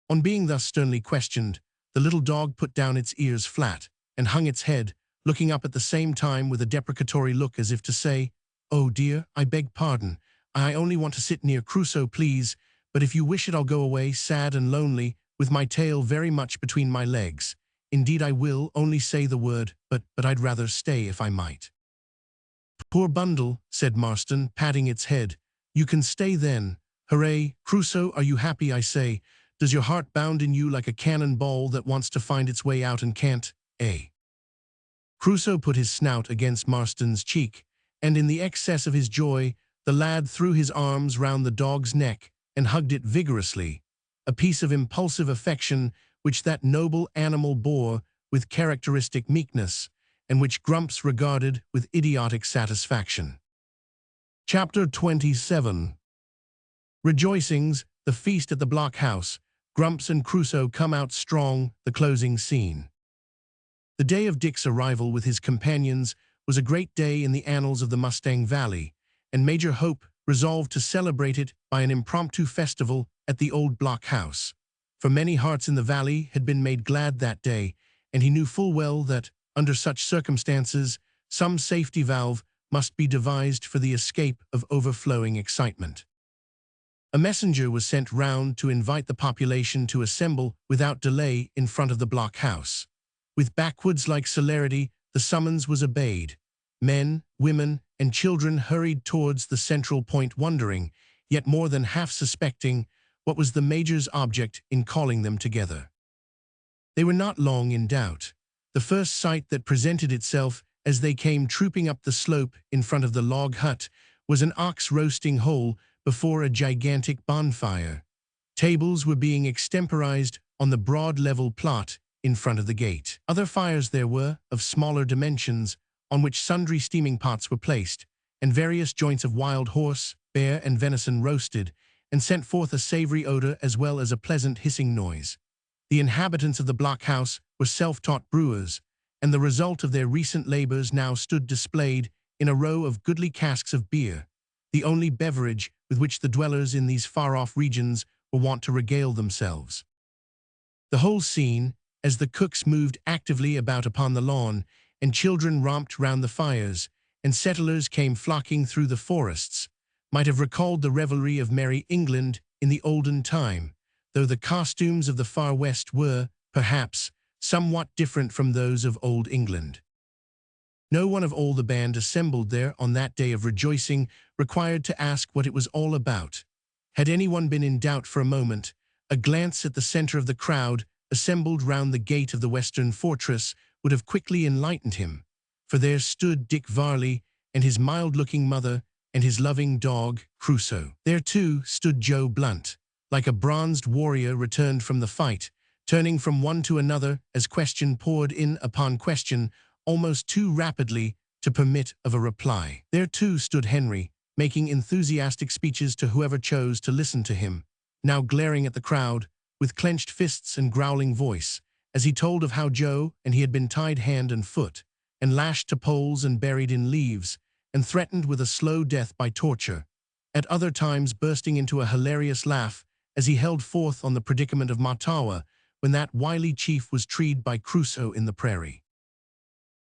On being thus sternly questioned, the little dog put down its ears flat and hung its head, looking up at the same time with a deprecatory look as if to say, "Oh dear, I beg pardon. I only want to sit near Crusoe, please, but if you wish it I'll go away sad and lonely, with my tail very much between my legs. Indeed I will, only say the word, but I'd rather stay if I might." "Poor bundle," said Marston, patting its head. "You can stay then. Hooray! Crusoe, are you happy, I say? Does your heart bound in you like a cannon ball that wants to find its way out and can't, eh?" Crusoe put his snout against Marston's cheek, and in the excess of his joy, the lad threw his arms round the dog's neck and hugged it vigorously, a piece of impulsive affection which that noble animal bore with characteristic meekness, and which Grumps regarded with idiotic satisfaction. Chapter 27. Rejoicings, the feast at the blockhouse. Grumps and Crusoe come out strong, the closing scene. The day of Dick's arrival with his companions was a great day in the annals of the Mustang Valley, and Major Hope resolved to celebrate it by an impromptu festival at the old blockhouse. For many hearts in the valley had been made glad that day, and he knew full well that, under such circumstances, some safety valve must be devised for the escape of overflowing excitement. A messenger was sent round to invite the population to assemble without delay in front of the blockhouse. With backwoods-like celerity, the summons was obeyed. Men, women, and children hurried towards the central point, wondering, yet more than half suspecting, what was the Major's object in calling them together. They were not long in doubt. The first sight that presented itself as they came trooping up the slope in front of the log hut was an ox roasting whole before a gigantic bonfire. Tables were being extemporized on the broad level plot in front of the gate. Other fires there were, of smaller dimensions, on which sundry steaming pots were placed, and various joints of wild horse, bear, and venison roasted, and sent forth a savory odor as well as a pleasant hissing noise. The inhabitants of the blockhouse were self-taught brewers, and the result of their recent labors now stood displayed in a row of goodly casks of beer, the only beverage with which the dwellers in these far-off regions were wont to regale themselves. The whole scene, as the cooks moved actively about upon the lawn, and children romped round the fires, and settlers came flocking through the forests, might have recalled the revelry of merry England in the olden time, though the costumes of the far west were, perhaps, somewhat different from those of old England. No one of all the band assembled there on that day of rejoicing required to ask what it was all about. Had anyone been in doubt for a moment, a glance at the center of the crowd assembled round the gate of the western fortress would have quickly enlightened him, for there stood Dick Varley and his mild-looking mother and his loving dog, Crusoe. There, too, stood Joe Blunt, like a bronzed warrior returned from the fight, turning from one to another as question poured in upon question, almost too rapidly to permit of a reply. There, too, stood Henry, making enthusiastic speeches to whoever chose to listen to him, now glaring at the crowd, with clenched fists and growling voice, as he told of how Joe and he had been tied hand and foot, and lashed to poles and buried in leaves, and threatened with a slow death by torture, at other times bursting into a hilarious laugh as he held forth on the predicament of Matawa when that wily chief was treed by Crusoe in the prairie.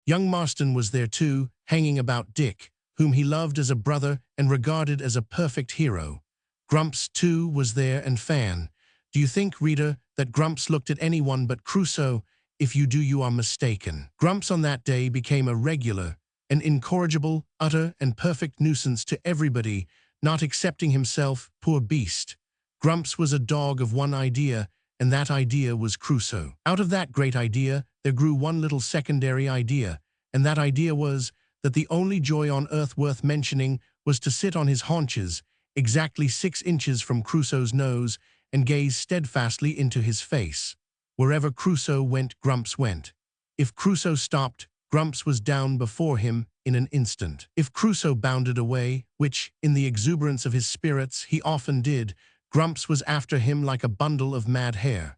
Young Marston was there too, hanging about Dick, whom he loved as a brother and regarded as a perfect hero. Grumps, too, was there, and Fan. Do you think, reader, that Grumps looked at anyone but Crusoe? If you do, you are mistaken. Grumps on that day became a regular, an incorrigible, utter, and perfect nuisance to everybody, not excepting himself, poor beast. Grumps was a dog of one idea, and that idea was Crusoe. Out of that great idea, there grew one little secondary idea, and that idea was that the only joy on earth worth mentioning was to sit on his haunches, exactly 6 inches from Crusoe's nose, and gaze steadfastly into his face. Wherever Crusoe went, Grumps went. If Crusoe stopped, Grumps was down before him in an instant. If Crusoe bounded away, which, in the exuberance of his spirits, he often did, Grumps was after him like a bundle of mad hair.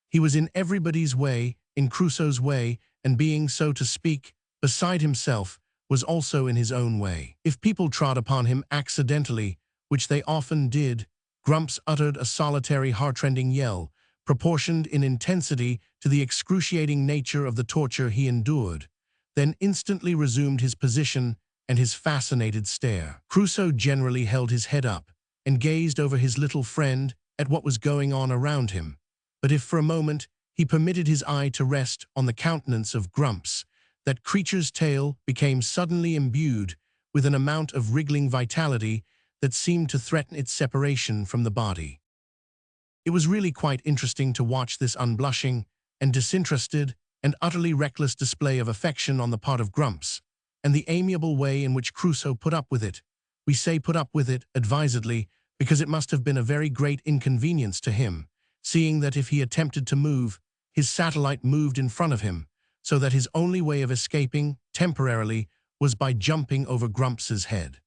He was in everybody's way, in Crusoe's way, and being, so to speak, beside himself, was also in his own way. If people trod upon him accidentally, which they often did, Grumps uttered a solitary heartrending yell, proportioned in intensity to the excruciating nature of the torture he endured, then instantly resumed his position and his fascinated stare. Crusoe generally held his head up and gazed over his little friend at what was going on around him, but if for a moment he permitted his eye to rest on the countenance of Grumps, that creature's tail became suddenly imbued with an amount of wriggling vitality that seemed to threaten its separation from the body. It was really quite interesting to watch this unblushing and disinterested and utterly reckless display of affection on the part of Grumps, and the amiable way in which Crusoe put up with it. We say put up with it advisedly, because it must have been a very great inconvenience to him, seeing that if he attempted to move, his satellite moved in front of him, so that his only way of escaping, temporarily, was by jumping over Grumps's head.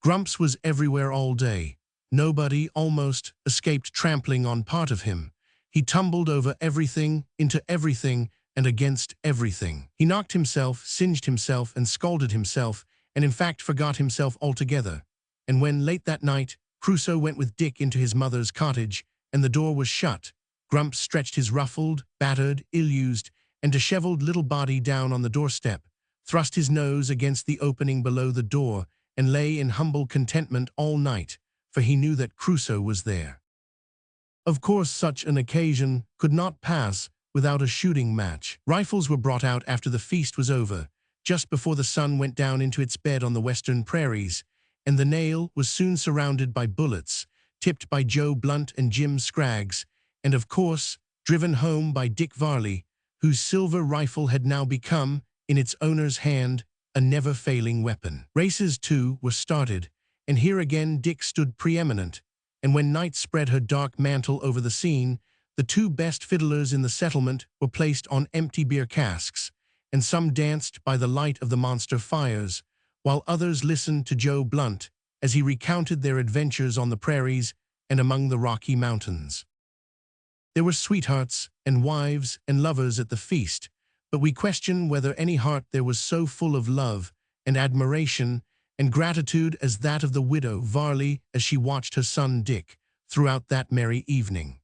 Grumps was everywhere all day. Nobody, almost, escaped trampling on part of him. He tumbled over everything, into everything, and against everything. He knocked himself, singed himself, and scalded himself, and in fact forgot himself altogether. And when, late that night, Crusoe went with Dick into his mother's cottage, and the door was shut, Grumps stretched his ruffled, battered, ill-used, and disheveled little body down on the doorstep, thrust his nose against the opening below the door, and lay in humble contentment all night, for he knew that Crusoe was there. Of course, such an occasion could not pass without a shooting match. Rifles were brought out after the feast was over, just before the sun went down into its bed on the western prairies, and the nail was soon surrounded by bullets, tipped by Joe Blunt and Jim Scraggs, and of course, driven home by Dick Varley, whose silver rifle had now become, in its owner's hand, a never-failing weapon. Races, too, were started, and here again Dick stood preeminent, and when night spread her dark mantle over the scene, the 2 best fiddlers in the settlement were placed on empty beer casks, and some danced by the light of the monster fires, while others listened to Joe Blunt as he recounted their adventures on the prairies and among the Rocky Mountains. There were sweethearts and wives and lovers at the feast, but we question whether any heart there was so full of love and admiration and gratitude as that of the widow Varley as she watched her son Dick throughout that merry evening.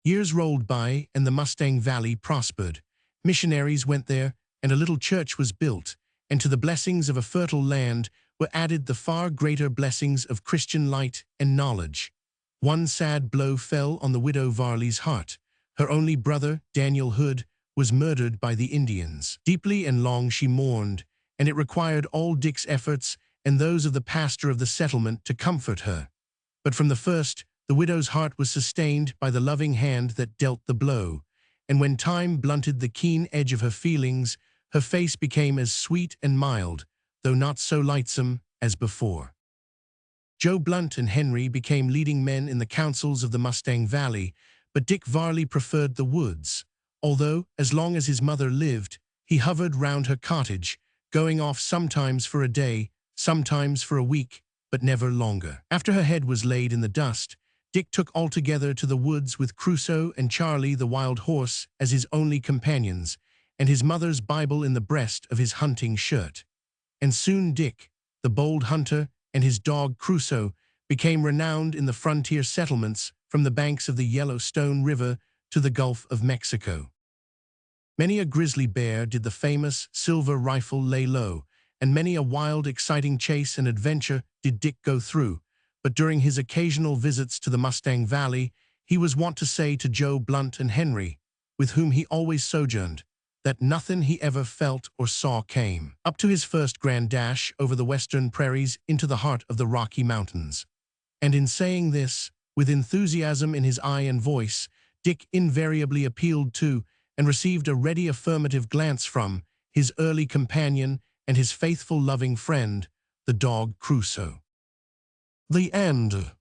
Years rolled by and the Mustang Valley prospered. Missionaries went there and a little church was built, and to the blessings of a fertile land were added the far greater blessings of Christian light and knowledge. One sad blow fell on the widow Varley's heart. Her only brother, Daniel Hood, was murdered by the Indians. Deeply and long she mourned, and it required all Dick's efforts and those of the pastor of the settlement to comfort her. But from the first, the widow's heart was sustained by the loving hand that dealt the blow, and when time blunted the keen edge of her feelings, her face became as sweet and mild, though not so lightsome, as before. Joe Blunt and Henry became leading men in the councils of the Mustang Valley, but Dick Varley preferred the woods, although, as long as his mother lived, he hovered round her cottage, going off sometimes for a day, sometimes for a week, but never longer. After her head was laid in the dust, Dick took altogether to the woods with Crusoe and Charlie the wild horse as his only companions, and his mother's Bible in the breast of his hunting shirt. And soon Dick, the bold hunter, and his dog Crusoe became renowned in the frontier settlements from the banks of the Yellowstone River to the Gulf of Mexico. Many a grizzly bear did the famous silver rifle lay low, and many a wild, exciting chase and adventure did Dick go through, but during his occasional visits to the Mustang Valley, he was wont to say to Joe Blunt and Henry, with whom he always sojourned, that nothing he ever felt or saw came up to his first grand dash over the western prairies into the heart of the Rocky Mountains. And in saying this, with enthusiasm in his eye and voice, Dick invariably appealed to and received a ready affirmative glance from his early companion and his faithful loving friend, the dog Crusoe. The end.